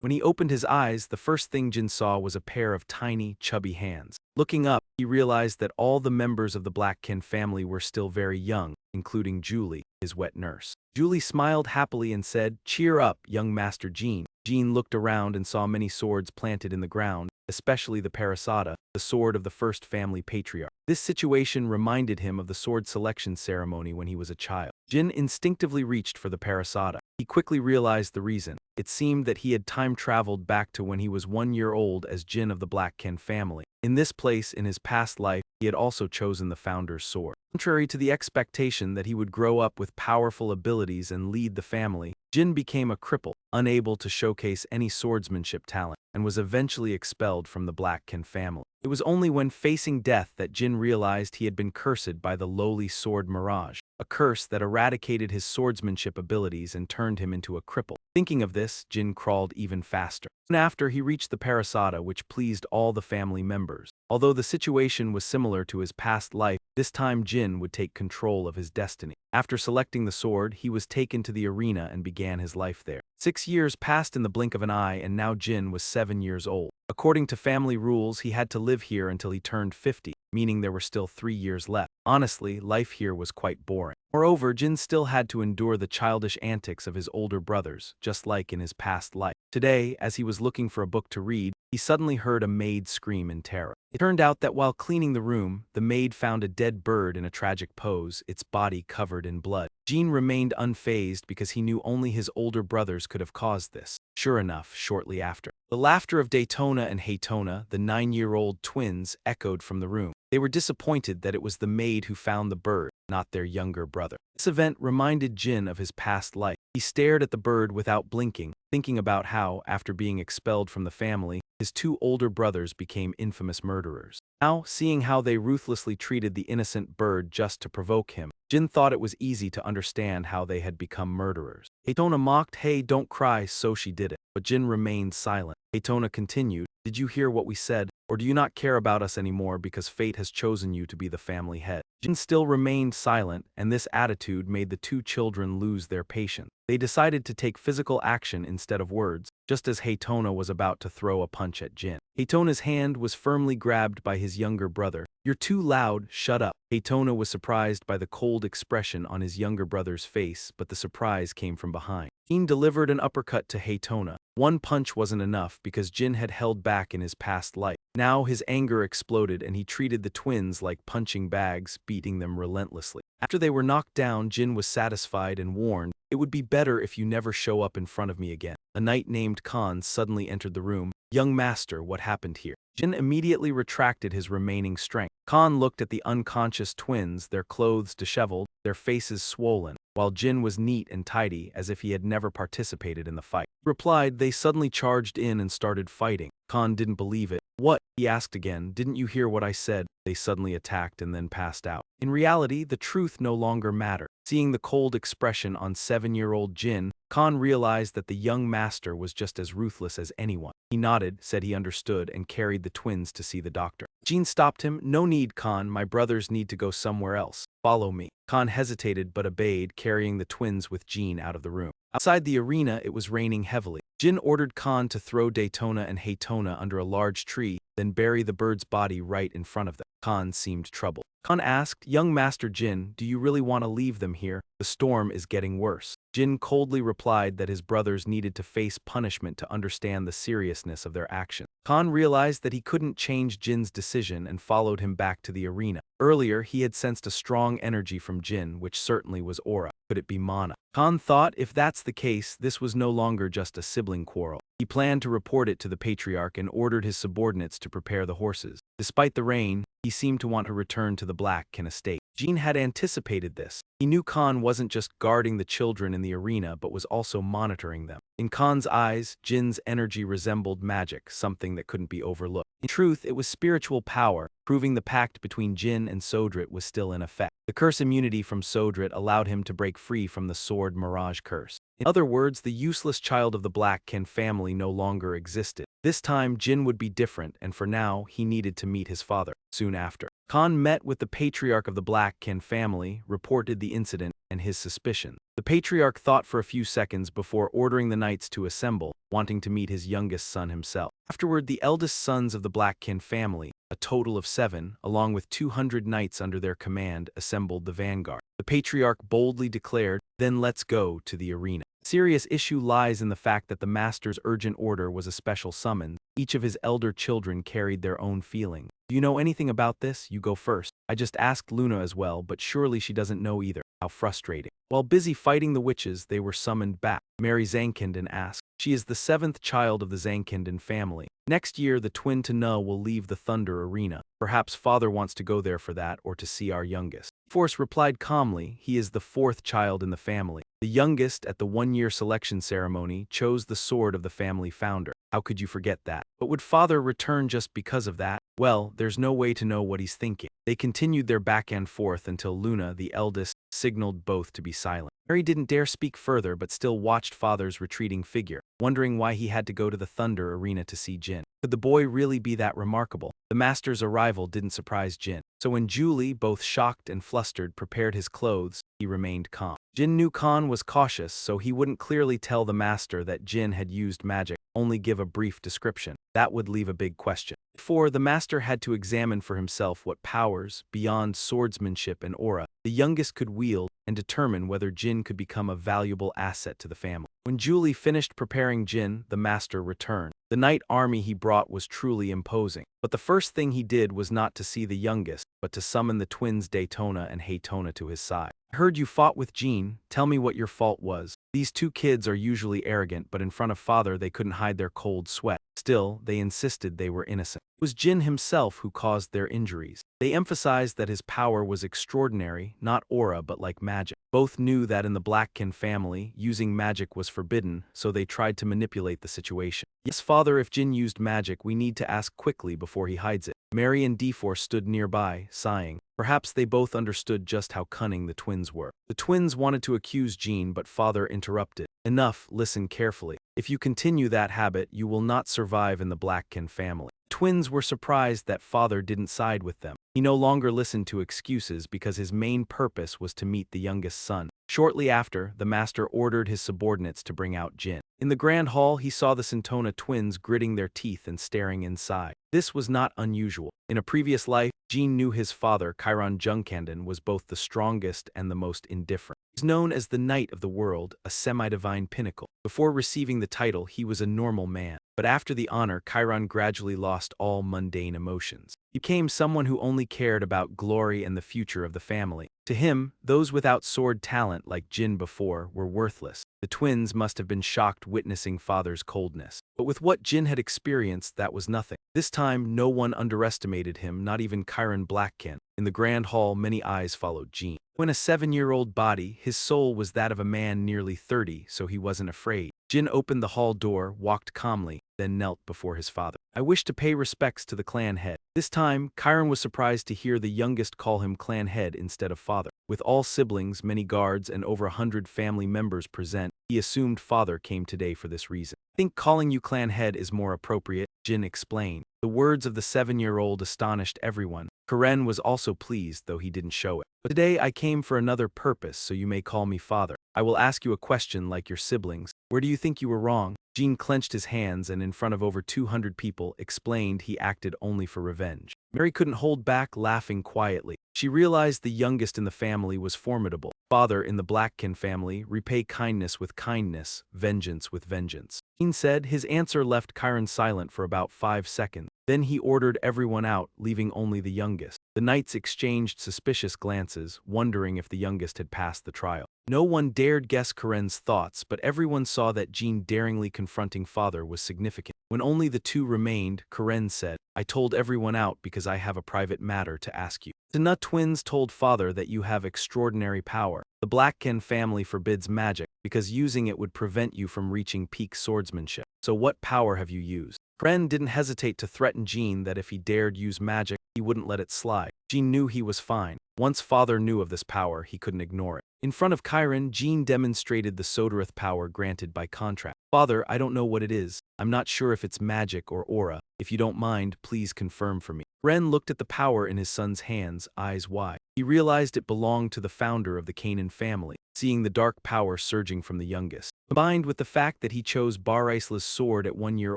When he opened his eyes, the first thing Jyn saw was a pair of tiny, chubby hands. Looking up, he realized that all the members of the Blackkin family were still very young, including Julie, his wet nurse. Julie smiled happily and said, "Cheer up, young Master Jyn." Jyn looked around and saw many swords planted in the ground, especially the Parasada, the sword of the first family patriarch. This situation reminded him of the sword selection ceremony when he was a child. Jyn instinctively reached for the Parasada. He quickly realized the reason. It seemed that he had time-traveled back to when he was 1 year old as Jyn of the Blackkin family. In this place, in his past life, he had also chosen the Founder's sword. Contrary to the expectation that he would grow up with powerful abilities and lead the family, Jyn became a cripple, unable to showcase any swordsmanship talent, and was eventually expelled from the Blackkin family. It was only when facing death that Jyn realized he had been cursed by the lowly sword Mirage, a curse that eradicated his swordsmanship abilities and turned him into a cripple. Thinking of this, Jyn crawled even faster. Soon after, he reached the Parasada, which pleased all the family members. Although the situation was similar to his past life, this time Jyn would take control of his destiny. After selecting the sword, he was taken to the arena and began his life there. 6 years passed in the blink of an eye, and now Jyn was 7 years old. According to family rules, he had to live here until he turned 50, meaning there were still 3 years left. Honestly, life here was quite boring. Moreover, Jyn still had to endure the childish antics of his older brothers, just like in his past life. Today, as he was looking for a book to read, he suddenly heard a maid scream in terror. It turned out that while cleaning the room, the maid found a dead bird in a tragic pose, its body covered in blood. Jyn remained unfazed because he knew only his older brothers could have caused this. Sure enough, shortly after, the laughter of Daytona and Haytona, the 9-year-old twins, echoed from the room. They were disappointed that it was the maid who found the bird, not their younger brother. This event reminded Jyn of his past life. He stared at the bird without blinking, thinking about how, after being expelled from the family, his 2 older brothers became infamous murderers. Now, seeing how they ruthlessly treated the innocent bird just to provoke him, Jyn thought it was easy to understand how they had become murderers. Haytona mocked, "Hey, don't cry," so she did it. But Jyn remained silent. Haytona continued, "Did you hear what we said? Or do you not care about us anymore because fate has chosen you to be the family head?" Jyn still remained silent, and this attitude made the 2 children lose their patience. They decided to take physical action instead of words, just as Haytona was about to throw a punch at Jyn. Haytona's hand was firmly grabbed by his younger brother. "You're too loud, shut up." Haytona was surprised by the cold expression on his younger brother's face, but the surprise came from behind. Jyn delivered an uppercut to Haytona. One punch wasn't enough because Jyn had held back in his past life. Now his anger exploded and he treated the twins like punching bags, beating them relentlessly. After they were knocked down, Jyn was satisfied and warned, "It would be better if you never show up in front of me again." A knight named Khan suddenly entered the room. "Young master, what happened here?" Jyn immediately retracted his remaining strength. Khan looked at the unconscious twins, their clothes disheveled, their faces swollen, while Jyn was neat and tidy as if he had never participated in the fight. He replied, "They suddenly charged in and started fighting." Khan didn't believe it. "What?" he asked again. "Didn't you hear what I said? They suddenly attacked and then passed out." In reality, the truth no longer mattered. Seeing the cold expression on 7-year-old Jyn, Khan realized that the young master was just as ruthless as anyone. He nodded, said he understood, and carried the twins to see the doctor. Jyn stopped him. "No need, Khan. My brothers need to go somewhere else. Follow me." Khan hesitated but obeyed, carrying the twins with Jyn out of the room. Outside the arena, it was raining heavily. Jyn ordered Khan to throw Daytona and Haytona under a large tree, then bury the bird's body right in front of them. Khan seemed troubled. Khan asked, "Young Master Jyn, do you really want to leave them here? The storm is getting worse." Jyn coldly replied that his brothers needed to face punishment to understand the seriousness of their actions. Khan realized that he couldn't change Jin's decision and followed him back to the arena. Earlier, he had sensed a strong energy from Jyn, which certainly was aura. Could it be mana? Khan thought if that's the case, this was no longer just a sibling quarrel. He planned to report it to the Patriarch and ordered his subordinates to prepare the horses. Despite the rain, he seemed to want to return to the Blackkin estate. Jyn had anticipated this. He knew Khan wasn't just guarding the children in the arena but was also monitoring them. In Khan's eyes, Jin's energy resembled magic, something that couldn't be overlooked. In truth, it was spiritual power, proving the pact between Jyn and Sodrit was still in effect. The curse immunity from Sodrit allowed him to break free from the sword Mirage curse. In other words, the useless child of the Blackkin family no longer existed. This time, Jyn would be different, and for now, he needed to meet his father. Soon after, Khan met with the Patriarch of the Black Kin family, reported the incident, and his suspicion. The Patriarch thought for a few seconds before ordering the knights to assemble, wanting to meet his youngest son himself. Afterward, the eldest sons of the Black Kin family, a total of 7, along with 200 knights under their command, assembled the vanguard. The Patriarch boldly declared, "Then let's go to the arena." The serious issue lies in the fact that the Master's urgent order was a special summons. Each of his elder children carried their own feelings. "Do you know anything about this? You go first." "I just asked Luna as well, but surely she doesn't know either." How frustrating. While busy fighting the witches, they were summoned back. Mary Zankinden asked. She is the 7th child of the Zankinden family. Next year, the twin Tana will leave the Thunder Arena. Perhaps father wants to go there for that or to see our youngest. Force replied calmly, he is the 4th child in the family. The youngest, at the 1-year selection ceremony, chose the sword of the family founder. How could you forget that? But would father return just because of that? Well, there's no way to know what he's thinking. They continued their back and forth until Luna, the eldest, signaled both to be silent. Mary didn't dare speak further but still watched father's retreating figure, wondering why he had to go to the Thunder Arena to see Jyn. Could the boy really be that remarkable? The Master's arrival didn't surprise Jyn. So when Julie, both shocked and flustered, prepared his clothes, he remained calm. Jyn knew Khan was cautious, so he wouldn't clearly tell the Master that Jyn had used magic, only give a brief description. That would leave a big question. Therefore, the Master had to examine for himself what powers, beyond swordsmanship and aura, the youngest could wield, and determine whether Jyn could become a valuable asset to the family. When Julie finished preparing Jyn, the Master returned. The knight army he brought was truly imposing. But the first thing he did was not to see the youngest, but to summon the twins Daytona and Haytona to his side. "I heard you fought with Jyn. Tell me what your fault was." These two kids are usually arrogant, but in front of father they couldn't hide their cold sweat. Still, they insisted they were innocent. It was Jyn himself who caused their injuries. They emphasized that his power was extraordinary, not aura but like magic. Both knew that in the Blackkin family, using magic was forbidden, so they tried to manipulate the situation. "Yes, father, if Jyn used magic, we need to ask quickly before he hides it." Mary and D4 stood nearby, sighing. Perhaps they both understood just how cunning the twins were. The twins wanted to accuse Jyn, but father interrupted. "Enough, listen carefully. If you continue that habit, you will not survive in the Blackkin family." Twins were surprised that father didn't side with them. He no longer listened to excuses because his main purpose was to meet the youngest son. Shortly after, the Master ordered his subordinates to bring out Jyn. In the grand hall, he saw the Sintona twins gritting their teeth and staring inside. This was not unusual. In a previous life, Jyn knew his father, Chiron Junkanden, was both the strongest and the most indifferent. He was known as the Knight of the World, a semi-divine pinnacle. Before receiving the title, he was a normal man. But after the honor, Chiron gradually lost all mundane emotions. He became someone who only cared about glory and the future of the family. To him, those without sword talent like Jyn before were worthless. The twins must have been shocked witnessing father's coldness. But with what Jyn had experienced, that was nothing. This time, no one underestimated him, not even Chiron Blackkin. In the grand hall, many eyes followed Jyn. When a 7-year-old body, his soul was that of a man nearly 30, so he wasn't afraid. Jyn opened the hall door, walked calmly, then knelt before his father. "I wish to pay respects to the clan head." This time, Chiron was surprised to hear the youngest call him clan head instead of father. With all siblings, many guards, and over 100 family members present, he assumed father came today for this reason. "I think calling you clan head is more appropriate," Jyn explained. The words of the 7-year-old astonished everyone. Karen was also pleased, though he didn't show it. "But today I came for another purpose, so you may call me father. I will ask you a question like your siblings. Where do you think you were wrong?" Jyn clenched his hands and in front of over 200 people explained he acted only for revenge. Mary couldn't hold back, laughing quietly. She realized the youngest in the family was formidable. Father in the Blackkin family, repay kindness with kindness, vengeance with vengeance. Jyn said. His answer left Chiron silent for about 5 seconds. Then he ordered everyone out, leaving only the youngest. The knights exchanged suspicious glances, wondering if the youngest had passed the trial. No one dared guess Karen's thoughts, but everyone saw that Jyn daringly confronting father was significant. When only the two remained, Karen said, "I told everyone out because I have a private matter to ask you." The Nut twins told father that you have extraordinary power. The Blackkin family forbids magic because using it would prevent you from reaching peak swordsmanship. So what power have you used? Karen didn't hesitate to threaten Jyn that if he dared use magic, he wouldn't let it slide. Jyn knew he was fine. Once father knew of this power, he couldn't ignore it. In front of Chiron, Jyn demonstrated the Sodarith power granted by contract. "Father, I don't know what it is. I'm not sure if it's magic or aura. If you don't mind, please confirm for me." Ren looked at the power in his son's hands, eyes wide. He realized it belonged to the founder of the Canaan family, seeing the dark power surging from the youngest. Combined with the fact that he chose Bar Isla's sword at 1 year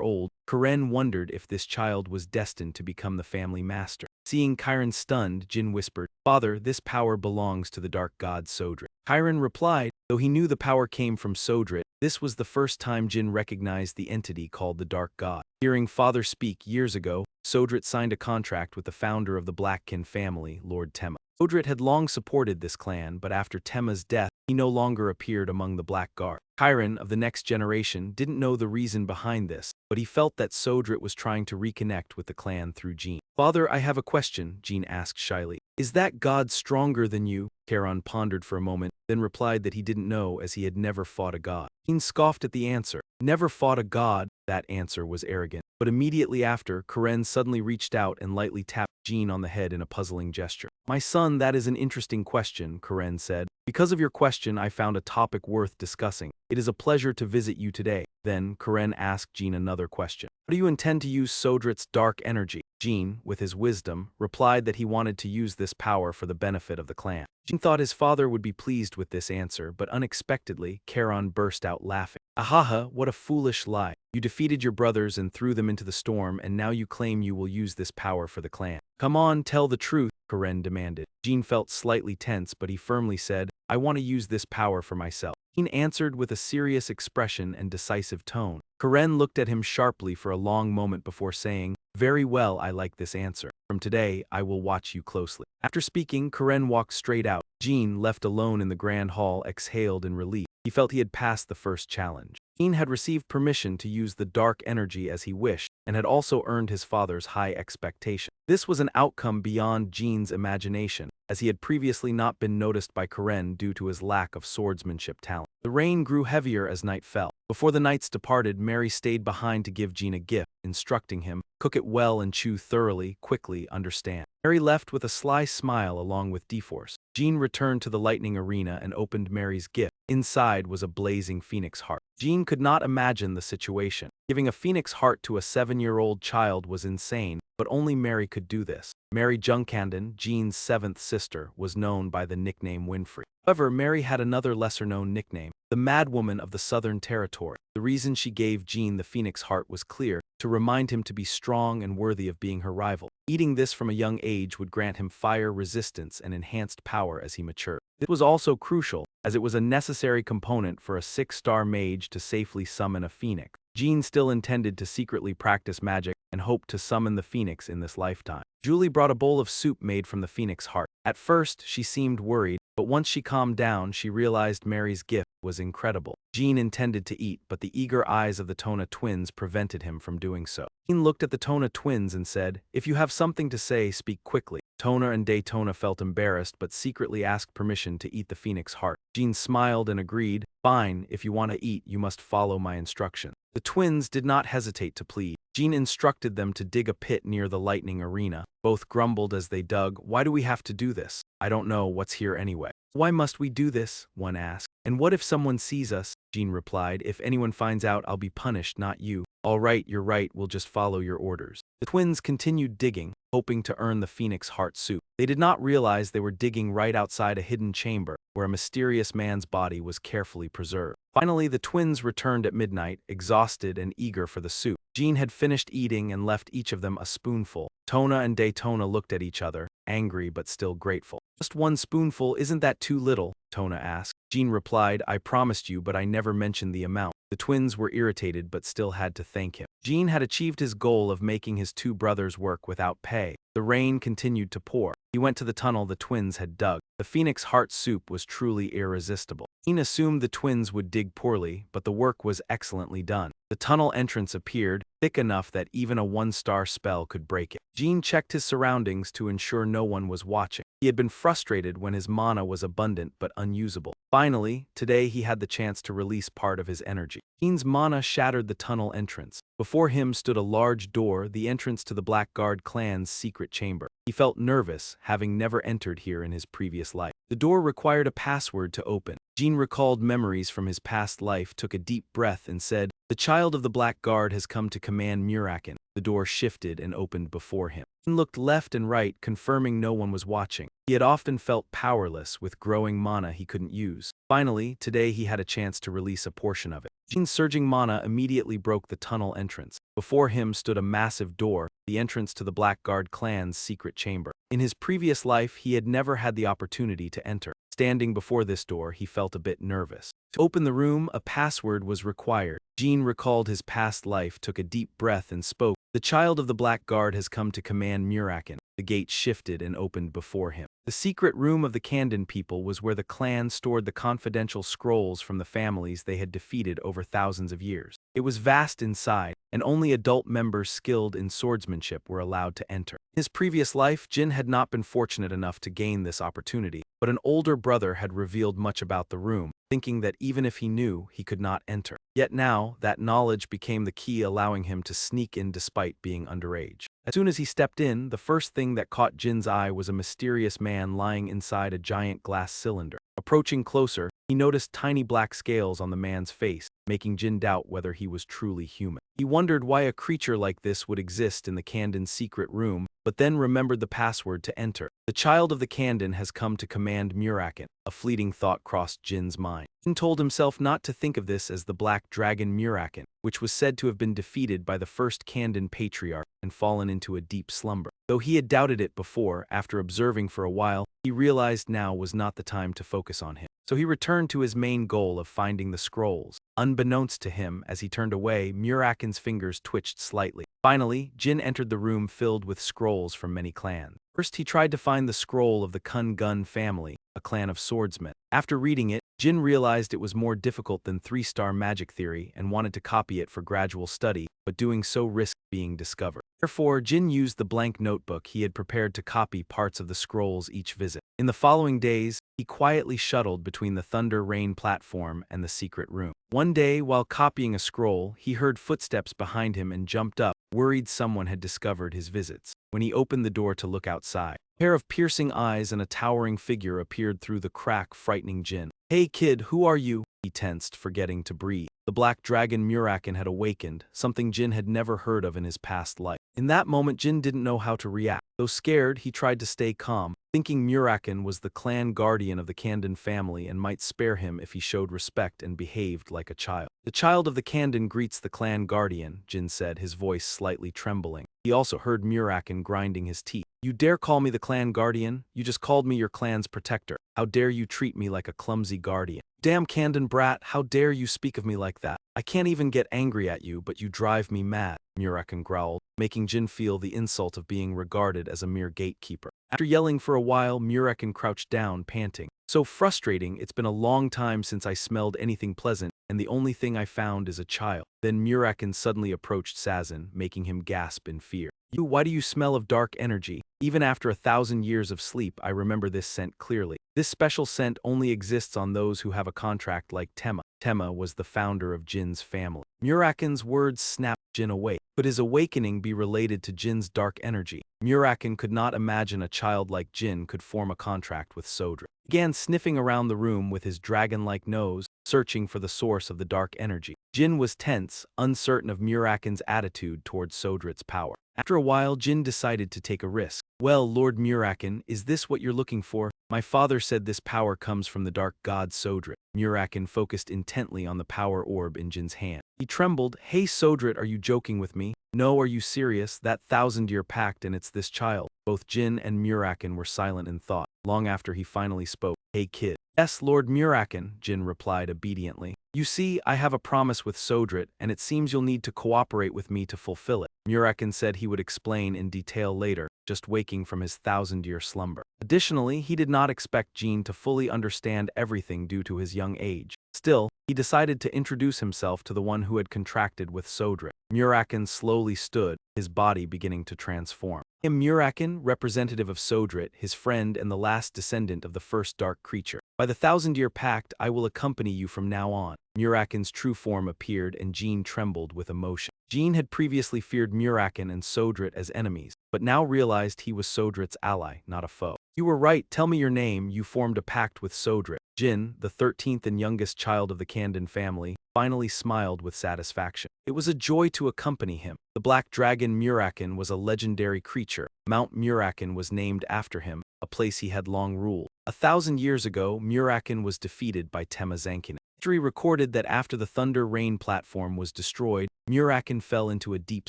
old, Karen wondered if this child was destined to become the family master. Seeing Chiron stunned, Jyn whispered, "Father, this power belongs to the dark god Sodrit." Chiron replied, though he knew the power came from Sodrit, this was the first time Jyn recognized the entity called the dark god. Hearing father speak years ago, Sodrit signed a contract with the founder of the Blackkin family, Lord Tema. Sodrit had long supported this clan, but after Tema's death, he no longer appeared among the Black Guard. Chiron, of the next generation, didn't know the reason behind this, but he felt that Sodrit was trying to reconnect with the clan through Jyn. "Father, I have a question," Jyn asked shyly. "Is that god stronger than you?" Charon pondered for a moment, then replied that he didn't know as he had never fought a god. Jyn scoffed at the answer. Never fought a god? That answer was arrogant. But immediately after, Karen suddenly reached out and lightly tapped Jyn on the head in a puzzling gesture. "My son, that is an interesting question," Karen said. "Because of your question, I found a topic worth discussing. It is a pleasure to visit you today." Then, Karen asked Jyn another question. "How do you intend to use Sodrit's dark energy?" Jyn, with his wisdom, replied that he wanted to use this power for the benefit of the clan. Jyn thought his father would be pleased with this answer, but unexpectedly, Charon burst out laughing. "Ahaha, what a foolish lie. You defeated your brothers and threw them into the storm, and now you claim you will use this power for the clan. Come on, tell the truth," Karen demanded. Jyn felt slightly tense, but he firmly said, "I want to use this power for myself." Jyn answered with a serious expression and decisive tone. Karen looked at him sharply for a long moment before saying, "Very well, I like this answer. From today, I will watch you closely." After speaking, Karen walked straight out. Jyn, left alone in the grand hall, exhaled in relief. He felt he had passed the first challenge. Jyn had received permission to use the dark energy as he wished, and had also earned his father's high expectation. This was an outcome beyond Jyn's imagination, as he had previously not been noticed by Karen due to his lack of swordsmanship talent. The rain grew heavier as night fell. Before the knights departed, Mary stayed behind to give Jyn a gift, instructing him, "Cook it well and chew thoroughly, quickly, understand." Mary left with a sly smile along with D-Force. Jyn returned to the lightning arena and opened Mary's gift. Inside was a blazing phoenix heart. Jyn could not imagine the situation. Giving a phoenix heart to a 7-year-old child was insane, but only Mary could do this. Mary Junkanden, Jyn's 7th sister, was known by the nickname Winfrey. However, Mary had another lesser-known nickname, the Madwoman of the Southern Territory. The reason she gave Jyn the phoenix heart was clear, to remind him to be strong and worthy of being her rival. Eating this from a young age would grant him fire resistance and enhanced power as he matured. This was also crucial, as it was a necessary component for a 6-star mage to safely summon a phoenix. Jyn still intended to secretly practice magic and hoped to summon the phoenix in this lifetime. Julie brought a bowl of soup made from the phoenix heart. At first, she seemed worried, but once she calmed down, she realized Mary's gift was incredible. Jyn intended to eat, but the eager eyes of the Tona twins prevented him from doing so. Jyn looked at the Tona twins and said, "If you have something to say, speak quickly." Tona and Daytona felt embarrassed but secretly asked permission to eat the phoenix heart. Jyn smiled and agreed, "Fine, if you want to eat, you must follow my instructions." The twins did not hesitate to plead. Jyn instructed them to dig a pit near the lightning arena. Both grumbled as they dug, "Why do we have to do this? I don't know what's here anyway." "Why must we do this?" one asked. "And what if someone sees us?" Jyn replied. "If anyone finds out, I'll be punished, not you." "All right, you're right, we'll just follow your orders." The twins continued digging, hoping to earn the phoenix heart soup. They did not realize they were digging right outside a hidden chamber, where a mysterious man's body was carefully preserved. Finally, the twins returned at midnight, exhausted and eager for the soup. Jyn had finished eating and left each of them a spoonful. Tona and Daytona looked at each other, angry but still grateful. "Just one spoonful, isn't that too little?" Tona asked. Jyn replied, "I promised you, but I never mentioned the amount." The twins were irritated but still had to thank him. Jyn had achieved his goal of making his 2 brothers work without pay. The rain continued to pour. He went to the tunnel the twins had dug. The phoenix heart soup was truly irresistible. Jyn assumed the twins would dig poorly, but the work was excellently done. The tunnel entrance appeared, thick enough that even a 1-star spell could break it. Jyn checked his surroundings to ensure no one was watching. He had been frustrated when his mana was abundant but unusable. Finally, today he had the chance to release part of his energy. Jyn's mana shattered the tunnel entrance. Before him stood a large door, the entrance to the Blackguard clan's secret chamber. He felt nervous, having never entered here in his previous life. The door required a password to open. Jyn recalled memories from his past life, took a deep breath, and said, "The child of the Black Guard has come to command Muraken." The door shifted and opened before him. Jyn looked left and right, confirming no one was watching. He had often felt powerless, with growing mana he couldn't use. Finally, today he had a chance to release a portion of it. Jin's surging mana immediately broke the tunnel entrance. Before him stood a massive door, the entrance to the Black Guard clan's secret chamber. In his previous life, he had never had the opportunity to enter. Standing before this door, he felt a bit nervous. To open the room, a password was required. Jyn recalled his past life, took a deep breath, and spoke, "The child of the Black Guard has come to command Muraken." The gate shifted and opened before him. The secret room of the Kandin people was where the clan stored the confidential scrolls from the families they had defeated over thousands of years. It was vast inside, and only adult members skilled in swordsmanship were allowed to enter. In his previous life, Jyn had not been fortunate enough to gain this opportunity, but an older brother had revealed much about the room, thinking that even if he knew, he could not enter. Yet now, that knowledge became the key, allowing him to sneak in despite being underage. As soon as he stepped in, the first thing that caught Jin's eye was a mysterious man lying inside a giant glass cylinder. Approaching closer, he noticed tiny black scales on the man's face, making Jyn doubt whether he was truly human. He wondered why a creature like this would exist in the Kandin's secret room, but then remembered the password to enter. "The child of the Kandin has come to command Muraken." A fleeting thought crossed Jin's mind. Jyn told himself not to think of this as the black dragon Muraken, which was said to have been defeated by the first Kandin Patriarch and fallen into a deep slumber. Though he had doubted it before, after observing for a while, he realized now was not the time to focus on him. So he returned to his main goal of finding the scrolls. Unbeknownst to him, as he turned away, Muraken's fingers twitched slightly. Finally, Jyn entered the room filled with scrolls from many clans. First, he tried to find the scroll of the Kun Gun family, a clan of swordsmen. After reading it, Jyn realized it was more difficult than three-star magic theory and wanted to copy it for gradual study, but doing so risked being discovered. Therefore, Jyn used the blank notebook he had prepared to copy parts of the scrolls each visit. In the following days, he quietly shuttled between the Thunder Rain platform and the secret room. One day, while copying a scroll, he heard footsteps behind him and jumped up, worried someone had discovered his visits. When he opened the door to look outside, a pair of piercing eyes and a towering figure appeared through the crack, frightening Jyn. "Hey kid, who are you?" he tensed, forgetting to breathe. The black dragon Muraken had awakened, something Jyn had never heard of in his past life. In that moment, Jyn didn't know how to react. Though scared, he tried to stay calm, thinking Muraken was the clan guardian of the Kandin family and might spare him if he showed respect and behaved like a child. "The child of the Kandin greets the clan guardian," Jyn said, his voice slightly trembling. He also heard Muraken grinding his teeth. "You dare call me the clan guardian? You just called me your clan's protector. How dare you treat me like a clumsy guardian? Damn Kandin brat, how dare you speak of me like that? I can't even get angry at you, but you drive me mad," Muraken growled, making Jyn feel the insult of being regarded as a mere gatekeeper. After yelling for a while, Muraken crouched down, panting. "So frustrating, it's been a long time since I smelled anything pleasant, and the only thing I found is a child." Then Muraken suddenly approached Sazin, making him gasp in fear. Why do you smell of dark energy? Even after 1,000 years of sleep, I remember this scent clearly. This special scent only exists on those who have a contract like Tema." Tema was the founder of Jin's family. Muraken's words snapped Jyn awake. Could his awakening be related to Jin's dark energy? Muraken could not imagine a child like Jyn could form a contract with Sodra. He began sniffing around the room with his dragon-like nose, searching for the source of the dark energy. Jyn was tense, uncertain of Muraken's attitude towards Sodrat's power. After a while, Jyn decided to take a risk. "Well, Lord Muraken, is this what you're looking for? My father said this power comes from the dark god Sodrat." Muraken focused intently on the power orb in Jin's hand. He trembled. "Hey Sodrat, are you joking with me? No, are you serious? That 1,000-year pact, and it's this child." Both Jyn and Muraken were silent in thought. Long after he finally spoke, "Hey kid." "Yes, Lord Muraken," Jyn replied obediently. "You see, I have a promise with Sodrat, and it seems you'll need to cooperate with me to fulfill it." Muraken said he would explain in detail later, just waking from his 1,000-year slumber. Additionally, he did not expect Jyn to fully understand everything due to his young age. Still, he decided to introduce himself to the one who had contracted with Sodrat. Muraken slowly stood, his body beginning to transform. "I am Muraken, representative of Sodrat, his friend and the last descendant of the first dark creature. By the 1,000-year pact, I will accompany you from now on." Muraken's true form appeared and Jyn trembled with emotion. Jyn had previously feared Muraken and Sodrat as enemies, but now realized he was Sodrat's ally, not a foe. You were right, tell me your name. You formed a pact with Sodra. Jyn, the 13th and youngest child of the Kandin family, finally smiled with satisfaction. It was a joy to accompany him. The black dragon Muraken was a legendary creature. Mount Muraken was named after him, a place he had long ruled. 1,000 years ago, Muraken was defeated by Tema Zankina. History recorded that after the Thunder Rain platform was destroyed, Muraken fell into a deep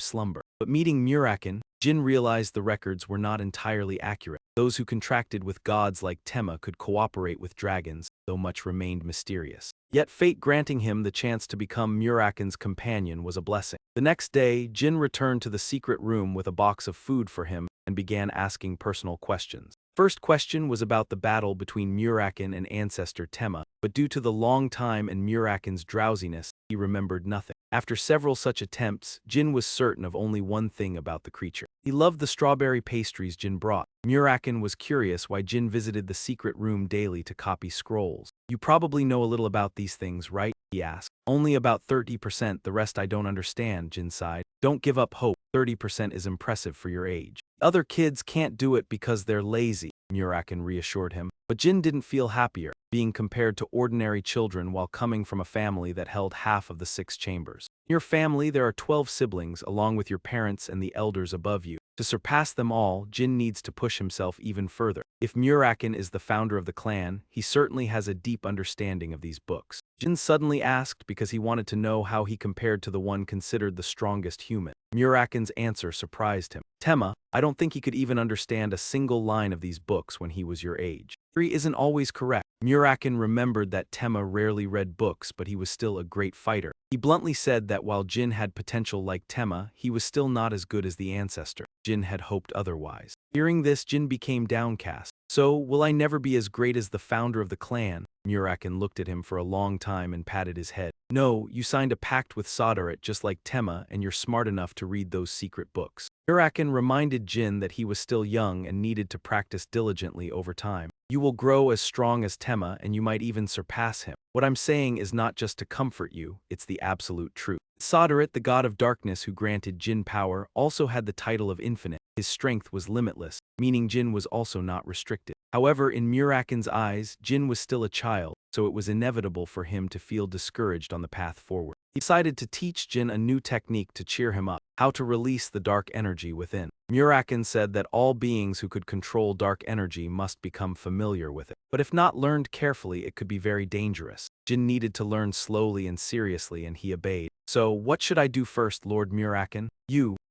slumber. But meeting Muraken, Jyn realized the records were not entirely accurate. Those who contracted with gods like Tema could cooperate with dragons, though much remained mysterious. Yet fate granting him the chance to become Muraken's companion was a blessing. The next day, Jyn returned to the secret room with a box of food for him and began asking personal questions. First question was about the battle between Muraken and ancestor Tema, but due to the long time and Muraken's drowsiness, he remembered nothing. After several such attempts, Jyn was certain of only one thing about the creature. He loved the strawberry pastries Jyn brought. Muraken was curious why Jyn visited the secret room daily to copy scrolls. You probably know a little about these things, right? He asked. Only about 30%, the rest I don't understand, Jyn sighed. Don't give up hope, 30% is impressive for your age. Other kids can't do it because they're lazy, Muraken reassured him. But Jyn didn't feel happier, being compared to ordinary children while coming from a family that held half of the 6 chambers. In your family there are 12 siblings along with your parents and the elders above you. To surpass them all, Jyn needs to push himself even further. If Muraken is the founder of the clan, he certainly has a deep understanding of these books. Jyn suddenly asked because he wanted to know how he compared to the one considered the strongest human. Muraken's answer surprised him. Tema, I don't think he could even understand a single line of these books when he was your age. Theory isn't always correct. Muraken remembered that Tema rarely read books, but he was still a great fighter. He bluntly said that while Jyn had potential like Tema, he was still not as good as the ancestor. Jyn had hoped otherwise. Hearing this, Jyn became downcast. So, will I never be as great as the founder of the clan? Muraken looked at him for a long time and patted his head. No, you signed a pact with Soderet just like Tema, and you're smart enough to read those secret books. Muraken reminded Jyn that he was still young and needed to practice diligently over time. You will grow as strong as Tema, and you might even surpass him. What I'm saying is not just to comfort you, it's the absolute truth. Soderet, the god of darkness who granted Jyn power, also had the title of infinite. His strength was limitless, meaning Jyn was also not restricted. However, in Muraken's eyes, Jyn was still a child, so it was inevitable for him to feel discouraged on the path forward. He decided to teach Jyn a new technique to cheer him up, how to release the dark energy within. Muraken said that all beings who could control dark energy must become familiar with it. But if not learned carefully, it could be very dangerous. Jyn needed to learn slowly and seriously, and he obeyed. So, what should I do first, Lord Muraken?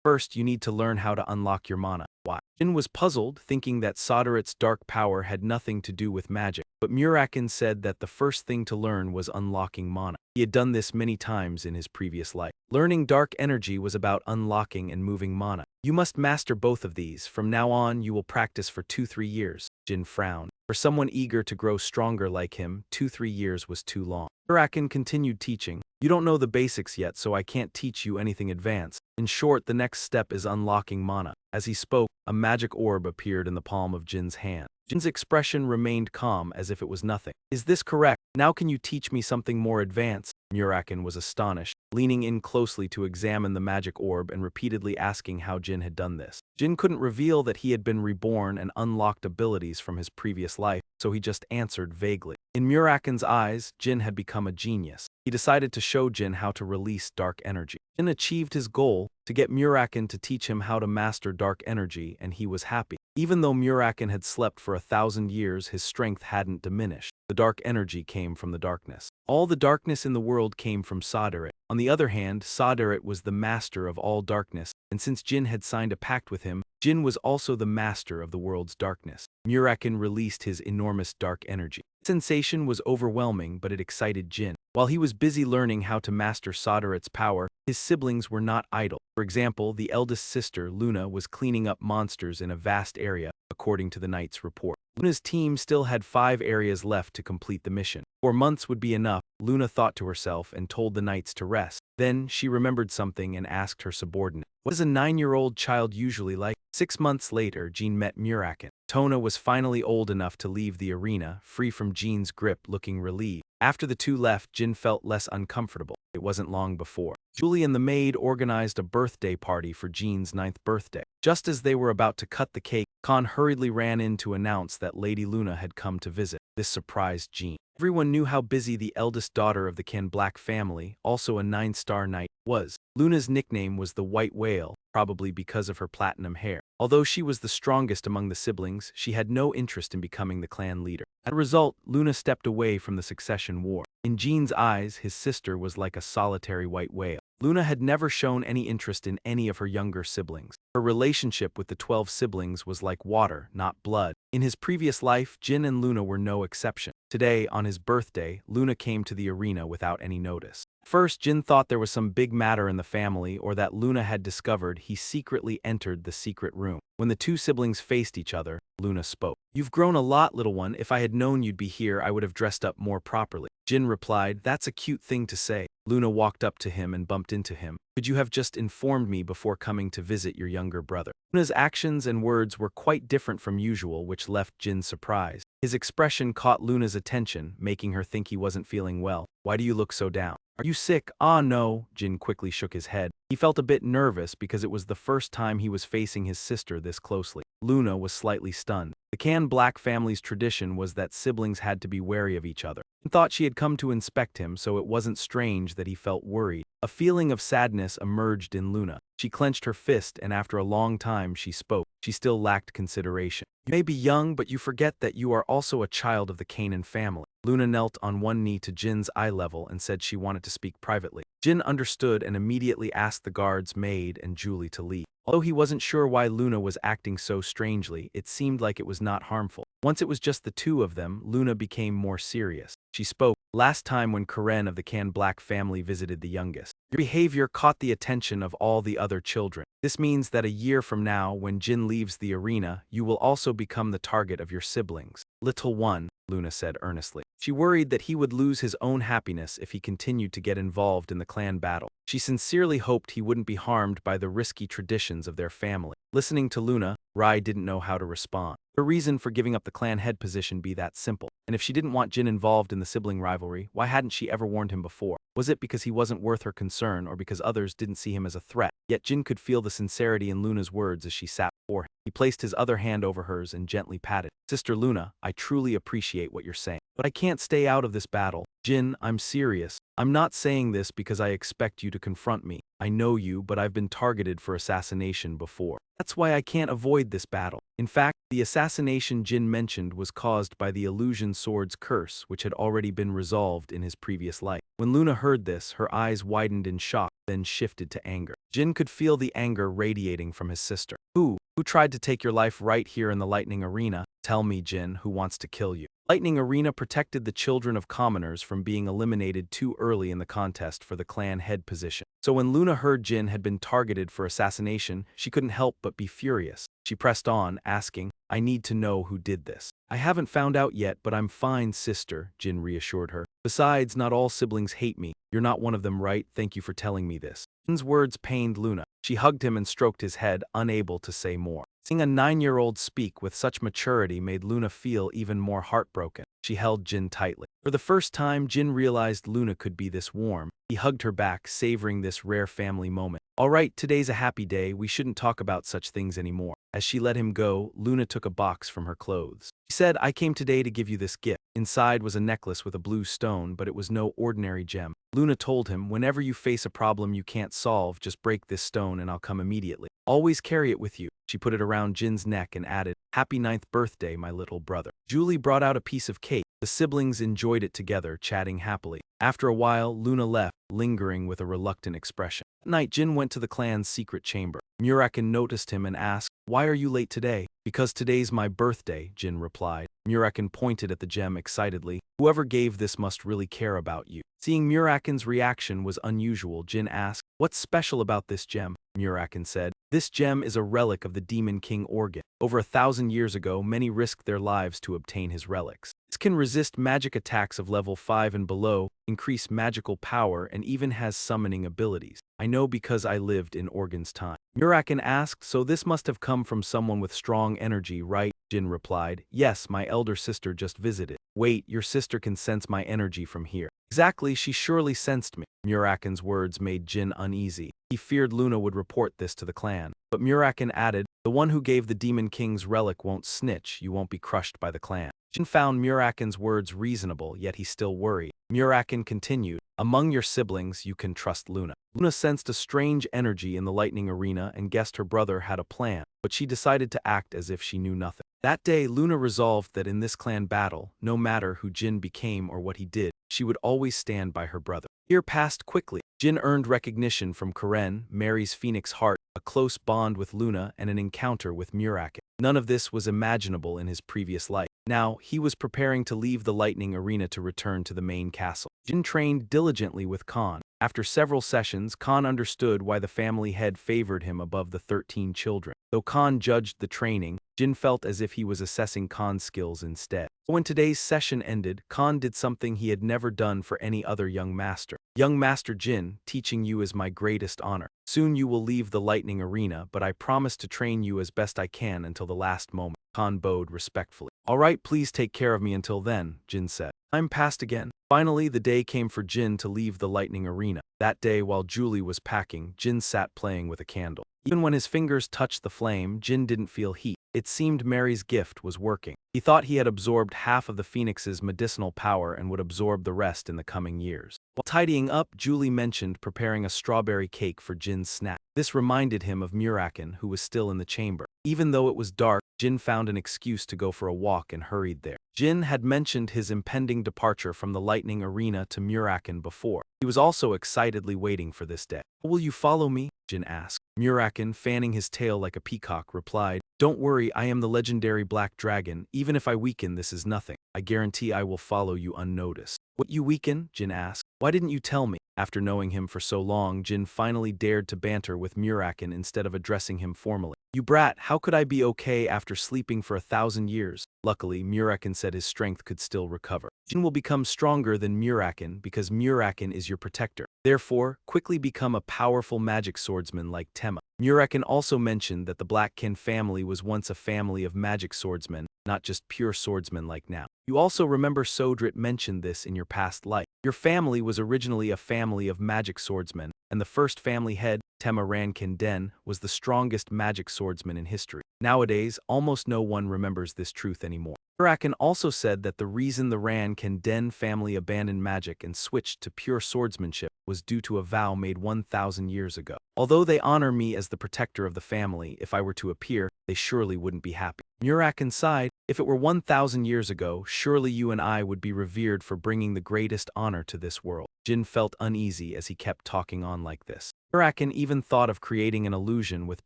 First, you need to learn how to unlock your mana. Why? Jyn was puzzled, thinking that Soderet's dark power had nothing to do with magic. But Muraken said that the first thing to learn was unlocking mana. He had done this many times in his previous life. Learning dark energy was about unlocking and moving mana. You must master both of these. From now on, you will practice for 2-3 years. Jyn frowned. For someone eager to grow stronger like him, 2-3 years was too long. Muraken continued teaching. You don't know the basics yet, so I can't teach you anything advanced. In short, the next step is unlocking mana. As he spoke, a magic orb appeared in the palm of Jin's hand. Jin's expression remained calm as if it was nothing. Is this correct? Now can you teach me something more advanced? Muraken was astonished, leaning in closely to examine the magic orb and repeatedly asking how Jyn had done this. Jyn couldn't reveal that he had been reborn and unlocked abilities from his previous life, so he just answered vaguely. In Muraken's eyes, Jyn had become a genius. He decided to show Jyn how to release dark energy. Jyn achieved his goal, to get Muraken to teach him how to master dark energy, and he was happy. Even though Muraken had slept for 1,000 years, his strength hadn't diminished. The dark energy came from the darkness. All the darkness in the world came from Soderet. On the other hand, Soderet was the master of all darkness, and since Jyn had signed a pact with him, Jyn was also the master of the world's darkness. Muraken released his enormous dark energy. The sensation was overwhelming, but it excited Jyn. While he was busy learning how to master Soderet's power, his siblings were not idle. For example, the eldest sister, Luna, was cleaning up monsters in a vast area, according to the knight's report. Luna's team still had 5 areas left to complete the mission. 4 months would be enough, Luna thought to herself and told the knights to rest. Then, she remembered something and asked her subordinate, "What is a 9-year-old child usually like?" 6 months later, Jyn met Muraken. Tona was finally old enough to leave the arena, free from Jin's grip, looking relieved. After the two left, Jyn felt less uncomfortable. It wasn't long before Julie and the maid organized a birthday party for Jyn's 9th birthday. Just as they were about to cut the cake, Khan hurriedly ran in to announce that Lady Luna had come to visit. This surprised Jyn. Everyone knew how busy the eldest daughter of the Ken Black family, also a 9-star knight, was. Luna's nickname was the White Whale, probably because of her platinum hair. Although she was the strongest among the siblings, she had no interest in becoming the clan leader. As a result, Luna stepped away from the succession war. In Jyn's eyes, his sister was like a solitary white whale. Luna had never shown any interest in any of her younger siblings. Her relationship with the 12 siblings was like water, not blood. In his previous life, Jyn and Luna were no exception. Today, on his birthday, Luna came to the arena without any notice. First, Jyn thought there was some big matter in the family or that Luna had discovered he secretly entered the secret room. When the two siblings faced each other, Luna spoke. "You've grown a lot, little one. If I had known you'd be here, I would have dressed up more properly." Jyn replied, "That's a cute thing to say." Luna walked up to him and bumped into him. "Could you have just informed me before coming to visit your younger brother?" Luna's actions and words were quite different from usual, which left Jyn surprised. His expression caught Luna's attention, making her think he wasn't feeling well. "Why do you look so down? Are you sick?" "Ah, no." Jyn quickly shook his head. He felt a bit nervous because it was the first time he was facing his sister this closely. Luna was slightly stunned. The Can Black family's tradition was that siblings had to be wary of each other. He thought she had come to inspect him, so it wasn't strange that he felt worried. A feeling of sadness emerged in Luna. She clenched her fist, and after a long time she spoke. She still lacked consideration. "You may be young, but you forget that you are also a child of the Canaan family." Luna knelt on one knee to Jin's eye level and said she wanted to speak privately. Jyn understood and immediately asked the guards, maid, and Julie to leave. Although he wasn't sure why Luna was acting so strangely, it seemed like it was not harmful. Once it was just the two of them, Luna became more serious. She spoke. "Last time when Karen of the Can Black family visited the youngest, your behavior caught the attention of all the other children. This means that a year from now, when Jyn leaves the arena, you will also become the target of your siblings." "Little one," Luna said earnestly. She worried that he would lose his own happiness if he continued to get involved in the clan battle. She sincerely hoped he wouldn't be harmed by the risky traditions of their family. Listening to Luna, Rai didn't know how to respond. Her reason for giving up the clan head position be that simple. And if she didn't want Jyn involved in the sibling rivalry, why hadn't she ever warned him before? Was it because he wasn't worth her concern or because others didn't see him as a threat? Yet Jyn could feel the sincerity in Luna's words as she sat before him. He placed his other hand over hers and gently patted. "Sister Luna, I truly appreciate what you're saying, but I can't stay out of this battle." "Jyn, I'm serious. I'm not saying this because I expect you to confront me. I know you, but I've been targeted for assassination before. That's why I can't avoid this battle." In fact, the assassination Jyn mentioned was caused by the illusion sword's curse, which had already been resolved in his previous life. When Luna heard this, her eyes widened in shock, then shifted to anger. Jyn could feel the anger radiating from his sister. Who tried to take your life right here in the Lightning Arena? Tell me, Jyn, who wants to kill you?" Lightning Arena protected the children of commoners from being eliminated too early in the contest for the clan head position. So when Luna heard Jyn had been targeted for assassination, she couldn't help but be furious. She pressed on, asking, "I need to know who did this." "I haven't found out yet, but I'm fine, sister," Jyn reassured her. "Besides, not all siblings hate me. You're not one of them, right? Thank you for telling me this." Jyn's words pained Luna. She hugged him and stroked his head, unable to say more. Seeing a 9-year-old speak with such maturity made Luna feel even more heartbroken. She held Jyn tightly. For the first time, Jyn realized Luna could be this warm. He hugged her back, savoring this rare family moment. "All right, today's a happy day. We shouldn't talk about such things anymore." As she let him go, Luna took a box from her clothes. She said, "I came today to give you this gift." Inside was a necklace with a blue stone, but it was no ordinary gem. Luna told him, "Whenever you face a problem you can't solve, just break this stone and I'll come immediately. Always carry it with you." She put it around Jin's neck and added, "Happy 9th birthday, my little brother." Julie brought out a piece of cake. The siblings enjoyed it together, chatting happily. After a while, Luna left, lingering with a reluctant expression. That night, Jyn went to the clan's secret chamber. Muraken noticed him and asked, "Why are you late today?" "Because today's my birthday," Jyn replied. Muraken pointed at the gem excitedly. "Whoever gave this must really care about you." Seeing Muraken's reaction was unusual, Jyn asked, "What's special about this gem?" Muraken said, "This gem is a relic of the Demon King Organ. Over 1,000 years ago, many risked their lives to obtain his relics. This can resist magic attacks of level 5 and below, increase magical power, and even has summoning abilities. I know because I lived in Organ's time." Muraken asked, so this must have come from someone with strong energy, right? Jyn replied, yes, my elder sister just visited. Wait, your sister can sense my energy from here. Exactly, she surely sensed me. Muraken's words made Jyn uneasy. He feared Luna would report this to the clan. But Muraken added, the one who gave the Demon King's relic won't snitch, you won't be crushed by the clan. Jyn found Muraken's words reasonable, yet he still worried. Muraken continued, among your siblings, you can trust Luna. Luna sensed a strange energy in the lightning arena and guessed her brother had a plan, but she decided to act as if she knew nothing. That day, Luna resolved that in this clan battle, no matter who Jyn became or what he did, she would always stand by her brother. Year passed quickly. Jyn earned recognition from Karen, Mary's phoenix heart, a close bond with Luna, and an encounter with Muraken. None of this was imaginable in his previous life. Now, he was preparing to leave the lightning arena to return to the main castle. Jyn trained diligently with Khan. After several sessions, Khan understood why the family head favored him above the 13 children. Though Khan judged the training, Jyn felt as if he was assessing Khan's skills instead. When today's session ended, Khan did something he had never done for any other young master. Young Master Jyn, teaching you is my greatest honor. Soon you will leave the lightning arena, but I promise to train you as best I can until the last moment. Khan bowed respectfully. All right, please take care of me until then, Jyn said. Time passed again. Finally, the day came for Jyn to leave the lightning arena. That day, while Julie was packing, Jyn sat playing with a candle. Even when his fingers touched the flame, Jyn didn't feel heat. It seemed Mary's gift was working. He thought he had absorbed half of the phoenix's medicinal power and would absorb the rest in the coming years. While tidying up, Julie mentioned preparing a strawberry cake for Jin's snack. This reminded him of Muraken, who was still in the chamber. Even though it was dark, Jyn found an excuse to go for a walk and hurried there. Jyn had mentioned his impending departure from the lightning arena to Muraken before. He was also excitedly waiting for this day. Will you follow me? Jyn asked. Muraken, fanning his tail like a peacock, replied, don't worry, I am the legendary black dragon. Even if I weaken, this is nothing. I guarantee I will follow you unnoticed. What you weaken? Jyn asked. Why didn't you tell me? After knowing him for so long, Jyn finally dared to banter with Muraken instead of addressing him formally. You brat, how could I be okay after sleeping for 1,000 years? Luckily, Muraken said his strength could still recover. Jyn will become stronger than Muraken because Muraken is your protector. Therefore, quickly become a powerful magic swordsman like Tema. Muraken also mentioned that the Blackkin family was once a family of magic swordsmen, not just pure swordsmen like now. You also remember Sodrit mentioned this in your past life. Your family was originally a family of magic swordsmen, and the first family head, Tema Rankin Den, was the strongest magic swordsman in history. Nowadays, almost no one remembers this truth anymore. Muraken also said that the reason the Rankin Den family abandoned magic and switched to pure swordsmanship was due to a vow made 1,000 years ago. Although they honor me as the protector of the family, if I were to appear, they surely wouldn't be happy. Muraken sighed, if it were 1,000 years ago, surely you and I would be revered for bringing the greatest honor to this world. Jyn felt uneasy as he kept talking on like this. Muraken even thought of creating an illusion with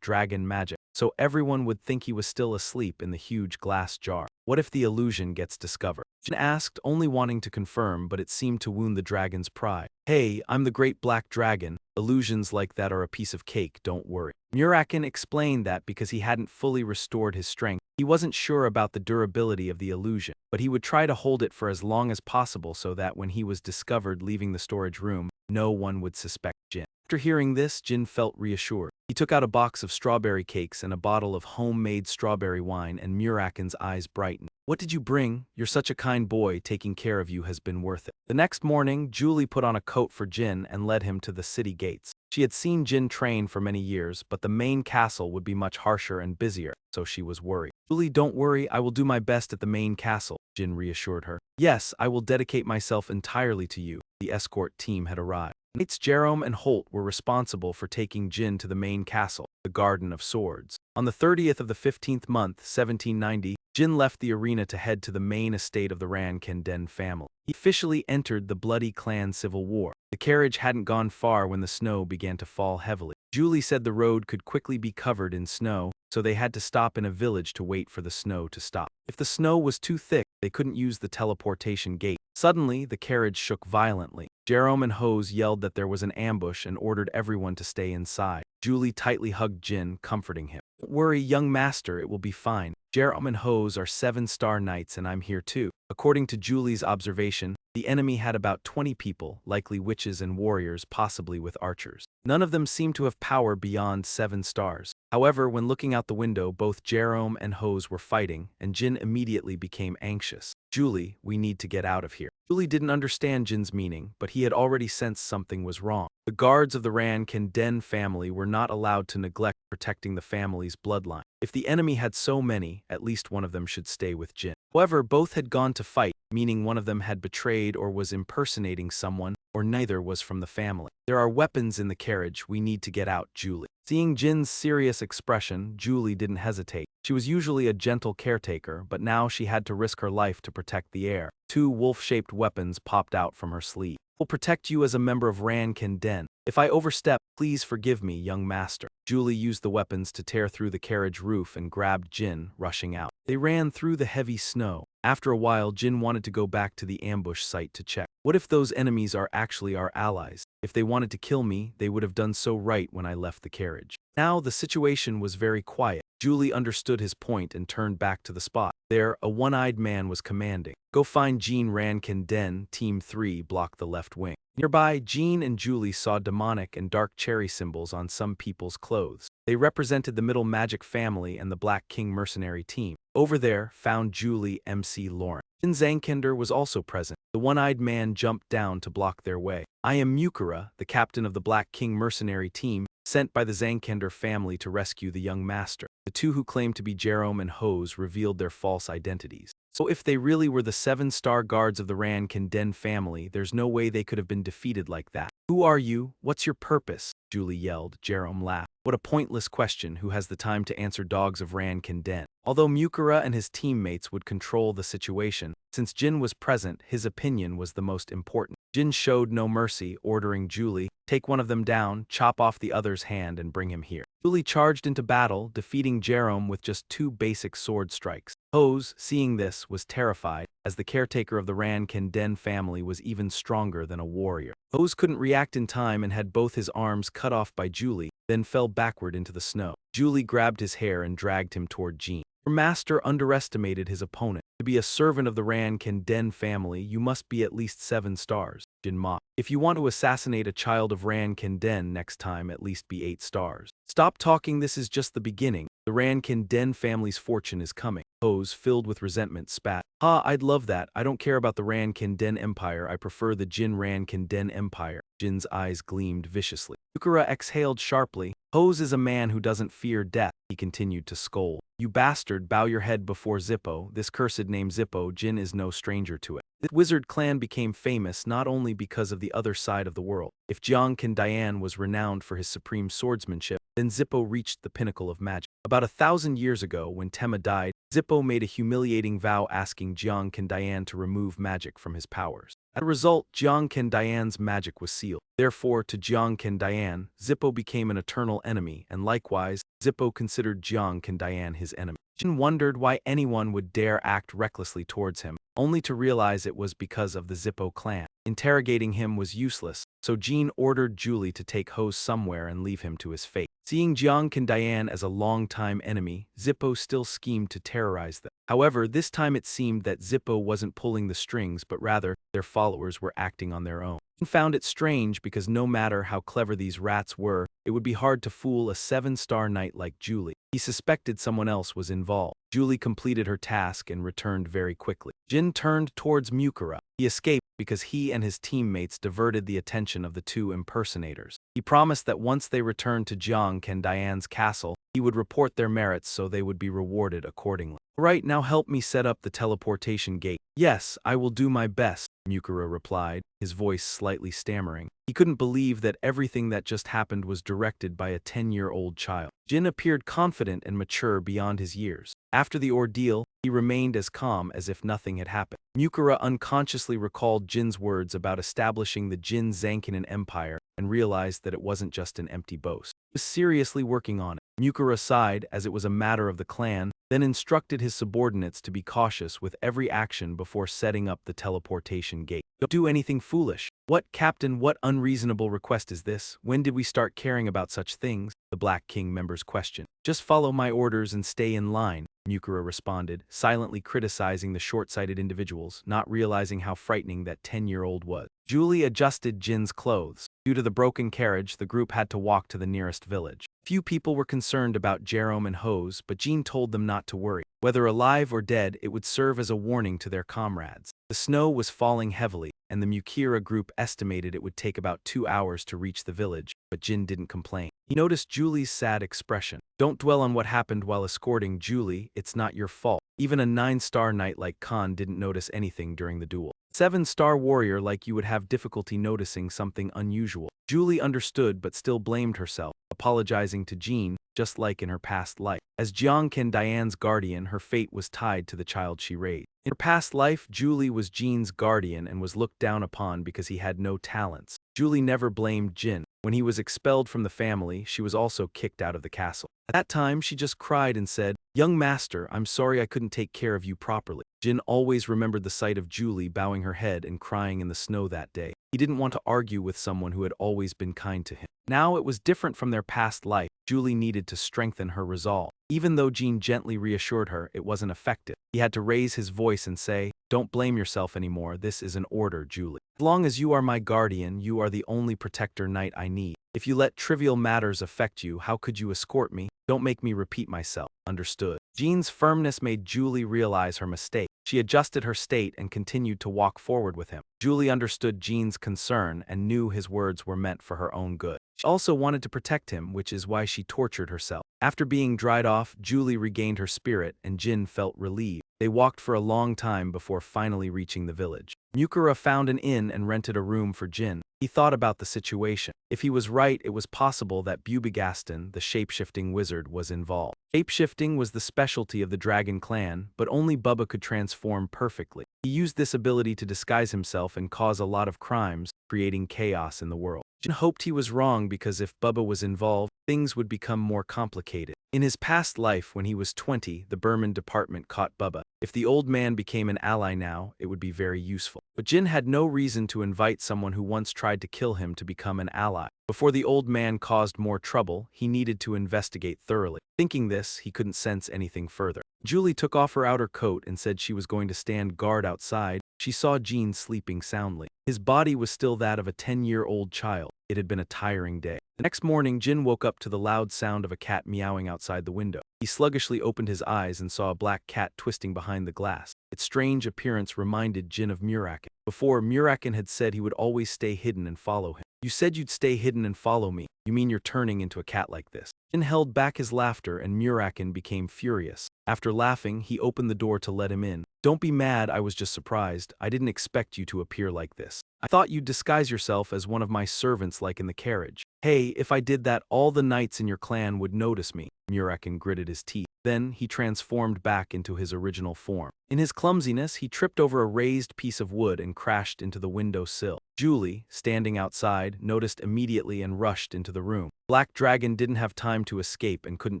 dragon magic, so everyone would think he was still asleep in the huge glass jar. What if the illusion gets discovered? Jyn asked, only wanting to confirm, but it seemed to wound the dragon's pride. Hey, I'm the great black dragon. Illusions like that are a piece of cake, don't worry. Muraken explained that because he hadn't fully restored his strength, he wasn't sure about the durability of the illusion, but he would try to hold it for as long as possible so that when he was discovered leaving the storage room, no one would suspect Jyn. After hearing this, Jyn felt reassured. He took out a box of strawberry cakes and a bottle of homemade strawberry wine, and Muraken's eyes brightened. What did you bring? You're such a kind boy, taking care of you has been worth it. The next morning, Julie put on a coat for Jyn and led him to the city gates. She had seen Jyn train for many years, but the main castle would be much harsher and busier, so she was worried. Julie, don't worry, I will do my best at the main castle, Jyn reassured her. Yes, I will dedicate myself entirely to you. The escort team had arrived. Knights Jerome and Holt were responsible for taking Jyn to the main castle, the Garden of Swords. On the 30th of the 15th month, 1790, Jyn left the arena to head to the main estate of the Rankin Den family. He officially entered the bloody clan civil war. The carriage hadn't gone far when the snow began to fall heavily. Julie said the road could quickly be covered in snow, so they had to stop in a village to wait for the snow to stop. If the snow was too thick, they couldn't use the teleportation gate. Suddenly, the carriage shook violently. Jerome and Hose yelled that there was an ambush and ordered everyone to stay inside. Julie tightly hugged Jyn, comforting him. Don't worry, young master, it will be fine. Jerome and Hose are 7-star knights and I'm here too. According to Julie's observation, the enemy had about 20 people, likely witches and warriors, possibly with archers. None of them seemed to have power beyond 7 stars. However, when looking out the window, both Jerome and Hose were fighting, and Jyn immediately became anxious. Julie, we need to get out of here. Julie didn't understand Jin's meaning, but he had already sensed something was wrong. The guards of the Jyn family were not allowed to neglect protecting the family's bloodline. If the enemy had so many, at least one of them should stay with Jyn. However, both had gone to fight, meaning one of them had betrayed or was impersonating someone, or neither was from the family. There are weapons in the carriage, we need to get out, Julie. Seeing Jin's serious expression, Julie didn't hesitate. She was usually a gentle caretaker, but now she had to risk her life to protect the heir. 2 wolf-shaped weapons popped out from her sleeve. I will protect you as a member of Jyn. If I overstep, please forgive me, young master. Julie used the weapons to tear through the carriage roof and grabbed Jyn, rushing out. They ran through the heavy snow. After a while, Jyn wanted to go back to the ambush site to check. What if those enemies are actually our allies? If they wanted to kill me, they would have done so right when I left the carriage. Now the situation was very quiet. Julie understood his point and turned back to the spot. There, a one-eyed man was commanding. Go find Jyn. Team 3 blocked the left wing. Nearby, Jyn and Julie saw demonic and dark cherry symbols on some people's clothes. They represented the Middle Magic family and the Black King mercenary team. Over there, found Julie MC Lauren. Jyn Zankender was also present. The one-eyed man jumped down to block their way. I am Mukura, the captain of the Black King mercenary team, sent by the Zankender family to rescue the young master. The 2 who claimed to be Jerome and Hose revealed their false identities. So if they really were the 7-star guards of the Jyn family, there's no way they could have been defeated like that. Who are you? What's your purpose? Julie yelled. Jerome laughed. What a pointless question, who has the time to answer dogs of Jyn? Although Mukura and his teammates would control the situation, since Jyn was present, his opinion was the most important. Jyn showed no mercy, ordering Julie, take one of them down, chop off the other's hand and bring him here. Julie charged into battle, defeating Jerome with just 2 basic sword strikes. Hose, seeing this, was terrified, as the caretaker of the Jyn family was even stronger than a warrior. Hose couldn't react in time and had both his arms cut off by Julie, then fell backward into the snow. Julie grabbed his hair and dragged him toward Jyn. Her master underestimated his opponent. To be a servant of the Jyn family, you must be at least 7 stars. Jyn mocked. If you want to assassinate a child of Jyn next time, at least be 8 stars. Stop talking, this is just the beginning. The Jyn family's fortune is coming. Hose, filled with resentment, spat. Ha, I'd love that. I don't care about the Jyn empire, I prefer the Jyn empire. Jin's eyes gleamed viciously. Mukura exhaled sharply. Hose is a man who doesn't fear death, he continued to scold. You bastard, bow your head before Zippo, this cursed name Zippo, Jyn is no stranger to it. The wizard clan became famous not only because of the other side of the world. If Jyn was renowned for his supreme swordsmanship, then Zippo reached the pinnacle of magic. About 1,000 years ago, when Tema died, Zippo made a humiliating vow asking Jyn to remove magic from his powers. As a result, Jyn's magic was sealed. Therefore, to Jyn, Zippo became an eternal enemy, and likewise, Zippo considered Jyn his enemy. Jyn wondered why anyone would dare act recklessly towards him, only to realize it was because of the Zippo clan. Interrogating him was useless, so Jyn ordered Julie to take Hose somewhere and leave him to his fate. Seeing Jyn as a long-time enemy, Zippo still schemed to terrorize them. However, this time it seemed that Zippo wasn't pulling the strings, but rather, their followers were acting on their own. Jyn found it strange because no matter how clever these rats were, it would be hard to fool a 7-star knight like Julie. He suspected someone else was involved. Julie completed her task and returned very quickly. Jyn turned towards Mukura. He escaped because he and his teammates diverted the attention of the 2 impersonators. He promised that once they returned to Jyn's castle, he would report their merits so they would be rewarded accordingly. Right, now help me set up the teleportation gate. Yes, I will do my best, Mukura replied, his voice slightly stammering. He couldn't believe that everything that just happened was directed by a 10-year-old child. Jyn appeared confident and mature beyond his years. After the ordeal, he remained as calm as if nothing had happened. Mukura unconsciously recalled Jin's words about establishing the Jyn Zankinen Empire and realized that it wasn't just an empty boast. He was seriously working on it. Mukura sighed, as it was a matter of the clan, then instructed his subordinates to be cautious with every action before setting up the teleportation gate. Don't do anything foolish. What, Captain, what unreasonable request is this? When did we start caring about such things? The Black King members questioned. Just follow my orders and stay in line, Mukura responded, silently criticizing the short-sighted individuals, not realizing how frightening that 10-year-old was. Julie adjusted Jin's clothes. Due to the broken carriage, the group had to walk to the nearest village. Few people were concerned about Jerome and Hose, but Jyn told them not to worry. Whether alive or dead, it would serve as a warning to their comrades. The snow was falling heavily, and the Mukira group estimated it would take about 2 hours to reach the village, but Jyn didn't complain. He noticed Julie's sad expression. Don't dwell on what happened while escorting Julie, it's not your fault. Even a 9-star knight like Khan didn't notice anything during the duel. 7-star warrior like you would have difficulty noticing something unusual. Julie understood but still blamed herself, apologizing to Jyn, just like in her past life. As Jiangken Diane's guardian, her fate was tied to the child she raised. In her past life, Julie was Jin's guardian and was looked down upon because he had no talents. Julie never blamed Jyn. When he was expelled from the family, she was also kicked out of the castle. At that time, she just cried and said, "Young master, I'm sorry I couldn't take care of you properly." Jyn always remembered the sight of Julie bowing her head and crying in the snow that day. He didn't want to argue with someone who had always been kind to him. Now it was different from their past life. Julie needed to strengthen her resolve. Even though Jyn gently reassured her, it wasn't effective. He had to raise his voice and say, "Don't blame yourself anymore, this is an order, Julie. As long as you are my guardian, you are the only protector knight I need. If you let trivial matters affect you, how could you escort me? Don't make me repeat myself." Understood. Jyn's firmness made Julie realize her mistake. She adjusted her state and continued to walk forward with him. Julie understood Jyn's concern and knew his words were meant for her own good. She also wanted to protect him, which is why she tortured herself. After being dried off, Julie regained her spirit and Jyn felt relieved. They walked for a long time before finally reaching the village. Mukura found an inn and rented a room for Jyn. He thought about the situation. If he was right, it was possible that Bubigaston, the shape-shifting wizard, was involved. Shape-shifting was the specialty of the Dragon clan, but only Bubba could transform perfectly. He used this ability to disguise himself and cause a lot of crimes, creating chaos in the world. Jyn hoped he was wrong because if Bubba was involved, things would become more complicated. In his past life, when he was 20, the Burman department caught Bubba. If the old man became an ally now, it would be very useful. But Jyn had no reason to invite someone who once tried to kill him to become an ally. Before the old man caused more trouble, he needed to investigate thoroughly. Thinking this, he couldn't sense anything further. Julie took off her outer coat and said she was going to stand guard outside. She saw Jyn sleeping soundly. His body was still that of a 10-year-old child. It had been a tiring day. The next morning, Jyn woke up to the loud sound of a cat meowing outside the window. He sluggishly opened his eyes and saw a black cat twisting behind the glass. Its strange appearance reminded Jyn of Muraken. Before, Muraken had said he would always stay hidden and follow him. "You said you'd stay hidden and follow me. You mean you're turning into a cat like this?" Jyn held back his laughter and Muraken became furious. After laughing, he opened the door to let him in. "Don't be mad, I was just surprised. I didn't expect you to appear like this. I thought you'd disguise yourself as one of my servants like in the carriage." "Hey, if I did that, all the knights in your clan would notice me." Muraken gritted his teeth. Then he transformed back into his original form. In his clumsiness, he tripped over a raised piece of wood and crashed into the window sill. Julie, standing outside, noticed immediately and rushed into the room. Black Dragon didn't have time to escape and couldn't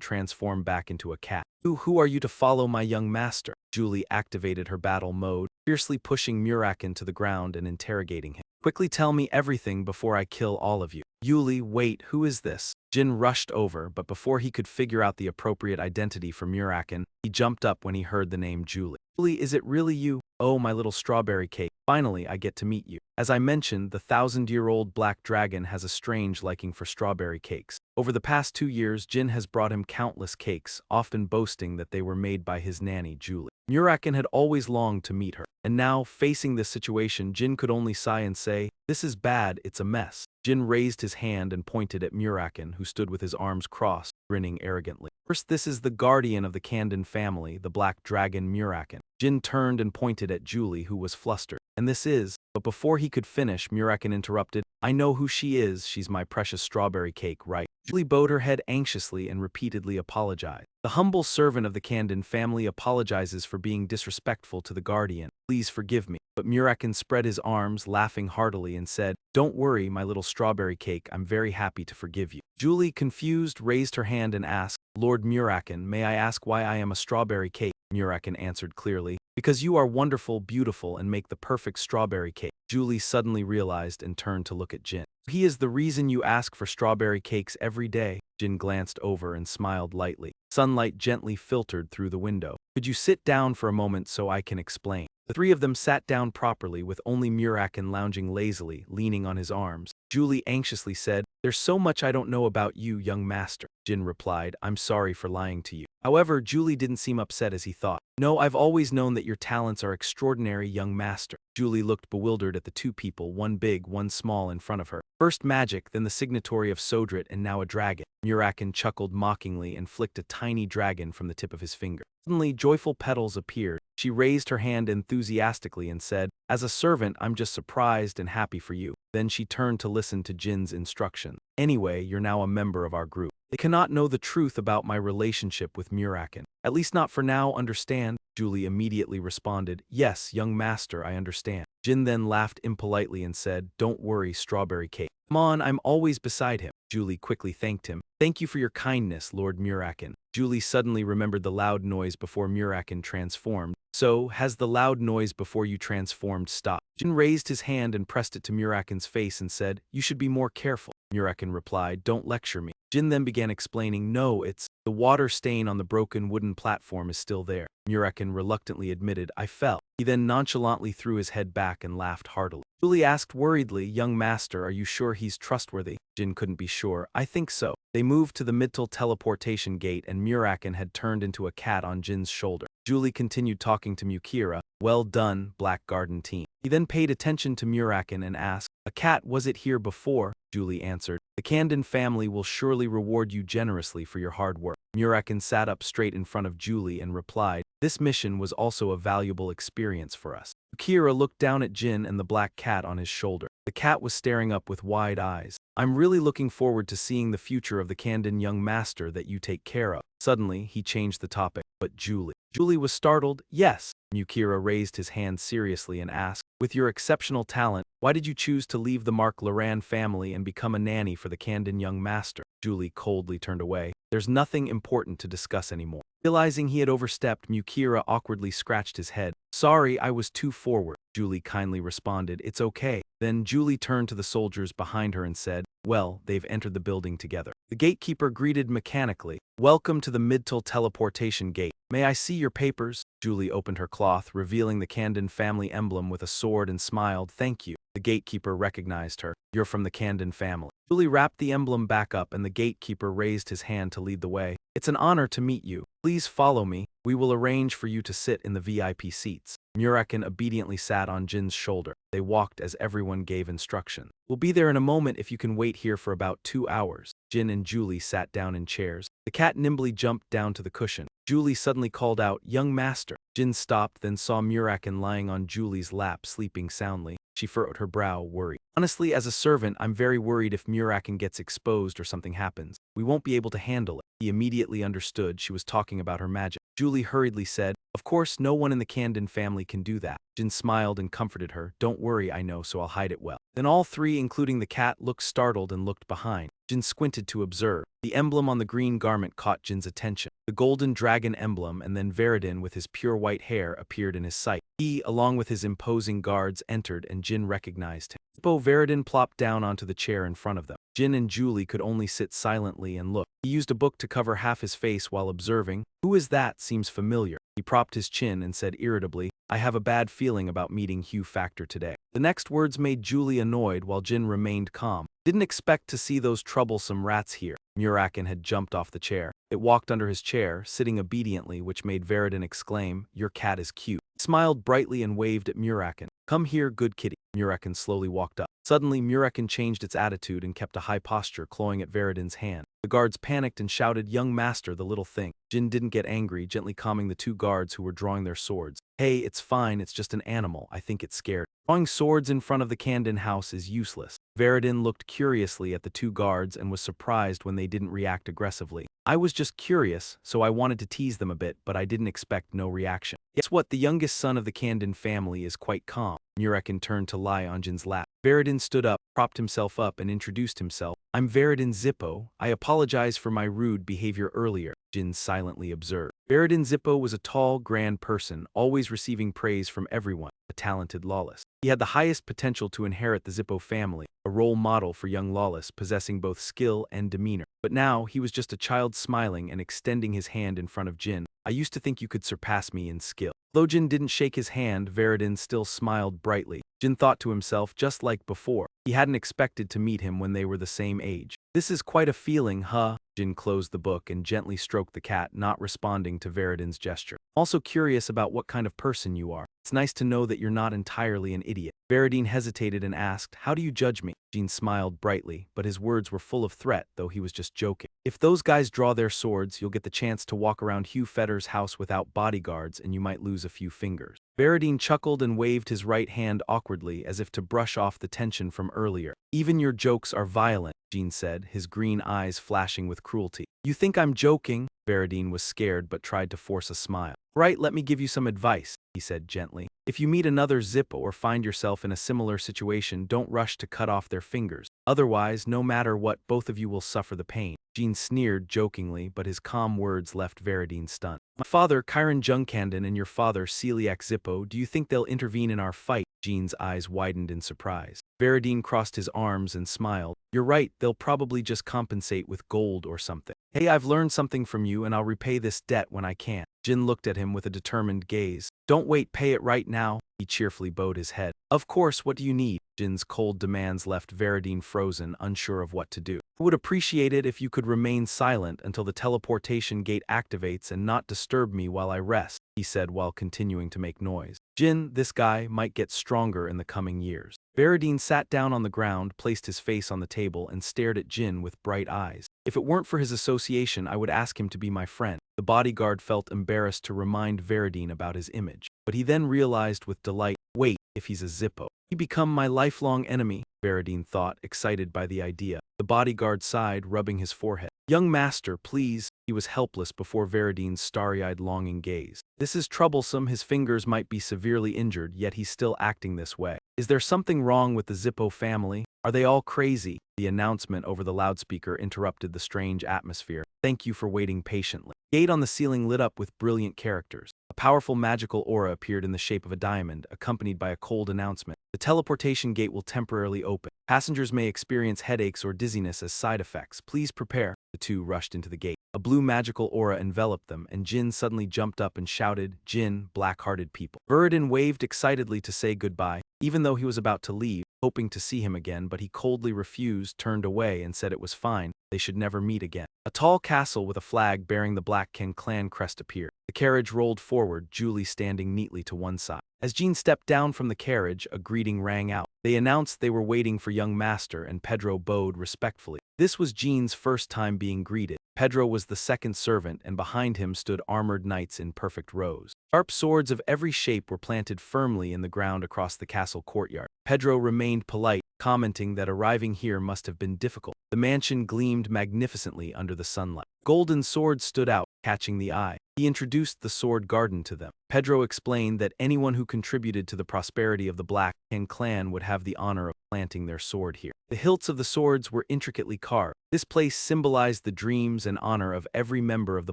transform back into a cat. Who are you to follow my young master?" Julie activated her battle mode, fiercely pushing Muraken to the ground and interrogating him. "Quickly tell me everything before I kill all of you." "Julie, wait, who is this?" Jyn rushed over, but before he could figure out the appropriate identity for Muraken, he jumped up when he heard the name Julie. "Julie, is it really you? Oh, my little strawberry cake. Finally, I get to meet you." As I mentioned, the 1,000-year-old black dragon has a strange liking for strawberry cakes. Over the past 2 years, Jyn has brought him countless cakes, often boasting that they were made by his nanny, Julie. Muraken had always longed to meet her. And now, facing this situation, Jyn could only sigh and say, "This is bad, it's a mess." Jyn raised his hand and pointed at Muraken, who stood with his arms crossed, grinning arrogantly. "First, this is the guardian of the Kandin family, the black dragon Muraken." Jyn turned and pointed at Julie, who was flustered. "And this is..." But before he could finish, Muraken interrupted, "I know who she is, she's my precious strawberry cake, right?" Julie bowed her head anxiously and repeatedly apologized. The humble servant of the Kandin family apologizes for being disrespectful to the guardian. "Please forgive me." But Muraken spread his arms, laughing heartily, and said, "Don't worry, my little strawberry cake, I'm very happy to forgive you." Julie, confused, raised her hand and asked, "Lord Muraken, may I ask why I am a strawberry cake?" Muraken answered clearly. Because you are wonderful, beautiful, and make the perfect strawberry cake. Julie suddenly realized and turned to look at Jyn. He is the reason you ask for strawberry cakes every day. Jyn glanced over and smiled lightly. Sunlight gently filtered through the window. Could you sit down for a moment so I can explain? The three of them sat down properly with only Muraken lounging lazily, leaning on his arms. Julie anxiously said, "There's so much I don't know about you, young master." Jyn replied, "I'm sorry for lying to you." However, Julie didn't seem upset as he thought. "No, I've always known that your talents are extraordinary, young master." Julie looked bewildered at the two people, one big, one small, in front of her. First magic, then the signatory of Sodrit, and now a dragon. Muraken chuckled mockingly and flicked a tiny dragon from the tip of his finger. Suddenly, joyful petals appeared. She raised her hand enthusiastically and said, "As a servant, I'm just surprised and happy for you." Then she turned to listen to Jin's instruction. "Anyway, you're now a member of our group. They cannot know the truth about my relationship with Muraken. At least not for now, understand?" Julie immediately responded, "Yes, young master, I understand." Jyn then laughed impolitely and said, "Don't worry, strawberry cake. Come on, I'm always beside him." Julie quickly thanked him. "Thank you for your kindness, Lord Muraken." Julie suddenly remembered the loud noise before Muraken transformed. "So, has the loud noise before you transformed stopped?" Jyn raised his hand and pressed it to Muraken's face and said, "You should be more careful." Muraken replied, "Don't lecture me." Jyn then began explaining, "No, it's the water stain on the broken wooden platform is still there." Muraken reluctantly admitted, "I fell." He then nonchalantly threw his head back and laughed heartily. Julie asked worriedly, "Young master, are you sure he's trustworthy?" Jyn couldn't be sure. "I think so." They moved to the middle teleportation gate and Muraken had turned into a cat on Jin's shoulder. Julie continued talking to Mukira. "Well done, Black Garden team." He then paid attention to Muraken and asked, "A cat, was it here before?" Julie answered, "The Kandin family will surely reward you generously for your hard work." Muraken sat up straight in front of Julie and replied, "This mission was also a valuable experience for us." Mukira looked down at Jyn and the black cat on his shoulder. The cat was staring up with wide eyes. "I'm really looking forward to seeing the future of the Kandin young master that you take care of." Suddenly, he changed the topic. "But Julie." Julie was startled. "Yes." Mukira raised his hand seriously and asked, "With your exceptional talent, why did you choose to leave the Mark Loran family and become a nanny for the Kandin young master?" Julie coldly turned away. "There's nothing important to discuss anymore." Realizing he had overstepped, Mukira awkwardly scratched his head. "Sorry, I was too forward." Julie kindly responded, "It's okay." Then Julie turned to the soldiers behind her and said, "Well, they've entered the building together." The gatekeeper greeted mechanically, "Welcome to the Midtal teleportation gate. May I see your papers?" Julie opened her cloth, revealing the Kandin family emblem with a sword and smiled, "Thank you." The gatekeeper recognized her. "You're from the Kandin family." Julie wrapped the emblem back up and the gatekeeper raised his hand to lead the way. "It's an honor to meet you. Please follow me. We will arrange for you to sit in the VIP seats." Muraken obediently sat on Jin's shoulder. They walked as everyone gave instruction. "We'll be there in a moment if you can wait here for about 2 hours." Jyn and Julie sat down in chairs. The cat nimbly jumped down to the cushion. Julie suddenly called out, "Young master." Jyn stopped, then saw Muraken lying on Julie's lap, sleeping soundly. She furrowed her brow, worried. "Honestly, as a servant, I'm very worried if Muraken gets exposed or something happens. We won't be able to handle it." He immediately understood she was talking about her magic. Julie hurriedly said, "Of course, no one in the Kandin family can do that." Jyn smiled and comforted her. "Don't worry, I know, so I'll hide it well." Then all three, including the cat, looked startled and looked behind. Jyn squinted to observe. The emblem on the green garment caught Jin's attention. The golden dragon emblem and then Veridin with his pure white hair appeared in his sight. He, along with his imposing guards, entered and Jyn recognized him. Veridin plopped down onto the chair in front of them. Jyn and Julie could only sit silently and look. He used a book to cover half his face while observing. "Who is that? Seems familiar." He propped his chin and said irritably, "I have a bad feeling about meeting Hugh Factor today." The next words made Julie annoyed while Jyn remained calm. "Didn't expect to see those troublesome rats here." Muraken had jumped off the chair. It walked under his chair, sitting obediently, which made Veridin exclaim, "Your cat is cute." He smiled brightly and waved at Muraken. "Come here, good kitty." Muraken slowly walked up. Suddenly, Muraken changed its attitude and kept a high posture, clawing at Veridin's hand. The guards panicked and shouted, "Young master, the little thing." Jyn didn't get angry, gently calming the two guards who were drawing their swords. "Hey, it's fine, it's just an animal. I think it's scared. Drawing swords in front of the Kandin house is useless." Veridin looked curiously at the two guards and was surprised when they didn't react aggressively. "I was just curious, so I wanted to tease them a bit, but I didn't expect no reaction." Guess what? The youngest son of the Kandin family is quite calm. Muraken turned to lie on Jin's lap. Veridin stood up, propped himself up and introduced himself. "I'm Veridin Zippo. I apologize for my rude behavior earlier." Jyn silently observed. Veridin Zippo was a tall, grand person, always receiving praise from everyone, a talented lawless. He had the highest potential to inherit the Zippo family, a role model for young lawless possessing both skill and demeanor. But now, he was just a child smiling and extending his hand in front of Jyn. I used to think you could surpass me in skill. Though Jyn didn't shake his hand, Veridin still smiled brightly. Jyn thought to himself, just like before, he hadn't expected to meet him when they were the same age. This is quite a feeling, huh? Jyn closed the book and gently stroked the cat, not responding to Veridin's gesture. Also curious about what kind of person you are. It's nice to know that you're not entirely an idiot. Veridin hesitated and asked, how do you judge me? Jyn smiled brightly, but his words were full of threat, though he was just joking. If those guys draw their swords, you'll get the chance to walk around Hugh Fetter's house without bodyguards and you might lose a few fingers. Veridin chuckled and waved his right hand awkwardly as if to brush off the tension from earlier. Even your jokes are violent, Jyn said, his green eyes flashing with cruelty. You think I'm joking? Veridin was scared but tried to force a smile. Right, let me give you some advice, he said gently. If you meet another Zippo or find yourself in a similar situation, don't rush to cut off their fingers. Otherwise, no matter what, both of you will suffer the pain. Jyn sneered jokingly, but his calm words left Veridin stunned. My father, Kyron Jungkanden, and your father, Celiac Zippo, do you think they'll intervene in our fight? Jyn's eyes widened in surprise. Veridin crossed his arms and smiled. You're right, they'll probably just compensate with gold or something. Hey, I've learned something from you and I'll repay this debt when I can. Jyn looked at him with a determined gaze. Don't wait, pay it right now. He cheerfully bowed his head. Of course, what do you need? Jin's cold demands left Veridin frozen, unsure of what to do. I would appreciate it if you could remain silent until the teleportation gate activates and not disturb me while I rest, he said while continuing to make noise. Jyn, this guy might get stronger in the coming years. Veridin sat down on the ground, placed his face on the table, and stared at Jyn with bright eyes. If it weren't for his association, I would ask him to be my friend. The bodyguard felt embarrassed to remind Veridin about his image, but he then realized with delight, wait, if he's a Zippo, he become my lifelong enemy, Veridin thought, excited by the idea. The bodyguard sighed, rubbing his forehead. Young master, please. He was helpless before Veridin's starry-eyed longing gaze. This is troublesome, his fingers might be severely injured, yet he's still acting this way. Is there something wrong with the Zippo family? Are they all crazy? The announcement over the loudspeaker interrupted the strange atmosphere. Thank you for waiting patiently. Gate on the ceiling lit up with brilliant characters. A powerful magical aura appeared in the shape of a diamond, accompanied by a cold announcement. The teleportation gate will temporarily open. Passengers may experience headaches or dizziness as side effects. Please prepare. The two rushed into the gate. A blue magical aura enveloped them, and Jyn suddenly jumped up and shouted, Jyn, black-hearted people. Veridin waved excitedly to say goodbye, even though he was about to leave, hoping to see him again, but he coldly refused, turned away, and said it was fine, they should never meet again. A tall castle with a flag bearing the Blackkin clan crest appeared. The carriage rolled forward, Julie standing neatly to one side. As Jyn stepped down from the carriage, a greeting rang out. They announced they were waiting for young master, and Pedro bowed respectfully. This was Jyn's first time being greeted. Pedro was the second servant, and behind him stood armored knights in perfect rows. Sharp swords of every shape were planted firmly in the ground across the castle courtyard. Pedro remained polite, commenting that arriving here must have been difficult. The mansion gleamed magnificently under the sunlight. Golden swords stood out, catching the eye. He introduced the sword garden to them. Pedro explained that anyone who contributed to the prosperity of the Blackkin clan would have the honor of planting their sword here. The hilts of the swords were intricately carved. This place symbolized the dreams and honor of every member of the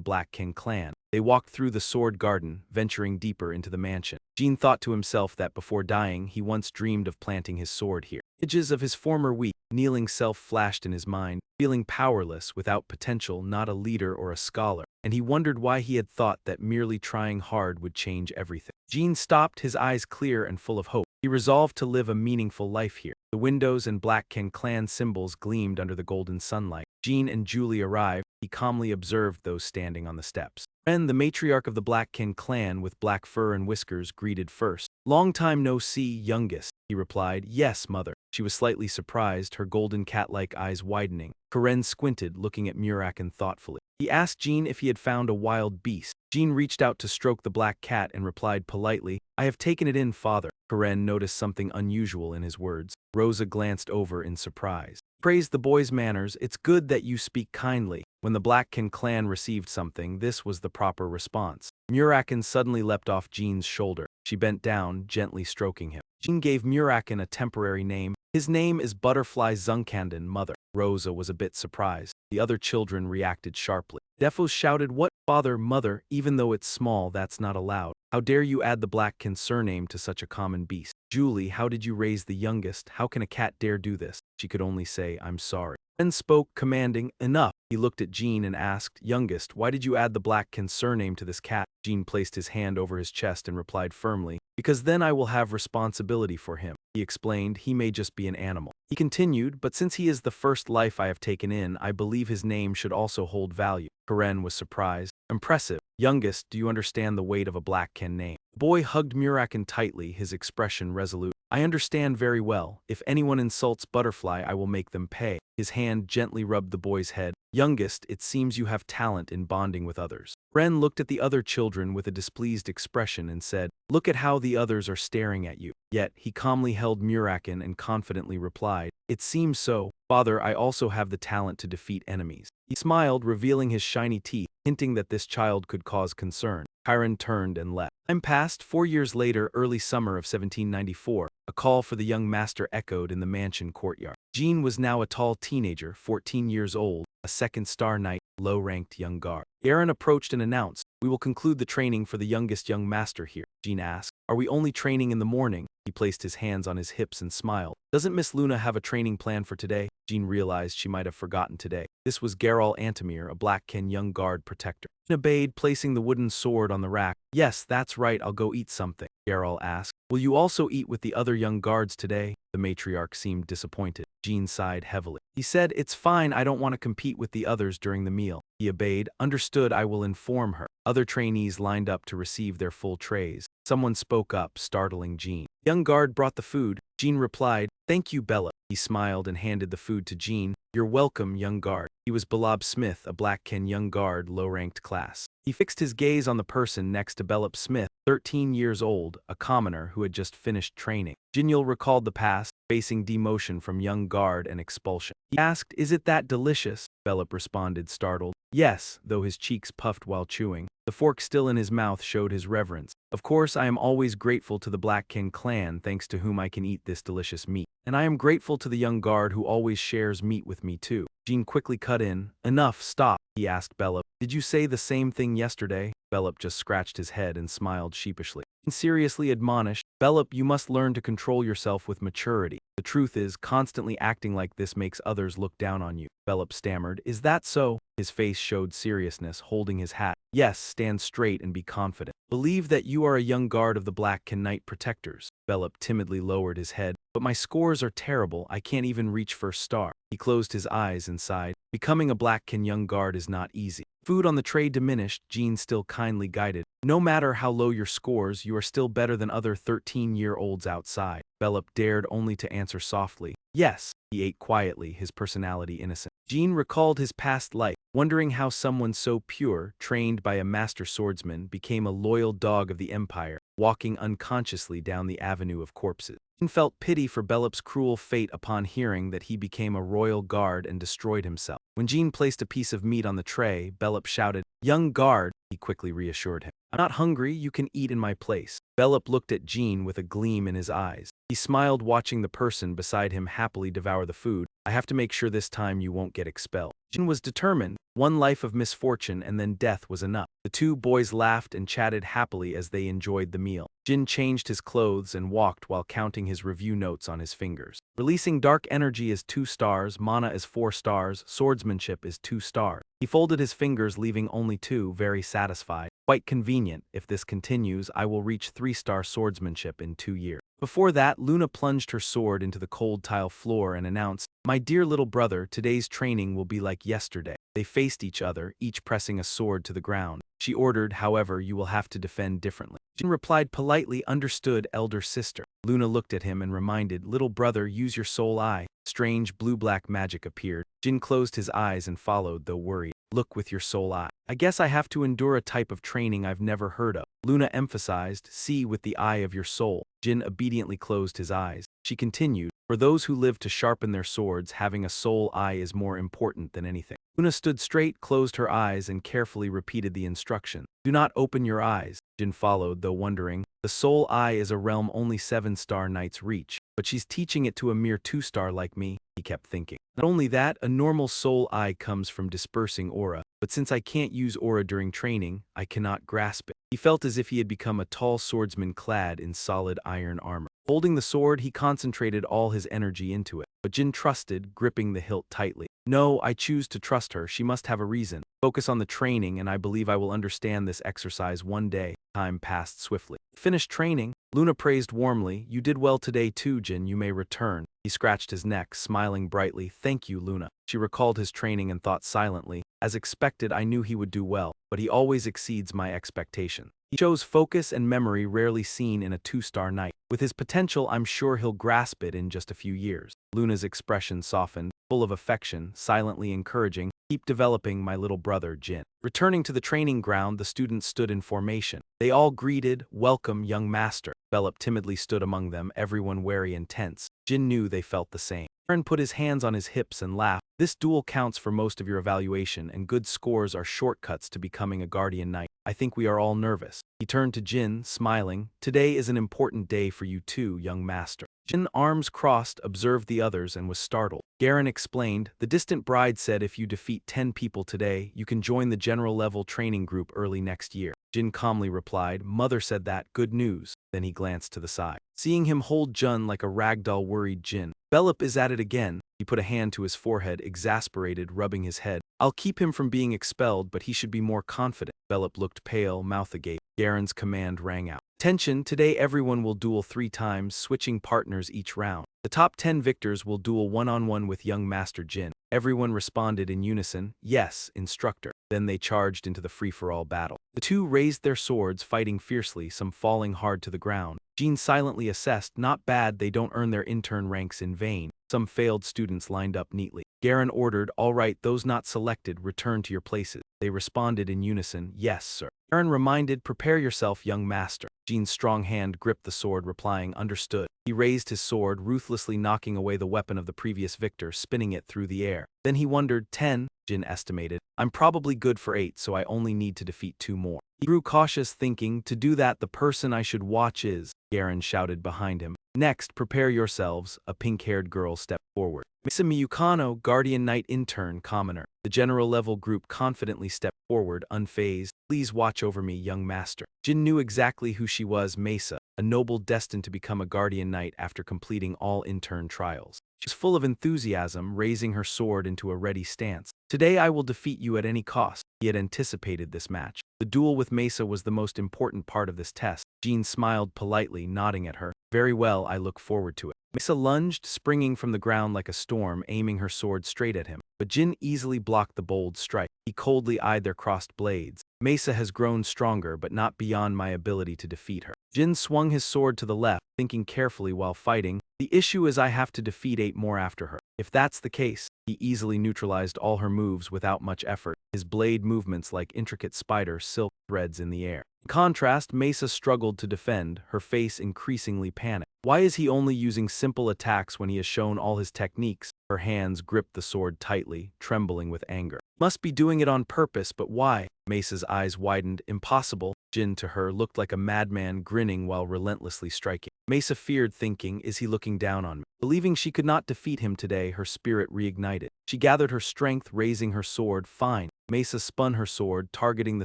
Blackkin clan. They walked through the sword garden, venturing deeper into the mansion. Jyn thought to himself that before dying, he once dreamed of planting his sword here. Images of his former weak, kneeling self flashed in his mind, feeling powerless, without potential, not a leader or a scholar, and he wondered why he had thought that merely trying hard would change everything. Jyn stopped, his eyes clear and full of hope. He resolved to live a meaningful life here. The windows and Blackkin clan symbols gleamed under the golden sunlight. Jyn and Julie arrived. He calmly observed those standing on the steps. Ren, the matriarch of the Blackkin clan with black fur and whiskers, greeted first. Long time no see, youngest, he replied. Yes, mother. She was slightly surprised, her golden cat-like eyes widening. Karen squinted, looking at Muraken thoughtfully. He asked Jyn if he had found a wild beast. Jyn reached out to stroke the black cat and replied politely, I have taken it in, father. Karen noticed something unusual in his words. Rosa glanced over in surprise. Praised the boy's manners. It's good that you speak kindly. When the Blackkin clan received something, this was the proper response. Muraken suddenly leapt off Jyn's shoulder. She bent down, gently stroking him. Jyn gave Muraken a temporary name. His name is Butterfly Zunkanden, mother. Rosa was a bit surprised. The other children reacted sharply. Defo shouted, "What? Father, mother, even though it's small, that's not allowed. How dare you add the Blackkin surname to such a common beast? Julie, how did you raise the youngest? How can a cat dare do this?" She could only say, "I'm sorry." Then spoke, commanding, "Enough." He looked at Jyn and asked, "Youngest, why did you add the Blackkin surname to this cat?" Jyn placed his hand over his chest and replied firmly, "Because then I will have responsibility for him." He explained, "He may just be an animal." He continued, "But since he is the first life I have taken in, I believe his name should also hold value." Karen was surprised. "Impressive. Youngest, do you understand the weight of a Blackkin name?" The boy hugged Muraken tightly, his expression resolute. "I understand very well. If anyone insults Butterfly, I will make them pay." His hand gently rubbed the boy's head. "Youngest, it seems you have talent in bonding with others." Ren looked at the other children with a displeased expression and said, "Look at how the others are staring at you." Yet, he calmly held Muraken and confidently replied, "It seems so. Father, I also have the talent to defeat enemies." He smiled, revealing his shiny teeth, hinting that this child could cause concern. Chiron turned and left. Time passed. 4 years later, early summer of 1794, a call for the young master echoed in the mansion courtyard. Jyn was now a tall teenager, 14 years old, a second star knight, low-ranked young guard. Aaron approached and announced, "We will conclude the training for the youngest young master here." Jyn asked, "Are we only training in the morning?" He placed his hands on his hips and smiled. "Doesn't Miss Luna have a training plan for today?" Jyn realized she might have forgotten today. This was Geralt Antimir, a Blackkin young guard protector. Jyn obeyed, placing the wooden sword on the rack. "Yes, that's right, I'll go eat something." Geralt asked, "Will you also eat with the other young guards today?" The matriarch seemed disappointed. Jyn sighed heavily. He said, "It's fine, I don't want to compete with the others during the meal." He obeyed. "Understood, I will inform her." Other trainees lined up to receive their full trays. Someone spoke up, startling Jyn. The young guard brought the food. Jyn replied, "Thank you, Bellop." He smiled and handed the food to Jyn. "You're welcome, young guard." He was Bellop Smith, a Blackkin young guard, low-ranked class. He fixed his gaze on the person next to Bellop Smith, 13 years old, a commoner who had just finished training. Jyn recalled the past, facing demotion from young guard and expulsion. He asked, "Is it that delicious?" Bellop responded, startled. "Yes," though his cheeks puffed while chewing. The fork still in his mouth showed his reverence. "Of course, I am always grateful to the Blackkin clan, thanks to whom I can eat this delicious meat. And I am grateful to the young guard who always shares meat with me too." Jyn quickly cut in. "Enough, stop," he asked Bellop. "Did you say the same thing yesterday?" Bellop just scratched his head and smiled sheepishly. Jyn seriously admonished, "Bellop, you must learn to control yourself with maturity. The truth is, constantly acting like this makes others look down on you." Bellop stammered, "Is that so?" His face showed seriousness, holding his hat. "Yes, stand straight and be confident. Believe that you are a young guard of the Blackkin Knight Protectors." Bellop timidly lowered his head. "But my scores are terrible, I can't even reach first star." He closed his eyes and sighed. "Becoming a Blackkin young guard is not easy." Food on the tray diminished, Jyn still kindly guided. "No matter how low your scores, you are still better than other 13-year-olds outside." Bellop dared only to answer softly, "Yes." He ate quietly, his personality innocent. Jyn recalled his past life, wondering how someone so pure, trained by a master swordsman, became a loyal dog of the Empire, walking unconsciously down the avenue of corpses. Jyn felt pity for Bellop's cruel fate upon hearing that he became a royal guard and destroyed himself. When Jyn placed a piece of meat on the tray, Bellop shouted, "Young guard," he quickly reassured him. "I'm not hungry, you can eat in my place." Bellop looked at Jyn with a gleam in his eyes. He smiled, watching the person beside him happily devour the food. "I have to make sure this time you won't get expelled." Jyn was determined. One life of misfortune and then death was enough. The two boys laughed and chatted happily as they enjoyed the meal. Jyn changed his clothes and walked while counting his review notes on his fingers. Releasing dark energy is 2 stars, mana is 4 stars, swordsmanship is 2 stars. He folded his fingers, leaving only 2, very satisfied. "Quite convenient. If this continues, I will reach 3-star swordsmanship in 2 years." Before that, Luna plunged her sword into the cold tile floor and announced, "My dear little brother, today's training will be like yesterday." They faced each other, each pressing a sword to the ground. She ordered, "However, you will have to defend differently." Jyn replied politely, "Understood, elder sister." Luna looked at him and reminded, "Little brother, use your soul eye." Strange blue-black magic appeared. Jyn closed his eyes and followed, though worried. "Look with your soul eye." "I guess I have to endure a type of training I've never heard of." Luna emphasized, "See with the eye of your soul." Jyn obediently closed his eyes. She continued, "For those who live to sharpen their swords, having a soul eye is more important than anything." Luna stood straight, closed her eyes, and carefully repeated the instruction. "Do not open your eyes." Jyn followed, though wondering. The soul eye is a realm only 7-star knights reach, but she's teaching it to a mere 2-star like me, he kept thinking. Not only that, a normal soul eye comes from dispersing aura. but since I can't use aura during training, I cannot grasp it. He felt as if he had become a tall swordsman clad in solid iron armor. Holding the sword, he concentrated all his energy into it. But Jyn trusted, gripping the hilt tightly. No, I choose to trust her. She must have a reason. Focus on the training, and I believe I will understand this exercise one day. Time passed swiftly. Finished training. Luna praised warmly. You did well today too, Jyn. You may return. He scratched his neck, smiling brightly. Thank you, Luna. She recalled his training and thought silently. As expected, I knew he would do well, but he always exceeds my expectation. He shows focus and memory rarely seen in a 2-star knight. With his potential, I'm sure he'll grasp it in just a few years. Luna's expression softened, full of affection, silently encouraging. Keep developing, my little brother, Jyn. Returning to the training ground, the students stood in formation. They all greeted, welcome, young master. Bellop timidly stood among them, everyone wary and tense. Jyn knew they felt the same. Aaron put his hands on his hips and laughed. This duel counts for most of your evaluation, and good scores are shortcuts to becoming a guardian knight. I think we are all nervous. He turned to Jyn, smiling. Today is an important day for you too, young master. Jyn, arms crossed, observed the others and was startled. Garen explained, the distant bride said if you defeat 10 people today, you can join the general-level training group early next year. Jyn calmly replied, Mother said that, good news. Then he glanced to the side. Seeing him hold Jyn like a ragdoll worried Jyn. Bellop is at it again. He put a hand to his forehead, exasperated, rubbing his head. I'll keep him from being expelled, but he should be more confident. Bellop looked pale, mouth agape. Garen's command rang out. Attention, today everyone will duel 3 times, switching partners each round. The top 10 victors will duel one-on-one with young Master Jyn. Everyone responded in unison, yes, instructor. Then they charged into the free-for-all battle. The two raised their swords, fighting fiercely, some falling hard to the ground. Jyn silently assessed, not bad, they don't earn their intern ranks in vain. Some failed students lined up neatly. Garen ordered, all right, those not selected, return to your places. They responded in unison, yes, sir. Garen reminded, prepare yourself, young master. Jyn's strong hand gripped the sword, replying, understood. He raised his sword, ruthlessly knocking away the weapon of the previous victor, spinning it through the air. Then he wondered, 10, Jyn estimated. I'm probably good for 8, so I only need to defeat 2 more. He grew cautious, thinking, to do that the person I should watch is. Garen shouted behind him. Next, prepare yourselves. A pink-haired girl stepped forward. Mesa Miyukano, Guardian Knight Intern, Commoner. The general-level group confidently stepped forward, unfazed. Please watch over me, young master. Jyn knew exactly who she was, Mesa, a noble destined to become a Guardian Knight after completing all intern trials. She was full of enthusiasm, raising her sword into a ready stance. Today I will defeat you at any cost. He had anticipated this match. The duel with Mesa was the most important part of this test. Jyn smiled politely, nodding at her. Very well, I look forward to it. Mesa lunged, springing from the ground like a storm, aiming her sword straight at him. But Jyn easily blocked the bold strike. He coldly eyed their crossed blades. Mesa has grown stronger, but not beyond my ability to defeat her. Jyn swung his sword to the left, thinking carefully while fighting. The issue is I have to defeat 8 more after her. If that's the case, he easily neutralized all her moves without much effort, his blade movements like intricate spider silk threads in the air. In contrast, Mesa struggled to defend, her face increasingly panicked. Why is he only using simple attacks when he has shown all his techniques? Her hands gripped the sword tightly, trembling with anger. Must be doing it on purpose, but why? Mesa's eyes widened. Impossible. Jyn, to her, looked like a madman, grinning while relentlessly striking. Mesa feared, thinking, is he looking down on me? Believing she could not defeat him today, her spirit reignited. She gathered her strength, raising her sword. Fine. Mesa spun her sword, targeting the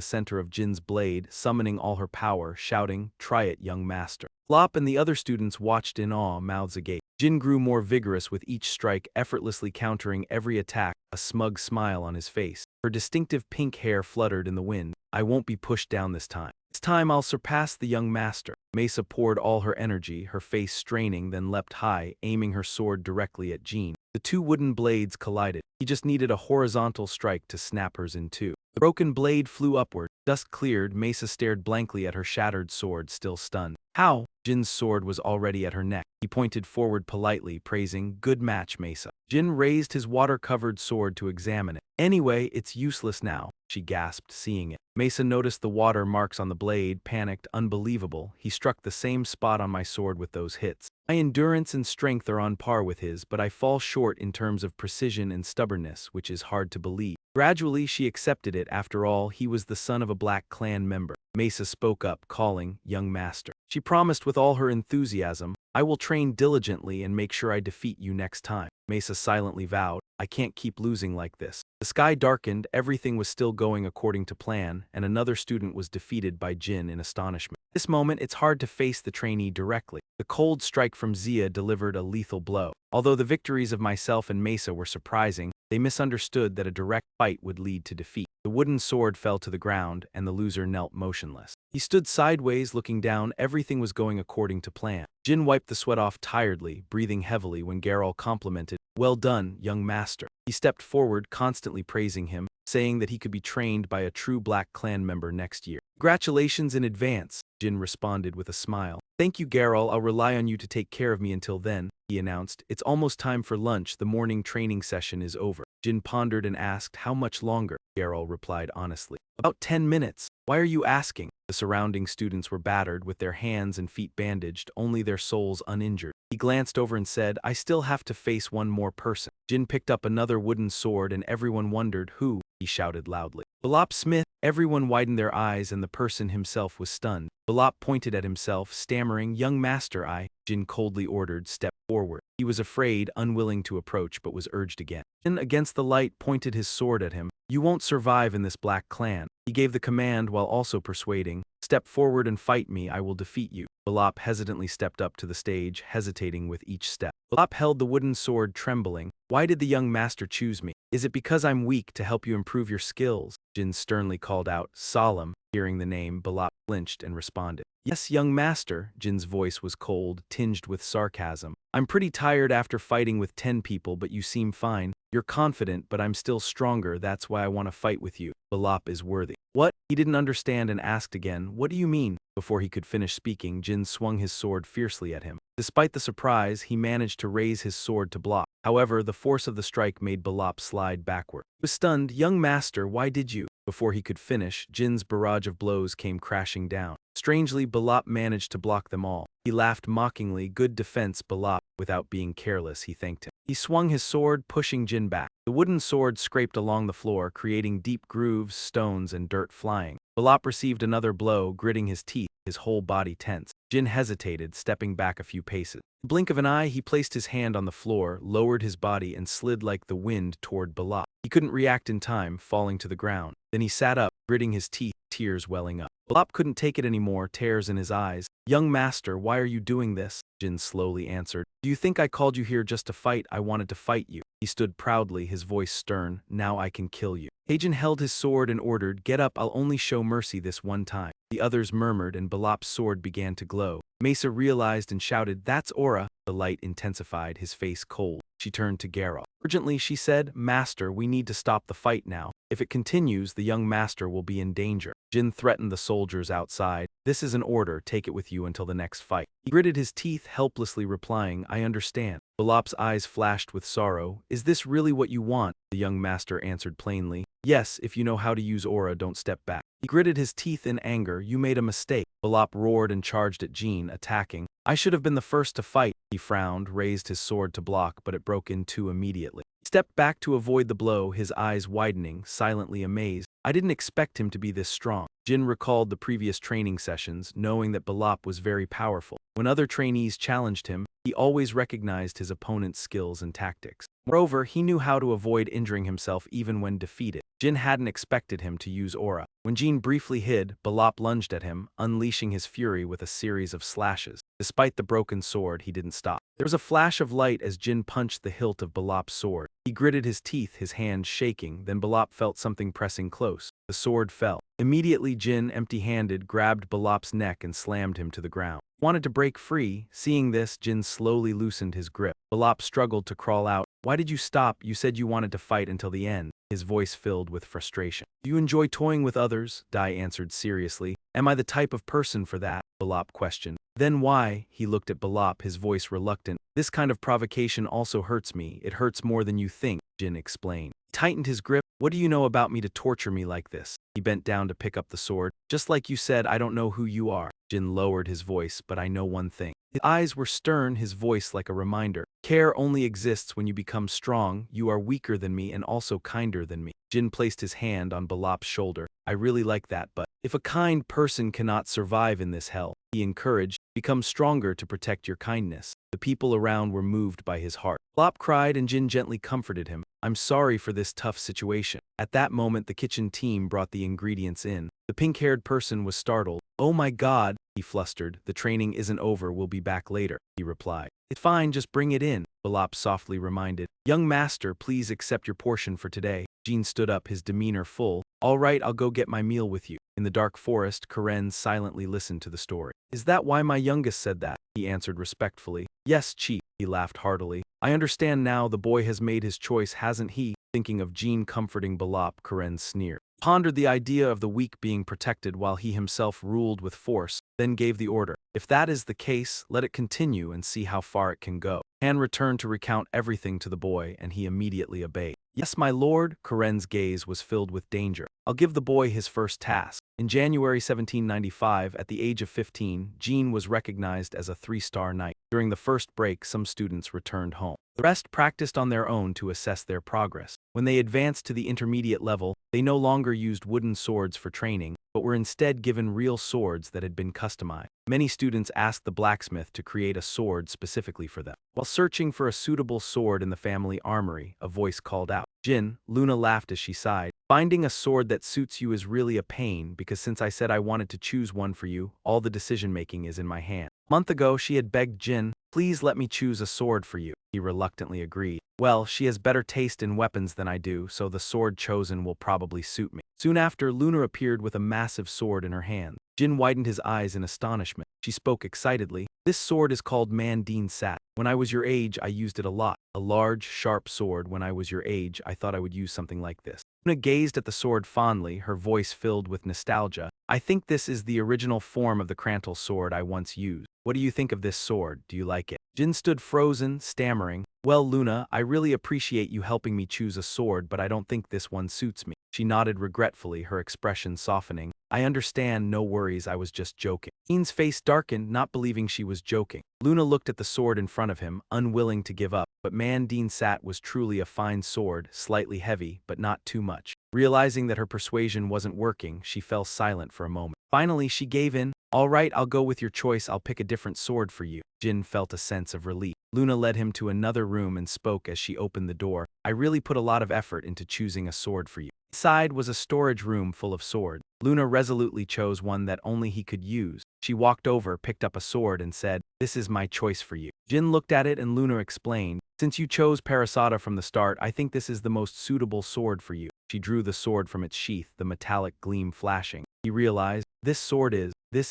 center of Jin's blade, summoning all her power, shouting, try it, young master. Flop and the other students watched in awe, mouths agape. Jyn grew more vigorous with each strike, effortlessly countering every attack, a smug smile on his face. Her distinctive pink hair fluttered in the wind. I won't be pushed down this time. This time I'll surpass the young master. Mesa poured all her energy, her face straining, then leapt high, aiming her sword directly at Jyn. The 2 wooden blades collided. He just needed a horizontal strike to snap hers in 2. The broken blade flew upward. Dust cleared. Mesa stared blankly at her shattered sword, still stunned. How? Jin's sword was already at her neck. He pointed forward politely, praising, good match, Mesa. Jyn raised his water-covered sword to examine it. Anyway, it's useless now, she gasped, seeing it. Mesa noticed the water marks on the blade, panicked, unbelievable. He struck the same spot on my sword with those hits. My endurance and strength are on par with his, but I fall short in terms of precision and stubbornness, which is hard to believe. Gradually, she accepted it. After all, he was the son of a Black Clan member. Mesa spoke up, calling, young master. She promised with all her enthusiasm, I will train diligently and make sure I defeat you next time. Mesa silently vowed, I can't keep losing like this. The sky darkened, everything was still going according to plan, and another student was defeated by Jyn in astonishment. At this moment, it's hard to face the trainee directly. The cold strike from Zia delivered a lethal blow. Although the victories of myself and Mesa were surprising, they misunderstood that a direct fight would lead to defeat. The wooden sword fell to the ground, and the loser knelt motionless. He stood sideways, looking down. Everything was going according to plan. Jyn wiped the sweat off tiredly, breathing heavily when Geralt complimented, "Well done, young master." He stepped forward, constantly praising him, saying that he could be trained by a true Black Clan member next year. "Congratulations in advance," Jyn responded with a smile. "Thank you, Geralt. I'll rely on you to take care of me until then," he announced. "It's almost time for lunch. The morning training session is over." Jyn pondered and asked, "How much longer?" Geralt replied honestly, "About 10 minutes. Why are you asking?" The surrounding students were battered, with their hands and feet bandaged, only their souls uninjured. He glanced over and said, "I still have to face one more person." Jyn picked up another wooden sword and everyone wondered who, he shouted loudly. "Bellop Smith." Everyone widened their eyes and the person himself was stunned. Bellop pointed at himself, stammering, "Young master, Jyn coldly ordered, "Step forward." He was afraid, unwilling to approach, but was urged again. Jyn, against the light, pointed his sword at him. "You won't survive in this Black Clan." He gave the command while also persuading, "Step forward and fight me, I will defeat you." Bellop hesitantly stepped up to the stage, hesitating with each step. Bellop held the wooden sword, trembling. "Why did the young master choose me? Is it because I'm weak to help you improve your skills?" Jyn sternly called out, "Solemn." Hearing the name, Bellop flinched and responded, "Yes, young master." Jin's voice was cold, tinged with sarcasm. "I'm pretty tired after fighting with 10 people, but you seem fine. You're confident, but I'm still stronger. That's why I want to fight with you. Bellop is worthy." "What?" He didn't understand and asked again, "What do you mean?" Before he could finish speaking, Jyn swung his sword fiercely at him. Despite the surprise, he managed to raise his sword to block. However, the force of the strike made Bellop slide backward. He was stunned. "Young master, why did you?" Before he could finish, Jin's barrage of blows came crashing down. Strangely, Bellop managed to block them all. He laughed mockingly. "Good defense, Bellop." Without being careless, he thanked him. He swung his sword, pushing Jyn back. The wooden sword scraped along the floor, creating deep grooves, stones, and dirt flying. Bellop received another blow, gritting his teeth, his whole body tense. Jyn hesitated, stepping back a few paces. In the blink of an eye, he placed his hand on the floor, lowered his body, and slid like the wind toward Bellop. He couldn't react in time, falling to the ground. Then he sat up, gritting his teeth, tears welling up. Bellop couldn't take it anymore, tears in his eyes. "Young master, why are you doing this?" Jyn slowly answered. "Do you think I called you here just to fight? I wanted to fight you." He stood proudly, his voice stern. "Now I can kill you." Jyn held his sword and ordered, "Get up, I'll only show mercy this one time." The others murmured and Bellop's sword began to glow. Mesa realized and shouted, "That's Aura." The light intensified, his face cold. She turned to Geralt. Urgently, she said, "Master, we need to stop the fight now. If it continues, the young master will be in danger." Jyn threatened the soldiers outside. "This is an order, take it with you until the next fight." He gritted his teeth, helplessly replying, "I understand." Bellop's eyes flashed with sorrow. "Is this really what you want?" The young master answered plainly, "Yes, if you know how to use Aura, don't step back." He gritted his teeth in anger. "You made a mistake." Bellop roared and charged at Jyn, attacking. "I should have been the first to fight." He frowned, raised his sword to block, but it broke in two immediately. He stepped back to avoid the blow, his eyes widening, silently amazed. "I didn't expect him to be this strong." Jyn recalled the previous training sessions, knowing that Bellop was very powerful. When other trainees challenged him, he always recognized his opponent's skills and tactics. Moreover, he knew how to avoid injuring himself even when defeated. Jyn hadn't expected him to use Aura. When Jyn briefly hid, Bellop lunged at him, unleashing his fury with a series of slashes. Despite the broken sword, he didn't stop. There was a flash of light as Jyn punched the hilt of Bellop's sword. He gritted his teeth, his hands shaking, then Bellop felt something pressing close. The sword fell. Immediately, Jyn, empty-handed, grabbed Bellop's neck and slammed him to the ground. He wanted to break free. Seeing this, Jyn slowly loosened his grip. Bellop struggled to crawl out. "Why did you stop? You said you wanted to fight until the end." His voice filled with frustration. "Do you enjoy toying with others?" Dai answered seriously. "Am I the type of person for that?" Bellop questioned. "Then why?" He looked at Bellop, his voice reluctant. "This kind of provocation also hurts me. It hurts more than you think," Jyn explained. He tightened his grip. "What do you know about me to torture me like this?" He bent down to pick up the sword. "Just like you said, I don't know who you are." Jyn lowered his voice, "But I know one thing." His eyes were stern, his voice like a reminder. "Care only exists when you become strong. You are weaker than me and also kinder than me." Jyn placed his hand on Bellop's shoulder. "I really like that, but if a kind person cannot survive in this hell, he encouraged, become stronger to protect your kindness. The people around were moved by his heart. Bellop cried and Jyn gently comforted him. I'm sorry for this tough situation. At that moment the kitchen team brought the ingredients in. The pink-haired person was startled. Oh my god, he flustered. The training isn't over, we'll be back later, he replied. It's fine, just bring it in, Bellop softly reminded. Young master, please accept your portion for today. Jyn stood up, his demeanor full. All right, I'll go get my meal with you. In the dark forest, Karen silently listened to the story. Is that why my youngest said that? He answered respectfully. Yes, chief, he laughed heartily. I understand now, the boy has made his choice, hasn't he? Thinking of Jyn comforting Bellop, Karen sneered. Pondered the idea of the weak being protected while he himself ruled with force, then gave the order. If that is the case, let it continue and see how far it can go. Han returned to recount everything to the boy, and he immediately obeyed. Yes, my lord, Karen's gaze was filled with danger. I'll give the boy his first task. In January 1795, at the age of 15, Jyn was recognized as a 3-star knight. During the first break, some students returned home. The rest practiced on their own to assess their progress. When they advanced to the intermediate level, they no longer used wooden swords for training, but were instead given real swords that had been customized. Many students asked the blacksmith to create a sword specifically for them. While searching for a suitable sword in the family armory, a voice called out. Jyn, Luna laughed as she sighed. Finding a sword that suits you is really a pain, because since I said I wanted to choose one for you, all the decision-making is in my hand. A month ago, she had begged Jyn, please let me choose a sword for you. He reluctantly agreed. Well, she has better taste in weapons than I do, so the sword chosen will probably suit me. Soon after, Luna appeared with a massive sword in her hand. Jyn widened his eyes in astonishment. She spoke excitedly. This sword is called Mandine Sat. When I was your age, I used it a lot. A large, sharp sword. When I was your age, I thought I would use something like this. Luna gazed at the sword fondly, her voice filled with nostalgia. I think this is the original form of the Krantal sword I once used. What do you think of this sword? Do you like it? Jyn stood frozen, stammering. Well, Luna, I really appreciate you helping me choose a sword, but I don't think this one suits me. She nodded regretfully, her expression softening. I understand, no worries, I was just joking. Jyn's face darkened, not believing she was joking. Luna looked at the sword in front of him, unwilling to give up, but Mandine Sat was truly a fine sword, slightly heavy, but not too much. Realizing that her persuasion wasn't working, she fell silent for a moment. Finally, she gave in. All right, I'll go with your choice, I'll pick a different sword for you. Jyn felt a sense of relief. Luna led him to another room and spoke as she opened the door. I really put a lot of effort into choosing a sword for you. Inside was a storage room full of swords. Luna resolutely chose one that only he could use. She walked over, picked up a sword, and said, this is my choice for you. Jyn looked at it and Luna explained, since you chose Parasada from the start, I think this is the most suitable sword for you. She drew the sword from its sheath, the metallic gleam flashing. He realized, this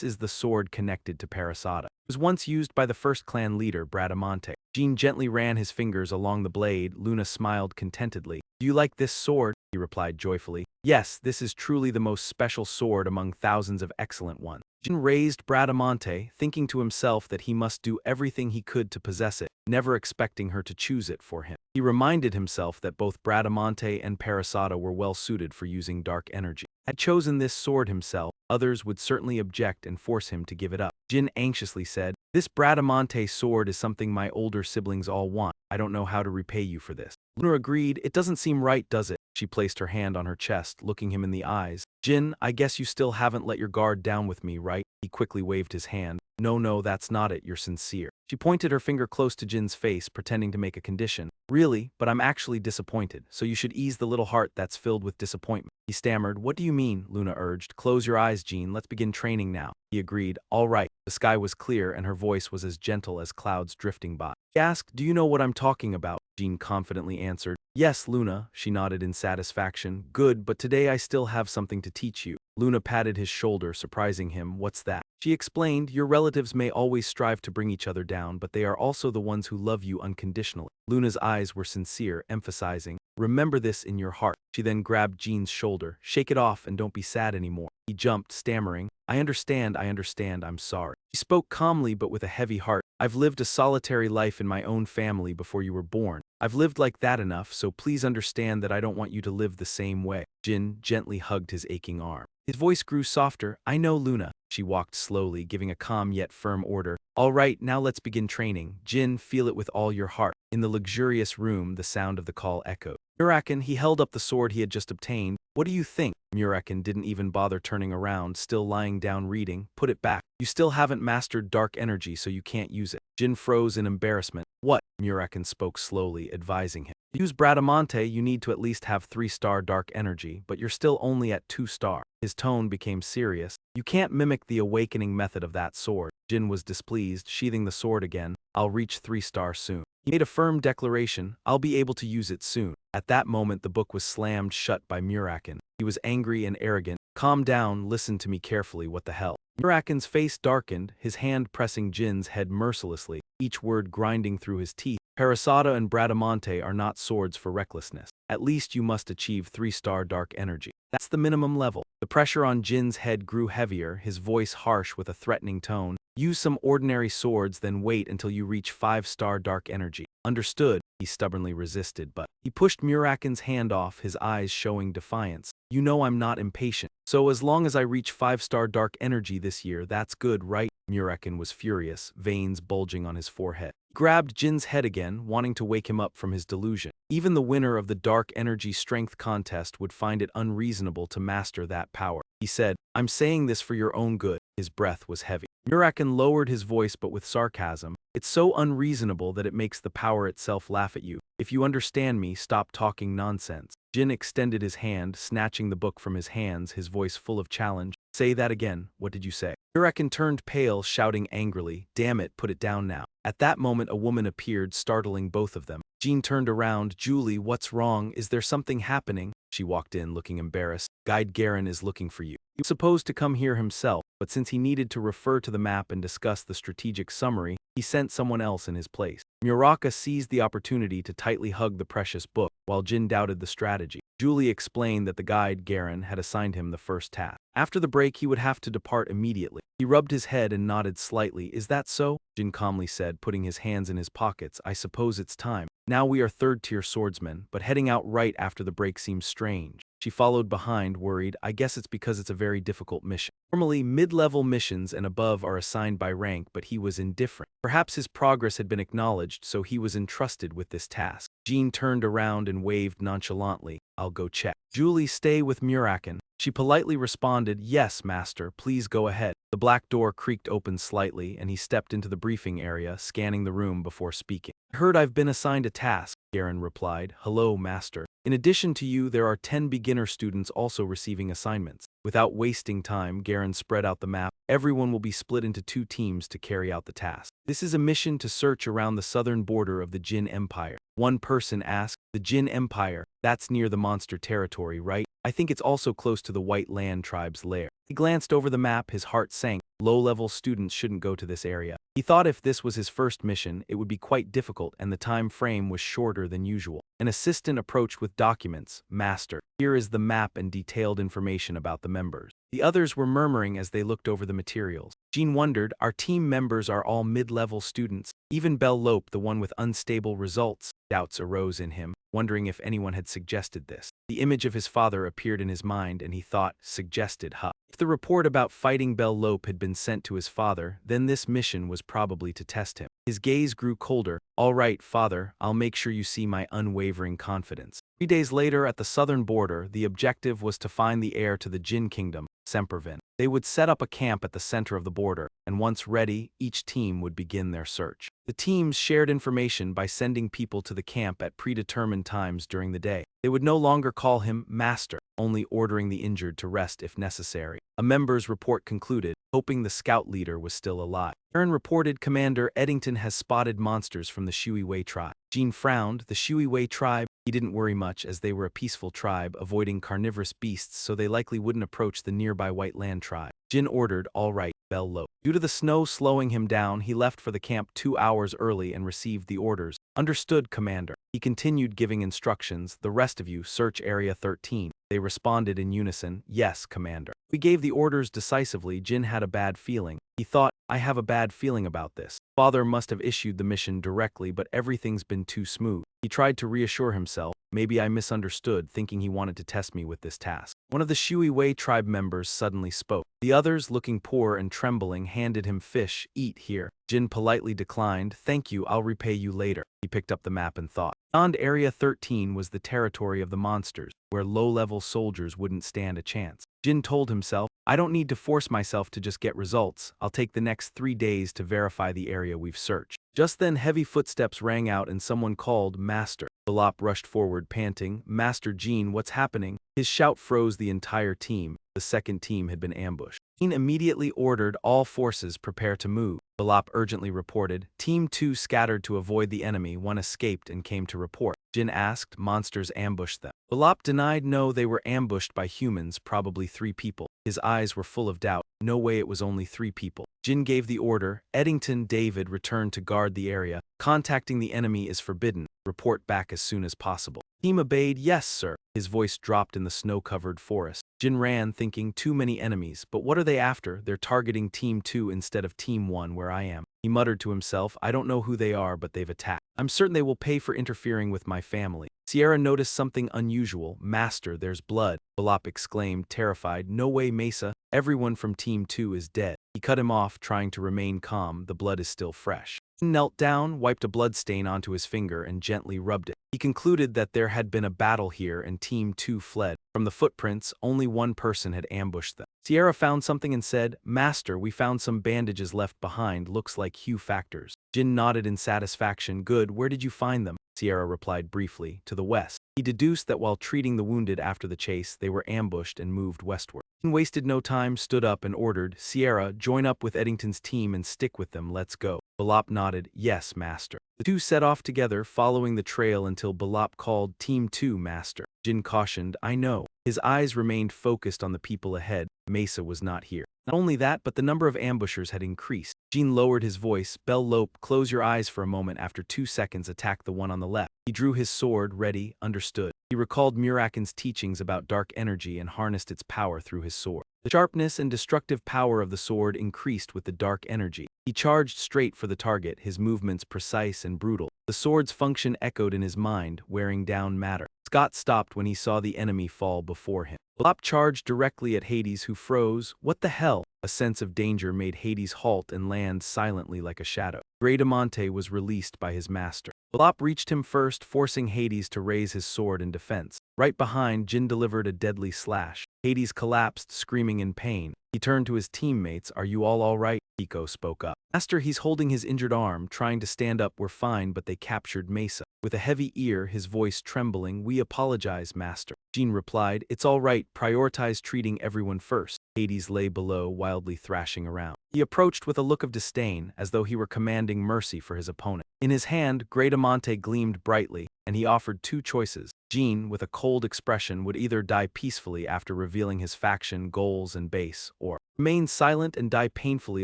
is the sword connected to Parasada. It was once used by the first clan leader, Bradamante. Jyn gently ran his fingers along the blade. Luna smiled contentedly. Do you like this sword? He replied joyfully. Yes, this is truly the most special sword among thousands of excellent ones. Jyn raised Bradamante, thinking to himself that he must do everything he could to possess it, never expecting her to choose it for him. He reminded himself that both Bradamante and Parasada were well suited for using dark energy. Had chosen this sword himself, others would certainly object and force him to give it up. Jyn anxiously said, this Bradamante sword is something my older siblings all want. I don't know how to repay you for this. Luna agreed. It doesn't seem right, does it? She placed her hand on her chest, looking him in the eyes. Jyn, I guess you still haven't let your guard down with me, right? He quickly waved his hand. No, that's not it, you're sincere. She pointed her finger close to Jin's face, pretending to make a condition. Really, but I'm actually disappointed, so you should ease the little heart that's filled with disappointment. He stammered. What do you mean? Luna urged. Close your eyes, Jyn, let's begin training now. He agreed. All right. The sky was clear and her voice was as gentle as clouds drifting by. He asked, do you know what I'm talking about? Jyn confidently answered. Yes, Luna, she nodded in satisfaction. Good, but today I still have something to teach you. Luna patted his shoulder, surprising him. What's that? She explained, your relatives may always strive to bring each other down, but they are also the ones who love you unconditionally. Luna's eyes were sincere, emphasizing, remember this in your heart. She then grabbed Jin's shoulder. Shake it off and don't be sad anymore. He jumped, stammering, I understand, I'm sorry. She spoke calmly but with a heavy heart. I've lived a solitary life in my own family before you were born. I've lived like that enough, so please understand that I don't want you to live the same way. Jyn gently hugged his aching arm. His voice grew softer. I know, Luna. She walked slowly, giving a calm yet firm order. All right, now let's begin training. Jyn, feel it with all your heart. In the luxurious room, the sound of the call echoed. Muraken, he held up the sword he had just obtained. What do you think? Muraken didn't even bother turning around, still lying down reading. Put it back. You still haven't mastered dark energy, so you can't use it. Jyn froze in embarrassment. What? Muraken spoke slowly, advising him. To use Bradamante, you need to at least have 3-star dark energy, but you're still only at 2-star. His tone became serious. You can't mimic the awakening method of that sword. Jyn was displeased, sheathing the sword again. I'll reach 3-star soon. He made a firm declaration. I'll be able to use it soon. At that moment, the book was slammed shut by Muraken. He was angry and arrogant. Calm down, listen to me carefully, what the hell? Muraken's face darkened, his hand pressing Jin's head mercilessly, each word grinding through his teeth. Parasada and Bradamante are not swords for recklessness. At least you must achieve 3-star dark energy. That's the minimum level. The pressure on Jin's head grew heavier, his voice harsh with a threatening tone. Use some ordinary swords, then wait until you reach 5-star dark energy. Understood, he stubbornly resisted, but he pushed Muraken's hand off, his eyes showing defiance. You know I'm not impatient. So as long as I reach 5-star dark energy this year, that's good, right? Muraken was furious, veins bulging on his forehead. He grabbed Jin's head again, wanting to wake him up from his delusion. Even the winner of the dark energy strength contest would find it unreasonable to master that power. He said, I'm saying this for your own good. His breath was heavy. Muraken lowered his voice but with sarcasm. It's so unreasonable that it makes the power itself laugh at you. If you understand me, stop talking nonsense. Jyn extended his hand, snatching the book from his hands, his voice full of challenge. Say that again. What did you say? Muraken turned pale, shouting angrily, damn it, put it down now. At that moment a woman appeared, startling both of them. Jyn turned around. Julie, what's wrong? Is there something happening? She walked in, looking embarrassed. Guide Garen is looking for you. He was supposed to come here himself, but since he needed to refer to the map and discuss the strategic summary, he sent someone else in his place. Muraken seized the opportunity to tightly hug the precious book, while Jyn doubted the strategy. Julie explained that the guide, Garen, had assigned him the first task. After the break, he would have to depart immediately. He rubbed his head and nodded slightly. Is that so? Jyn calmly said, putting his hands in his pockets. I suppose it's time. Now we are 3rd-tier swordsmen, but heading out right after the break seems strange. She followed behind, worried. I guess it's because it's a very difficult mission. Normally, mid-level missions and above are assigned by rank, but he was indifferent. Perhaps his progress had been acknowledged, so he was entrusted with this task. Jyn turned around and waved nonchalantly. I'll go check. Julie, stay with Muraken. She politely responded, yes, master, please go ahead. The black door creaked open slightly, and he stepped into the briefing area, scanning the room before speaking. I heard I've been assigned a task, Garen replied. Hello, master. In addition to you, there are 10 beginner students also receiving assignments. Without wasting time, Garen spread out the map. Everyone will be split into 2 teams to carry out the task. This is a mission to search around the southern border of the Jyn Empire. One person asked, the Jyn Empire, that's near the monster territory, right? I think it's also close to the White Land tribe's lair. He glanced over the map, his heart sank. Low-level students shouldn't go to this area. He thought if this was his first mission, it would be quite difficult and the time frame was shorter than usual. An assistant approached with documents. Master, here is the map and detailed information about the members. The others were murmuring as they looked over the materials. Jyn wondered, our team members are all mid-level students. Even Bellop, the one with unstable results. Doubts arose in him, wondering if anyone had suggested this. The image of his father appeared in his mind and he thought, suggested, huh? If the report about fighting Bellop had been sent to his father, then this mission was probably to test him. His gaze grew colder. All right, father, I'll make sure you see my unwavering confidence. 3 days later, at the southern border, the objective was to find the heir to the Jyn kingdom, Sempervin. They would set up a camp at the center of the border, and once ready, each team would begin their search. The teams shared information by sending people to the camp at predetermined times during the day. They would no longer call him Master, only ordering the injured to rest if necessary. A member's report concluded, hoping the scout leader was still alive. Aaron reported Commander Eddington has spotted monsters from the Shui tribe. Jyn frowned. The Shui tribe? He didn't worry much as they were a peaceful tribe, avoiding carnivorous beasts, so they likely wouldn't approach the nearby White Land tribe. Jyn ordered, all right, Bellop. Due to the snow slowing him down, he left for the camp 2 hours early and received the orders. Understood, Commander. He continued giving instructions. The rest of you, search Area 13. They responded in unison, yes, Commander. We gave the orders decisively. Jyn had a bad feeling. He thought, I have a bad feeling about this. Father must have issued the mission directly, but everything's been too smooth. He tried to reassure himself. Maybe I misunderstood, thinking he wanted to test me with this task. One of the Shui Wei tribe members suddenly spoke. The others, looking poor and trembling, handed him fish. Eat here. Jyn politely declined. Thank you, I'll repay you later. He picked up the map and thought. Beyond Area 13 was the territory of the monsters, where low-level soldiers wouldn't stand a chance. Jyn told himself, I don't need to force myself to just get results. I'll take the next 3 days to verify the area we've searched. Just then heavy footsteps rang out and someone called, Master. Bellop rushed forward, panting, Master Jyn, what's happening? His shout froze the entire team. The second team had been ambushed. Jyn immediately ordered all forces prepare to move. Bellop urgently reported, Team 2 scattered to avoid the enemy, one escaped and came to report. Jyn asked, monsters ambushed them. Bellop denied no, they were ambushed by humans, probably 3 people. His eyes were full of doubt. No way it was only 3 people. Jyn gave the order, Eddington David returned to guard the area. Contacting the enemy is forbidden. Report back as soon as possible. Team obeyed, yes sir. His voice dropped in the snow-covered forest. Jyn ran, thinking too many enemies, but what are they after? They're targeting Team 2 instead of Team 1 where I am. He muttered to himself, I don't know who they are, but they've attacked. I'm certain they will pay for interfering with my family. Sierra noticed something unusual. Master, there's blood. Bellop exclaimed, terrified, no way Mesa. Everyone from Team 2 is dead. He cut him off, trying to remain calm. The blood is still fresh. He knelt down, wiped a blood stain onto his finger, and gently rubbed it. He concluded that there had been a battle here and Team 2 fled. From the footprints, only one person had ambushed them. Sierra found something and said, Master, we found some bandages left behind, looks like Hue factors. Jyn nodded in satisfaction. Good, where did you find them? Sierra replied briefly, to the west. He deduced that while treating the wounded after the chase, they were ambushed and moved westward. He wasted no time, stood up and ordered, Sierra, join up with Eddington's team and stick with them, let's go. Bellop nodded, yes, Master. The two set off together, following the trail until Bellop called, Team 2, Master. Jyn cautioned, I know. His eyes remained focused on the people ahead. Mesa was not here. Not only that, but the number of ambushers had increased. Jyn lowered his voice, Bellop, close your eyes for a moment. After 2 seconds, attack the one on the left. He drew his sword, ready, understood. He recalled Muraken's teachings about dark energy and harnessed its power through his sword. The sharpness and destructive power of the sword increased with the dark energy. He charged straight for the target, his movements precise and brutal. The sword's function echoed in his mind, wearing down matter. Scott stopped when he saw the enemy fall before him. Bellop charged directly at Hades, who froze. What the hell? A sense of danger made Hades halt and land silently like a shadow. Diamante was released by his master. Bellop reached him first, forcing Hades to raise his sword in defense. Right behind, Jyn delivered a deadly slash. Hades collapsed, screaming in pain. He turned to his teammates. Are you all right? Pico spoke up. Master, he's holding his injured arm, trying to stand up. We're fine, but they captured Mesa. With a heavy ear, his voice trembling, we apologize, Master. Jyn replied, it's all right, prioritize treating everyone first. Hades lay below, wildly thrashing around. He approached with a look of disdain, as though he were commanding mercy for his opponent. In his hand, Diamante gleamed brightly, and he offered 2 choices. Jyn, with a cold expression, would either die peacefully after revealing his faction, goals, and base, or remain silent and die painfully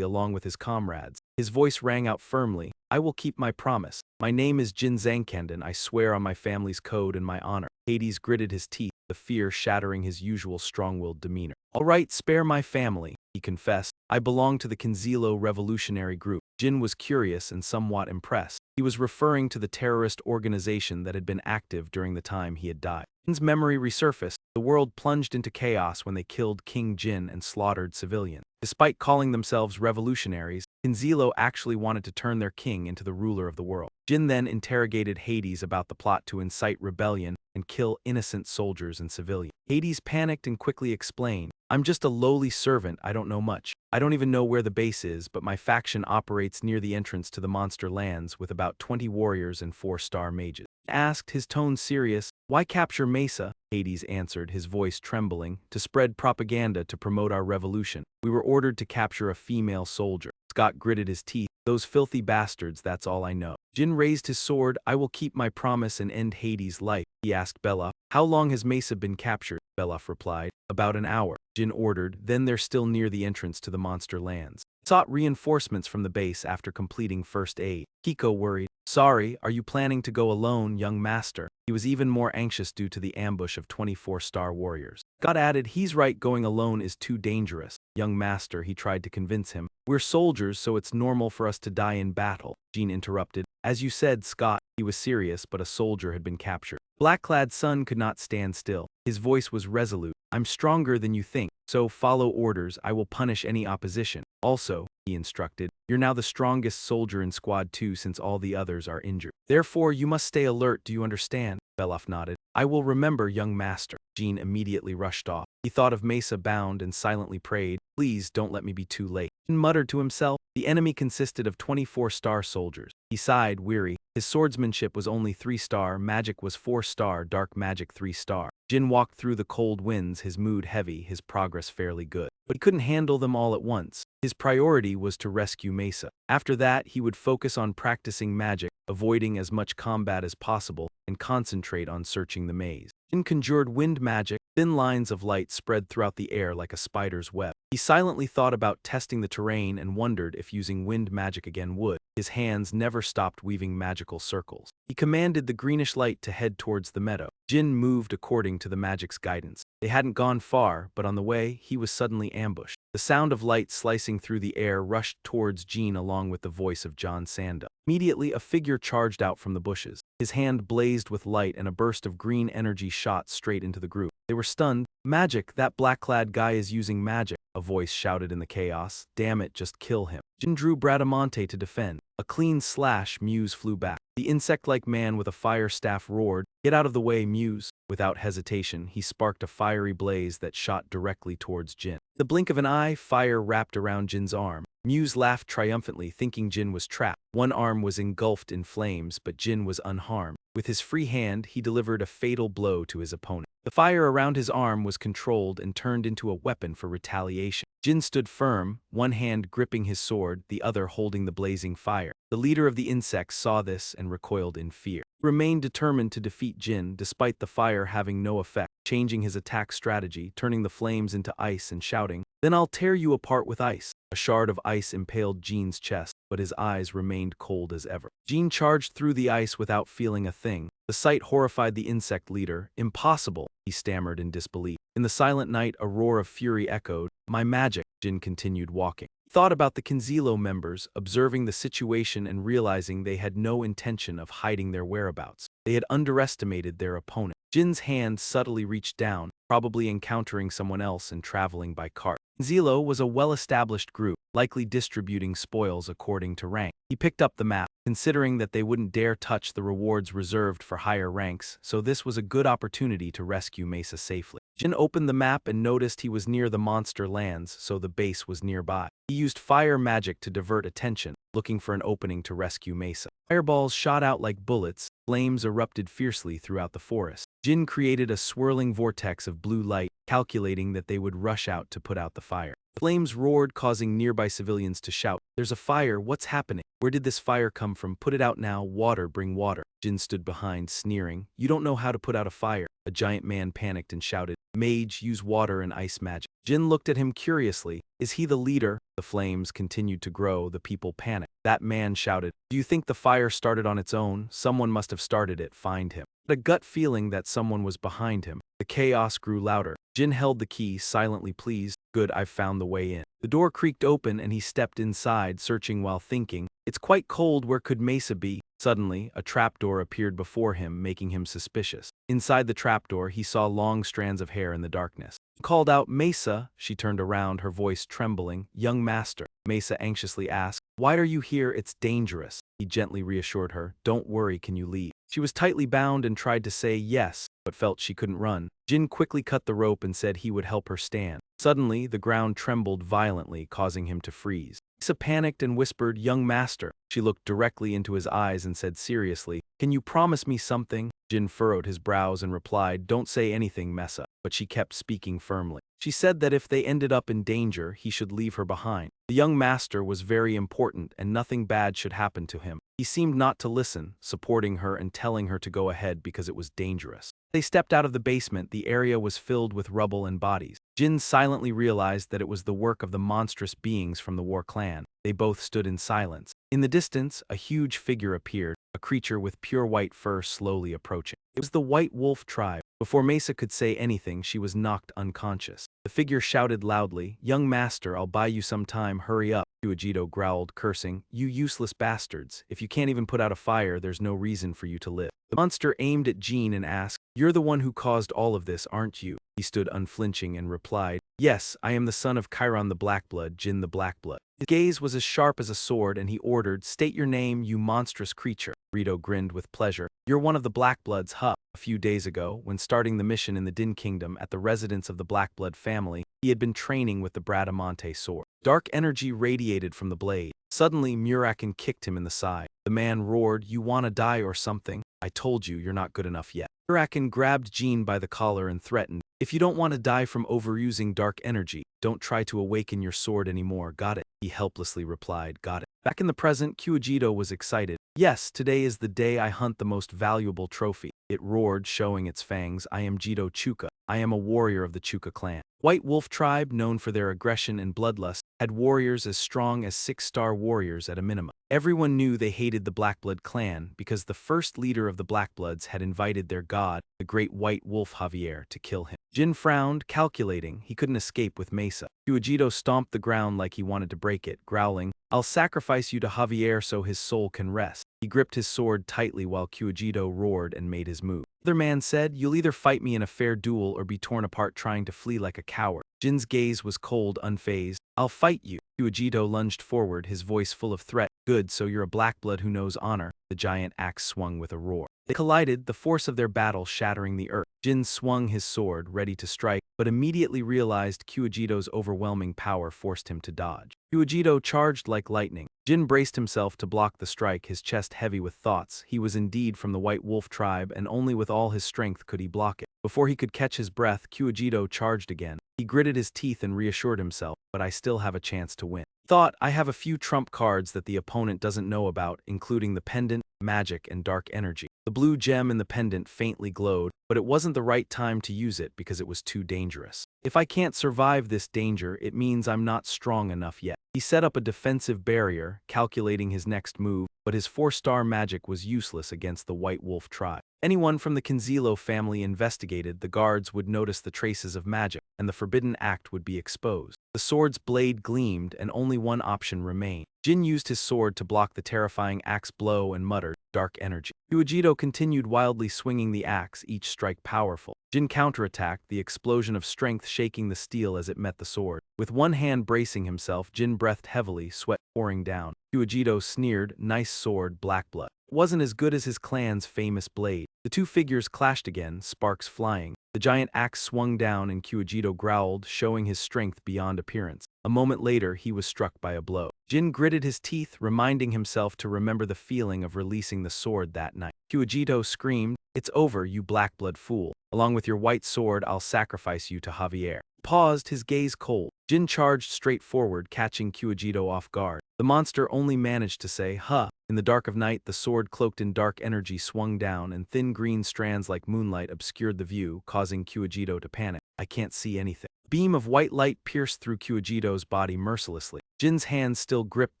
along with his comrades. His voice rang out firmly, I will keep my promise. My name is Jyn Zangkanden. I swear on my family's code and my honor. Hades gritted his teeth, the fear shattering his usual strong-willed demeanor. All right, spare my family, he confessed. I belong to the Kinzilo revolutionary group. Jyn was curious and somewhat impressed. He was referring to the terrorist organization that had been active during the time he had died. Jyn's memory resurfaced. The world plunged into chaos when they killed King Jyn and slaughtered civilians. Despite calling themselves revolutionaries, Kinzilo actually wanted to turn their king into the ruler of the world. Jyn then interrogated Hades about the plot to incite rebellion and kill innocent soldiers and civilians. Hades panicked and quickly explained, I'm just a lowly servant, I don't know much. I don't even know where the base is, but my faction operates near the entrance to the monster lands with about 20 warriors and 4-star mages. He asked, his tone serious, why capture Mesa? Hades answered, his voice trembling, to spread propaganda to promote our revolution. We were ordered to capture a female soldier. Scott gritted his teeth, those filthy bastards, that's all I know. Jyn raised his sword, I will keep my promise and end Hades' life. He asked Bellop, how long has Mesa been captured? Bellop replied, about an hour. Jyn ordered, then they're still near the entrance to the monster lands. Sought reinforcements from the base after completing first aid. Kiko worried, sorry, are you planning to go alone, young master? He was even more anxious due to the ambush of 24-star warriors. Scott added, he's right, going alone is too dangerous. Young master, he tried to convince him. We're soldiers, so it's normal for us to die in battle. Jyn interrupted, as you said, Scott. He was serious, but a soldier had been captured. Black-clad son could not stand still. His voice was resolute. I'm stronger than you think, so follow orders. I will punish any opposition. Also, he instructed, you're now the strongest soldier in Squad 2 since all the others are injured. Therefore, you must stay alert, do you understand? Bellop nodded. I will remember, young master. Jyn immediately rushed off. He thought of Mesa bound and silently prayed, please don't let me be too late. Jyn muttered to himself. The enemy consisted of 24-star soldiers. He sighed, weary. His swordsmanship was only 3-star, magic was 4-star, dark magic 3-star. Jyn walked through the cold winds, his mood heavy, his progress fairly good. But he couldn't handle them all at once. His priority was to rescue Mesa. After that, he would focus on practicing magic, avoiding as much combat as possible, and concentrate on searching the maze. Jyn conjured wind magic. Thin lines of light spread throughout the air like a spider's web. He silently thought about testing the terrain and wondered if using wind magic again would. His hands never stopped weaving magical circles. He commanded the greenish light to head towards the meadow. Jyn moved according to the magic's guidance. They hadn't gone far, but on the way, he was suddenly ambushed. The sound of light slicing through the air rushed towards Jyn along with the voice of John Sanda. Immediately, a figure charged out from the bushes. His hand blazed with light and a burst of green energy shot straight into the group. They were stunned. Magic, that black-clad guy is using magic, a voice shouted in the chaos. Damn it, just kill him. Jyn drew Bradamante to defend. A clean slash, Muse flew back. The insect-like man with a fire staff roared, get out of the way, Muse. Without hesitation, he sparked a fiery blaze that shot directly towards Jyn. The blink of an eye, fire wrapped around Jin's arm. Muse laughed triumphantly, thinking Jyn was trapped. One arm was engulfed in flames, but Jyn was unharmed. With his free hand, he delivered a fatal blow to his opponent. The fire around his arm was controlled and turned into a weapon for retaliation. Jyn stood firm, one hand gripping his sword, the other holding the blazing fire. The leader of the insects saw this and recoiled in fear. He remained determined to defeat Jyn, despite the fire having no effect, changing his attack strategy, turning the flames into ice and shouting, "Then I'll tear you apart with ice." A shard of ice impaled Jyn's chest, but his eyes remained cold as ever. Jyn charged through the ice without feeling a thing. The sight horrified the insect leader. Impossible, he stammered in disbelief. In the silent night, a roar of fury echoed. My magic, Jyn continued walking. He thought about the Kinzilo members, observing the situation and realizing they had no intention of hiding their whereabouts. They had underestimated their opponent. Jin's hand subtly reached down, probably encountering someone else and traveling by cart. Kinzilo was a well-established group, likely distributing spoils according to rank. He picked up the map, considering that they wouldn't dare touch the rewards reserved for higher ranks, so this was a good opportunity to rescue Mesa safely. Jyn opened the map and noticed he was near the monster lands, so the base was nearby. He used fire magic to divert attention, looking for an opening to rescue Mesa. Fireballs shot out like bullets, flames erupted fiercely throughout the forest. Jyn created a swirling vortex of blue light, calculating that they would rush out to put out the fire. Flames roared, causing nearby civilians to shout, "There's a fire, what's happening? Where did this fire come from? Put it out now, water, bring water." Jyn stood behind, sneering, "You don't know how to put out a fire." A giant man panicked and shouted, "Mage, use water and ice magic." Jyn looked at him curiously. Is he the leader? The flames continued to grow, the people panicked. That man shouted, "Do you think the fire started on its own? Someone must have started it, find him." A gut feeling that someone was behind him. The chaos grew louder. Jyn held the key, silently pleased. Good, I've found the way in. The door creaked open and he stepped inside, searching while thinking. It's quite cold, where could Mesa be? Suddenly, a trapdoor appeared before him, making him suspicious. Inside the trapdoor, he saw long strands of hair in the darkness. He called out, "Mesa." She turned around, her voice trembling. "Young master." Mesa anxiously asked, "Why are you here? It's dangerous." He gently reassured her, "Don't worry, can you leave?" She was tightly bound and tried to say yes, but felt she couldn't run. Jyn quickly cut the rope and said he would help her stand. Suddenly, the ground trembled violently, causing him to freeze. Mesa panicked and whispered, "Young master." She looked directly into his eyes and said seriously, "Can you promise me something?" Jyn furrowed his brows and replied, "Don't say anything, Mesa." But she kept speaking firmly. She said that if they ended up in danger, he should leave her behind. The young master was very important and nothing bad should happen to him. He seemed not to listen, supporting her and telling her to go ahead because it was dangerous. They stepped out of the basement. The area was filled with rubble and bodies. Jyn silently realized that it was the work of the monstrous beings from the War Clan. They both stood in silence. In the distance, a huge figure appeared, a creature with pure white fur slowly approaching. It was the White Wolf tribe. Before Mesa could say anything, she was knocked unconscious. The figure shouted loudly, "Young master, I'll buy you some time, hurry up." Uejito growled, cursing, "You useless bastards. If you can't even put out a fire, there's no reason for you to live." The monster aimed at Jyn and asked, "You're the one who caused all of this, aren't you?" He stood unflinching and replied, "Yes, I am the son of Chiron the Blackblood, Jyn the Blackblood." His gaze was as sharp as a sword and he ordered, "State your name, you monstrous creature." Rito grinned with pleasure. "You're one of the Blackbloods, huh?" A few days ago, when starting the mission in the Din Kingdom at the residence of the Blackblood family, he had been training with the Bradamante sword. Dark energy radiated from the blade. Suddenly, Muraken kicked him in the side. The man roared, "You wanna die or something? I told you, you're not good enough yet." Muraken grabbed Jyn by the collar and threatened, "If you don't want to die from overusing dark energy, don't try to awaken your sword anymore, got it?" He helplessly replied, "Got it." Back in the present, Kyujito was excited. "Yes, today is the day I hunt the most valuable trophy." It roared, showing its fangs. "I am Jito Chuka. I am a warrior of the Chuka clan." White Wolf tribe, known for their aggression and bloodlust, had warriors as strong as 6-star warriors at a minimum. Everyone knew they hated the Blackblood clan because the first leader of the Blackbloods had invited their god, the great White Wolf Javier, to kill him. Jyn frowned, calculating he couldn't escape with Mesa. Kyujito stomped the ground like he wanted to break it, growling, "I'll sacrifice you to Javier so his soul can rest." He gripped his sword tightly while Kyujito roared and made his move. The other man said, "You'll either fight me in a fair duel or be torn apart trying to flee like a coward." Jin's gaze was cold, unfazed. "I'll fight you." Kyujito lunged forward, his voice full of threat. "Good, so you're a Blackblood who knows honor." The giant axe swung with a roar. They collided, the force of their battle shattering the earth. Jyn swung his sword, ready to strike, but immediately realized Kyujito's overwhelming power forced him to dodge. Kyujito charged like lightning. Jyn braced himself to block the strike, his chest heavy with thoughts. He was indeed from the White Wolf tribe, and only with all his strength could he block it. Before he could catch his breath, Kyujito charged again. He gritted his teeth and reassured himself, "But I still have a chance to win." Thought, "I have a few trump cards that the opponent doesn't know about, including the pendant, magic, and dark energy." The blue gem in the pendant faintly glowed, but it wasn't the right time to use it because it was too dangerous. "If I can't survive this danger, it means I'm not strong enough yet." He set up a defensive barrier, calculating his next move, but his 4-star magic was useless against the White Wolf tribe. Anyone from the Kinzilo family investigated, the guards would notice the traces of magic, and the forbidden act would be exposed. The sword's blade gleamed, and only one option remained. Jyn used his sword to block the terrifying axe blow and muttered, "Dark energy." Kyujito continued wildly swinging the axe, each strike powerful. Jyn counterattacked, the explosion of strength shaking the steel as it met the sword. With one hand bracing himself, Jyn breathed heavily, sweat pouring down. Kyujito sneered, "Nice sword, Blackblood. It wasn't as good as his clan's famous blade." The two figures clashed again, sparks flying. The giant axe swung down and Kyujito growled, showing his strength beyond appearance. A moment later, he was struck by a blow. Jyn gritted his teeth, reminding himself to remember the feeling of releasing the sword that night. Kyujito screamed, "It's over, you Blackblood fool. Along with your white sword, I'll sacrifice you to Javier." Paused, his gaze cold. Jyn charged straight forward, catching Kyujito off guard. The monster only managed to say, "Huh." In the dark of night, the sword cloaked in dark energy swung down, and thin green strands like moonlight obscured the view, causing Kyujito to panic. "I can't see anything." A beam of white light pierced through Kyujito's body mercilessly. Jin's hand still gripped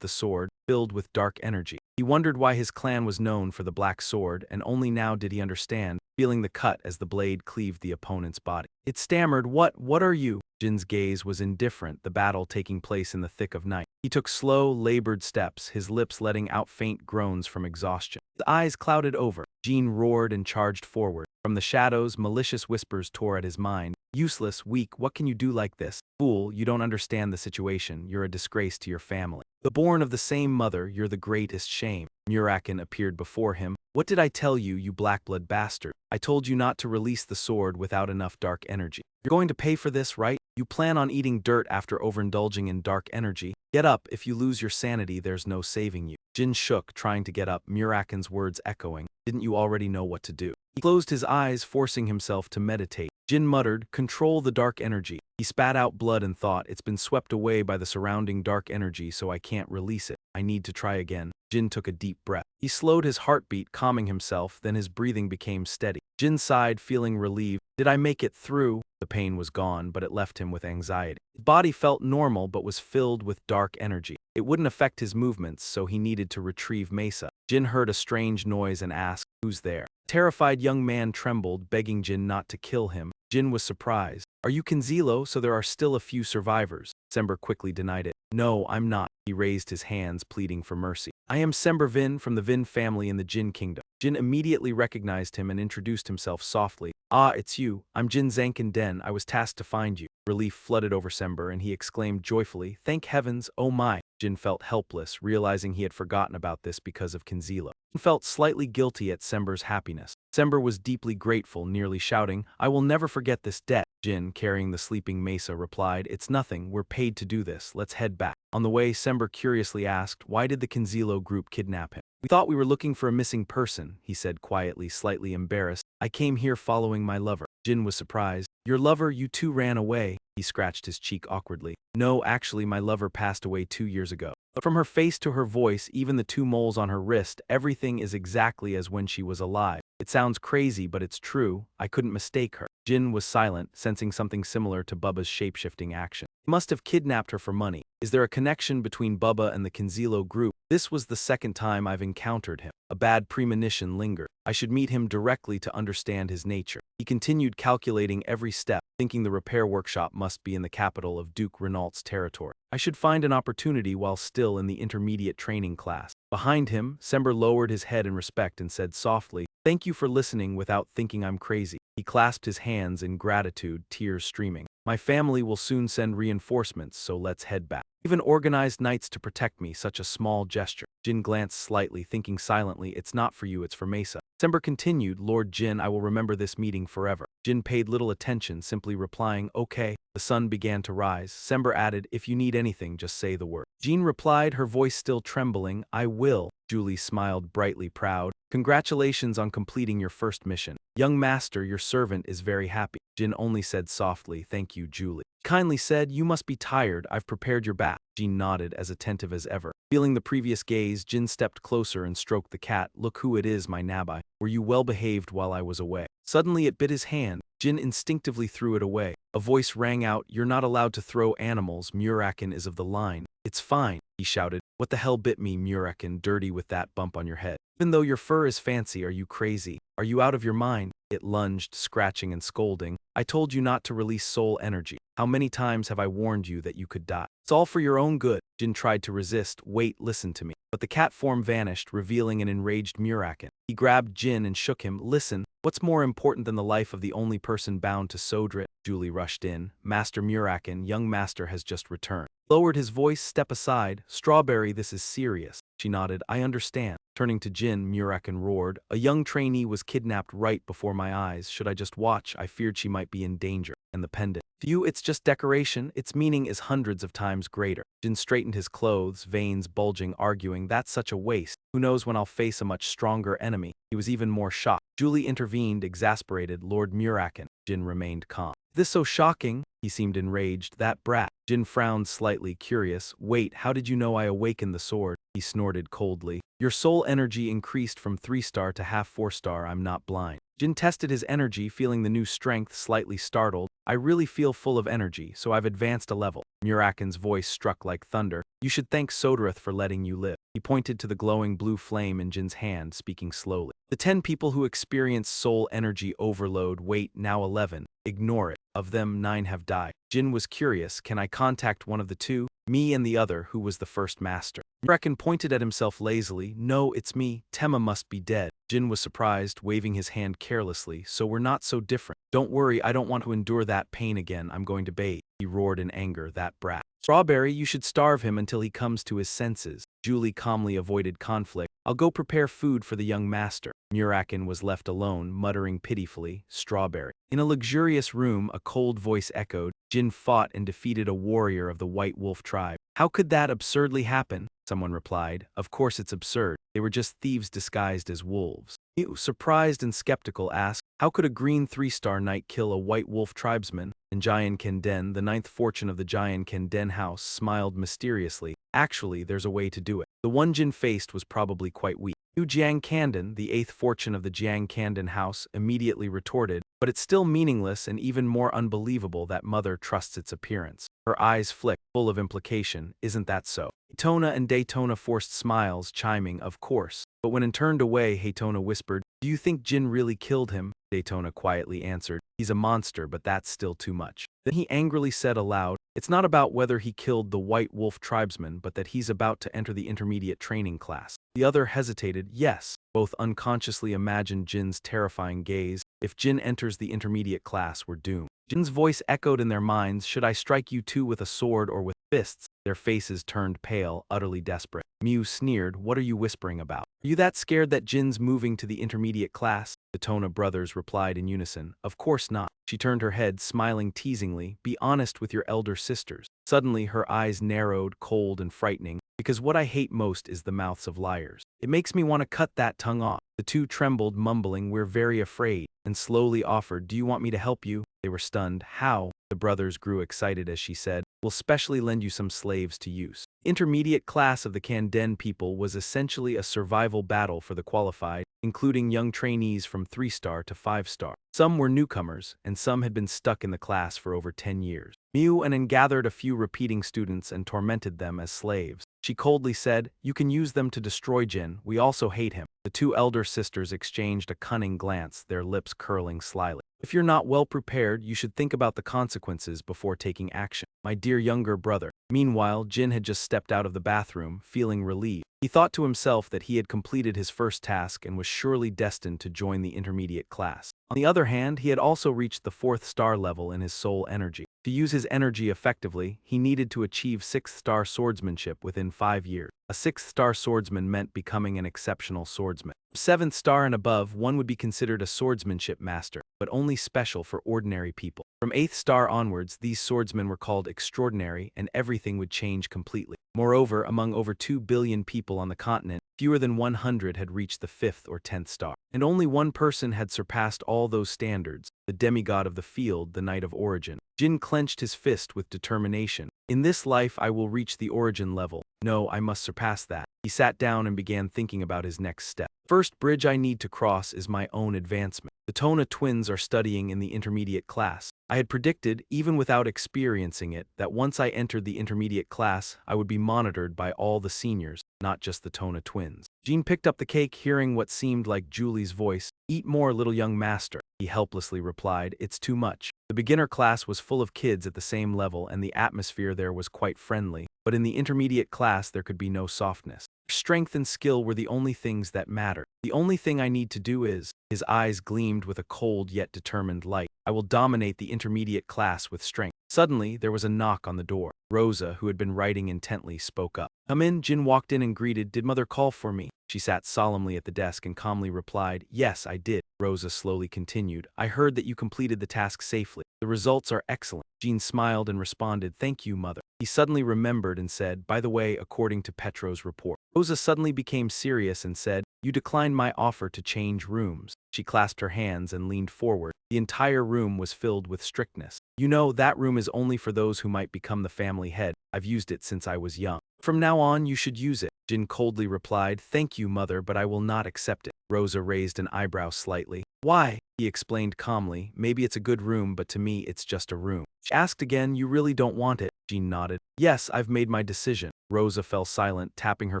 the sword, filled with dark energy. He wondered why his clan was known for the black sword, and only now did he understand, feeling the cut as the blade cleaved the opponent's body. It stammered, What are you?" Jin's gaze was indifferent, the battle taking place in the thick of night. He took slow, labored steps, his lips letting out faint groans from exhaustion. His eyes clouded over. Jyn roared and charged forward. From the shadows, malicious whispers tore at his mind. "Useless, weak, what can you do like this? Fool, you don't understand the situation, you're a disgrace to your family. The born of the same mother, you're the greatest shame." Muraken appeared before him. "What did I tell you, you Blackblood bastard? I told you not to release the sword without enough dark energy. You're going to pay for this, right? You plan on eating dirt after overindulging in dark energy. Get up, if you lose your sanity, there's no saving you." Jyn shook, trying to get up, Muraken's words echoing. "Didn't you already know what to do?" He closed his eyes, forcing himself to meditate. Jyn muttered, "Control the dark energy." He spat out blood and thought, "It's been swept away by the surrounding dark energy, so I can't release it. I need to try again." Jyn took a deep breath. He slowed his heartbeat, calming himself, then his breathing became steady. Jyn sighed, feeling relieved. Did I make it through? The pain was gone, but it left him with anxiety. His body felt normal, but was filled with dark energy. It wouldn't affect his movements, so he needed to retrieve Mesa. Jyn heard a strange noise and asked, "Who's there?" A terrified young man trembled, begging Jyn not to kill him. Jyn was surprised. "Are you Kinzilo, so there are still a few survivors?" Sember quickly denied it. "No, I'm not." He raised his hands, pleading for mercy. "I am Sember Vin from the Vin family in the Jyn Kingdom. Jin immediately recognized him and introduced himself softly. "Ah, it's you. I'm Jin Den. I was tasked to find you." Relief flooded over Sember and he exclaimed joyfully, "Thank heavens, oh my." Jin felt helpless, realizing he had forgotten about this because of Kinzilo. He felt slightly guilty at Sember's happiness. Sember was deeply grateful, nearly shouting, "I will never forget this debt." Jin, carrying the sleeping Mesa, replied, "It's nothing, we're paid to do this, let's head back." On the way, Sember curiously asked, "Why did the Kinzilo group kidnap him?" "We thought we were looking for a missing person," he said quietly, slightly embarrassed. "I came here following my lover." Jin was surprised. "Your lover, you two ran away?" He scratched his cheek awkwardly. "No, actually my lover passed away 2 years ago." But from her face to her voice, even the 2 moles on her wrist, everything is exactly as when she was alive. "It sounds crazy, but it's true. I couldn't mistake her." Jin was silent, sensing something similar to Bubba's shapeshifting action. He must have kidnapped her for money. Is there a connection between Bubba and the Kinzilo group? This was the second time I've encountered him. A bad premonition lingered. I should meet him directly to understand his nature. He continued calculating every step, thinking the repair workshop must be in the capital of Duke Renault's territory. I should find an opportunity while still in the intermediate training class. Behind him, Sember lowered his head in respect and said softly, "Thank you for listening without thinking I'm crazy." He clasped his hands in gratitude, tears streaming. "My family will soon send reinforcements, so let's head back. Even organized knights to protect me, such a small gesture." Jin glanced slightly, thinking silently, "It's not for you, it's for Mesa." Sember continued, "Lord Jin, I will remember this meeting forever." Jin paid little attention, simply replying, "Okay." The sun began to rise. Sember added, "If you need anything, just say the word." Jin replied, her voice still trembling, "I will." Julie smiled brightly, proud. "Congratulations on completing your first mission. Young master, your servant is very happy." Jin only said softly, "Thank you, Julie." He kindly said, "You must be tired. I've prepared your bath." Jin nodded, as attentive as ever. Feeling the previous gaze, Jin stepped closer and stroked the cat. "Look who it is, my Nabai. Were you well behaved while I was away?" Suddenly it bit his hand. Jin instinctively threw it away. A voice rang out, "You're not allowed to throw animals. Muraken is of the line." "It's fine," he shouted. "What the hell bit me, Muraken, dirty with that bump on your head? Even though your fur is fancy, are you crazy? Are you out of your mind?" It lunged, scratching and scolding. "I told you not to release soul energy. How many times have I warned you that you could die? It's all for your own good." Jin tried to resist. "Wait, listen to me." But the cat form vanished, revealing an enraged Muraken. He grabbed Jin and shook him. "Listen, what's more important than the life of the only person bound to Sodrit?" Julie rushed in. "Master Muraken, young master has just returned." Lowered his voice, "Step aside. Strawberry, this is serious." She nodded. "I understand." Turning to Jin, Muraken roared, "A young trainee was kidnapped right before my eyes. Should I just watch? I feared she might be in danger." And the pendant. "To you, it's just decoration. Its meaning is hundreds of times greater." Jin straightened his clothes, veins bulging, arguing, "That's such a waste. Who knows when I'll face a much stronger enemy?" He was even more shocked. Julie intervened, exasperated. "Lord Muraken." Jin remained calm. "This so shocking?" He seemed enraged. "That brat." Jin frowned slightly, curious. "Wait, how did you know I awakened the sword?" He snorted coldly. "Your soul energy increased from 3-star to half 4-star. I'm not blind." Jin tested his energy, feeling the new strength, slightly startled. "I really feel full of energy, so I've advanced a level." Muraken's voice struck like thunder. "You should thank Sodrith for letting you live." He pointed to the glowing blue flame in Jin's hand, speaking slowly. "The 10 people who experience soul energy overload, wait, now 11. Ignore it. Of them, 9 have died." Jin was curious. "Can I contact one of the 2? Me and the other, who was the first master?" Muraken pointed at himself lazily. "No, it's me. Tema must be dead." Jin was surprised, waving his hand carelessly. "So we're not so different." "Don't worry, I don't want to endure that pain again. I'm going to bathe." He roared in anger, "That brat. Strawberry, you should starve him until he comes to his senses." Julie calmly avoided conflict. "I'll go prepare food for the young master." Muraken was left alone, muttering pitifully, "Strawberry." In a luxurious room, a cold voice echoed. Jin fought and defeated a warrior of the White Wolf tribe. "How could that absurdly happen?" Someone replied. "Of course it's absurd. They were just thieves disguised as wolves." You, surprised and skeptical, asked, "How could a green 3-star knight kill a White Wolf tribesman?" And Jyn Kenden, the 9th fortune of the Jyn Kenden house, smiled mysteriously. "Actually, there's a way to do it." The one Jin faced was probably quite weak. Yu Jiang Kanden, the 8th fortune of the Jiang Kanden house, immediately retorted, "But it's still meaningless and even more unbelievable that mother trusts its appearance." Her eyes flicked, full of implication. "Isn't that so?" Haytona and Daytona forced smiles, chiming, "Of course." But when it turned away, Haytona whispered, "Do you think Jin really killed him?" Daytona quietly answered, "He's a monster, but that's still too much." Then he angrily said aloud, "It's not about whether he killed the White Wolf tribesman but that he's about to enter the intermediate training class." The other hesitated. Yes, both unconsciously imagined Jin's terrifying gaze. If Jin enters the intermediate class, we're doomed. Jin's voice echoed in their minds, "Should I strike you two with a sword or with fists?" Their faces turned pale, utterly desperate. Mew sneered, "What are you whispering about? Are you that scared that Jin's moving to the intermediate class?" The Tona brothers replied in unison, "Of course not." She turned her head, smiling teasingly, "Be honest with your elder sisters." Suddenly her eyes narrowed, cold and frightening, "Because what I hate most is the mouths of liars. It makes me want to cut that tongue off." The two trembled, mumbling, "We're very afraid," and slowly offered, "Do you want me to help you?" They were stunned. "How?" The brothers grew excited as she said, "We'll specially lend you some slaves to use." Intermediate class of the Kanden people was essentially a survival battle for the qualified, including young trainees from 3-star to 5-star. Some were newcomers, and some had been stuck in the class for over 10 years. Mew and gathered a few repeating students and tormented them as slaves. She coldly said, "You can use them to destroy Jin. We also hate him." The two elder sisters exchanged a cunning glance, their lips curling slyly. "If you're not well prepared, you should think about the consequences before taking action, my dear younger brother." Meanwhile, Jin had just stepped out of the bathroom, feeling relieved. He thought to himself that he had completed his first task and was surely destined to join the intermediate class. On the other hand, he had also reached the 4th star level in his soul energy. To use his energy effectively, he needed to achieve 6th-star swordsmanship within 5 years. A 6th-star swordsman meant becoming an exceptional swordsman. 7th star and above, one would be considered a swordsmanship master, but only special for ordinary people. From 8th star onwards, these swordsmen were called extraordinary, and everything would change completely. Moreover, among over 2 billion people on the continent, fewer than 100 had reached the 5th or 10th star. And only one person had surpassed all those standards, the demigod of the field, the Knight of Origin. Jin clenched his fist with determination. "In this life I will reach the origin level. No, I must surpass that." He sat down and began thinking about his next step. "First bridge I need to cross is my own advancement. The Tona twins are studying in the intermediate class. I had predicted, even without experiencing it, that once I entered the intermediate class, I would be monitored by all the seniors, not just the Tona twins." Jin picked up the cake, hearing what seemed like Julie's voice. "Eat more, little young master," he helplessly replied. "It's too much." The beginner class was full of kids at the same level, and the atmosphere there was quite friendly, but in the intermediate class there could be no softness. Strength and skill were the only things that mattered. "The only thing I need to do is..." His eyes gleamed with a cold yet determined light. "I will dominate the intermediate class with strength." Suddenly, there was a knock on the door. Rosa, who had been writing intently, spoke up. "Come in." Jin walked in and greeted, "Did Mother call for me?" She sat solemnly at the desk and calmly replied, "Yes, I did." Rosa slowly continued, "I heard that you completed the task safely. The results are excellent." Jin smiled and responded, "Thank you, Mother." He suddenly remembered and said, "By the way, according to Petro's report." Rosa suddenly became serious and said, "You declined my offer to change rooms." She clasped her hands and leaned forward. The entire room was filled with strictness. "You know, that room is only for those who might become the family head. I've used it since I was young. From now on, you should use it." Jin coldly replied, "Thank you, Mother, but I will not accept it." Rosa raised an eyebrow slightly. "Why?" He explained calmly, "Maybe it's a good room, but to me it's just a room." She asked again, "You really don't want it?" Jin nodded. "Yes, I've made my decision." Rosa fell silent, tapping her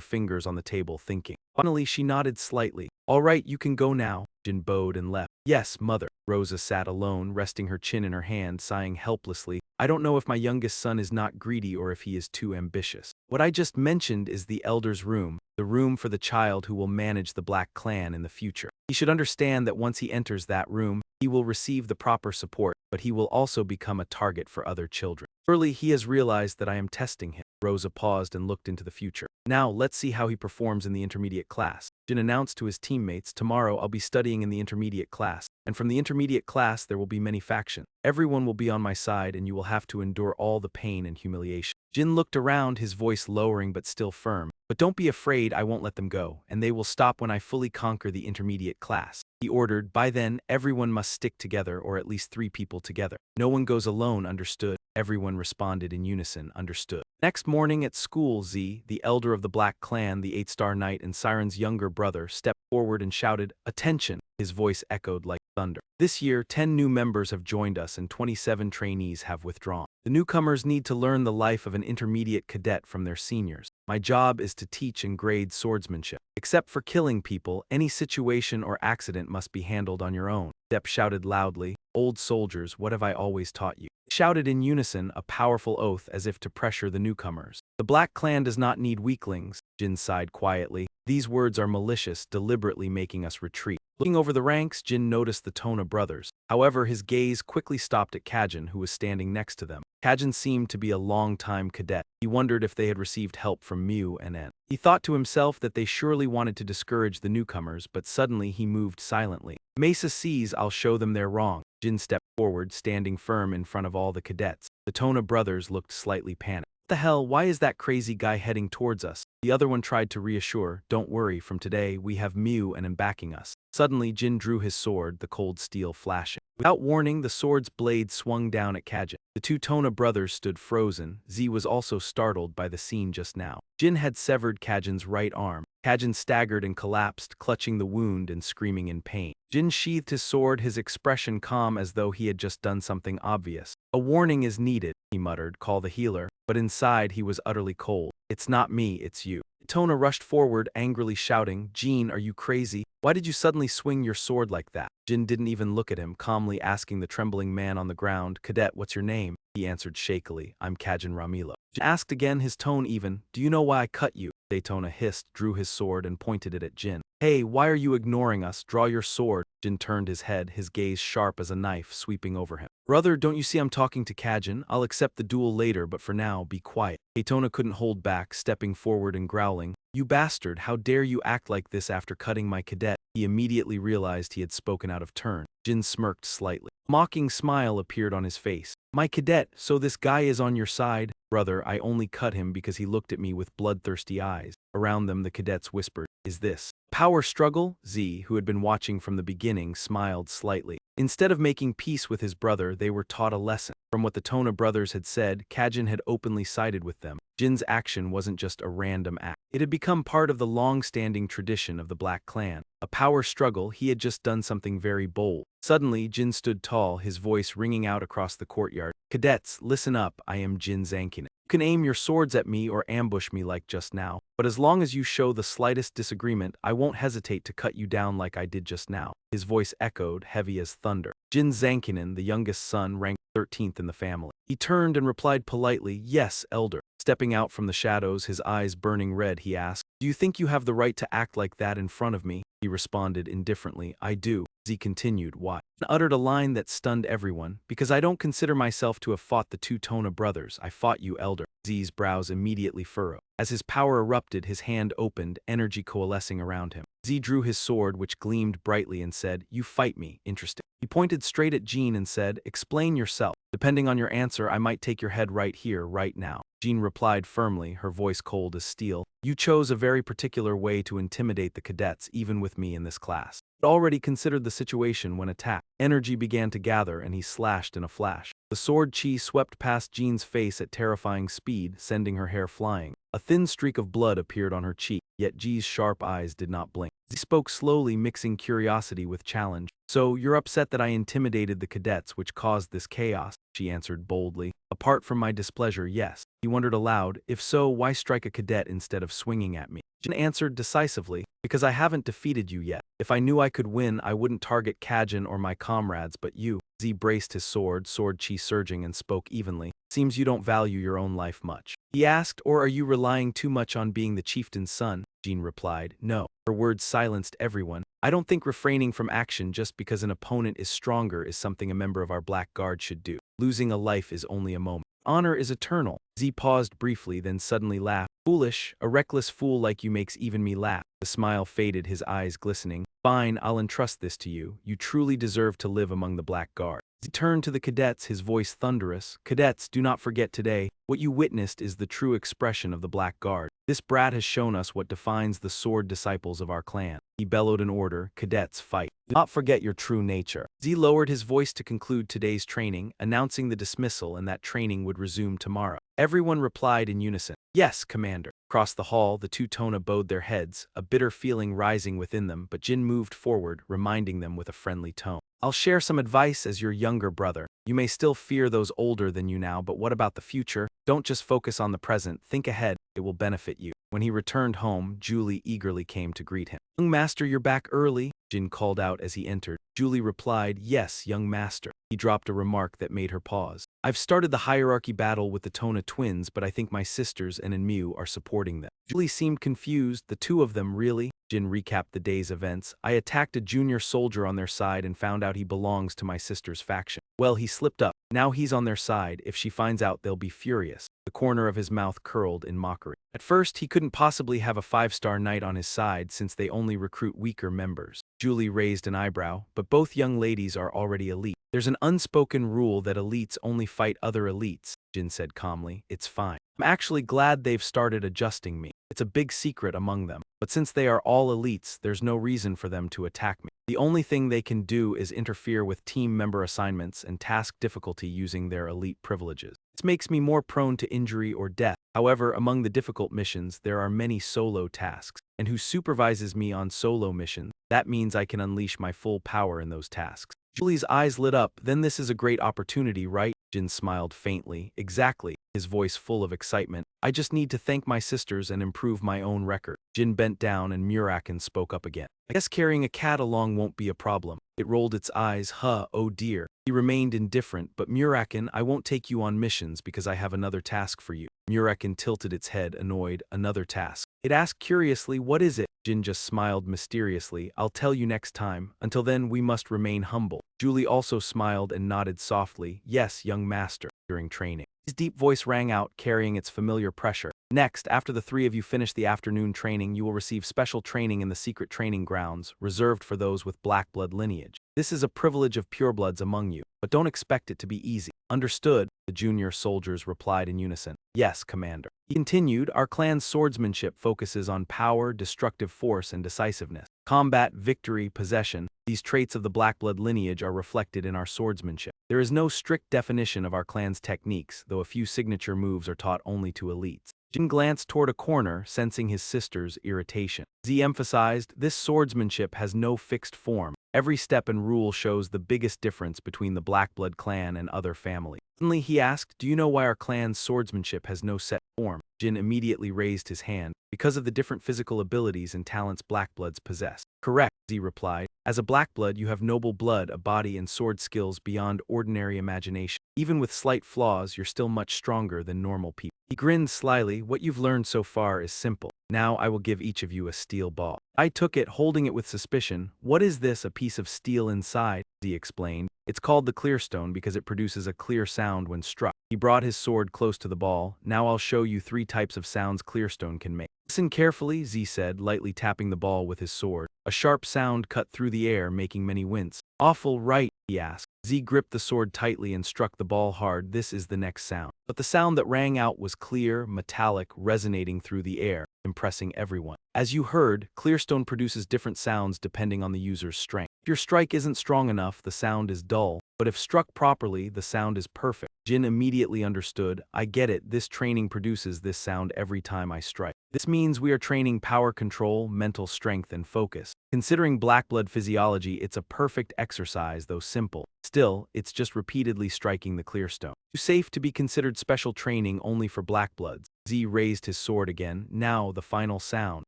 fingers on the table, thinking. Finally, she nodded slightly. "All right, you can go now." Jin bowed and left. "Yes, Mother." Rosa sat alone, resting her chin in her hand, sighing helplessly. "I don't know if my youngest son is not greedy or if he is too ambitious. What I just mentioned is the elder's room, the room for the child who will manage the Black Clan in the future. He should understand that once he enters that room, he will receive the proper support, but he will also become a target for other children. Surely he has realized that I am testing him." Rosa paused and looked into the future. "Now, let's see how he performs in the intermediate class." Jin announced to his teammates, "Tomorrow I'll be studying in the intermediate class, and from the intermediate class there will be many factions. Everyone will be on my side and you will have to endure all the pain and humiliation." Jin looked around, his voice lowering but still firm. "But don't be afraid, I won't let them go, and they will stop when I fully conquer the intermediate class." He ordered, "By then, everyone must stick together, or at least 3 people together. No one goes alone, understood?" Everyone responded in unison, "Understood." Next morning at school, Z, the elder of the Black Clan, the 8-star knight and Siren's younger brother, stepped forward and shouted, "Attention!" His voice echoed like thunder. "This year, 10 new members have joined us and 27 trainees have withdrawn. The newcomers need to learn the life of an intermediate cadet from their seniors. My job is to teach and grade swordsmanship. Except for killing people, any situation or accident must be handled on your own." Depp shouted loudly, "Old soldiers, what have I always taught you? Shouted in unison, a powerful oath as if to pressure the newcomers. The Black Clan does not need weaklings, Jyn sighed quietly. These words are malicious, deliberately making us retreat. Looking over the ranks, Jyn noticed the Tona brothers. However, his gaze quickly stopped at Kajin, who was standing next to them. Kajin seemed to be a long-time cadet. He wondered if they had received help from Mew and En. He thought to himself that they surely wanted to discourage the newcomers, but suddenly he moved silently. Mesa sees, I'll show them they're wrong. Jyn stepped forward, standing firm in front of all the cadets. The Tona brothers looked slightly panicked. What the hell, why is that crazy guy heading towards us? The other one tried to reassure, don't worry, from today we have Mew and En backing us. Suddenly Jyn drew his sword, the cold steel flashing. Without warning, the sword's blade swung down at Kajin. The two Tona brothers stood frozen. Z was also startled by the scene just now. Jyn had severed Kajin's right arm. Kajin staggered and collapsed, clutching the wound and screaming in pain. Jyn sheathed his sword, his expression calm as though he had just done something obvious. A warning is needed, he muttered, call the healer. But inside he was utterly cold. It's not me, it's you. Tona rushed forward, angrily shouting, Jyn, are you crazy? Why did you suddenly swing your sword like that? Jyn didn't even look at him, calmly asking the trembling man on the ground, Cadet, what's your name? He answered shakily, I'm Kajin Ramilo. Jyn asked again, his tone even, do you know why I cut you? Daytona hissed, drew his sword and pointed it at Jyn. Hey, why are you ignoring us? Draw your sword. Jyn turned his head, his gaze sharp as a knife sweeping over him. Brother, don't you see I'm talking to Kajin? I'll accept the duel later, but for now, be quiet. Daytona couldn't hold back, stepping forward and growling, you bastard, how dare you act like this after cutting my cadet? He immediately realized he had spoken out of turn. Jyn smirked slightly. A mocking smile appeared on his face. My cadet, so this guy is on your side? Brother, I only cut him because he looked at me with bloodthirsty eyes. Around them the cadets whispered, is this power struggle? Z, who had been watching from the beginning, smiled slightly. Instead of making peace with his brother, they were taught a lesson. From what the Tona brothers had said, Kajin had openly sided with them. Jin's action wasn't just a random act. It had become part of the long-standing tradition of the Black Clan. A power struggle, he had just done something very bold. Suddenly, Jyn stood tall, his voice ringing out across the courtyard. Cadets, listen up, I am Jyn Zankinen. You can aim your swords at me or ambush me like just now, but as long as you show the slightest disagreement, I won't hesitate to cut you down like I did just now. His voice echoed, heavy as thunder. Jyn Zankinen, the youngest son, ranked 13th in the family. He turned and replied politely, yes, elder. Stepping out from the shadows, his eyes burning red, he asked, do you think you have the right to act like that in front of me? He responded indifferently, I do. Z continued, why? And uttered a line that stunned everyone, because I don't consider myself to have fought the two Tona brothers, I fought you, elder. Z's brows immediately furrowed. As his power erupted, his hand opened, energy coalescing around him. Z drew his sword, which gleamed brightly, and said, you fight me, interesting. He pointed straight at Jyn and said, explain yourself. Depending on your answer, I might take your head right here, right now. Jyn replied firmly, her voice cold as steel. You chose a very particular way to intimidate the cadets, even with me in this class. He had already considered the situation when attacked. Energy began to gather, and he slashed in a flash. The sword chi swept past Jyn's face at terrifying speed, sending her hair flying. A thin streak of blood appeared on her cheek, yet Ji's sharp eyes did not blink. He spoke slowly, mixing curiosity with challenge. So, you're upset that I intimidated the cadets, which caused this chaos? She answered boldly. Apart from my displeasure, yes. He wondered aloud, if so, why strike a cadet instead of swinging at me? Jyn answered decisively, because I haven't defeated you yet. If I knew I could win, I wouldn't target Kajin or my comrades, but you. Z braced his sword chi surging, and spoke evenly. Seems you don't value your own life much. He asked, or are you relying too much on being the chieftain's son? Jyn replied, no. Her words silenced everyone. I don't think refraining from action just because an opponent is stronger is something a member of our Black Guard should do. Losing a life is only a moment. Honor is eternal. Z paused briefly, then suddenly laughed. Foolish, a reckless fool like you makes even me laugh. The smile faded, his eyes glistening. Fine, I'll entrust this to you. You truly deserve to live among the Black Guard. He turned to the cadets, his voice thunderous. Cadets, do not forget today. What you witnessed is the true expression of the Black Guard. This brat has shown us what defines the sword disciples of our clan. He bellowed an order, cadets, fight. Do not forget your true nature. Z lowered his voice to conclude today's training, announcing the dismissal and that training would resume tomorrow. Everyone replied in unison, yes, Commander. Across the hall, the two Tona bowed their heads, a bitter feeling rising within them, but Jyn moved forward, reminding them with a friendly tone. I'll share some advice as your younger brother. You may still fear those older than you now, but what about the future? Don't just focus on the present, think ahead. It will benefit you. When he returned home, Julie eagerly came to greet him. Young master, you're back early, Jyn called out as he entered. Julie replied, yes, young master. He dropped a remark that made her pause. I've started the hierarchy battle with the Tona twins, but I think my sisters and Enmu are supporting them. Julie seemed confused. The two of them, really? Jyn recapped the day's events. I attacked a junior soldier on their side and found out he belongs to my sister's faction. Well, he slipped up. Now he's on their side. If she finds out, they'll be furious. The corner of his mouth curled in mockery. At first, he couldn't possibly have a 5-star knight on his side since they only recruit weaker members. Julie raised an eyebrow, but both young ladies are already elite. There's an unspoken rule that elites only fight other elites, Jyn said calmly. It's fine. I'm actually glad they've started adjusting me. It's a big secret among them. But since they are all elites, there's no reason for them to attack me. The only thing they can do is interfere with team member assignments and task difficulty using their elite privileges. This makes me more prone to injury or death. However, among the difficult missions, there are many solo tasks. And who supervises me on solo missions? That means I can unleash my full power in those tasks. Julie's eyes lit up. Then this is a great opportunity, right? Jyn smiled faintly. Exactly, his voice full of excitement. I just need to thank my sisters and improve my own record. Jyn bent down and Muraken spoke up again. I guess carrying a cat along won't be a problem. It rolled its eyes. Oh dear. He remained indifferent, but Muraken, I won't take you on missions because I have another task for you. Muraken tilted its head, annoyed. Another task. It asked curiously, what is it? Jyn just smiled mysteriously. I'll tell you next time. Until then, we must remain humble. Julie also smiled and nodded softly. Yes, young master. During training, his deep voice rang out, carrying its familiar pressure. Next, after the three of you finish the afternoon training, you will receive special training in the secret training grounds, reserved for those with black blood lineage. This is a privilege of purebloods among you, but don't expect it to be easy. Understood, the junior soldiers replied in unison. Yes, Commander. He continued, our clan's swordsmanship focuses on power, destructive force, and decisiveness. Combat, victory, possession, these traits of the black blood lineage are reflected in our swordsmanship. There is no strict definition of our clan's techniques, though a few signature moves are taught only to elites. Jyn glanced toward a corner, sensing his sister's irritation. Z emphasized, this swordsmanship has no fixed form. Every step and rule shows the biggest difference between the Blackblood clan and other families. Suddenly he asked, do you know why our clan's swordsmanship has no set form? Jyn immediately raised his hand. Because of the different physical abilities and talents Blackbloods possess. Correct, Z replied. As a Blackblood, you have noble blood, a body, and sword skills beyond ordinary imagination. Even with slight flaws, you're still much stronger than normal people. He grinned slyly. What you've learned so far is simple. Now I will give each of you a steel ball. I took it, holding it with suspicion. What is this, a piece of steel inside? Z explained. It's called the Clearstone because it produces a clear sound when struck. He brought his sword close to the ball. Now I'll show you 3 types of sounds Clearstone can make. Listen carefully, Z said, lightly tapping the ball with his sword. A sharp sound cut through the air, making many wince. Awful, right? He asked. Z gripped the sword tightly and struck the ball hard. This is the next sound. But the sound that rang out was clear, metallic, resonating through the air, impressing everyone. As you heard, Clearstone produces different sounds depending on the user's strength. If your strike isn't strong enough, the sound is dull, but if struck properly, the sound is perfect. Jyn immediately understood. I get it, this training produces this sound every time I strike. This means we are training power control, mental strength, and focus. Considering Blackblood physiology, it's a perfect exercise, though simple. Still, it's just repeatedly striking the Clearstone. Too safe to be considered special training only for Blackbloods. Z raised his sword again. Now, the final sound.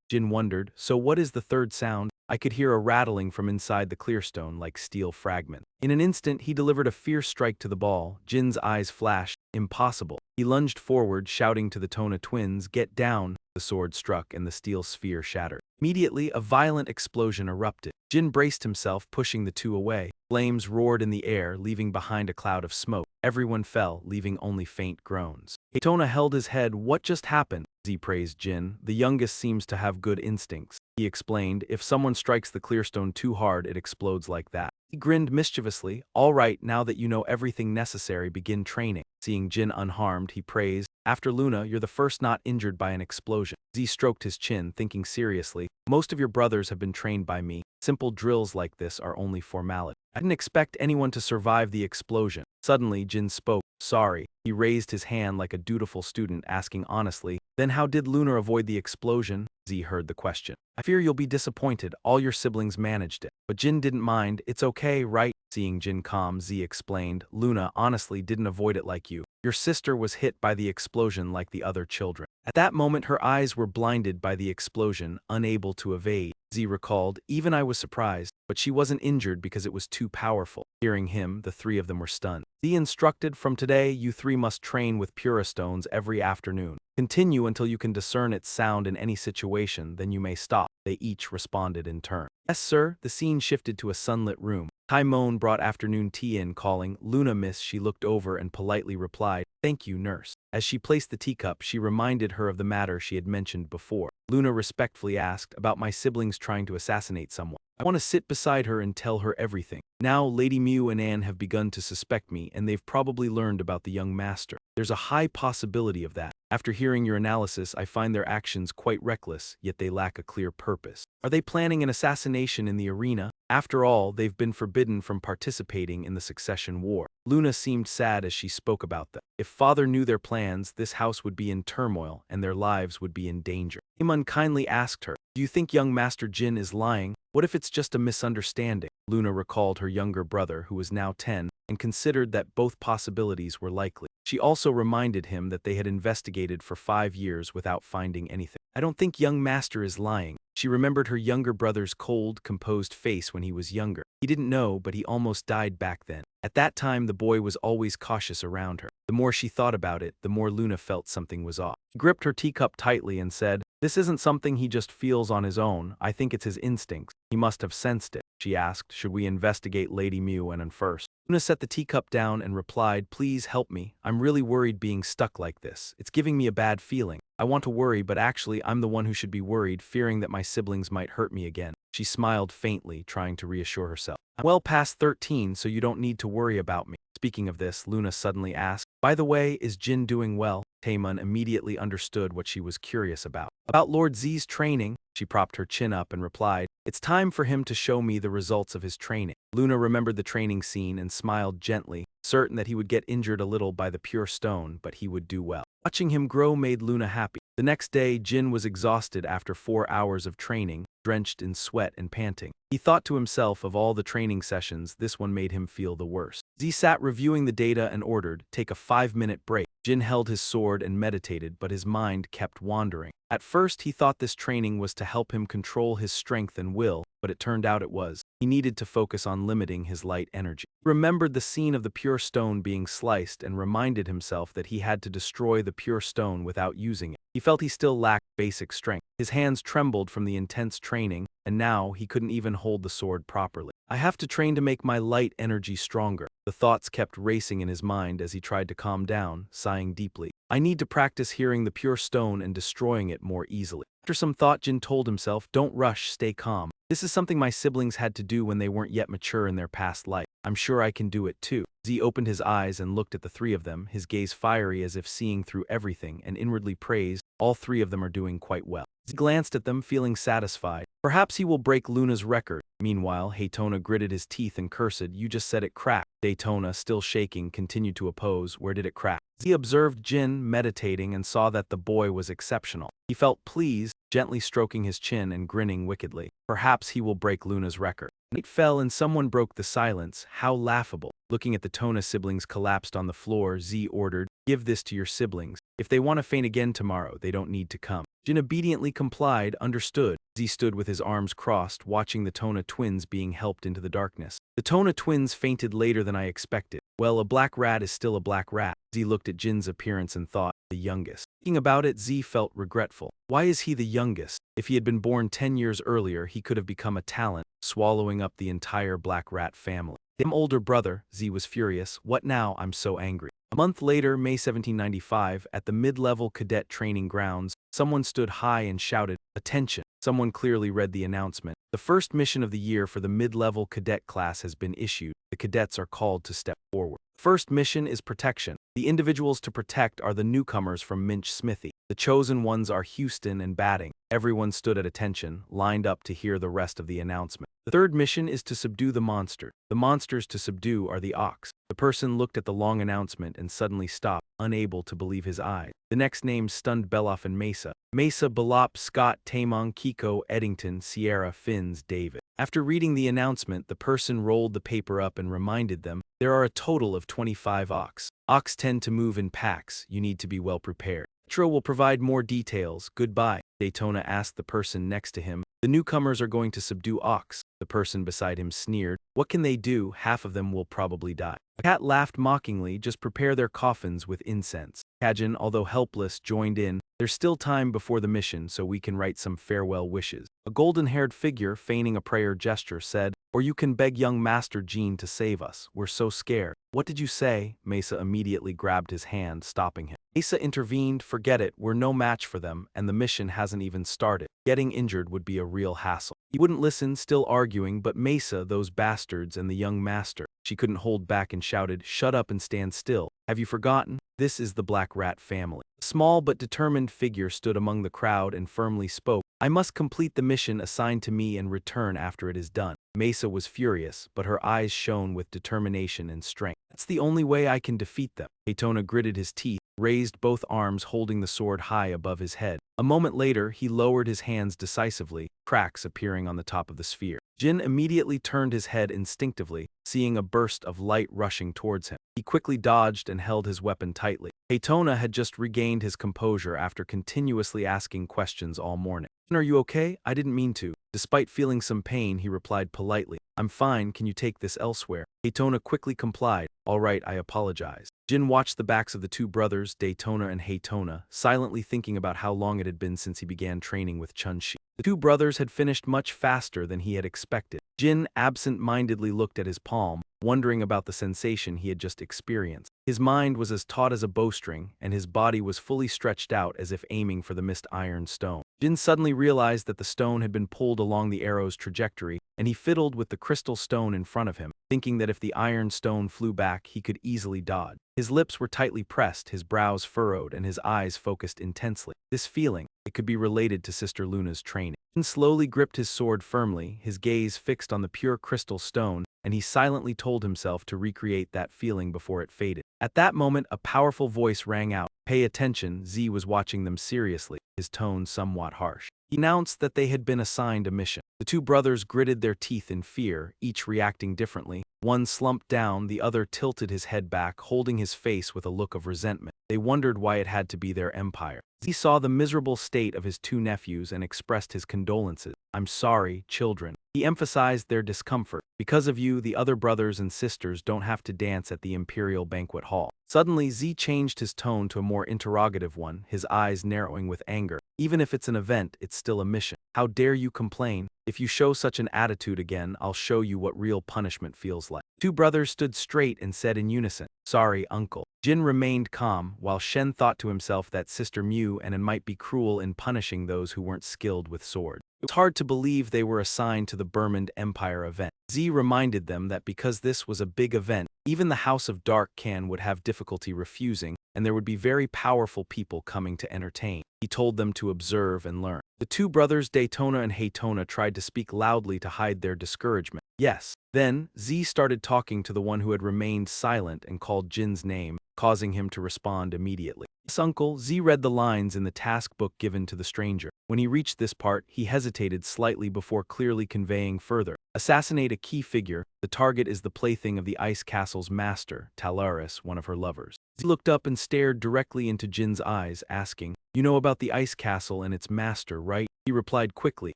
Jyn wondered, so what is the third sound? I could hear a rattling from inside the Clearstone like steel fragments. In an instant, he delivered a fierce strike to the ball. Jin's eyes flashed. Impossible. He lunged forward, shouting to the Tona twins, get down. The sword struck and the steel sphere shattered. Immediately, a violent explosion erupted. Jyn braced himself, pushing the two away. Flames roared in the air, leaving behind a cloud of smoke. Everyone fell, leaving only faint groans. Tona held his head. What just happened? Z praised Jyn. The youngest seems to have good instincts. He explained, if someone strikes the Clearstone too hard, it explodes like that. He grinned mischievously. All right, now that you know everything necessary, begin training. Seeing Jyn unharmed, he praised, after Luna, you're the first not injured by an explosion. Z stroked his chin, thinking seriously, most of your brothers have been trained by me. Simple drills like this are only formality. I didn't expect anyone to survive the explosion. Suddenly, Jyn spoke. Sorry. He raised his hand like a dutiful student, asking honestly, then how did Luna avoid the explosion? Z heard the question. I fear you'll be disappointed. All your siblings managed it. But Jyn didn't mind. It's okay, right? Seeing Jyn calm, Z explained, Luna honestly didn't avoid it like you. Your sister was hit by the explosion like the other children. At that moment her eyes were blinded by the explosion, unable to evade. Z recalled, even I was surprised, but she wasn't injured because it was too powerful. Hearing him, the three of them were stunned. Z instructed, from today you three must train with Pura stones every afternoon. Continue until you can discern its sound in any situation, then you may stop. They each responded in turn. Yes, sir. The scene shifted to a sunlit room. Taimon brought afternoon tea in, calling, Luna miss. She looked over and politely replied, thank you, nurse. As she placed the teacup, she reminded her of the matter she had mentioned before. Luna respectfully asked, about my siblings trying to assassinate someone. I want to sit beside her and tell her everything. Now, Lady Mew and Anne have begun to suspect me, and they've probably learned about the young master. There's a high possibility of that. After hearing your analysis, I find their actions quite reckless, yet they lack a clear purpose. Are they planning an assassination in the arena? After all, they've been forbidden from participating in the succession war. Luna seemed sad as she spoke about them. If father knew their plans, this house would be in turmoil, and their lives would be in danger. Iman kindly asked her, do you think young Master Jyn is lying? What if it's just a misunderstanding? Luna recalled her younger brother, who was now 10, and considered that both possibilities were likely. She also reminded him that they had investigated for 5 years without finding anything. I don't think young Master is lying. She remembered her younger brother's cold, composed face when he was younger. He didn't know, but he almost died back then. At that time, the boy was always cautious around her. The more she thought about it, the more Luna felt something was off. She gripped her teacup tightly and said, this isn't something he just feels on his own. I think it's his instincts. He must have sensed it. She asked, should we investigate Lady Mew and Anne first? Luna set the teacup down and replied, please help me. I'm really worried being stuck like this. It's giving me a bad feeling. I want to worry, but actually I'm the one who should be worried, fearing that my siblings might hurt me again. She smiled faintly, trying to reassure herself. I'm well past 13, so you don't need to worry about me. Speaking of this, Luna suddenly asked, by the way, is Jyn doing well? Taemun immediately understood what she was curious about. About Lord Z's training, she propped her chin up and replied, it's time for him to show me the results of his training. Luna remembered the training scene and smiled gently, certain that he would get injured a little by the pure stone, but he would do well. Watching him grow made Luna happy. The next day, Jyn was exhausted after 4 hours of training, drenched in sweat and panting. He thought to himself, of all the training sessions, this one made him feel the worst. Z sat reviewing the data and ordered, take a 5-minute break. Jyn held his sword and meditated, but his mind kept wandering. At first, he thought this training was to help him control his strength and will, but it turned out it was. He needed to focus on limiting his light energy. He remembered the scene of the pure stone being sliced and reminded himself that he had to destroy the pure stone without using it. He felt he still lacked basic strength. His hands trembled from the intense training, and now he couldn't even hold the sword properly. I have to train to make my light energy stronger. The thoughts kept racing in his mind as he tried to calm down, sighing deeply. I need to practice hearing the pure stone and destroying it more easily. After some thought, Jyn told himself, don't rush, stay calm. This is something my siblings had to do when they weren't yet mature in their past life. I'm sure I can do it too. Z opened his eyes and looked at the three of them, his gaze fiery as if seeing through everything, and inwardly praised, all three of them are doing quite well. Z glanced at them, feeling satisfied. Perhaps he will break Luna's record. Meanwhile, Haytona gritted his teeth and cursed, you just said it cracked. Daytona, still shaking, continued to oppose, where did it crack? Z observed Jyn meditating and saw that the boy was exceptional. He felt pleased, gently stroking his chin and grinning wickedly. Perhaps he will break Luna's record. Night fell and someone broke the silence. How laughable. Looking at the Tona siblings collapsed on the floor, Z ordered, give this to your siblings. If they want to faint again tomorrow, they don't need to come. Jyn obediently complied, understood. Z stood with his arms crossed, watching the Tona twins being helped into the darkness. The Tona twins fainted later than I expected. Well, a black rat is still a black rat. Z looked at Jin's appearance and thought, the youngest. Thinking about it, Z felt regretful. Why is he the youngest? If he had been born 10 years earlier, he could have become a talent, swallowing up the entire black rat family. Damn older brother, Z was furious. What now? I'm so angry. A month later, May 1795, at the mid-level cadet training grounds, someone stood high and shouted, attention. Someone clearly read the announcement. The first mission of the year for the mid-level cadet class has been issued. The cadets are called to step forward. First mission is protection. The individuals to protect are the newcomers from Minch Smithy. The chosen ones are Houston and Batting. Everyone stood at attention, lined up to hear the rest of the announcement. The third mission is to subdue the monster. The monsters to subdue are the Ox. The person looked at the long announcement and suddenly stopped, unable to believe his eyes. The next names stunned Bellop and Mesa. Mesa, Bellop, Scott, Tamong, Kiko, Eddington, Sierra, Finns, David. After reading the announcement, the person rolled the paper up and reminded them, there are a total of 25 ox. Ox tend to move in packs, you need to be well prepared. Petro will provide more details, goodbye. Daytona asked the person next to him. The newcomers are going to subdue ox. The person beside him sneered. What can they do? Half of them will probably die. A cat laughed mockingly, just prepare their coffins with incense. Kajin, although helpless, joined in. There's still time before the mission, so we can write some farewell wishes. A golden-haired figure, feigning a prayer gesture, said, or you can beg young Master Jyn to save us. We're so scared. What did you say? Mesa immediately grabbed his hand, stopping him. Mesa intervened, forget it, we're no match for them, and the mission hasn't even started. Getting injured would be a real hassle. He wouldn't listen, still arguing, but Mesa, those bastards, and the young master. She couldn't hold back and shouted, shut up and stand still. Have you forgotten? This is the Black Rat family. A small but determined figure stood among the crowd and firmly spoke. I must complete the mission assigned to me and return after it is done. Mesa was furious, but her eyes shone with determination and strength. That's the only way I can defeat them. Daytona gritted his teeth, raised both arms holding the sword high above his head. A moment later, he lowered his hands decisively, cracks appearing on the top of the sphere. Jyn immediately turned his head instinctively, seeing a burst of light rushing towards him. He quickly dodged and held his weapon tightly. Daytona had just regained his composure after continuously asking questions all morning. Are you okay? I didn't mean to. Despite feeling some pain, he replied politely. I'm fine, can you take this elsewhere? Daytona quickly complied. All right, I apologize. Jyn watched the backs of the two brothers, Daytona and Haytona, silently thinking about how long it had been since he began training with Chun-Shi. The two brothers had finished much faster than he had expected. Jyn absent-mindedly looked at his palm, wondering about the sensation he had just experienced. His mind was as taut as a bowstring, and his body was fully stretched out as if aiming for the missed iron stone. Jyn suddenly realized that the stone had been pulled along the arrow's trajectory, and he fiddled with the crystal stone in front of him, thinking that if the iron stone flew back, he could easily dodge. His lips were tightly pressed, his brows furrowed, and his eyes focused intensely. This feeling, it could be related to Sister Luna's training. Jyn slowly gripped his sword firmly, his gaze fixed on the pure crystal stone, and he silently told himself to recreate that feeling before it faded. At that moment, a powerful voice rang out. Pay attention, Z was watching them seriously, his tone somewhat harsh. He announced that they had been assigned a mission. The two brothers gritted their teeth in fear, each reacting differently. One slumped down, the other tilted his head back, holding his face with a look of resentment. They wondered why it had to be their empire. He saw the miserable state of his two nephews and expressed his condolences. I'm sorry, children. He emphasized their discomfort. Because of you, the other brothers and sisters don't have to dance at the Imperial Banquet Hall. Suddenly, Z changed his tone to a more interrogative one, his eyes narrowing with anger. Even if it's an event, it's still a mission. How dare you complain? If you show such an attitude again, I'll show you what real punishment feels like. Two brothers stood straight and said in unison, sorry, uncle. Jyn remained calm, while Shen thought to himself that Sister Mew and might be cruel in punishing those who weren't skilled with swords. It was hard to believe they were assigned to the Burmand Empire event. Z reminded them that because this was a big event, even the House of Dark Can would have difficulty refusing, and there would be very powerful people coming to entertain. He told them to observe and learn. The two brothers Daytona and Haytona tried to speak loudly to hide their discouragement. Yes. Then, Z started talking to the one who had remained silent and called Jin's name, causing him to respond immediately. Yes, uncle. Z read the lines in the task book given to the stranger. When he reached this part, he hesitated slightly before clearly conveying further. Assassinate a key figure. The target is the plaything of the Ice Castle's master, Talaris, one of her lovers. Z looked up and stared directly into Jin's eyes, asking, you know about the Ice Castle and its master, right? He replied quickly,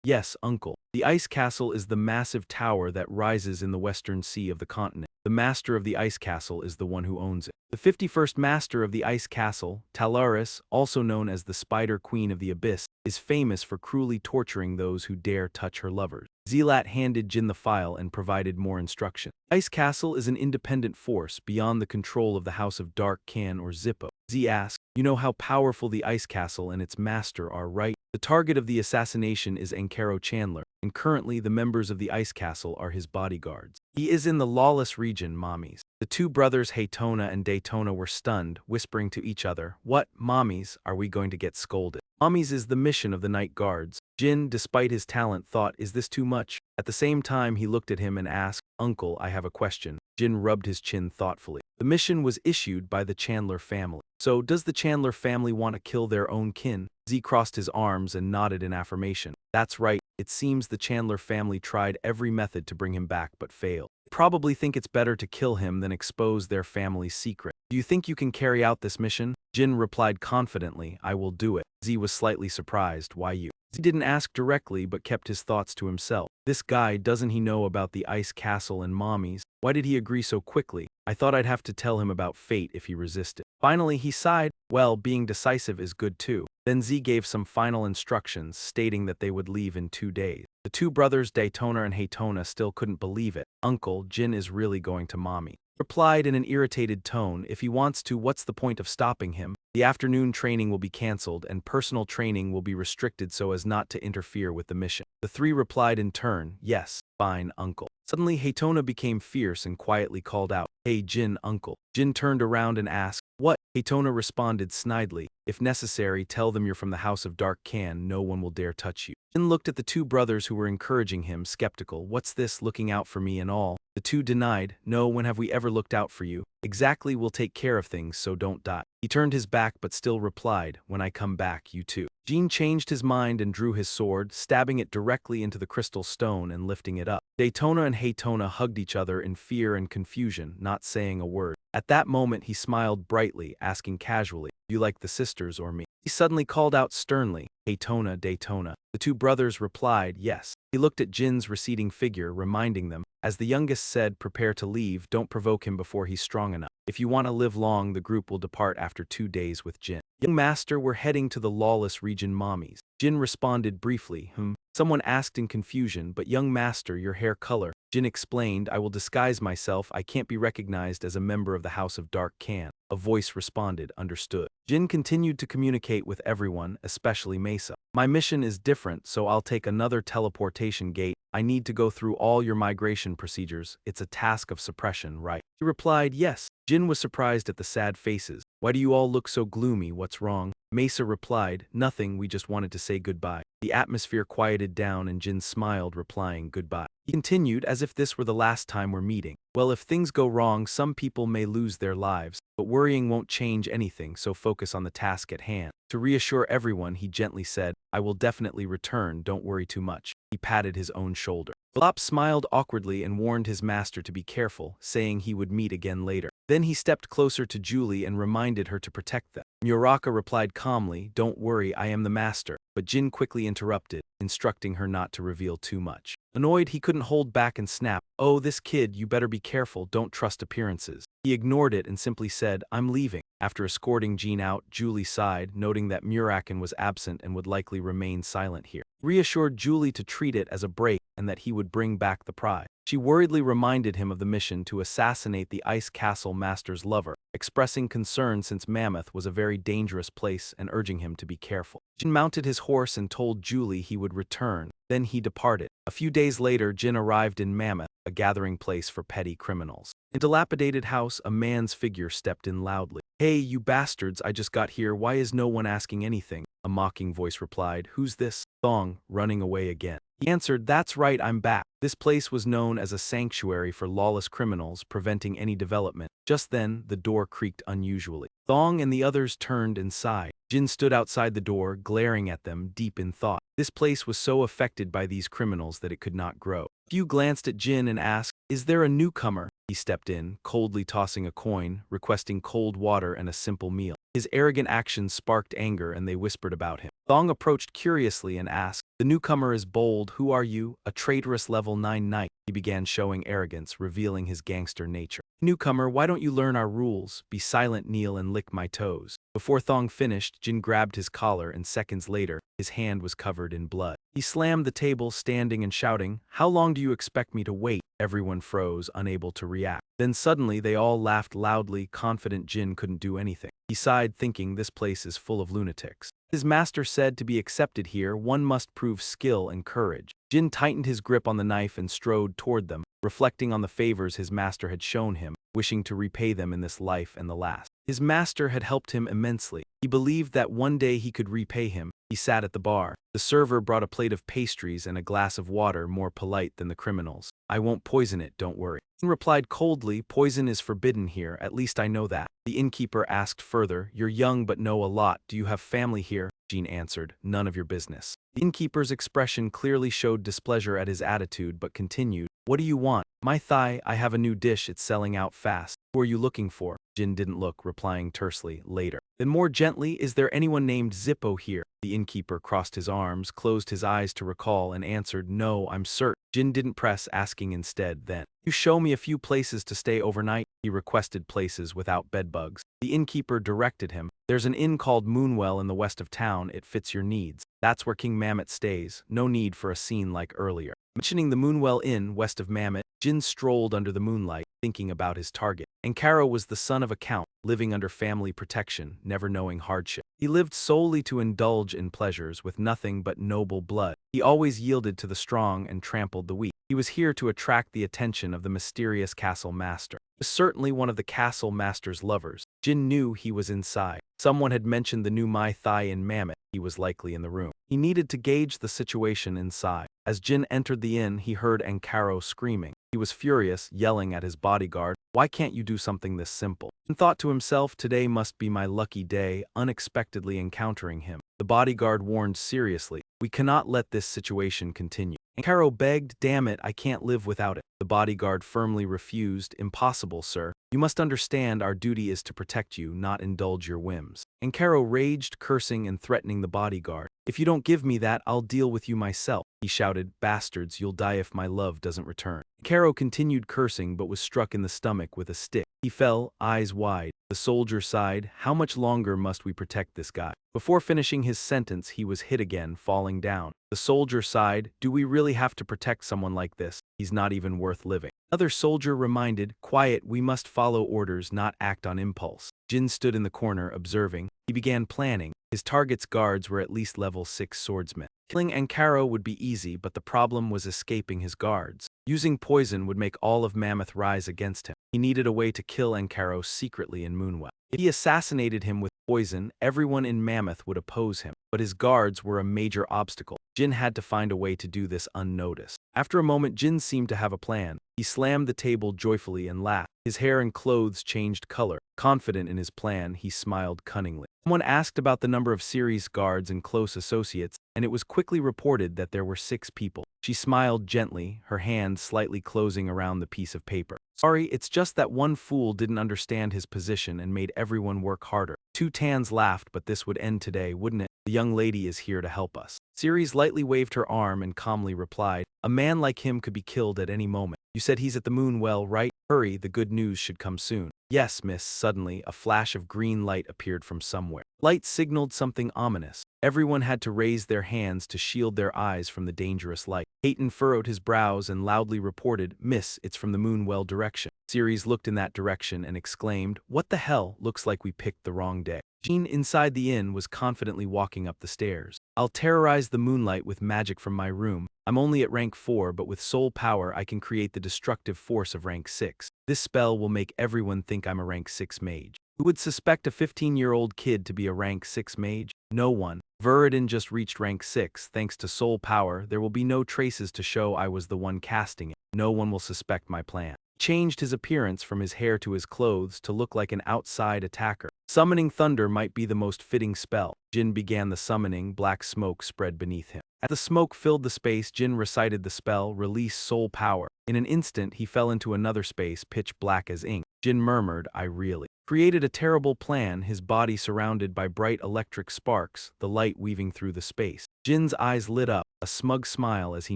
yes, uncle. The Ice Castle is the massive tower that rises in the western sea of the continent. The master of the Ice Castle is the one who owns it. The 51st master of the Ice Castle, Talaris, also known as the Spider Queen of the Abyss, is famous for cruelly torturing those who dare touch her lovers. Zelat handed Jyn the file and provided more instruction. Ice Castle is an independent force beyond the control of the House of Dark Can or Zippo. Z asked, you know how powerful the Ice Castle and its master are, right? The target of the assassination is Ankaro Chandler, and currently the members of the Ice Castle are his bodyguards. He is in the lawless region, mommies. The two brothers Haytona and Daytona were stunned, whispering to each other, what, mommies, are we going to get scolded? Mommies is the mission of the Night Guards. Jyn, despite his talent, thought, is this too much? At the same time, he looked at him and asked, uncle, I have a question. Jyn rubbed his chin thoughtfully. The mission was issued by the Chandler family. So, does the Chandler family want to kill their own kin? Z crossed his arms and nodded in affirmation. That's right, It seems the Chandler family tried every method to bring him back but failed. They probably think it's better to kill him than expose their family's secret. Do you think you can carry out this mission? Jyn replied confidently, I will do it. Z was slightly surprised. Why you? Z didn't ask directly but kept his thoughts to himself. This guy, doesn't he know about the ice castle and mommies? Why did he agree so quickly? I thought I'd have to tell him about fate if he resisted. Finally, he sighed. Well, being decisive is good too. Then Z gave some final instructions, stating that they would leave in 2 days. The two brothers, Daytona and Haytona, still couldn't believe it. Uncle, Jyn is really going to mommy. Replied in an irritated tone, if he wants to, what's the point of stopping him? The afternoon training will be cancelled and personal training will be restricted so as not to interfere with the mission. The three replied in turn, yes, fine, uncle. Suddenly, Haytona became fierce and quietly called out, hey Jyn, uncle. Jyn turned around and asked, what? Haytona responded snidely, if necessary, tell them you're from the House of Dark Can, no one will dare touch you. Jyn looked at the two brothers who were encouraging him, skeptical, what's this, looking out for me and all? The two denied, no, when have we ever looked out for you? Exactly, we'll take care of things, so don't die. He turned his back but still replied, when I come back, you too. Jyn changed his mind and drew his sword, stabbing it directly into the crystal stone and lifting it up. Daytona and Haytona hugged each other in fear and confusion, not saying a word. At that moment he smiled brightly, asking casually, do you like the sisters or me? He suddenly called out sternly, Haytona, Daytona. The two brothers replied, yes. He looked at Jin's receding figure, reminding them, as the youngest said, prepare to leave, don't provoke him before he's strong enough. If you want to live long, the group will depart after 2 days with Jyn. Young master, we're heading to the lawless region mommies. Jyn responded briefly, Someone asked in confusion, but young master, your hair color. Jyn explained, I will disguise myself, I can't be recognized as a member of the House of Dark Can. A voice responded, understood. Jyn continued to communicate with everyone, especially Mesa. My mission is different, so I'll take another teleportation gate. I need to go through all your migration procedures. It's a task of suppression, right? He replied, yes. Jyn was surprised at the sad faces. Why do you all look so gloomy? What's wrong? Mesa replied, nothing, we just wanted to say goodbye. The atmosphere quieted down and Jyn smiled, replying, goodbye. He continued, as if this were the last time we're meeting. Well, if things go wrong, some people may lose their lives, but worrying won't change anything, so focus on the task at hand. To reassure everyone, he gently said, I will definitely return, don't worry too much. He patted his own shoulder. Bellop smiled awkwardly and warned his master to be careful, saying he would meet again later. Then he stepped closer to Julie and reminded her to protect them. Muraken replied calmly, don't worry, I am the master, but Jyn quickly interrupted, instructing her not to reveal too much. Annoyed, he couldn't hold back and snapped, oh, this kid, you better be careful, don't trust appearances. He ignored it and simply said, I'm leaving. After escorting Jyn out, Julie sighed, noting that Muraken was absent and would likely remain silent here. Reassured Julie to treat it as a break and that he would bring back the prize. She worriedly reminded him of the mission to assassinate the Ice Castle Master's lover, expressing concern since Mammoth was a very dangerous place and urging him to be careful. Jyn mounted his horse and told Julie he would return. Then he departed. A few days later, Jyn arrived in Mammoth, a gathering place for petty criminals. In a dilapidated house, a man's figure stepped in loudly. Hey, you bastards, I just got here, why is no one asking anything? A mocking voice replied, who's this? Thong, running away again. He answered, that's right, I'm back. This place was known as a sanctuary for lawless criminals, preventing any development. Just then, the door creaked unusually. Thong and the others turned and sighed. Jyn stood outside the door, glaring at them, deep in thought. This place was so affected by these criminals that it could not grow. Few glanced at Jyn and asked, is there a newcomer? He stepped in, coldly tossing a coin, requesting cold water and a simple meal. His arrogant actions sparked anger and they whispered about him. Thong approached curiously and asked, the newcomer is bold, who are you? A traitorous level 9 knight. He began showing arrogance, revealing his gangster nature. Newcomer, why don't you learn our rules? Be silent, kneel, and lick my toes. Before Thong finished, Jyn grabbed his collar and seconds later, his hand was covered in blood. He slammed the table, standing and shouting, how long do you expect me to wait? Everyone froze, unable to react. Then suddenly they all laughed loudly, confident Jyn couldn't do anything. He sighed, thinking this place is full of lunatics. His master said to be accepted here, one must prove skill and courage. Jyn tightened his grip on the knife and strode toward them, reflecting on the favors his master had shown him, wishing to repay them in this life and the last. His master had helped him immensely. He believed that one day he could repay him. He sat at the bar. The server brought a plate of pastries and a glass of water, more polite than the criminals. I won't poison it, don't worry. Jyn replied coldly, poison is forbidden here, at least I know that. The innkeeper asked further, you're young but know a lot, do you have family here? Jyn answered, none of your business. The innkeeper's expression clearly showed displeasure at his attitude but continued, what do you want? My thigh, I have a new dish, it's selling out fast. Who are you looking for? Jyn didn't look, replying tersely, later. Then more gently, is there anyone named Zippo here? The innkeeper crossed his arms, closed his eyes to recall, and answered, no, I'm certain. Jyn didn't press, asking instead, then. You show me a few places to stay overnight? He requested places without bedbugs. The innkeeper directed him. There's an inn called Moonwell in the west of town, it fits your needs. That's where King Mammoth stays, no need for a scene like earlier. Mentioning the Moonwell Inn west of Mammoth, Jyn strolled under the moonlight, thinking about his target. Ankaro was the son of a count, living under family protection, never knowing hardship. He lived solely to indulge in pleasures with nothing but noble blood. He always yielded to the strong and trampled the weak. He was here to attract the attention of the mysterious castle master. He was certainly one of the castle master's lovers. Jyn knew he was inside. Someone had mentioned the new Mai Thai in Mammoth. He was likely in the room. He needed to gauge the situation inside. As Jyn entered the inn, he heard Ankaro screaming. He was furious, yelling at his bodyguard, why can't you do something this simple? And thought to himself, today must be my lucky day, unexpectedly encountering him. The bodyguard warned seriously, we cannot let this situation continue. Ankaro begged, damn it, I can't live without it. The bodyguard firmly refused, impossible, sir. You must understand our duty is to protect you, not indulge your whims. Ankaro raged, cursing and threatening the bodyguard. If you don't give me that, I'll deal with you myself. He shouted, bastards, you'll die if my love doesn't return. Ankaro continued cursing but was struck in the stomach with a stick. He fell, eyes wide. The soldier sighed, how much longer must we protect this guy? Before finishing his sentence, he was hit again, falling down. The soldier sighed, do we really have to protect someone like this? He's not even worth living. Another soldier reminded, quiet, we must follow orders, not act on impulse. Jyn stood in the corner, observing. He began planning. His target's guards were at least level 6 swordsmen. Killing Ankaro would be easy, but the problem was escaping his guards. Using poison would make all of Mammoth rise against him. He needed a way to kill Ankaro secretly in Moonwell. If he assassinated him with poison, everyone in Mammoth would oppose him. But his guards were a major obstacle. Jyn had to find a way to do this unnoticed. After a moment, Jyn seemed to have a plan. He slammed the table joyfully and laughed. His hair and clothes changed color. Confident in his plan, he smiled cunningly. Someone asked about the number of Ceres guards and close associates, and it was quickly reported that there were 6 people. She smiled gently, her hand slightly closing around the piece of paper. Sorry, it's just that one fool didn't understand his position and made everyone work harder. 2 Tans laughed, but this would end today, wouldn't it? The young lady is here to help us. Ceres lightly waved her arm and calmly replied, a man like him could be killed at any moment. You said he's at the Moonwell, right? Hurry, the good news should come soon. Yes, miss. Suddenly, a flash of green light appeared from somewhere. Light signaled something ominous. Everyone had to raise their hands to shield their eyes from the dangerous light. Hayton furrowed his brows and loudly reported, Miss, it's from the Moonwell direction. Ceres looked in that direction and exclaimed, what the hell, looks like we picked the wrong day. Jyn inside the inn was confidently walking up the stairs. I'll terrorize the moonlight with magic from my room. I'm only at rank 4, but with soul power I can create the destructive force of rank 6. This spell will make everyone think I'm a rank 6 mage. Who would suspect a 15-year-old kid to be a rank 6 mage? No one. Veridin just reached rank 6. Thanks to soul power, there will be no traces to show I was the one casting it. No one will suspect my plan. He changed his appearance from his hair to his clothes to look like an outside attacker. Summoning thunder might be the most fitting spell. Jyn began the summoning, black smoke spread beneath him. As the smoke filled the space, Jyn recited the spell, release soul power. In an instant, he fell into another space, pitch black as ink. Jyn murmured, I really created a terrible plan, his body surrounded by bright electric sparks, the light weaving through the space. Jin's eyes lit up, a smug smile as he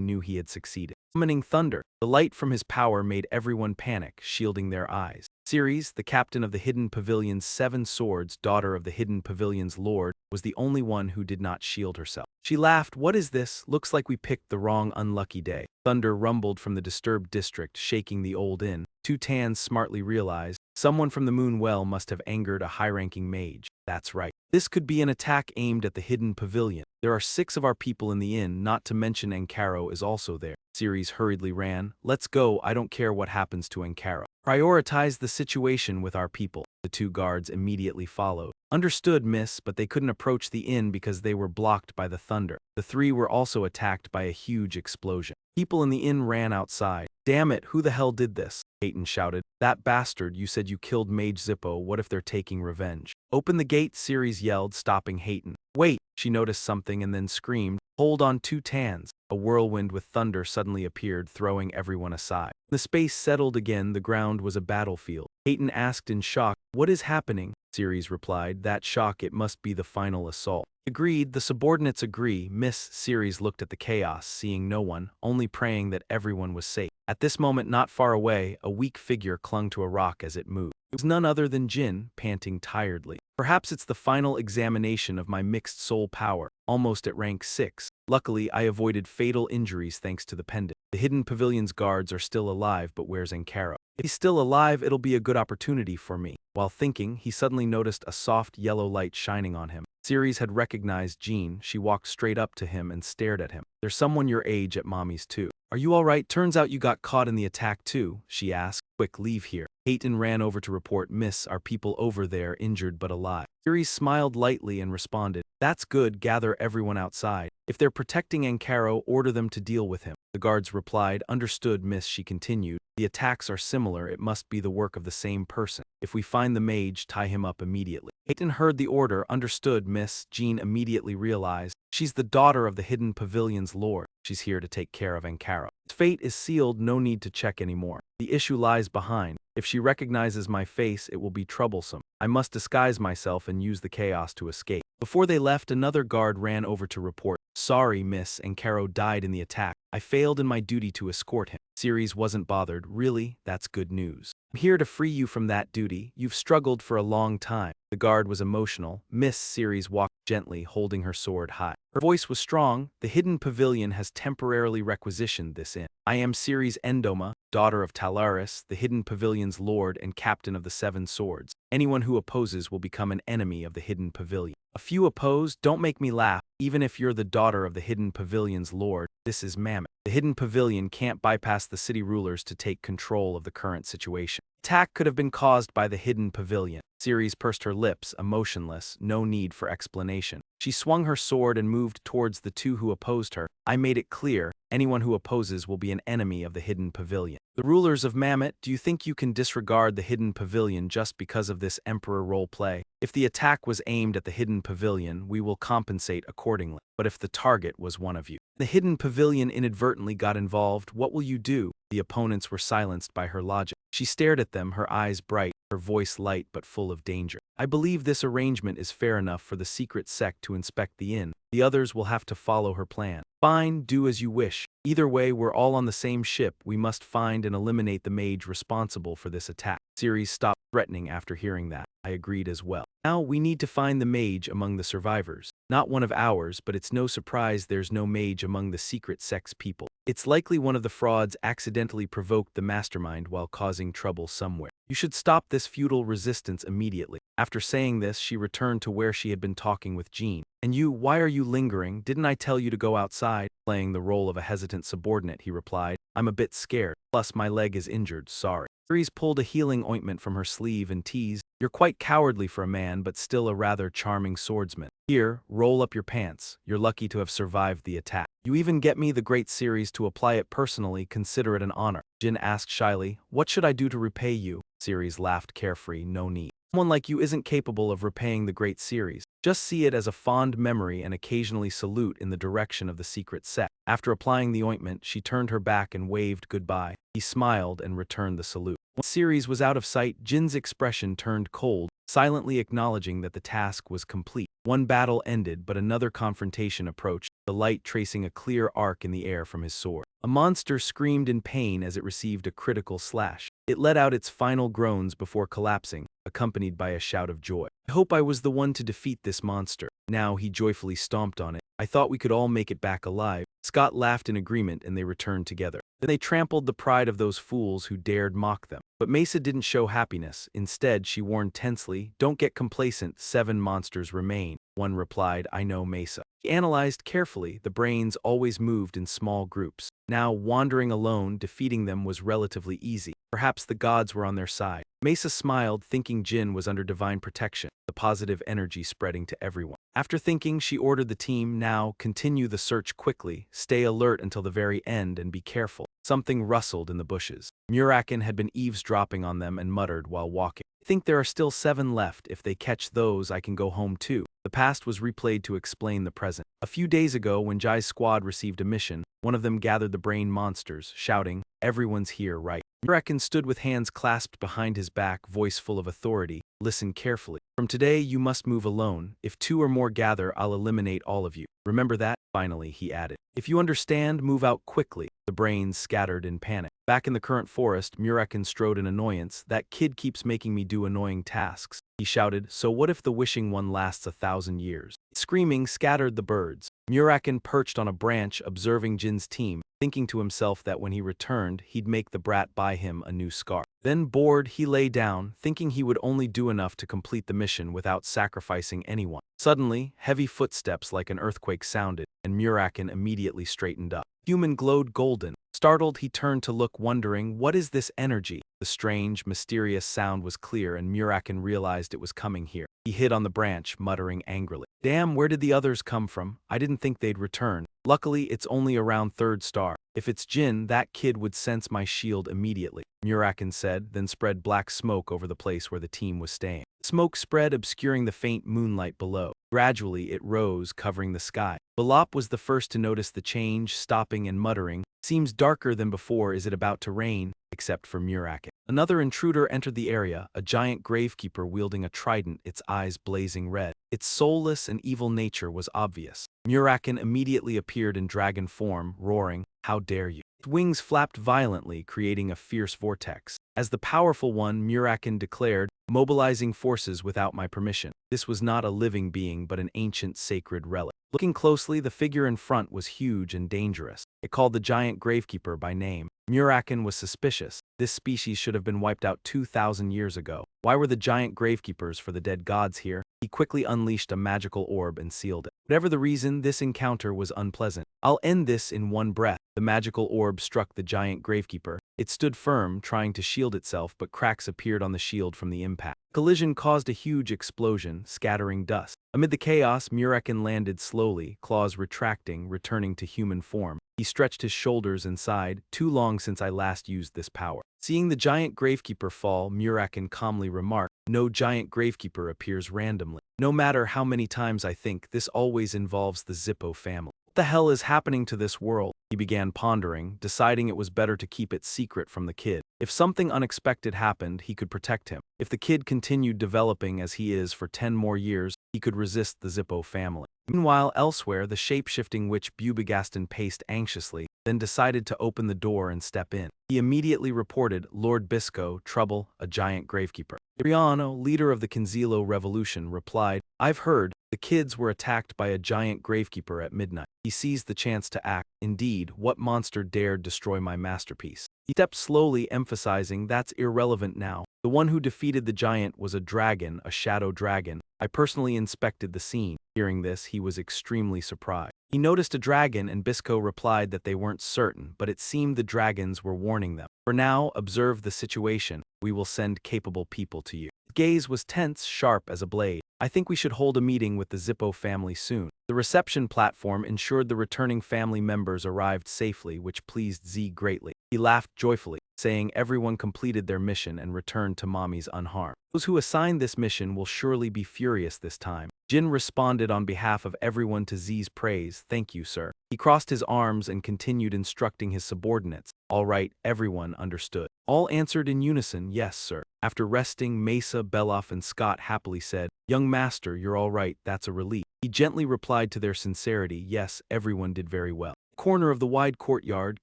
knew he had succeeded. Summoning thunder, the light from his power made everyone panic, shielding their eyes. Ceres, the captain of the Hidden Pavilion's 7 swords, daughter of the Hidden Pavilion's lord, was the only one who did not shield herself. She laughed, what is this? Looks like we picked the wrong unlucky day. Thunder rumbled from the disturbed district, shaking the old inn. 2 Tans smartly realized, someone from the Moonwell must have angered a high-ranking mage. That's right. This could be an attack aimed at the Hidden Pavilion. There are 6 of our people in the inn, not to mention Ankaro is also there. Ceres hurriedly ran. Let's go, I don't care what happens to Ankaro. Prioritize the situation with our people. The 2 guards immediately followed. Understood, miss, but they couldn't approach the inn because they were blocked by the thunder. The 3 were also attacked by a huge explosion. People in the inn ran outside. Damn it, who the hell did this? Hayton shouted. That bastard, you said you killed Mage Zippo, what if they're taking revenge? Open the gate, Ceres yelled, stopping Hayton. Wait, she noticed something and then screamed, hold on 2 tans. A whirlwind with thunder suddenly appeared, throwing everyone aside. The space settled again, the ground was a battlefield. Hayton asked in shock, what is happening? Ceres replied, that shock, it must be the final assault. Agreed, the subordinates agree. Miss Ceres looked at the chaos, seeing no one, only praying that everyone was safe. At this moment, not far away, a weak figure clung to a rock as it moved. It was none other than Jyn, panting tiredly. Perhaps it's the final examination of my mixed soul power, almost at rank 6. Luckily, I avoided fatal injuries thanks to the pendant. The hidden pavilion's guards are still alive, but where's Ankara? If he's still alive, it'll be a good opportunity for me. While thinking, he suddenly noticed a soft yellow light shining on him. Ceres had recognized Jyn. She walked straight up to him and stared at him. There's someone your age at mommy's too. Are you alright? Turns out you got caught in the attack too, she asked. Quick, leave here. Hayton ran over to report, Miss, our people over there injured but alive. Ceres smiled lightly and responded, that's good, gather everyone outside. If they're protecting Ankara, order them to deal with him. The guards replied, understood, Miss, she continued. The attacks are similar, it must be the work of the same person. If we find the mage, tie him up immediately. Hayton heard the order, understood, Miss. Jyn immediately realized, she's the daughter of the hidden pavilion's lord. She's here to take care of Ankara. Its fate is sealed, no need to check anymore. The issue lies behind. If she recognizes my face, it will be troublesome. I must disguise myself and use the chaos to escape. Before they left, another guard ran over to report, sorry, Miss, Ankara died in the attack. I failed in my duty to escort him. Ceres wasn't bothered. Really? That's good news. I'm here to free you from that duty. You've struggled for a long time. The guard was emotional. Miss Ceres walked gently, holding her sword high. Her voice was strong. The hidden pavilion has temporarily requisitioned this in. I am Ceres Endoma, daughter of Talaris, the hidden pavilion's lord and captain of the 7 swords. Anyone who opposes will become an enemy of the hidden pavilion. A few oppose, don't make me laugh. Even if you're the daughter of the hidden pavilion's lord, this is Mammoth. The hidden pavilion can't bypass the city rulers to take control of the current situation. Attack could have been caused by the hidden pavilion. Ceres pursed her lips, emotionless, no need for explanation. She swung her sword and moved towards the 2 who opposed her. I made it clear, anyone who opposes will be an enemy of the hidden pavilion. The rulers of Mammoth, do you think you can disregard the hidden pavilion just because of this emperor role play? If the attack was aimed at the hidden pavilion, we will compensate accordingly. But if the target was one of you, the hidden pavilion inadvertently got involved, what will you do? The opponents were silenced by her logic. She stared at them, her eyes bright, her voice light but full of danger. I believe this arrangement is fair enough for the secret sect to inspect the inn. The others will have to follow her plan. Fine, do as you wish. Either way, we're all on the same ship. We must find and eliminate the mage responsible for this attack. Ceres stopped threatening after hearing that. I agreed as well. Now, we need to find the mage among the survivors. Not one of ours, but it's no surprise there's no mage among the secret sect's people. It's likely one of the frauds accidentally provoked the mastermind while causing trouble somewhere. You should stop this futile resistance immediately. After saying this, she returned to where she had been talking with Jyn. And you, why are you lingering? Didn't I tell you to go outside? Playing the role of a hesitant subordinate, he replied. I'm a bit scared. Plus, my leg is injured, sorry. Ceres pulled a healing ointment from her sleeve and teased, you're quite cowardly for a man, but still a rather charming swordsman. Here, roll up your pants. You're lucky to have survived the attack. You even get me, the great Ceres, to apply it personally. Consider it an honor. Jyn asked shyly, what should I do to repay you? Ceres laughed carefree, no need. Someone like you isn't capable of repaying the great Ceres. Just see it as a fond memory and occasionally salute in the direction of the secret sect. After applying the ointment, she turned her back and waved goodbye. He smiled and returned the salute. Once Ceres was out of sight, Jin's expression turned cold, silently acknowledging that the task was complete. One battle ended, but another confrontation approached, the light tracing a clear arc in the air from his sword. A monster screamed in pain as it received a critical slash. It let out its final groans before collapsing, accompanied by a shout of joy. I hope I was the one to defeat this monster. Now he joyfully stomped on it. I thought we could all make it back alive. Scott laughed in agreement and they returned together. Then they trampled the pride of those fools who dared mock them. But Mesa didn't show happiness. Instead, she warned tensely, don't get complacent, 7 monsters remain. One replied, I know, Mesa. He analyzed carefully. The brains always moved in small groups. Now, wandering alone, defeating them was relatively easy. Perhaps the gods were on their side. Mesa smiled, thinking Jyn was under divine protection, the positive energy spreading to everyone. After thinking, she ordered the team, now, continue the search quickly, stay alert until the very end and be careful. Something rustled in the bushes. Muraken had been eavesdropping on them and muttered while walking. I think there are still 7 left. If they catch those, I can go home too. The past was replayed to explain the present. A few days ago, when Jai's squad received a mission, one of them gathered the brain monsters, shouting, "Everyone's here, right?" Muraken stood with hands clasped behind his back, voice full of authority. "Listen carefully. From today, you must move alone. If 2 or more gather, I'll eliminate all of you. Remember that?" Finally, he added. "If you understand, move out quickly." The brains scattered in panic. Back in the current forest, Muraken strode in annoyance. "That kid keeps making me do annoying tasks," he shouted. "So what if the wishing one lasts 1,000 years? Screaming scattered the birds. Muraken perched on a branch, observing Jyn's team, thinking to himself that when he returned, he'd make the brat buy him a new scarf. Then, bored, he lay down, thinking he would only do enough to complete the mission without sacrificing anyone. Suddenly, heavy footsteps like an earthquake sounded, and Muraken immediately straightened up. Human glowed golden. Startled, he turned to look, wondering, what is this energy? The strange, mysterious sound was clear, and Muraken realized it was coming here. He hid on the branch, muttering angrily. "Damn, where did the others come from? I didn't think they'd return. Luckily, it's only around 3rd star. If it's Jyn, that kid would sense my shield immediately," Muraken said, then spread black smoke over the place where the team was staying. Smoke spread, obscuring the faint moonlight below. Gradually, it rose, covering the sky. Bellop was the first to notice the change, stopping and muttering, "Seems darker than before. Is it about to rain?" Except for Muraken. Another intruder entered the area, a giant gravekeeper wielding a trident, its eyes blazing red. Its soulless and evil nature was obvious. Muraken immediately appeared in dragon form, roaring, "How dare you!" Its wings flapped violently, creating a fierce vortex. As the powerful one, Muraken declared, "Mobilizing forces without my permission." This was not a living being but an ancient sacred relic. Looking closely, the figure in front was huge and dangerous. It called the giant gravekeeper by name. Muraken was suspicious. This species should have been wiped out 2,000 years ago. Why were the giant gravekeepers for the dead gods here? He quickly unleashed a magical orb and sealed it. Whatever the reason, this encounter was unpleasant. "I'll end this in one breath." The magical orb struck the giant gravekeeper. It stood firm, trying to shield itself, but cracks appeared on the shield from the impact. Collision caused a huge explosion, scattering dust. Amid the chaos, Muraken landed slowly, claws retracting, returning to human form. He stretched his shoulders and sighed, "Too long since I last used this power." Seeing the giant gravekeeper fall, Muraken calmly remarked, "No giant gravekeeper appears randomly. No matter how many times I think, this always involves the Zippo family. What the hell is happening to this world?" He began pondering, deciding it was better to keep it secret from the kid. If something unexpected happened, he could protect him. If the kid continued developing as he is for 10 more years, he could resist the Zippo family. Meanwhile, elsewhere, the shape-shifting witch Bubegaston paced anxiously, then decided to open the door and step in. He immediately reported, "Lord Bisco, trouble, a giant gravekeeper." Iriano, leader of the Kinzilo Revolution, replied, "I've heard. The kids were attacked by a giant gravekeeper at midnight." He seized the chance to act. "Indeed, what monster dared destroy my masterpiece?" He stepped slowly, emphasizing, "That's irrelevant now. The one who defeated the giant was a dragon, a shadow dragon. I personally inspected the scene." Hearing this, he was extremely surprised. He noticed a dragon, and Bisco replied that they weren't certain, but it seemed the dragons were warning them. "For now, observe the situation. We will send capable people to you." His gaze was tense, sharp as a blade. "I think we should hold a meeting with the Zippo family soon." The reception platform ensured the returning family members arrived safely, which pleased Z greatly. He laughed joyfully, saying everyone completed their mission and returned to Mommy's unharmed. "Those who assigned this mission will surely be furious this time." Jyn responded on behalf of everyone to Z's praise, "Thank you, sir." He crossed his arms and continued instructing his subordinates. "All right," everyone understood. All answered in unison, "Yes, sir." After resting, Mesa, Bellop, and Scott happily said, "Young master, you're all right, that's a relief." He gently replied to their sincerity, "Yes, everyone did very well." Corner of the wide courtyard,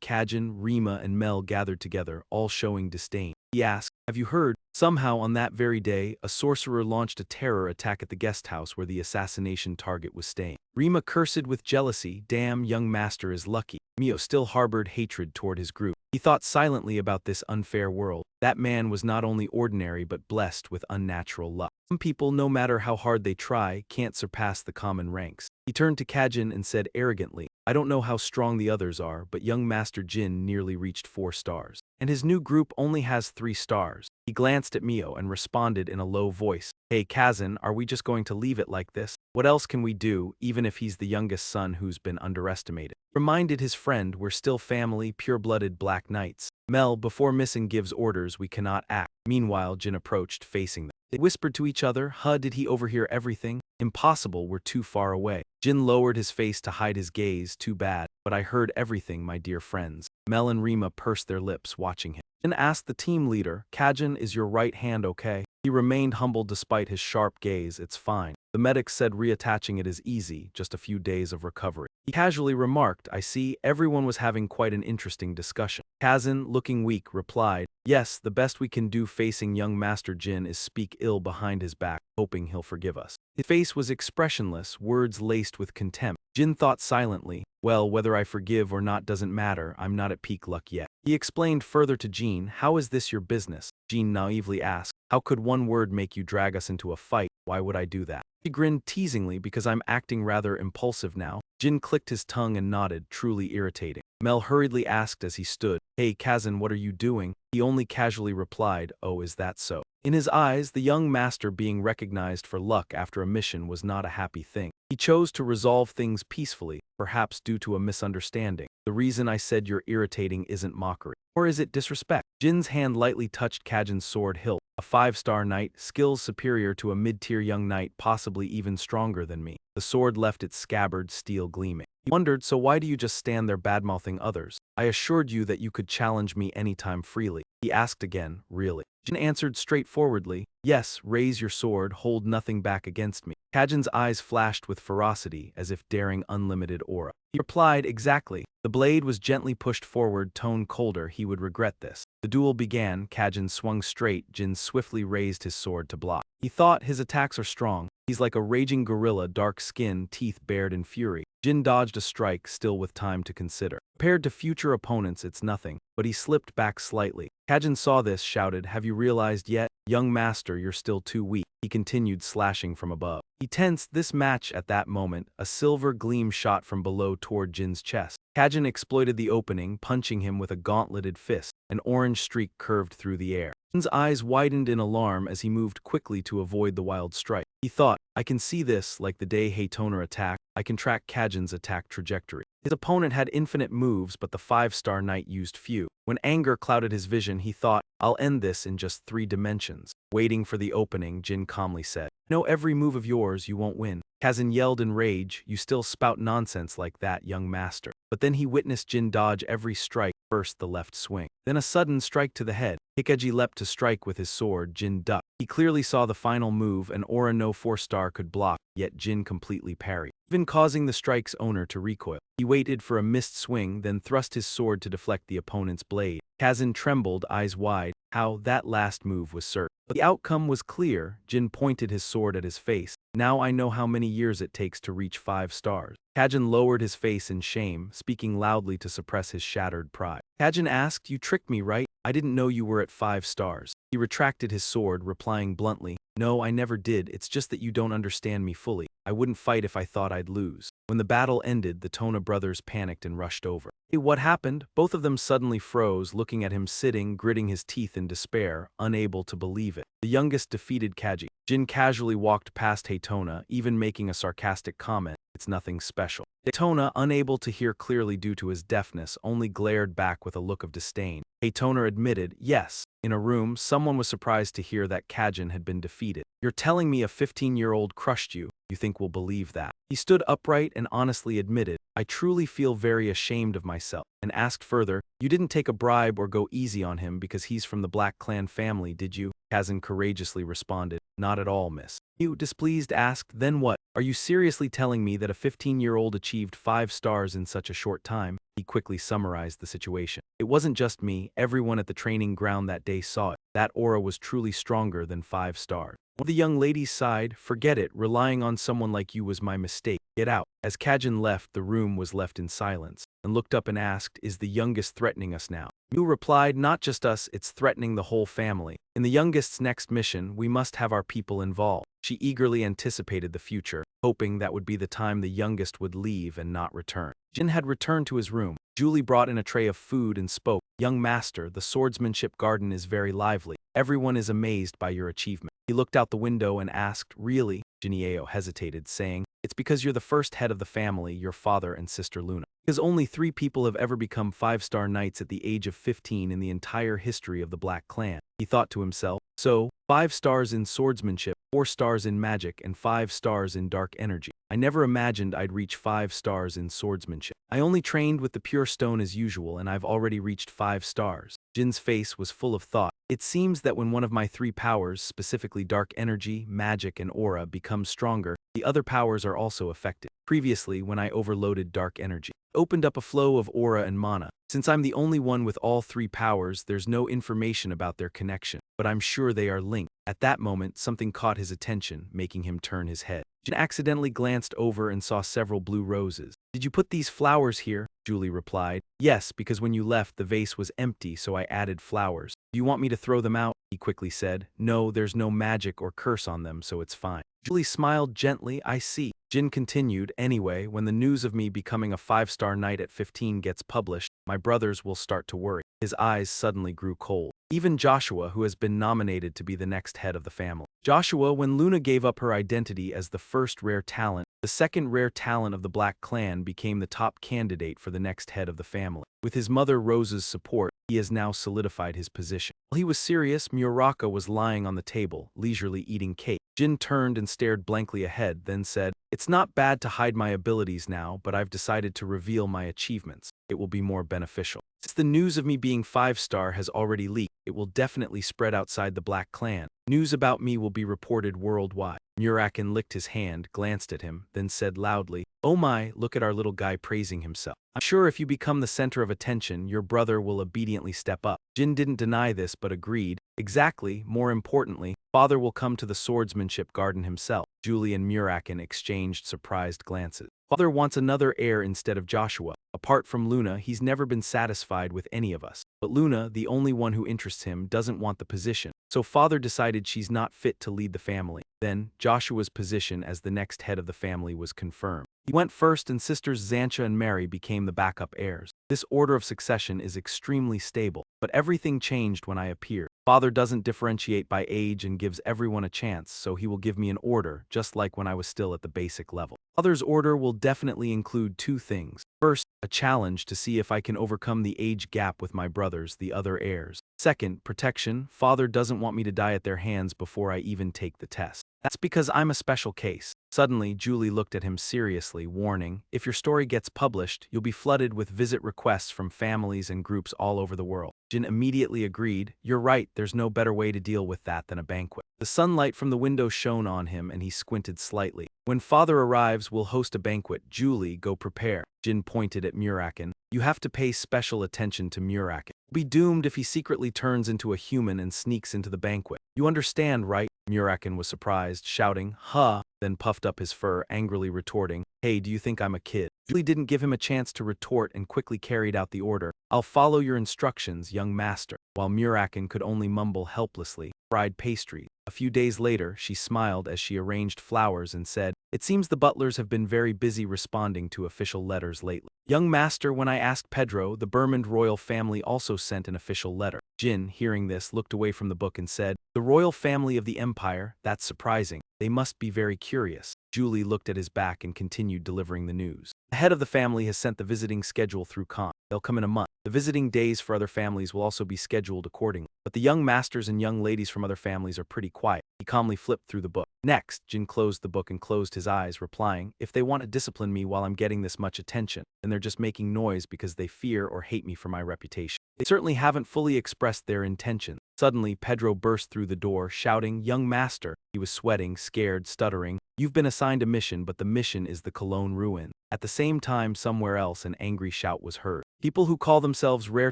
Kajin, Rima, and Mel gathered together, all showing disdain. He asked, "Have you heard?" Somehow, on that very day, a sorcerer launched a terror attack at the guest house where the assassination target was staying. Rima cursed with jealousy, "Damn, young master is lucky." Mio still harbored hatred toward his group. He thought silently about this unfair world. That man was not only ordinary but blessed with unnatural luck. Some people, no matter how hard they try, can't surpass the common ranks. He turned to Kajin and said arrogantly, "I don't know how strong the others are, but young Master Jyn nearly reached 4 stars. And his new group only has 3 stars. He glanced at Mio and responded in a low voice, "Hey Kazin, are we just going to leave it like this?" What else can we do, even if he's the youngest son who's been underestimated? Reminded his friend we're still family, pure-blooded Black Knights. Mel, before Missing gives orders we cannot act. Meanwhile, Jyn approached, facing them. They whispered to each other. Did he overhear everything? Impossible, we're too far away. Jyn lowered his face to hide his gaze. Too bad, but I heard everything, my dear friends. Mel and Rima pursed their lips, watching him. Jyn asked the team leader, Kajin, is your right hand okay? He remained humble despite his sharp gaze. It's fine. The medic said reattaching it is easy, just a few days of recovery. He casually remarked, I see, everyone was having quite an interesting discussion. Kazin, looking weak, replied, yes, the best we can do facing young Master Jyn is speak ill behind his back, hoping he'll forgive us. His face was expressionless, words laced with contempt. Jyn thought silently, well, whether I forgive or not doesn't matter, I'm not at peak luck yet. He explained further to Jyn, how is this your business? Jyn naively asked, how could one word make you drag us into a fight? Why would I do that? He grinned teasingly because I'm acting rather impulsive now. Jyn clicked his tongue and nodded, truly irritating. Mel hurriedly asked as he stood, hey Kazin, what are you doing? He only casually replied, oh, is that so? In his eyes, the young master being recognized for luck after a mission was not a happy thing. He chose to resolve things peacefully, perhaps due to a misunderstanding. The reason I said you're irritating isn't mockery. Or is it disrespect? Jin's hand lightly touched Kajin's sword hilt. A 5-star knight, skills superior to a mid-tier young knight, possibly even stronger than me. The sword left its scabbard, steel gleaming. He wondered, so why do you just stand there badmouthing others? I assured you that you could challenge me anytime freely. He asked again, really? Jyn answered straightforwardly, yes, raise your sword, hold nothing back against me. Kajin's eyes flashed with ferocity, as if daring unlimited aura. He replied, exactly. The blade was gently pushed forward, tone colder, he would regret this. The duel began, Kajin swung straight, Jyn swiftly raised his sword to block. He thought, his attacks are strong. He's like a raging gorilla, dark skin, teeth bared in fury. Jyn dodged a strike, still with time to consider. Compared to future opponents, it's nothing, but he slipped back slightly. Kajin saw this, shouted, have you realized yet? Young master, you're still too weak. He continued slashing from above. He tensed this match at that moment, a silver gleam shot from below toward Jin's chest. Kajin exploited the opening, punching him with a gauntleted fist. An orange streak curved through the air. Jin's eyes widened in alarm as he moved quickly to avoid the wild strike. He thought, I can see this, like the day Haytoner attacked, I can track Kajin's attack trajectory. His opponent had infinite moves, but the 5-star knight used few. When anger clouded his vision, he thought, I'll end this in just 3 dimensions. Waiting for the opening, Jyn calmly said, know every move of yours, you won't win. Kazin yelled in rage, you still spout nonsense like that, young master. But then he witnessed Jyn dodge every strike, first the left swing, then a sudden strike to the head. Hikaji leapt to strike with his sword, Jyn ducked. He clearly saw the final move, an aura no 4-star could block, yet Jyn completely parried, even causing the strike's owner to recoil. He waited for a missed swing, then thrust his sword to deflect the opponent's blade. Kazin trembled, eyes wide. How, that last move was certain. But the outcome was clear. Jyn pointed his sword at his face. Now I know how many years it takes to reach 5 stars. Kajin lowered his face in shame, speaking loudly to suppress his shattered pride. Kajin asked, you tricked me, right? I didn't know you were at 5 stars. He retracted his sword, replying bluntly, no, I never did, it's just that you don't understand me fully. I wouldn't fight if I thought I'd lose. When the battle ended, the Tona brothers panicked and rushed over. Hey, what happened? Both of them suddenly froze, looking at him sitting, gritting his teeth in despair, unable to believe it. The youngest defeated Kaji. Jyn casually walked past Haytona, even making a sarcastic comment, it's nothing special. Haytona, unable to hear clearly due to his deafness, only glared back with a look of disdain. Haytona admitted, yes. In a room, someone was surprised to hear that Kajin had been defeated. You're telling me a 15-year-old crushed you? You think we'll believe that? He stood upright and honestly admitted, I truly feel very ashamed of myself, and asked further, you didn't take a bribe or go easy on him because he's from the Black Clan family, did you? Kazin courageously responded, not at all, miss. You, displeased, asked, then what? Are you seriously telling me that a 15-year-old achieved 5 stars in such a short time? He quickly summarized the situation. It wasn't just me, everyone at the training ground that day saw it. That aura was truly stronger than 5 stars. The young lady sighed, forget it, relying on someone like you was my mistake. Get out. As Kajin left, the room was left in silence, and looked up and asked, is the youngest threatening us now? Mu replied, not just us, it's threatening the whole family. In the youngest's next mission, we must have our people involved. She eagerly anticipated the future, hoping that would be the time the youngest would leave and not return. Jyn had returned to his room. Julie brought in a tray of food and spoke, young master, the swordsmanship garden is very lively. Everyone is amazed by your achievement. He looked out the window and asked, "Really?" Jineo hesitated, saying, "It's because you're the first head of the family, your father and sister Luna. Because only 3 people have ever become 5-star knights at the age of 15 in the entire history of the Black Clan." He thought to himself, "So, 5 stars in swordsmanship, 4 stars in magic, and 5 stars in dark energy. I never imagined I'd reach 5 stars in swordsmanship. I only trained with the pure stone as usual, and I've already reached 5 stars. Jin's face was full of thought. "It seems that when one of my 3 powers, specifically dark energy, magic, and aura, becomes stronger, the other powers are also affected. Previously, when I overloaded dark energy, it opened up a flow of aura and mana. Since I'm the only one with all 3 powers, there's no information about their connection, but I'm sure they are linked." At that moment, something caught his attention, making him turn his head. Jyn accidentally glanced over and saw several blue roses. "Did you put these flowers here?" Julie replied. "Yes, because when you left, the vase was empty, so I added flowers. Do you want me to throw them out?" He quickly said. "No, there's no magic or curse on them, so it's fine." Julie smiled gently. "I see." Jyn continued, "Anyway, when the news of me becoming a 5-star knight at 15 gets published, my brothers will start to worry." His eyes suddenly grew cold. "Even Joshua, who has been nominated to be the next head of the family." Joshua, when Luna gave up her identity as the first rare talent, the second rare talent of the Black Clan, became the top candidate for the next head of the family. With his mother Rose's support, he has now solidified his position. While he was serious, Muraken was lying on the table, leisurely eating cake. Jyn turned and stared blankly ahead, then said, "It's not bad to hide my abilities now, but I've decided to reveal my achievements. It will be more beneficial. Since the news of me being 5-star has already leaked, it will definitely spread outside the Black Clan. News about me will be reported worldwide." Muraken licked his hand, glanced at him, then said loudly, "Oh my, look at our little guy praising himself. I'm sure if you become the center of attention, your brother will obediently step up." Jyn didn't deny this but agreed. "Exactly, more importantly, father will come to the swordsmanship garden himself." Julie and Muraken exchanged surprised glances. "Father wants another heir instead of Joshua. Apart from Luna, he's never been satisfied with any of us. But Luna, the only one who interests him, doesn't want the position. So father decided she's not fit to lead the family." Then, Joshua's position as the next head of the family was confirmed. He went first and sisters Xancha and Mary became the backup heirs. This order of succession is extremely stable, but everything changed when I appeared. Father doesn't differentiate by age and gives everyone a chance, so he will give me an order, just like when I was still at the basic level. Father's order will definitely include 2 things. First, a challenge to see if I can overcome the age gap with my brothers, the other heirs. Second, protection. Father doesn't want me to die at their hands before I even take the test. That's because I'm a special case." Suddenly, Julie looked at him seriously, warning, "If your story gets published, you'll be flooded with visit requests from families and groups all over the world." Jyn immediately agreed. "You're right, there's no better way to deal with that than a banquet." The sunlight from the window shone on him and he squinted slightly. "When father arrives, we'll host a banquet. Julie, go prepare." Jyn pointed at Muraken. "You have to pay special attention to Muraken. Be doomed if he secretly turns into a human and sneaks into the banquet. You understand, right?" Muraken was surprised, shouting, "Huh," then puffed up his fur, angrily retorting, "Hey, do you think I'm a kid?" Julie didn't give him a chance to retort and quickly carried out the order. "I'll follow your instructions, young master." While Muraken could only mumble helplessly, "Fried pastry." A few days later, she smiled as she arranged flowers and said, "It seems the butlers have been very busy responding to official letters lately. Young master, when I asked Pedro, the Burmond royal family also sent an official letter." Jyn, hearing this, looked away from the book and said, "The royal family of the empire? That's surprising. They must be very curious." Julie looked at his back and continued delivering the news. "The head of the family has sent the visiting schedule through Con. They'll come in a month. The visiting days for other families will also be scheduled accordingly. But the young masters and young ladies from other families are pretty quiet." He calmly flipped through the book. Next, Jyn closed the book and closed his eyes, replying, "If they want to discipline me while I'm getting this much attention, then they're just making noise because they fear or hate me for my reputation. They certainly haven't fully expressed their intentions." Suddenly, Pedro burst through the door, shouting, "Young master!" He was sweating, scared, stuttering. "You've been assigned a mission, but the mission is the Cologne ruin." At the same time, somewhere else, an angry shout was heard. "People who call themselves rare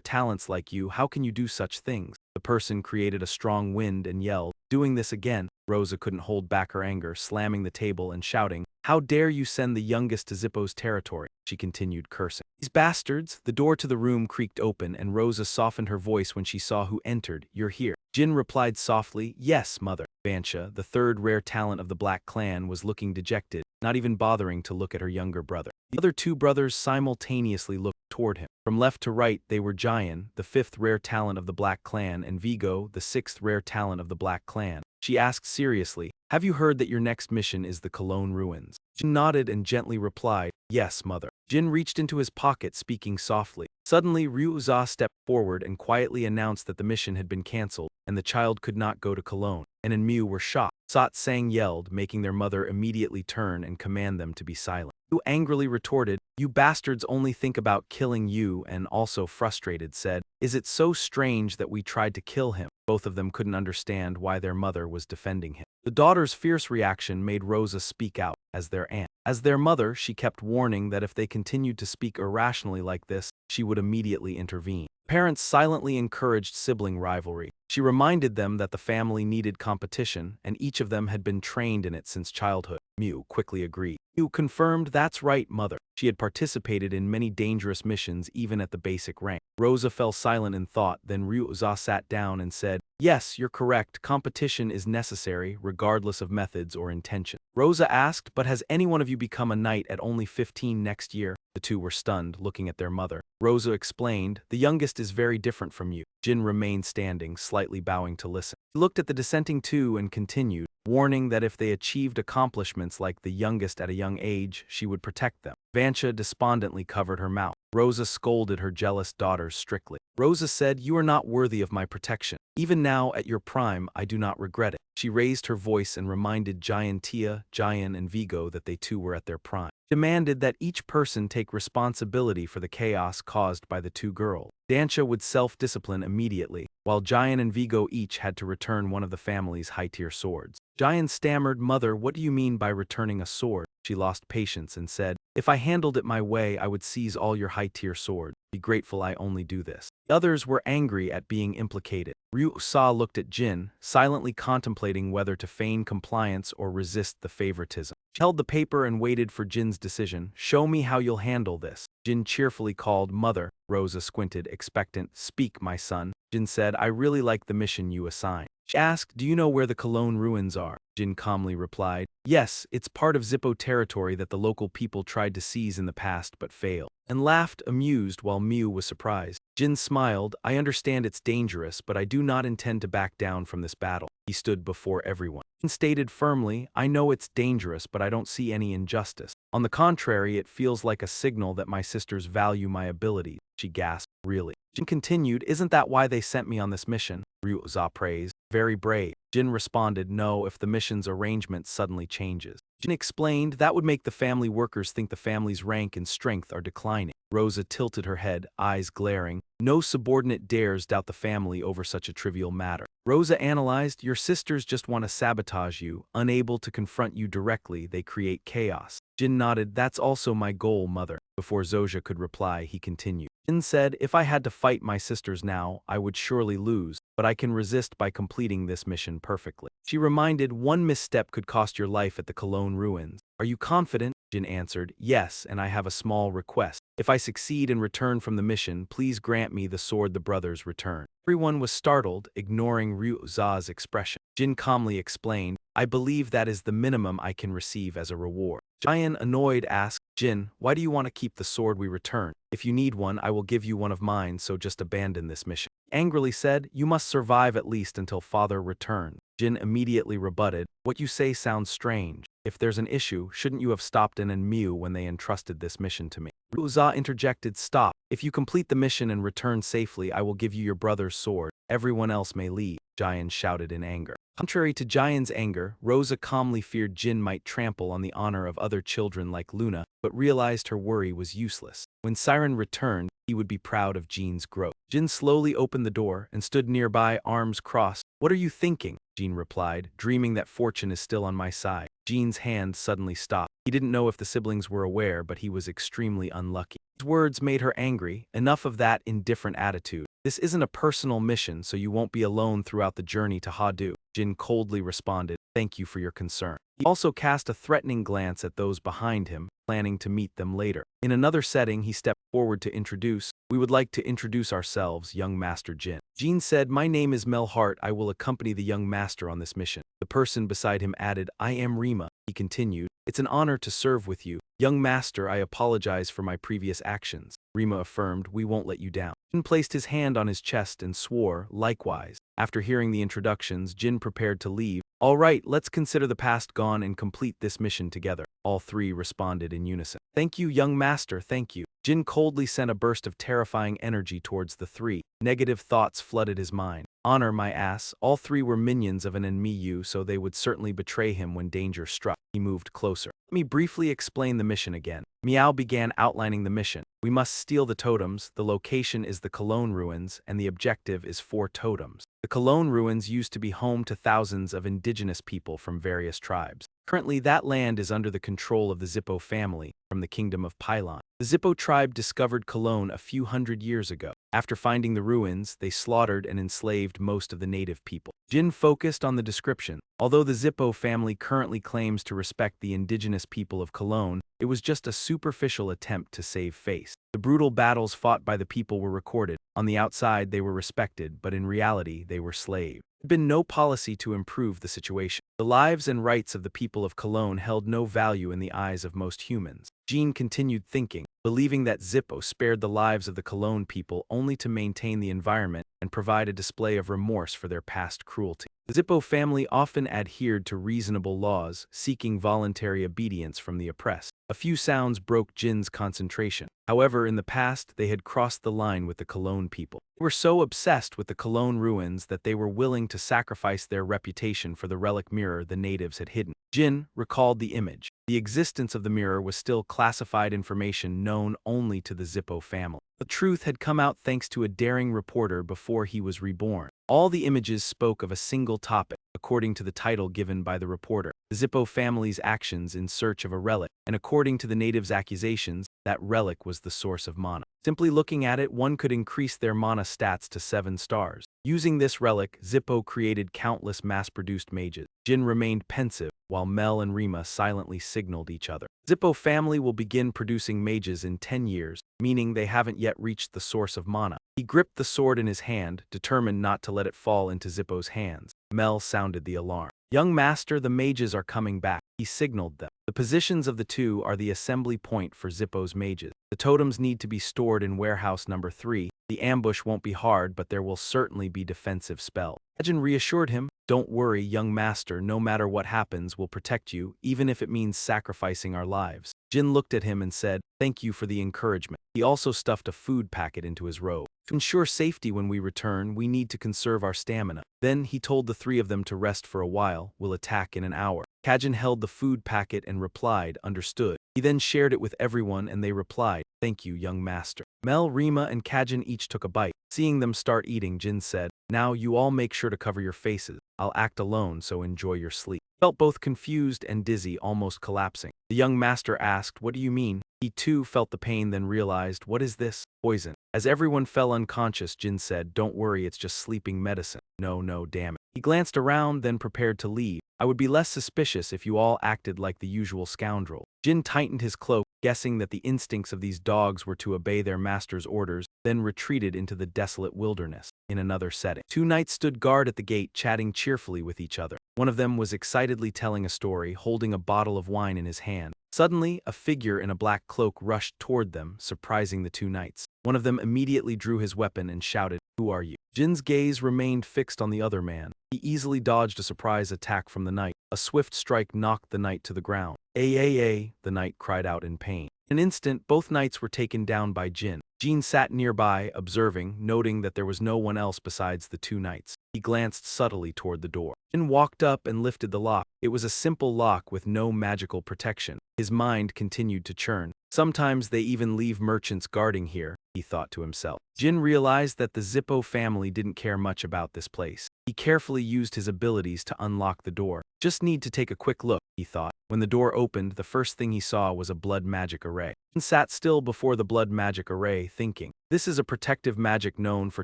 talents like you, how can you do such things?" The person created a strong wind and yelled, "Doing this again." Rosa couldn't hold back her anger, slamming the table and shouting, "How dare you send the youngest to Zippo's territory?" She continued cursing. "These bastards!" The door to the room creaked open and Rosa softened her voice when she saw who entered. "You're here." Jyn replied softly, "Yes, mother." Vansha, the third rare talent of the Black Clan, was looking dejected, not even bothering to look at her younger brother. The other 2 brothers simultaneously looked toward him. From left to right, they were Jyn, the 5th rare talent of the Black Clan, and Vigo, the 6th rare talent of the Black Clan. She asked seriously, have you heard that your next mission is the Cologne ruins? Jyn nodded and gently replied, yes, mother. Jin reached into his pocket, speaking softly. Suddenly, Ryuza stepped forward and quietly announced that the mission had been cancelled, and the child could not go to Cologne, and Mew were shocked. Sot Sang yelled, making their mother immediately turn and command them to be silent. Yu angrily retorted, you bastards only think about killing you, and also frustrated said, is it so strange that we tried to kill him? Both of them couldn't understand why their mother was defending him. The daughter's fierce reaction made Rosa speak out, as their aunt. As their mother, she kept warning that if they continued to speak irrationally like this, she would immediately intervene. Parents silently encouraged sibling rivalry. She reminded them that the family needed competition, and each of them had been trained in it since childhood. Mew quickly agreed. Mew confirmed, that's right, mother. She had participated in many dangerous missions even at the basic rank. Rosa fell silent in thought, then Ryuza sat down and said, yes, you're correct, competition is necessary, regardless of methods or intention. Rosa asked, but has any one of you become a knight at only 15 next year? The two were stunned, looking at their mother. Rosa explained, the youngest is very different from you. Jin remained standing, slightly bowing to listen. He looked at the dissenting two and continued, warning that if they achieved accomplishments like the youngest at a young age, she would protect them. Vansha despondently covered her mouth. Rosa scolded her jealous daughters strictly. Rosa said, you are not worthy of my protection. Even now, at your prime, I do not regret it. She raised her voice and reminded Giantia, Jyn, and Vigo that they too were at their prime. Demanded that each person take responsibility for the chaos caused by the two girls. Dansha would self-discipline immediately, while Jyn and Vigo each had to return one of the family's high-tier swords. Jyn stammered, mother, what do you mean by returning a sword? She lost patience and said, if I handled it my way, I would seize all your high-tier swords. Be grateful I only do this. The others were angry at being implicated. Ryuza looked at Jin, silently contemplating whether to feign compliance or resist the favoritism. She held the paper and waited for Jin's decision. Show me how you'll handle this. Jin cheerfully called, mother. Rosa squinted, expectant. Speak, my son. Jin said, I really like the mission you assigned. She asked, do you know where the Cologne ruins are? Jin calmly replied, yes, it's part of Zippo territory that the local people tried to seize in the past but failed, and laughed, amused, while Mew was surprised. Jin smiled, I understand it's dangerous, but I do not intend to back down from this battle. He stood before everyone and stated firmly, I know it's dangerous, but I don't see any injustice. On the contrary, it feels like a signal that my sisters value my abilities. She gasped, really? Jin continued, isn't that why they sent me on this mission? Ryuza praised, very brave. Jin responded, no, if the mission's arrangement suddenly changes. Jin explained, that would make the family workers think the family's rank and strength are declining. Rosa tilted her head, eyes glaring. No subordinate dares doubt the family over such a trivial matter. Rosa analyzed, your sisters just want to sabotage you. Unable to confront you directly, they create chaos. Jin nodded, that's also my goal, mother. Before Zojia could reply, he continued. Jin said, if I had to fight my sisters now, I would surely lose, but I can resist by completing this mission perfectly. She reminded, one misstep could cost your life at the Cologne ruins. Are you confident? Jin answered, yes, and I have a small request. If I succeed and return from the mission, please grant me the sword the brothers returned. Everyone was startled, ignoring Ryuza's expression. Jin calmly explained, I believe that is the minimum I can receive as a reward. Jyn, annoyed, asked, Jin, why do you want to keep the sword we returned? If you need one, I will give you one of mine, so just abandon this mission. Angrily said, you must survive at least until father returns. Jin immediately rebutted, what you say sounds strange. If there's an issue, shouldn't you have stopped in and Mew when they entrusted this mission to me? Ryuza interjected, stop. If you complete the mission and return safely, I will give you your brother's sword. Everyone else may leave. Jyn shouted in anger. Contrary to Jyn's anger, Rosa calmly feared Jin might trample on the honor of other children like Luna, but realized her worry was useless. When Siren returned, he would be proud of Jin's growth. Jin slowly opened the door and stood nearby, arms crossed. What are you thinking? Jin replied, dreaming that fortune is still on my side. Jin's hand suddenly stopped. He didn't know if the siblings were aware, but he was extremely unlucky. His words made her angry. Enough of that indifferent attitude. This isn't a personal mission, so you won't be alone throughout the journey to Hadu. Jin coldly responded, thank you for your concern. He also cast a threatening glance at those behind him, planning to meet them later. In another setting, he stepped forward to introduce, we would like to introduce ourselves, young Master Jin. Jin said, my name is Mel Hart, I will accompany the young master on this mission. The person beside him added, I am Rima. He continued, it's an honor to serve with you. Young master, I apologize for my previous actions. Rima affirmed, we won't let you down. Jin placed his hand on his chest and swore, likewise. After hearing the introductions, Jin prepared to leave. All right, let's consider the past gone and complete this mission together. All three responded in unison. Thank you, young master, thank you. Jin coldly sent a burst of terrifying energy towards the three. Negative thoughts flooded his mind. Honor my ass. All three were minions of an enemy, so they would certainly betray him when danger struck. He moved closer. Let me briefly explain the mission again. Miao began outlining the mission. We must steal the totems, the location is the Cologne ruins, and the objective is 4 totems. The Cologne ruins used to be home to thousands of indigenous people from various tribes. Currently, that land is under the control of the Zippo family from the kingdom of Pylon. The Zippo tribe discovered Cologne a few hundred years ago. After finding the ruins, they slaughtered and enslaved most of the native people. Jin focused on the description. Although the Zippo family currently claims to respect the indigenous people of Cologne, it was just a superficial attempt to save face. The brutal battles fought by the people were recorded. On the outside, they were respected, but in reality, they were slaves. There had been no policy to improve the situation. The lives and rights of the people of Cologne held no value in the eyes of most humans. Jin continued thinking, believing that Zippo spared the lives of the Cologne people only to maintain the environment and provide a display of remorse for their past cruelty. The Zippo family often adhered to reasonable laws, seeking voluntary obedience from the oppressed. A few sounds broke Jin's concentration. However, in the past, they had crossed the line with the Cologne people. They were so obsessed with the Cologne ruins that they were willing to sacrifice their reputation for the relic mirror the natives had hidden. Jin recalled the image. The existence of the mirror was still classified information known only to the Zippo family. The truth had come out thanks to a daring reporter before he was reborn. All the images spoke of a single topic, according to the title given by the reporter. The Zippo family's actions in search of a relic, and according to the natives' accusations, that relic was the source of mana. Simply looking at it, one could increase their mana stats to 7 stars. Using this relic, Zippo created countless mass-produced mages. Jin remained pensive, while Mel and Rima silently signaled each other. Zippo family will begin producing mages in 10 years, meaning they haven't yet reached the source of mana. He gripped the sword in his hand, determined not to let it fall into Zippo's hands. Mel sounded the alarm. Young master, the mages are coming back. He signaled them. The positions of the two are the assembly point for Zippo's mages. The totems need to be stored in warehouse number 3. The ambush won't be hard, but there will certainly be defensive spells. Ajin reassured him, don't worry, young master, no matter what happens, we'll protect you, even if it means sacrificing our lives. Jin looked at him and said, thank you for the encouragement. He also stuffed a food packet into his robe. To ensure safety when we return, we need to conserve our stamina. Then he told the 3 of them to rest for a while. We'll attack in an hour. Kajin held the food packet and replied, understood. He then shared it with everyone and they replied, thank you, young master. Mel, Rima, and Kajin each took a bite. Seeing them start eating, Jin said, now you all make sure to cover your faces. I'll act alone, so enjoy your sleep. He felt both confused and dizzy, almost collapsing. The young master asked, what do you mean? He too felt the pain, then realized, what is this? Poison. As everyone fell unconscious, Jin said, don't worry, it's just sleeping medicine. No, damn it. He glanced around, then prepared to leave. I would be less suspicious if you all acted like the usual scoundrel. Jin tightened his cloak, guessing that the instincts of these dogs were to obey their master's orders, then retreated into the desolate wilderness. In another setting, 2 knights stood guard at the gate, chatting cheerfully with each other. One of them was excitedly telling a story, holding a bottle of wine in his hand. Suddenly, a figure in a black cloak rushed toward them, surprising the 2 knights. One of them immediately drew his weapon and shouted, who are you? Jin's gaze remained fixed on the other man. He easily dodged a surprise attack from the knight. A swift strike knocked the knight to the ground. The knight cried out in pain. In an instant, both knights were taken down by Jin. Jin sat nearby, observing, noting that there was no one else besides the 2 knights. He glanced subtly toward the door. Jin walked up and lifted the lock. It was a simple lock with no magical protection. His mind continued to churn. Sometimes they even leave merchants guarding here, he thought to himself. Jin realized that the Zippo family didn't care much about this place. He carefully used his abilities to unlock the door. Just need to take a quick look, he thought. When the door opened, the first thing he saw was a blood magic array. Jin sat still before the blood magic array, thinking, this is a protective magic known for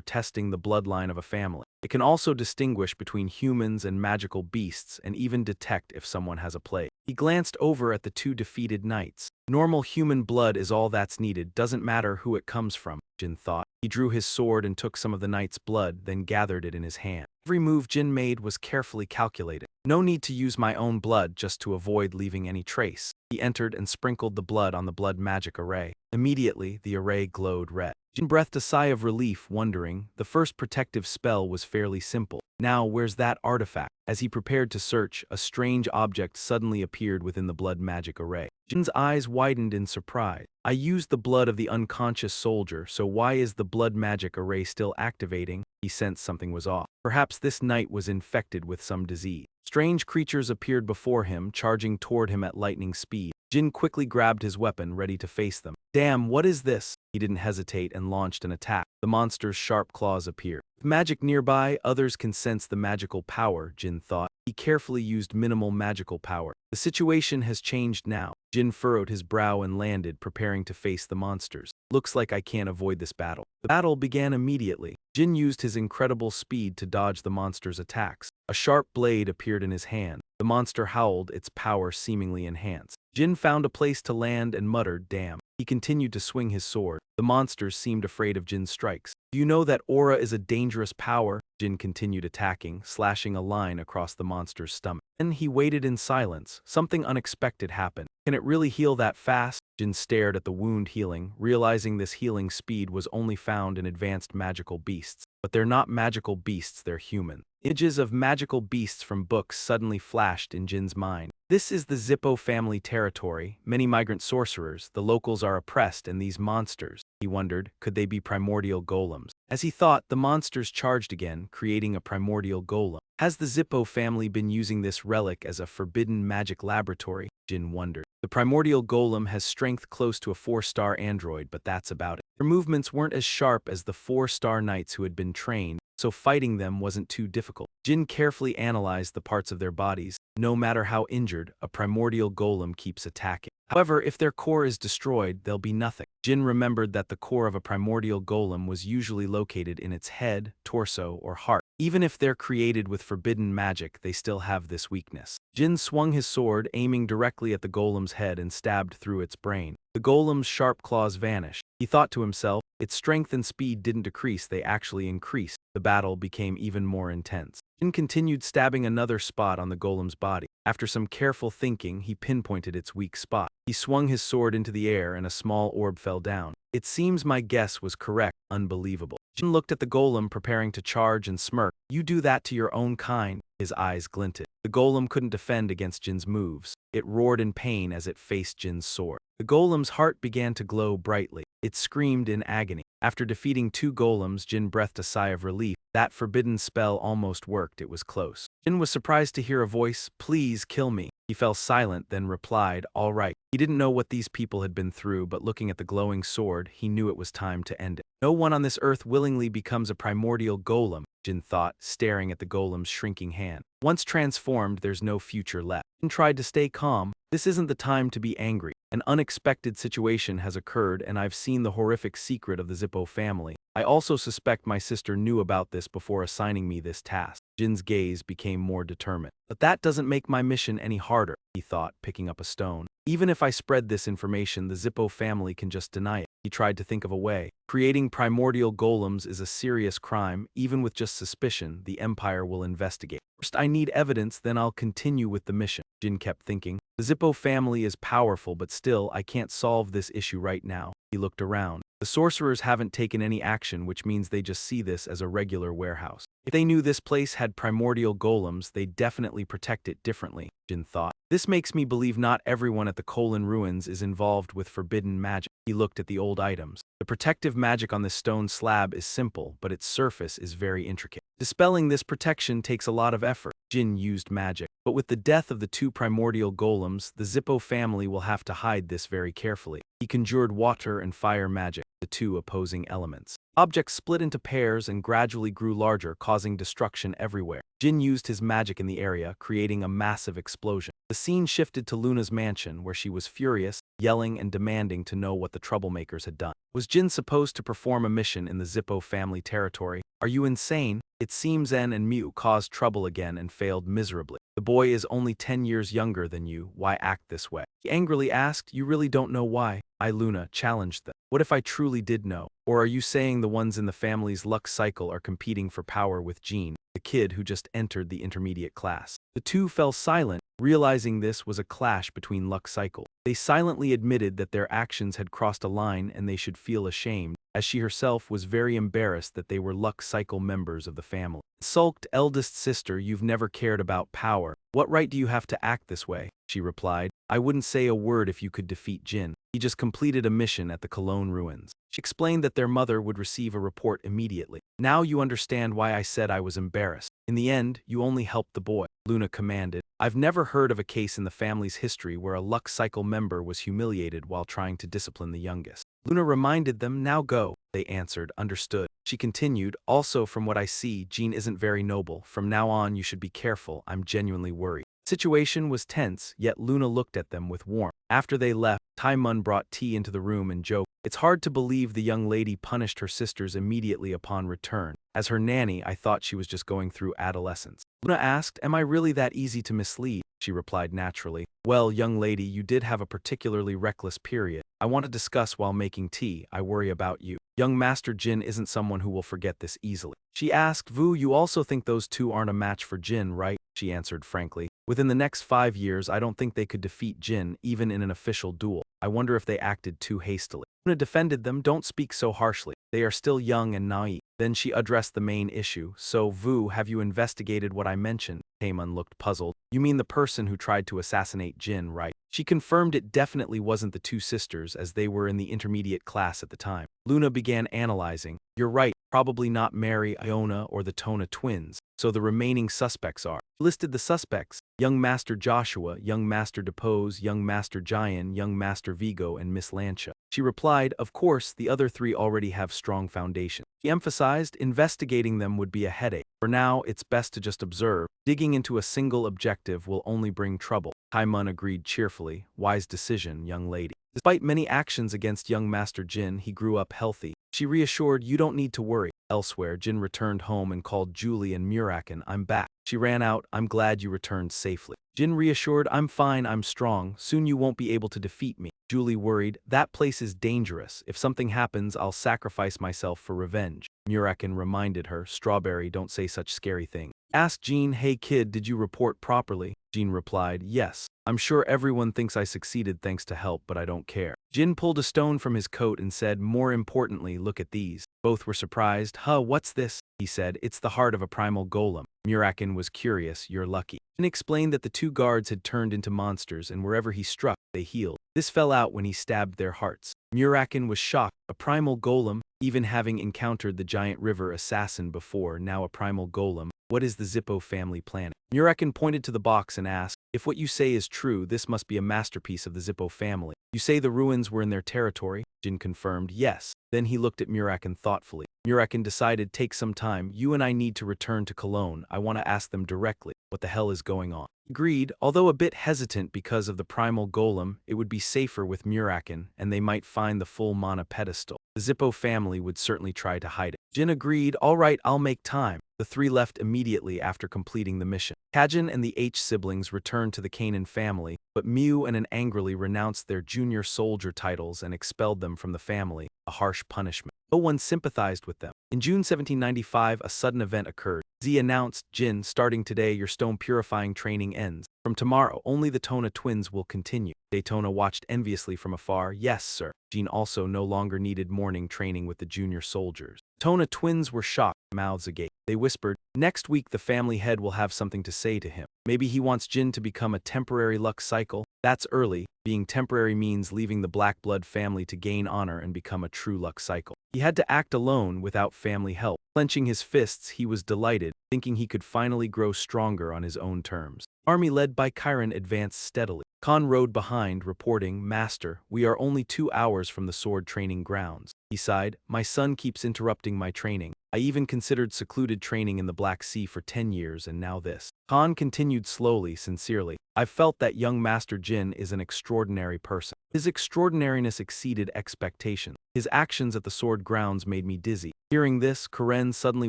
testing the bloodline of a family. It can also distinguish between humans and magical beasts and even detect if someone has a plague. He glanced over at the 2 defeated knights. Normal human blood is all that's needed, doesn't matter who it comes from, Jin thought. He drew his sword and took some of the knight's blood, then gathered it in his hand. Every move Jin made was carefully calculated. No need to use my own blood just to avoid leaving any trace. He entered and sprinkled the blood on the blood magic array. Immediately, the array glowed red. Jyn breathed a sigh of relief, wondering, the first protective spell was fairly simple. Now, where's that artifact? As he prepared to search, a strange object suddenly appeared within the blood magic array. Jin's eyes widened in surprise. I used the blood of the unconscious soldier, so why is the blood magic array still activating? He sensed something was off. Perhaps this knight was infected with some disease. Strange creatures appeared before him, charging toward him at lightning speed. Jyn quickly grabbed his weapon, ready to face them. Damn, what is this? He didn't hesitate and launched an attack. The monster's sharp claws appeared. With magic nearby, others can sense the magical power, Jyn thought. He carefully used minimal magical power. The situation has changed now. Jyn furrowed his brow and landed, preparing to face the monsters. Looks like I can't avoid this battle. The battle began immediately. Jyn used his incredible speed to dodge the monster's attacks. A sharp blade appeared in his hand. The monster howled, its power seemingly enhanced. Jyn found a place to land and muttered, damn. He continued to swing his sword. The monsters seemed afraid of Jin's strikes. Do you know that aura is a dangerous power? Jyn continued attacking, slashing a line across the monster's stomach. Then he waited in silence. Something unexpected happened. Can it really heal that fast? Jyn stared at the wound healing, realizing this healing speed was only found in advanced magical beasts. But they're not magical beasts, they're human. Images of magical beasts from books suddenly flashed in Jin's mind. This is the Zippo family territory, many migrant sorcerers, the locals are oppressed, and these monsters, he wondered, could they be primordial golems? As he thought, the monsters charged again, creating a primordial golem. Has the Zippo family been using this relic as a forbidden magic laboratory? Jyn wondered. The primordial golem has strength close to a 4-star android, but that's about it. Their movements weren't as sharp as the 4-star knights who had been trained, so fighting them wasn't too difficult. Jyn carefully analyzed the parts of their bodies. No matter how injured, a primordial golem keeps attacking. However, if their core is destroyed, they'll be nothing. Jyn remembered that the core of a primordial golem was usually located in its head, torso, or heart. Even if they're created with forbidden magic, they still have this weakness. Jyn swung his sword, aiming directly at the golem's head and stabbed through its brain. The golem's sharp claws vanished. He thought to himself, its strength and speed didn't decrease, they actually increased. The battle became even more intense. Jyn continued stabbing another spot on the golem's body. After some careful thinking, he pinpointed its weak spot. He swung his sword into the air and a small orb fell down. It seems my guess was correct. Unbelievable. Jyn looked at the golem preparing to charge and smirked. You do that to your own kind? His eyes glinted. The golem couldn't defend against Jin's moves. It roared in pain as it faced Jin's sword. The golem's heart began to glow brightly. It screamed in agony. After defeating 2 golems, Jyn breathed a sigh of relief. That forbidden spell almost worked, it was close. Jyn was surprised to hear a voice, please kill me. He fell silent, then replied, all right. He didn't know what these people had been through, but looking at the glowing sword, he knew it was time to end it. No one on this earth willingly becomes a primordial golem, Jyn thought, staring at the golem's shrinking hand. Once transformed, there's no future left. Jyn tried to stay calm. This isn't the time to be angry. An unexpected situation has occurred, and I've seen the horrific secret of the Zippo family. I also suspect my sister knew about this before assigning me this task. Jin's gaze became more determined. But that doesn't make my mission any harder, he thought, picking up a stone. Even if I spread this information, the Zippo family can just deny it. He tried to think of a way. Creating primordial golems is a serious crime. Even with just suspicion, the Empire will investigate. First, I need evidence, then I'll continue with the mission. Jyn kept thinking. The Zippo family is powerful, but still, I can't solve this issue right now. He looked around. The sorcerers haven't taken any action, which means they just see this as a regular warehouse. If they knew this place had primordial golems, they'd definitely protect it differently, Jyn thought. This makes me believe not everyone at the Colon Ruins is involved with forbidden magic. He looked at the old items. The protective magic on this stone slab is simple, but its surface is very intricate. Dispelling this protection takes a lot of effort. Jyn used magic. But with the death of the 2 primordial golems, the Zippo family will have to hide this very carefully. He conjured water and fire magic, the 2 opposing elements. Objects split into pairs and gradually grew larger, causing destruction everywhere. Jyn used his magic in the area, creating a massive explosion. The scene shifted to Luna's mansion, where she was furious, yelling and demanding to know what the troublemakers had done. Was Jyn supposed to perform a mission in the Zippo family territory? Are you insane? It seems Zen and Mew caused trouble again and failed miserably. The boy is only 10 years younger than you, why act this way? He angrily asked, you really don't know why? Luna challenged them. What if I truly did know? Or are you saying the ones in the family's luck cycle are competing for power with Jyn, the kid who just entered the intermediate class? The 2 fell silent. Realizing this was a clash between luck cycles, they silently admitted that their actions had crossed a line and they should feel ashamed, as she herself was very embarrassed that they were luck cycle members of the family. Sulked eldest sister, you've never cared about power. What right do you have to act this way? She replied. I wouldn't say a word if you could defeat Jyn. He just completed a mission at the Cologne ruins. She explained that their mother would receive a report immediately. Now you understand why I said I was embarrassed. In the end, you only helped the boy, Luna commanded. I've never heard of a case in the family's history where a luck cycle member was humiliated while trying to discipline the youngest. Luna reminded them, now go. They answered, understood. She continued, also from what I see, Jyn isn't very noble. From now on you should be careful, I'm genuinely worried. The situation was tense, yet Luna looked at them with warmth. After they left, Taemun brought tea into the room and joked, it's hard to believe the young lady punished her sisters immediately upon return. As her nanny, I thought she was just going through adolescence. Luna asked, am I really that easy to mislead? She replied naturally, well, young lady, you did have a particularly reckless period. I want to discuss while making tea. I worry about you. Young Master Jyn isn't someone who will forget this easily. She asked, Vu, you also think those two aren't a match for Jyn, right? She answered frankly. Within the next 5 years, I don't think they could defeat Jyn, even in an official duel. I wonder if they acted too hastily. Luna defended them, don't speak so harshly. They are still young and naive. Then she addressed the main issue. So, Vu, have you investigated what I mentioned? Taemun looked puzzled. You mean the person who tried to assassinate Jyn, right? She confirmed it definitely wasn't the two sisters, as they were in the intermediate class at the time. Luna began analyzing. You're right, probably not Mary, Iona, or the Tona twins. So the remaining suspects are. Listed the suspects: Young Master Joshua, Young Master Depose, Young Master Jyn, Young Master Vigo, and Miss Lancia. She replied, of course, the other three already have strong foundation. He emphasized investigating them would be a headache. For now, it's best to just observe. Digging into a single objective will only bring trouble. Taemun agreed cheerfully. Wise decision, young lady. Despite many actions against young Master Jyn, he grew up healthy. She reassured, you don't need to worry. Elsewhere, Jyn returned home and called Julie and Muraken, I'm back. She ran out, I'm glad you returned safely. Jyn reassured, I'm fine, I'm strong, soon you won't be able to defeat me. Julie worried, that place is dangerous. If something happens, I'll sacrifice myself for revenge. Muraken reminded her, Strawberry, don't say such scary things. Asked Jyn, hey kid, did you report properly? Jyn replied, yes. I'm sure everyone thinks I succeeded thanks to help, but I don't care. Jyn pulled a stone from his coat and said, more importantly, look at these. Both were surprised. Huh, what's this? He said, it's the heart of a primal golem. Muraken was curious, you're lucky. Jyn explained that the two guards had turned into monsters and wherever he struck, they healed. This fell out when he stabbed their hearts. Muraken was shocked. A primal golem, even having encountered the giant river assassin before, now a primal golem. What is the Zippo family planning? Muraken pointed to the box and asked, if what you say is true, this must be a masterpiece of the Zippo family. You say the ruins were in their territory? Jyn confirmed, yes. Then he looked at Muraken thoughtfully. Muraken decided, take some time, you and I need to return to Cologne. I want to ask them directly, what the hell is going on? Agreed, although a bit hesitant because of the primal golem, it would be safer with Muraken, and they might find the full mana pedestal. The Zippo family would certainly try to hide it. Jyn agreed, all right, I'll make time. The three left immediately after completing the mission. Kajin and the H siblings returned to the Kanan family, but Mew and angrily renounced their junior soldier titles and expelled them from the family, a harsh punishment. No one sympathized with them. In June 1795, a sudden event occurred. Z announced, Jyn, starting today, your stone purifying training ends. From tomorrow, only the Tona twins will continue. Daytona watched enviously from afar. Yes, sir. Jyn also no longer needed morning training with the junior soldiers. Tona twins were shocked, mouths agape. They whispered, next week the family head will have something to say to him. Maybe he wants Jyn to become a temporary luck cycle. That's early. Being temporary means leaving the black blood family to gain honor and become a true luck cycle. He had to act alone without family help. Clenching his fists, he was delighted, thinking he could finally grow stronger on his own terms. Army led by Chiron advanced steadily. Khan rode behind, reporting, Master, we are only 2 hours from the sword training grounds. He sighed, my son keeps interrupting my training. I even considered secluded training in the Black Sea for 10 years and now this. Khan continued slowly, sincerely. I've felt that young Master Jyn is an extraordinary person. His extraordinariness exceeded expectations. His actions at the sword grounds made me dizzy. Hearing this, Karen suddenly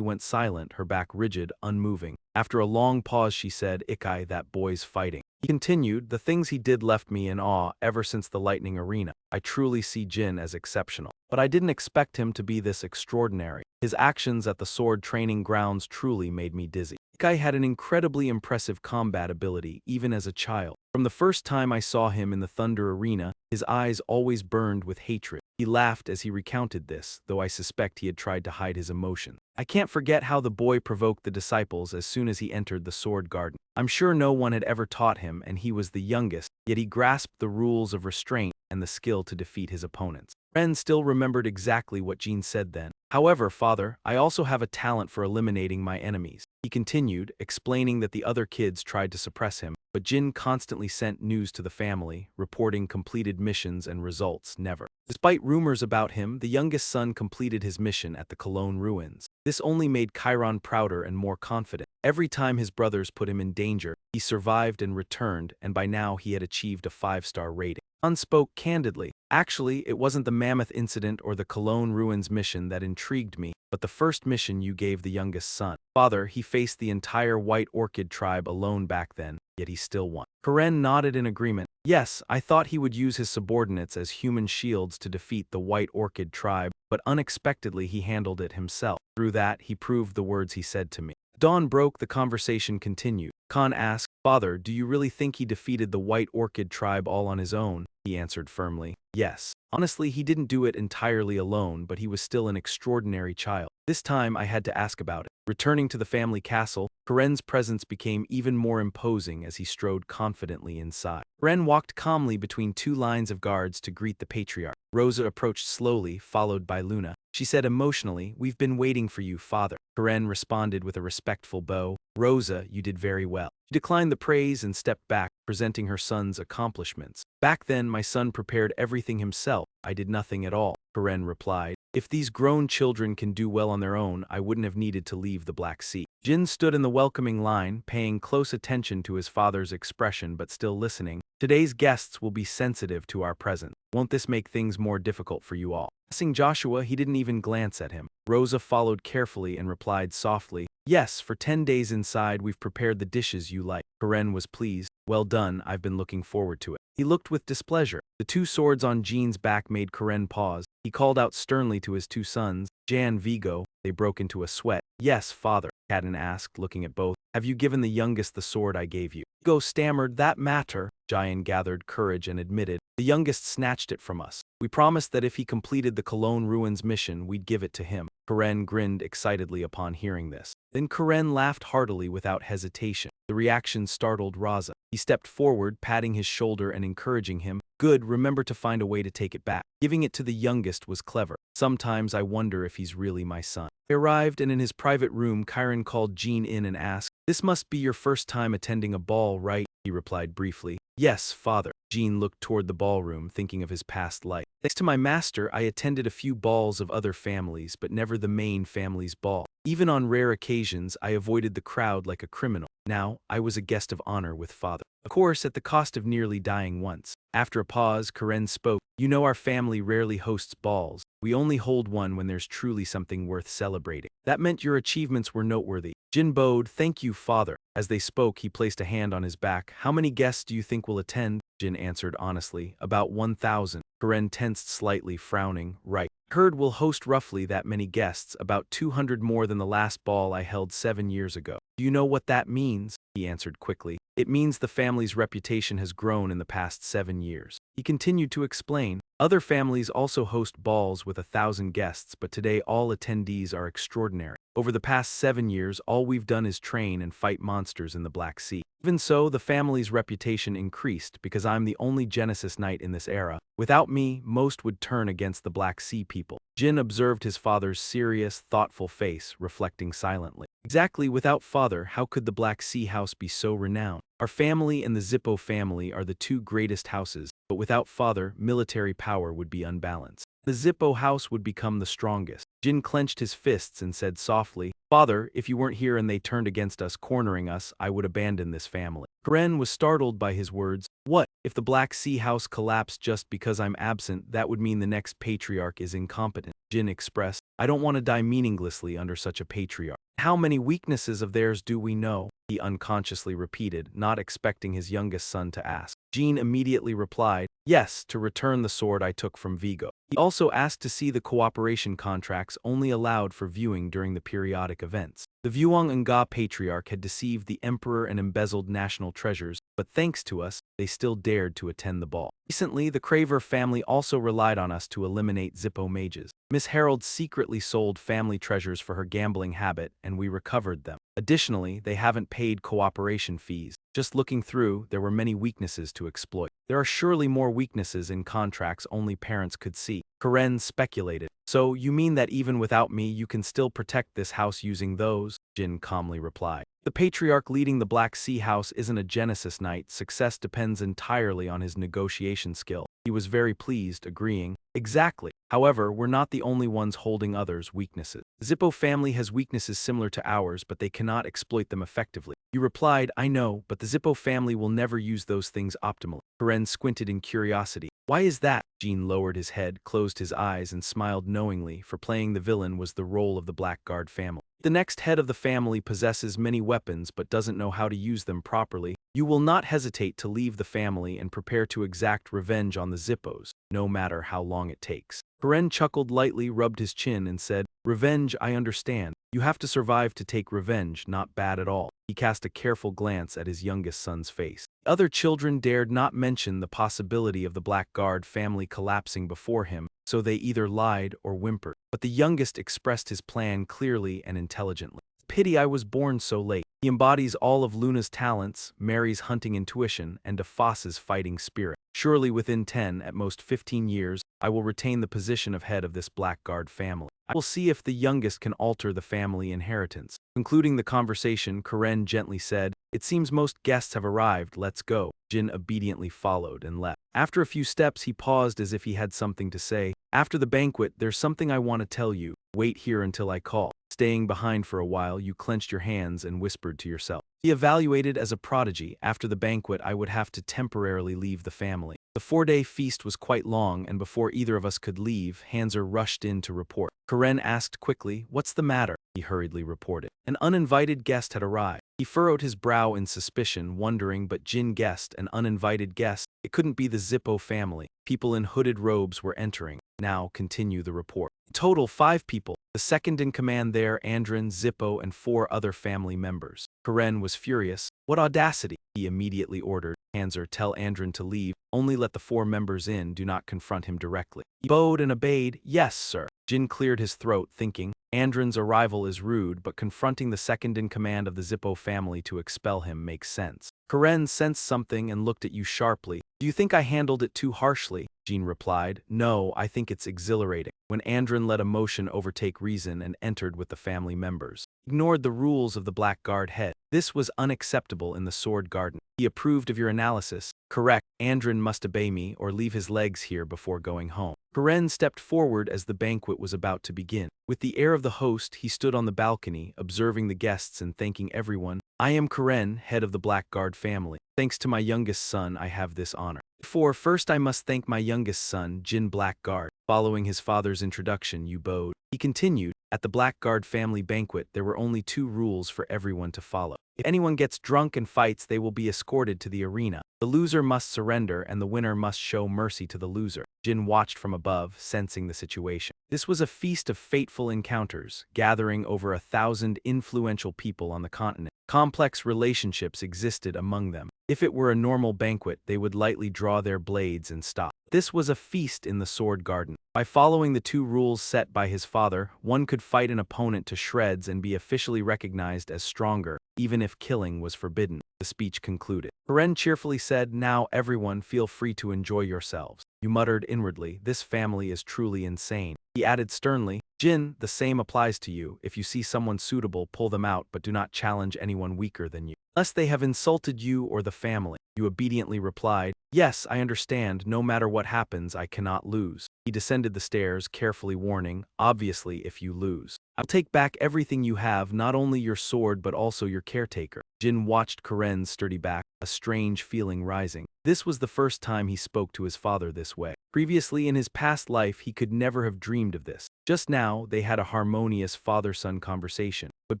went silent, her back rigid, unmoving. After a long pause she said, Ikai, that boy's fighting. He continued, the things he did left me in awe ever since the Lightning Arena. I truly see Jyn as exceptional. But I didn't expect him to be this extraordinary. His actions at the sword training grounds truly made me dizzy. Guy had an incredibly impressive combat ability, even as a child. From the first time I saw him in the Thunder Arena, his eyes always burned with hatred. He laughed as he recounted this, though I suspect he had tried to hide his emotion. I can't forget how the boy provoked the disciples as soon as he entered the sword garden. I'm sure no one had ever taught him, and he was the youngest, yet he grasped the rules of restraint and the skill to defeat his opponents. Ren still remembered exactly what Jyn said then. However, father, I also have a talent for eliminating my enemies. He continued, explaining that the other kids tried to suppress him, but Jyn constantly sent news to the family, reporting completed missions and results never. Despite rumors about him, the youngest son completed his mission at the Cologne ruins. This only made Chiron prouder and more confident. Every time his brothers put him in danger, he survived and returned, and by now he had achieved a 5-star rating. Han spoke candidly. Actually, it wasn't the Mammoth incident or the Cologne ruins mission that intrigued me, but the first mission you gave the youngest son. Father, he faced the entire White Orchid tribe alone back then, yet he still won. Karen nodded in agreement. Yes, I thought he would use his subordinates as human shields to defeat the White Orchid tribe, but unexpectedly he handled it himself. Through that, he proved the words he said to me. Dawn broke, the conversation continued. Khan asked, Father, do you really think he defeated the White Orchid tribe all on his own? He answered firmly, yes. Honestly, he didn't do it entirely alone, but he was still an extraordinary child. This time I had to ask about it. Returning to the family castle, Karen's presence became even more imposing as he strode confidently inside. Karen walked calmly between two lines of guards to greet the Patriarch. Rosa approached slowly, followed by Luna. She said emotionally, "We've been waiting for you, father." Karen responded with a respectful bow. "Rosa, you did very well." She declined the praise and stepped back, presenting her son's accomplishments. "Back then, my son prepared everything himself. I did nothing at all," Karen replied. "If these grown children can do well on their own, I wouldn't have needed to leave the Black Sea." Jyn stood in the welcoming line, paying close attention to his father's expression but still listening. "Today's guests will be sensitive to our presence. Won't this make things more difficult for you all?" Passing Joshua, he didn't even glance at him. Rosa followed carefully and replied softly, "Yes, for 10 days inside we've prepared the dishes you like." Karen was pleased. "Well done, I've been looking forward to it." He looked with displeasure. The two swords on Jyn's back made Karen pause. He called out sternly to his two sons, Jan Vigo. They broke into a sweat. "Yes, father," Cadden asked, looking at both. "Have you given the youngest the sword I gave you?" Vigo stammered, "That matter." Jan gathered courage and admitted, "The youngest snatched it from us. We promised that if he completed the Cologne ruins mission, we'd give it to him." Karen grinned excitedly upon hearing this. Then Karen laughed heartily without hesitation. The reaction startled Raza. He stepped forward, patting his shoulder and encouraging him. "Good, remember to find a way to take it back." Giving it to the youngest was clever. "Sometimes I wonder if he's really my son." They arrived, and in his private room, Chiron called Jyn in and asked, "This must be your first time attending a ball, right?" He replied briefly, "Yes, father." Jyn looked toward the ballroom, thinking of his past life. "Thanks to my master, I attended a few balls of other families, but never the main family's ball. Even on rare occasions, I avoided the crowd like a criminal. Now, I was a guest of honor with father. Of course, at the cost of nearly dying once." After a pause, Karen spoke, "You know our family rarely hosts balls. We only hold one when there's truly something worth celebrating. That meant your achievements were noteworthy." Jyn bowed, "Thank you, father." As they spoke, he placed a hand on his back. "How many guests do you think will attend?" Jyn answered honestly, "About 1,000. Karen tensed slightly, frowning. "Right. Heard we'll host roughly that many guests, about 200 more than the last ball I held 7 years ago." "Do you know what that means?" He answered quickly. "It means the family's reputation has grown in the past 7 years. He continued to explain, "Other families also host balls with 1,000 guests, but today all attendees are extraordinary. Over the past 7 years, all we've done is train and fight monsters in the Black Sea. Even so, the family's reputation increased because I'm the only Genesis Knight in this era. Without me, most would turn against the Black Sea people." Jyn observed his father's serious, thoughtful face, reflecting silently. "Exactly, without father, how could the Black Sea house be so renowned? Our family and the Zippo family are the two greatest houses, but without father, military power would be unbalanced. The Zippo house would become the strongest." Jyn clenched his fists and said softly, "Father, if you weren't here and they turned against us, cornering us, I would abandon this family." Karen was startled by his words. "What? If the Black Sea house collapsed just because I'm absent, that would mean the next patriarch is incompetent." Jyn expressed. I don't want to die meaninglessly under such a patriarch. How many weaknesses of theirs do we know? He unconsciously repeated, not expecting his youngest son to ask. Jyn immediately replied, yes, to return the sword I took from Vigo. He also asked to see the cooperation contracts only allowed for viewing during the periodic events. The Vuong Nga Patriarch had deceived the Emperor and embezzled national treasures, but thanks to us, they still dared to attend the ball. Recently, the Craver family also relied on us to eliminate Zippo mages. Miss Harold secretly sold family treasures for her gambling habit, and we recovered them. Additionally, they haven't paid cooperation fees. Just looking through, there were many weaknesses to exploit. There are surely more weaknesses in contracts only parents could see. Karen speculated. So, you mean that even without me you can still protect this house using those? Jyn calmly replied. The Patriarch leading the Black Sea House isn't a Genesis Knight. Success depends entirely on his negotiation skill. He was very pleased, agreeing. Exactly. However, we're not the only ones holding others' weaknesses. The Zippo family has weaknesses similar to ours, but they cannot exploit them effectively. You replied, I know, but the Zippo family will never use those things optimally. Karen squinted in curiosity. Why is that? Jyn lowered his head, closed his eyes, and smiled knowingly, for playing the villain was the role of the Blackguard family. The next head of the family possesses many weapons but doesn't know how to use them properly. You will not hesitate to leave the family and prepare to exact revenge on the Zippos, no matter how long it takes. Karen chuckled lightly, rubbed his chin, and said, Revenge, I understand. You have to survive to take revenge, not bad at all. He cast a careful glance at his youngest son's face. Other children dared not mention the possibility of the Blackguard family collapsing before him, so they either lied or whimpered. But the youngest expressed his plan clearly and intelligently. Pity I was born so late. He embodies all of Luna's talents, Mary's hunting intuition, and DeFoss's fighting spirit. Surely within 10, at most 15 years, I will retain the position of head of this Blackguard family. I will see if the youngest can alter the family inheritance. Concluding the conversation, Karen gently said, It seems most guests have arrived, let's go. Jyn obediently followed and left. After a few steps, he paused as if he had something to say. After the banquet, there's something I want to tell you. Wait here until I call. Staying behind for a while, you clenched your hands and whispered to yourself. Be evaluated as a prodigy. After the banquet, I would have to temporarily leave the family. The 4-day feast was quite long, and before either of us could leave, Hanser rushed in to report. Karen asked quickly, What's the matter? He hurriedly reported. An uninvited guest had arrived. He furrowed his brow in suspicion, wondering, but Jyn guessed, an uninvited guest. It couldn't be the Zippo family. People in hooded robes were entering. Now continue the report. In total, 5 people. The second in command there, Andrin, Zippo, and 4 other family members. Karen was furious. What audacity! He immediately ordered. Hanser, tell Andrin to leave. Only let the 4 members in, do not confront him directly. He bowed and obeyed. Yes, sir. Jyn cleared his throat, thinking, Andrin's arrival is rude, but confronting the second in command of the Zippo family to expel him makes sense. Karen sensed something and looked at you sharply. Do you think I handled it too harshly? Jyn replied. No, I think it's exhilarating. When Andrin let emotion overtake reason and entered with the family members. Ignored the rules of the Blackguard head. This was unacceptable in the Sword Garden. He approved of your analysis. Correct, Andrin must obey me or leave his legs here before going home. Karen stepped forward as the banquet was about to begin. With the air of the host, he stood on the balcony, observing the guests and thanking everyone. I am Karen, head of the Blackguard family. Thanks to my youngest son, I have this honor. First I must thank my youngest son, Jyn Blackguard. Following his father's introduction, you bowed. He continued, at the Blackguard family banquet, there were only 2 rules for everyone to follow. If anyone gets drunk and fights, they will be escorted to the arena. The loser must surrender, and the winner must show mercy to the loser. Jyn watched from above, sensing the situation. This was a feast of fateful encounters, gathering over 1,000 influential people on the continent. Complex relationships existed among them. If it were a normal banquet, they would lightly draw their blades and stop. This was a feast in the Sword Garden. By following the 2 rules set by his father, one could fight an opponent to shreds and be officially recognized as stronger, even if killing was forbidden. The speech concluded. Karen cheerfully said, Now everyone feel free to enjoy yourselves. You muttered inwardly, This family is truly insane. He added sternly, Jyn, the same applies to you. If you see someone suitable, pull them out, but do not challenge anyone weaker than you, unless they have insulted you or the family. You obediently replied, Yes, I understand. No matter what happens, I cannot lose. He descended the stairs, carefully warning, Obviously, if you lose, I'll take back everything you have, not only your sword but also your caretaker. Jyn watched Karen's sturdy back, a strange feeling rising. This was the first time he spoke to his father this way. Previously in his past life he could never have dreamed of this. Just now they had a harmonious father-son conversation. But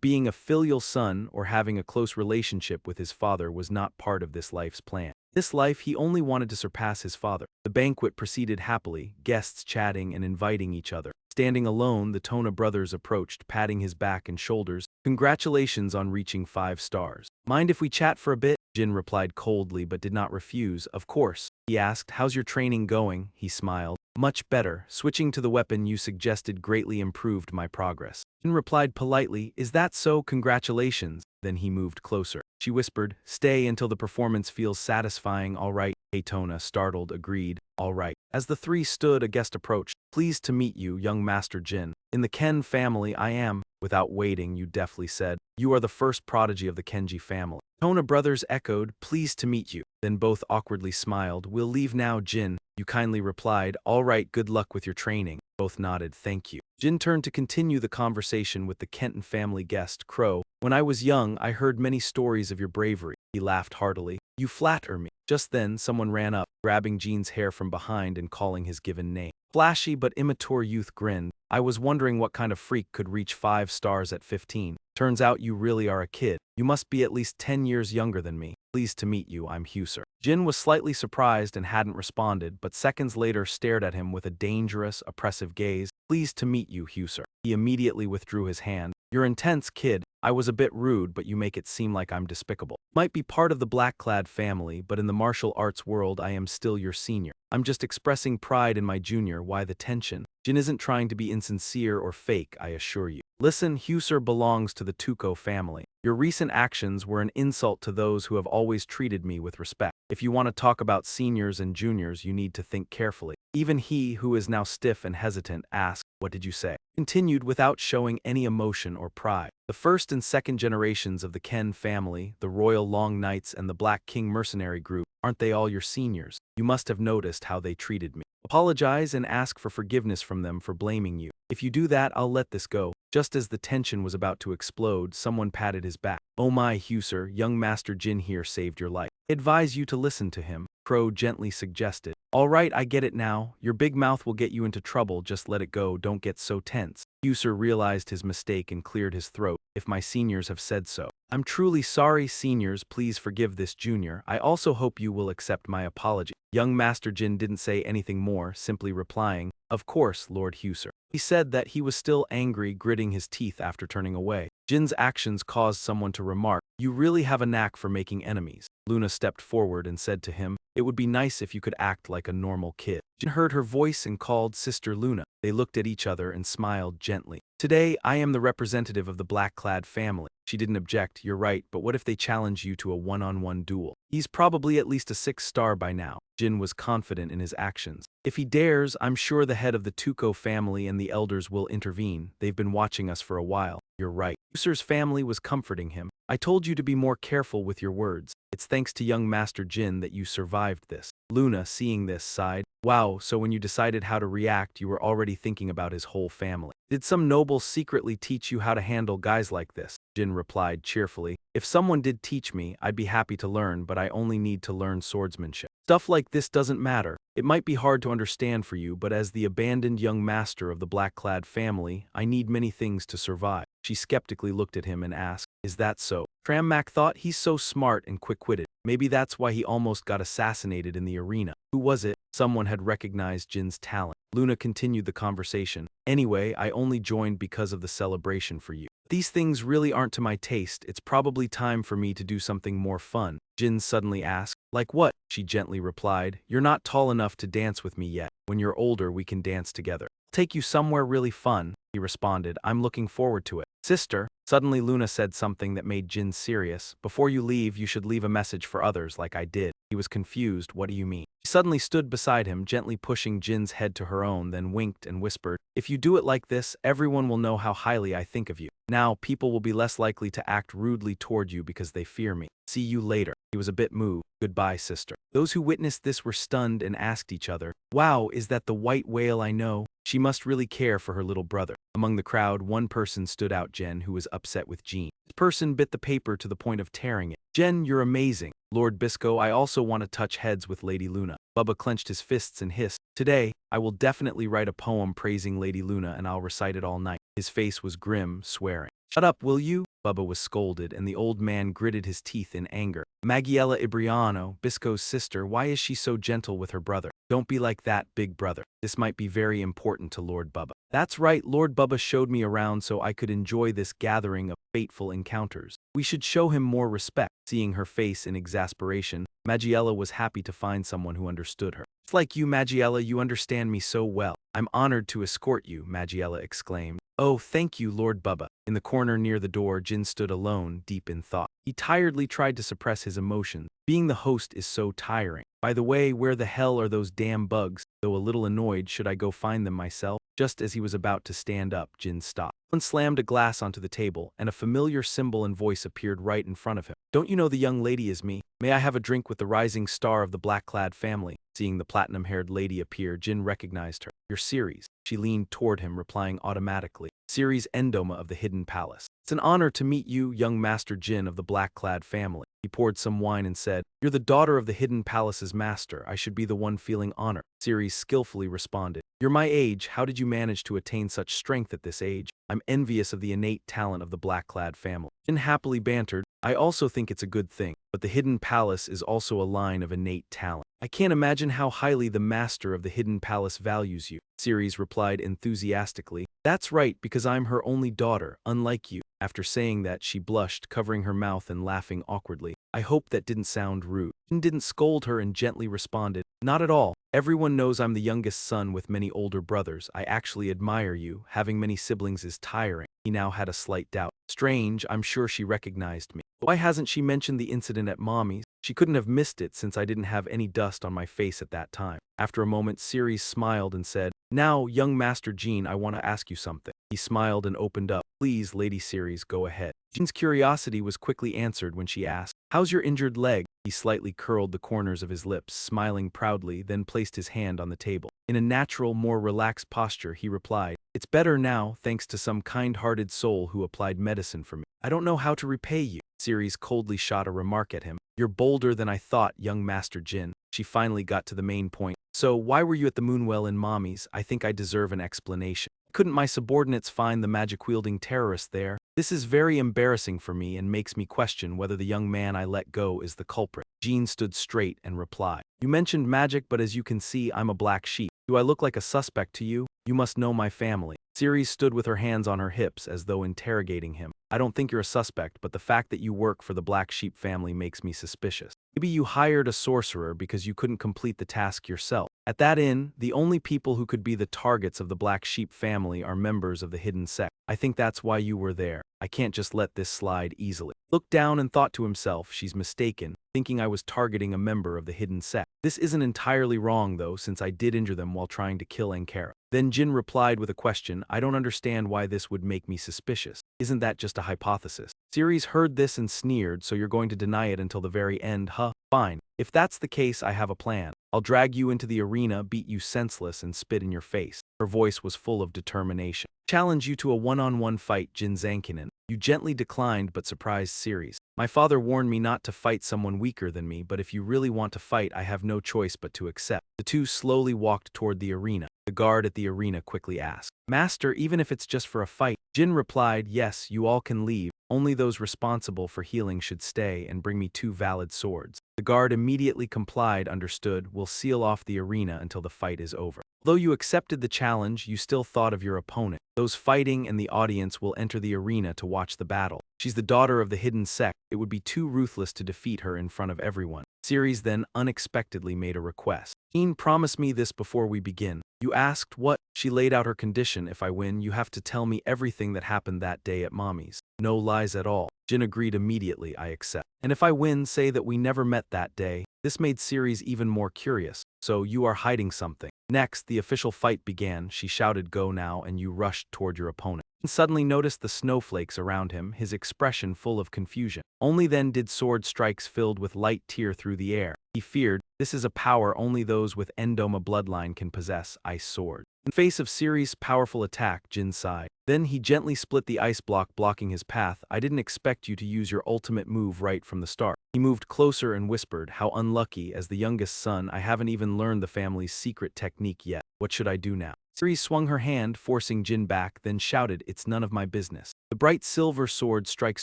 being a filial son or having a close relationship with his father was not part of this life's plan. This life he only wanted to surpass his father. The banquet proceeded happily, guests chatting and inviting each other. Standing alone, the Tona brothers approached, patting his back and shoulders. Congratulations on reaching 5 stars. Mind if we chat for a bit? Jyn replied coldly but did not refuse. Of course. He asked, how's your training going? He smiled. Much better. Switching to the weapon you suggested greatly improved my progress. Jyn replied politely, is that so? Congratulations. Then he moved closer. She whispered, stay until the performance feels satisfying. All right. Tona, startled, agreed. All right. As the three stood, a guest approached. Pleased to meet you, young Master Jyn. In the Ken family, I am. Without waiting, you deftly said, you are the first prodigy of the Kenji family. Tona brothers echoed, pleased to meet you. Then both awkwardly smiled. We'll leave now, Jyn. You kindly replied, all right, good luck with your training. Both nodded, thank you. Jyn turned to continue the conversation with the Kenton family guest, Crow. When I was young, I heard many stories of your bravery. He laughed heartily. You flatter me. Just then, someone ran up, grabbing Jyn's hair from behind and calling his given name. Flashy but immature youth grinned. I was wondering what kind of freak could reach 5 stars at 15. Turns out you really are a kid. You must be at least 10 years younger than me. Pleased to meet you, I'm Huser. Jyn was slightly surprised and hadn't responded, but seconds later stared at him with a dangerous, oppressive gaze. Pleased to meet you, Huser. He immediately withdrew his hand. You're intense, kid. I was a bit rude, but you make it seem like I'm despicable. Might be part of the black-clad family, but in the martial arts world I am still your senior. I'm just expressing pride in my junior. Why the tension? Jyn isn't trying to be insincere or fake, I assure you. Listen, Huser belongs to the Tuco family. Your recent actions were an insult to those who have always treated me with respect. If you want to talk about seniors and juniors, you need to think carefully. Even he, who is now stiff and hesitant, asked, what did you say? Continued without showing any emotion or pride. The first and second generations of the Ken family, the Royal Long Knights and the Black King mercenary group, aren't they all your seniors? You must have noticed how they treated me. Apologize and ask for forgiveness from them for blaming you. If you do that, I'll let this go. Just as the tension was about to explode, someone patted his back. Oh my, Huser, young Master Jyn here saved your life. I advise you to listen to him, Crow gently suggested. All right, I get it now. Your big mouth will get you into trouble, just let it go, don't get so tense. Huser realized his mistake and cleared his throat. If my seniors have said so. I'm truly sorry, seniors, please forgive this junior. I also hope you will accept my apology. Young Master Jyn didn't say anything more, simply replying, of course, Lord Huser. He said that he was still angry, gritting his teeth after turning away. Jin's actions caused someone to remark, you really have a knack for making enemies. Luna stepped forward and said to him, it would be nice if you could act like a normal kid. Jyn heard her voice and called Sister Luna. They looked at each other and smiled gently. Today, I am the representative of the black-clad family. She didn't object, you're right, but what if they challenge you to a one-on-one duel? He's probably at least a 6-star by now. Jyn was confident in his actions. If he dares, I'm sure the head of the Tuco family and the elders will intervene. They've been watching us for a while. You're right. Usur's family was comforting him. I told you to be more careful with your words. It's thanks to young Master Jyn that you survived this. Luna, seeing this, sighed. Wow, so when you decided how to react, you were already thinking about his whole family. Did some noble secretly teach you how to handle guys like this? Jyn replied cheerfully. If someone did teach me, I'd be happy to learn, but I only need to learn swordsmanship. Stuff like this doesn't matter. It might be hard to understand for you, but as the abandoned young master of the black-clad family, I need many things to survive. She skeptically looked at him and asked, is that so? Trammac thought, he's so smart and quick-witted. Maybe that's why he almost got assassinated in the arena. Who was it? Someone had recognized Jin's talent. Luna continued the conversation. Anyway, I only joined because of the celebration for you. These things really aren't to my taste. It's probably time for me to do something more fun. Jyn suddenly asked, like what? She gently replied, you're not tall enough to dance with me yet. When you're older, we can dance together. I'll take you somewhere really fun. He responded, I'm looking forward to it. Sister, suddenly Luna said something that made Jyn serious. Before you leave, you should leave a message for others like I did. He was confused. What do you mean? She suddenly stood beside him, gently pushing Jin's head to her own, then winked and whispered, if you do it like this, everyone will know how highly I think of you. Now, people will be less likely to act rudely toward you because they fear me. See you later. He was a bit moved. Goodbye, sister. Those who witnessed this were stunned and asked each other, wow, is that the white whale I know? She must really care for her little brother. Among the crowd, one person stood out, Jen, who was upset with Jean. person bit the paper to the point of tearing it. Jyn, you're amazing. Lord Bisco, I also want to touch heads with Lady Luna. Bubba clenched his fists and hissed, today, I will definitely write a poem praising Lady Luna and I'll recite it all night. His face was grim, swearing. Shut up, will you? Bubba was scolded, and the old man gritted his teeth in anger. Magiella Ibriano, Bisco's sister, why is she so gentle with her brother? Don't be like that, big brother. This might be very important to Lord Bubba. That's right, Lord Bubba showed me around so I could enjoy this gathering of fateful encounters. We should show him more respect. Seeing her face in exasperation, Magiella was happy to find someone who understood her. It's like you, Magiella, you understand me so well. I'm honored to escort you, Magiella exclaimed. Oh, thank you, Lord Bubba. In the corner near the door, Jyn stood alone, deep in thought. He tiredly tried to suppress his emotions. Being the host is so tiring. By the way, where the hell are those damn bugs? Though a little annoyed, should I go find them myself? Just as he was about to stand up, Jyn stopped. Someone slammed a glass onto the table, and a familiar symbol and voice appeared right in front of him. Don't you know the young lady is me? May I have a drink with the rising star of the black-clad family? Seeing the platinum-haired lady appear, Jyn recognized her. You're Ceres. She leaned toward him, replying automatically. Ceres Endoma of the Hidden Palace. It's an honor to meet you, young Master Jyn of the black-clad family. He poured some wine and said, You're the daughter of the Hidden Palace's master. I should be the one feeling honored. Ceres skillfully responded, You're my age. How did you manage to attain such strength at this age? I'm envious of the innate talent of the black-clad family. Jyn happily bantered, I also think it's a good thing, but the Hidden Palace is also a line of innate talent. I can't imagine how highly the master of the Hidden Palace values you. Ceres replied enthusiastically, That's right, because I'm her only daughter, unlike you. After saying that, she blushed, covering her mouth and laughing awkwardly. I hope that didn't sound rude. Jyn didn't scold her and gently responded, Not at all. Everyone knows I'm the youngest son with many older brothers. I actually admire you. Having many siblings is tiring. He now had a slight doubt. Strange, I'm sure she recognized me. Why hasn't she mentioned the incident at Mommy's? She couldn't have missed it since I didn't have any dust on my face at that time. After a moment, Ceres smiled and said, Now, young Master Jyn, I want to ask you something. He smiled and opened up. Please, Lady Ceres, go ahead. Jyn's curiosity was quickly answered when she asked, How's your injured leg? He slightly curled the corners of his lips, smiling proudly, then placed his hand on the table. In a natural, more relaxed posture, he replied, It's better now, thanks to some kind-hearted soul who applied medicine for me. I don't know how to repay you. Ceres coldly shot a remark at him. You're bolder than I thought, young Master Jyn. She finally got to the main point. So, why were you at the Moonwell in Mommy's? I think I deserve an explanation. Couldn't my subordinates find the magic-wielding terrorist there? This is very embarrassing for me and makes me question whether the young man I let go is the culprit. Jyn stood straight and replied, You mentioned magic, but as you can see, I'm a black sheep. Do I look like a suspect to you? You must know my family. Ceres stood with her hands on her hips as though interrogating him. I don't think you're a suspect, but the fact that you work for the Black Sheep family makes me suspicious. Maybe you hired a sorcerer because you couldn't complete the task yourself. At that inn, the only people who could be the targets of the Black Sheep family are members of the hidden sect. I think that's why you were there. I can't just let this slide easily. Looked down and thought to himself, she's mistaken, thinking I was targeting a member of the hidden sect. This isn't entirely wrong though, since I did injure them while trying to kill Ankara. Then Jyn replied with a question, I don't understand why this would make me suspicious. Isn't that just a hypothesis? Ceres heard this and sneered, so you're going to deny it until the very end, huh? Fine. If that's the case, I have a plan. I'll drag you into the arena, beat you senseless, and spit in your face. Her voice was full of determination. Challenge you to a one-on-one fight, Jyn Zankinen. You gently declined but surprised Ceres. My father warned me not to fight someone weaker than me, but if you really want to fight, I have no choice but to accept. The two slowly walked toward the arena. The guard at the arena quickly asked, Master, even if it's just for a fight? Jyn replied, Yes, you all can leave. Only those responsible for healing should stay and bring me 2 valid swords. The guard immediately complied, understood, will seal off the arena until the fight is over. Although you accepted the challenge, you still thought of your opponent. Those fighting and the audience will enter the arena to watch the battle. She's the daughter of the hidden sect. It would be too ruthless to defeat her in front of everyone. Ceres then unexpectedly made a request. Jyn, promise me this before we begin. You asked what? She laid out her condition. If I win, you have to tell me everything that happened that day at Mommy's. No lies at all. Jyn agreed immediately, I accept. And if I win, say that we never met that day. This made Ceres even more curious. So you are hiding something. Next, the official fight began. She shouted, Go now, and you rushed toward your opponent. and suddenly noticed the snowflakes around him, his expression full of confusion. Only then did sword strikes filled with light tear through the air. He feared, this is a power only those with Endoma bloodline can possess, ice sword. In face of Ciri's powerful attack, Jyn sighed. Then he gently split the ice block blocking his path. I didn't expect you to use your ultimate move right from the start. He moved closer and whispered, how unlucky, as the youngest son, I haven't even learned the family's secret technique yet. What should I do now? Ciri swung her hand, forcing Jyn back, then shouted, it's none of my business. The bright silver sword strikes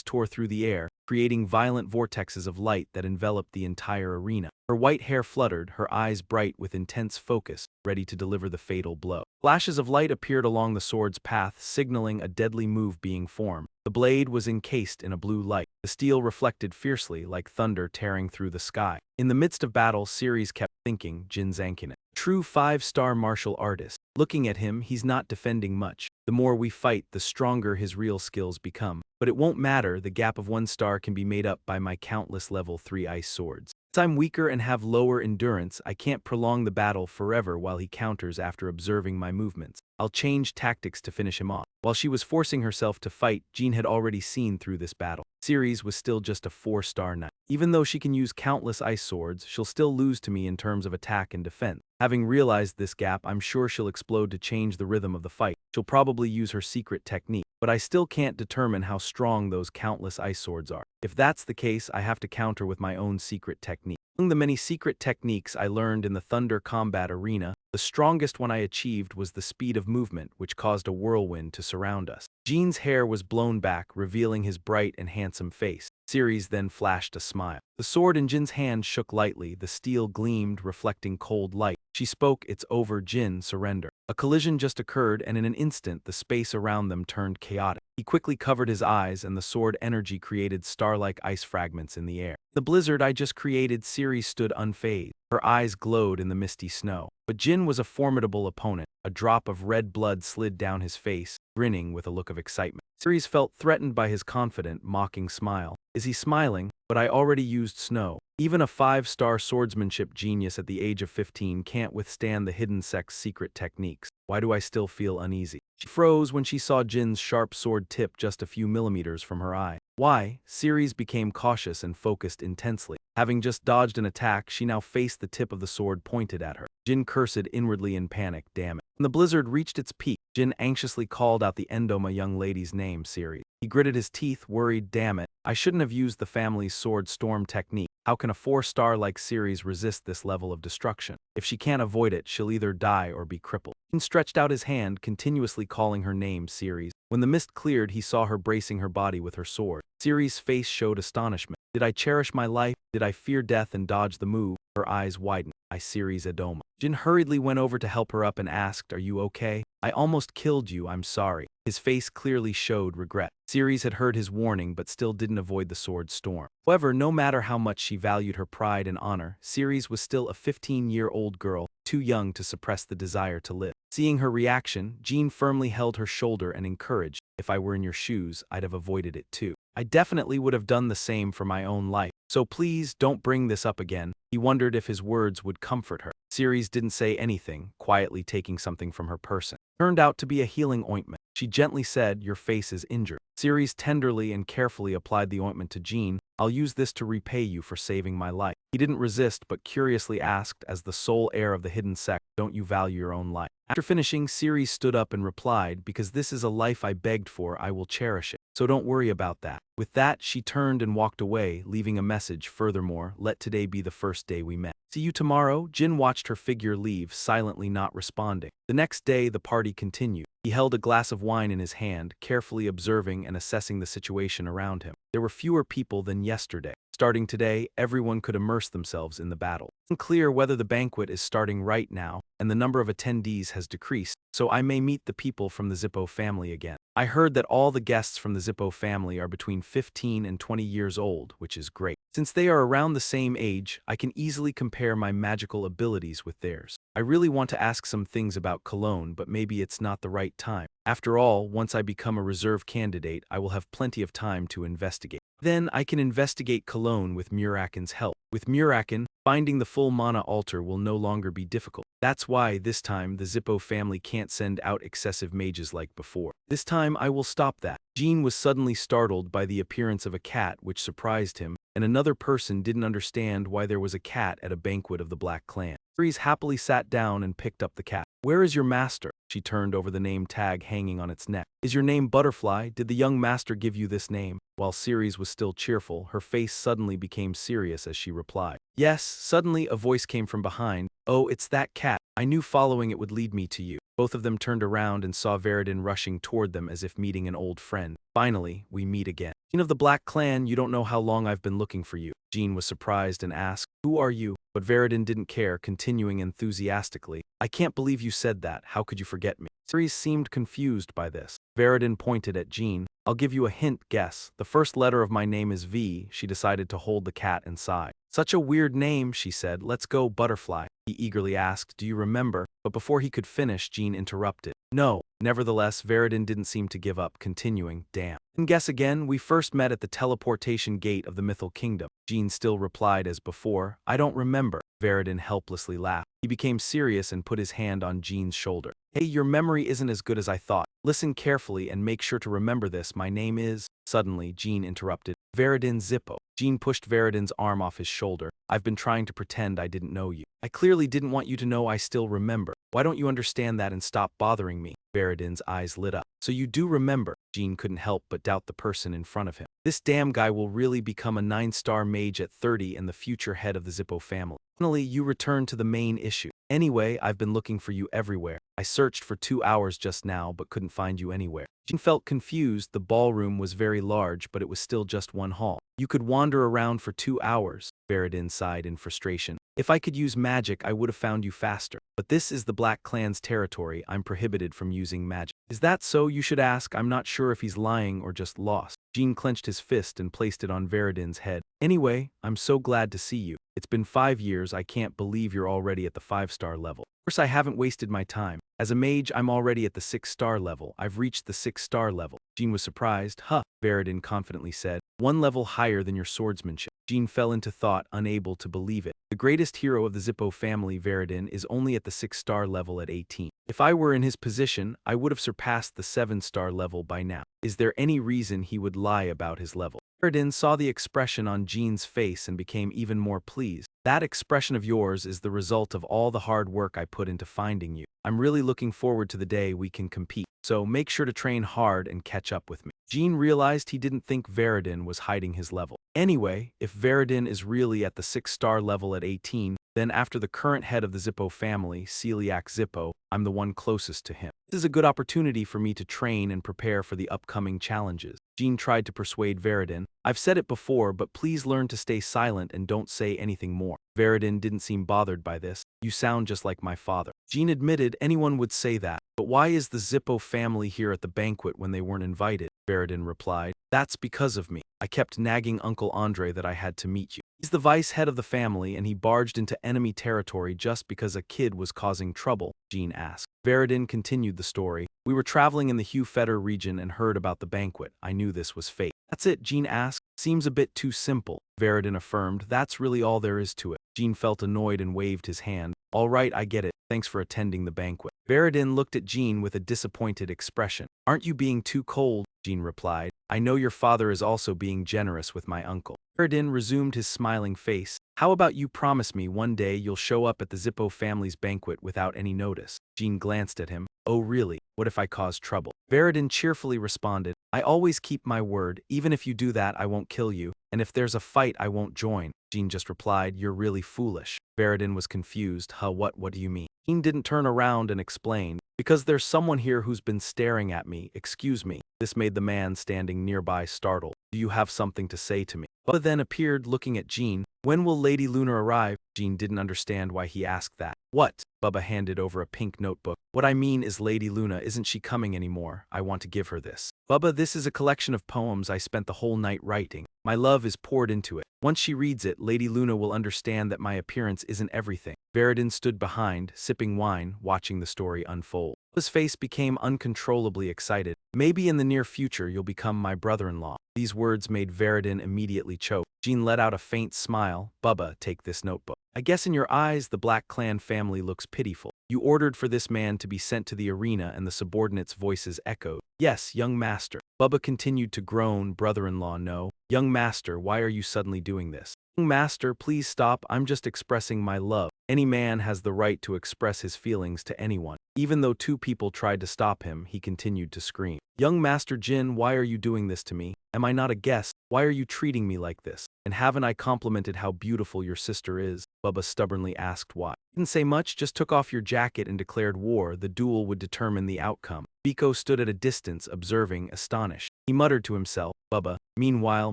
tore through the air, creating violent vortexes of light that enveloped the entire arena. Her white hair fluttered, her eyes bright with intense focus, ready to deliver the fatal blow. Flashes of light appeared along the sword's path, signaling a deadly move being formed. The blade was encased in a blue light. The steel reflected fiercely, like thunder tearing through the sky. In the midst of battle, Ceres kept thinking, Jyn Zankinet. True 5-star martial artist. Looking at him, he's not defending much. The more we fight, the stronger his real skills become. But it won't matter, the gap of 1 star can be made up by my countless level 3 ice swords. Since I'm weaker and have lower endurance, I can't prolong the battle forever while he counters after observing my movements. I'll change tactics to finish him off. While she was forcing herself to fight, Jyn had already seen through this battle. Ceres was still just a 4-star knight. Even though she can use countless ice swords, she'll still lose to me in terms of attack and defense. Having realized this gap, I'm sure she'll explode to change the rhythm of the fight. She'll probably use her secret technique, but I still can't determine how strong those countless ice swords are. If that's the case, I have to counter with my own secret technique. Among the many secret techniques I learned in the Thunder combat arena, the strongest one I achieved was the speed of movement, which caused a whirlwind to surround us. Jyn's hair was blown back, revealing his bright and handsome face. Ceres then flashed a smile. The sword in Jyn's hand shook lightly, the steel gleamed, reflecting cold light. She spoke, it's over, Jyn, surrender. A collision just occurred, and in an instant, the space around them turned chaotic. He quickly covered his eyes, and the sword energy created star-like ice fragments in the air. The blizzard I just created, Ceres stood unfazed. Her eyes glowed in the misty snow. But Jyn was a formidable opponent. A drop of red blood slid down his face, grinning with a look of excitement. Ceres felt threatened by his confident, mocking smile. Is he smiling? But I already used snow. Even a 5-star swordsmanship genius at the age of 15 can't withstand the hidden sect's secret techniques. Why do I still feel uneasy? She froze when she saw Jyn's sharp sword tip just a few millimeters from her eye. Why? Ceres became cautious and focused intensely. Having just dodged an attack, she now faced the tip of the sword pointed at her. Jyn cursed inwardly in panic, damn it. When the blizzard reached its peak, Jyn anxiously called out the Endoma young lady's name, Ceres. He gritted his teeth, worried, damn it. I shouldn't have used the family's sword storm technique. How can a 4-star like Ceres resist this level of destruction? If she can't avoid it, she'll either die or be crippled. Jyn stretched out his hand, continuously calling her name, Ceres. When the mist cleared, he saw her bracing her body with her sword. Ceres' face showed astonishment. Did I cherish my life? Did I fear death and dodge the move? Her eyes widened. I Ceres Edoma. Jyn hurriedly went over to help her up and asked, are you okay? I almost killed you, I'm sorry. His face clearly showed regret. Ceres had heard his warning but still didn't avoid the sword storm. However, no matter how much she valued her pride and honor, Ceres was still a 15-year-old girl, too young to suppress the desire to live. Seeing her reaction, Jyn firmly held her shoulder and encouraged, if I were in your shoes, I'd have avoided it too. I definitely would have done the same for my own life. So please, don't bring this up again. He wondered if his words would comfort her. Ceres didn't say anything, quietly taking something from her person. Turned out to be a healing ointment. She gently said, your face is injured. Ceres tenderly and carefully applied the ointment to Jyn. I'll use this to repay you for saving my life. He didn't resist but curiously asked, as the sole heir of the hidden sect, don't you value your own life? After finishing, Ceres stood up and replied, because this is a life I begged for, I will cherish it. So don't worry about that. With that, she turned and walked away, leaving a message, furthermore, let today be the first day we met. See you tomorrow? Jyn watched her figure leave, silently not responding. The next day, the party continued. He held a glass of wine in his hand, carefully observing and assessing the situation around him. There were fewer people than yesterday. Starting today, everyone could immerse themselves in the battle. It's unclear whether the banquet is starting right now, and the number of attendees has decreased, so I may meet the people from the Zippo family again. I heard that all the guests from the Zippo family are between 15 and 20 years old, which is great. Since they are around the same age, I can easily compare my magical abilities with theirs. I really want to ask some things about Cologne, but maybe it's not the right time. After all, once I become a reserve candidate, I will have plenty of time to investigate. Then I can investigate Cologne with Muraken's help. With Muraken, finding the full mana altar will no longer be difficult. That's why, this time, the Zippo family can't send out excessive mages like before. This time, I will stop that. Jyn was suddenly startled by the appearance of a cat, which surprised him, and another person didn't understand why there was a cat at a banquet of the Black Clan. Ceres happily sat down and picked up the cat. "Where is your master?" She turned over the name tag hanging on its neck. "Is your name Butterfly? Did the young master give you this name?" While Ceres was still cheerful, her face suddenly became serious as she replied, "Yes." Suddenly, a voice came from behind. "Oh, it's that cat. I knew following it would lead me to you." Both of them turned around and saw Veridin rushing toward them as if meeting an old friend. "Finally, we meet again. Jyn of the Black Clan, you don't know how long I've been looking for you." Jyn was surprised and asked, "Who are you?" But Veridin didn't care, continuing enthusiastically, "I can't believe you said that. How could you forget me?" Ceres seemed confused by this. Veridin pointed at Jyn. "I'll give you a hint, guess. The first letter of my name is V." She decided to hold the cat and sigh. "Such a weird name," she said. "Let's go, Butterfly." He eagerly asked, "Do you remember?" But before he could finish, Jyn interrupted. "No." Nevertheless, Veridin didn't seem to give up, continuing, "Damn. And guess again, we first met at the teleportation gate of the Mythal Kingdom." Jyn still replied as before, "I don't remember." Veridin helplessly laughed. He became serious and put his hand on Jyn's shoulder. "Hey, your memory isn't as good as I thought. Listen carefully and make sure to remember this. My name is—" Suddenly, Jyn interrupted. "Veridin Zippo." Jyn pushed Veridin's arm off his shoulder. "I've been trying to pretend I didn't know you. I clearly didn't want you to know I still remember. Why don't you understand that and stop bothering me?" Veridin's eyes lit up. "So you do remember?" Jyn couldn't help but doubt the person in front of him. This damn guy will really become a 9-star mage at 30 and the future head of the Zippo family. Finally, you return to the main issue. "Anyway, I've been looking for you everywhere. I searched for 2 hours just now but couldn't find you anywhere." Jyn felt confused. The ballroom was very large, but it was still just one hall. "You could wander around for 2 hours, Veridin sighed in frustration. "If I could use magic, I would have found you faster. But this is the Black Clan's territory. I'm prohibited from using magic." "Is that so, you should ask?" I'm not sure if he's lying or just lost. Jyn clenched his fist and placed it on Veridin's head. "Anyway, I'm so glad to see you. It's been 5 years. I can't believe you're already at the 5-star level. Of course, I haven't wasted my time. As a mage, I'm already at the 6-star level. I've reached the 6-star level." Jyn was surprised. "Huh," Veridin confidently said. "1 level higher than your swordsmanship." Jyn fell into thought, unable to believe it. The greatest hero of the Zippo family, Veridin, is only at the 6-star level at 18. If I were in his position, I would have surpassed the 7-star level by now. Is there any reason he would lie about his level? Veridin saw the expression on Jyn's face and became even more pleased. "That expression of yours is the result of all the hard work I put into finding you. I'm really looking forward to the day we can compete. So make sure to train hard and catch up with me." Jyn realized he didn't think Veridin was hiding his level. Anyway, if Veridin is really at the 6-star level at 18, then after the current head of the Zippo family, Celiac Zippo, I'm the one closest to him. This is a good opportunity for me to train and prepare for the upcoming challenges. Jyn tried to persuade Veridin. "I've said it before, but please learn to stay silent and don't say anything more." Veridin didn't seem bothered by this. "You sound just like my father." Jyn admitted anyone would say that. "But why is the Zippo family here at the banquet when they weren't invited?" Veridin replied. "That's because of me. I kept nagging Uncle Andre that I had to meet you. He's the vice head of the family and he barged into enemy territory just because a kid was causing trouble," Jyn asked. Veridin continued the story. "We were traveling in the Hugh Fetter region and heard about the banquet. I knew this was fate." "That's it?" Jyn asked. "Seems a bit too simple." Veridin affirmed. "That's really all there is to it." Jyn felt annoyed and waved his hand. "All right, I get it. Thanks for attending the banquet." Veridin looked at Jyn with a disappointed expression. "Aren't you being too cold?" Jyn replied. "I know your father is also being generous with my uncle." Veridin resumed his smiling face. "How about you promise me one day you'll show up at the Zippo family's banquet without any notice?" Jyn glanced at him. "Oh really? What if I cause trouble?" Veridin cheerfully responded. "I always keep my word. Even if you do that, I won't kill you. And if there's a fight, I won't join." Jyn just replied, "You're really foolish." Veridin was confused. "Huh, what do you mean?" Jyn didn't turn around and explain. "Because there's someone here who's been staring at me. Excuse me." This made the man standing nearby startled. "Do you have something to say to me?" Bubba then appeared looking at Jyn. "When will Lady Luna arrive?" Jyn didn't understand why he asked that. "What?" Bubba handed over a pink notebook. "What I mean is Lady Luna isn't she coming anymore. I want to give her this." "Bubba, this is a collection of poems I spent the whole night writing. My love is poured into it. Once she reads it, Lady Luna will understand that my appearance isn't everything." Veridin stood behind, sipping wine, watching the story unfold. His face became uncontrollably excited. "Maybe in the near future you'll become my brother-in-law." These words made Veridin immediately choke. Jyn let out a faint smile. "Bubba, take this notebook. I guess in your eyes the Black Clan family looks pitiful. You ordered for this man to be sent to the arena and the subordinates' voices echoed. Yes, young master. Bubba continued to groan, brother-in-law no. Young master, why are you suddenly doing this? Young master, please stop, I'm just expressing my love. Any man has the right to express his feelings to anyone. Even though two people tried to stop him, he continued to scream. Young Master Jyn, why are you doing this to me? Am I not a guest? Why are you treating me like this? And haven't I complimented how beautiful your sister is? Bubba stubbornly asked why. Didn't say much, just took off your jacket and declared war. The duel would determine the outcome. Biko stood at a distance, observing, astonished. He muttered to himself, Bubba. Meanwhile,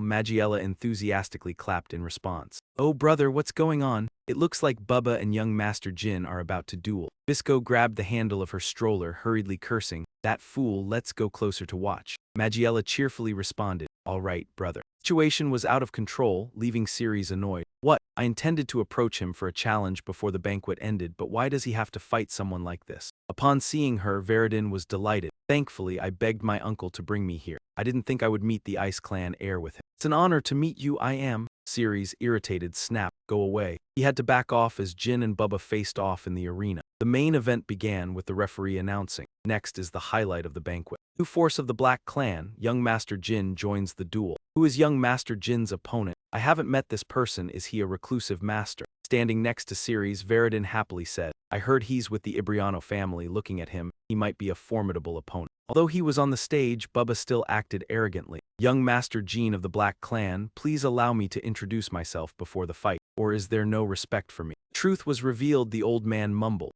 Magiella enthusiastically clapped in response. Oh brother, what's going on? It looks like Bubba and young Master Jyn are about to duel. Bisco grabbed the handle of her stroller, hurriedly cursing, that fool, let's go closer to watch. Magiella cheerfully responded, all right, brother. The situation was out of control, leaving Ceres annoyed. What? I intended to approach him for a challenge before the banquet ended, but why does he have to fight someone like this? Upon seeing her, Veridin was delighted. Thankfully, I begged my uncle to bring me here. I didn't think I would meet the Ice Clan heir with him. It's an honor to meet you, I am. Ceres, irritated, snapped, go away. He had to back off as Jyn and Bubba faced off in the arena. The main event began with the referee announcing, next is the highlight of the banquet. New force of the Black Clan, young Master Jyn joins the duel. Who is young Master Jyn's opponent? I haven't met this person, is he a reclusive master? Standing next to Ceres, Veridin happily said, I heard he's with the Ibriano family. Looking at him, he might be a formidable opponent. Although he was on the stage, Bubba still acted arrogantly. Young Master Jyn of the Black Clan, please allow me to introduce myself before the fight, or is there no respect for me? Truth was revealed, the old man mumbled.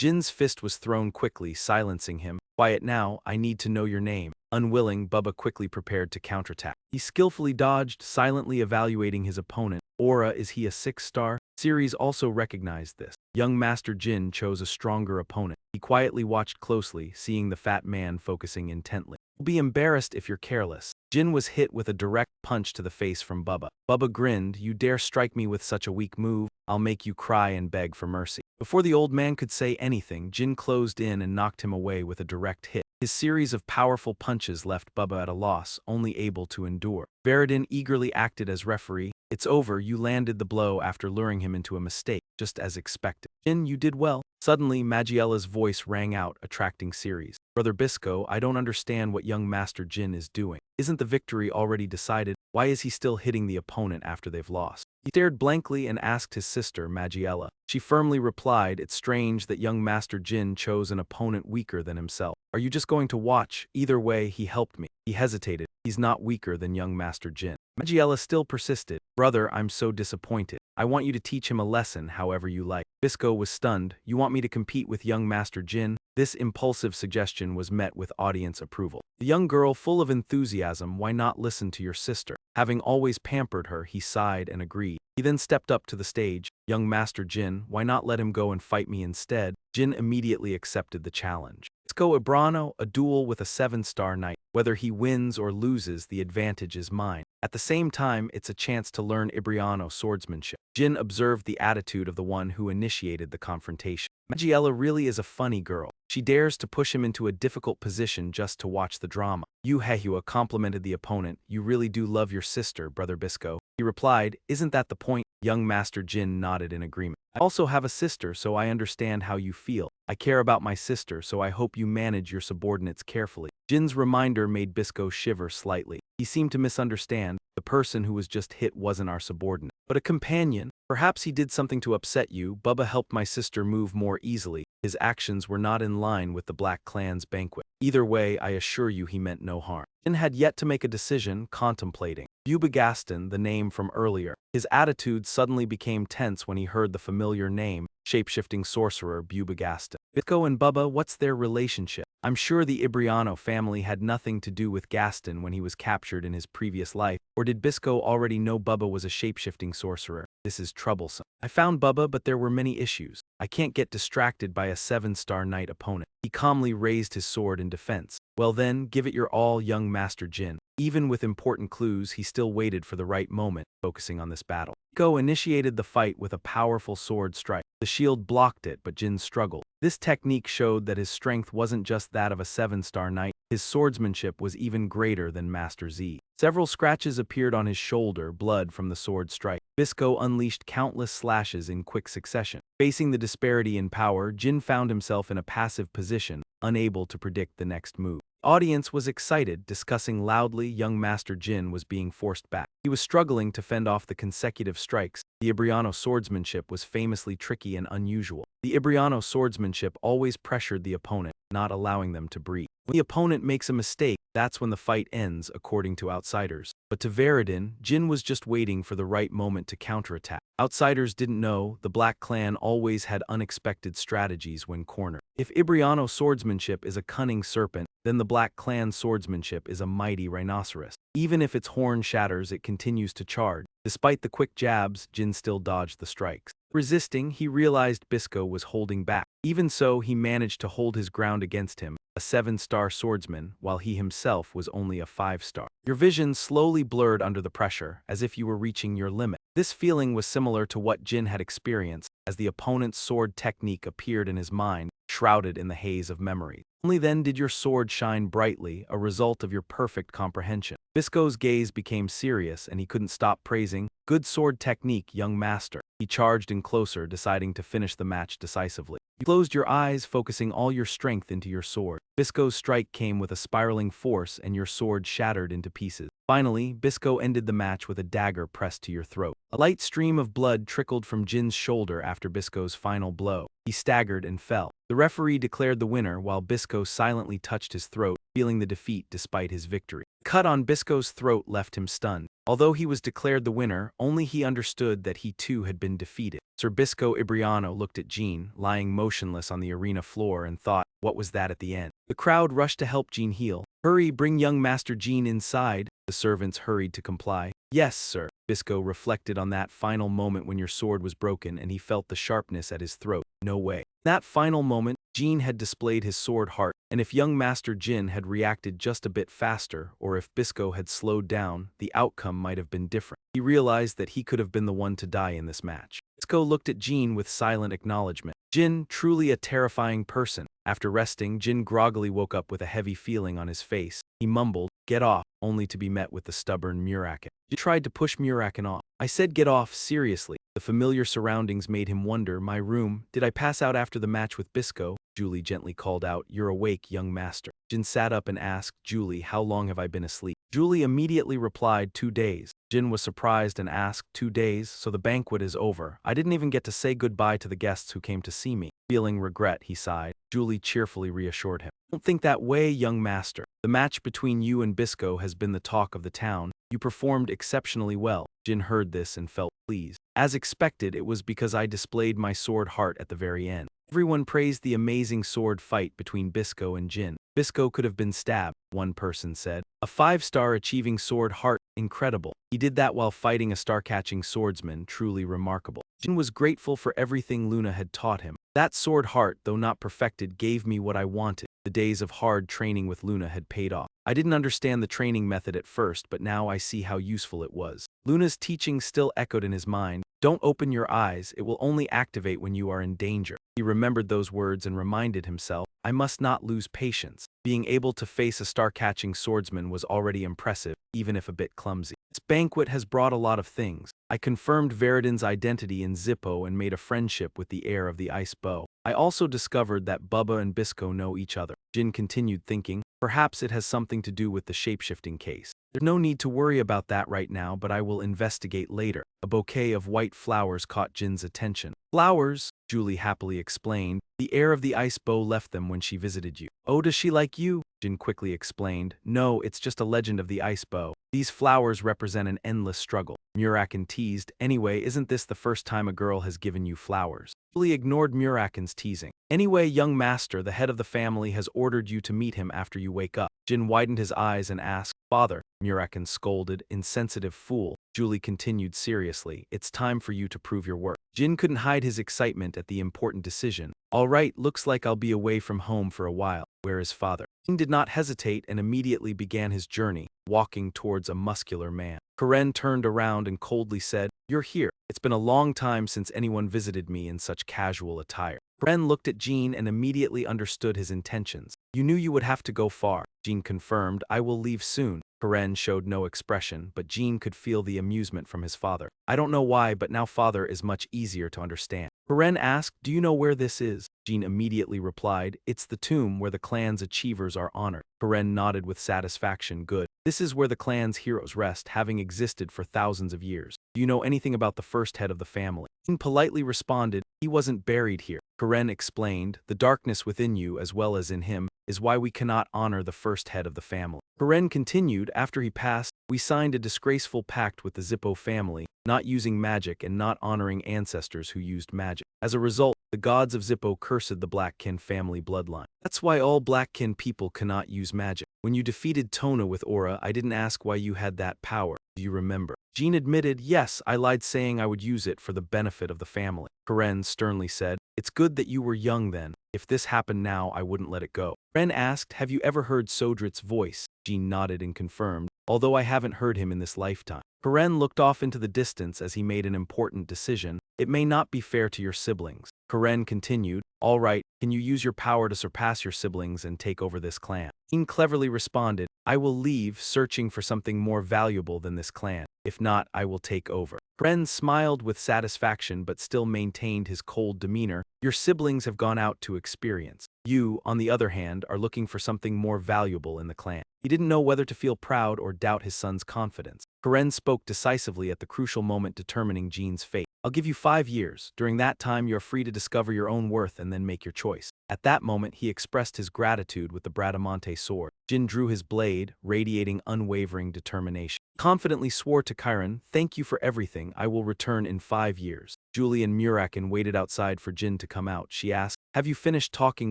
Jyn's fist was thrown quickly, silencing him. Quiet now, I need to know your name. Unwilling, Bubba quickly prepared to counterattack. He skillfully dodged, silently evaluating his opponent. Aura, is he a 6-star? Ceres also recognized this. Young Master Jyn chose a stronger opponent. He quietly watched closely, seeing the fat man focusing intently. You'll be embarrassed if you're careless. Jyn was hit with a direct punch to the face from Bubba. Bubba grinned, you dare strike me with such a weak move? I'll make you cry and beg for mercy. Before the old man could say anything, Jyn closed in and knocked him away with a direct hit. His series of powerful punches left Bubba at a loss, only able to endure. Veridin eagerly acted as referee. It's over, you landed the blow after luring him into a mistake, just as expected. Jyn, you did well. Suddenly, Magiella's voice rang out, attracting Ceres. Brother Bisco, I don't understand what young Master Jyn is doing. Isn't the victory already decided? Why is he still hitting the opponent after they've lost? He stared blankly and asked his sister, Magiella. She firmly replied, it's strange that young Master Jyn chose an opponent weaker than himself. Are you just going to watch? Either way, he helped me. He hesitated. He's not weaker than young Master Jyn. Magiella still persisted. Brother, I'm so disappointed. I want you to teach him a lesson however you like. Bisco was stunned. You want me to compete with young Master Jyn? This impulsive suggestion was met with audience approval. The young girl, full of enthusiasm, why not listen to your sister? Having always pampered her, he sighed and agreed. He then stepped up to the stage. Young Master Jyn, why not let him go and fight me instead? Jyn immediately accepted the challenge. Let's go Ibrano, a duel with a 7-star knight. Whether he wins or loses, the advantage is mine. At the same time, it's a chance to learn Ibriano swordsmanship. Jyn observed the attitude of the one who initiated the confrontation. Magiella really is a funny girl. She dares to push him into a difficult position just to watch the drama. You Hehua complimented the opponent. You really do love your sister, Brother Bisco. He replied, isn't that the point? Young Master Jyn nodded in agreement. I also have a sister, so I understand how you feel. I care about my sister, so I hope you manage your subordinates carefully. Jin's reminder made Bisco shiver slightly. He seemed to misunderstand. The person who was just hit wasn't our subordinate, but a companion. Perhaps he did something to upset you. Bubba helped my sister move more easily. His actions were not in line with the Black Clan's banquet. Either way, I assure you he meant no harm. Jyn had yet to make a decision, contemplating. Bubagaston, the name from earlier. His attitude suddenly became tense when he heard the familiar name, shapeshifting sorcerer Bubagaston. Bisco and Bubba, what's their relationship? I'm sure the Ibriano family had nothing to do with Gaston when he was captured in his previous life, or did Bisco already know Bubba was a shapeshifting sorcerer? This is troublesome. I found Bubba, but there were many issues. I can't get distracted by a 7-star knight opponent. He calmly raised his sword in defense. Well then, give it your all, young Master Jyn. Even with important clues, he still waited for the right moment, focusing on this battle. Go initiated the fight with a powerful sword strike. The shield blocked it, but Jyn struggled. This technique showed that his strength wasn't just that of a 7-star knight. His swordsmanship was even greater than Master Z. Several scratches appeared on his shoulder, blood from the sword strike. Bisco unleashed countless slashes in quick succession. Facing the disparity in power, Jyn found himself in a passive position, unable to predict the next move. The audience was excited, discussing loudly. Young Master Jyn was being forced back. He was struggling to fend off the consecutive strikes. The Ibriano swordsmanship was famously tricky and unusual. The Ibriano swordsmanship always pressured the opponent, not allowing them to breathe. When the opponent makes a mistake, that's when the fight ends, according to outsiders. But to Veridin, Jyn was just waiting for the right moment to counterattack. Outsiders didn't know, the Black Clan always had unexpected strategies when cornered. If Ibriano swordsmanship is a cunning serpent, then the Black Clan swordsmanship is a mighty rhinoceros. Even if its horn shatters, it continues to charge. Despite the quick jabs, Jyn still dodged the strikes. Resisting, he realized Bisco was holding back. Even so, he managed to hold his ground against him, a 7-star swordsman, while he himself was only a 5-star. Your vision slowly blurred under the pressure, as if you were reaching your limit. This feeling was similar to what Jyn had experienced, as the opponent's sword technique appeared in his mind, shrouded in the haze of memory. Only then did your sword shine brightly, a result of your perfect comprehension. Bisco's gaze became serious, and he couldn't stop praising, "Good sword technique, young master." He charged in closer, deciding to finish the match decisively. You closed your eyes, focusing all your strength into your sword. Bisco's strike came with a spiraling force, and your sword shattered into pieces. Finally, Bisco ended the match with a dagger pressed to your throat. A light stream of blood trickled from Jin's shoulder after Bisco's final blow. He staggered and fell. The referee declared the winner while Bisco silently touched his throat, feeling the defeat despite his victory. The cut on Bisco's throat left him stunned. Although he was declared the winner, only he understood that he too had been defeated. Sir Bisco Ibriano looked at Jyn, lying motionless on the arena floor, and thought, what was that at the end? The crowd rushed to help Jyn heal. "Hurry, bring young Master Jyn inside." The servants hurried to comply. "Yes, sir." Bisco reflected on that final moment when your sword was broken and he felt the sharpness at his throat. No way. That final moment, Jyn had displayed his sword heart, and if young Master Jyn had reacted just a bit faster, or if Bisco had slowed down, the outcome might have been different. He realized that he could have been the one to die in this match. Bisco looked at Jyn with silent acknowledgement. Jyn, truly a terrifying person. After resting, Jyn groggily woke up with a heavy feeling on his face. He mumbled, "Get off," only to be met with the stubborn Muraken. Jyn tried to push Muraken off. "I said get off, seriously." The familiar surroundings made him wonder. "My room. Did I pass out after the match with Bisco?" Julie gently called out, "You're awake, young master." Jyn sat up and asked, "Julie, how long have I been asleep?" Julie immediately replied, 2 days. Jyn was surprised and asked, 2 days, so the banquet is over. I didn't even get to say goodbye to the guests who came to see me. Feeling regret, he sighed. Julie cheerfully reassured him. "Don't think that way, young master. The match between you and Bisco has been the talk of the town. You performed exceptionally well." Jyn heard this and felt pleased. "As expected, it was because I displayed my sword heart at the very end." Everyone praised the amazing sword fight between Bisco and Jyn. "Bisco could have been stabbed," one person said. "A 5-star achieving sword heart, incredible. He did that while fighting a star-catching swordsman, truly remarkable." Jyn was grateful for everything Luna had taught him. "That sword heart, though not perfected, gave me what I wanted." The days of hard training with Luna had paid off. "I didn't understand the training method at first, but now I see how useful it was." Luna's teaching still echoed in his mind. "Don't open your eyes, it will only activate when you are in danger." He remembered those words and reminded himself, "I must not lose patience." Being able to face a star-catching swordsman was already impressive, even if a bit clumsy. "This banquet has brought a lot of things. I confirmed Veridin's identity in Zippo and made a friendship with the heir of the ice bow. I also discovered that Bubba and Bisco know each other." Jyn continued thinking, "Perhaps it has something to do with the shapeshifting case. There's no need to worry about that right now, but I will investigate later." A bouquet of white flowers caught Jin's attention. "Flowers?" Julie happily explained. "The heir of the ice bow left them when she visited you." "Oh, does she like you?" Jyn quickly explained. "No, it's just a legend of the ice bow. These flowers represent an endless struggle." Muraken teased, "Anyway, isn't this the first time a girl has given you flowers?" Julie ignored Muraken's teasing. "Anyway, young master, the head of the family has ordered you to meet him after you wake up." Jyn widened his eyes and asked, "Father?" Muraken scolded, "Insensitive fool." Julie continued seriously, "It's time for you to prove your worth." Jyn couldn't hide his excitement at the important decision. "All right, looks like I'll be away from home for a while. Where is father?" Jyn did not hesitate and immediately began his journey, walking towards a muscular man. Karen turned around and coldly said, "You're here. It's been a long time since anyone visited me in such casual attire." Karen looked at Jyn and immediately understood his intentions. You knew you would have to go far. Jyn confirmed, I will leave soon. Karen showed no expression, but Jyn could feel the amusement from his father. I don't know why, but now father is much easier to understand. Karen asked, do you know where this is? Jyn immediately replied, it's the tomb where the clan's achievers are honored. Karen nodded with satisfaction, good. This is where the clan's heroes rest, having existed for thousands of years. Do you know anything about the first head of the family? Jyn politely responded, he wasn't buried here. Karen explained, the darkness within you as well as in him is why we cannot honor the first head of the family. Karen continued, after he passed, we signed a disgraceful pact with the Zippo family, not using magic and not honoring ancestors who used magic. As a result, the gods of Zippo cursed the Blackkin family bloodline. That's why all Blackkin people cannot use magic. When you defeated Tona with aura, I didn't ask why you had that power. Do you remember? Jyn admitted, yes, I lied saying I would use it for the benefit of the family. Karen sternly said, it's good that you were young then. If this happened now, I wouldn't let it go. Karen asked, have you ever heard Sodrit's voice? Jyn nodded and confirmed, although I haven't heard him in this lifetime. Karen looked off into the distance as he made an important decision. It may not be fair to your siblings. Karen continued, all right, can you use your power to surpass your siblings and take over this clan? Jyn cleverly responded, I will leave searching for something more valuable than this clan. If not, I will take over. Karen smiled with satisfaction but still maintained his cold demeanor. Your siblings have gone out to experience. You, on the other hand, are looking for something more valuable in the clan. He didn't know whether to feel proud or doubt his son's confidence. Karen spoke decisively at the crucial moment determining Jyn's fate. I'll give you 5 years. During that time, you're free to discover your own worth and then make your choice. At that moment, he expressed his gratitude with the Bradamante sword. Jyn drew his blade, radiating unwavering determination. Confidently swore to Chiron, thank you for everything, I will return in 5 years. Julie and Muraken waited outside for Jyn to come out. She asked, have you finished talking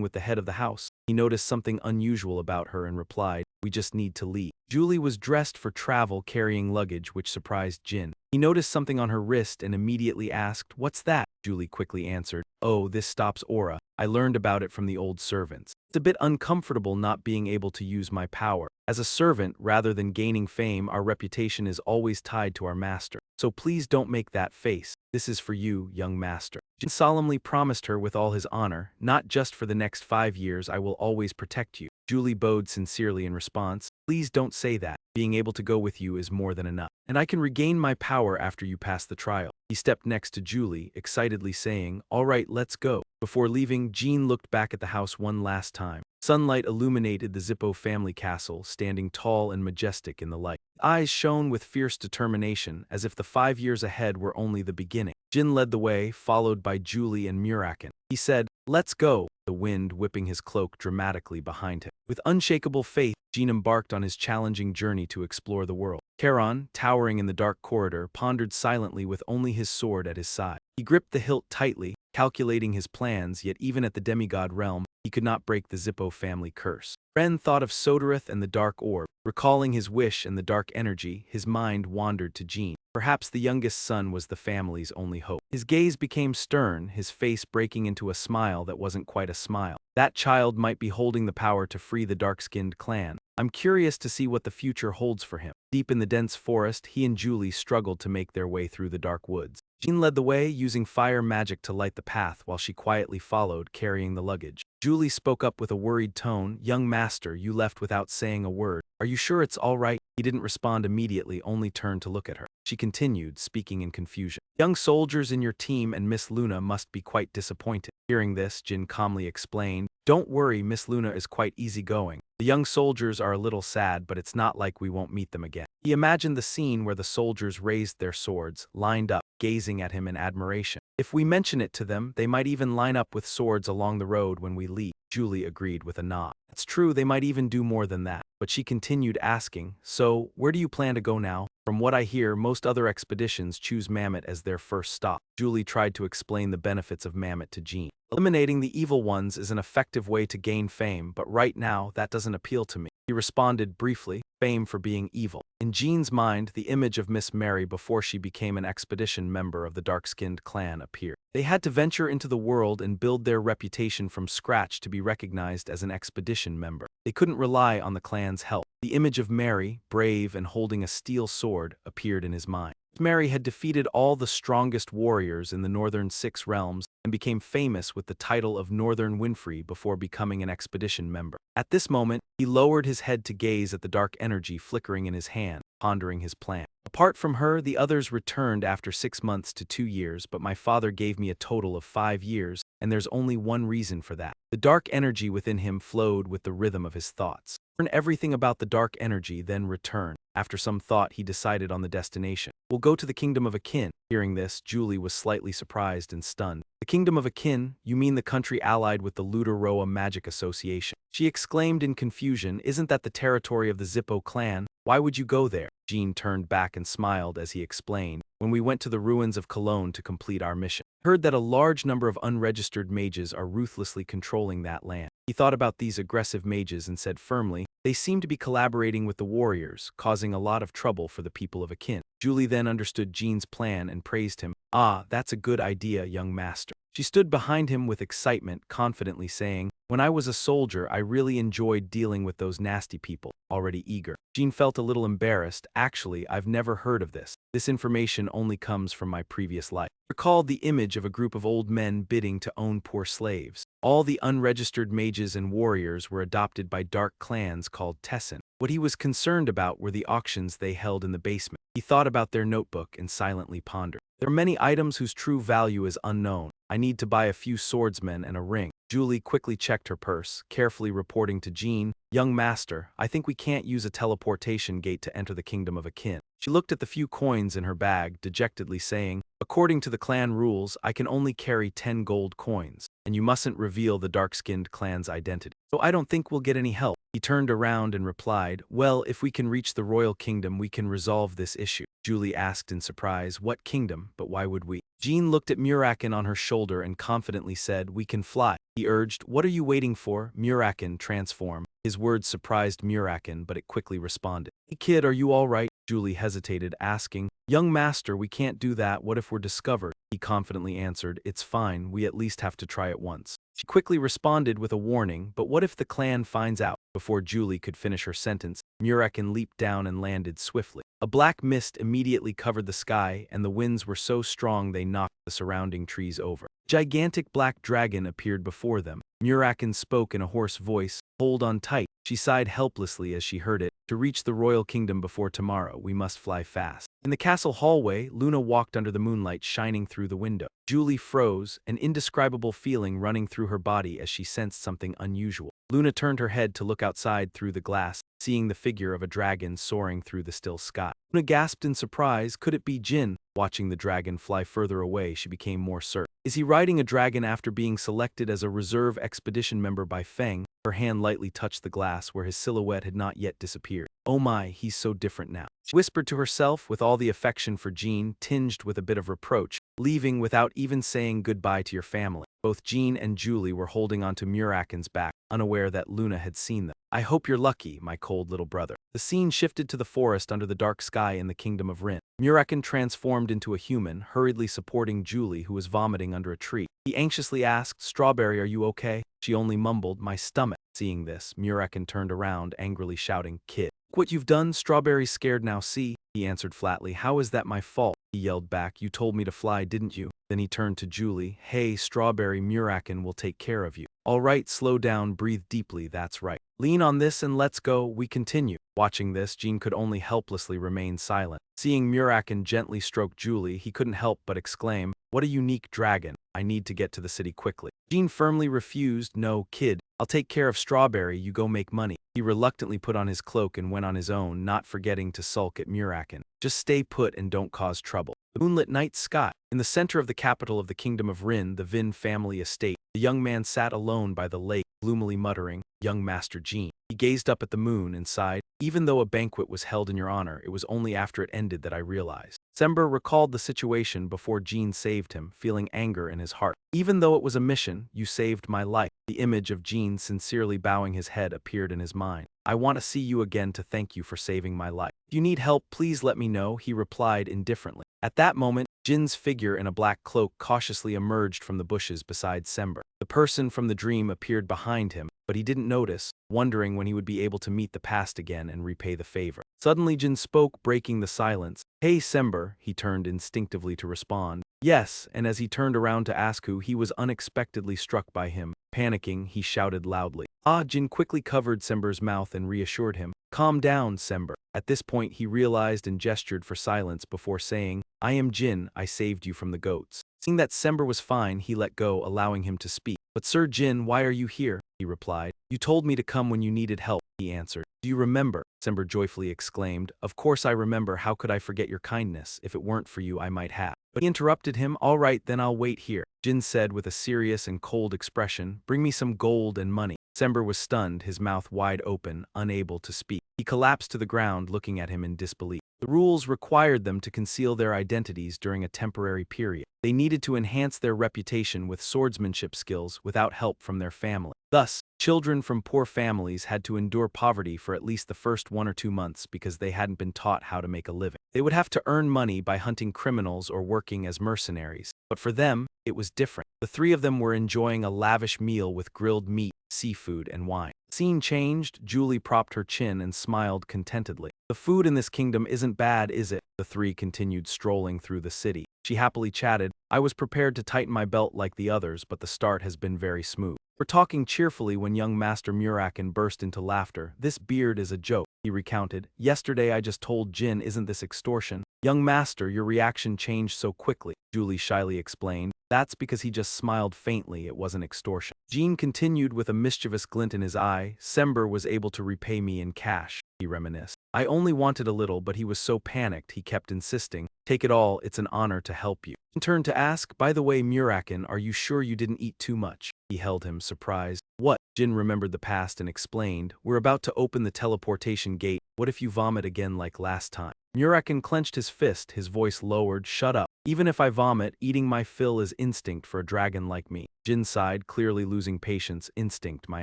with the head of the house? He noticed something unusual about her and replied, we just need to leave. Julie was dressed for travel, carrying luggage, which surprised Jyn. He noticed something on her wrist and immediately asked, what's that? Julie quickly answered, oh, this stops aura. I learned about it from the old servants. It's a bit uncomfortable not being able to use my power. As a servant, rather than gaining fame, our reputation is always tied to our master. So please don't make that face. This is for you, young master. Jyn solemnly promised her with all his honor, not just for the next 5 years, I will always protect you. Julie bowed sincerely in response, please don't say that. Being able to go with you is more than enough. And I can regain my power after you pass the trial. He stepped next to Julie, excitedly saying, all right, let's go. Before leaving, Jyn looked back at the house one last time. Sunlight illuminated the Zippo family castle, standing tall and majestic in the light. Eyes shone with fierce determination, as if the 5 years ahead were only the beginning. Jyn led the way, followed by Julie and Muraken. He said, let's go, the wind whipping his cloak dramatically behind him. With unshakable faith, Jyn embarked on his challenging journey to explore the world. Charon, towering in the dark corridor, pondered silently with only his sword at his side. He gripped the hilt tightly, calculating his plans, yet even at the demigod realm, he could not break the Zippo family curse. Ren thought of Soderith and the dark orb. Recalling his wish and the dark energy, his mind wandered to Jyn. Perhaps the youngest son was the family's only hope. His gaze became stern, his face breaking into a smile that wasn't quite a smile. That child might be holding the power to free the dark-skinned clan. I'm curious to see what the future holds for him. Deep in the dense forest, he and Julie struggled to make their way through the dark woods. Jyn led the way, using fire magic to light the path while she quietly followed, carrying the luggage. Julie spoke up with a worried tone, young master, you left without saying a word. Are you sure it's all right? He didn't respond immediately, only turned to look at her. She continued, speaking in confusion. Young soldiers in your team and Miss Luna must be quite disappointed. Hearing this, Jyn calmly explained, don't worry, Miss Luna is quite easygoing. The young soldiers are a little sad, but it's not like we won't meet them again. He imagined the scene where the soldiers raised their swords, lined up, gazing at him in admiration. If we mention it to them, they might even line up with swords along the road when we leave. Julie agreed with a nod. It's true, they might even do more than that. But she continued asking, so, where do you plan to go now? From what I hear, most other expeditions choose Mammoth as their first stop. Julie tried to explain the benefits of Mammoth to Jyn. Eliminating the evil ones is an effective way to gain fame, but right now, that doesn't appeal to me. He responded briefly, fame for being evil. In Jyn's mind, the image of Miss Mary before she became an expedition member of the dark-skinned clan appeared. They had to venture into the world and build their reputation from scratch to be recognized as an expedition member. They couldn't rely on the clan's help. The image of Mary, brave and holding a steel sword, appeared in his mind. Mary had defeated all the strongest warriors in the northern 6 realms, and became famous with the title of Northern Winfrey before becoming an expedition member. At this moment, he lowered his head to gaze at the dark energy flickering in his hand, pondering his plan. Apart from her, the others returned after 6 months to 2 years, but my father gave me a total of 5 years, and there's only one reason for that. The dark energy within him flowed with the rhythm of his thoughts. Learn everything about the dark energy, then return. After some thought, he decided on the destination. We'll go to the Kingdom of Akin. Hearing this, Julie was slightly surprised and stunned. The Kingdom of Akin? You mean the country allied with the Luderoa Magic Association? She exclaimed in confusion, isn't that the territory of the Zippo clan? Why would you go there? Jyn turned back and smiled as he explained, when we went to the ruins of Cologne to complete our mission. Heard that a large number of unregistered mages are ruthlessly controlling that land. He thought about these aggressive mages and said firmly, they seem to be collaborating with the warriors, causing a lot of trouble for the people of Akin. Julie then understood Jyn's plan and praised him. Ah, that's a good idea, young master. She stood behind him with excitement, confidently saying, when I was a soldier, I really enjoyed dealing with those nasty people, already eager. Jyn felt a little embarrassed. Actually, I've never heard of this. This information only comes from my previous life. Recalled the image of a group of old men bidding to own poor slaves. All the unregistered mages and warriors were adopted by dark clans called Tessin. What he was concerned about were the auctions they held in the basement. He thought about their notebook and silently pondered. There are many items whose true value is unknown. I need to buy a few swordsmen and a ring. Julie quickly checked her purse, carefully reporting to Jyn, young master, I think we can't use a teleportation gate to enter the Kingdom of Akin. She looked at the few coins in her bag, dejectedly saying, according to the clan rules, I can only carry 10 gold coins, and you mustn't reveal the dark-skinned clan's identity. So I don't think we'll get any help. He turned around and replied, well, if we can reach the royal kingdom, we can resolve this issue. Julie asked in surprise, what kingdom, but why would we? Jyn looked at Muraken on her shoulder and confidently said, we can fly. He urged, what are you waiting for? Muraken, transform. His words surprised Muraken, but it quickly responded. Hey kid, are you all right? Julie hesitated, asking, young master, we can't do that. What if we're discovered? He confidently answered, it's fine. We at least have to try it once. She quickly responded with a warning, but what if the clan finds out? Before Julie could finish her sentence, Muraken leaped down and landed swiftly. A black mist immediately covered the sky, and the winds were so strong they knocked the surrounding trees over. A gigantic black dragon appeared before them. Muraken spoke in a hoarse voice, hold on tight. She sighed helplessly as she heard it. To reach the royal kingdom before tomorrow, we must fly fast. In the castle hallway, Luna walked under the moonlight shining through the window. Julie froze, an indescribable feeling running through her body as she sensed something unusual. Luna turned her head to look outside through the glass, seeing the figure of a dragon soaring through the still sky. Luna gasped in surprise. Could it be Jyn? Watching the dragon fly further away, she became more certain. Is he riding a dragon after being selected as a reserve expedition member by Feng? Her hand lightly touched the glass where his silhouette had not yet disappeared. Oh my, he's so different now. She whispered to herself with all the affection for Jyn, tinged with a bit of reproach, leaving without even saying goodbye to your family. Both Jyn and Julie were holding onto Muraken's back, unaware that Luna had seen them. I hope you're lucky, my cold little brother. The scene shifted to the forest under the dark sky in the Kingdom of Rin. Muraken transformed into a human, hurriedly supporting Julie, who was vomiting under a tree. He anxiously asked, Strawberry, are you okay? She only mumbled, my stomach. Seeing this, Muraken turned around, angrily shouting, Kid, look what you've done. Strawberry's scared now, see? He answered flatly, how is that my fault? He yelled back, you told me to fly, didn't you? Then he turned to Julie, hey, Strawberry, Muraken will take care of you. All right, slow down, breathe deeply, that's right. Lean on this and let's go, we continue. Watching this, Jyn could only helplessly remain silent. Seeing Muraken gently stroke Julie, he couldn't help but exclaim, what a unique dragon. I need to get to the city quickly. Jyn firmly refused, no, kid, I'll take care of Strawberry, you go make money. He reluctantly put on his cloak and went on his own, not forgetting to sulk at Muraken. Just stay put and don't cause trouble. The moonlit night sky. In the center of the capital of the Kingdom of Rin, the Vin family estate, the young man sat alone by the lake, gloomily muttering, young Master Jyn. He gazed up at the moon and sighed, even though a banquet was held in your honor, it was only after it ended that I realized. Sember recalled the situation before Jyn saved him, feeling anger in his heart. Even though it was a mission, you saved my life. The image of Jyn sincerely bowing his head appeared in his mind. I want to see you again to thank you for saving my life. If you need help, please let me know, he replied indifferently. At that moment, Jin's figure in a black cloak cautiously emerged from the bushes beside Sember. The person from the dream appeared behind him, but he didn't notice, wondering when he would be able to meet the past again and repay the favor. Suddenly Jyn spoke, breaking the silence. "Hey, Sember," he turned instinctively to respond. "Yes," and as he turned around to ask who, he was unexpectedly struck by him. Panicking, he shouted loudly. Jyn quickly covered Sember's mouth and reassured him. "Calm down, Sember." At this point he realized and gestured for silence before saying, "I am Jyn, I saved you from the goats." Seeing that Sember was fine, he let go, allowing him to speak. "But Sir Jyn, why are you here?" he replied. "You told me to come when you needed help," he answered. "Do you remember?" Sember joyfully exclaimed. "Of course I remember, how could I forget your kindness? If it weren't for you I might have." But he interrupted him. "All right, then I'll wait here," Jyn said with a serious and cold expression. "Bring me some gold and money." Sember was stunned, his mouth wide open, unable to speak. He collapsed to the ground, looking at him in disbelief. The rules required them to conceal their identities during a temporary period. They needed to enhance their reputation with swordsmanship skills without help from their family. Thus, children from poor families had to endure poverty for at least the first 1 or 2 months because they hadn't been taught how to make a living. They would have to earn money by hunting criminals or working as mercenaries. But for them, it was different. The three of them were enjoying a lavish meal with grilled meat, seafood, and wine. The scene changed. Julie propped her chin and smiled contentedly. "The food in this kingdom isn't bad, is it?" The three continued strolling through the city. She happily chatted. "I was prepared to tighten my belt like the others, but the start has been very smooth." We're talking cheerfully when young Master Muraken burst into laughter. "This beard is a joke," he recounted. "Yesterday I just told Jyn, isn't this extortion?" "Young Master, your reaction changed so quickly," Julie shyly explained. "That's because he just smiled faintly, it wasn't extortion." Jyn continued with a mischievous glint in his eye. "Sember was able to repay me in cash," he reminisced. "I only wanted a little, but he was so panicked he kept insisting. Take it all, it's an honor to help you." He turned to ask, "By the way, Muraken, are you sure you didn't eat too much?" He held him, surprised. "What?" Jyn remembered the past and explained. "We're about to open the teleportation gate. What if you vomit again like last time?" Muraken clenched his fist, his voice lowered. "Shut up. Even if I vomit, eating my fill is instinct for a dragon like me." Jyn sighed, clearly losing patience. "Instinct, my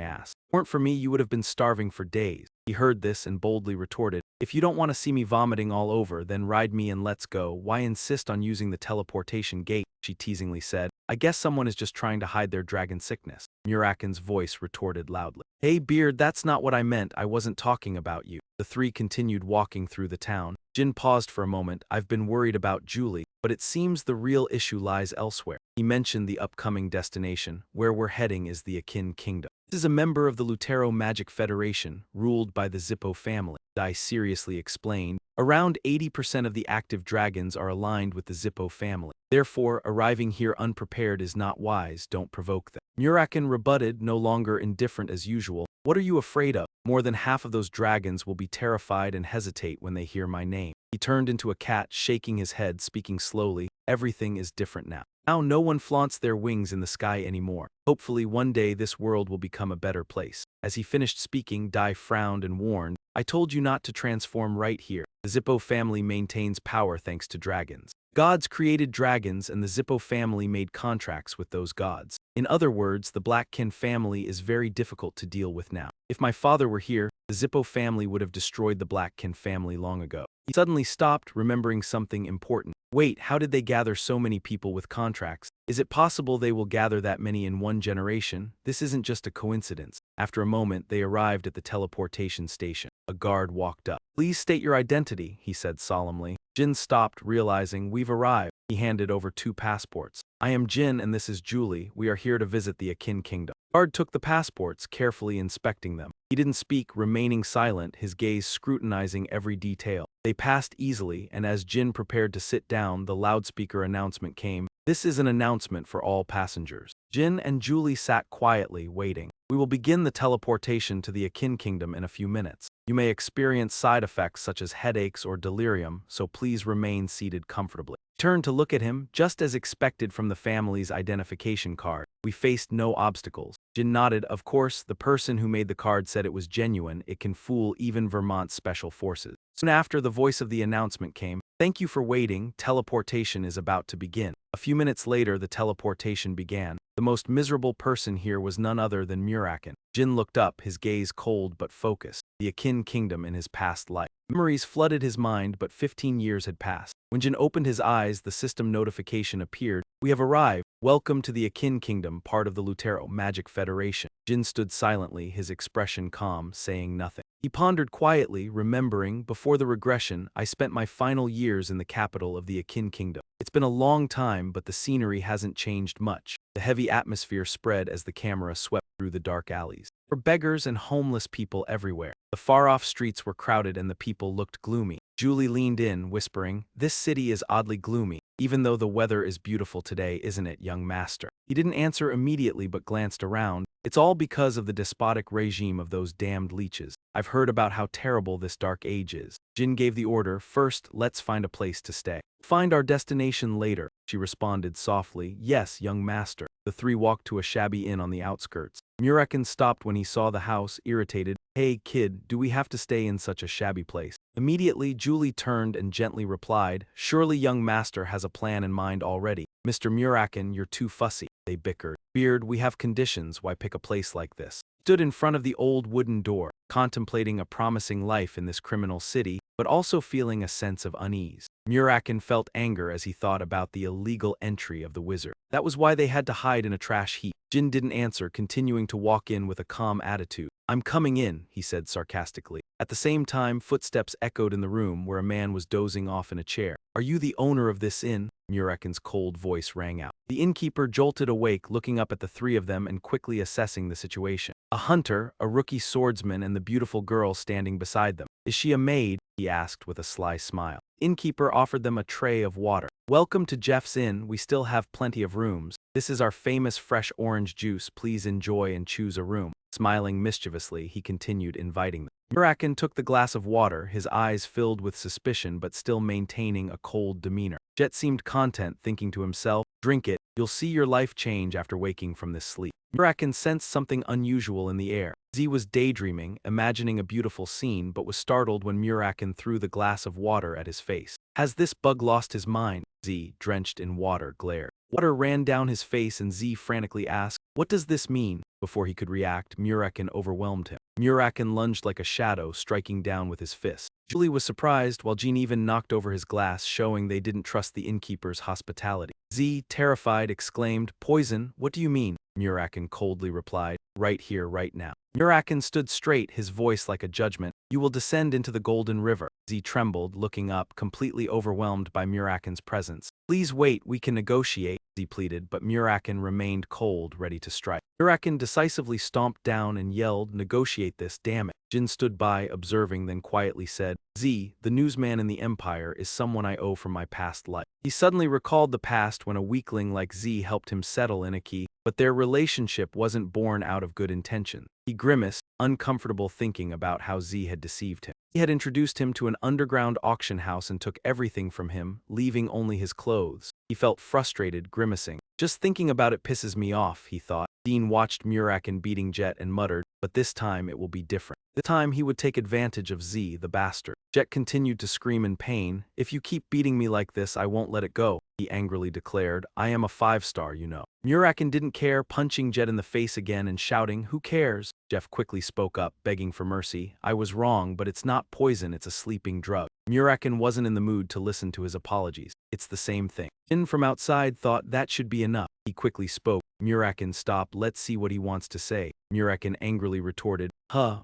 ass. Weren't for me, you would have been starving for days." He heard this and boldly retorted, "If you don't want to see me vomiting all over, then ride me and let's go. Why insist on using the teleportation gate?" she teasingly said. "I guess someone is just trying to hide their dragon sickness." Muraken's voice retorted loudly. "Hey, Beard, that's not what I meant. I wasn't talking about you." The three continued walking through the town. Jyn paused for a moment. "I've been worried about Julie, but it seems the real issue lies elsewhere." He mentioned the upcoming destination. "Where we're heading is the Akin Kingdom. This is a member of the Lutero Magic Federation, ruled by the Zippo family," Dai seriously explained. "Around 80% of the active dragons are aligned with the Zippo family. Therefore, arriving here unprepared is not wise. Don't provoke them." Muraken rebutted, no longer indifferent as usual. "What are you afraid of? More than half of those dragons will be terrified and hesitate when they hear my name." He turned into a cat, shaking his head, speaking slowly. "Everything is different now. Now no one flaunts their wings in the sky anymore. Hopefully one day this world will become a better place." As he finished speaking, Dai frowned and warned, "I told you not to transform right here. The Zippo family maintains power thanks to dragons. Gods created dragons and the Zippo family made contracts with those gods. In other words, the Blackkin family is very difficult to deal with now. If my father were here, the Zippo family would have destroyed the Blackkin family long ago." He suddenly stopped, remembering something important. "Wait, how did they gather so many people with contracts? Is it possible they will gather that many in one generation? This isn't just a coincidence." After a moment, they arrived at the teleportation station. A guard walked up. "Please state your identity," he said solemnly. Jyn stopped, realizing, "We've arrived." He handed over 2 passports. "I am Jyn and this is Julie. We are here to visit the Akin Kingdom." The guard took the passports, carefully inspecting them. He didn't speak, remaining silent, his gaze scrutinizing every detail. They passed easily, and as Jyn prepared to sit down, the loudspeaker announcement came. "This is an announcement for all passengers." Jyn and Julie sat quietly, waiting. "We will begin the teleportation to the Akin Kingdom in a few minutes. You may experience side effects such as headaches or delirium, so please remain seated comfortably." He turned to look at him, just as expected from the family's identification card. "We faced no obstacles." Jyn nodded. "Of course, the person who made the card said it was genuine. It can fool even Vermont's special forces." Soon after, the voice of the announcement came. "Thank you for waiting. Teleportation is about to begin." A few minutes later, the teleportation began. The most miserable person here was none other than Muraken. Jyn looked up, his gaze cold but focused. The Akin Kingdom in his past life. Memories flooded his mind, but 15 years had passed. When Jyn opened his eyes, the system notification appeared. We have arrived. Welcome to the Akin Kingdom, part of the Lutero Magic Federation. Jyn stood silently, his expression calm, saying nothing. He pondered quietly, remembering, before the regression, I spent my final years in the capital of the Akin Kingdom. It's been a long time, but the scenery hasn't changed much. The heavy atmosphere spread as the camera swept through the dark alleys. There were beggars and homeless people everywhere. The far-off streets were crowded and the people looked gloomy. Julie leaned in, whispering, "This city is oddly gloomy, even though the weather is beautiful today, isn't it, young master?" He didn't answer immediately but glanced around. It's all because of the despotic regime of those damned leeches. I've heard about how terrible this dark age is. Jyn gave the order, "First, let's find a place to stay. Find our destination later," she responded softly. "Yes, young master." The three walked to a shabby inn on the outskirts. Muraken stopped when he saw the house, irritated. "Hey, kid, do we have to stay in such a shabby place?" Immediately, Julie turned and gently replied, "Surely young master has a plan in mind already. Mr. Muraken, you're too fussy." They bickered. "Beard, we have conditions, why pick a place like this?" Stood in front of the old wooden door, contemplating a promising life in this criminal city, but also feeling a sense of unease. Muraken felt anger as he thought about the illegal entry of the wizard. That was why they had to hide in a trash heap. Jyn didn't answer, continuing to walk in with a calm attitude. "I'm coming in," he said sarcastically. At the same time, footsteps echoed in the room where a man was dozing off in a chair. "Are you the owner of this inn?" Muraken's cold voice rang out. The innkeeper jolted awake, looking up at the three of them and quickly assessing the situation. A hunter, a rookie swordsman, and the beautiful girl standing beside them. "Is she a maid?" he asked with a sly smile. Innkeeper offered them a tray of water. "Welcome to Jeff's Inn, we still have plenty of rooms. This is our famous fresh orange juice, please enjoy and choose a room." Smiling mischievously, he continued inviting them. Muraken took the glass of water, his eyes filled with suspicion but still maintaining a cold demeanor. Jet seemed content, thinking to himself, "Drink it, you'll see your life change after waking from this sleep." Muraken sensed something unusual in the air. Z was daydreaming, imagining a beautiful scene, but was startled when Muraken threw the glass of water at his face. "Has this bug lost his mind?" Z, drenched in water, glared. Water ran down his face and Z frantically asked, "What does this mean?" Before he could react, Muraken overwhelmed him. Muraken lunged like a shadow, striking down with his fist. Julie was surprised, while Jyn even knocked over his glass, showing they didn't trust the innkeeper's hospitality. Z, terrified, exclaimed, "Poison? What do you mean?" Muraken coldly replied, "Right here, right now." Muraken stood straight, his voice like a judgment. "You will descend into the Golden River." Z trembled, looking up, completely overwhelmed by Muraken's presence. "Please wait, we can negotiate," Z pleaded, but Muraken remained cold, ready to strike. Muraken decisively stomped down and yelled, "Negotiate this, damn it." Jyn stood by, observing, then quietly said, "Z, the newsman in the Empire, is someone I owe from my past life." He suddenly recalled the past when a weakling like Z helped him settle in a key, but their relationship wasn't born out of good intention. He grimaced, uncomfortable thinking about how Z had deceived him. He had introduced him to an underground auction house and took everything from him, leaving only his clothes. He felt frustrated, grimacing. "Just thinking about it pisses me off," he thought. Dean watched Muraken beating Jet and muttered, "But this time it will be different. This time he would take advantage of Z, the bastard." Jet continued to scream in pain. "If you keep beating me like this, I won't let it go," he angrily declared. "I am a 5-star, you know." Muraken didn't care, punching Jet in the face again and shouting, "Who cares?" Jeff quickly spoke up, begging for mercy. "I was wrong, but it's not poison, it's a sleeping drug." Muraken wasn't in the mood to listen to his apologies. "It's the same thing." Jyn from outside thought that should be enough. He quickly spoke. Muraken stopped. "Let's see what he wants to say." Muraken angrily retorted,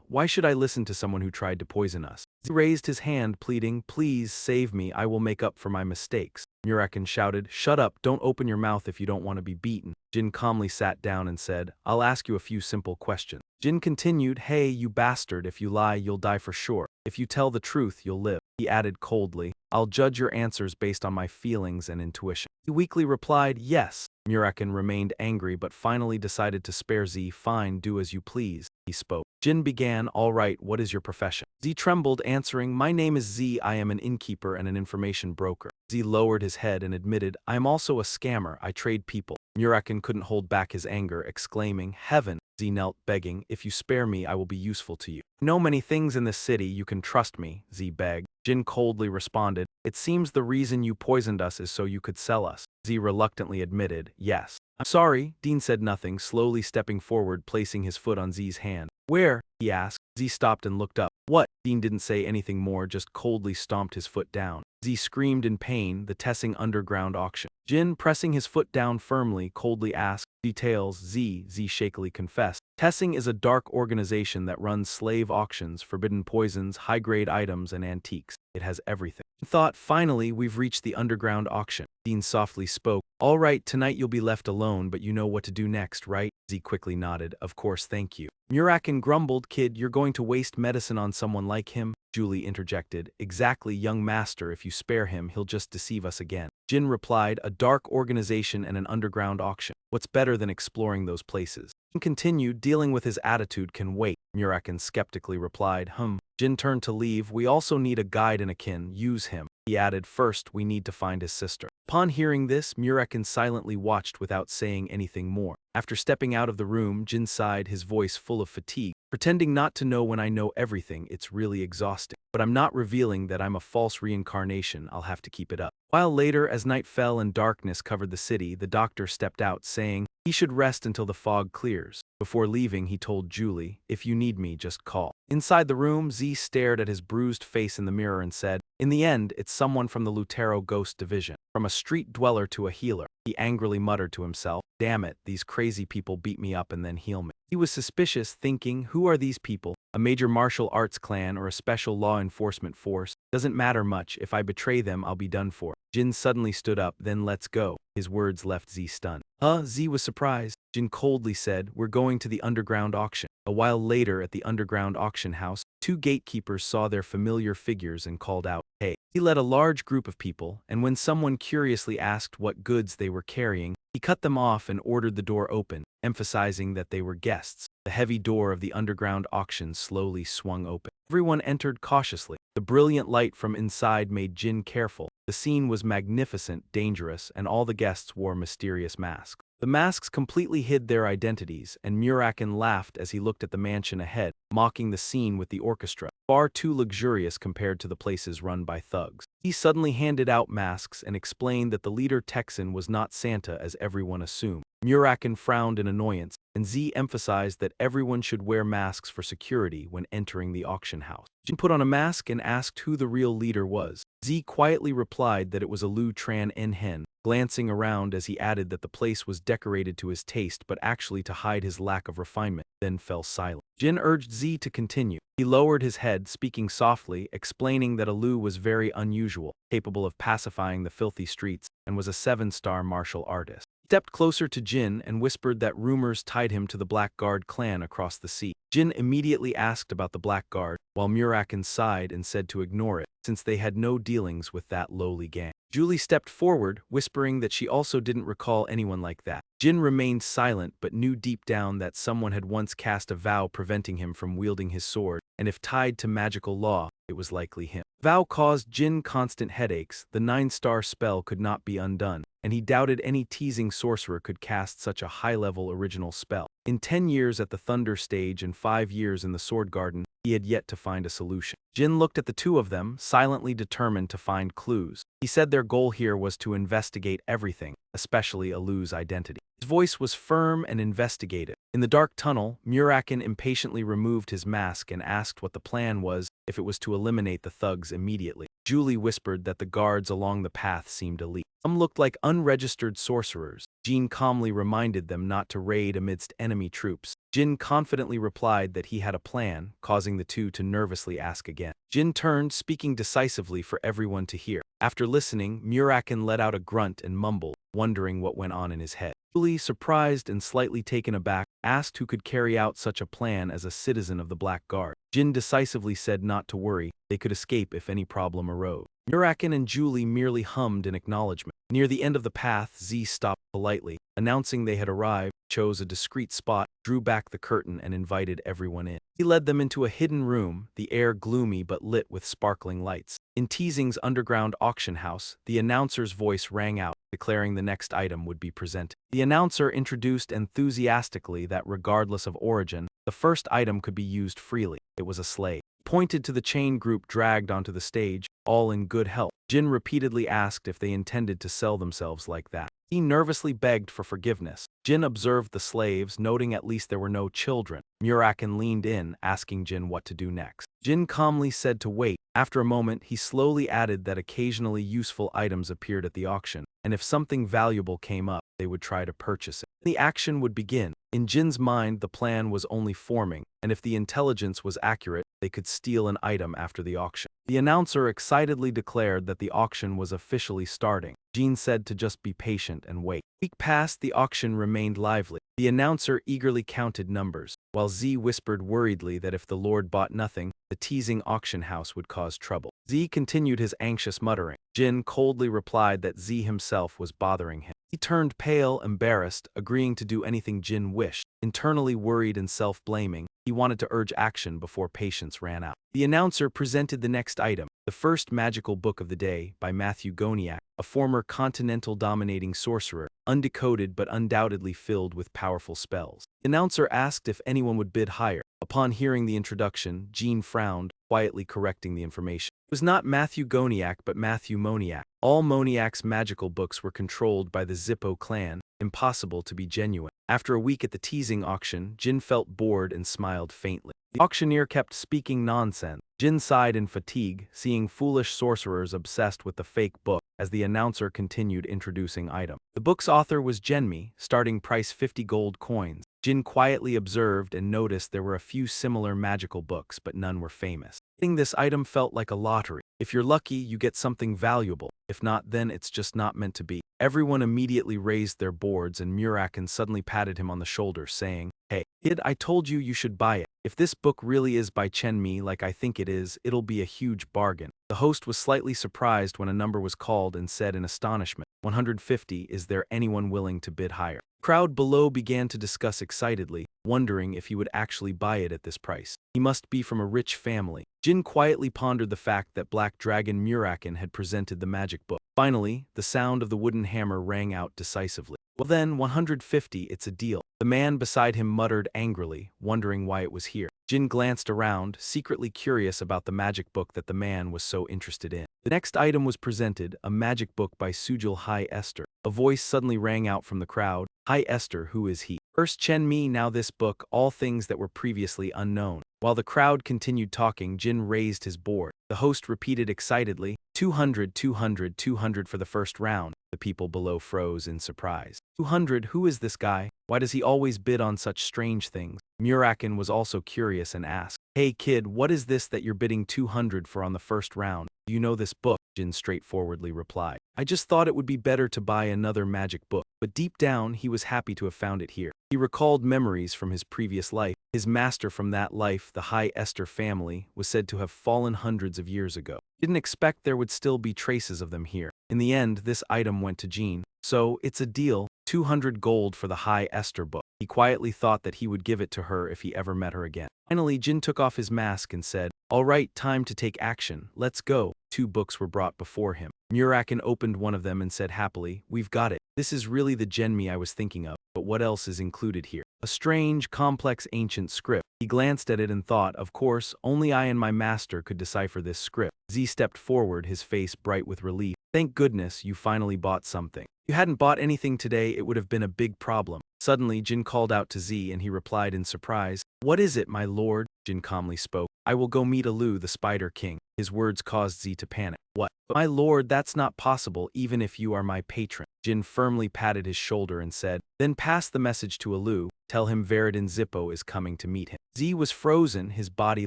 why should I listen to someone who tried to poison us?" He raised his hand, pleading, "Please save me, I will make up for my mistakes." Muraken shouted, "Shut up, don't open your mouth if you don't want to be beaten." Jyn calmly sat down and said, "I'll ask you a few simple questions." Jyn continued, "Hey, you bastard, if you lie, you'll die for sure. If you tell the truth, you'll live." He added coldly, "I'll judge your answers based on my feelings and intuition." He weakly replied, "Yes." Muraken remained angry but finally decided to spare Z. "Fine, do as you please," he spoke. Jyn began, "All right, what is your profession?" Z trembled, answering, "My name is Z, I am an innkeeper and an information broker." Z lowered his head and admitted, "I am also a scammer, I trade people." Muraken couldn't hold back his anger, exclaiming, "Heaven!" Z knelt, begging, "If you spare me, I will be useful to you." "I know many things in this city, you can trust me," Z begged. Jyn coldly responded, "It seems the reason you poisoned us is so you could sell us." Z reluctantly admitted, "Yes." "I'm sorry." Dean said nothing, slowly stepping forward, placing his foot on Z's hand. "Where?" he asked. Z stopped and looked up. What? Dean didn't say anything more, just coldly stomped his foot down. Z screamed in pain, the Tessing underground auction. Jyn, pressing his foot down firmly, coldly asked, details. Z shakily confessed. Tessing is a dark organization that runs slave auctions, forbidden poisons, high-grade items, and antiques. It has everything. Thought, finally, we've reached the underground auction. Dean softly spoke. All right, tonight you'll be left alone, but you know what to do next, right? Z quickly nodded. Of course, thank you. Muraken grumbled. Kid, you're going to waste medicine on someone like him? Julie interjected. Exactly, young master. If you spare him, he'll just deceive us again. Jyn replied, a dark organization and an underground auction. What's better than exploring those places? Jyn continued, dealing with his attitude can wait. Muraken skeptically replied, Jyn turned to leave. We also need a guide and a kin. Use him. He added, first, we need to find his sister. Upon hearing this, Muraken silently watched without saying anything more. After stepping out of the room, Jyn sighed, his voice full of fatigue. Pretending not to know when I know everything, it's really exhausting. But I'm not revealing that I'm a false reincarnation. I'll have to keep it up. While later, as night fell and darkness covered the city, the doctor stepped out, saying he should rest until the fog clears. Before leaving, he told Julie, if you need me, just call. Inside the room, Z stared at his bruised face in the mirror and said, in the end, it's someone from the Lutero Ghost Division. From a street dweller to a healer. He angrily muttered to himself, damn it, these crazy people beat me up and then heal me. He was suspicious, thinking, who are these people? A major martial arts clan or a special law enforcement force? Doesn't matter much. If I betray them, I'll be done for. Jyn suddenly stood up, then let's go. His words left Z stunned. Z was surprised. Jyn coldly said, we're going to the underground auction. A while later at the underground auction house, two gatekeepers saw their familiar figures and called out, hey. He led a large group of people, and when someone curiously asked what goods they were carrying, he cut them off and ordered the door open, emphasizing that they were guests. The heavy door of the underground auction slowly swung open. Everyone entered cautiously. The brilliant light from inside made Jyn careful. The scene was magnificent, dangerous, and all the guests wore mysterious masks. The masks completely hid their identities, and Muraken laughed as he looked at the mansion ahead, mocking the scene with the orchestra, far too luxurious compared to the places run by thugs. He suddenly handed out masks and explained that the leader Texan was not Santa as everyone assumed. Muraken frowned in annoyance, and Z emphasized that everyone should wear masks for security when entering the auction house. Jyn put on a mask and asked who the real leader was. Z quietly replied that it was a Lu Tran Hen, glancing around as he added that the place was decorated to his taste but actually to hide his lack of refinement, then fell silent. Jyn urged Z to continue. He lowered his head, speaking softly, explaining that a Lu was very unusual, capable of pacifying the filthy streets, and was a 7-star martial artist. He stepped closer to Jyn and whispered that rumors tied him to the Blackguard clan across the sea. Jyn immediately asked about the Blackguard, while Muraken sighed and said to ignore it, since they had no dealings with that lowly gang. Julie stepped forward, whispering that she also didn't recall anyone like that. Jyn remained silent but knew deep down that someone had once cast a vow preventing him from wielding his sword, and if tied to magical law, it was likely him. Vow caused Jyn constant headaches, the 9-star spell could not be undone, and he doubted any teasing sorcerer could cast such a high-level original spell. In 10 years at the Thunder Stage and 5 years in the Sword Garden, he had yet to find a solution. Jyn looked at the two of them, silently determined to find clues. He said their goal here was to investigate everything, especially Alu's identity. His voice was firm and investigative. In the dark tunnel, Muraken impatiently removed his mask and asked what the plan was, if it was to eliminate the thugs immediately. Julie whispered that the guards along the path seemed elite. Some looked like unregistered sorcerers. Jyn calmly reminded them not to raid amidst enemy troops. Jyn confidently replied that he had a plan, causing the two to nervously ask again. Jyn turned, speaking decisively for everyone to hear. After listening, Muraken let out a grunt and mumbled, wondering what went on in his head. Julie, surprised and slightly taken aback, asked who could carry out such a plan as a citizen of the Black Guard. Jyn decisively said not to worry, they could escape if any problem arose. Muraken and Julie merely hummed in acknowledgement. Near the end of the path, Z stopped politely, announcing they had arrived, chose a discreet spot, drew back the curtain and invited everyone in. He led them into a hidden room, the air gloomy but lit with sparkling lights. In Teasing's underground auction house, the announcer's voice rang out, declaring the next item would be presented. The announcer introduced enthusiastically that regardless of origin, the first item could be used freely. It was a slave. Pointed to the chain group dragged onto the stage, all in good health. Jyn repeatedly asked if they intended to sell themselves like that. He nervously begged for forgiveness. Jyn observed the slaves, noting at least there were no children. Muraken leaned in, asking Jyn what to do next. Jyn calmly said to wait. After a moment, he slowly added that occasionally useful items appeared at the auction, and if something valuable came up, they would try to purchase it. The action would begin. In Jin's mind, the plan was only forming, and if the intelligence was accurate, they could steal an item after the auction. The announcer excitedly declared that the auction was officially starting. Jyn said to just be patient and wait. A week passed, the auction remained lively. The announcer eagerly counted numbers, while Z whispered worriedly that if the Lord bought nothing, the teasing auction house would cause trouble. Z continued his anxious muttering. Jyn coldly replied that Z himself was bothering him. He turned pale, embarrassed, agreeing to do anything Jyn wished. Internally worried and self-blaming, he wanted to urge action before patience ran out. The announcer presented the next item, the first magical book of the day by Matthew Goniak, a former continental-dominating sorcerer, undecoded but undoubtedly filled with powerful spells. The announcer asked if anyone would bid higher. Upon hearing the introduction, Jyn frowned, quietly correcting the information. It was not Matthew Goniak but Matthew Moniak. All Moniak's magical books were controlled by the Zippo clan, impossible to be genuine. After a week at the teasing auction, Jyn felt bored and smiled faintly. The auctioneer kept speaking nonsense. Jyn sighed in fatigue, seeing foolish sorcerers obsessed with the fake book, as the announcer continued introducing items. The book's author was Genmi, starting price 50 gold coins. Jyn quietly observed and noticed there were a few similar magical books, but none were famous. Getting this item felt like a lottery. If you're lucky, you get something valuable. If not, then it's just not meant to be. Everyone immediately raised their boards, and Muraken suddenly patted him on the shoulder, saying, "Hey, kid, I told you you should buy it. If this book really is by Chenmi like I think it is, it'll be a huge bargain." The host was slightly surprised when a number was called and said in astonishment, 150, is there anyone willing to bid higher? The crowd below began to discuss excitedly, wondering if he would actually buy it at this price. He must be from a rich family. Jyn quietly pondered the fact that Black Dragon Muraken had presented the magic book. Finally, the sound of the wooden hammer rang out decisively. Well then, 150, it's a deal. The man beside him muttered angrily, wondering why it was here. Jyn glanced around, secretly curious about the magic book that the man was so interested in. The next item was presented, a magic book by Sujil High Esther. A voice suddenly rang out from the crowd. High Esther, who is he? First Chen Mi, now this book, all things that were previously unknown. While the crowd continued talking, Jyn raised his board. The host repeated excitedly, 200, 200, 200 for the first round. The people below froze in surprise. 200, who is this guy? Why does he always bid on such strange things? Muraken was also curious and asked, "Hey kid, what is this that you're bidding 200 for on the first round? Do you know this book?" Jyn straightforwardly replied, "I just thought it would be better to buy another magic book." But deep down, he was happy to have found it here. He recalled memories from his previous life. His master from that life, the High Esther family, was said to have fallen hundreds of years ago. Didn't expect there would still be traces of them here. In the end, this item went to Jyn. So, it's a deal, 200 gold for the High Esther book. He quietly thought that he would give it to her if he ever met her again. Finally, Jyn took off his mask and said, "All right, time to take action. Let's go." 2 books were brought before him. Muraken opened one of them and said happily, "We've got it. This is really the Genmi I was thinking of, but what else is included here?" A strange, complex ancient script. He glanced at it and thought, of course, only I and my master could decipher this script. Z stepped forward, his face bright with relief. "Thank goodness you finally bought something. If you hadn't bought anything today, it would have been a big problem." Suddenly, Jyn called out to Z and he replied in surprise, "What is it, my lord?" Jyn calmly spoke, "I will go meet Alu, the Spider King." His words caused Z to panic. "What? But my lord, that's not possible even if you are my patron." Jyn firmly patted his shoulder and said, "Then pass the message to Alu, tell him Veridin Zippo is coming to meet him." Z was frozen, his body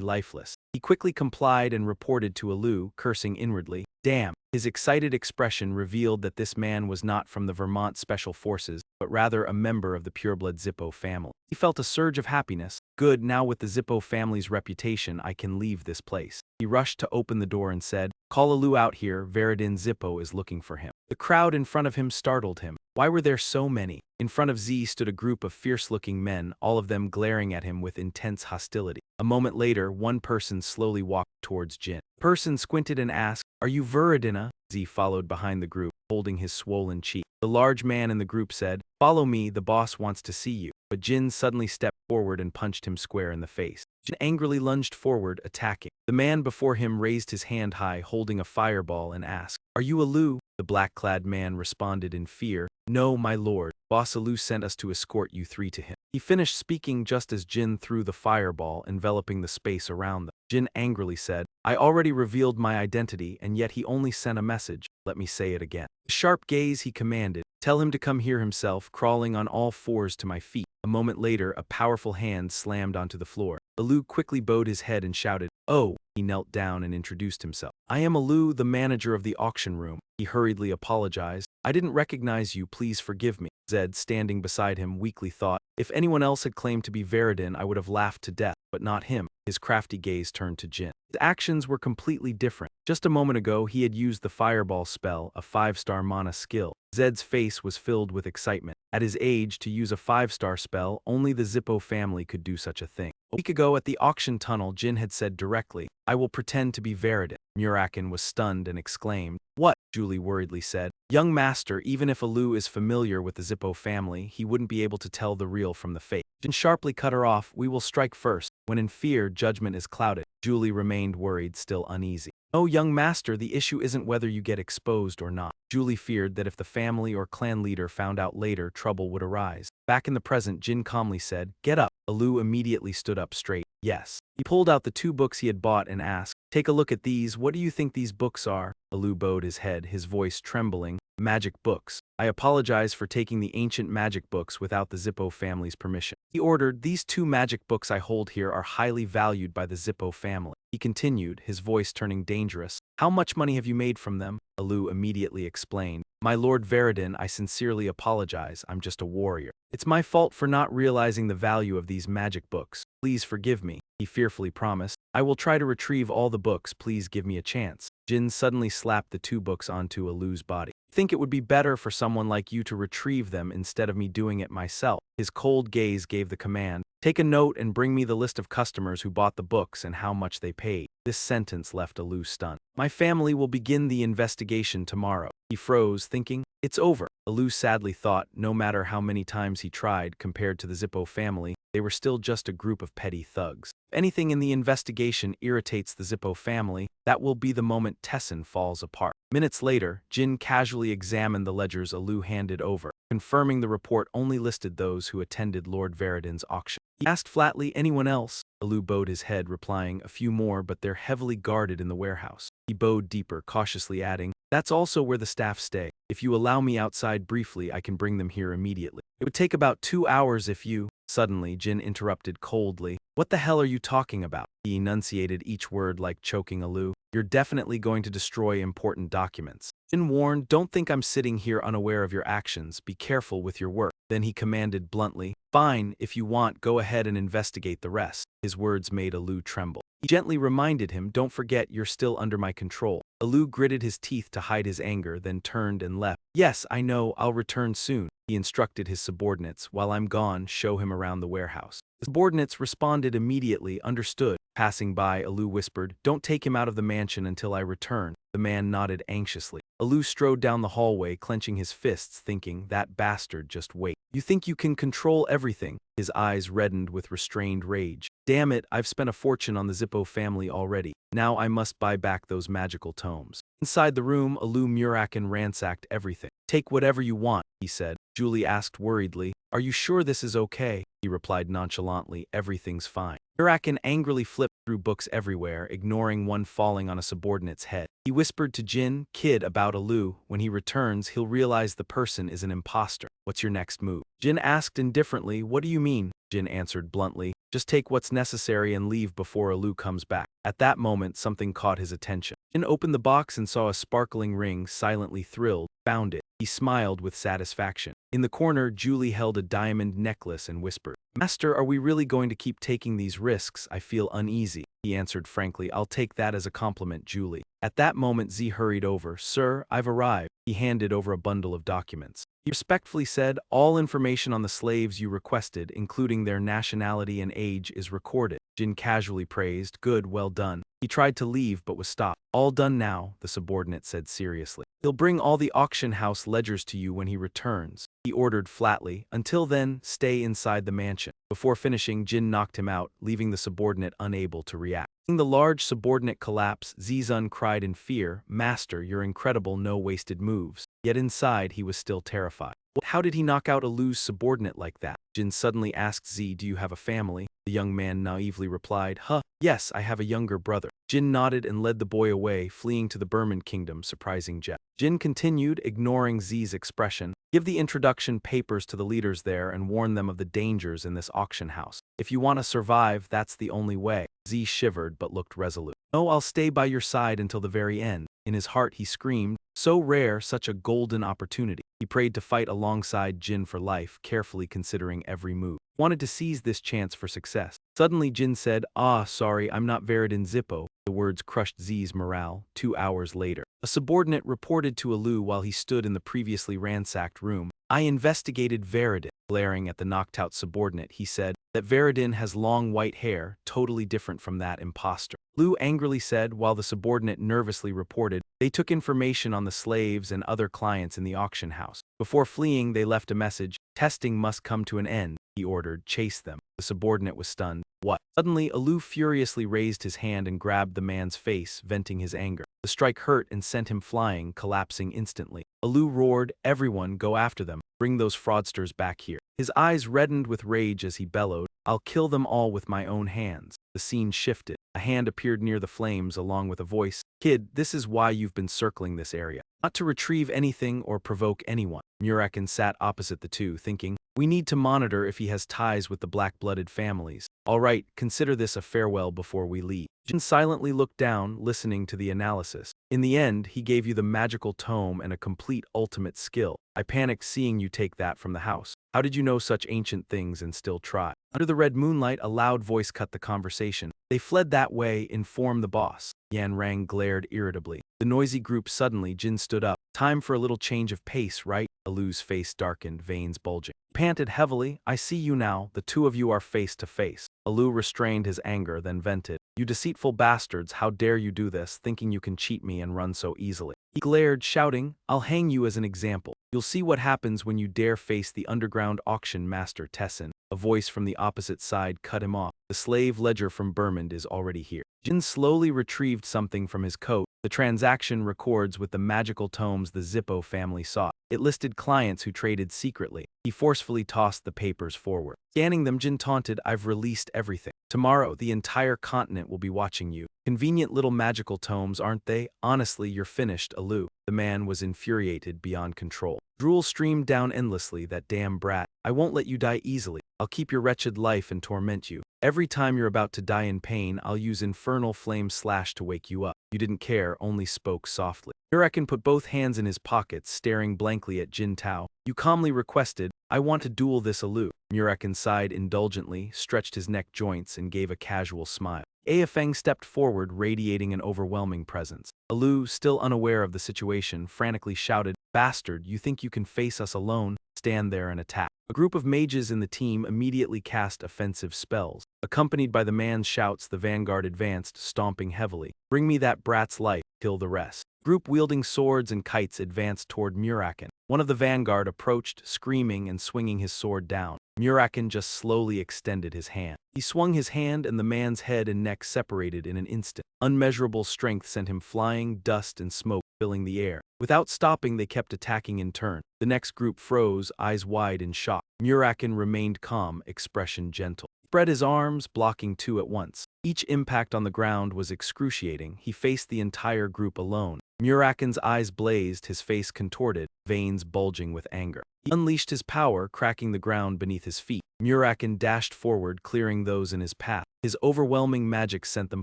lifeless. He quickly complied and reported to Alu, cursing inwardly, "Damn." His excited expression revealed that this man was not from the Vermont Special Forces, but rather a member of the pureblood Zippo family. He felt a surge of happiness. Good, now with the Zippo family's reputation, I can leave this place. He rushed to open the door and said, "Call Alu out here, Veridin Zippo is looking for him." The crowd in front of him startled him. Why were there so many? In front of Z stood a group of fierce-looking men, all of them glaring at him with intense hostility. A moment later, one person slowly walked towards Jyn. The person squinted and asked, "Are you Veridina?" Z followed behind the group, holding his swollen cheek. The large man in the group said, "Follow me, the boss wants to see you." But Jyn suddenly stepped forward and punched him square in the face. Jyn angrily lunged forward, attacking. The man before him raised his hand high, holding a fireball, and asked, "Are you Alu?" The black-clad man responded in fear. No, my lord. Boss Alu sent us to escort you three to him. He finished speaking just as Jyn threw the fireball, enveloping the space around them. Jyn angrily said, I already revealed my identity, and yet he only sent a message. Let me say it again. With a sharp gaze, he commanded, tell him to come here himself, crawling on all fours to my feet. A moment later, a powerful hand slammed onto the floor. Alu quickly bowed his head and shouted, oh. He knelt down and introduced himself. I am Alu, the manager of the auction room. He hurriedly apologized. I didn't recognize you, please forgive me. Zed, standing beside him, weakly thought, if anyone else had claimed to be Veridin, I would have laughed to death, but not him. His crafty gaze turned to Jyn. His actions were completely different. Just a moment ago, he had used the fireball spell, a 5-star mana skill. Zed's face was filled with excitement. At his age, to use a 5-star spell, only the Zippo family could do such a thing. A week ago at the auction tunnel, Jyn had said directly, I will pretend to be Veridin. Muraken was stunned and exclaimed, what? Julie worriedly said, young master, even if Alu is familiar with the Zippo family, he wouldn't be able to tell the real from the fake. Jyn sharply cut her off, we will strike first. When in fear, judgment is clouded. Julie remained worried, still uneasy. Oh, young master, the issue isn't whether you get exposed or not. Julie feared that if the family or clan leader found out later, trouble would arise. Back in the present, Jyn calmly said, get up. Alu immediately stood up straight. Yes. He pulled out the 2 books he had bought and asked, take a look at these, what do you think these books are? Alu bowed his head, his voice trembling. Magic books. I apologize for taking the ancient magic books without the Zippo family's permission. He ordered, these 2 magic books I hold here are highly valued by the Zippo family. He continued, his voice turning dangerous. How much money have you made from them? Alu immediately explained. My lord Veridin, I sincerely apologize, I'm just a warrior. It's my fault for not realizing the value of these magic books. Please forgive me, he fearfully promised. I will try to retrieve all the books, please give me a chance. Jyn suddenly slapped the 2 books onto Alu's body. I think it would be better for someone like you to retrieve them instead of me doing it myself. His cold gaze gave the command, take a note and bring me the list of customers who bought the books and how much they paid. This sentence left Alu stunned. My family will begin the investigation tomorrow. He froze, thinking, it's over. Alu sadly thought, no matter how many times he tried, compared to the Zippo family, they were still just a group of petty thugs. If anything in the investigation irritates the Zippo family, that will be the moment Tessin falls apart. Minutes later, Jyn casually examined the ledgers Alu handed over, confirming the report only listed those who attended Lord Veridin's auction. He asked flatly, anyone else? Alu bowed his head, replying, a few more, but they're heavily guarded in the warehouse. He bowed deeper, cautiously adding, that's also where the staff stay. If you allow me outside briefly, I can bring them here immediately. It would take about 2 hours if you... Suddenly, Jyn interrupted coldly. What the hell are you talking about? He enunciated each word like choking Alu. You're definitely going to destroy important documents. Jyn warned, don't think I'm sitting here unaware of your actions. Be careful with your work. Then he commanded bluntly, fine, if you want, go ahead and investigate the rest. His words made Alu tremble. He gently reminded him, don't forget you're still under my control. Alu gritted his teeth to hide his anger, then turned and left. Yes, I know, I'll return soon. He instructed his subordinates, while I'm gone, show him around the warehouse. The subordinates responded immediately, understood. Passing by, Alu whispered, don't take him out of the mansion until I return. The man nodded anxiously. Alu strode down the hallway, clenching his fists, thinking, that bastard, just wait. You think you can control everything? His eyes reddened with restrained rage. Damn it, I've spent a fortune on the Zippo family already. Now I must buy back those magical tomes. Inside the room, Alu Muraken ransacked everything. Take whatever you want, he said. Julie asked worriedly, are you sure this is okay? He replied nonchalantly, everything's fine. Muraken angrily flipped through books everywhere, ignoring one falling on a subordinate's head. He whispered to Jyn, kid, about Alu. When he returns, he'll realize the person is an imposter. What's your next move? Jyn asked indifferently, what do you mean? Jyn answered bluntly, just take what's necessary and leave before Alu comes back. At that moment, something caught his attention. Jyn opened the box and saw a sparkling ring, silently thrilled, found it. He smiled with satisfaction. In the corner, Julie held a diamond necklace and whispered, Master, are we really going to keep taking these risks? I feel uneasy. He answered frankly, I'll take that as a compliment, Julie. At that moment, Z hurried over. Sir, I've arrived. He handed over a bundle of documents. He respectfully said, all information on the slaves you requested, including their nationality and age, is recorded. Jyn casually praised, good, well done. He tried to leave but was stopped. All done now, the subordinate said seriously. He'll bring all the auction house ledgers to you when he returns, he ordered flatly. Until then, stay inside the mansion. Before finishing, Jyn knocked him out, leaving the subordinate unable to react. Seeing the large subordinate collapse, Zizun cried in fear, "Master, your incredible no-wasted moves." Yet inside, he was still terrified. How did he knock out a loose subordinate like that? Jyn suddenly asked Z, "Do you have a family?" The young man naively replied, Yes, I have a younger brother." Jyn nodded and led the boy away, fleeing to the Burman kingdom, surprising Jeff. Jyn continued, ignoring Z's expression, "Give the introduction papers to the leaders there and warn them of the dangers in this auction house. If you want to survive, that's the only way." Z shivered but looked resolute. "No, I'll stay by your side until the very end." In his heart he screamed, "So rare, such a golden opportunity." He prayed to fight alongside Jyn for life, carefully considering every move. He wanted to seize this chance for success. Suddenly Jyn said, Sorry, I'm not Veridin Zippo." The words crushed Z's morale. 2 hours later, a subordinate reported to Alu while he stood in the previously ransacked room. "I investigated Veridin." Glaring at the knocked-out subordinate, he said that Veridin has long white hair, totally different from that imposter. Lu angrily said, while the subordinate nervously reported, "They took information on the slaves and other clients in the auction house. Before fleeing, they left a message. Testing must come to an end," he ordered. "Chase them." The subordinate was stunned. "What?" Suddenly, Alu furiously raised his hand and grabbed the man's face, venting his anger. The strike hurt and sent him flying, collapsing instantly. Alu roared, "Everyone, go after them. Bring those fraudsters back here." His eyes reddened with rage as he bellowed, "I'll kill them all with my own hands." The scene shifted. A hand appeared near the flames along with a voice, "Kid, this is why you've been circling this area. Not to retrieve anything or provoke anyone." Muraken sat opposite the two, thinking, "We need to monitor if he has ties with the black-blooded families. All right, consider this a farewell before we leave." Jyn silently looked down, listening to the analysis. "In the end, he gave you the magical tome and a complete ultimate skill. I panicked seeing you take that from the house. How did you know such ancient things and still try?" Under the red moonlight, a loud voice cut the conversation. "They fled that way, inform the boss." Yan Rang glared irritably. The noisy group suddenly, Jyn stood up. "Time for a little change of pace, right?" Alu's face darkened, veins bulging. He panted heavily, "I see you now. The two of you are face to face." Alu restrained his anger, then vented, "You deceitful bastards, how dare you do this, thinking you can cheat me and run so easily." He glared, shouting, "I'll hang you as an example. You'll see what happens when you dare face the underground auction master Tessin." A voice from the opposite side cut him off. "The slave ledger from Burmand is already here." Jyn slowly retrieved something from his coat. The transaction records with the magical tomes the Zippo family sought. It listed clients who traded secretly. He forcefully tossed the papers forward. Scanning them, Jyn taunted, "I've released everything. Tomorrow, the entire continent will be watching you." Convenient little magical tomes, aren't they? Honestly, you're finished, Alu. The man was infuriated beyond control. Drool streamed down endlessly, "That damn brat. I won't let you die easily. I'll keep your wretched life and torment you. Every time you're about to die in pain, I'll use infernal flame slash to wake you up." You didn't care, only spoke softly. Muraken put both hands in his pockets, staring blankly at Jin Tao. "You calmly requested, I want to duel this Alu." Muraken sighed indulgently, stretched his neck joints, and gave a casual smile. Aifeng stepped forward, radiating an overwhelming presence. Alu, still unaware of the situation, frantically shouted, "Bastard, you think you can face us alone? Stand there and attack." A group of mages in the team immediately cast offensive spells. Accompanied by the man's shouts, the vanguard advanced, stomping heavily. "Bring me that brat's life, kill the rest." Group wielding swords and kites advanced toward Muraken. One of the vanguard approached, screaming and swinging his sword down. Muraken just slowly extended his hand. He swung his hand and the man's head and neck separated in an instant. Unmeasurable strength sent him flying, dust and smoke filling the air. Without stopping, they kept attacking in turn. The next group froze, eyes wide in shock. Muraken remained calm, expression gentle. He spread his arms, blocking two at once. Each impact on the ground was excruciating. He faced the entire group alone. Muraken's eyes blazed, his face contorted, veins bulging with anger. He unleashed his power, cracking the ground beneath his feet. Muraken dashed forward, clearing those in his path. His overwhelming magic sent them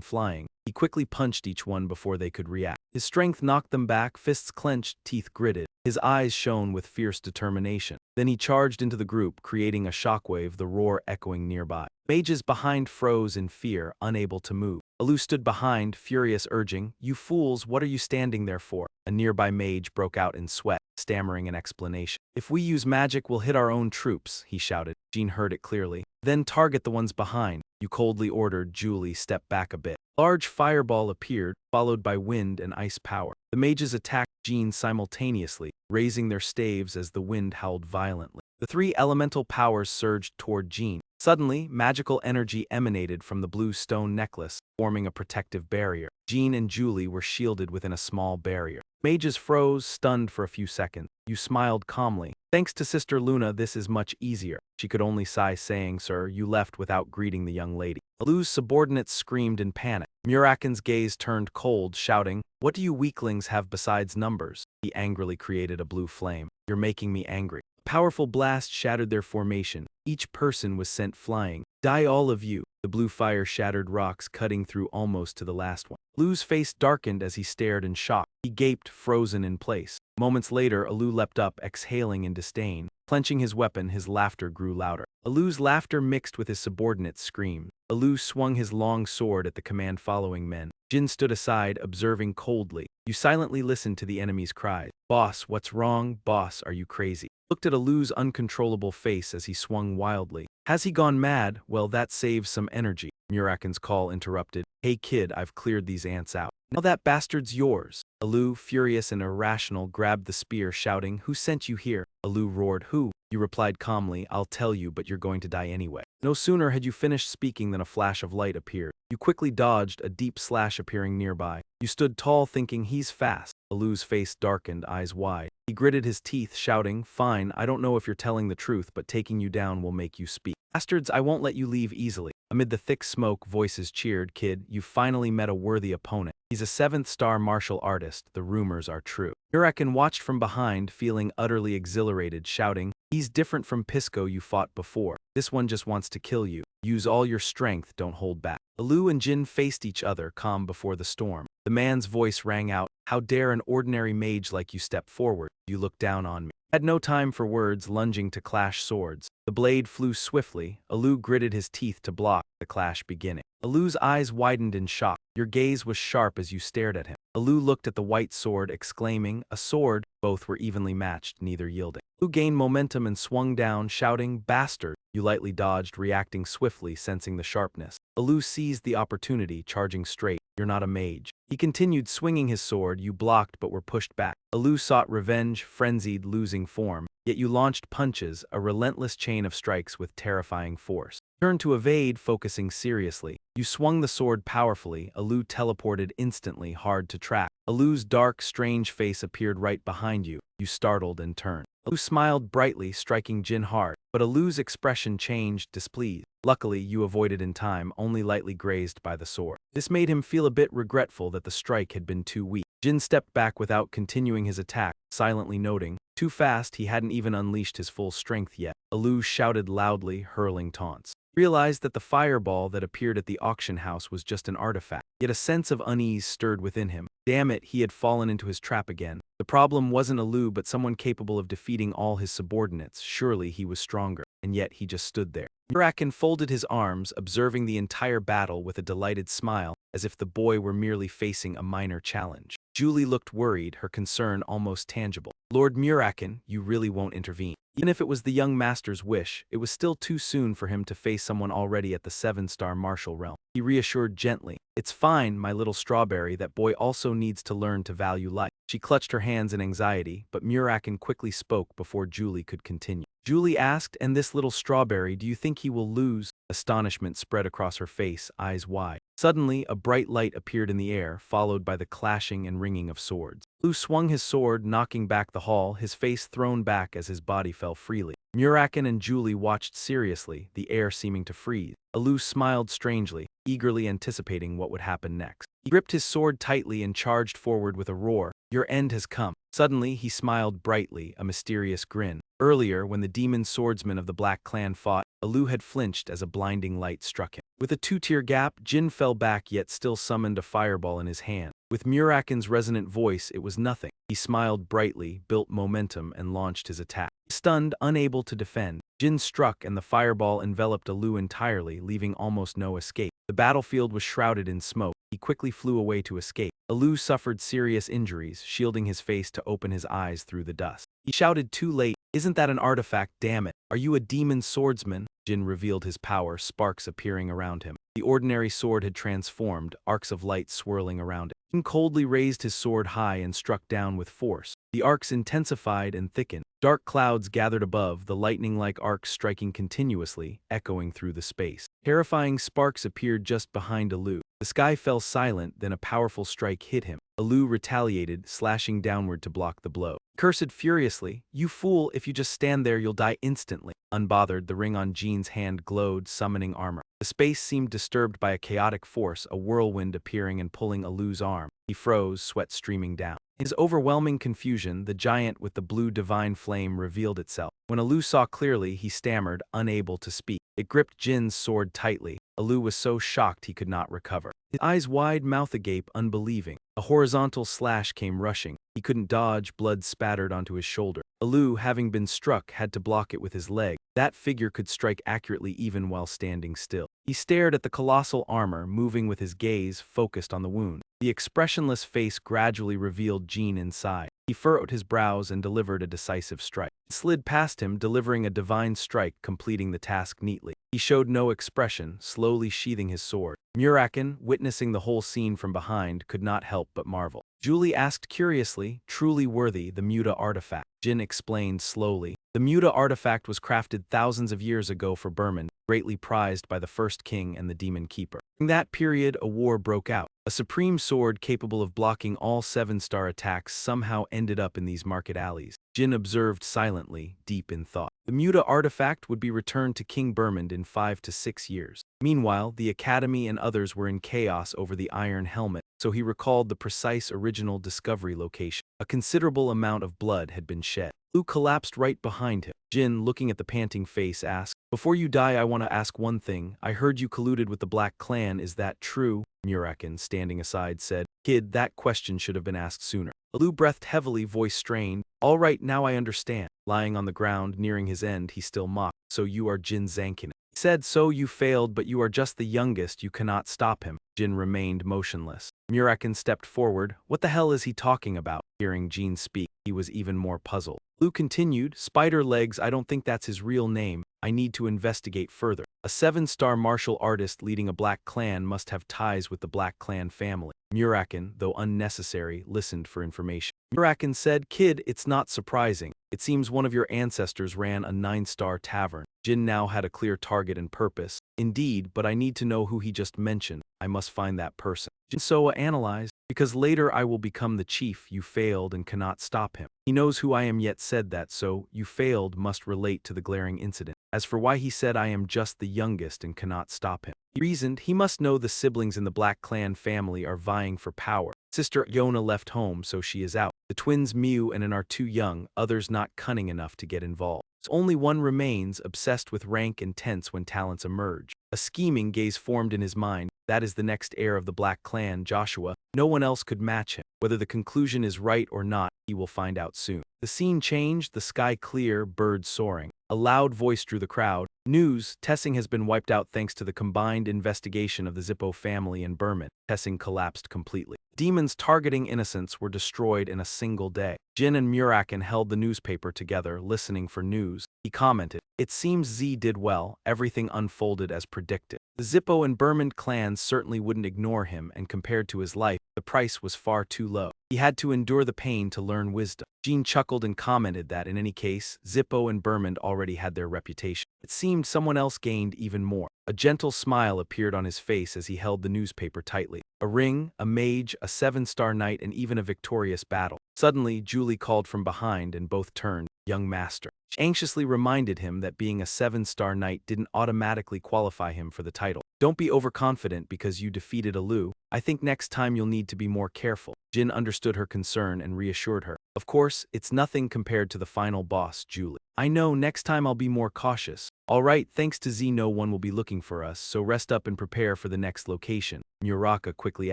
flying. He quickly punched each one before they could react. His strength knocked them back, fists clenched, teeth gritted. His eyes shone with fierce determination. Then he charged into the group, creating a shockwave, the roar echoing nearby. Mages behind froze in fear, unable to move. Alu stood behind, furious, urging, "You fools, what are you standing there for?" A nearby mage broke out in sweat, stammering an explanation. "If we use magic, we'll hit our own troops," he shouted. Jyn heard it clearly. "Then target the ones behind." "You coldly ordered." Julie stepped back a bit. Large fireball appeared, followed by wind and ice power. The mages attacked, Jyn simultaneously, raising their staves as the wind howled violently. The three elemental powers surged toward Jyn. Suddenly, magical energy emanated from the blue stone necklace, forming a protective barrier. Jyn and Julie were shielded within a small barrier. Mages froze, stunned for a few seconds. You smiled calmly. Thanks to Sister Luna, this is much easier. She could only sigh, saying, Sir, you left without greeting the young lady. Alu's subordinates screamed in panic. Muraken's gaze turned cold, shouting, What do you weaklings have besides numbers? He angrily created a blue flame. You're making me angry. A powerful blast shattered their formation. Each person was sent flying. Die all of you. The blue fire shattered rocks, cutting through almost to the last one. Alu's face darkened as he stared in shock. He gaped, frozen in place. Moments later, Alu leapt up, exhaling in disdain. Clenching his weapon, his laughter grew louder. Alu's laughter mixed with his subordinates' screams. Alu swung his long sword at the command-following men. Jyn stood aside, observing coldly. You silently listened to the enemy's cries. Boss, what's wrong? Boss, are you crazy? Looked at Alu's uncontrollable face as he swung wildly. Has he gone mad? Well, that saves some energy. Muraken's call interrupted. Hey kid, I've cleared these ants out. Now that bastard's yours. Alu, furious and irrational, grabbed the spear, shouting, Who sent you here? Alu roared, Who? You replied calmly, I'll tell you, but you're going to die anyway. No sooner had you finished speaking than a flash of light appeared. You quickly dodged, a deep slash appearing nearby. You stood tall, thinking, he's fast. Alu's face darkened, eyes wide. He gritted his teeth, shouting, Fine, I don't know if you're telling the truth, but taking you down will make you speak. Bastards, I won't let you leave easily. Amid the thick smoke, voices cheered, Kid, you finally met a worthy opponent. He's a 7th-star martial artist. The rumors are true. Muraken watched from behind, feeling utterly exhilarated, shouting, He's different from Pisco you fought before. This one just wants to kill you. Use all your strength, don't hold back. Alu and Jyn faced each other, calm before the storm. The man's voice rang out, How dare an ordinary mage like you step forward? You look down on me. Had no time for words, lunging to clash swords. The blade flew swiftly. Alu gritted his teeth to block the clash beginning. Alu's eyes widened in shock. Your gaze was sharp as you stared at him. Alu looked at the white sword, exclaiming, A sword! Both were evenly matched, neither yielding. Alu gained momentum and swung down, shouting, Bastard! You lightly dodged, reacting swiftly, sensing the sharpness. Alu seized the opportunity, charging straight. You're not a mage. He continued swinging his sword. You blocked but were pushed back. Alu sought revenge, frenzied, losing form. Yet you launched punches, a relentless chain of strikes with terrifying force. Turned to evade, focusing seriously. You swung the sword powerfully. Alu teleported instantly, hard to track. Alu's dark, strange face appeared right behind you. You startled and turned. Alu smiled brightly, striking Jyn hard, but Alu's expression changed, displeased. Luckily, you avoided in time, only lightly grazed by the sword. This made him feel a bit regretful that the strike had been too weak. Jyn stepped back without continuing his attack, silently noting, Too fast, he hadn't even unleashed his full strength yet. Alu shouted loudly, hurling taunts. Realized that the fireball that appeared at the auction house was just an artifact. Yet a sense of unease stirred within him. Damn it, he had fallen into his trap again. The problem wasn't Alu but someone capable of defeating all his subordinates. Surely he was stronger, and yet he just stood there. Muraken folded his arms, observing the entire battle with a delighted smile, as if the boy were merely facing a minor challenge. Julie looked worried, her concern almost tangible. Lord Muraken, you really won't intervene. Even if it was the young master's wish, it was still too soon for him to face someone already at the 7-star martial realm. He reassured gently, It's fine, my little strawberry, that boy also needs to learn to value life. She clutched her hands in anxiety, but Muraken quickly spoke before Julie could continue. Julie asked, And this little strawberry, do you think he will lose? Astonishment spread across her face, eyes wide. Suddenly, a bright light appeared in the air, followed by the clashing and ringing of swords. Alu swung his sword, knocking back the hall, his face thrown back as his body fell freely. Muraken and Julie watched seriously, the air seeming to freeze. Alu smiled strangely, eagerly anticipating what would happen next. He gripped his sword tightly and charged forward with a roar. Your end has come. Suddenly, he smiled brightly, a mysterious grin. Earlier, when the demon swordsmen of the Black Clan fought, Alu had flinched as a blinding light struck him. With a 2-tier gap, Jyn fell back yet still summoned a fireball in his hand. With Muraken's resonant voice, it was nothing. He smiled brightly, built momentum, and launched his attack. Stunned, unable to defend, Jyn struck and the fireball enveloped Alu entirely, leaving almost no escape. The battlefield was shrouded in smoke. He quickly flew away to escape. Alu suffered serious injuries, shielding his face to open his eyes through the dust. He shouted too late, Isn't that an artifact, damn it? Are you a demon swordsman? Jyn revealed his power, sparks appearing around him. The ordinary sword had transformed, arcs of light swirling around it. Jyn coldly raised his sword high and struck down with force. The arcs intensified and thickened. Dark clouds gathered above, the lightning-like arcs striking continuously, echoing through the space. Terrifying sparks appeared just behind Alu. The sky fell silent, then a powerful strike hit him. Alu retaliated, slashing downward to block the blow. Cursed furiously, "You fool, if you just stand there you'll die instantly." Unbothered, the ring on Jyn's hand glowed, summoning armor. The space seemed disturbed by a chaotic force, a whirlwind appearing and pulling Alu's arm. He froze, sweat streaming down. In his overwhelming confusion, the giant with the blue divine flame revealed itself. When Alu saw clearly, he stammered, unable to speak. It gripped Jyn's sword tightly. Alu was so shocked he could not recover. His eyes wide, mouth agape, unbelieving. A horizontal slash came rushing. He couldn't dodge, blood spattered onto his shoulder. Alu, having been struck, had to block it with his leg. That figure could strike accurately even while standing still. He stared at the colossal armor, moving with his gaze focused on the wound. The expressionless face gradually revealed Jyn inside. He furrowed his brows and delivered a decisive strike. It slid past him, delivering a divine strike, completing the task neatly. He showed no expression, slowly sheathing his sword. Muraken, witnessing the whole scene from behind, could not help but marvel. Julie asked curiously, "Truly worthy, the Muta artifact?" Jyn explained slowly. The Muta artifact was crafted thousands of years ago for Burman, greatly prized by the first king and the Demon Keeper. In that period, a war broke out. A supreme sword capable of blocking all 7-star attacks somehow ended up in these market alleys. Jyn observed silently, deep in thought. The Muta artifact would be returned to King Burmund in 5 to 6 years. Meanwhile, the Academy and others were in chaos over the Iron Helmet, so he recalled the precise original discovery location. A considerable amount of blood had been shed. Lu collapsed right behind him. Jyn, looking at the panting face, asked, "Before you die, I want to ask one thing. I heard you colluded with the Black Clan, is that true?" Muraken, standing aside, said, "Kid, that question should have been asked sooner." Alu breathed heavily, voice strained. "All right, now I understand." Lying on the ground, nearing his end, he still mocked. "So you are Jyn Zankin." He said, "So you failed, but you are just the youngest, you cannot stop him." Jyn remained motionless. Muraken stepped forward. "What the hell is he talking about?" Hearing Jyn speak, he was even more puzzled. Lu continued, "Spider Legs, I don't think that's his real name. I need to investigate further. A 7-star martial artist leading a Black Clan must have ties with the Black Clan family." Muraken, though unnecessary, listened for information. Muraken said, "Kid, it's not surprising. It seems one of your ancestors ran a 9-star tavern." Jyn now had a clear target and purpose. "Indeed, but I need to know who he just mentioned. I must find that person." Jyn Soa analyzed, "Because later I will become the chief. You failed and cannot stop him. He knows who I am yet said that, so you failed must relate to the glaring incident. As for why he said I am just the youngest and cannot stop him, he reasoned he must know the siblings in the Black Clan family are vying for power. Sister Yona left home, so she is out. The twins Mew and An are too young, others not cunning enough to get involved. So only one remains, obsessed with rank and tense when talents emerge. A scheming gaze formed in his mind. That is the next heir of the Black Clan, Joshua. No one else could match him. Whether the conclusion is right or not, he will find out soon." The scene changed, the sky clear, birds soaring. A loud voice drew the crowd. "News, Tessing has been wiped out thanks to the combined investigation of the Zippo family and Burman." Tessing collapsed completely. Demons targeting innocents were destroyed in a single day. Jyn and Muraken held the newspaper together, listening for news. He commented, "It seems Z did well, everything unfolded as predicted. The Zippo and Burman clans certainly wouldn't ignore him, and compared to his life, the price was far too low. He had to endure the pain to learn wisdom." Jyn chuckled and commented that, in any case, Zippo and Burman already had their reputation. It seemed someone else gained even more. A gentle smile appeared on his face as he held the newspaper tightly. A ring, a mage, a 7-star knight, and even a victorious battle. Suddenly, Julie called from behind and both turned. "Young master." She anxiously reminded him that being a 7-star knight didn't automatically qualify him for the title. "Don't be overconfident because you defeated Alu. I think next time you'll need to be more careful." Jyn understood her concern and reassured her. "Of course, it's nothing compared to the final boss, Julie. I know, next time I'll be more cautious." "All right, thanks to Z no one will be looking for us, so rest up and prepare for the next location." Muraka quickly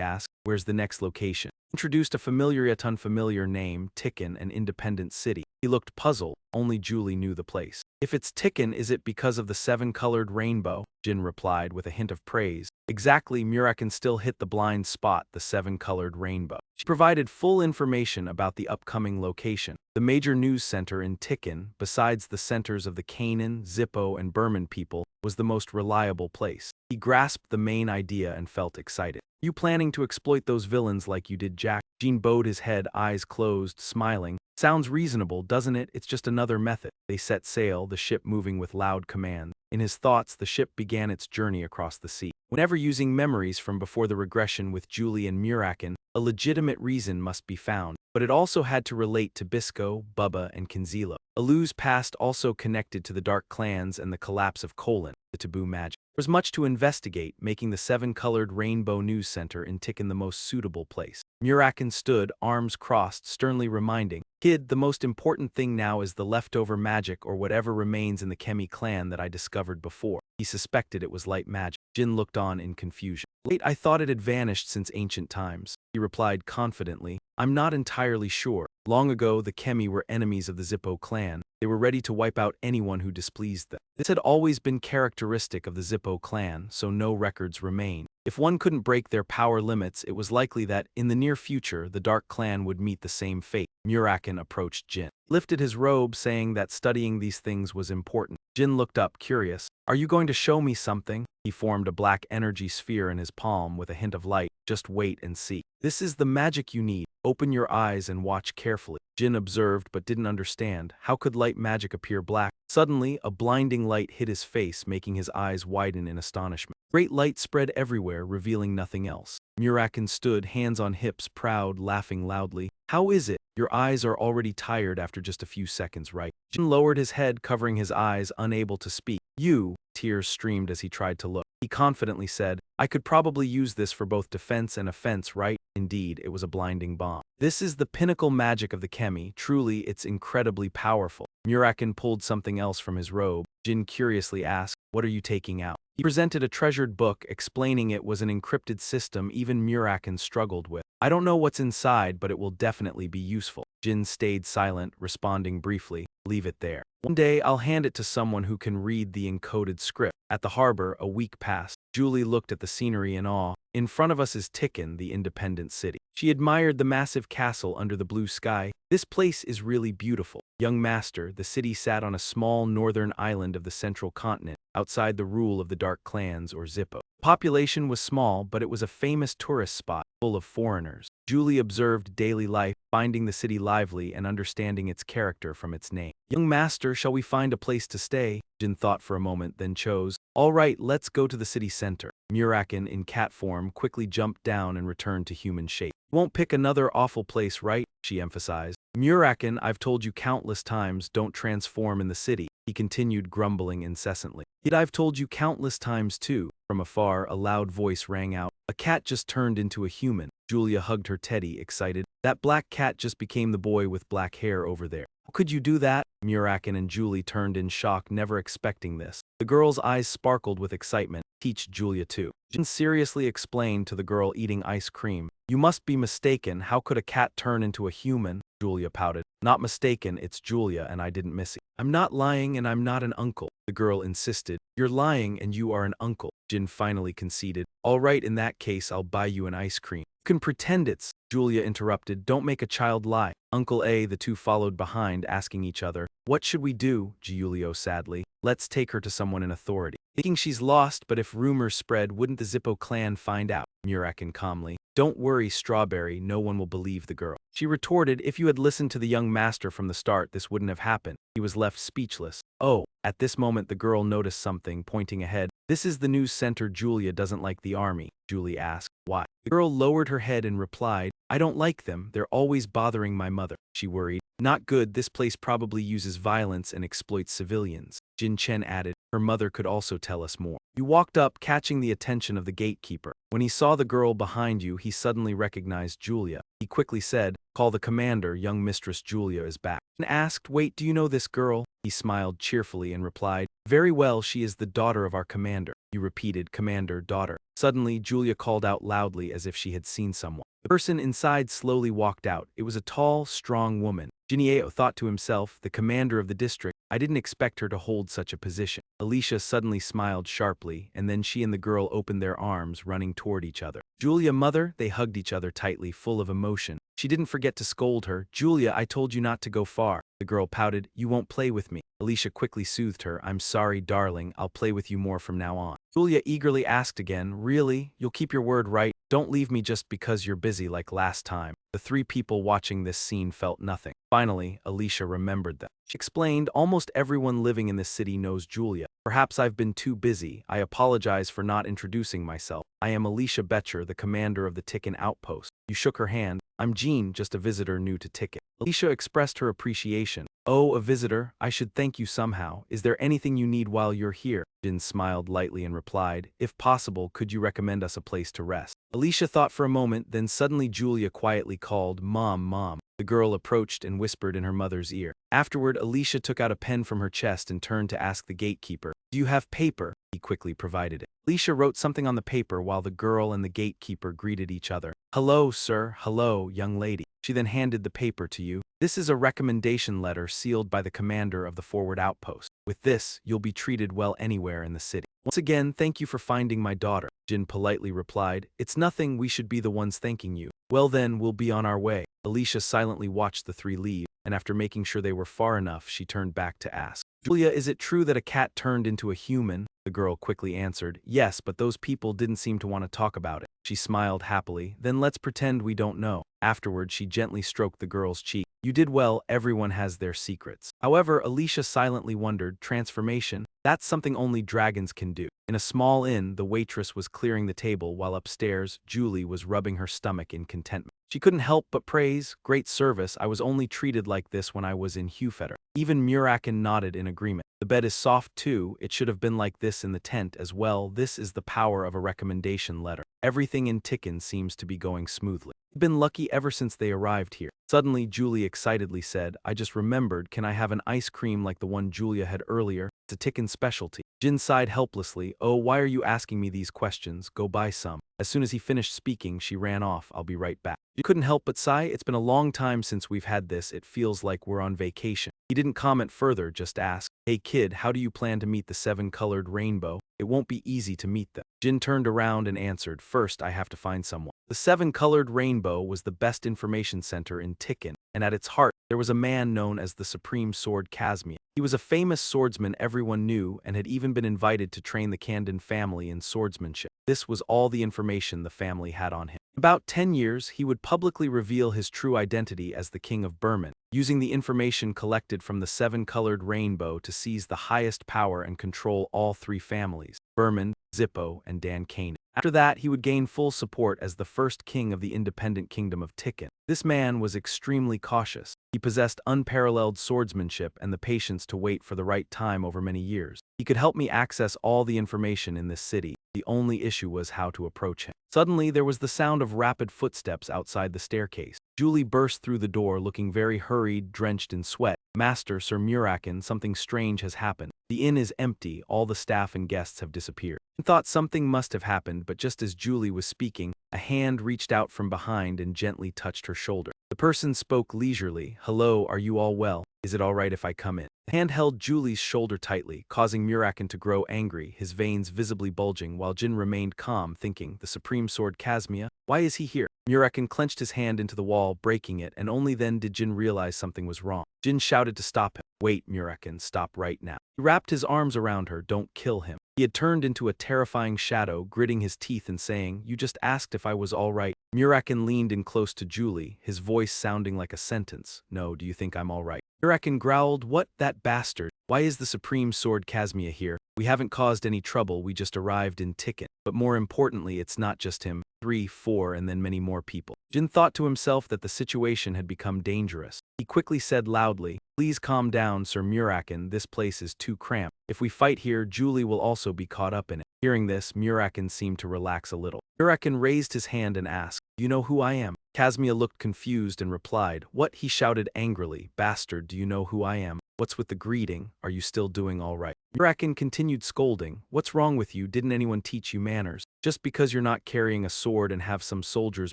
asked, "Where's the next location?" Introduced a familiar yet unfamiliar name, Tikkun, an independent city. He looked puzzled. Only Julie knew the place. "If it's Tikkun, is it because of the 7-colored rainbow?" Jyn replied with a hint of praise. Exactly, Muraken still hit the blind spot, the 7-colored rainbow. She provided full information about the upcoming location. The major news center in Tikin, besides the centers of the Canaan, Zippo, and Burman people, was the most reliable place. He grasped the main idea and felt excited. You planning to exploit those villains like you did Jack? Jyn bowed his head, eyes closed, smiling. Sounds reasonable, doesn't it? It's just another method. They set sail, the ship moving with loud command. In his thoughts, the ship began its journey across the sea. Whenever using memories from before the regression with Julie and Muraken, a legitimate reason must be found, but it also had to relate to Bisco, Bubba, and Kinzilo. Alu's past also connected to the Dark Clans and the collapse of Kolin, the taboo magic. There was much to investigate, making the seven-colored Rainbow News Center in Tikin the most suitable place. Muraken stood, arms crossed, sternly reminding, "Kid, the most important thing now is the leftover magic or whatever remains in the Kemi clan that I discovered before." He suspected it was light magic. Jyn looked on in confusion. "Wait, I thought it had vanished since ancient times," he replied confidently. "I'm not entirely sure. Long ago, the Kemi were enemies of the Zippo clan. They were ready to wipe out anyone who displeased them. This had always been characteristic of the Zippo clan, so no records remain. If one couldn't break their power limits, it was likely that, in the near future, the Dark Clan would meet the same fate." Muraken approached Jyn, lifted his robe, saying that studying these things was important. Jyn looked up, curious. "Are you going to show me something?" He formed a black energy sphere in his palm with a hint of light. "Just wait and see. This is the magic you need. Open your eyes and watch carefully." Jyn observed but didn't understand. How could light magic appear black? Suddenly, a blinding light hit his face, making his eyes widen in astonishment. Great light spread everywhere, revealing nothing else. Muraken stood, hands on hips, proud, laughing loudly. "How is it? Your eyes are already tired after just a few seconds, right?" Jyn lowered his head, covering his eyes, unable to speak. "You," tears streamed as he tried to look. He confidently said, "I could probably use this for both defense and offense, right?" Indeed, it was a blinding bomb. "This is the pinnacle magic of the Kemi. Truly, it's incredibly powerful." Muraken pulled something else from his robe. Jyn curiously asked, "What are you taking out?" He presented a treasured book, explaining it was an encrypted system even Muraken struggled with. "I don't know what's inside, but it will definitely be useful." Jyn stayed silent, responding briefly, "Leave it there. One day I'll hand it to someone who can read the encoded script." At the harbor, a week passed. Julie looked at the scenery in awe. "In front of us is Tikin, the independent city." She admired the massive castle under the blue sky. "This place is really beautiful." "Young master," the city sat on a small northern island of the central continent, outside the rule of the Dark Clans or Zippo. The population was small, but it was a famous tourist spot, full of foreigners. Julie observed daily life, finding the city lively and understanding its character from its name. "Young master, shall we find a place to stay?" Jyn thought for a moment, then chose, "All right, let's go to the city center." Muraken, in cat form, quickly jumped down and returned to human shape. "You won't pick another awful place, right?" she emphasized. "Muraken, I've told you countless times, don't transform in the city," he continued, grumbling incessantly. "Yet I've told you countless times too." From afar, a loud voice rang out, "A cat just turned into a human." Julia hugged her teddy, excited. "That black cat just became the boy with black hair over there." "How could you do that?" Muraken and Julie turned in shock, never expecting this. The girl's eyes sparkled with excitement. "Teach Julia too." Jyn seriously explained to the girl eating ice cream. "You must be mistaken. How could a cat turn into a human?" Julia pouted. "Not mistaken, it's Julia and I didn't miss it." "I'm not lying and I'm not an uncle," the girl insisted. "You're lying and you are an uncle." Jyn finally conceded. "All right, in that case I'll buy you an ice cream." "You can pretend it's—" Julia interrupted. "Don't make a child lie." Uncle A, the two followed behind, asking each other, "What should we do?" Giulio sadly. "Let's take her to someone in authority." "Thinking she's lost, but if rumors spread, wouldn't the Zippo clan find out?" Muraken calmly. "Don't worry, Strawberry, no one will believe the girl." She retorted, "If you had listened to the young master from the start, this wouldn't have happened." He was left speechless. "Oh." At this moment the girl noticed something, pointing ahead. "This is the news center. Julia doesn't like the army." Julie asked, "Why?" The girl lowered her head and replied, "I don't like them. They're always bothering my mother." She worried. "Not good. This place probably uses violence and exploits civilians." Jin Chen added, "Her mother could also tell us more." You walked up, catching the attention of the gatekeeper. When he saw the girl behind you, he suddenly recognized Julia. He quickly said, "Call the commander, young Mistress Julia is back." And asked, "Wait, do you know this girl?" He smiled cheerfully and replied, "Very well, she is the daughter of our commander." You repeated, "Commander, daughter." Suddenly, Julia called out loudly as if she had seen someone. The person inside slowly walked out. It was a tall, strong woman. Jinieo thought to himself, the commander of the district. I didn't expect her to hold such a position. Alicia suddenly smiled sharply, and then she and the girl opened their arms, running toward each other. Julia, mother, they hugged each other tightly, full of emotion. She didn't forget to scold her. Julia, I told you not to go far. The girl pouted, you won't play with me. Alicia quickly soothed her, I'm sorry, darling, I'll play with you more from now on. Julia eagerly asked again, really? You'll keep your word, right? Don't leave me just because you're busy like last time. The three people watching this scene felt nothing. Finally, Alicia remembered them. She explained, almost everyone living in this city knows Julia. Perhaps I've been too busy. I apologize for not introducing myself. I am Alicia Betcher, the commander of the Tikin outpost. You shook her hand. I'm Jyn, just a visitor new to Tikin. Alicia expressed her appreciation. Oh, a visitor? I should thank you somehow. Is there anything you need while you're here? Jyn smiled lightly and replied, if possible, could you recommend us a place to rest? Alicia thought for a moment, then suddenly Julia quietly called, Mom, Mom. The girl approached and whispered in her mother's ear. Afterward, Alicia took out a pen from her chest and turned to ask the gatekeeper, do you have paper? He quickly provided it. Alicia wrote something on the paper while the girl and the gatekeeper greeted each other. Hello, sir. Hello, young lady. She then handed the paper to you. This is a recommendation letter sealed by the commander of the forward outpost. With this, you'll be treated well anywhere in the city. Once again, thank you for finding my daughter. Jyn politely replied, it's nothing, we should be the ones thanking you. Well then, we'll be on our way. Alicia silently watched the three leave, and after making sure they were far enough, she turned back to ask, Julia, is it true that a cat turned into a human? The girl quickly answered, yes, but those people didn't seem to want to talk about it. She smiled happily, then let's pretend we don't know. Afterward, she gently stroked the girl's cheek. You did well, everyone has their secrets. However, Alicia silently wondered, transformation? That's something only dragons can do. In a small inn, the waitress was clearing the table while upstairs, Julie was rubbing her stomach in contentment. She couldn't help but praise, great service, I was only treated like this when I was in Hewfetter. Even Muraken nodded in agreement. The bed is soft too, it should have been like this in the tent as well. This is the power of a recommendation letter. Everything in Tikin seems to be going smoothly. I've been lucky ever since they arrived here. Suddenly, Julie excitedly said, I just remembered, can I have an ice cream like the one Julia had earlier? It's a Tikin specialty. Jyn sighed helplessly, oh, why are you asking me these questions? Go buy some. As soon as he finished speaking, she ran off, I'll be right back. You couldn't help but sigh, it's been a long time since we've had this, it feels like we're on vacation. He didn't comment further, just asked, hey kid, how do you plan to meet the seven-colored rainbow? It won't be easy to meet them. Jyn turned around and answered, first I have to find someone. The seven-colored rainbow was the best information center in Tikin, and at its heart, there was a man known as the Supreme Sword Casmia. He was a famous swordsman everyone knew and had even been invited to train the Kandin family in swordsmanship. This was all the information the family had on him. In about 10 years, he would publicly reveal his true identity as the King of Burman, using the information collected from the seven-colored rainbow to seize the highest power and control all three families, Burman, Zippo, and Dan Kanan. After that, he would gain full support as the first king of the independent kingdom of Tikin. This man was extremely cautious. He possessed unparalleled swordsmanship and the patience to wait for the right time over many years. He could help me access all the information in this city. The only issue was how to approach him. Suddenly, there was the sound of rapid footsteps outside the staircase. Julie burst through the door looking very hurried, drenched in sweat. Master, Sir Muraken, something strange has happened. The inn is empty, all the staff and guests have disappeared. I thought something must have happened, but just as Julie was speaking, a hand reached out from behind and gently touched her shoulder. The person spoke leisurely, hello, are you all well? Is it all right if I come in? The hand held Julie's shoulder tightly, causing Muraken to grow angry, his veins visibly bulging, while Jyn remained calm, thinking, the Supreme Sword Casmia? Why is he here? Muraken clenched his hand into the wall, breaking it, and only then did Jyn realize something was wrong. Jyn shouted to stop him. Wait, Muraken, stop right now. He wrapped his arms around her, don't kill him. He had turned into a terrifying shadow, gritting his teeth and saying, you just asked if I was all right. Muraken leaned in close to Julie, his voice sounding like a sentence. No, do you think I'm all right? Muraken growled, what, that bastard? Why is the Supreme Sword Casmia here? We haven't caused any trouble, we just arrived in Tikin. But more importantly, it's not just him. 3, 4, and then many more people. Jyn thought to himself that the situation had become dangerous. He quickly said loudly, please calm down, Sir Muraken, this place is too cramped. If we fight here, Julie will also be caught up in it. Hearing this, Muraken seemed to relax a little. Muraken raised his hand and asked, do you know who I am? Casmia looked confused and replied, what? He shouted angrily, bastard, do you know who I am? What's with the greeting? Are you still doing all right? Muraken continued scolding, what's wrong with you? Didn't anyone teach you manners? Just because you're not carrying a sword and have some soldiers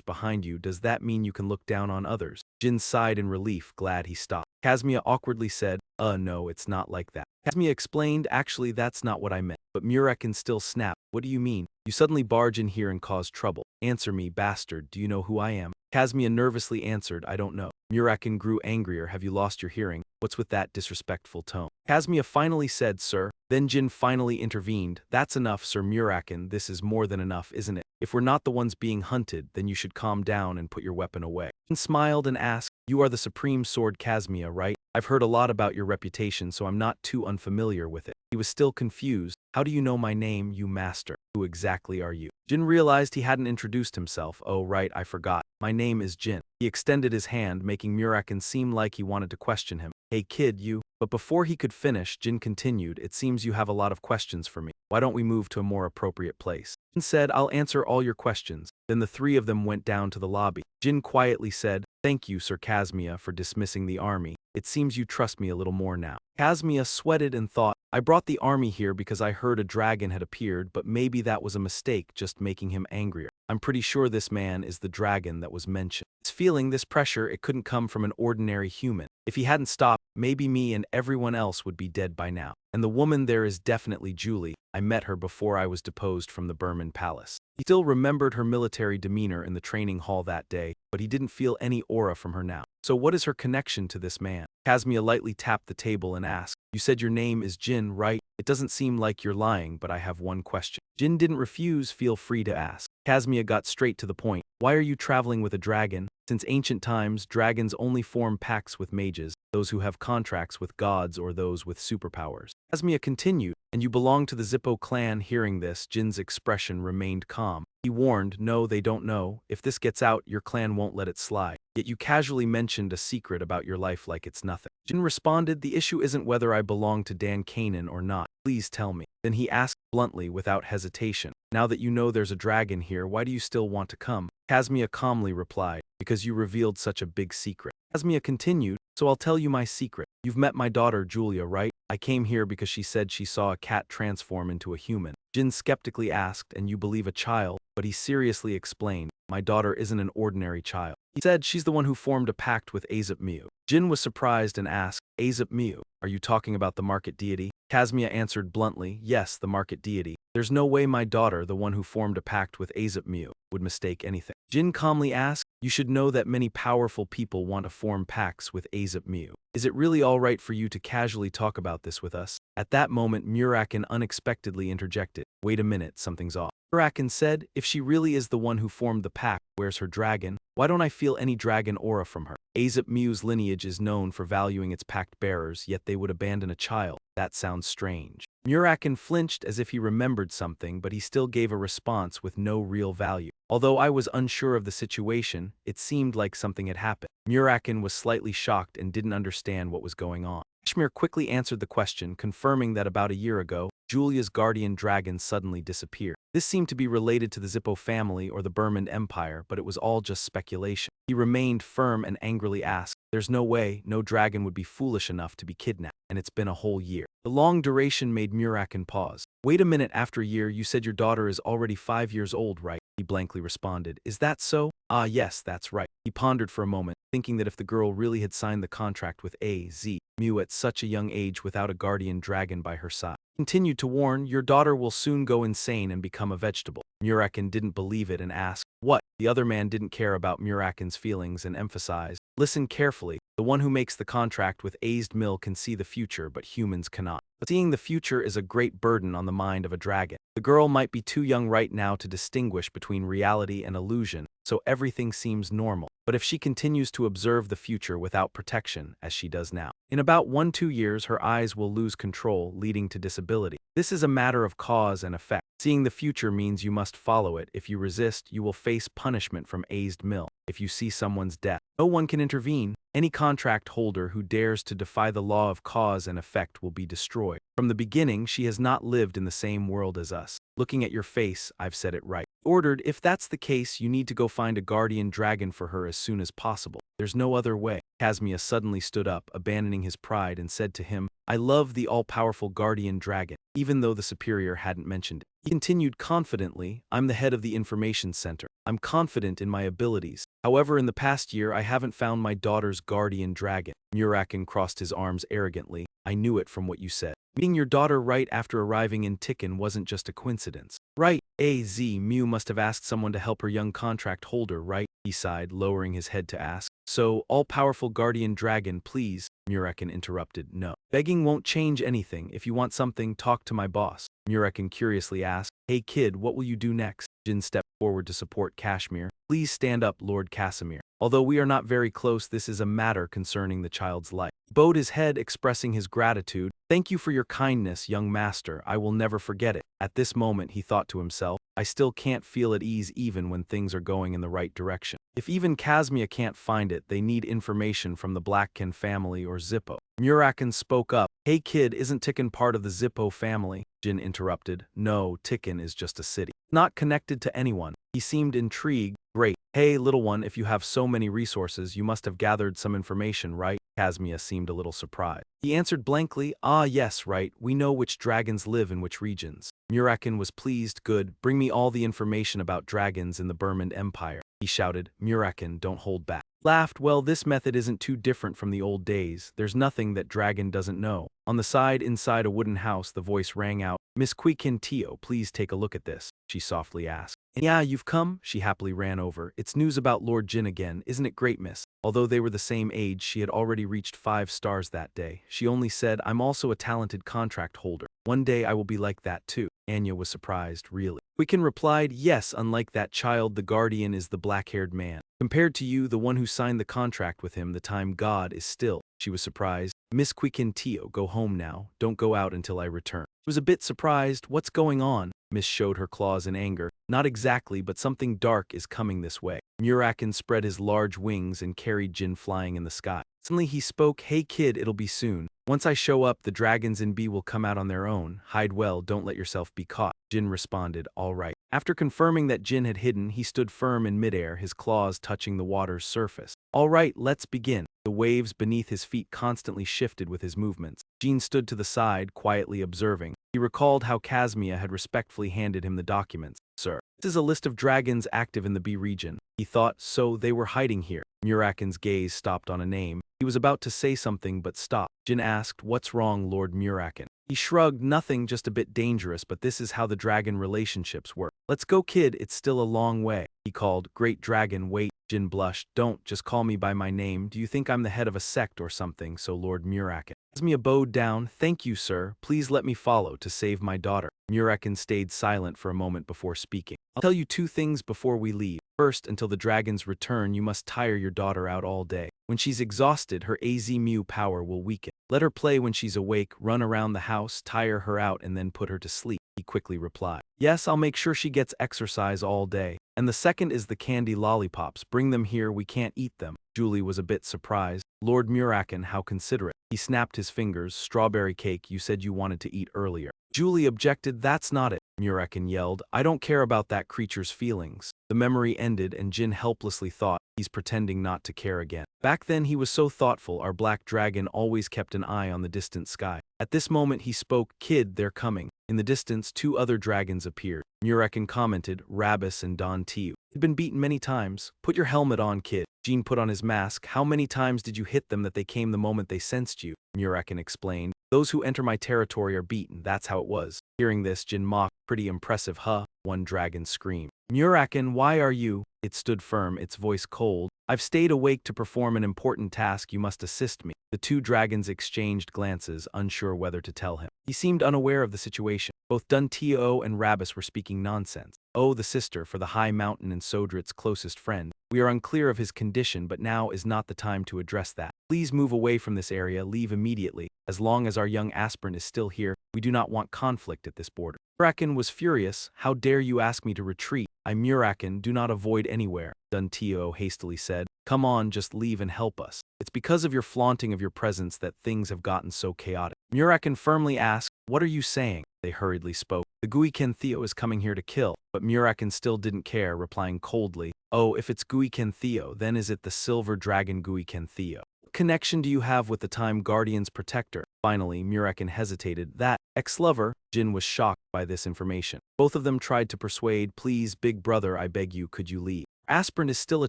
behind you, does that mean you can look down on others? Jyn sighed in relief, glad he stopped. Kazmia awkwardly said, no, it's not like that. Kazmia explained, actually that's not what I meant. But Muraken still snapped, what do you mean? You suddenly barge in here and cause trouble. Answer me, bastard, do you know who I am? Kazmia nervously answered, I don't know. Muraken grew angrier, have you lost your hearing? What's with that disrespectful tone? Kazmia finally said, sir. Then Jyn finally intervened, that's enough, Sir Muraken, this is more than enough, isn't it? If we're not the ones being hunted, then you should calm down and put your weapon away. Jyn smiled and asked, you are the supreme sword Kazmia, right? I've heard a lot about your reputation, so I'm not too unfamiliar with it. He was still confused. How do you know my name, you master? Who exactly are you? Jyn realized he hadn't introduced himself. Oh right, I forgot. My name is Jyn. He extended his hand, making Muraken seem like he wanted to question him. Hey kid, you. But before he could finish, Jyn continued, it seems you have a lot of questions for me. Why don't we move to a more appropriate place? Jyn said, I'll answer all your questions. Then the three of them went down to the lobby. Jyn quietly said, thank you, Sir Kazmia, for dismissing the army. It seems you trust me a little more now. Kazmia sweated and thought, I brought the army here because I heard a dragon had appeared, but maybe that was a mistake, just making him angrier. I'm pretty sure this man is the dragon that was mentioned. He's feeling this pressure, it couldn't come from an ordinary human. If he hadn't stopped, maybe me and everyone else would be dead by now. And the woman there is definitely Julie. I met her before I was deposed from the Burman Palace. He still remembered her military demeanor in the training hall that day, but he didn't feel any aura from her now. So what is her connection to this man? Kazmia lightly tapped the table and asked, you said your name is Jyn, right? It doesn't seem like you're lying, but I have one question. Jyn didn't refuse, feel free to ask. Kazmia got straight to the point. Why are you traveling with a dragon? Since ancient times, dragons only form pacts with mages, those who have contracts with gods or those with superpowers. Kazmia continued, and you belong to the Zippo clan. Hearing this, Jin's expression remained calm. He warned, no, they don't know. If this gets out, your clan won't let it slide. Yet you casually mentioned a secret about your life like it's nothing. Jyn responded, the issue isn't whether I belong to Dan Kanan or not. Please tell me. Then he asked bluntly, without hesitation, now that you know there's a dragon here, why do you still want to come? Kazmia calmly replied, because you revealed such a big secret. Kazmia continued, so I'll tell you my secret. You've met my daughter Julia, right? I came here because she said she saw a cat transform into a human. Jyn skeptically asked, and you believe a child? But he seriously explained, my daughter isn't an ordinary child. He said she's the one who formed a pact with Azep-Mu. Jyn was surprised and asked, Azep-Mu, are you talking about the market deity? Kazmia answered bluntly, yes, the market deity. There's no way my daughter, the one who formed a pact with Azep-Mu, would mistake anything. Jyn calmly asked, you should know that many powerful people want to form pacts with Azep-Mu. Is it really all right for you to casually talk about this with us? At that moment, Muraken unexpectedly interjected, wait a minute, something's off. Muraken said, if she really is the one who formed the pact, where's her dragon? Why don't I feel any dragon aura from her? Azep-Mu's lineage is known for valuing its pact bearers, yet they would abandon a child. That sounds strange. Muraken flinched as if he remembered something, but he still gave a response with no real value. Although I was unsure of the situation, it seemed like something had happened. Muraken was slightly shocked and didn't understand what was going on. Kashmir quickly answered the question, confirming that about a year ago, Julia's guardian dragon suddenly disappeared. This seemed to be related to the Zippo family or the Burman Empire, but it was all just speculation. He remained firm and angrily asked, there's no way, no dragon would be foolish enough to be kidnapped, and it's been a whole year. The long duration made Muraken pause. Wait a minute, after a year you said your daughter is already 5 years old, right? He blankly responded, is that so? Ah yes, that's right. He pondered for a moment, thinking that if the girl really had signed the contract with Azep-Mu at such a young age without a guardian dragon by her side. He continued to warn, your daughter will soon go insane and become a vegetable. Muraken didn't believe it and asked, what? The other man didn't care about Muraken's feelings and emphasized, listen carefully, the one who makes the contract with Azep-Mu can see the future, but humans cannot. But seeing the future is a great burden on the mind of a dragon. The girl might be too young right now to distinguish between reality and illusion, so everything seems normal. But if she continues to observe the future without protection, as she does now, in about 1-2 years her eyes will lose control, leading to disability. This is a matter of cause and effect. Seeing the future means you must follow it. If you resist, you will face punishment from Azep-Mu. If you see someone's death, no one can intervene. Any contract holder who dares to defy the law of cause and effect will be destroyed. From the beginning, she has not lived in the same world as us. Looking at your face, I've said it right. Ordered, if that's the case, you need to go find a guardian dragon for her as soon as possible. There's no other way. Casmia suddenly stood up, abandoning his pride, and said to him, I love the all-powerful guardian dragon, even though the superior hadn't mentioned it. He continued confidently, I'm the head of the information center. I'm confident in my abilities. However, in the past year, I haven't found my daughter's guardian dragon. Muraken crossed his arms arrogantly. I knew it from what you said. Meeting your daughter right after arriving in Tikkun wasn't just a coincidence. Right, Mew must have asked someone to help her young contract holder, right? He sighed, lowering his head to ask. So, all-powerful guardian dragon, please. Muraken interrupted, no. Begging won't change anything. If you want something, talk to my boss. Muraken curiously asked, hey kid, what will you do next? Jyn stepped forward to support Kashmir. Please stand up, Lord Casimir. Although we are not very close, this is a matter concerning the child's life. He bowed his head, expressing his gratitude. Thank you for your kindness, young master. I will never forget it. At this moment, he thought to himself, I still can't feel at ease even when things are going in the right direction. If even Casmia can't find it, they need information from the Blackkin family or Zippo. Muraken spoke up. Hey kid, isn't Tikkun part of the Zippo family? Jyn interrupted. No, Tikkun is just a city. Not connected to anyone. He seemed intrigued. Great. Hey, little one, if you have so many resources, you must have gathered some information, right? Casmia seemed a little surprised. He answered blankly, ah yes, right, we know which dragons live in which regions. Muraken was pleased. Good, bring me all the information about dragons in the Burmand Empire. He shouted, Muraken, don't hold back. Laughed, well, this method isn't too different from the old days. There's nothing that dragon doesn't know. On the side inside a wooden house, the voice rang out, Miss Quikin Tio, please take a look at this, she softly asked. Yeah, you've come? She happily ran over. It's news about Lord Jyn again, isn't it great, miss? Although they were the same age, she had already reached 5 stars that day. She only said, I'm also a talented contract holder. One day I will be like that too. Anya was surprised, really. Quicken replied, yes, unlike that child, the guardian is the black-haired man. Compared to you, the one who signed the contract with him, the time god is still. She was surprised. Miss Quicken Tio, go home now. Don't go out until I return. She was a bit surprised. What's going on? Miss showed her claws in anger. Not exactly, but something dark is coming this way. Muraken spread his large wings and carried Jyn flying in the sky. Suddenly he spoke, hey kid, it'll be soon. Once I show up, the dragons in B will come out on their own. Hide well, don't let yourself be caught. Jyn responded, all right. After confirming that Jyn had hidden, he stood firm in midair, his claws touching the water's surface. All right, let's begin. The waves beneath his feet constantly shifted with his movements. Jyn stood to the side, quietly observing. He recalled how Casmia had respectfully handed him the documents. Sir, this is a list of dragons active in the B region. He thought, so they were hiding here. Muraken's gaze stopped on a name. He was about to say something but stopped. Jyn asked, what's wrong, Lord Muraken? He shrugged, nothing, just a bit dangerous, but this is how the dragon relationships work. Let's go, kid, it's still a long way. He called, Great Dragon, wait. Jyn blushed, don't, just call me by my name. Do you think I'm the head of a sect or something? So Lord Muraken. Casmia bowed down, thank you, sir. Please let me follow to save my daughter. Muraken stayed silent for a moment before speaking. I'll tell you 2 things before we leave. First, until the dragons return, you must tire your daughter out all day. When she's exhausted, her AZ Mew power will weaken. Let her play when she's awake, run around the house, tire her out, and then put her to sleep. He quickly replied. Yes, I'll make sure she gets exercise all day. And the second is the candy lollipops. Bring them here, we can't eat them. Julie was a bit surprised. Lord Muraken, how considerate. He snapped his fingers. Strawberry cake, you said you wanted to eat earlier. Julie objected, that's not it. Muraken yelled, I don't care about that creature's feelings. The memory ended and Jyn helplessly thought, he's pretending not to care again. Back then he was so thoughtful, our black dragon always kept an eye on the distant sky. At this moment he spoke, kid, they're coming. In the distance, 2 other dragons appeared. Muraken commented, Rabis and Dante. He'd been beaten many times. Put your helmet on, kid. Jyn put on his mask. How many times did you hit them that they came the moment they sensed you? Muraken explained. Those who enter my territory are beaten, that's how it was. Hearing this, Jyn mocked, pretty impressive, huh? One dragon screamed. Muraken, why are you? It stood firm, its voice cold. I've stayed awake to perform an important task, you must assist me. The 2 dragons exchanged glances, unsure whether to tell him. He seemed unaware of the situation. Both Duntio and Rabis were speaking nonsense. Oh, the sister, for the high mountain and Sodrit's closest friend. We are unclear of his condition, but now is not the time to address that. Please move away from this area, leave immediately. As long as our young aspirant is still here, we do not want conflict at this border. Muraken was furious. How dare you ask me to retreat? I'm Muraken, do not avoid anywhere. Duntio hastily said. Come on, just leave and help us. It's because of your flaunting of your presence that things have gotten so chaotic. Muraken firmly asked, what are you saying? they hurriedly spoke. The Guiken Theo is coming here to kill, but Muraken still didn't care, replying coldly, oh, if it's Guiken Theo, then is it the silver dragon Guiken Theo? What connection do you have with the Time Guardian's protector? Finally, Muraken hesitated. That ex-lover. Jyn was shocked by this information. Both of them tried to persuade, please, big brother, I beg you, could you leave? Aspirin is still a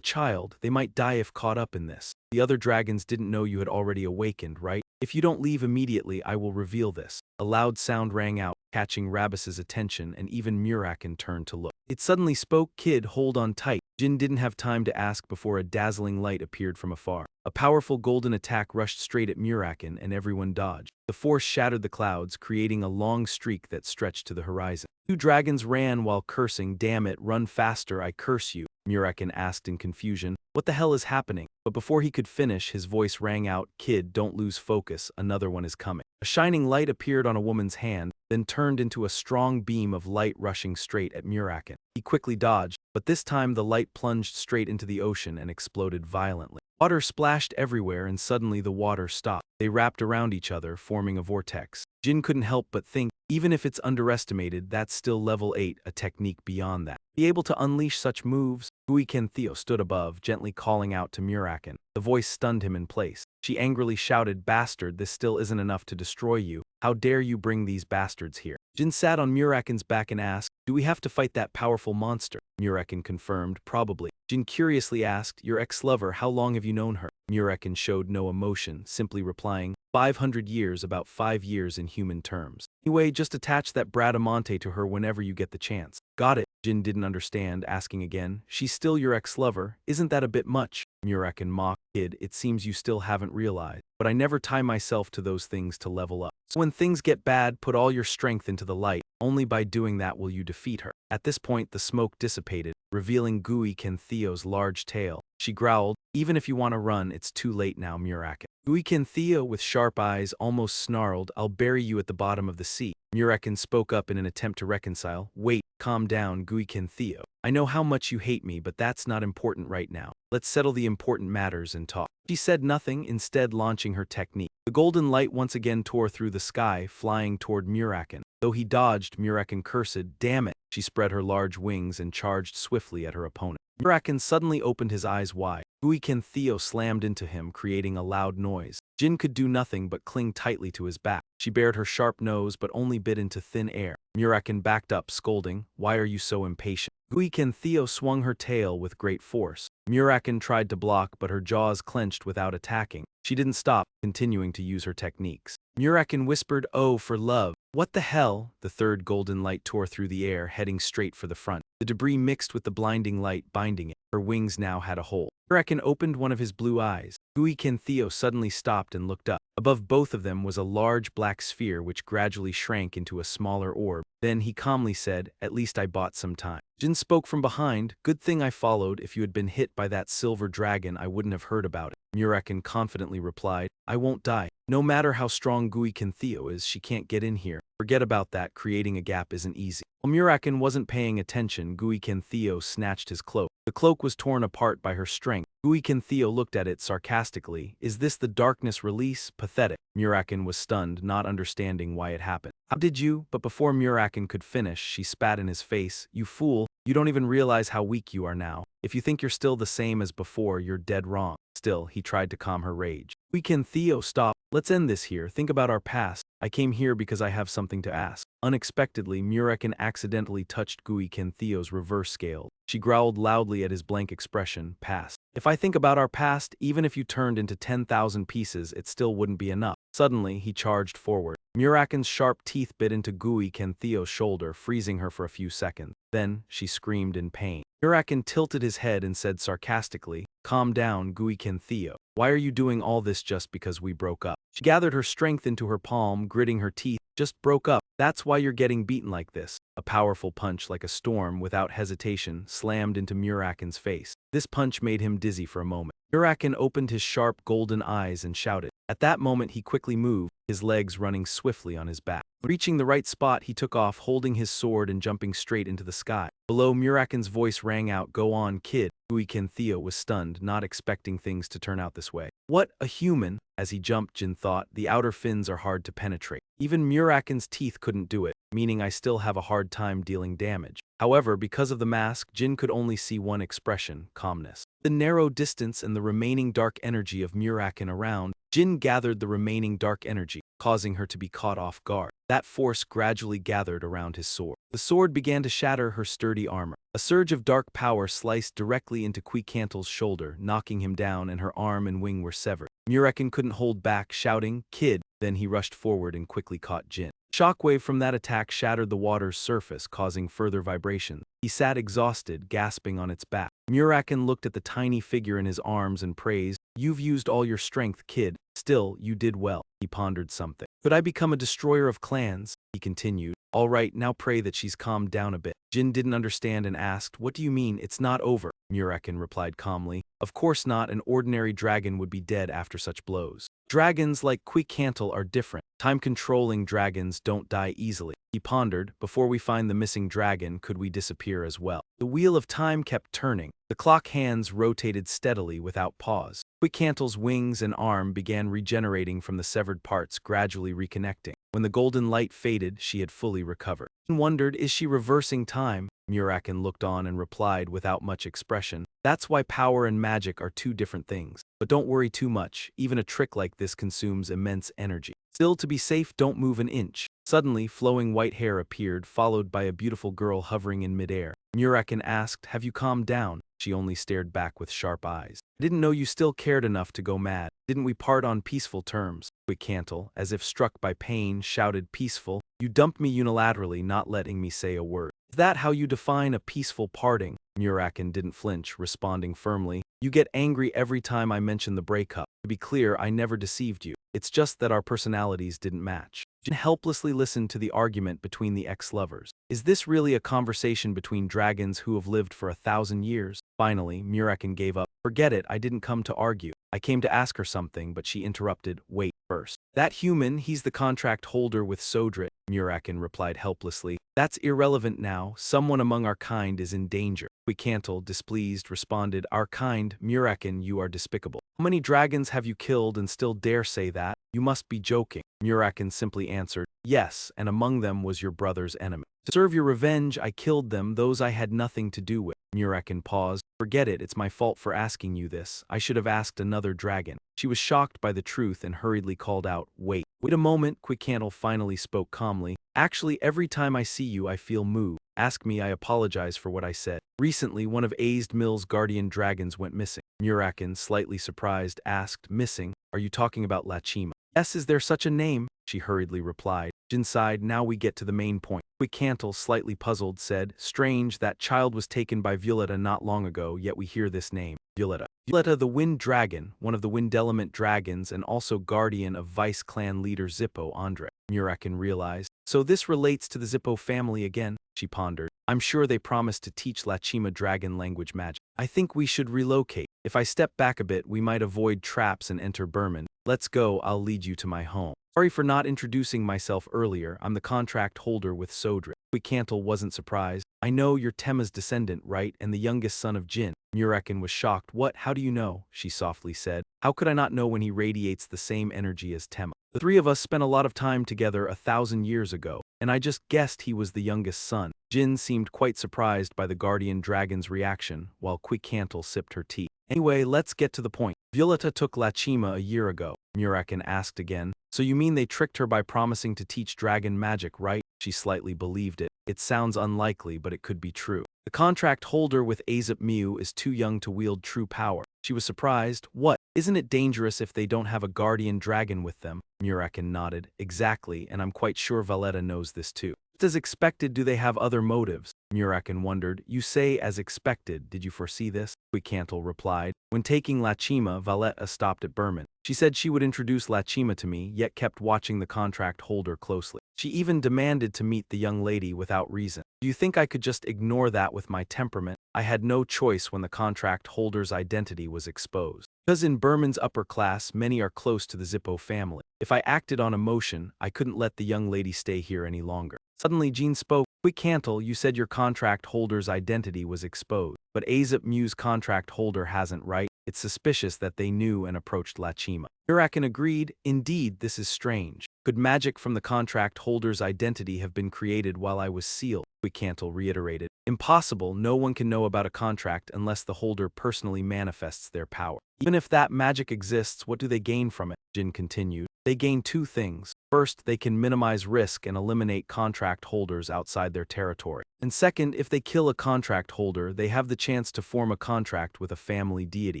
child, they might die if caught up in this. The other dragons didn't know you had already awakened, right? If you don't leave immediately, I will reveal this. A loud sound rang out, catching Rabis's attention, and even Muraken turned to look. It suddenly spoke, kid, hold on tight. Jyn didn't have time to ask before a dazzling light appeared from afar. A powerful golden attack rushed straight at Muraken, and everyone dodged. The force shattered the clouds, creating a long streak that stretched to the horizon. Two dragons ran while cursing, damn it, run faster, I curse you. Muraken asked in confusion, what the hell is happening? But before he could finish, his voice rang out, kid, don't lose focus, another one is coming. A shining light appeared on a woman's hand, then turned into a strong beam of light rushing straight at Muraken. He quickly dodged, but this time the light plunged straight into the ocean and exploded violently. Water splashed everywhere, and suddenly the water stopped. They wrapped around each other, forming a vortex. Jyn couldn't help but think, even if it's underestimated, that's still level 8, a technique beyond that. Be able to unleash such moves? Guiken Theo stood above, gently calling out to Muraken. The voice stunned him in place. She angrily shouted, bastard, this still isn't enough to destroy you. How dare you bring these bastards here? Jyn sat on Muraken's back and asked, do we have to fight that powerful monster? Muraken confirmed, probably. Jyn curiously asked, your ex-lover, how long have you known her? Muraken showed no emotion, simply replying, 500 years, about 5 years in human terms. Anyway, just attach that Bradamante to her whenever you get the chance. Got it. Jyn didn't understand, asking again, she's still your ex-lover, isn't that a bit much? Muraken mocked, kid, it seems you still haven't realized, but I never tie myself to those things to level up. So when things get bad, put all your strength into the light, only by doing that will you defeat her. At this point the smoke dissipated, revealing Guiken Theo's large tail. She growled, even if you want to run, it's too late now, Muraken. Guiken Theo, with sharp eyes, almost snarled, I'll bury you at the bottom of the sea. Muraken spoke up in an attempt to reconcile, wait, calm down, Guiken Theo. I know how much you hate me, but that's not important right now. Let's settle the important matters and talk. She said nothing, instead launching her technique. The golden light once again tore through the sky, flying toward Muraken. Though he dodged, Muraken cursed, damn it. She spread her large wings and charged swiftly at her opponent. Muraken suddenly opened his eyes wide. Guiken Theo slammed into him, creating a loud noise. Jyn could do nothing but cling tightly to his back. She bared her sharp nose but only bit into thin air. Muraken backed up, scolding, why are you so impatient? Guiken Theo swung her tail with great force. Muraken tried to block, but her jaws clenched without attacking. She didn't stop, continuing to use her techniques. Muraken whispered, oh, for love. What the hell? The third golden light tore through the air, heading straight for the front. The debris mixed with the blinding light, binding it. Her wings now had a hole. Muraken opened one of his blue eyes. Guiken Theo suddenly stopped and looked up. Above both of them was a large black sphere which gradually shrank into a smaller orb. Then he calmly said, at least I bought some time. Jyn spoke from behind, good thing I followed, if you had been hit by that silver dragon I wouldn't have heard about it. Muraken confidently replied, I won't die. No matter how strong Guiken Theo is, she can't get in here. Forget about that, creating a gap isn't easy. While Muraken wasn't paying attention, Guiken Theo snatched his cloak. The cloak was torn apart by her strength. Guiken Theo looked at it sarcastically. Is this the darkness release? Pathetic. Muraken was stunned, not understanding why it happened. How did you? But before Muraken could finish, she spat in his face. You fool. You don't even realize how weak you are now. If you think you're still the same as before, you're dead wrong. Still, he tried to calm her rage. Guiken Theo, stop. Let's end this here. Think about our past. I came here because I have something to ask. Unexpectedly, Muraken accidentally touched Guiken Theo's reverse scale. She growled loudly at his blank expression, past. If I think about our past, even if you turned into 10,000 pieces, it still wouldn't be enough. Suddenly, he charged forward. Muraken's sharp teeth bit into Guiken Theo's shoulder, freezing her for a few seconds. Then, she screamed in pain. Muraken tilted his head and said sarcastically, calm down, Guiken Theo. Why are you doing all this just because we broke up? She gathered her strength into her palm, gritting her teeth. Just broke up. That's why you're getting beaten like this. A powerful punch, like a storm, without hesitation, slammed into Muraken's face. This punch made him dizzy for a moment. Muraken opened his sharp golden eyes and shouted. At that moment he quickly moved, his legs running swiftly on his back. Reaching the right spot, he took off, holding his sword and jumping straight into the sky. Below, Muraken's voice rang out, go on, kid. Guiken Theo was stunned, not expecting things to turn out this way. What, a human? As he jumped, Jyn thought, the outer fins are hard to penetrate. Even Muraken's teeth couldn't do it. meaning I still have a hard time dealing damage. However, because of the mask, Jyn could only see one expression, calmness. The narrow distance and the remaining dark energy of Muraken around, Jyn gathered the remaining dark energy, causing her to be caught off guard. That force gradually gathered around his sword. The sword began to shatter her sturdy armor. A surge of dark power sliced directly into Queecantl's shoulder, knocking him down, and her arm and wing were severed. Muraken couldn't hold back, shouting, "Kid!" Then he rushed forward and quickly caught Jyn. Shockwave from that attack shattered the water's surface, causing further vibration. He sat exhausted, gasping on its back. Muraken looked at the tiny figure in his arms and praised, "You've used all your strength, kid. Still, you did well." He pondered something. "Could I become a destroyer of clans?" He continued. "All right, now pray that she's calmed down a bit." Jyn didn't understand and asked, "What do you mean, it's not over?" Muraken replied calmly, "Of course not, an ordinary dragon would be dead after such blows. Dragons like Queecantl are different. Time-controlling dragons don't die easily." He pondered, "Before we find the missing dragon, could we disappear as well?" The wheel of time kept turning. The clock hands rotated steadily without pause. Queecantl's wings and arm began regenerating from the severed parts, gradually reconnecting. When the golden light faded, she had fully recovered. Jyn wondered, is she reversing time? Muraken looked on and replied without much expression, "That's why power and magic are two different things. But don't worry too much, even a trick like this consumes immense energy. Still, to be safe, don't move an inch." Suddenly, flowing white hair appeared, followed by a beautiful girl hovering in midair. Muraken asked, "Have you calmed down?" She only stared back with sharp eyes. "I didn't know you still cared enough to go mad. Didn't we part on peaceful terms?" Queecantl, as if struck by pain, shouted, "Peaceful? You dumped me unilaterally, not letting me say a word. Is that how you define a peaceful parting?" Muraken didn't flinch, responding firmly, "You get angry every time I mention the breakup. To be clear, I never deceived you. It's just that our personalities didn't match." Jyn helplessly listened to the argument between the ex-lovers. Is this really a conversation between dragons who have lived for 1,000 years? Finally, Muraken gave up. "Forget it, I didn't come to argue. I came to ask her something," but she interrupted, "Wait first. That human, he's the contract holder with Sodrit." Muraken replied helplessly, "That's irrelevant now. Someone among our kind is in danger." Queecantl, displeased, responded, "Our kind? Muraken, you are despicable. How many dragons have you killed and still dare say that? You must be joking." Muraken simply answered, "Yes, and among them was your brother's enemy. To serve your revenge, I killed them, those I had nothing to do with." Muraken paused. "Forget it, it's my fault for asking you this. I should have asked another dragon." She was shocked by the truth and hurriedly called out, Wait a moment." Queecantl finally spoke calmly. "Actually, every time I see you, I feel moved. Ask me, I apologize for what I said. Recently, one of Azed Mill's guardian dragons went missing." Muraken, slightly surprised, asked, "Missing? Are you talking about Lachima?" "Yes, is there such a name?" she hurriedly replied. Jyn sighed, "Now we get to the main point." Queecantl, slightly puzzled, said, "Strange, that child was taken by Violetta not long ago, yet we hear this name. Violetta. Violetta the Wind Dragon, one of the Windelement dragons and also guardian of Vice Clan leader Zippo Andre." Muraken realized. "So this relates to the Zippo family again?" she pondered. "I'm sure they promised to teach Lachima dragon language magic. I think we should relocate. If I step back a bit, we might avoid traps and enter Burman. Let's go, I'll lead you to my home. Sorry for not introducing myself earlier, I'm the contract holder with Sodrit." Queecantl wasn't surprised. "I know you're Tema's descendant, right, and the youngest son of Jyn." Muraken was shocked. "What, how do you know?" she softly said. "How could I not know when he radiates the same energy as Tema? The three of us spent a lot of time together 1,000 years ago, and I just guessed he was the youngest son." Jyn seemed quite surprised by the guardian dragon's reaction, while Queecantl sipped her tea. "Anyway, let's get to the point. Violetta took Lachima a year ago." Muraken asked again. "So you mean they tricked her by promising to teach dragon magic, right?" She slightly believed it. "It sounds unlikely, but it could be true. The contract holder with Azep Mew is too young to wield true power." She was surprised. "What? Isn't it dangerous if they don't have a guardian dragon with them?" Muraken nodded. "Exactly, and I'm quite sure Violetta knows this too." "Just as expected, do they have other motives?" Muraken wondered. "You say as expected, did you foresee this?" Queecantl replied. "When taking Lachima, Violetta stopped at Burman. She said she would introduce Lachima to me, yet kept watching the contract holder closely. She even demanded to meet the young lady without reason. Do you think I could just ignore that with my temperament? I had no choice when the contract holder's identity was exposed. Because in Burman's upper class, many are close to the Zippo family. If I acted on emotion, I couldn't let the young lady stay here any longer." Suddenly Jyn spoke. "Queecantl, you said your contract holder's identity was exposed, but Azep Mew's contract holder hasn't, right? It's suspicious that they knew and approached Lachima." Muraken agreed. "Indeed, this is strange. Could magic from the contract holder's identity have been created while I was sealed? Quicantle reiterated. Impossible, no one can know about a contract unless the holder personally manifests their power. Even if that magic exists, what do they gain from it? Jyn continued. They gain two things. First, they can minimize risk and eliminate contract holders outside their territory. And second, if they kill a contract holder, they have the chance to form a contract with a family deity.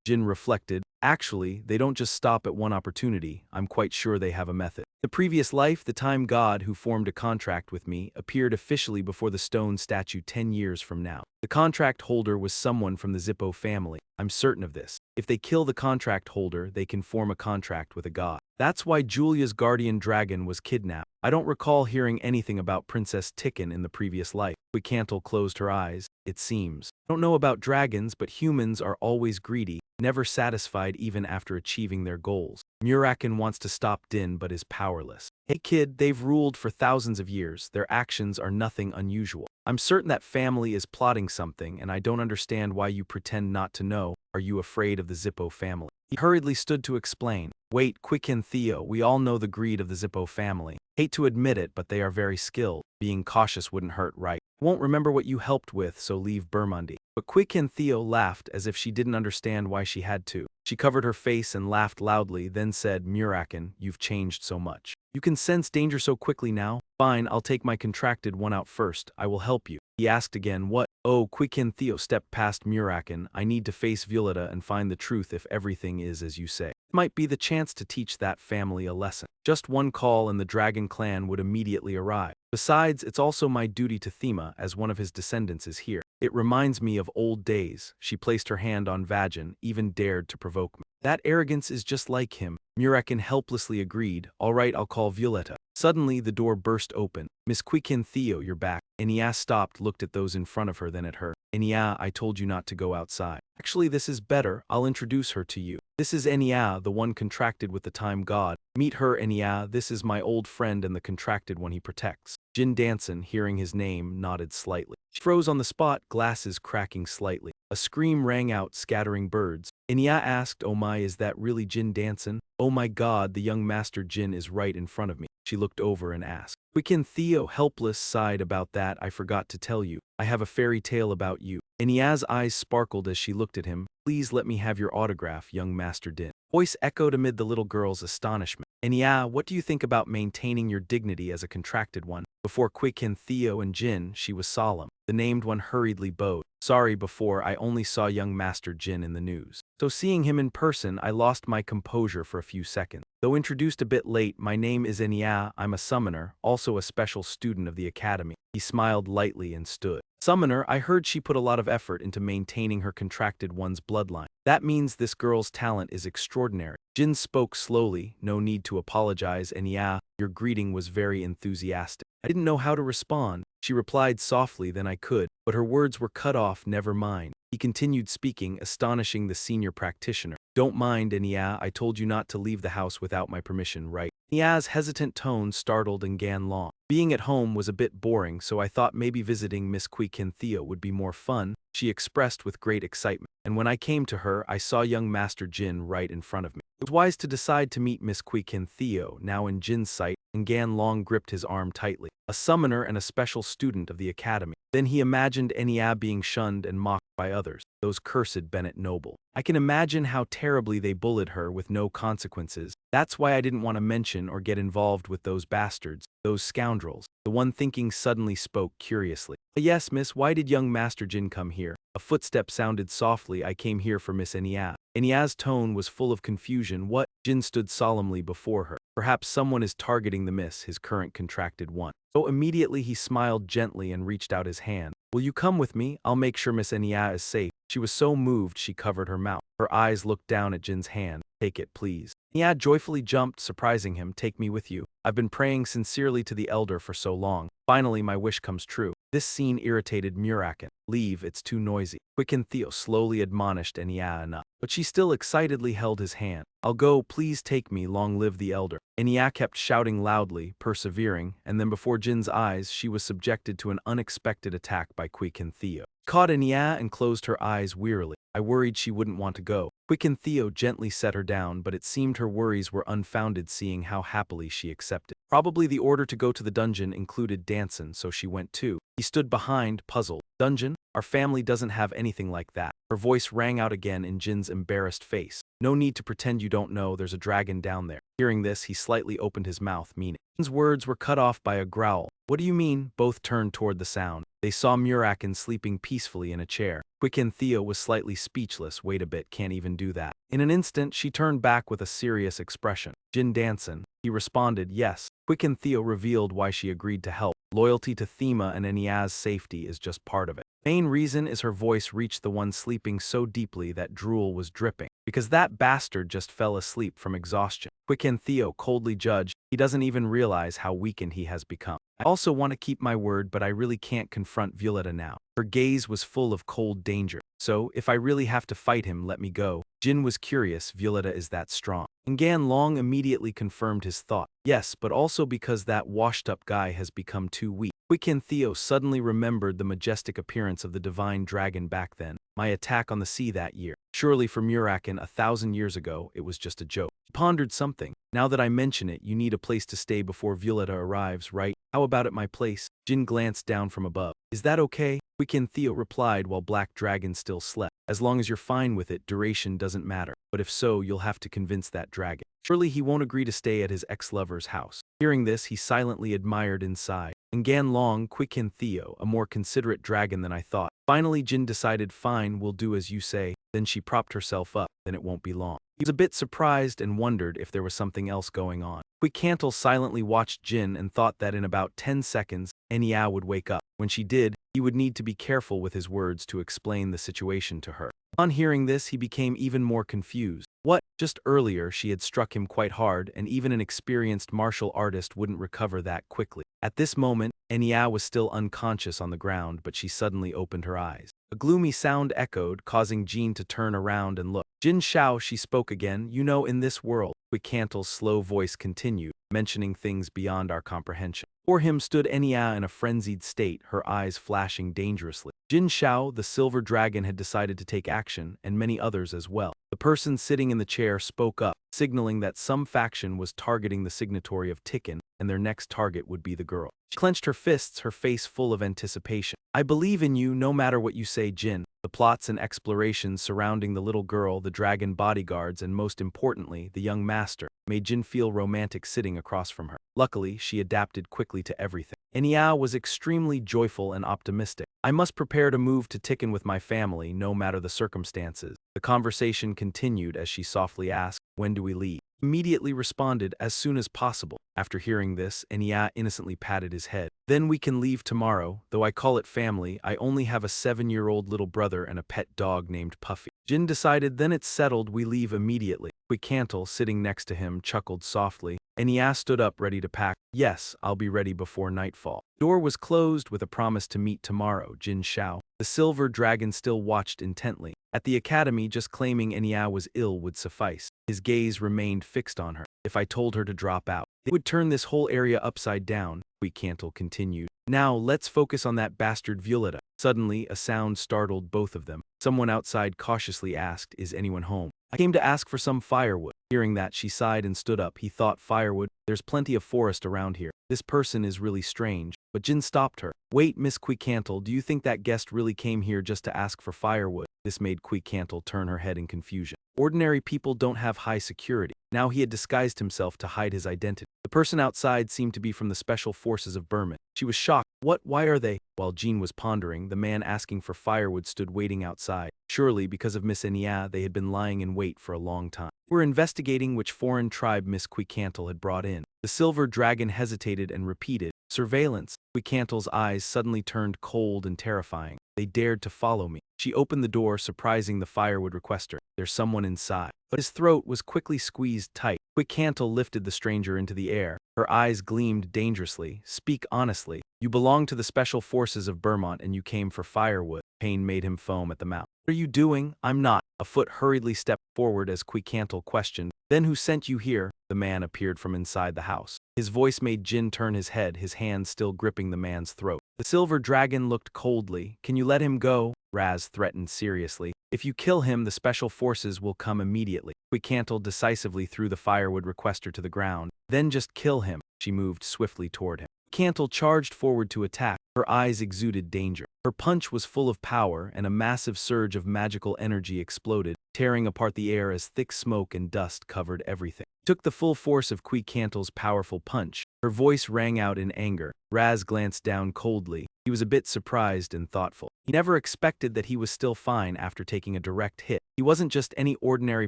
Jyn reflected. Actually, they don't just stop at one opportunity. I'm quite sure they have a method. In the previous life, the time god who formed a contract with me appeared officially before the stone statue 10 years from now. The contract holder was someone from the Zippo family. I'm certain of this. If they kill the contract holder, they can form a contract with a god. That's why Julia's guardian dragon was kidnapped. I don't recall hearing anything about Princess Tikkun in the previous life. Quicantle closed her eyes. It seems. I don't know about dragons, but humans are always greedy, never satisfied even after achieving their goals. Muraken wants to stop Din but is powerless. Hey kid, they've ruled for thousands of years. Their actions are nothing unusual. I'm certain that family is plotting something, and I don't understand why you pretend not to know. Are you afraid of the Zippo family? He hurriedly stood to explain. Wait, Quicken Theo, we all know the greed of the Zippo family. Hate to admit it, but they are very skilled. Being cautious wouldn't hurt, right? Won't remember what you helped with, so leave Burmundy. But Quicken Theo laughed as if she didn't understand why she had to. She covered her face and laughed loudly, then said, Muraken, you've changed so much. You can sense danger so quickly now. Fine, I'll take my contracted one out first. I will help you. He asked again, what? Oh, Quicken Theo stepped past Muraken. I need to face Violetta and find the truth if everything is as you say. It might be the chance to teach that family a lesson. Just one call and the Dragon clan would immediately arrive. Besides, it's also my duty to Thema, as one of his descendants is here. It reminds me of old days. She placed her hand on Vagin, even dared to provoke me. That arrogance is just like him. Muraken helplessly agreed. All right, I'll call Violetta. Suddenly, the door burst open. Miss Quicken Theo, you're back. Enya stopped, looked at those in front of her, then at her. Enya, I told you not to go outside. Actually, this is better. I'll introduce her to you. This is Enya, the one contracted with the time god. Meet her, Enya. This is my old friend and the contracted one he protects. Jyn Danson, hearing his name, nodded slightly. She froze on the spot, glasses cracking slightly. A scream rang out, scattering birds. Enya asked, oh my, is that really Jyn Danson? Oh my god, the young Master Jyn is right in front of me. She looked over and asked. Quicken Theo, helpless, sighed about that. I forgot to tell you. I have a fairy tale about you. Enya's eyes sparkled as she looked at him. Please let me have your autograph, young Master Din. Voice echoed amid the little girl's astonishment. Enya, what do you think about maintaining your dignity as a contracted one? Before Quicken Theo and Jyn, she was solemn. The named one hurriedly bowed. Sorry, before I only saw young Master Jyn in the news. So seeing him in person, I lost my composure for a few seconds. Though introduced a bit late, my name is Enya. I'm a summoner, also a special student of the academy. He smiled lightly and stood. Summoner, I heard she put a lot of effort into maintaining her contracted one's bloodline. That means this girl's talent is extraordinary. Jyn spoke slowly, no need to apologize, Enya, your greeting was very enthusiastic. I didn't know how to respond. She replied softly, then I could, but her words were cut off, never mind. He continued speaking, astonishing the senior practitioner. Don't mind, Enya, I told you not to leave the house without my permission, right? Enya's hesitant tone startled and Gan long. Being at home was a bit boring, so I thought maybe visiting Miss Quicken Theo would be more fun, she expressed with great excitement. And when I came to her, I saw young Master Jyn right in front of me. It was wise to decide to meet Miss Quicken Theo, now in Jin's sight, and Gan long gripped his arm tightly. A summoner and a special student of the academy. Then he imagined Enya being shunned and mocked by others, those cursed Bennett noble. I can imagine how terribly they bullied her with no consequences. That's why I didn't want to mention or get involved with those bastards, those scoundrels. The one thinking suddenly spoke curiously. Yes, miss, why did young Master Jyn come here? A footstep sounded softly. I came here for Miss Enya. Enya's tone was full of confusion. What? Jyn stood solemnly before her. Perhaps someone is targeting the miss, his current contracted one. So immediately he smiled gently and reached out his hand. Will you come with me? I'll make sure Miss Enya is safe. She was so moved she covered her mouth. Her eyes looked down at Jin's hand. Take it, please. Enya joyfully jumped, surprising him. Take me with you. I've been praying sincerely to the elder for so long. Finally, my wish comes true. This scene irritated Muraken. Leave, it's too noisy. Quicken Theo slowly admonished Enya enough, but she still excitedly held his hand. I'll go, please take me, long live the elder. Enya kept shouting loudly, persevering, and then before Jin's eyes, she was subjected to an unexpected attack by Quicken Theo. Caught Enya and closed her eyes wearily. I worried she wouldn't want to go. Quicken Theo gently set her down, but it seemed her worries were unfounded seeing how happily she accepted. Probably the order to go to the dungeon included dancing, so she went too. He stood behind, puzzled. Dungeon? Our family doesn't have anything like that. Her voice rang out again in Jin's embarrassed face. No need to pretend you don't know, there's a dragon down there. Hearing this, he slightly opened his mouth, meaning. Jin's words were cut off by a growl. What do you mean? Both turned toward the sound. They saw Muraken sleeping peacefully in a chair. Quicken Theo was slightly speechless. Wait a bit, can't even do that. In an instant, she turned back with a serious expression. Jin dancin'. He responded, yes. Quicken Theo revealed why she agreed to help. Loyalty to Thema and Enia's safety is just part of it. Main reason is her voice reached the one sleeping so deeply that drool was dripping. Because that bastard just fell asleep from exhaustion. Quicken Theo coldly judged. He doesn't even realize how weakened he has become. I also want to keep my word, but I really can't confront Violetta now. Her gaze was full of cold danger. So, if I really have to fight him, let me go. Jin was curious, Violetta is that strong. And Gan immediately confirmed his thought. Yes, but also because that washed-up guy has become too weak. Quicken Theo suddenly remembered the majestic appearance of the divine dragon back then. My attack on the sea that year. Surely for Muraken 1,000 years ago, it was just a joke. He pondered something. Now that I mention it, you need a place to stay before Violetta arrives, right? How about at my place? Jin glanced down from above. Is that okay? Quicken Theo replied while Black Dragon still slept. As long as you're fine with it, duration doesn't matter. But if so, you'll have to convince that dragon. Surely he won't agree to stay at his ex-lover's house. Hearing this, he silently admired inside. And Gan Quicken Theo, a more considerate dragon than I thought. Finally, Jin decided, fine, we'll do as you say. Then she propped herself up. Then it won't be long. He was a bit surprised and wondered if there was something else going on. Quick silently watched Jin and thought that in about 10 seconds, Enya would wake up. When she did, he would need to be careful with his words to explain the situation to her. On hearing this, he became even more confused. What? Just earlier, she had struck him quite hard, and even an experienced martial artist wouldn't recover that quickly. At this moment, Enya was still unconscious on the ground, but she suddenly opened her eyes. A gloomy sound echoed, causing Jin to turn around and look. Jin Shao, she spoke again, you know, in this world. Quick slow voice continued, mentioning things beyond our comprehension. Before him stood Enya in a frenzied state, her eyes flashing dangerously. Jin Shao, the silver dragon, had decided to take action, and many others as well. The person sitting in the chair spoke up, signaling that some faction was targeting the signatory of Tikkun, and their next target would be the girl. She clenched her fists, her face full of anticipation. I believe in you no matter what you say, Jin. The plots and explorations surrounding the little girl, the dragon bodyguards, and most importantly, the young master, made Jin feel romantic sitting across from her. Luckily, she adapted quickly to everything. Enya was extremely joyful and optimistic. I must prepare to move to Tikkun with my family, no matter the circumstances. The conversation continued as she softly asked, when do we leave? Immediately responded, as soon as possible. After hearing this, Enya innocently patted his head. Then we can leave tomorrow. Though I call it family, I only have a 7-year-old little brother and a pet dog named Puffy. Jin decided, then it's settled, we leave immediately. Quick sitting next to him, chuckled softly. Enya stood up ready to pack. Yes, I'll be ready before nightfall. Door was closed with a promise to meet tomorrow, Jin Shao. The silver dragon still watched intently. At the academy, just claiming Enya was ill would suffice. His gaze remained fixed on her. If I told her to drop out, it would turn this whole area upside down, Quick continued. Now, let's focus on that bastard Violetta. Suddenly, a sound startled both of them. Someone outside cautiously asked, is anyone home? I came to ask for some firewood. Hearing that, she sighed and stood up. He thought, firewood? There's plenty of forest around here. This person is really strange. But Jin stopped her. Wait, Miss Quick, do you think that guest really came here just to ask for firewood? This made Quick turn her head in confusion. Ordinary people don't have high security. Now he had disguised himself to hide his identity. The person outside seemed to be from the special forces of Burma. She was shocked. What? Why are they? While Jin was pondering, the man asking for firewood stood waiting outside. Surely, because of Miss Enya, they had been lying in wait for a long time. We're investigating which foreign tribe Miss Quick had brought in. The silver dragon hesitated and repeated, surveillance. Quick eyes suddenly turned cold and terrifying. They dared to follow me. She opened the door, surprising the firewood requester. There's someone inside. But his throat was quickly squeezed tight. Quick lifted the stranger into the air. Her eyes gleamed dangerously. Speak honestly. You belong to the special forces of Burma and you came for firewood. Pain made him foam at the mouth. What are you doing? I'm not. A foot hurriedly stepped forward as Quick questioned. Then who sent you here? The man appeared from inside the house. His voice made Jin turn his head, his hand still gripping the man's throat. The silver dragon looked coldly. Can you let him go? Raz threatened seriously. If you kill him, the special forces will come immediately. Kui Cantle decisively threw the firewood requester to the ground. Then just kill him. She moved swiftly toward him. Cantle charged forward to attack. Her eyes exuded danger. Her punch was full of power, and a massive surge of magical energy exploded, tearing apart the air as thick smoke and dust covered everything. Took the full force of Kui Cantle's powerful punch. Her voice rang out in anger. Raz glanced down coldly. He was a bit surprised and thoughtful. He never expected that he was still fine after taking a direct hit. He wasn't just any ordinary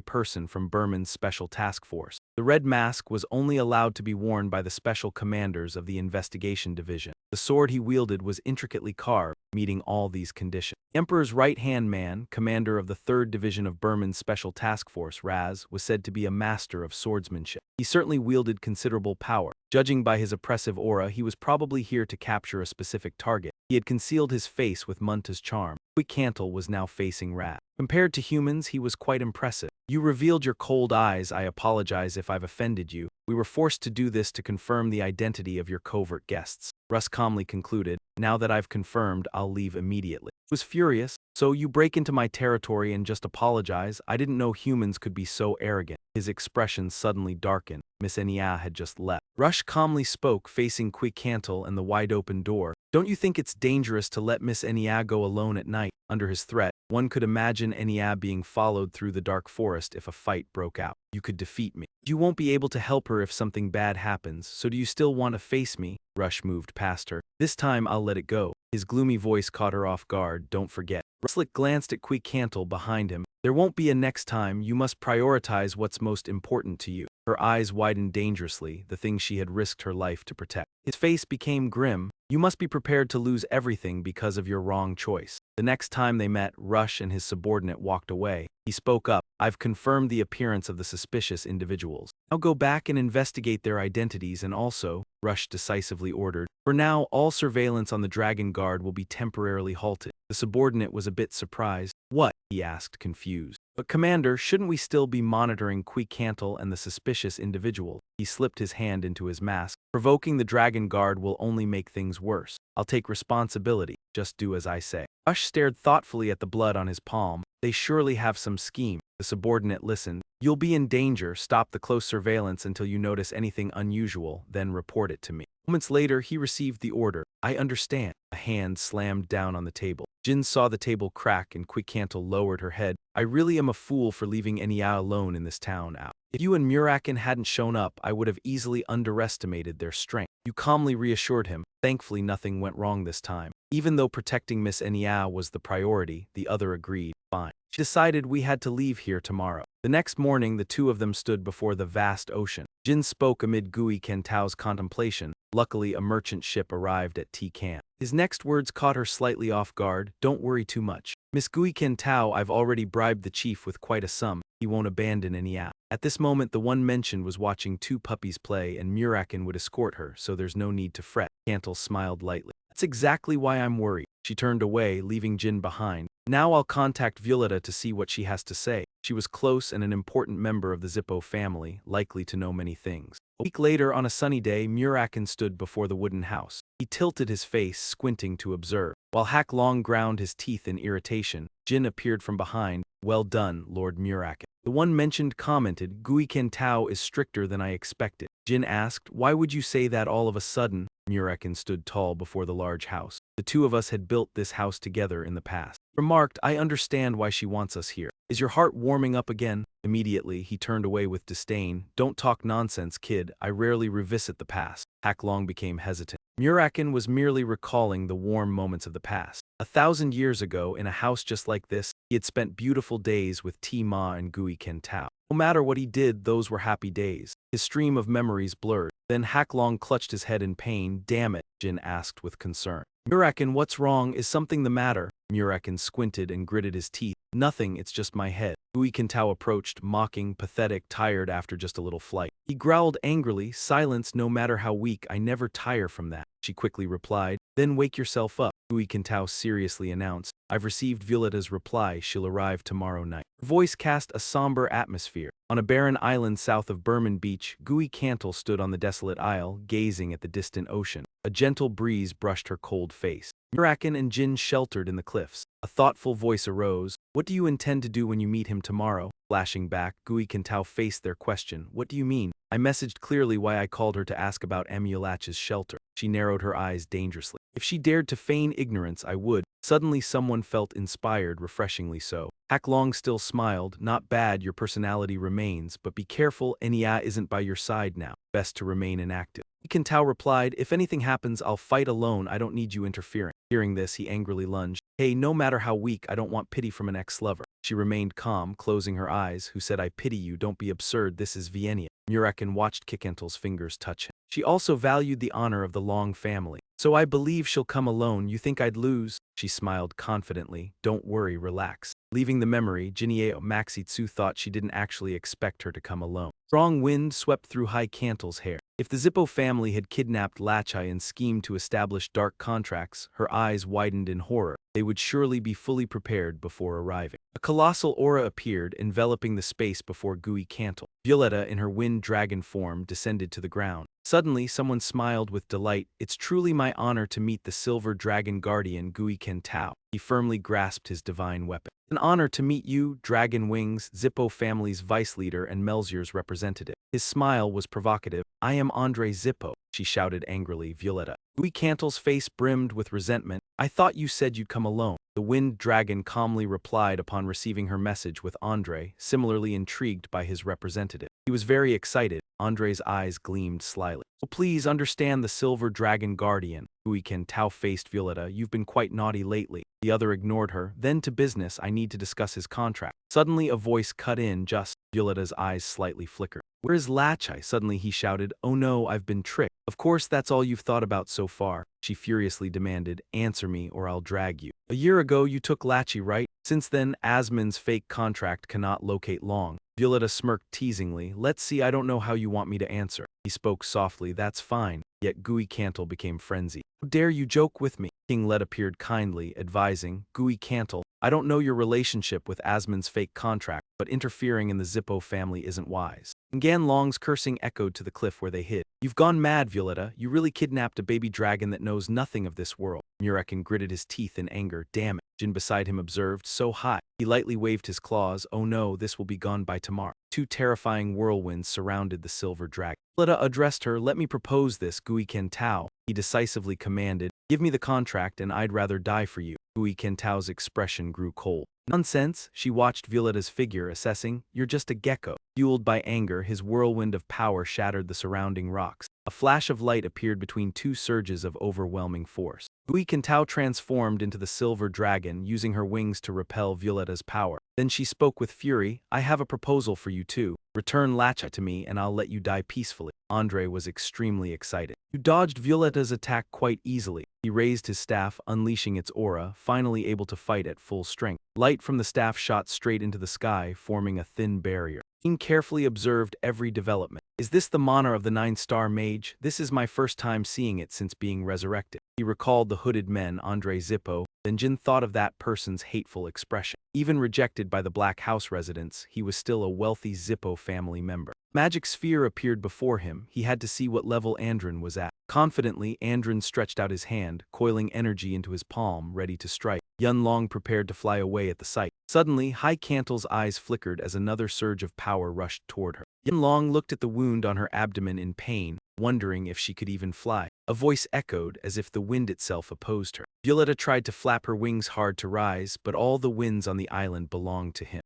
person from Berman's special task force. The red mask was only allowed to be worn by the special commanders of the investigation division. The sword he wielded was intricately carved, meeting all these conditions. The Emperor's right-hand man, commander of the 3rd Division of Berman's Special Task Force, Raz, was said to be a master of swordsmanship. He certainly wielded considerable power. Judging by his oppressive aura, he was probably here to capture a specific target. He had concealed his face with Munta's charm. Kui Cantle was now facing Raz. Compared to humans, he was quite impressive. You revealed your cold eyes. I apologize if I've offended you. We were forced to do this to confirm the identity of your covert guests. Russ calmly concluded. Now that I've confirmed, I'll leave immediately. He was furious. So you break into my territory and just apologize? I didn't know humans could be so arrogant. His expression suddenly darkened. Miss Enya had just left. Rush calmly spoke, facing Kui Cantle and the wide-open door. Don't you think it's dangerous to let Miss Enya go alone at night? Under his threat, one could imagine Enya being followed through the dark forest if a fight broke out. You could defeat me. You won't be able to help her if something bad happens, so do you still want to face me? Rush moved past her. This time I'll let it go. His gloomy voice caught her off guard. Don't forget. Ruslick glanced at Kui Cantle behind him. There won't be a next time. You must prioritize what's most important to you. Her eyes widened dangerously, the thing she had risked her life to protect. His face became grim. You must be prepared to lose everything because of your wrong choice. The next time they met, Rush and his subordinate walked away. He spoke up. I've confirmed the appearance of the suspicious individuals. Now go back and investigate their identities and also, Rush decisively ordered. For now, all surveillance on the Dragon Guard will be temporarily halted. The subordinate was a bit surprised. What? He asked, confused. But Commander, shouldn't we still be monitoring Kui Cantle and the suspicious individual? He slipped his hand into his mask. Provoking the Dragon Guard will only make things worse. I'll take responsibility. Just do as I say. Rush stared thoughtfully at the blood on his palm. They surely have some scheme. The subordinate listened. You'll be in danger. Stop the close surveillance until you notice anything unusual, then report it to me. Moments later, he received the order. I understand. A hand slammed down on the table. Jyn saw the table crack and Kui Cantle lowered her head. I really am a fool for leaving Enya alone in this town out. If you and Muraken hadn't shown up, I would have easily underestimated their strength. You calmly reassured him. Thankfully, nothing went wrong this time. Even though protecting Miss Enya was the priority, the other agreed. Fine. She decided we had to leave here tomorrow. The next morning, the two of them stood before the vast ocean. Jyn spoke amid Kui Cantle's contemplation. Luckily, a merchant ship arrived at T-Camp. His next words caught her slightly off guard. Don't worry too much. Miss Kui Cantle, I've already bribed the chief with quite a sum. He won't abandon Enya. At this moment, the one mentioned was watching two puppies play and Muraken would escort her, so there's no need to fret. Cantle smiled lightly. That's exactly why I'm worried. She turned away, leaving Jyn behind. Now I'll contact Violetta to see what she has to say. She was close and an important member of the Zippo family, likely to know many things. A week later, on a sunny day, Muraken stood before the wooden house. He tilted his face, squinting to observe. While Hack Long ground his teeth in irritation, Jyn appeared from behind. Well done, Lord Muraken. The one mentioned commented, Kui Cantle is stricter than I expected. Jyn asked, why would you say that all of a sudden? Muraken stood tall before the large house. The two of us had built this house together in the past. Remarked, I understand why she wants us here. Is your heart warming up again? Immediately, he turned away with disdain. Don't talk nonsense, kid. I rarely revisit the past. Hack Long became hesitant. Muraken was merely recalling the warm moments of the past. 1,000 years ago, in a house just like this, he had spent beautiful days with T-Ma and Kui Cantle. No matter what he did, those were happy days. His stream of memories blurred. Then Hack Long clutched his head in pain. Damn it, Jyn asked with concern. Muraken, what's wrong? Is something the matter? Muraken squinted and gritted his teeth. Nothing, it's just my head. Kui Cantle approached, mocking, pathetic, tired after just a little flight. He growled angrily, silence no matter how weak, I never tire from that. She quickly replied, then wake yourself up. Kui Cantle seriously announced, I've received Violetta's reply, she'll arrive tomorrow night. Her voice cast a somber atmosphere. On a barren island south of Berman Beach, Kui Cantle stood on the desolate isle, gazing at the distant ocean. A gentle breeze brushed her cold face. Muraken and Jyn sheltered in the cliffs. A thoughtful voice arose. What do you intend to do when you meet him tomorrow? Flashing back, Gui Kentao faced their question. What do you mean? I messaged clearly why I called her to ask about Amulach's shelter. She narrowed her eyes dangerously. If she dared to feign ignorance, I would. Suddenly someone felt inspired, refreshingly so. Hak Long still smiled. Not bad, your personality remains, but be careful, Enya isn't by your side now. Best to remain inactive. Kentao replied, if anything happens, I'll fight alone, I don't need you interfering. Hearing this, he angrily lunged. Hey, no matter how weak, I don't want pity from an ex-lover. She remained calm, closing her eyes, who said, I pity you, don't be absurd, this is Vienna. Muraken watched Kikentel's fingers touch him. She also valued the honor of the Long family. So I believe she'll come alone, you think I'd lose? She smiled confidently. Don't worry, relax. Leaving the memory, Jinie Maxitsu thought she didn't actually expect her to come alone. Strong wind swept through Hai Cantel's hair. If the Zippo family had kidnapped Lachai and schemed to establish dark contracts, her eyes widened in horror. They would surely be fully prepared before arriving. A colossal aura appeared, enveloping the space before Gui Cantel. Violetta, in her wind dragon form, descended to the ground. Suddenly, someone smiled with delight. It's truly my honor to meet the silver dragon guardian Gui Kentao. He firmly grasped his divine weapon. An honor to meet you, Dragon Wings, Zippo family's vice leader and Melzier's representative. His smile was provocative. I am Andre Zippo, she shouted angrily, Violetta. Gui Cantel's face brimmed with resentment. I thought you said you'd come alone. The wind dragon calmly replied upon receiving her message with Andre, similarly intrigued by his representative. He was very excited. Andre's eyes gleamed slyly. Oh, please understand the silver dragon guardian. Gui Kentao faced Violetta. You've been quite naughty lately. The other ignored her. Then to business, I need to discuss his contract. Suddenly a voice cut in just. Violetta's eyes slightly flickered. Where is Lachai? Suddenly he shouted. Oh no, I've been tricked. Of course that's all you've thought about so far. She furiously demanded. Answer me or I'll drag you. A year ago you took Lachai, right? Since then, Asmon's fake contract cannot locate Long. Violetta smirked teasingly. Let's see, I don't know how you want me to answer. He spoke softly. That's fine. Yet Gui Cantel became frenzied. How dare you joke with me? King Led appeared kindly, advising, Gui Cantel, I don't know your relationship with Asmon's fake contract, but interfering in the Zippo family isn't wise. Gan Long's cursing echoed to the cliff where they hid. You've gone mad, Violetta. You really kidnapped a baby dragon that knows nothing of this world. Muraken gritted his teeth in anger. Damn it. Jyn beside him observed. So hot. He lightly waved his claws. Oh no, this will be gone by tomorrow. Two terrifying whirlwinds surrounded the silver dragon. Violetta addressed her. Let me propose this, Gui Kentao. He decisively commanded. Give me the contract and I'd rather die for you. Gui Kentao's expression grew cold. Nonsense, she watched Violetta's figure, assessing. You're just a gecko. Fueled by anger, his whirlwind of power shattered the surrounding rocks. A flash of light appeared between two surges of overwhelming force. Gui Kentao transformed into the silver dragon, using her wings to repel Violetta's power. Then she spoke with fury. I have a proposal for you too. Return Lachai to me and I'll let you die peacefully. Andre was extremely excited. You dodged Violetta's attack quite easily. He raised his staff, unleashing its aura, finally able to fight at full strength. Light from the staff shot straight into the sky, forming a thin barrier. King carefully observed every development. Is this the mana of the 9-star mage? This is my first time seeing it since being resurrected. He recalled the hooded men, Andre Zippo. Then Jyn thought of that person's hateful expression. Even rejected by the Black House residents, he was still a wealthy Zippo family member. Magic sphere appeared before him. He had to see what level Andrin was at. Confidently, Andrin stretched out his hand, coiling energy into his palm, ready to strike. Yun Long prepared to fly away at the sight. Suddenly, Hai Cantel's eyes flickered as another surge of power rushed toward her. Yun Long looked at the wound on her abdomen in pain, wondering if she could even fly. A voice echoed as if the wind itself opposed her. Violetta tried to flap her wings hard to rise, but all the winds on the island belonged to him.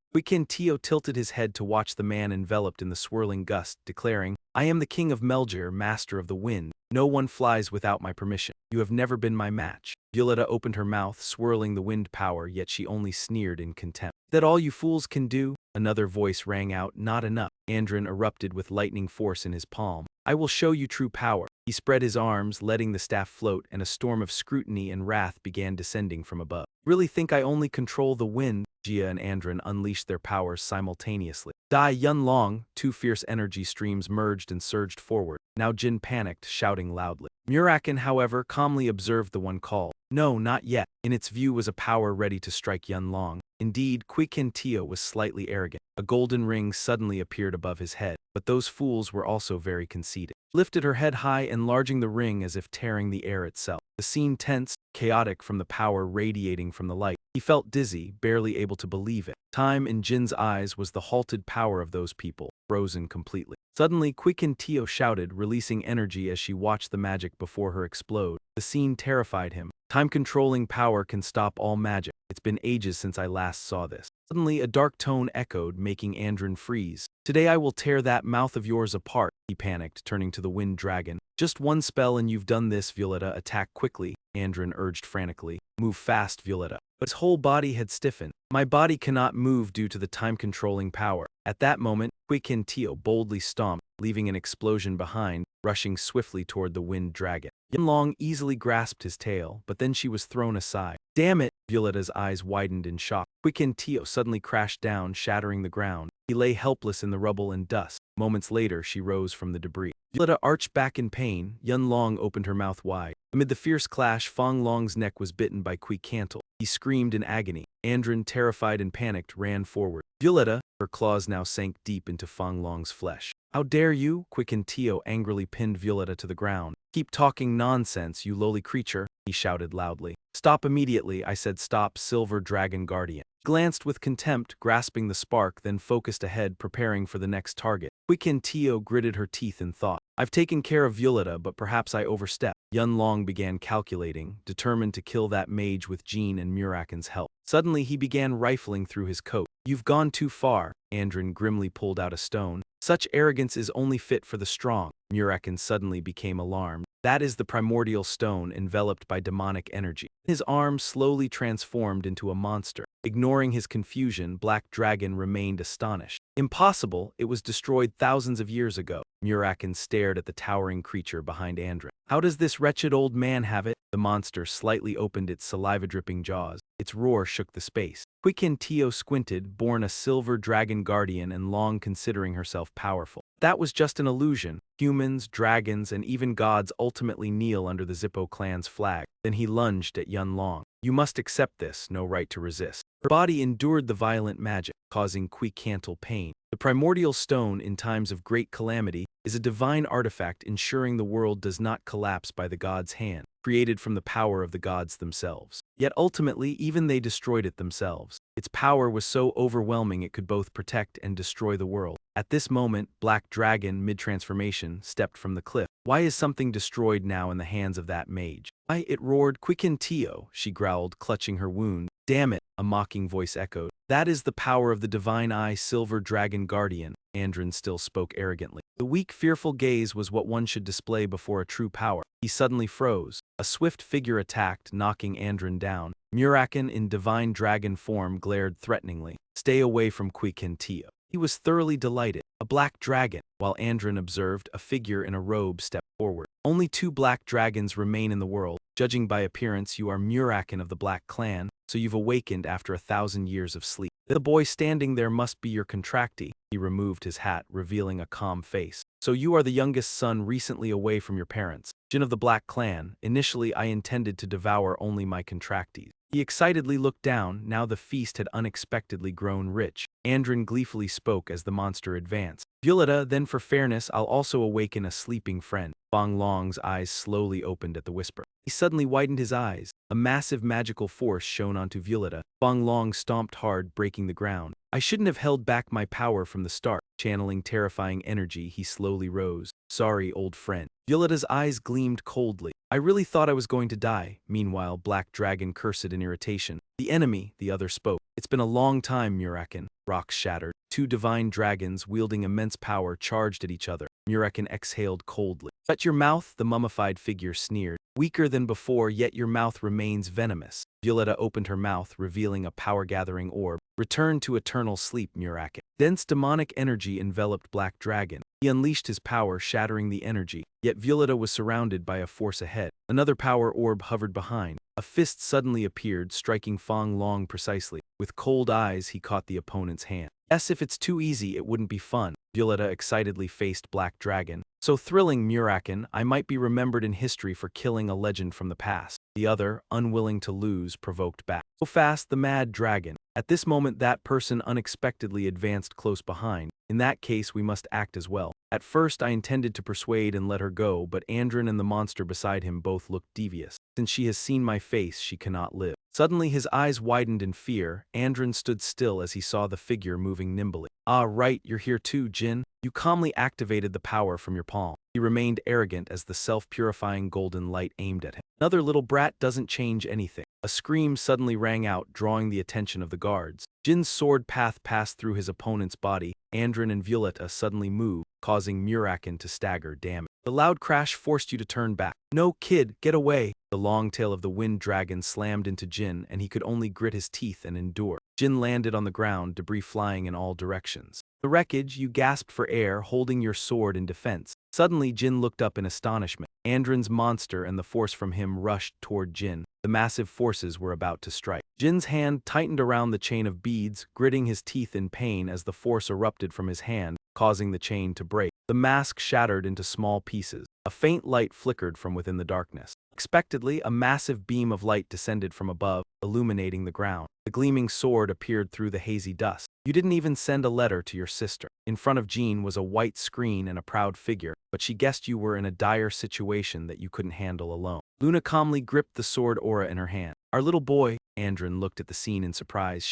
Tio tilted his head to watch the man enveloped in the swirling gust, declaring, I am the king of Melgir, master of the wind. No one flies without my permission. You have never been my match. Violetta opened her mouth, swirling the wind power, yet she only sneered in contempt. That all you fools can do? Another voice rang out, not enough. Andrin erupted with lightning force in his palm. I will show you true power. He spread his arms, letting the staff float, and a storm of scrutiny and wrath began descending from above. Really think I only control the wind? Jia and Andrin unleashed their powers simultaneously. Dai Yun Long, two fierce energy streams merged and surged forward. Now Jyn panicked, shouting loudly. Muraken, however, calmly observed the one call. No, not yet. In its view was a power ready to strike Yun Long. Indeed, Quikin Tio was slightly arrogant. A golden ring suddenly appeared above his head, but those fools were also very conceited. Lifted her head high, enlarging the ring as if tearing the air itself. The scene tensed, chaotic from the power radiating from the light. He felt dizzy, barely able to believe it. Time in Jin's eyes was the halted power of those people, frozen completely. Suddenly, Quikin Tio shouted, releasing energy as she watched the magic before her explode. The scene terrified him. Time-controlling power can stop all magic. It's been ages since I last saw this. Suddenly, a dark tone echoed, making Andrin freeze. Today I will tear that mouth of yours apart, he panicked, turning to the wind dragon. Just one spell and you've done this, Violetta. Attack quickly, Andrin urged frantically. Move fast, Violetta. But his whole body had stiffened. My body cannot move due to the time-controlling power. At that moment, Quikin Tio boldly stomped, leaving an explosion behind, rushing swiftly toward the wind dragon. Yun Long easily grasped his tail, but then she was thrown aside. Damn it! Violetta's eyes widened in shock. Quikin Tio suddenly crashed down, shattering the ground. He lay helpless in the rubble and dust. Moments later, she rose from the debris. Violetta arched back in pain. Yun Long opened her mouth wide. Amid the fierce clash, Fong Long's neck was bitten by Quikantle. He screamed in agony. Andrin, terrified and panicked, ran forward. Violetta, her claws now sank deep into Fong Long's flesh. How dare you? Quikin Tio angrily pinned Violetta to the ground. Keep talking nonsense, you lowly creature, he shouted loudly. Stop immediately, I said. Stop, Silver Dragon Guardian. He glanced with contempt, grasping the spark, then focused ahead, preparing for the next target. Quikin Tio gritted her teeth in thought. I've taken care of Violetta, but perhaps I overstepped. Yun Long began calculating, determined to kill that mage with Jyn and Muraken's help. Suddenly he began rifling through his coat. You've gone too far. Andrin grimly pulled out a stone. Such arrogance is only fit for the strong. Muraken suddenly became alarmed. That is the primordial stone enveloped by demonic energy. His arm slowly transformed into a monster. Ignoring his confusion, Black Dragon remained astonished. Impossible, it was destroyed thousands of years ago. Muraken stared at the towering creature behind Andrin. How does this wretched old man have it? The monster slightly opened its saliva-dripping jaws. Its roar shook the space. Quikin Tio squinted, born a Silver Dragon Guardian and long considering herself powerful. That was just an illusion. Humans, dragons, and even gods ultimately kneel under the Zippo clan's flag. Then he lunged at Yun Long. You must accept this, no right to resist. Her body endured the violent magic, causing Quikantle pain. The primordial stone, in times of great calamity, is a divine artifact ensuring the world does not collapse by the gods' hand, created from the power of the gods themselves. Yet ultimately, even they destroyed it themselves. Its power was so overwhelming it could both protect and destroy the world. At this moment, Black Dragon, mid-transformation, stepped from the cliff. Why is something destroyed now in the hands of that mage? Why, it roared. Quikin Tio, she growled, clutching her wound. Damn it, a mocking voice echoed. That is the power of the divine eye, Silver Dragon Guardian. Andrin still spoke arrogantly. The weak, fearful gaze was what one should display before a true power. He suddenly froze. A swift figure attacked, knocking Andrin down. Muraken, in divine dragon form, glared threateningly. Stay away from Quikin Tio. He was thoroughly delighted. A black dragon. While Andrin observed, a figure in a robe stepped forward. Only 2 black dragons remain in the world. Judging by appearance, you are Muraken of the Black Clan, so you've awakened after 1,000 years of sleep. The boy standing there must be your contractee. He removed his hat, revealing a calm face. So you are the youngest son recently away from your parents. Jyn of the Black Clan. Initially I intended to devour only my contractees. He excitedly looked down. Now the feast had unexpectedly grown rich. Andrin gleefully spoke as the monster advanced. Violetta, then for fairness, I'll also awaken a sleeping friend. Fong Long's eyes slowly opened at the whisper. He suddenly widened his eyes. A massive magical force shone onto Violetta. Fong Long stomped hard, breaking the ground. I shouldn't have held back my power from the start. Channeling terrifying energy, he slowly rose. Sorry, old friend. Violetta's eyes gleamed coldly. I really thought I was going to die. Meanwhile, Black Dragon cursed in irritation. The enemy, the other spoke. It's been a long time, Muraken. Rocks shattered. 2 divine dragons, wielding immense power, charged at each other. Muraken exhaled coldly. Shut your mouth, the mummified figure sneered. Weaker than before, yet your mouth remains venomous. Violetta opened her mouth, revealing a power-gathering orb. Return to eternal sleep, Muraken. Dense demonic energy enveloped Black Dragon. He unleashed his power, shattering the energy. Yet Violetta was surrounded by a force ahead. Another power orb hovered behind. A fist suddenly appeared, striking Fong Long precisely. With cold eyes, he caught the opponent's hand. Yes, if it's too easy, it wouldn't be fun. Violetta excitedly faced Black Dragon. So thrilling, Muraken, I might be remembered in history for killing a legend from the past. The other, unwilling to lose, provoked back. So fast, the mad dragon. At this moment that person unexpectedly advanced close behind. In that case we must act as well. At first I intended to persuade and let her go, but Andrin and the monster beside him both looked devious. Since she has seen my face, she cannot live. Suddenly his eyes widened in fear. Andrin stood still as he saw the figure moving nimbly. Ah, right, you're here too, Jyn. You calmly activated the power from your palm. He remained arrogant as the self-purifying golden light aimed at him. Another little brat doesn't change anything. A scream suddenly rang out, drawing the attention of the guards. Jin's sword path passed through his opponent's body. Andrin and Violetta suddenly moved, causing Muraken to stagger. Damn it. The loud crash forced you to turn back. No, kid, get away. The long tail of the wind dragon slammed into Jyn, and he could only grit his teeth and endure. Jyn landed on the ground, debris flying in all directions. The wreckage, you gasped for air, holding your sword in defense. Suddenly, Jyn looked up in astonishment. Andrin's monster and the force from him rushed toward Jyn. The massive forces were about to strike. Jin's hand tightened around the chain of beads, gritting his teeth in pain as the force erupted from his hand, causing the chain to break. The mask shattered into small pieces. A faint light flickered from within the darkness. Unexpectedly, a massive beam of light descended from above, illuminating the ground. The gleaming sword appeared through the hazy dust. You didn't even send a letter to your sister. In front of Jyn was a white screen and a proud figure, but she guessed you were in a dire situation that you couldn't handle alone. Luna calmly gripped the sword aura in her hand. Our little boy. Andrin looked at the scene in surprise.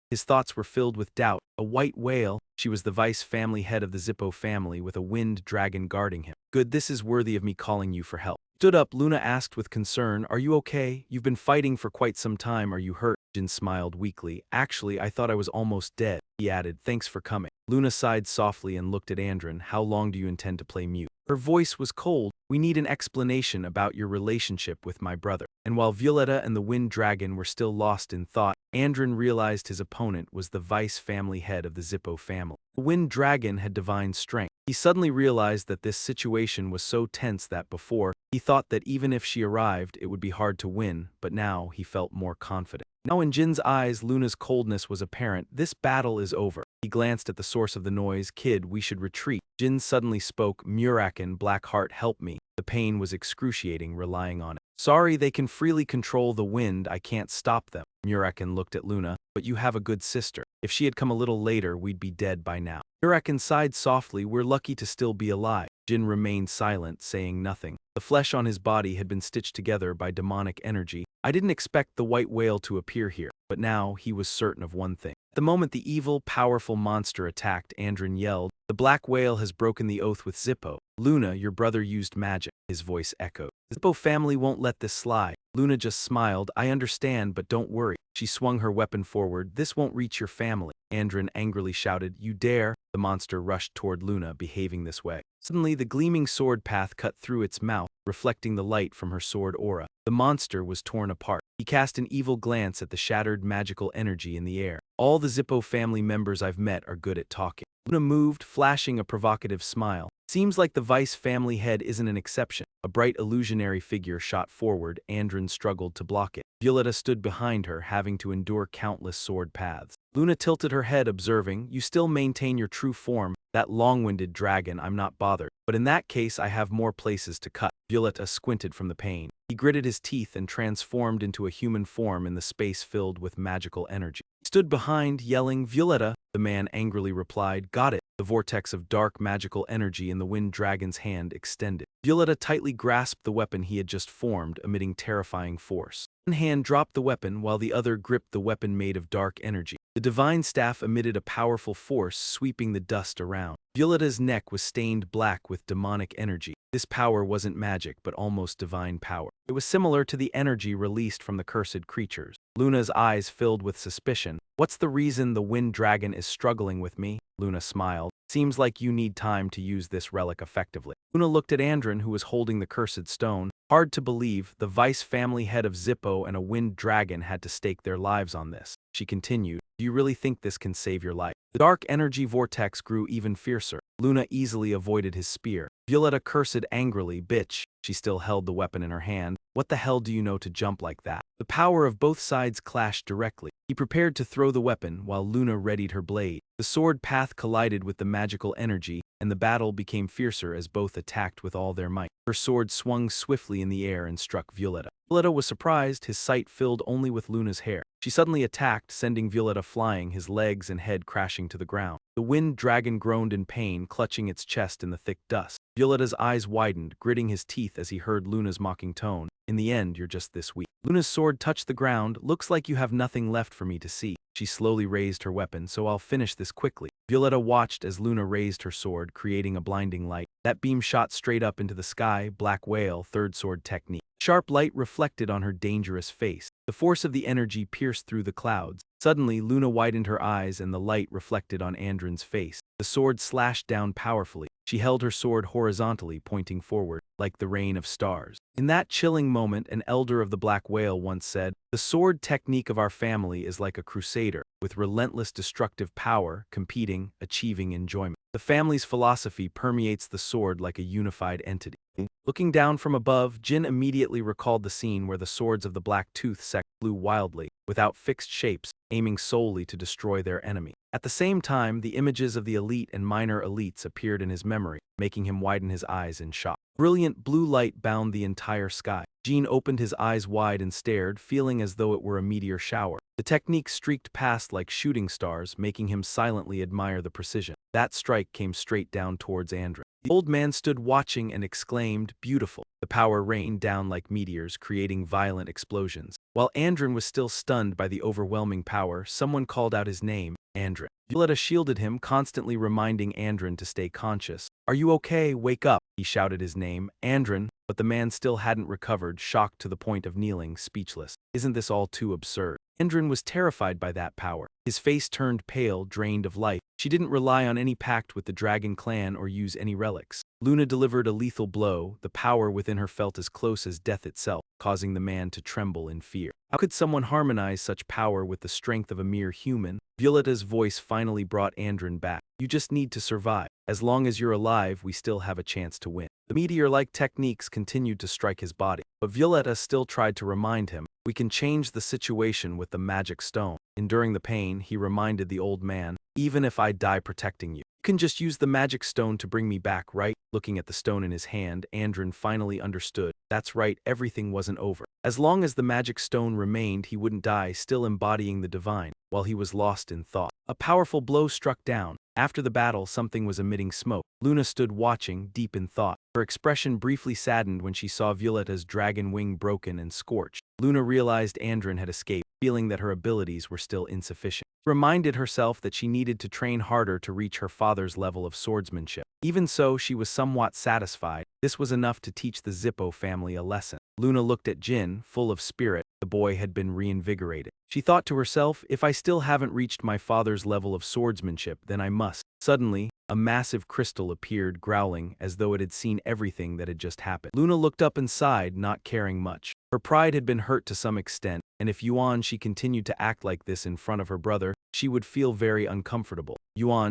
His thoughts were filled with doubt. A white whale. She was the vice family head of the Zippo family with a wind dragon guarding him. Good, this is worthy of me calling you for help. Stood up, Luna asked with concern, are you okay? You've been fighting for quite some time. Are you hurt? Jyn smiled weakly. Actually, I thought I was almost dead. He added, thanks for coming. Luna sighed softly and looked at Andrin. How long do you intend to play mute? Her voice was cold. We need an explanation about your relationship with my brother. And while Violetta and the Wind Dragon were still lost in thought, Andrin realized his opponent was the vice family head of the Zippo family. The Wind Dragon had divine strength. He suddenly realized that this situation was so tense that before, he thought that even if she arrived, it would be hard to win, but now he felt more confident. Now in Jin's eyes, Luna's coldness was apparent. This battle is over. He glanced at the source of the noise. Kid, we should retreat. Jyn suddenly spoke. Muraken, Blackheart, help me. The pain was excruciating, relying on it. Sorry, they can freely control the wind. I can't stop them. Muraken looked at Luna. But you have a good sister. If she had come a little later, we'd be dead by now. Muraken sighed softly. We're lucky to still be alive. Jyn remained silent, saying nothing. The flesh on his body had been stitched together by demonic energy. I didn't expect the white whale to appear here, but now he was certain of one thing. At the moment the evil, powerful monster attacked, Andrin yelled, the black whale has broken the oath with Zippo. Luna, your brother used magic. His voice echoed. The Zippo family won't let this slide. Luna just smiled. I understand, but don't worry. She swung her weapon forward. This won't reach your family. Andrin angrily shouted, you dare? The monster rushed toward Luna, behaving this way. Suddenly, the gleaming sword path cut through its mouth, reflecting the light from her sword aura. The monster was torn apart. He cast an evil glance at the shattered magical energy in the air. All the Zippo family members I've met are good at talking. Luna moved, flashing a provocative smile. Seems like the vice family head isn't an exception. A bright illusionary figure shot forward. Andrin struggled to block it. Violetta stood behind her, having to endure countless sword paths. Luna tilted her head, observing, you still maintain your true form. That long-winded dragon, I'm not bothered. But in that case, I have more places to cut. Violetta squinted from the pain. He gritted his teeth and transformed into a human form in the space filled with magical energy. He stood behind, yelling, Violetta. The man angrily replied, got it. The vortex of dark magical energy in the wind dragon's hand extended. Violetta tightly grasped the weapon he had just formed, emitting terrifying force. One hand dropped the weapon while the other gripped the weapon made of dark energy. The divine staff emitted a powerful force, sweeping the dust around. Violetta's neck was stained black with demonic energy. This power wasn't magic, but almost divine power. It was similar to the energy released from the cursed creatures. Luna's eyes filled with suspicion. What's the reason the wind dragon is struggling with me? Luna smiled. Seems like you need time to use this relic effectively. Luna looked at Andrin, who was holding the cursed stone. Hard to believe, the vice family head of Zippo and a wind dragon had to stake their lives on this. She continued, do you really think this can save your life? The dark energy vortex grew even fiercer. Luna easily avoided his spear. Violetta cursed angrily, bitch. She still held the weapon in her hand. What the hell do you know to jump like that? The power of both sides clashed directly. He prepared to throw the weapon while Luna readied her blade. The sword path collided with the magical energy, and the battle became fiercer as both attacked with all their might. Her sword swung swiftly in the air and struck Violetta. Violetta was surprised, his sight filled only with Luna's hair. She suddenly attacked, sending Violetta flying, his legs and head crashing to the ground. The wind dragon groaned in pain, clutching its chest in the thick dust. Violetta's eyes widened, gritting his teeth as he heard Luna's mocking tone. In the end, you're just this weak. Luna's sword touched the ground. Looks like you have nothing left for me to see. She slowly raised her weapon, so I'll finish this quickly. Violetta watched as Luna raised her sword, creating a blinding light. That beam shot straight up into the sky. Black Whale, third sword technique. Sharp light reflected on her dangerous face. The force of the energy pierced through the clouds. Suddenly, Luna widened her eyes and the light reflected on Andrin's face. The sword slashed down powerfully. She held her sword horizontally, pointing forward, like the rain of stars. In that chilling moment, an elder of the Black Whale once said, "The sword technique of our family is like a crusader, with relentless destructive power, competing, achieving enjoyment. The family's philosophy permeates the sword like a unified entity." Looking down from above, Jyn immediately recalled the scene where the swords of the Black Tooth sect flew wildly, without fixed shapes, aiming solely to destroy their enemy. At the same time, the images of the elite and minor elites appeared in his memory, making him widen his eyes in shock. Brilliant blue light bound the entire sky. Jyn opened his eyes wide and stared, feeling as though it were a meteor shower. The technique streaked past like shooting stars, making him silently admire the precision. That strike came straight down towards Andrin. The old man stood watching and exclaimed, "Beautiful." The power rained down like meteors, creating violent explosions. While Andrin was still stunned by the overwhelming power, someone called out his name, Andrin. Violetta shielded him, constantly reminding Andrin to stay conscious. "Are you okay? Wake up," he shouted his name, Andrin, but the man still hadn't recovered, shocked to the point of kneeling, speechless. Isn't this all too absurd? Andrin was terrified by that power. His face turned pale, drained of life. She didn't rely on any pact with the Dragon Clan or use any relics. Luna delivered a lethal blow. The power within her felt as close as death itself, causing the man to tremble in fear. How could someone harmonize such power with the strength of a mere human? Violetta's voice finally brought Andrin back. "You just need to survive. As long as you're alive, we still have a chance to win." The meteor-like techniques continued to strike his body, but Violetta still tried to remind him, "We can change the situation with the magic stone." Enduring the pain, he reminded the old man, "Even if I die protecting you, you can just use the magic stone to bring me back, right?" Looking at the stone in his hand, Andrin finally understood. That's right, everything wasn't over. As long as the magic stone remained, he wouldn't die, still embodying the divine, while he was lost in thought. A powerful blow struck down. After the battle, something was emitting smoke. Luna stood watching, deep in thought. Her expression briefly saddened when she saw Violetta's dragon wing broken and scorched. Luna realized Andrin had escaped, feeling that her abilities were still insufficient. She reminded herself that she needed to train harder to reach her father's level of swordsmanship. Even so, she was somewhat satisfied. This was enough to teach the Zippo family a lesson. Luna looked at Jyn, full of spirit. The boy had been reinvigorated. She thought to herself, "If I still haven't reached my father's level of swordsmanship, then I must." Suddenly, a massive crystal appeared, growling, as though it had seen everything that had just happened. Luna looked up and sighed, not caring much. Her pride had been hurt to some extent, and if she continued to act like this in front of her brother, she would feel very uncomfortable.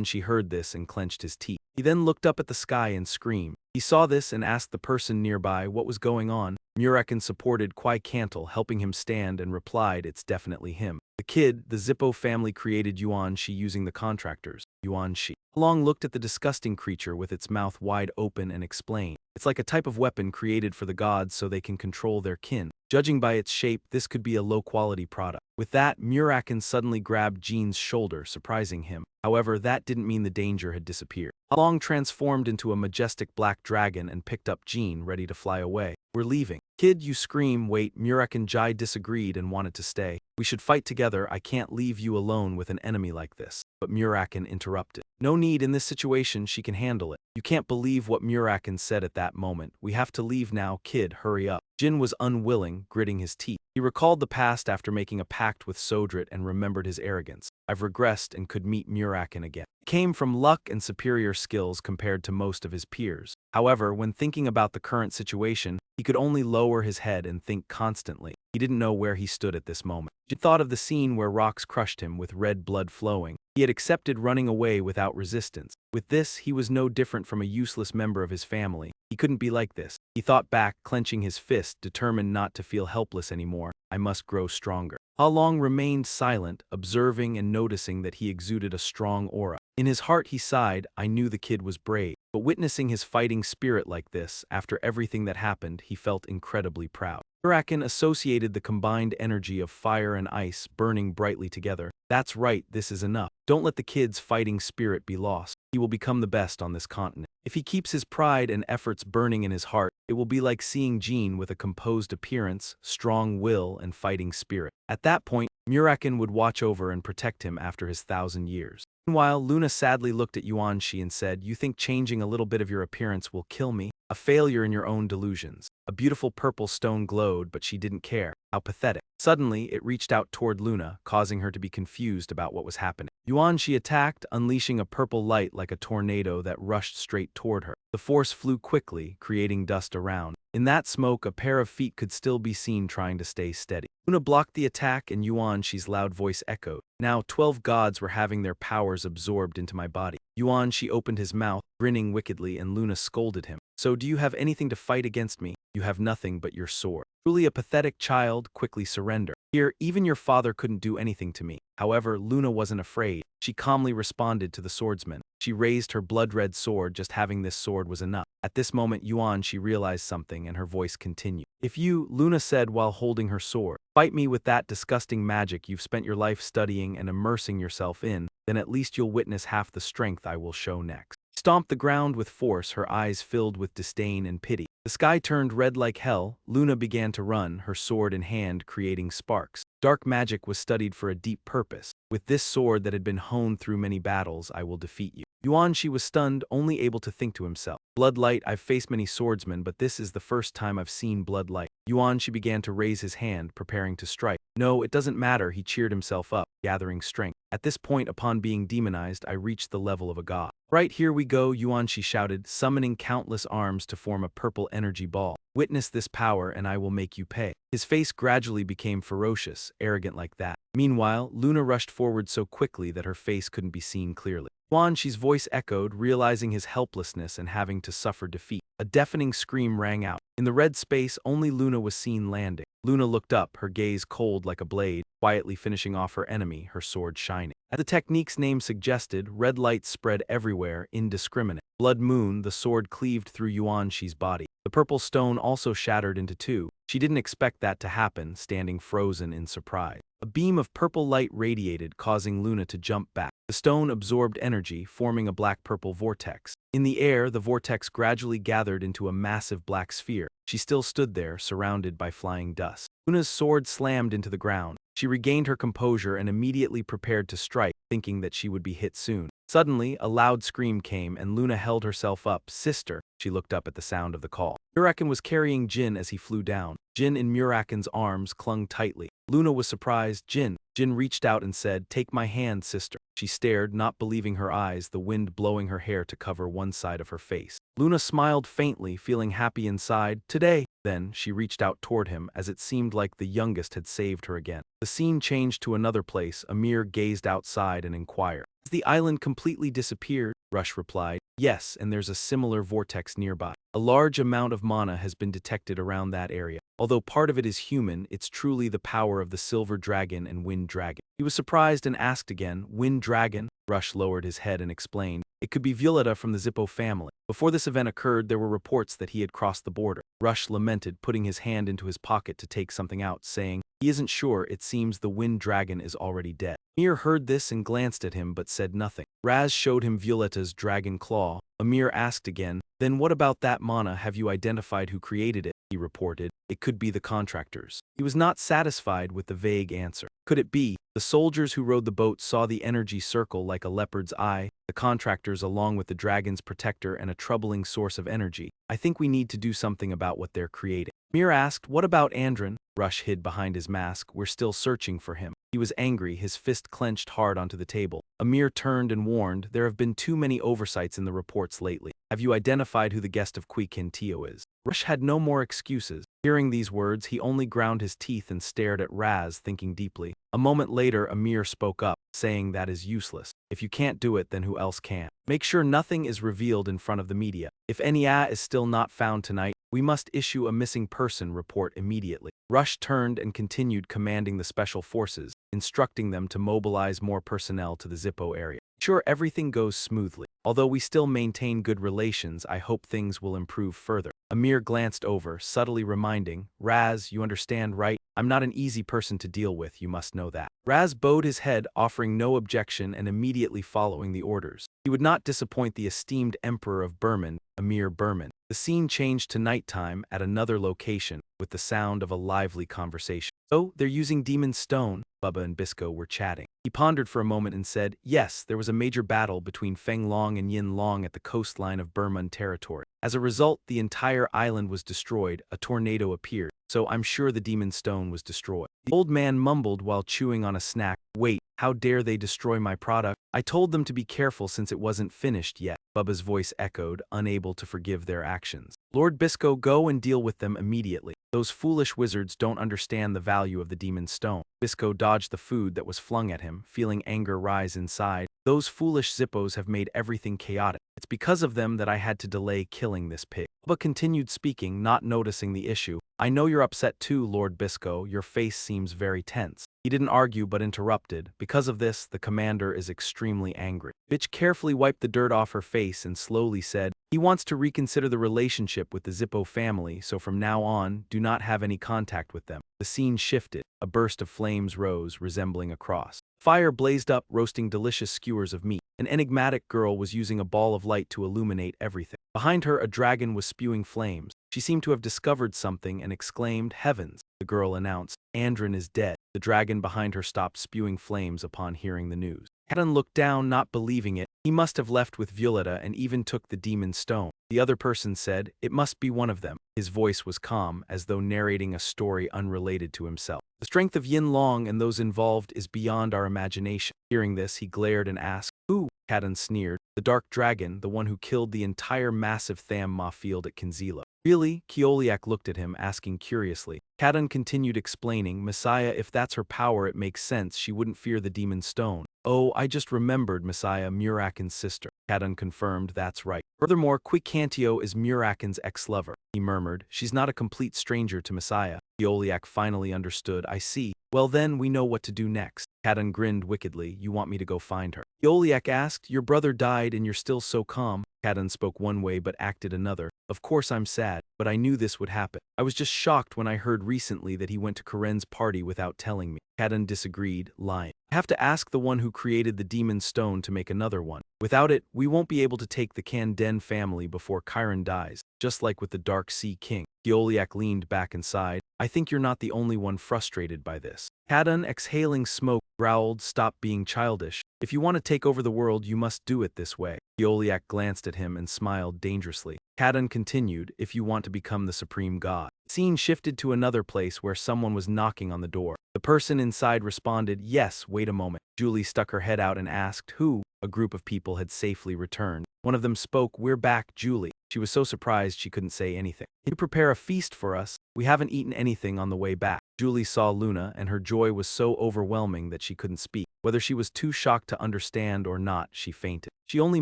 She heard this and clenched his teeth. He then looked up at the sky and screamed. He saw this and asked the person nearby what was going on. Muraken supported Kwai Cantle, helping him stand, and replied, "It's definitely him. The Zippo family created Yuan-Shi using the contractors." Yuan-Shi. Long looked at the disgusting creature with its mouth wide open and explained, "It's like a type of weapon created for the gods so they can control their kin. Judging by its shape, this could be a low-quality product." With that, Muraken suddenly grabbed Jyn's shoulder, surprising him. However, that didn't mean the danger had disappeared. Long transformed into a majestic black dragon and picked up Jyn, ready to fly away. "We're leaving." "Kid, you scream." "Wait." Muraken Jai disagreed and wanted to stay. "We should fight together. I can't leave you alone with an enemy like this." But Muraken interrupted. "No need, in this situation she can handle it." You can't believe what Muraken said at that moment. "We have to leave now, kid, hurry up." Jyn was unwilling, gritting his teeth. He recalled the past after making a pact with Sodrit and remembered his arrogance. "I've regressed and could meet Muraken again." It came from luck and superior skills compared to most of his peers. However, when thinking about the current situation, he could only lower his head and think constantly. He didn't know where he stood at this moment. He thought of the scene where rocks crushed him with red blood flowing. He had accepted running away without resistance. With this, he was no different from a useless member of his family. He couldn't be like this. He thought back, clenching his fist, determined not to feel helpless anymore. "I must grow stronger. Ha Long remained silent, observing and noticing that he exuded a strong aura. In his heart he sighed, I knew the kid was brave. But witnessing his fighting spirit like this, after everything that happened, he felt incredibly proud. Muraken associated the combined energy of fire and ice burning brightly together. That's right, this is enough. Don't let the kid's fighting spirit be lost. He will become the best on this continent. If he keeps his pride and efforts burning in his heart, it will be like seeing Jyn with a composed appearance, strong will, and fighting spirit. At that point, Muraken would watch over and protect him after his 1,000 years. Meanwhile, Luna sadly looked at Yuanxi and said, You think changing a little bit of your appearance will kill me? A failure in your own delusions. A beautiful purple stone glowed, but she didn't care. How pathetic. Suddenly, it reached out toward Luna, causing her to be confused about what was happening. Yuanxi attacked, unleashing a purple light like a tornado that rushed straight toward her. The force flew quickly, creating dust around. In that smoke, a pair of feet could still be seen trying to stay steady. Luna blocked the attack and Yuanxi's loud voice echoed. Now 12 gods were having their powers absorbed into my body. Yuanxi opened his mouth, grinning wickedly, and Luna scolded him. So do you have anything to fight against me? You have nothing but your sword. Truly a pathetic child, quickly surrender. Here, even your father couldn't do anything to me. However, Luna wasn't afraid. She calmly responded to the swordsman. She raised her blood-red sword, just having this sword was enough. At this moment, Yuanxi realized something and her voice continued. If you, Luna said while holding her sword, fight me with that disgusting magic you've spent your life studying and immersing yourself in, then at least you'll witness half the strength I will show next. Stomped the ground with force, her eyes filled with disdain and pity. The sky turned red like hell. Luna began to run, her sword in hand, creating sparks. Dark magic was studied for a deep purpose. With this sword that had been honed through many battles, I will defeat you. Yuanxi was stunned, only able to think to himself. Bloodlight, I've faced many swordsmen, but this is the first time I've seen bloodlight. Yuanxi began to raise his hand, preparing to strike. No, it doesn't matter, he cheered himself up, gathering strength. At this point, upon being demonized, I reached the level of a god. Right, here we go, Yuanxi shouted, summoning countless arms to form a purple energy ball. Witness this power and I will make you pay. His face gradually became ferocious, arrogant like that. Meanwhile, Luna rushed forward so quickly that her face couldn't be seen clearly. Yuanxi's voice echoed, realizing his helplessness and having to suffer defeat. A deafening scream rang out. In the red space, only Luna was seen landing. Luna looked up, her gaze cold like a blade, quietly finishing off her enemy, her sword shining. As the technique's name suggested, red light spread everywhere, indiscriminate. Blood Moon, the sword cleaved through Yuanxi's body. The purple stone also shattered into two. She didn't expect that to happen, standing frozen in surprise. A beam of purple light radiated, causing Luna to jump back. The stone absorbed energy, forming a black-purple vortex. In the air, the vortex gradually gathered into a massive black sphere. She still stood there, surrounded by flying dust. Luna's sword slammed into the ground. She regained her composure and immediately prepared to strike, thinking that she would be hit soon. Suddenly, a loud scream came and Luna held herself up. Sister, she looked up at the sound of the call. Muraken was carrying Jyn as he flew down. Jyn in Muraken's arms clung tightly. Luna was surprised. Jyn reached out and said, Take my hand, sister. She stared, not believing her eyes, the wind blowing her hair to cover one side of her face. Luna smiled faintly, feeling happy inside. Today. Then, she reached out toward him, as it seemed like the youngest had saved her again. The scene changed to another place. Amir gazed outside and inquired. Has the island completely disappeared? Rush replied. Yes, and there's a similar vortex nearby. A large amount of mana has been detected around that area. Although part of it is human, it's truly the power of the Silver Dragon and Wind Dragon. He was surprised and asked again, Wind Dragon? Rush lowered his head and explained, It could be Violetta from the Zippo family. Before this event occurred, there were reports that he had crossed the border. Rush lamented, putting his hand into his pocket to take something out, saying, He isn't sure, it seems the Wind Dragon is already dead. Amir heard this and glanced at him but said nothing. Raz showed him Violetta's dragon claw. Amir asked again, Then what about that mana? Have you identified who created it? He reported, It could be the contractors. He was not satisfied with the vague answer. Could it be? The soldiers who rowed the boat saw the energy circle like a leopard's eye. The contractors, along with the dragon's protector and a troubling source of energy. I think we need to do something about what they're creating. Amir asked, What about Andron? Rush hid behind his mask. We're still searching for him. He was angry, his fist clenched hard onto the table. Amir turned and warned, There have been too many oversights in the reports lately. Have you identified who the guest of Quikin Tio is? Rush had no more excuses. Hearing these words, he only ground his teeth and stared at Raz, thinking deeply. A moment later, Amir spoke up, saying that is useless. If you can't do it, then who else can? Make sure nothing is revealed in front of the media. If Enya is still not found tonight, We must issue a missing person report immediately. Rush turned and continued commanding the special forces, instructing them to mobilize more personnel to the Zippo area. Sure, everything goes smoothly. Although we still maintain good relations, I hope things will improve further. Amir glanced over, subtly reminding, Raz, you understand, right? I'm not an easy person to deal with, you must know that. Raz bowed his head, offering no objection and immediately following the orders. He would not disappoint the esteemed Emperor of Burman, Amir Burman. The scene changed to nighttime at another location, with the sound of a lively conversation. Oh, they're using Demon Stone. Bubba and Bisco were chatting. He pondered for a moment and said, yes, there was a major battle between Feng Long and Yin Long at the coastline of Burman territory. As a result, the entire island was destroyed, a tornado appeared, so I'm sure the Demon Stone was destroyed. The old man mumbled while chewing on a snack, wait, how dare they destroy my product? I told them to be careful since it wasn't finished yet. Bubba's voice echoed, unable to forgive their actions. Lord Bisco, go and deal with them immediately. Those foolish wizards don't understand the value of the Demon Stone. Bisco dodged the food that was flung at him, feeling anger rise inside. Those foolish Zippos have made everything chaotic. It's because of them that I had to delay killing this pig. Bubba continued speaking, not noticing the issue. I know you're upset too, Lord Bisco. Your face seems very tense. He didn't argue but interrupted. Because of this, the commander is extremely angry. Bitch carefully wiped the dirt off her face and slowly said, he wants to reconsider the relationship with the Zippo family, so from now on, do not have any contact with them. The scene shifted. A burst of flames rose, resembling a cross. Fire blazed up, roasting delicious skewers of meat. An enigmatic girl was using a ball of light to illuminate everything. Behind her, a dragon was spewing flames. She seemed to have discovered something and exclaimed, heavens. The girl announced, Andrin is dead. The dragon behind her stopped spewing flames upon hearing the news. Hadden looked down, not believing it. He must have left with Violetta and even took the Demon Stone. The other person said, it must be one of them. His voice was calm, as though narrating a story unrelated to himself. The strength of Yin Long and those involved is beyond our imagination. Hearing this, he glared and asked, who? Hadden sneered. The Dark Dragon, the one who killed the entire massive Tham Ma field at Kinzila. Really? Keoliak looked at him, asking curiously. Kadun continued explaining, Messiah, if that's her power it makes sense she wouldn't fear the Demon Stone. Oh, I just remembered, Messiah, Muraken's sister. Kadun confirmed, that's right. Furthermore, Quickantio is Muraken's ex-lover. He murmured, she's not a complete stranger to Messiah. Keoliak finally understood, I see. Well then, we know what to do next. Kadun grinned wickedly, you want me to go find her? Keoliak asked, your brother died and you're still so calm. Kadun spoke one way but acted another. Of course I'm sad, but I knew this would happen. I was just shocked when I heard recently that he went to Karen's party without telling me. Kadun disagreed, lying. I have to ask the one who created the Demon Stone to make another one. Without it, we won't be able to take the Kanden family before Chiron dies, just like with the Dark Sea King. Keoliak leaned back and sighed. I think you're not the only one frustrated by this. Kadun, exhaling smoke, growled, stop being childish. If you want to take over the world, you must do it this way. Keoliak glanced at him and smiled dangerously. Kadun continued, if you want to become the supreme god. Scene shifted to another place where someone was knocking on the door. The person inside responded, yes, wait a moment. Julie stuck her head out and asked, who? A group of people had safely returned. One of them spoke, we're back, Julie. She was so surprised she couldn't say anything. Can you prepare a feast for us? We haven't eaten anything on the way back. Julie saw Luna, and her joy was so overwhelming that she couldn't speak. Whether she was too shocked to understand or not, she fainted. She only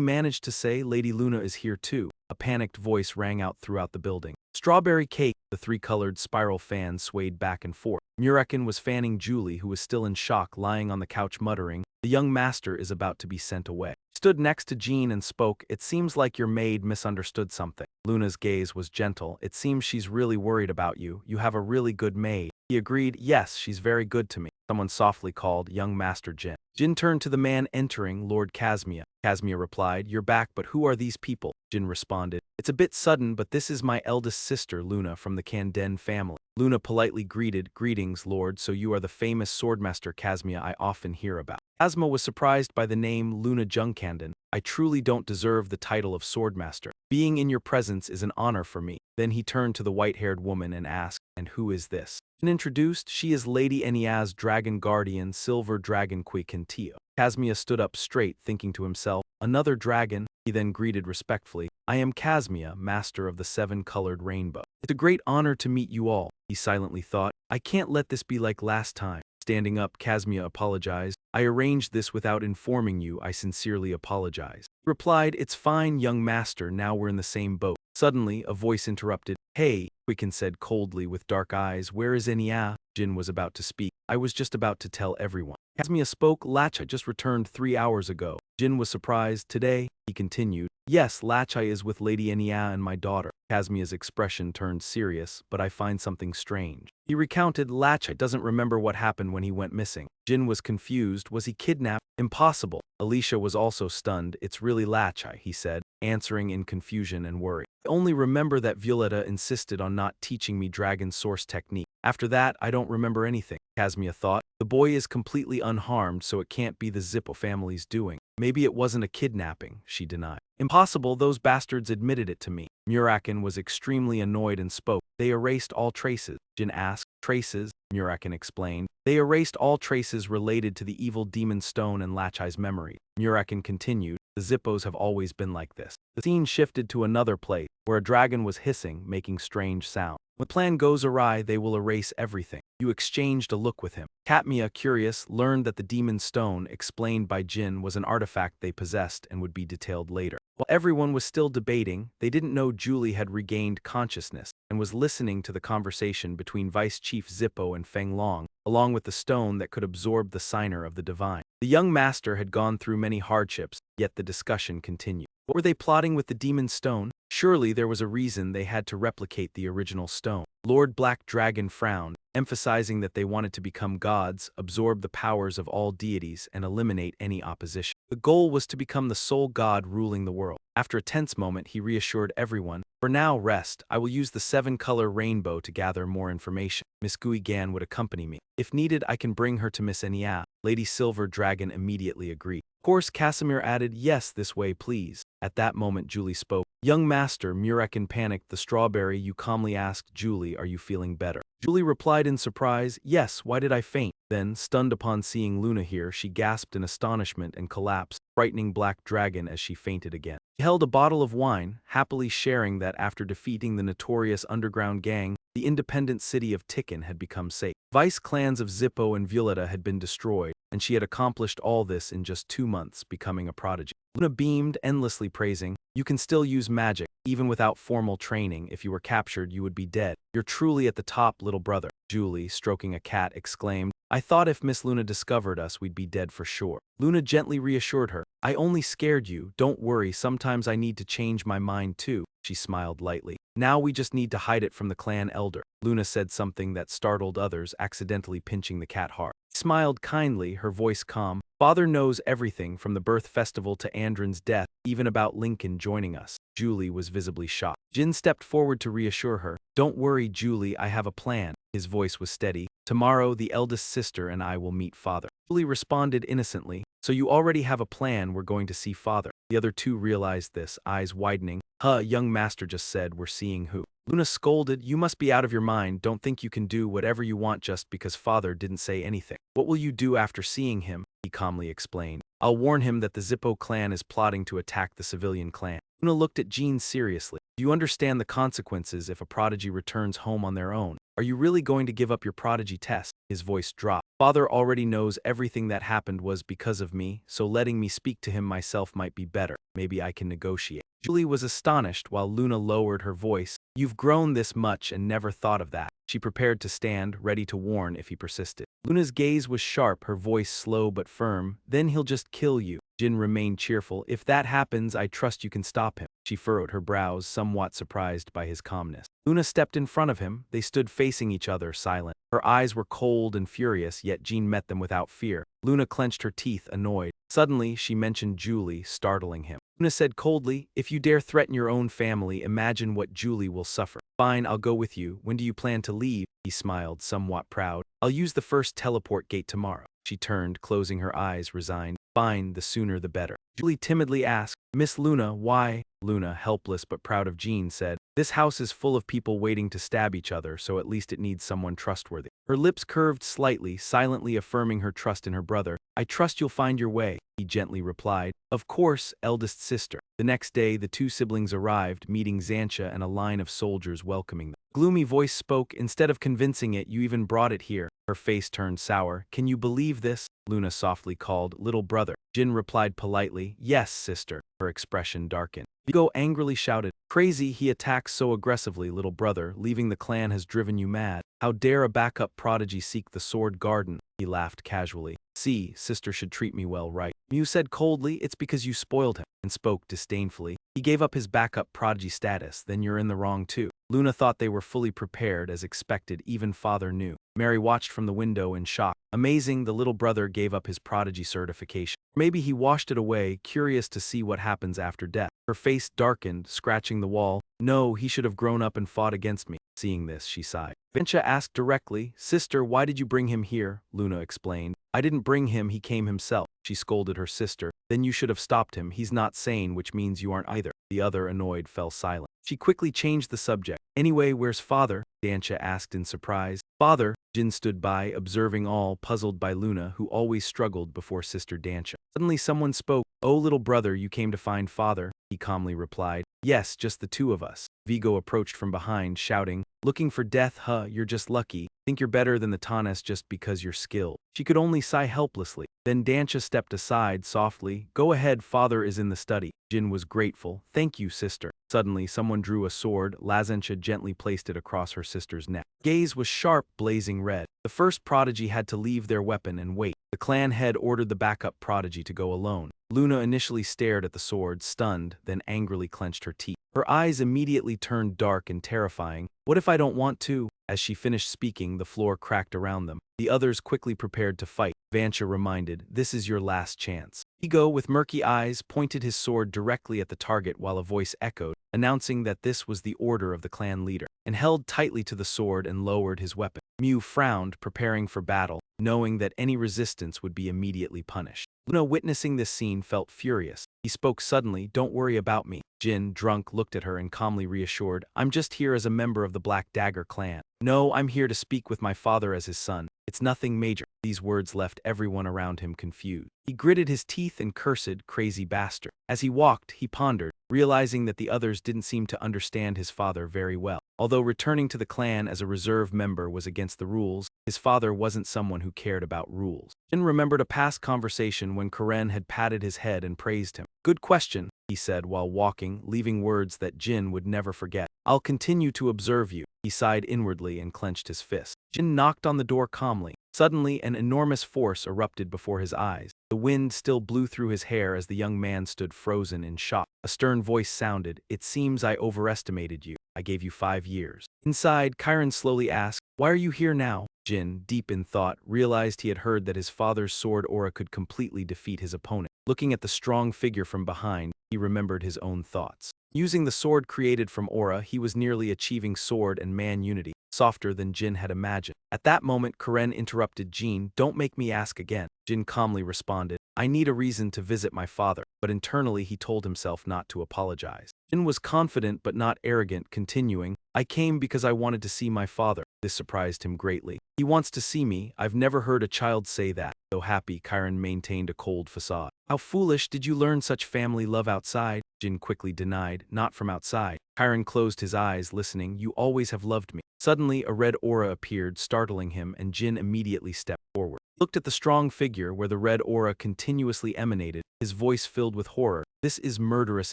managed to say, Lady Luna is here too. A panicked voice rang out throughout the building. Strawberry cake. The three-colored spiral fan swayed back and forth. Muraken was fanning Julie, who was still in shock, lying on the couch muttering, the young master is about to be sent away. Stood next to Jyn and spoke, it seems like your maid misunderstood something. Luna's gaze was gentle. It seems she's really worried about you. You have a really good maid. He agreed, yes, she's very good to me. Someone softly called, young Master Jyn. Jyn turned to the man entering, Lord Casmia. Casmia replied, you're back, but who are these people? Jyn responded, it's a bit sudden, but this is my eldest sister, Luna, from the Kanden family. Luna politely greeted, greetings, Lord, so you are the famous Swordmaster Casmia I often hear about. Casma was surprised by the name Luna Jungkanden. I truly don't deserve the title of Swordmaster. Being in your presence is an honor for me. Then he turned to the white-haired woman and asked, and who is this? And introduced, she is Lady Eniaz Dragon Guardian Silver Dragon Quickantio. Casmia stood up straight, thinking to himself, another dragon. He then greeted respectfully, I am Casmia, master of the seven-colored rainbow. It's a great honor to meet you all. He silently thought, I can't let this be like last time. Standing up, Kazmia apologized. I arranged this without informing you. I sincerely apologize. He replied, it's fine, young master, now we're in the same boat. Suddenly, a voice interrupted. Hey, Quicken said coldly with dark eyes, where is Enya? Jyn was about to speak. I was just about to tell everyone. Kazmia spoke. Lachai just returned 3 hours ago. Jyn was surprised. Today, he continued. Yes, Lachai is with Lady Enya and my daughter. Kazmia's expression turned serious, but I find something strange. He recounted. Lachai doesn't remember what happened when he went missing. Jyn was confused. Was he kidnapped? Impossible. Alicia was also stunned. It's really Lachai, he said, answering in confusion and worry. I only remember that Violetta insisted on not teaching me Dragon Source technique. After that, I don't remember anything. Kazmia thought. The boy is completely unharmed, so it can't be the Zippo family's doing. Maybe it wasn't a kidnapping, she denied. Impossible, those bastards admitted it to me. Muraken was extremely annoyed and spoke. They erased all traces. Jyn asked. Traces? Muraken explained. They erased all traces related to the evil demon stone and Lachai's memory. Muraken continued. The Zippos have always been like this. The scene shifted to another place, where a dragon was hissing, making strange sounds. When the plan goes awry, they will erase everything. You exchanged a look with him. Katmia, curious, learned that the demon stone, explained by Jyn, was an artifact they possessed and would be detailed later. While everyone was still debating, they didn't know Julie had regained consciousness and was listening to the conversation between Vice Chief Zippo and Feng Long, along with the stone that could absorb the signer of the divine. The young master had gone through many hardships, yet the discussion continued. What were they plotting with the demon stone? Surely there was a reason they had to replicate the original stone. Lord Black Dragon frowned, emphasizing that they wanted to become gods, absorb the powers of all deities, and eliminate any opposition. The goal was to become the sole god ruling the world. After a tense moment, he reassured everyone, for now, rest. I will use the 7-color rainbow to gather more information. Miss Guigan would accompany me. If needed, I can bring her to Miss Enya. Lady Silver Dragon immediately agreed. Of course, Casimir added, yes, this way, please. At that moment, Julie spoke. Young master, Muraken panicked. The strawberry, you calmly asked Julie, are you feeling better? Julie replied in surprise, yes, why did I faint? Then, stunned upon seeing Luna here, she gasped in astonishment and collapsed, frightening Black Dragon as she fainted again. He held a bottle of wine, happily sharing that after defeating the notorious underground gang, the independent city of Tikkun had become safe. Vice clans of Zippo and Violetta had been destroyed, and she had accomplished all this in just 2 months, becoming a prodigy. Luna beamed, endlessly praising, you can still use magic, even without formal training. If you were captured, you would be dead. You're truly at the top, little brother. Julie, stroking a cat, exclaimed, I thought if Miss Luna discovered us, we'd be dead for sure. Luna gently reassured her, I only scared you, don't worry, sometimes I need to change my mind too. She smiled lightly. Now we just need to hide it from the clan elder. Luna said something that startled others, accidentally pinching the cat hard. She smiled kindly, her voice calm. Father knows everything from the birth festival to Andron's death, even about Lincoln joining us. Julie was visibly shocked. Jyn stepped forward to reassure her. Don't worry, Julie, I have a plan. His voice was steady. Tomorrow, the eldest sister and I will meet Father. Julie responded innocently. So you already have a plan, we're going to see Father. The other two realized this, eyes widening. Young master just said we're seeing who. Luna scolded, you must be out of your mind, don't think you can do whatever you want just because Father didn't say anything. What will you do after seeing him? He calmly explained. I'll warn him that the Zippo clan is plotting to attack the civilian clan. Luna looked at Jyn seriously. Do you understand the consequences if a prodigy returns home on their own? Are you really going to give up your prodigy test? His voice dropped. Father already knows everything that happened was because of me, so letting me speak to him myself might be better. Maybe I can negotiate. Julie was astonished while Luna lowered her voice. You've grown this much and never thought of that. She prepared to stand, ready to warn if he persisted. Luna's gaze was sharp, her voice slow but firm. Then he'll just kill you. Jyn remained cheerful. If that happens, I trust you can stop him. She furrowed her brows, somewhat surprised by his calmness. Luna stepped in front of him. They stood facing each other, silent. Her eyes were cold and furious, yet Jyn met them without fear. Luna clenched her teeth, annoyed. Suddenly, she mentioned Julie, startling him. Luna said coldly, if you dare threaten your own family, imagine what Julie will suffer. Fine, I'll go with you. When do you plan to leave? He smiled, somewhat proud. I'll use the first teleport gate tomorrow. She turned, closing her eyes, resigned. Fine, the sooner the better. Julie timidly asked, Miss Luna, why? Luna, helpless but proud of Jyn, said, this house is full of people waiting to stab each other, so at least it needs someone trustworthy. Her lips curved slightly, silently affirming her trust in her brother. I trust you'll find your way, he gently replied. Of course, eldest sister. The next day, the two siblings arrived, meeting Xantia and a line of soldiers welcoming them. Gloomy voice spoke, instead of convincing it, you even brought it here. Her face turned sour. Can you believe this? Luna softly called, little brother. Jyn replied politely, yes, sister. Her expression darkened. Vigo angrily shouted, crazy he attacks so aggressively, little brother, leaving the clan has driven you mad. How dare a backup prodigy seek the sword garden? He laughed casually. See, sister should treat me well, right? Mew said coldly, it's because you spoiled him, and spoke disdainfully. He gave up his backup prodigy status, then you're in the wrong too. Luna thought they were fully prepared, as expected, even father knew. Mary watched from the window in shock. Amazing, the little brother gave up his prodigy certification. Maybe he washed it away, curious to see what happens after death. Her face darkened, scratching the wall. No, he should have grown up and fought against me. Seeing this, she sighed. Ventia asked directly, sister, why did you bring him here? Luna explained. I didn't bring him, he came himself. She scolded her sister. Then you should have stopped him, he's not sane, which means you aren't either. The other, annoyed, fell silent. She quickly changed the subject. Anyway, where's father? Dansha asked in surprise. Father? Jyn stood by, observing all, puzzled by Luna, who always struggled before sister Dansha. Suddenly someone spoke. Oh, little brother, you came to find father, he calmly replied. Yes, just the two of us. Vigo approached from behind, shouting, looking for death, huh, you're just lucky. Think you're better than the Tanas just because you're skilled. She could only sigh helplessly. Then Dansha stepped aside, softly. Go ahead, father is in the study. Jyn was grateful. Thank you, sister. Suddenly, someone drew a sword. Lazensha gently placed it across her sister's neck. Gaze was sharp, blazing red. The first prodigy had to leave their weapon and wait. The clan head ordered the backup prodigy to go alone. Luna initially stared at the sword, stunned, then angrily clenched her teeth. Her eyes immediately turned dark and terrifying. What if I don't want to? As she finished speaking, the floor cracked around them. The others quickly prepared to fight. Vansha reminded, this is your last chance. Vigo, with murky eyes, pointed his sword directly at the target while a voice echoed, announcing that this was the order of the clan leader, and held tightly to the sword and lowered his weapon. Mew frowned, preparing for battle, knowing that any resistance would be immediately punished. Luna, witnessing this scene, felt furious. He spoke suddenly, don't worry about me. Jyn, drunk, looked at her and calmly reassured, I'm just here as a member of the Black Dagger clan. No, I'm here to speak with my father as his son. It's nothing major. These words left everyone around him confused. He gritted his teeth and cursed, crazy bastard. As he walked, he pondered, realizing that the others didn't seem to understand his father very well. Although returning to the clan as a reserve member was against the rules, his father wasn't someone who cared about rules. Jyn remembered a past conversation when Karen had patted his head and praised him. Good question, he said while walking, leaving words that Jyn would never forget. I'll continue to observe you. He sighed inwardly and clenched his fist. Jyn knocked on the door calmly. Suddenly, an enormous force erupted before his eyes. The wind still blew through his hair as the young man stood frozen in shock. A stern voice sounded, it seems I overestimated you. I gave you 5 years. Inside, Chiron slowly asked, why are you here now? Jyn, deep in thought, realized he had heard that his father's sword aura could completely defeat his opponent. Looking at the strong figure from behind, he remembered his own thoughts. Using the sword created from aura, he was nearly achieving sword and man unity, softer than Jyn had imagined. At that moment, Karen interrupted Jyn, don't make me ask again. Jyn calmly responded, I need a reason to visit my father, but internally he told himself not to apologize. Jyn was confident but not arrogant, continuing, I came because I wanted to see my father. This surprised him greatly. He wants to see me. I've never heard a child say that. Though happy, Chiron maintained a cold facade. How foolish, did you learn such family love outside? Jyn quickly denied, not from outside. Chiron closed his eyes, listening, you always have loved me. Suddenly, a red aura appeared, startling him, and Jyn immediately stepped forward. He looked at the strong figure where the red aura continuously emanated, his voice filled with horror. This is murderous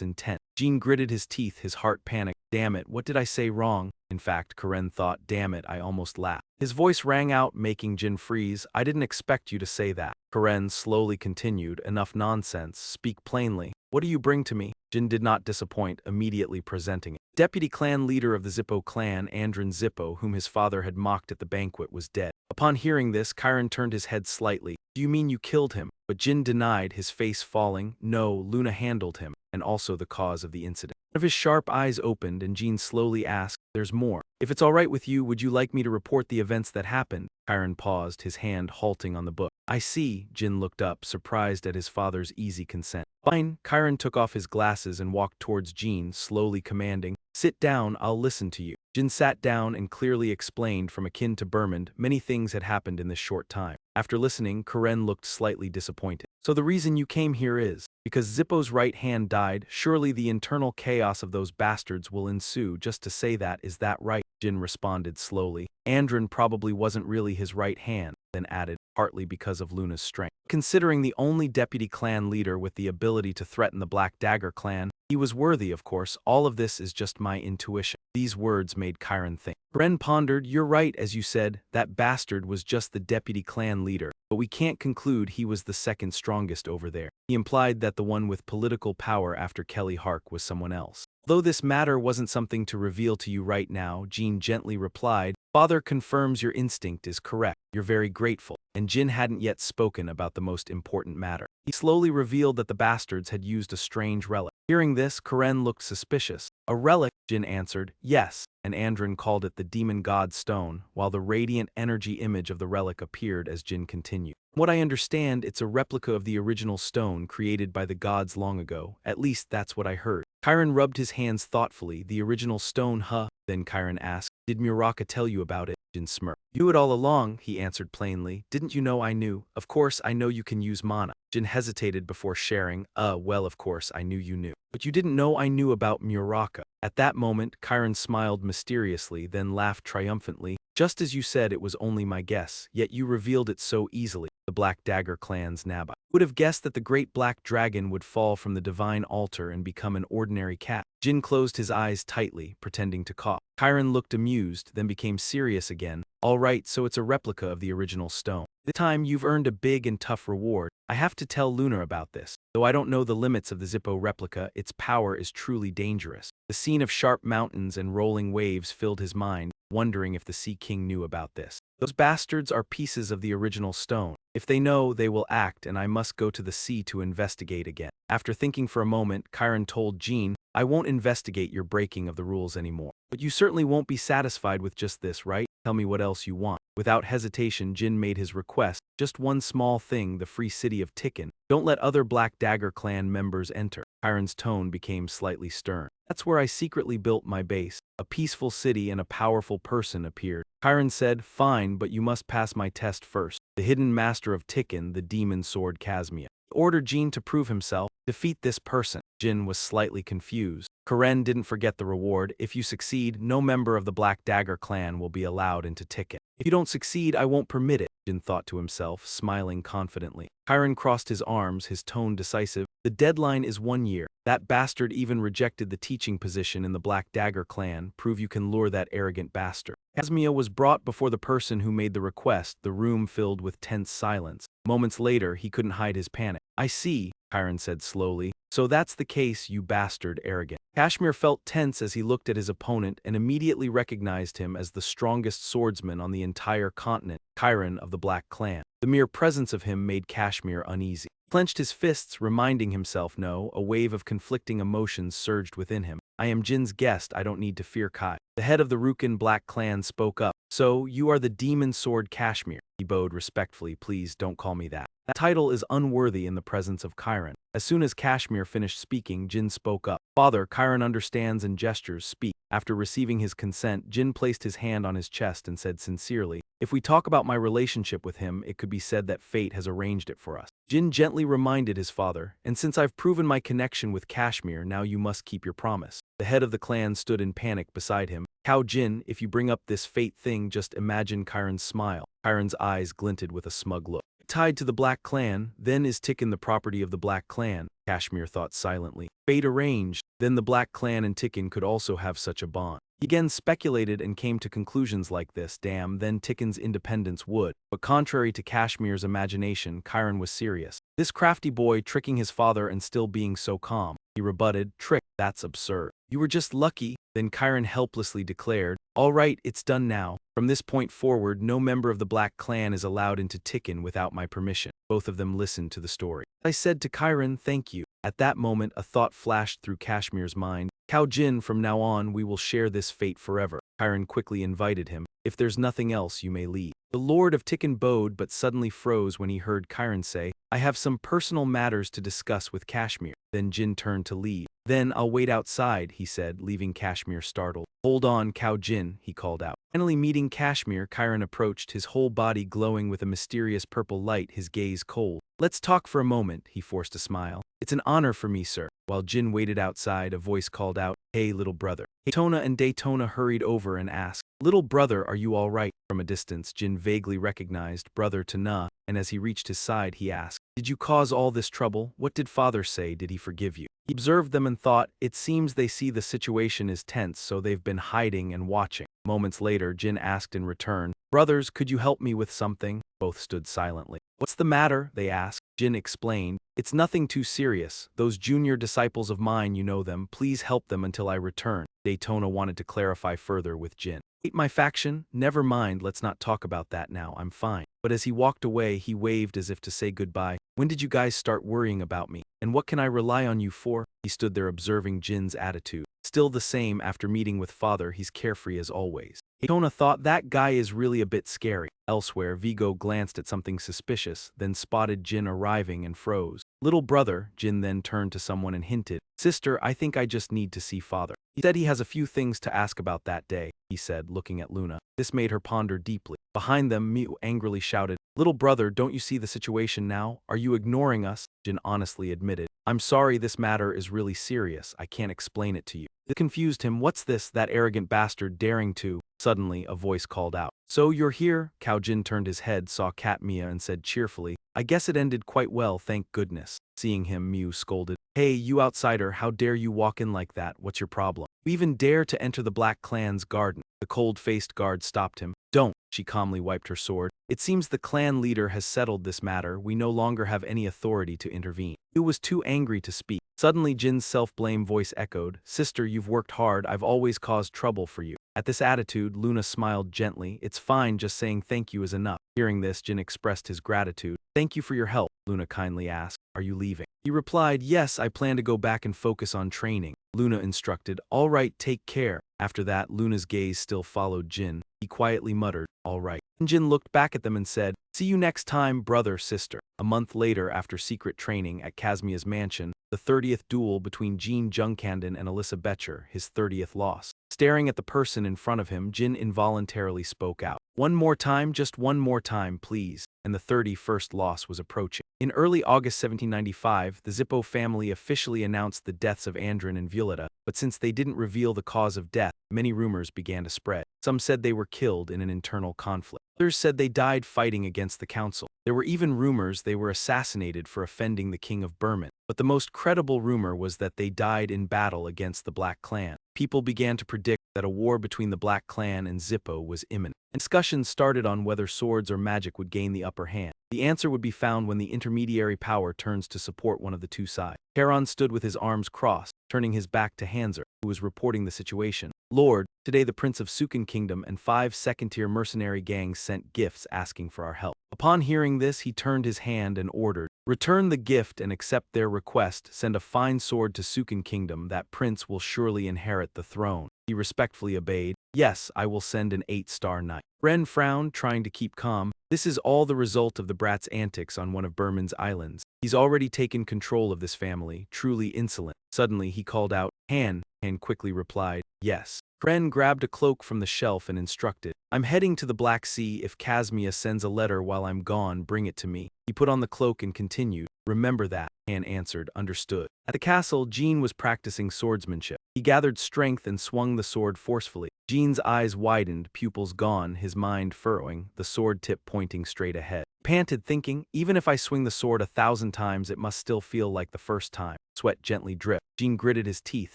intent. Jyn gritted his teeth, his heart panicked. Damn it, what did I say wrong? In fact, Karen thought, damn it, I almost laughed. His voice rang out, making Jyn freeze. I didn't expect you to say that. Karen slowly continued, enough nonsense, speak plainly. What do you bring to me? Jyn did not disappoint, immediately presenting it. Deputy clan leader of the Zippo clan, Andron Zippo, whom his father had mocked at the banquet, was dead. Upon hearing this, Chiron turned his head slightly. Do you mean you killed him? But Jyn denied, his face falling. No, Luna handled him, and also the cause of the incident. One of his sharp eyes opened, and Jyn slowly asked, there's more. If it's all right with you, would you like me to report the events that happened? Chiron paused, his hand halting on the book. I see. Jyn looked up, surprised at his father's easy consent. Fine. Chiron took off his glasses and walked towards Jyn, slowly commanding, sit down, I'll listen to you. Jyn sat down and clearly explained, from akin to Bermond, many things had happened in this short time. After listening, Karen looked slightly disappointed. So the reason you came here is because Zippo's right hand died. Surely the internal chaos of those bastards will ensue. Just to say that, is that right? Jyn responded slowly. Andrin probably wasn't really his right hand, then added, partly because of Luna's strength. Considering the only deputy clan leader with the ability to threaten the Black Dagger clan, he was worthy, of course. All of this is just my intuition. These words made Chiron think. Karen pondered. You're right, as you said, that bastard was just the deputy clan leader, but we can't conclude he was the second strongest over there. He implied that the one with political power after Kelly Hark was someone else. Though this matter wasn't something to reveal to you right now, Jyn gently replied, Father confirms your instinct is correct. You're very grateful. And Jyn hadn't yet spoken about the most important matter. He slowly revealed that the bastards had used a strange relic. Hearing this, Karen looked suspicious. A relic? Jyn answered, yes, and Andrin called it the demon god stone, while the radiant energy image of the relic appeared as Jyn continued. From what I understand, it's a replica of the original stone created by the gods long ago. At least that's what I heard. Chiron rubbed his hands thoughtfully. The original stone, huh? Then Chiron asked, did Muraken tell you about it? Jyn smirked. Knew it all along, he answered plainly. Didn't you know I knew? Of course I know you can use mana. Jyn hesitated before sharing, well of course I knew you knew. But you didn't know I knew about Muraken. At that moment, Chiron smiled mysteriously, then laughed triumphantly. Just as you said, it was only my guess, yet you revealed it so easily. The Black Dagger clan's Naba would have guessed that the great black dragon would fall from the divine altar and become an ordinary cat. Jyn closed his eyes tightly, pretending to cough. Chiron looked amused, then became serious again. All right, so it's a replica of the original stone. This time you've earned a big and tough reward. I have to tell Luna about this. Though I don't know the limits of the Zippo replica, its power is truly dangerous. The scene of sharp mountains and rolling waves filled his mind, wondering if the Sea King knew about this. Those bastards are pieces of the original stone. If they know, they will act, and I must go to the sea to investigate again. After thinking for a moment, Chiron told Jyn, I won't investigate your breaking of the rules anymore. But you certainly won't be satisfied with just this, right? Tell me what else you want. Without hesitation, Jyn made his request. Just one small thing, the free city of Tikkun. Don't let other Black Dagger clan members enter. Chiron's tone became slightly stern. That's where I secretly built my base. A peaceful city and a powerful person appeared. Chiron said, fine, but you must pass my test first. The hidden master of Tikkun, the demon sword Kazmia, ordered Jyn to prove himself. Defeat this person. Jyn was slightly confused. Karen didn't forget the reward. If you succeed, no member of the Black Dagger clan will be allowed into Tikkun. If you don't succeed, I won't permit it, Jyn thought to himself, smiling confidently. Chiron crossed his arms, his tone decisive. The deadline is 1 year. That bastard even rejected the teaching position in the Black Dagger clan. Prove you can lure that arrogant bastard. Kazmia was brought before the person who made the request, the room filled with tense silence. Moments later, he couldn't hide his panic. I see, Chiron said slowly. So that's the case, you bastard arrogant. Kashmir felt tense as he looked at his opponent and immediately recognized him as the strongest swordsman on the entire continent, Chiron of the Black Clan. The mere presence of him made Kashmir uneasy. He clenched his fists, reminding himself, no, a wave of conflicting emotions surged within him. I am Jin's guest, I don't need to fear Kai. The head of the Muraken Black Clan spoke up. So, you are the demon sword Kashmir. He bowed respectfully. Please don't call me that. That title is unworthy in the presence of Chiron. As soon as Kashmir finished speaking, Jyn spoke up. Father, Chiron understands and gestures, speak. After receiving his consent, Jyn placed his hand on his chest and said sincerely, if we talk about my relationship with him, it could be said that fate has arranged it for us. Jyn gently reminded his father, and since I've proven my connection with Kashmir, now you must keep your promise. The head of the clan stood in panic beside him. Kao Jyn, if you bring up this fate thing, just imagine Chiron's smile. Chiron's eyes glinted with a smug look. Tied to the Black Clan, then is Tikkun the property of the Black Clan, Kashmir thought silently. Fate arranged, then the Black Clan and Tikkun could also have such a bond. He again speculated and came to conclusions like this, damn, then Tikkun's independence would. But contrary to Kashmir's imagination, Chiron was serious. This crafty boy tricking his father and still being so calm. He rebutted, trick, that's absurd. You were just lucky, then Chiron helplessly declared, all right, it's done now. From this point forward, no member of the Black Clan is allowed into Tikkun without my permission. Both of them listened to the story. I said to Chiron, thank you. At that moment, a thought flashed through Kashmir's mind. Kao Jyn, from now on, we will share this fate forever. Chiron quickly invited him. If there's nothing else, you may leave. The Lord of Tikkun bowed but suddenly froze when he heard Chiron say, I have some personal matters to discuss with Kashmir. Then Jyn turned to leave. Then I'll wait outside, he said, leaving Kashmir startled. Hold on, Kao Jyn, he called out. Finally meeting Kashmir, Chiron approached, his whole body glowing with a mysterious purple light, his gaze cold. Let's talk for a moment, he forced a smile. It's an honor for me, sir. While Jyn waited outside, a voice called out, hey, little brother. Daytona and Daytona hurried over and asked, "Little brother, are you all right?" From a distance, Jyn vaguely recognized brother Tana, and as he reached his side he asked, "Did you cause all this trouble? What did father say? Did he forgive you?" He observed them and thought, it seems they see the situation is tense, so they've been hiding and watching. Moments later, Jyn asked in return, "Brothers, could you help me with something?" Both stood silently. "What's the matter?" they asked. Jyn explained, "It's nothing too serious. Those junior disciples of mine, you know them, please help them until I return." Daytona wanted to clarify further with Jyn. "Hate my faction? Never mind, let's not talk about that now, I'm fine." But as he walked away, he waved as if to say goodbye. "When did you guys start worrying about me? And what can I rely on you for?" He stood there observing Jin's attitude. Still the same after meeting with father, he's carefree as always. Daytona thought that guy is really a bit scary. Elsewhere, Vigo glanced at something suspicious, then spotted Jyn arriving and froze. "Little brother," Jyn then turned to someone and hinted, "Sister, I think I just need to see father. He said he has a few things to ask about that day," he said, looking at Luna. This made her ponder deeply. Behind them, Miu angrily shouted, "Little brother, don't you see the situation now? Are you ignoring us?" Jyn honestly admitted, "I'm sorry, this matter is really serious. I can't explain it to you." It confused him. "What's this, that arrogant bastard daring to?" Suddenly, a voice called out, "So you're here?" Jin turned his head, saw Cat Mia and said cheerfully, "I guess it ended quite well, thank goodness." Seeing him, Miu scolded, "Hey, you outsider, how dare you walk in like that? What's your problem? You even dare to enter the Black Clan's garden?" The cold-faced guard stopped him. "Don't." She calmly wiped her sword. "It seems the clan leader has settled this matter. We no longer have any authority to intervene." Miu was too angry to speak. Suddenly Jin's self-blame voice echoed, "Sister, you've worked hard. I've always caused trouble for you." At this attitude, Luna smiled gently. "It's fine, just saying thank you is enough." Hearing this, Jyn expressed his gratitude. "Thank you for your help," Luna kindly asked. "Are you leaving?" He replied, "Yes, I plan to go back and focus on training." Luna instructed, "All right, take care." After that, Luna's gaze still followed Jyn. He quietly muttered, "All right." And Jyn looked back at them and said, "See you next time, brother, sister." A month later, after secret training at Casmia's mansion, the 30th duel between Jean Jungkanden and Alyssa Betcher, his 30th loss. Staring at the person in front of him, Jyn involuntarily spoke out, "One more time, just one more time, please." And the 31st loss was approaching. In early August 1795, the Zippo family officially announced the deaths of Andrin and Violetta, but since they didn't reveal the cause of death, many rumors began to spread. Some said they were killed in an internal conflict. Others said they died fighting against the council. There were even rumors they were assassinated for offending the king of Burman. But the most credible rumor was that they died in battle against the Black Clan. People began to predict that a war between the Black Clan and Zippo was imminent. Discussions started on whether swords or magic would gain the upper hand. The answer would be found when the intermediary power turns to support one of the two sides. Charon stood with his arms crossed, turning his back to Hanser, who was reporting the situation. "Lord, today the Prince of Sukin Kingdom and 5 second-tier mercenary gangs sent gifts asking for our help." Upon hearing this, he turned his hand and ordered, "Return the gift and accept their request. Send a fine sword to Sukin Kingdom. That prince will surely inherit the throne." He respectfully obeyed. "Yes, I will send an 8-star knight." Ren frowned, trying to keep calm. "This is all the result of the brat's antics on one of Burman's islands. He's already taken control of this family, truly insolent." Suddenly he called out, Han. Han quickly replied, "Yes." Ren grabbed a cloak from the shelf and instructed, "I'm heading to the Black Sea. If Casmia sends a letter while I'm gone, bring it to me." He put on the cloak and continued, "Remember that." Han answered, "Understood." At the castle, Jean was practicing swordsmanship. He gathered strength and swung the sword forcefully. Jean's eyes widened, pupils gone, his mind furrowing, the sword tip pointing straight ahead. Panted, thinking, "Even if I swing the sword 1,000 times, it must still feel like the first time." Sweat gently dripped. Jean gritted his teeth,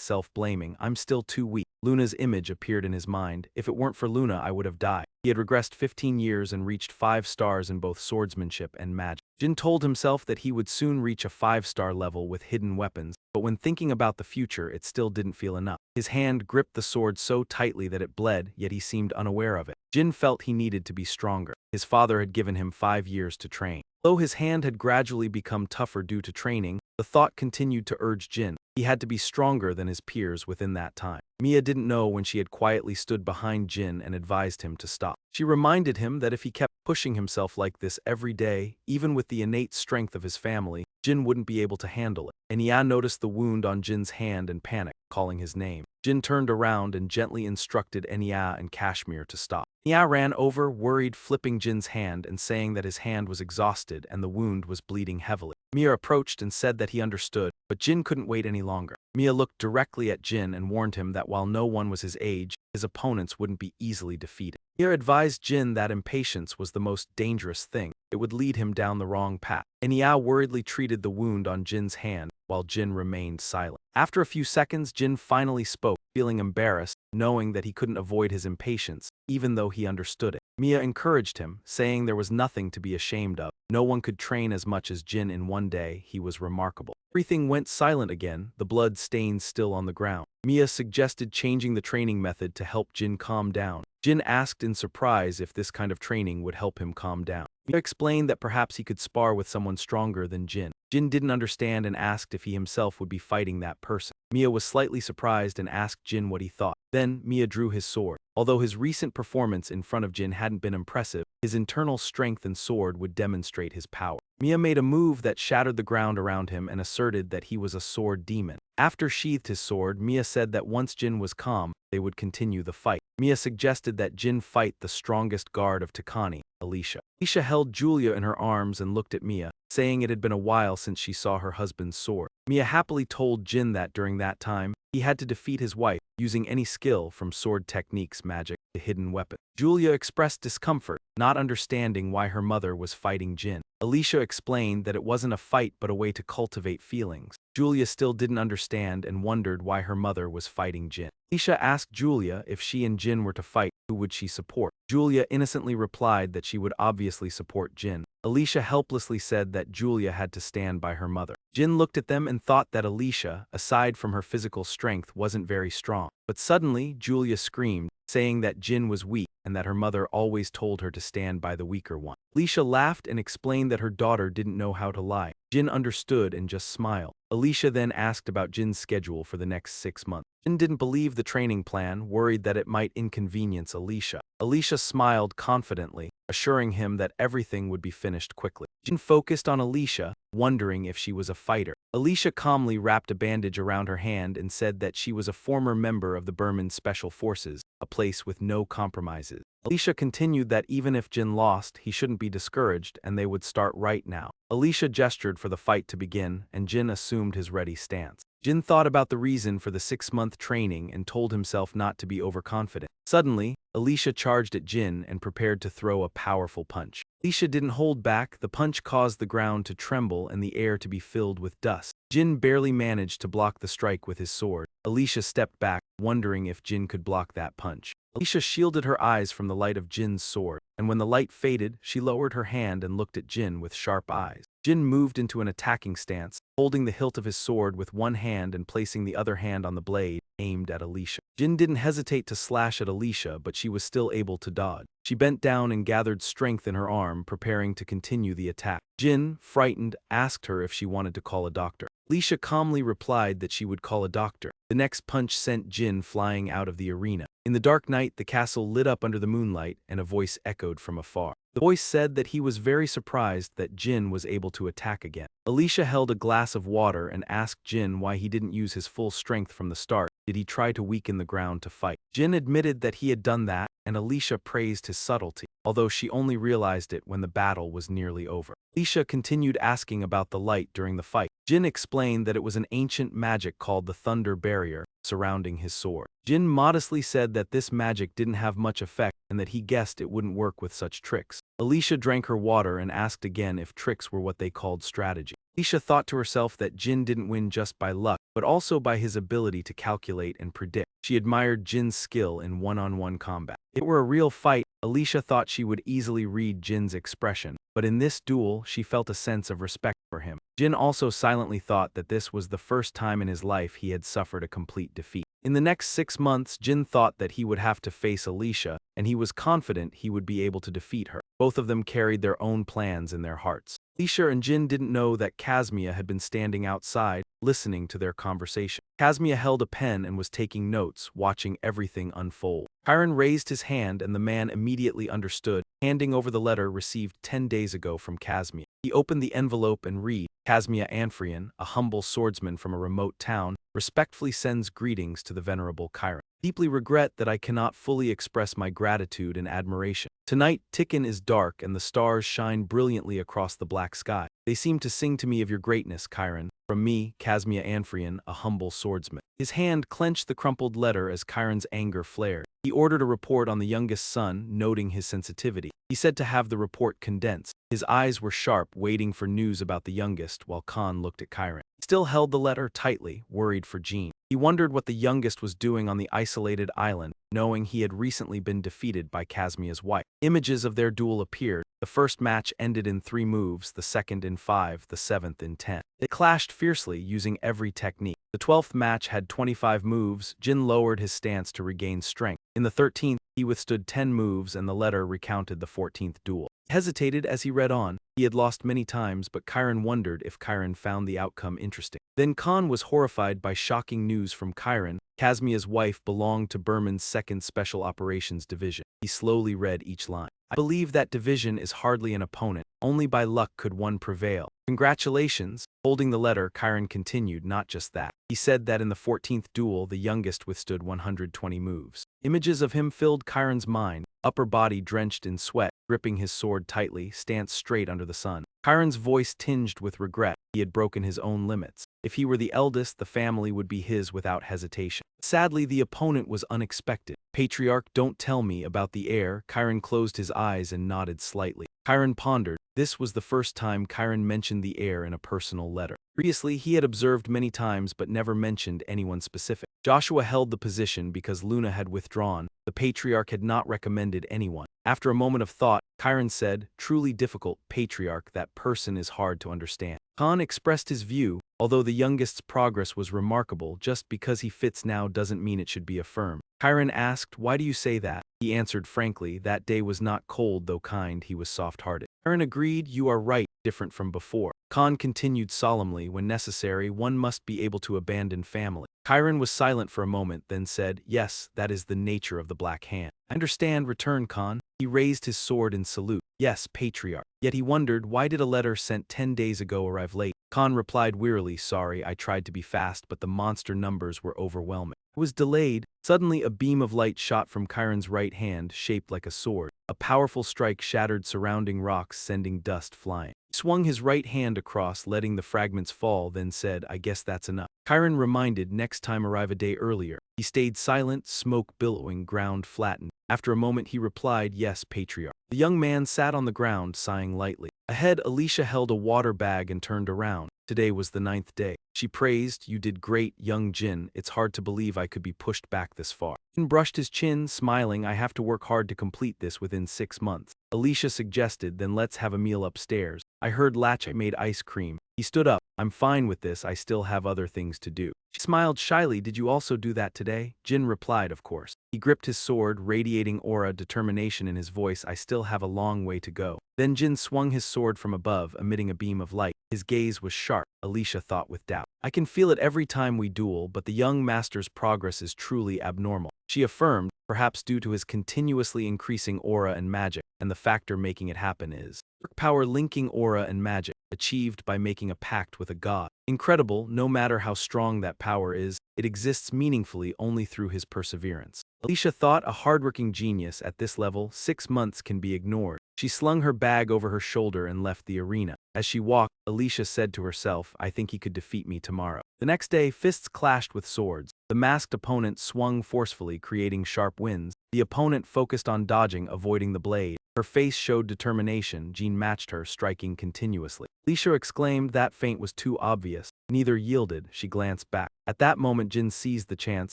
self-blaming, "I'm still too weak." Luna's image appeared in his mind. If it weren't for Luna, I would have died. He had regressed 15 years and reached 5 stars in both swordsmanship and magic. Jin told himself that he would soon reach a 5-star level with hidden weapons, but when thinking about the future, it still didn't feel enough. His hand gripped the sword so tightly that it bled, yet he seemed unaware of it. Jin felt he needed to be stronger. His father had given him 5 years to train. Though his hand had gradually become tougher due to training, the thought continued to urge Jin. He had to be stronger than his peers within that time. Mia didn't know when she had quietly stood behind Jin and advised him to stop. She reminded him that if he kept pushing himself like this every day, even with the innate strength of his family, Jin wouldn't be able to handle it. Enya noticed the wound on Jin's hand and panicked, calling his name. Jin turned around and gently instructed Enya and Kashmir to stop. Mia ran over, worried, flipping Jin's hand and saying that his hand was exhausted and the wound was bleeding heavily. Mia approached and said that he understood, but Jyn couldn't wait any longer. Mia looked directly at Jyn and warned him that while no one was his age, his opponents wouldn't be easily defeated. Mia advised Jyn that impatience was the most dangerous thing. It would lead him down the wrong path. And Yao worriedly treated the wound on Jin's hand, while Jyn remained silent. After a few seconds, Jyn finally spoke, feeling embarrassed, knowing that he couldn't avoid his impatience, even though he understood it. Mia encouraged him, saying there was nothing to be ashamed of. No one could train as much as Jyn in one day. He was remarkable. Everything went silent again, the blood stains still on the ground. Mia suggested changing the training method to help Jyn calm down. Jyn asked in surprise if this kind of training would help him calm down. Mia explained that perhaps he could spar with someone stronger than Jyn. Jyn didn't understand and asked if he himself would be fighting that person. Mia was slightly surprised and asked Jyn what he thought. Then, Mia drew his sword. Although his recent performance in front of Jyn hadn't been impressive, his internal strength and sword would demonstrate his power. Mia made a move that shattered the ground around him and asserted that he was a sword demon. After sheathed his sword, Mia said that once Jyn was calm, they would continue the fight. Mia suggested that Jyn fight the strongest guard of Takani, Alicia. Alicia held Julia in her arms and looked at Mia, saying it had been a while since she saw her husband's sword. Mia happily told Jyn that during that time, he had to defeat his wife, using any skill from sword techniques, magic, to hidden weapon. Julia expressed discomfort, not understanding why her mother was fighting Jyn. Alicia explained that it wasn't a fight but a way to cultivate feelings. Julia still didn't understand and wondered why her mother was fighting Jyn. Alicia asked Julia if she and Jyn were to fight, who would she support? Julia innocently replied that she would obviously support Jyn. Alicia helplessly said that Julia had to stand by her mother. Jyn looked at them and thought that Alicia, aside from her physical strength, wasn't very strong. But suddenly, Julia screamed, saying that Jyn was weak and that her mother always told her to stand by the weaker one. Alicia laughed and explained that her daughter didn't know how to lie. Jyn understood and just smiled. Alicia then asked about Jin's schedule for the next 6 months. Jyn didn't believe the training plan, worried that it might inconvenience Alicia. Alicia smiled confidently, assuring him that everything would be finished quickly. Jyn focused on Alicia, wondering if she was a fighter. Alicia calmly wrapped a bandage around her hand and said that she was a former member of the Burman Special Forces, a place with no compromises. Alicia continued that even if Jyn lost, he shouldn't be discouraged and they would start right now. Alicia gestured for the fight to begin, and Jyn assumed his ready stance. Jyn thought about the reason for the 6-month training and told himself not to be overconfident. Suddenly, Alicia charged at Jyn and prepared to throw a powerful punch. Alicia didn't hold back. The punch caused the ground to tremble and the air to be filled with dust. Jyn barely managed to block the strike with his sword. Alicia stepped back, wondering if Jyn could block that punch. Alicia shielded her eyes from the light of Jin's sword, and when the light faded, she lowered her hand and looked at Jyn with sharp eyes. Jyn moved into an attacking stance, holding the hilt of his sword with one hand and placing the other hand on the blade, aimed at Alicia. Jyn didn't hesitate to slash at Alicia, but she was still able to dodge. She bent down and gathered strength in her arm, preparing to continue the attack. Jyn, frightened, asked her if she wanted to call a doctor. Alicia calmly replied that she would call a doctor. The next punch sent Jyn flying out of the arena. In the dark night, the castle lit up under the moonlight, and a voice echoed from afar. The voice said that he was very surprised that Jyn was able to attack again. Alicia held a glass of water and asked Jyn why he didn't use his full strength from the start. Did he try to weaken the ground to fight? Jyn admitted that he had done that, and Alicia praised his subtlety, although she only realized it when the battle was nearly over. Alicia continued asking about the light during the fight. Jyn explained that it was an ancient magic called the Thunder Barrier, surrounding his sword. Jyn modestly said that this magic didn't have much effect and that he guessed it wouldn't work with such tricks. Alicia drank her water and asked again if tricks were what they called strategy. Alicia thought to herself that Jyn didn't win just by luck, but also by his ability to calculate and predict. She admired Jin's skill in one-on-one combat. If it were a real fight, Alicia thought she would easily read Jin's expression, but in this duel, she felt a sense of respect for him. Jyn also silently thought that this was the first time in his life he had suffered a complete defeat. In the next 6 months, Jyn thought that he would have to face Alicia, and he was confident he would be able to defeat her. Both of them carried their own plans in their hearts. Alicia and Jyn didn't know that Kazmia had been standing outside, listening to their conversation. Kazmia held a pen and was taking notes, watching everything unfold. Chiron raised his hand and the man immediately understood, handing over the letter received 10 days ago from Kazmia. He opened the envelope and read, Kazmia Anfrian, a humble swordsman from a remote town, respectfully sends greetings to the venerable Chiron. Deeply regret that I cannot fully express my gratitude and admiration. Tonight, Tikkun is dark and the stars shine brilliantly across the black sky. They seem to sing to me of your greatness, Chiron. From me, Casmia Anphrian, a humble swordsman. His hand clenched the crumpled letter as Chiron's anger flared. He ordered a report on the youngest son, noting his sensitivity. He said to have the report condensed. His eyes were sharp, waiting for news about the youngest, while Khan looked at Chiron. He still held the letter tightly, worried for Jyn. He wondered what the youngest was doing on the isolated island, knowing he had recently been defeated by Casmia's wife. Images of their duel appeared. The first match ended in 3 moves, the second in 5, the 7th in 10. They clashed fiercely, using every technique. The 12th match had 25 moves. Jyn lowered his stance to regain strength. In the 13th, he withstood 10 moves and the letter recounted the 14th duel. He hesitated as he read on. He had lost many times, but Chiron wondered if Chiron found the outcome interesting. Then Khan was horrified by shocking news from Chiron. Casmia's wife belonged to Berman's 2nd Special Operations Division. He slowly read each line. I believe that division is hardly an opponent. Only by luck could one prevail. Congratulations. Holding the letter, Chiron continued, not just that. He said that in the 14th duel, the youngest withstood 120 moves. Images of him filled Chiron's mind, upper body drenched in sweat, gripping his sword tightly, stance straight under the sun. Chiron's voice tinged with regret. He had broken his own limits. If he were the eldest, the family would be his without hesitation. Sadly, the opponent was unexpected. Patriarch, don't tell me about the heir. Chiron closed his eyes and nodded slightly. Chiron pondered. This was the first time Chiron mentioned the heir in a personal letter. Previously, he had observed many times but never mentioned anyone specific. Joshua held the position because Luna had withdrawn. The Patriarch had not recommended anyone. After a moment of thought, Chiron said, truly difficult, Patriarch, that person is hard to understand. Khan expressed his view. Although the youngest's progress was remarkable, just because he fits now doesn't mean it should be affirmed. Chiron asked, why do you say that? He answered frankly, that day was not cold though kind, he was soft-hearted. Chiron agreed, you are right, different from before. Khan continued solemnly, when necessary, one must be able to abandon family. Chiron was silent for a moment, then said, yes, that is the nature of the Black Hand. I understand, returned Khan. He raised his sword in salute. Yes, Patriarch. Yet he wondered, why did a letter sent 10 days ago arrive late? Khan replied wearily, sorry, I tried to be fast, but the monster numbers were overwhelming. It was delayed. Suddenly, a beam of light shot from Chiron's right hand, shaped like a sword. A powerful strike shattered surrounding rocks, sending dust flying. He swung his right hand across, letting the fragments fall, then said, I guess that's enough. Chiron reminded, next time arrive a day earlier. He stayed silent, smoke billowing, ground flattened. After a moment he replied, yes, Patriarch. The young man sat on the ground, sighing lightly. Ahead, Alicia held a water bag and turned around. Today was the 9th day. She praised, you did great, young Jyn. It's hard to believe I could be pushed back this far. Jyn brushed his chin, smiling, I have to work hard to complete this within 6 months. Alicia suggested, then let's have a meal upstairs. I heard Latch made ice cream. He stood up. I'm fine with this, I still have other things to do. She smiled shyly, did you also do that today? Jyn replied, of course. He gripped his sword, radiating aura, determination in his voice, I still have a long way to go. Then Jyn swung his sword from above, emitting a beam of light. His gaze was sharp. Alicia thought with doubt. I can feel it every time we duel, but the young master's progress is truly abnormal. She affirmed, perhaps due to his continuously increasing aura and magic, and the factor making it happen is power linking aura and magic, achieved by making a pact with a god. Incredible, no matter how strong that power is, it exists meaningfully only through his perseverance. Alicia thought, a hardworking genius at this level, 6 months can be ignored. She slung her bag over her shoulder and left the arena. As she walked, Alicia said to herself, I think he could defeat me tomorrow. The next day, fists clashed with swords. The masked opponent swung forcefully, creating sharp winds. The opponent focused on dodging, avoiding the blade. Her face showed determination. Jyn matched her, striking continuously. Alicia exclaimed that feint was too obvious. Neither yielded. She glanced back. At that moment, Jyn seized the chance,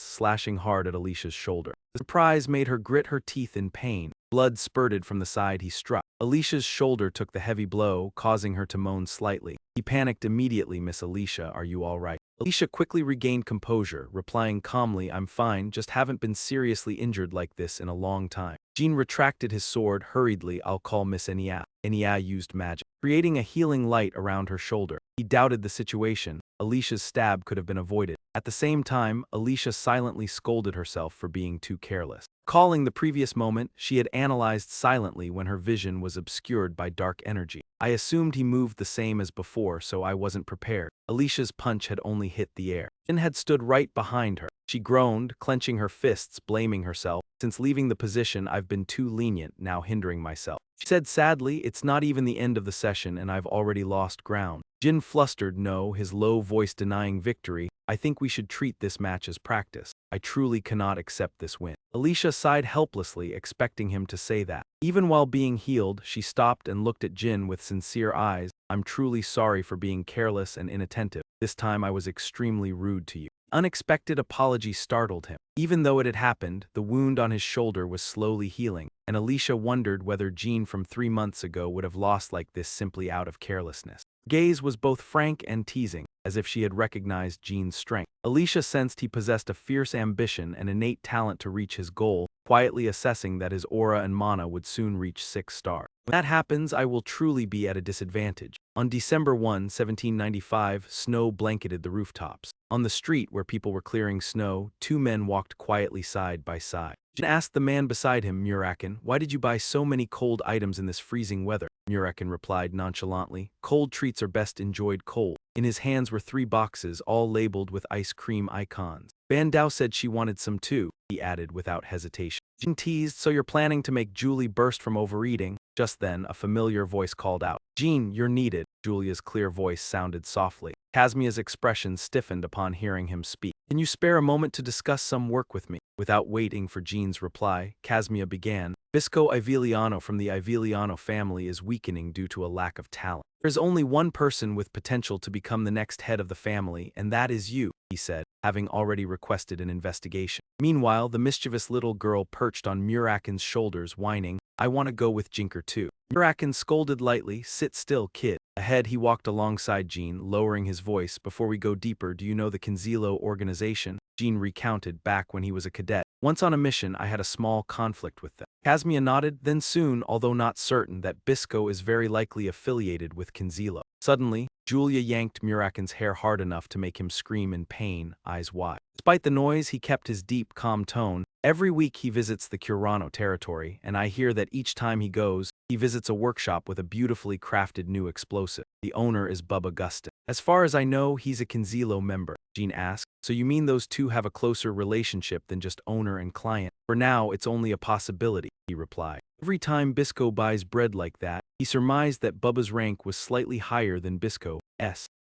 slashing hard at Alicia's shoulder. The surprise made her grit her teeth in pain. Blood spurted from the side he struck. Alicia's shoulder took the heavy blow, causing her to moan slightly. He panicked immediately, Miss Alicia, are you all right? Alicia quickly regained composure, replying calmly, I'm fine, just haven't been seriously injured like this in a long time. Jyn retracted his sword hurriedly, I'll call Miss Enya. Enya used magic, creating a healing light around her shoulder. He doubted the situation. Alicia's stab could have been avoided. At the same time, Alicia silently scolded herself for being too careless. Calling the previous moment, she had analyzed silently when her vision was obscured by dark energy. I assumed he moved the same as before, so I wasn't prepared. Alicia's punch had only hit the air. Jyn had stood right behind her. She groaned, clenching her fists, blaming herself. Since leaving the position, I've been too lenient, now hindering myself. She said sadly, it's not even the end of the session and I've already lost ground. Jyn flustered no, his low voice denying victory. I think we should treat this match as practice. I truly cannot accept this win. Alicia sighed helplessly, expecting him to say that. Even while being healed, she stopped and looked at Jyn with sincere eyes. I'm truly sorry for being careless and inattentive. This time I was extremely rude to you. Unexpected apology startled him. Even though it had happened, the wound on his shoulder was slowly healing, and Alicia wondered whether Jyn from 3 months ago would have lost like this simply out of carelessness. Gaze was both frank and teasing, as if she had recognized Jyn's strength. Alicia sensed he possessed a fierce ambition and innate talent to reach his goal, quietly assessing that his aura and mana would soon reach 6 stars. When that happens, I will truly be at a disadvantage. On December 1, 1795, snow blanketed the rooftops. On the street where people were clearing snow, 2 men walked quietly side by side. Jyn asked the man beside him, Muraken, why did you buy so many cold items in this freezing weather? Muraken replied nonchalantly, cold treats are best enjoyed cold. In his hands were 3 boxes, all labeled with ice cream icons. Bandao said she wanted some too, he added without hesitation. Jyn teased, so you're planning to make Julie burst from overeating? Just then, a familiar voice called out, Jyn, you're needed. Julia's clear voice sounded softly. Casmia's expression stiffened upon hearing him speak. Can you spare a moment to discuss some work with me? Without waiting for Jyn's reply, Casmia began. Bisco Iveliano from the Iveliano family is weakening due to a lack of talent. There is only one person with potential to become the next head of the family, and that is you, he said, having already requested an investigation. Meanwhile, the mischievous little girl perched on Muraken's shoulders, whining, I want to go with Jinker too. Muraken scolded lightly, sit still, kid. Ahead, he walked alongside Jyn, lowering his voice. Before we go deeper, do you know the Kinzilo organization? Jyn recounted back when he was a cadet. Once on a mission, I had a small conflict with them. Casmia nodded, then soon, although not certain, that Bisco is very likely affiliated with Kinzilo. Suddenly, Julia yanked Muraken's hair hard enough to make him scream in pain, eyes wide. Despite the noise, he kept his deep, calm tone. Every week he visits the Kurano territory, and I hear that each time he goes, he visits a workshop with a beautifully crafted new explosive. The owner is Bubba Gustin. As far as I know, he's a Kinzilo member. Jyn asked, so you mean those two have a closer relationship than just owner and client? For now, it's only a possibility, he replied. Every time Bisco buys bread like that, he surmised that Bubba's rank was slightly higher than Bisco's,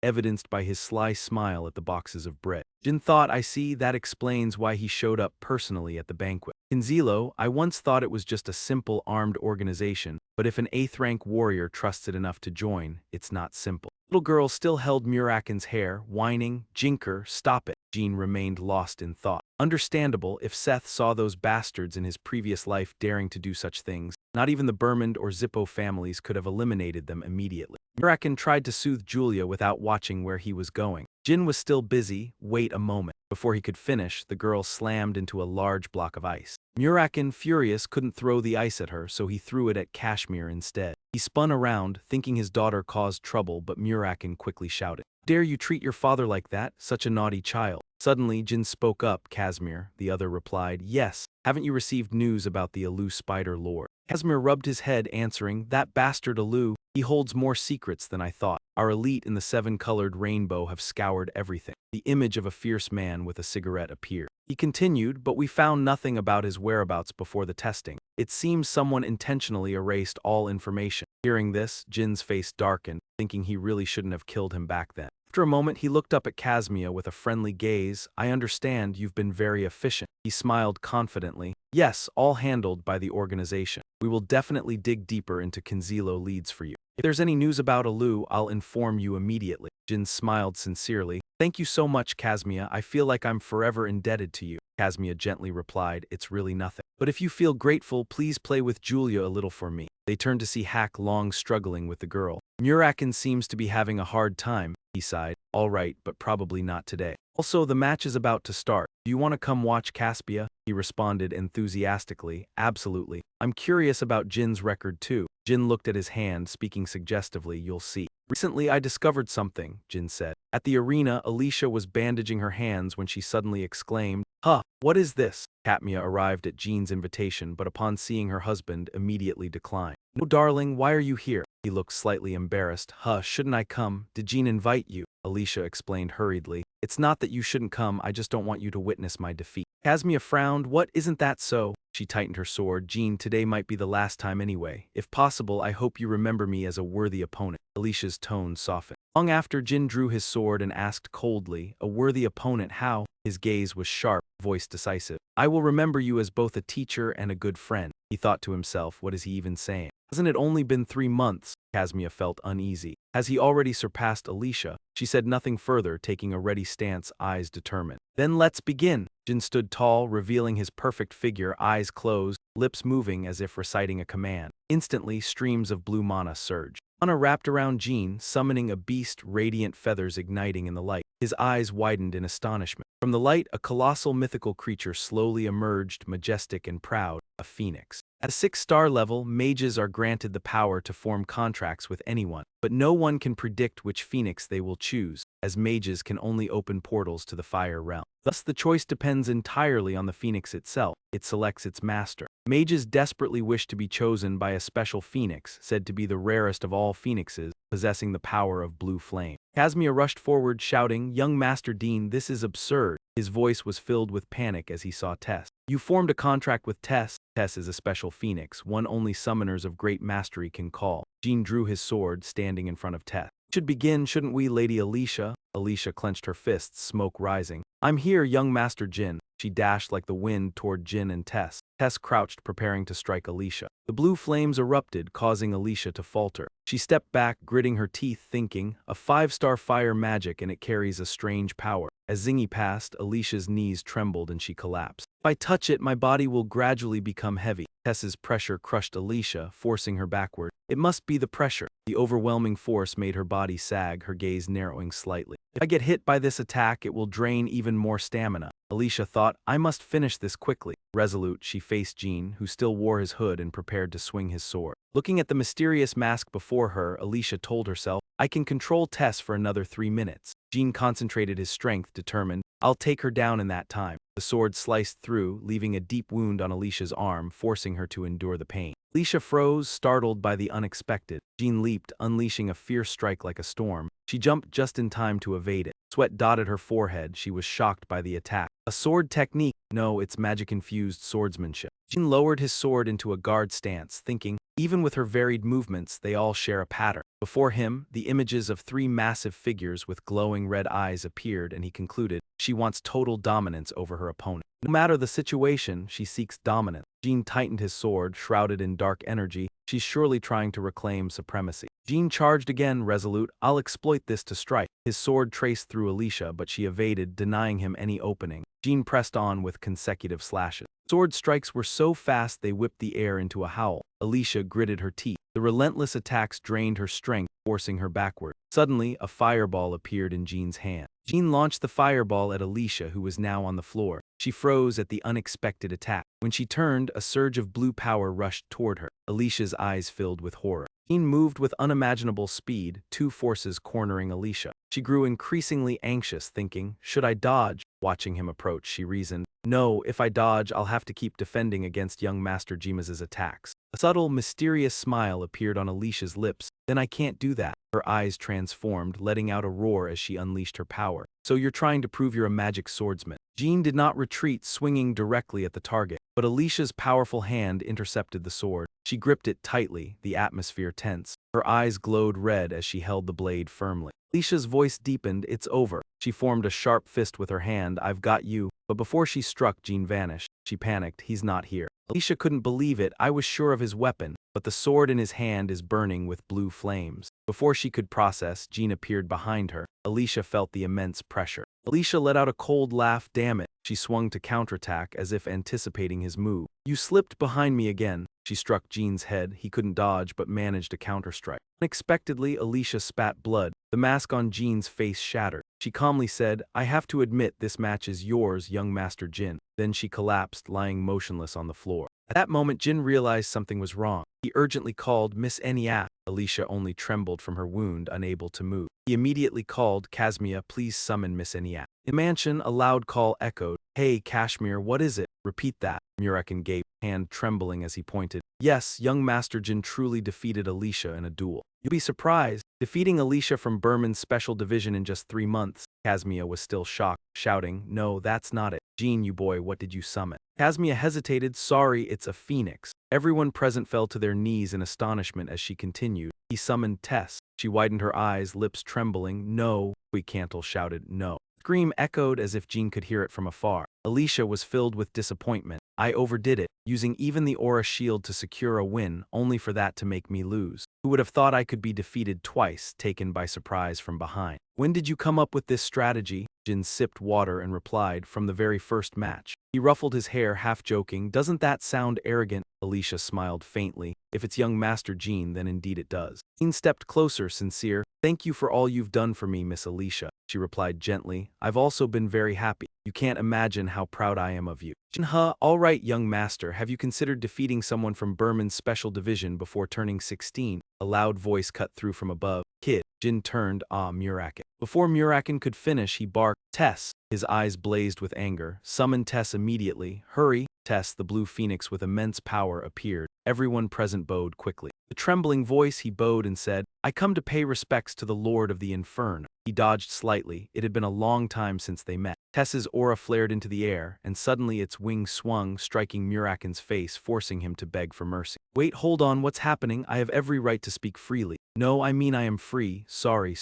evidenced by his sly smile at the boxes of bread. Jyn thought, I see, that explains why he showed up personally at the banquet. Kinzilo, I once thought it was just a simple armed organization, but if an 8th rank warrior trusts it enough to join, it's not simple. Little girl still held Muraken's hair, whining, Jinker, stop it. Jyn remained lost in thought. Understandable if Seth saw those bastards in his previous life daring to do such things. Not even the Bermond or Zippo families could have eliminated them immediately. Muraken tried to soothe Julia without watching where he was going. Jyn was still busy. Wait a moment. Before he could finish, the girl slammed into a large block of ice. Muraken, furious, couldn't throw the ice at her, so he threw it at Kashmir instead. He spun around, thinking his daughter caused trouble, but Muraken quickly shouted, dare you treat your father like that, such a naughty child? Suddenly, Jyn spoke up. Kashmir, the other replied, yes, haven't you received news about the Alu Spider Lord? Kashmir rubbed his head, answering, that bastard Alu, he holds more secrets than I thought. Our elite in the 7-colored rainbow have scoured everything. The image of a fierce man with a cigarette appeared. He continued, but we found nothing about his whereabouts before the testing. It seems someone intentionally erased all information. Hearing this, Jin's face darkened, thinking he really shouldn't have killed him back then. After a moment, he looked up at Kashmir with a friendly gaze. I understand you've been very efficient. He smiled confidently. Yes, all handled by the organization. We will definitely dig deeper into Kinzilo leads for you. If there's any news about Alu, I'll inform you immediately. Jyn smiled sincerely. Thank you so much, Kashmir. I feel like I'm forever indebted to you. Kashmir gently replied, it's really nothing. But if you feel grateful, please play with Julia a little for me. They turned to see Hack Long struggling with the girl. Muraken seems to be having a hard time, he sighed. All right, but probably not today. Also, the match is about to start. Do you want to come watch Caspia? He responded enthusiastically. Absolutely. I'm curious about Jin's record too. Jin looked at his hand, speaking suggestively. You'll see. Recently I discovered something, Jin said. At the arena, Alicia was bandaging her hands when she suddenly exclaimed, Huh, what is this? Katmia arrived at Jin's invitation, but upon seeing her husband, immediately declined. No, darling, why are you here? He looked slightly embarrassed. Huh, shouldn't I come? Did Jin invite you? Alicia explained hurriedly. It's not that you shouldn't come, I just don't want you to witness my defeat. Kasmia frowned. What, isn't that so? She tightened her sword. Jin, today might be the last time anyway. If possible, I hope you remember me as a worthy opponent. Alicia's tone softened. Long after, Jin drew his sword and asked coldly, a worthy opponent, how? His gaze was sharp, voice decisive. I will remember you as both a teacher and a good friend. He thought to himself, what is he even saying? Hasn't it only been 3 months? Kasmia felt uneasy. Has he already surpassed Alicia? She said nothing further, taking a ready stance, eyes determined. Then let's begin. Jin stood tall, revealing his perfect figure, eyes closed, lips moving as if reciting a command. Instantly, streams of blue mana surged. Mana wrapped around Jin, summoning a beast, radiant feathers igniting in the light. His eyes widened in astonishment. From the light, a colossal mythical creature slowly emerged, majestic and proud, a phoenix. At a 6-star level, mages are granted the power to form contracts with anyone, but no one can predict which phoenix they will choose, as mages can only open portals to the fire realm. Thus, the choice depends entirely on the phoenix itself. It selects its master. Mages desperately wish to be chosen by a special phoenix, said to be the rarest of all phoenixes, possessing the power of blue flame. Kasmia rushed forward, shouting, Young Master Dean, this is absurd. His voice was filled with panic as he saw Tess. You formed a contract with Tess. Tess is a special phoenix, one only summoners of great mastery can call. Jin drew his sword, standing in front of Tess. Should begin, shouldn't we, Lady Alicia? Alicia clenched her fists, smoke rising. I'm here, young Master Jin. She dashed like the wind toward Jin and Tess. Tess crouched, preparing to strike Alicia. The blue flames erupted, causing Alicia to falter. She stepped back, gritting her teeth, thinking, a 5-star fire magic and it carries a strange power. As Zingy passed, Alicia's knees trembled and she collapsed. If I touch it, my body will gradually become heavy. Tess's pressure crushed Alicia, forcing her backward. It must be the pressure. The overwhelming force made her body sag, her gaze narrowing slightly. If I get hit by this attack, it will drain even more stamina. Alicia thought, I must finish this quickly. Resolute, she faced Jin, who still wore his hood and prepared to swing his sword. Looking at the mysterious mask before her, Alicia told herself, I can control Tess for another 3 minutes. Jin concentrated his strength, determined, I'll take her down in that time. The sword sliced through, leaving a deep wound on Alicia's arm, forcing her to endure the pain. Alicia froze, startled by the unexpected. Jin leaped, unleashing a fierce strike like a storm. She jumped just in time to evade it. Sweat dotted her forehead. She was shocked by the attack. A sword technique? No, it's magic-infused swordsmanship. Jin lowered his sword into a guard stance, thinking, even with her varied movements, they all share a pattern. Before him, the images of 3 massive figures with glowing red eyes appeared, and he concluded, she wants total dominance over her opponent. No matter the situation, she seeks dominance. Jin tightened his sword, shrouded in dark energy. She's surely trying to reclaim supremacy. Jin charged again, resolute. I'll exploit this to strike. His sword traced through Alicia, but she evaded, denying him any opening. Jin pressed on with consecutive slashes. Sword strikes were so fast they whipped the air into a howl. Alicia gritted her teeth. The relentless attacks drained her strength, forcing her backward. Suddenly, a fireball appeared in Jin's hand. Jin launched the fireball at Alicia, who was now on the floor. She froze at the unexpected attack. When she turned, a surge of blue power rushed toward her. Alicia's eyes filled with horror. Jin moved with unimaginable speed, 2 forces cornering Alicia. She grew increasingly anxious, thinking, should I dodge? Watching him approach, she reasoned, no, if I dodge, I'll have to keep defending against young Master Jima's attacks. A subtle, mysterious smile appeared on Alicia's lips. Then I can't do that. Her eyes transformed, letting out a roar as she unleashed her power. So you're trying to prove you're a magic swordsman. Jin did not retreat, swinging directly at the target, but Alicia's powerful hand intercepted the sword. She gripped it tightly, the atmosphere tense. Her eyes glowed red as she held the blade firmly. Alicia's voice deepened, it's over. She formed a sharp fist with her hand, I've got you. But before she struck, Jin vanished. She panicked, he's not here. Alicia couldn't believe it, I was sure of his weapon, but the sword in his hand is burning with blue flames. Before she could process, Jin appeared behind her. Alicia felt the immense pressure. Alicia let out a cold laugh, damn it. She swung to counterattack as if anticipating his move. You slipped behind me again. She struck Jin's head. He couldn't dodge but managed a counterstrike. Unexpectedly, Alicia spat blood. The mask on Jin's face shattered. She calmly said, "I have to admit this match is yours, young Master Jyn." Then she collapsed, lying motionless on the floor. At that moment, Jyn realized something was wrong. He urgently called Miss Enya. Alicia only trembled from her wound, unable to move. He immediately called, "Kazmia, please summon Miss Enya." In the mansion, a loud call echoed. "Hey, Kashmir, what is it? Repeat that." Muraken gaped, hand trembling as he pointed. "Yes, young Master Jyn truly defeated Alicia in a duel. You'll be surprised. Defeating Alicia from Berman's special division in just 3 months." Kazmia was still shocked, shouting, "No, that's not it. Jyn, you boy, what did you summon?" Kazmia hesitated. "Sorry, it's a phoenix." Everyone present fell to their knees in astonishment as she continued. "He summoned Tess." She widened her eyes, lips trembling. "No," Cantle shouted, "no." The scream echoed as if Jyn could hear it from afar. Alicia was filled with disappointment. "I overdid it, using even the aura shield to secure a win, only for that to make me lose. Who would have thought I could be defeated twice, taken by surprise from behind?" "When did you come up with this strategy?" Jyn sipped water and replied, "From the very first match." He ruffled his hair, half joking. "Doesn't that sound arrogant?" Alicia smiled faintly. "If it's young Master Jyn, then indeed it does." Jyn stepped closer, sincere. "Thank you for all you've done for me, Miss Alicia," she replied gently. "I've also been very happy. You can't imagine how proud I am of you." "Jyn, all right, young master, have you considered defeating someone from Berman's special division before turning 16? A loud voice cut through from above. "Kid." Jyn turned, Muraken. Before Muraken could finish, he barked, "Tess." His eyes blazed with anger. "Summon Tess immediately. Hurry." Tess, the blue phoenix with immense power, appeared. Everyone present bowed quickly. The trembling voice, he bowed and said, "I come to pay respects to the Lord of the Inferno." He dodged slightly. It had been a long time since they met. Tess's aura flared into the air, and suddenly its wings swung, striking Muraken's face, forcing him to beg for mercy. "Wait, hold on, what's happening? I have every right to speak freely." "No, I mean I am free. Sorry."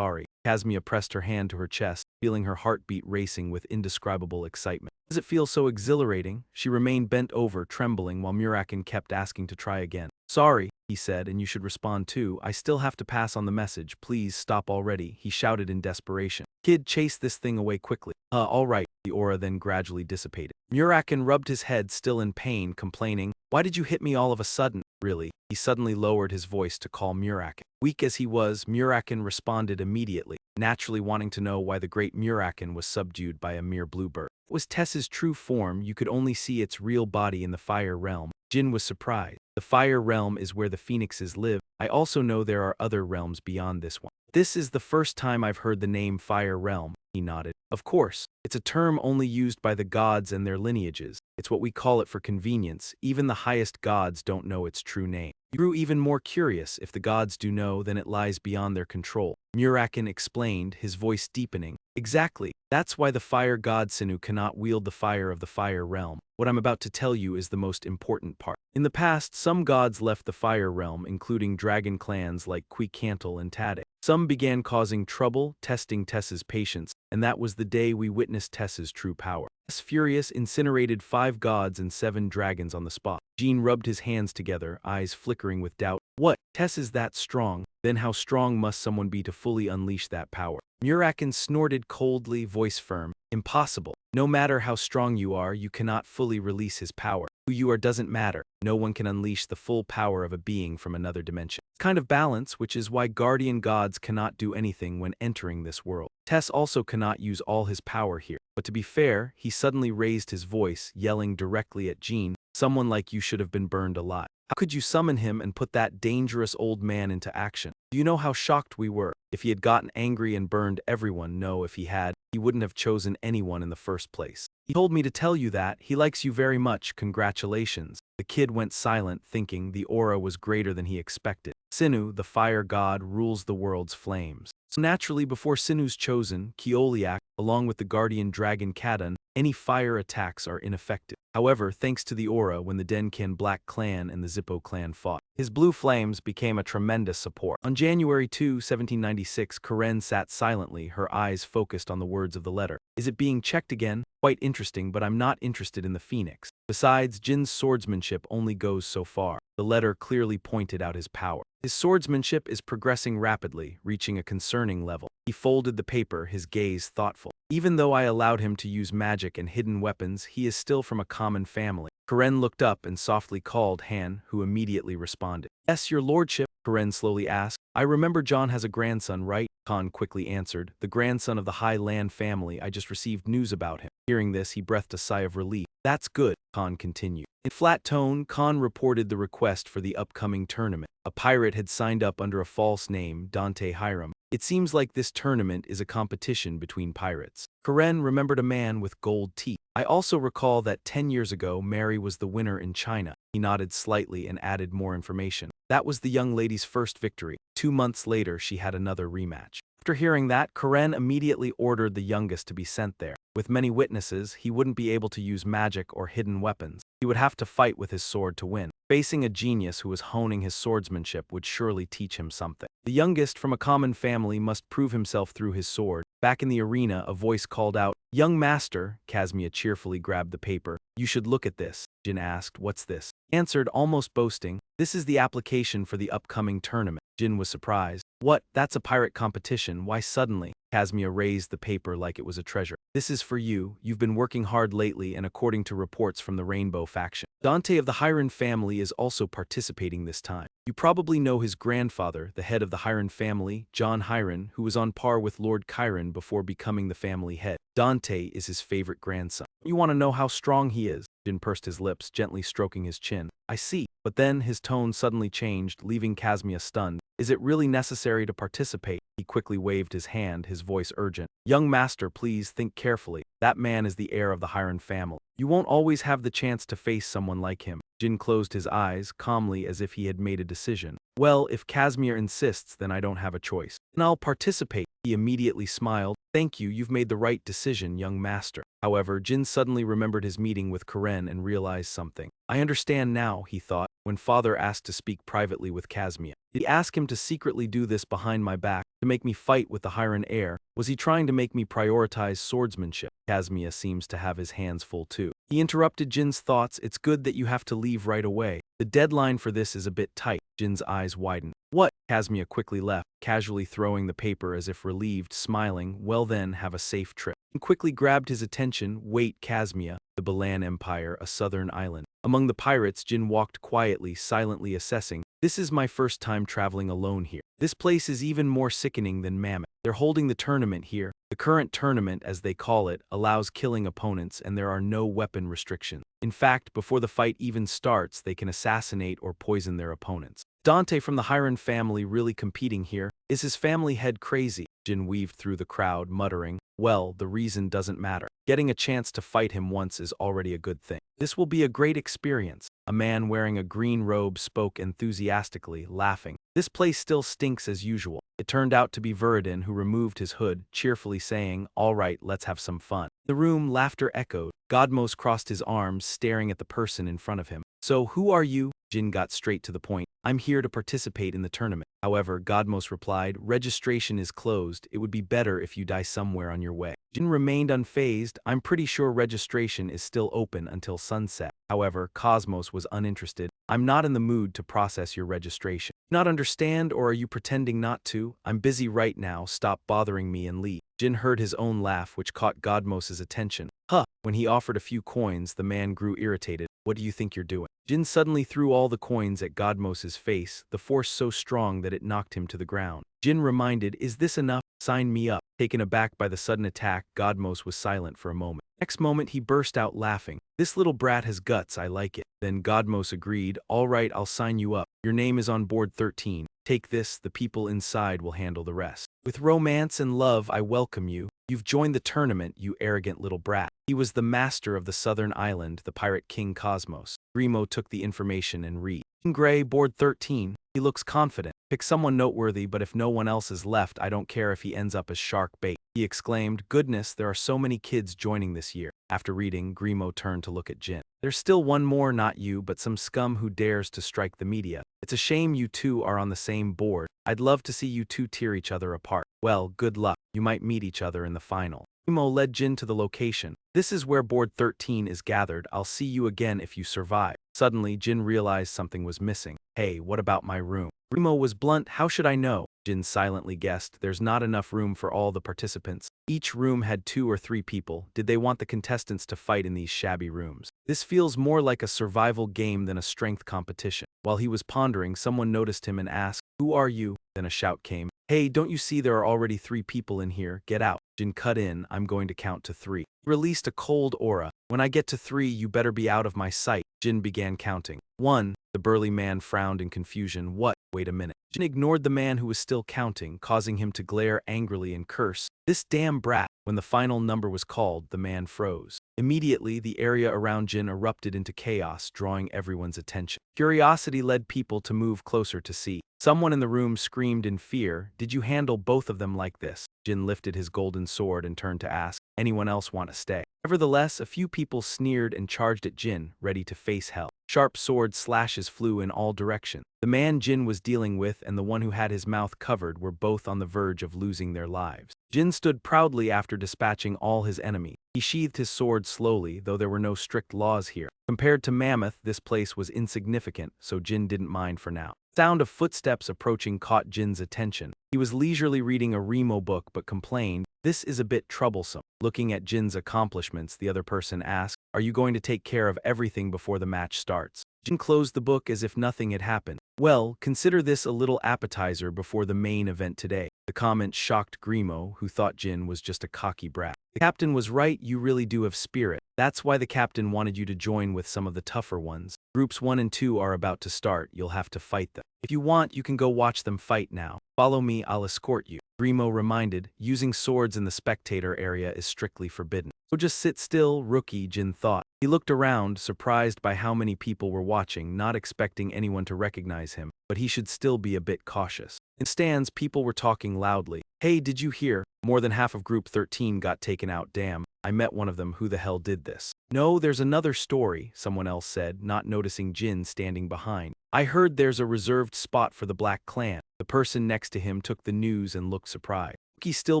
Kazmia pressed her hand to her chest, feeling her heartbeat racing with indescribable excitement. "Does it feel so exhilarating?" She remained bent over, trembling, while Muraken kept asking to try again. "Sorry," he said, "and you should respond too. I still have to pass on the message. Please stop already," he shouted in desperation. "Kid, chase this thing away quickly." All right." The aura then gradually dissipated. Muraken rubbed his head, still in pain, complaining, "Why did you hit me all of a sudden?" "Really?" He suddenly lowered his voice to call Muraken. Weak as he was, Muraken responded immediately, naturally wanting to know why the great Muraken was subdued by a mere bluebird. It was Tess's true form. You could only see its real body in the fire realm. Jyn was surprised. "The fire realm is where the phoenixes live. I also know there are other realms beyond this one." "This is the first time I've heard the name Fire Realm," he nodded. "Of course. It's a term only used by the gods and their lineages. It's what we call it for convenience. Even the highest gods don't know its true name." He grew even more curious. If the gods do know, then it lies beyond their control. Muraken explained, his voice deepening. "Exactly. That's why the fire god Sinu cannot wield the fire of the fire realm. What I'm about to tell you is the most important part. In the past, some gods left the fire realm, including dragon clans like Cantle and Tade. Some began causing trouble, testing Tess's patience, and that was the day we witnessed Tess's true power. Tess, furious, incinerated 5 gods and 7 dragons on the spot. Jyn rubbed his hands together, eyes flickering with doubt. "What? Tess is that strong? Then how strong must someone be to fully unleash that power?" Muraken snorted coldly, voice firm. "Impossible. No matter how strong you are, you cannot fully release his power. Who you are doesn't matter. No one can unleash the full power of a being from another dimension. It's kind of balance, which is why guardian gods cannot do anything when entering this world. Tess also cannot use all his power here." But to be fair, he suddenly raised his voice, yelling directly at Jyn, "Someone like you should have been burned alive. How could you summon him and put that dangerous old man into action? Do you know how shocked we were? If he had gotten angry and burned everyone, no, if he had, he wouldn't have chosen anyone in the first place. He told me to tell you that. He likes you very much. Congratulations." The kid went silent, thinking the aura was greater than he expected. Sinu, the fire god, rules the world's flames. So naturally, before Sinu's chosen, Keoliak, along with the guardian dragon Kadon, any fire attacks are ineffective. However, thanks to the aura, when the Denkan Black clan and the Zippo clan fought, his blue flames became a tremendous support. On January 2, 1796, Karen sat silently, her eyes focused on the words of the letter. "Is it being checked again? Quite interesting, but I'm not interested in the phoenix. Besides, Jin's swordsmanship only goes so far." The letter clearly pointed out his power. His swordsmanship is progressing rapidly, reaching a concerning level. He folded the paper, his gaze thoughtful. Even though I allowed him to use magic and hidden weapons, he is still from a common family. Karen looked up and softly called Han, who immediately responded. Yes, your lordship, Karen slowly asked. I remember John has a grandson, right? Khan quickly answered. The grandson of the High Land family. I just received news about him. Hearing this, he breathed a sigh of relief. That's good, Khan continued. In flat tone, Khan reported the request for the upcoming tournament. A pirate had signed up under a false name, Dante Hiram. It seems like this tournament is a competition between pirates. Karen remembered a man with gold teeth. I also recall that 10 years ago, Mary was the winner in China. He nodded slightly and added more information. That was the young lady's first victory. 2 months later, she had another rematch. After hearing that, Karen immediately ordered the youngest to be sent there. With many witnesses, he wouldn't be able to use magic or hidden weapons. He would have to fight with his sword to win. Facing a genius who was honing his swordsmanship would surely teach him something. The youngest from a common family must prove himself through his sword. Back in the arena, a voice called out, Young master, Kazmia cheerfully grabbed the paper. You should look at this. Jyn asked, What's this? Answered, almost boasting, This is the application for the upcoming tournament. Jyn was surprised. What? That's a pirate competition. Why suddenly? Kazmia raised the paper like it was a treasure. This is for you. You've been working hard lately and according to reports from the Rainbow faction. Dante of the Hiran family is also participating this time. You probably know his grandfather, the head of the Hiran family, John Hiran, who was on par with Lord Chiron before becoming the family head. Dante is his favorite grandson. You want to know how strong he is? Jyn pursed his lips, gently stroking his chin. I see. But then his tone suddenly changed, leaving Kazmia stunned. Is it really necessary to participate? He quickly waved his hand, his voice urgent. Young master, please think carefully. That man is the heir of the Hiran family. You won't always have the chance to face someone like him. Jyn closed his eyes, calmly as if he had made a decision. Well, if Kazmir insists, then I don't have a choice. And I'll participate. He immediately smiled. Thank you, you've made the right decision, young master. However, Jyn suddenly remembered his meeting with Karen and realized something. I understand now, he thought, when father asked to speak privately with Kazmia. Did he ask him to secretly do this behind my back, to make me fight with the Hiran heir? Was he trying to make me prioritize swordsmanship? Kazmia seems to have his hands full too. He interrupted Jin's thoughts. It's good that you have to leave right away. The deadline for this is a bit tight. Jin's eyes widened. What? Kazmia quickly left, casually throwing the paper as if relieved, smiling. Well then, have a safe trip. And quickly grabbed his attention. Wait, Kazmia. The Balan Empire, a southern island. Among the pirates, Jyn walked quietly, silently assessing. This is my first time traveling alone here. This place is even more sickening than Mammoth. They're holding the tournament here. The current tournament, as they call it, allows killing opponents and there are no weapon restrictions. In fact, before the fight even starts, they can assassinate or poison their opponents. Dante from the Hiran family really competing here? Is his family head crazy? Jyn weaved through the crowd, muttering, well, the reason doesn't matter. Getting a chance to fight him once is already a good thing. This will be a great experience. A man wearing a green robe spoke enthusiastically, laughing. This place still stinks as usual. It turned out to be Veridin, who removed his hood, cheerfully saying, all right, let's have some fun. In the room, laughter echoed. Godmos crossed his arms, staring at the person in front of him. So who are you? Jyn got straight to the point. I'm here to participate in the tournament. However, Godmos replied, registration is closed. It would be better if you die somewhere on your way. Jyn remained unfazed. I'm pretty sure registration is still open until sunset. However, Cosmos was uninterested. I'm not in the mood to process your registration. Not understand, or are you pretending not to? I'm busy right now. Stop bothering me and leave. Jyn heard his own laugh, which caught Godmos' attention. Huh. When he offered a few coins, the man grew irritated. What do you think you're doing? Jyn suddenly threw all the coins at Godmos' face, the force so strong that it knocked him to the ground. Jyn reminded, is this enough? Sign me up. Taken aback by the sudden attack, Godmos was silent for a moment. Next moment he burst out laughing. This little brat has guts, I like it. Then Godmos agreed, all right, I'll sign you up. Your name is on board 13. Take this, the people inside will handle the rest. With romance and love, I welcome you. You've joined the tournament, you arrogant little brat. He was the master of the southern island, the pirate king Cosmos. Grimo took the information and read. Gray, board 13. He looks confident. Pick someone noteworthy, but if no one else is left, I don't care if he ends up as shark bait. He exclaimed, goodness, there are so many kids joining this year. After reading, Grimo turned to look at Jyn. There's still one more, not you, but some scum who dares to strike the media. It's a shame you two are on the same board. I'd love to see you two tear each other apart. Well, good luck. You might meet each other in the final. Grimo led Jyn to the location. This is where board 13 is gathered. I'll see you again if you survive. Suddenly, Jyn realized something was missing. Hey, what about my room? Grimo was blunt. How should I know? Jyn silently guessed. There's not enough room for all the participants. Each room had 2 or 3 people. Did they want the contestants to fight in these shabby rooms? This feels more like a survival game than a strength competition. While he was pondering, someone noticed him and asked, "Who are you?" Then a shout came. "Hey, don't you see there are already 3 people in here? Get out." Jyn cut in. "I'm going to count to 3. He released a cold aura. "When I get to 3, you better be out of my sight." Jyn began counting. 1. The burly man frowned in confusion. "What? Wait a minute." Jyn ignored the man who was still counting, causing him to glare angrily and curse. "This damn brat." When the final number was called, the man froze. Immediately, the area around Jyn erupted into chaos, drawing everyone's attention. Curiosity led people to move closer to see. Someone in the room screamed in fear, "Did you handle both of them like this?" Jyn lifted his golden sword and turned to ask, "Anyone else want to stay?" Nevertheless, a few people sneered and charged at Jyn, ready to face hell. Sharp sword slashes flew in all directions. The man Jyn was dealing with and the one who had his mouth covered were both on the verge of losing their lives. Jyn stood proudly after dispatching all his enemies. He sheathed his sword slowly, though there were no strict laws here. Compared to Mammoth, this place was insignificant, so Jyn didn't mind for now. The sound of footsteps approaching caught Jin's attention. He was leisurely reading a Remo book but complained, "This is a bit troublesome." Looking at Jin's accomplishments, the other person asked, "Are you going to take care of everything before the match starts?" Jyn closed the book as if nothing had happened. "Well, consider this a little appetizer before the main event today." The comment shocked Grimo, who thought Jyn was just a cocky brat. The captain was right, you really do have spirit. That's why the captain wanted you to join with some of the tougher ones. Groups 1 and 2 are about to start, you'll have to fight them. If you want, you can go watch them fight now. Follow me, I'll escort you. Grimo reminded, using swords in the spectator area is strictly forbidden. So just sit still, rookie, Jyn thought. He looked around, surprised by how many people were watching, not expecting anyone to recognize him, but he should still be a bit cautious. In stands, people were talking loudly. "Hey, did you hear? More than half of Group 13 got taken out, damn. I met one of them, who the hell did this?" "No, there's another story," someone else said, not noticing Jyn standing behind. "I heard there's a reserved spot for the Black Clan." The person next to him took the news and looked surprised. He still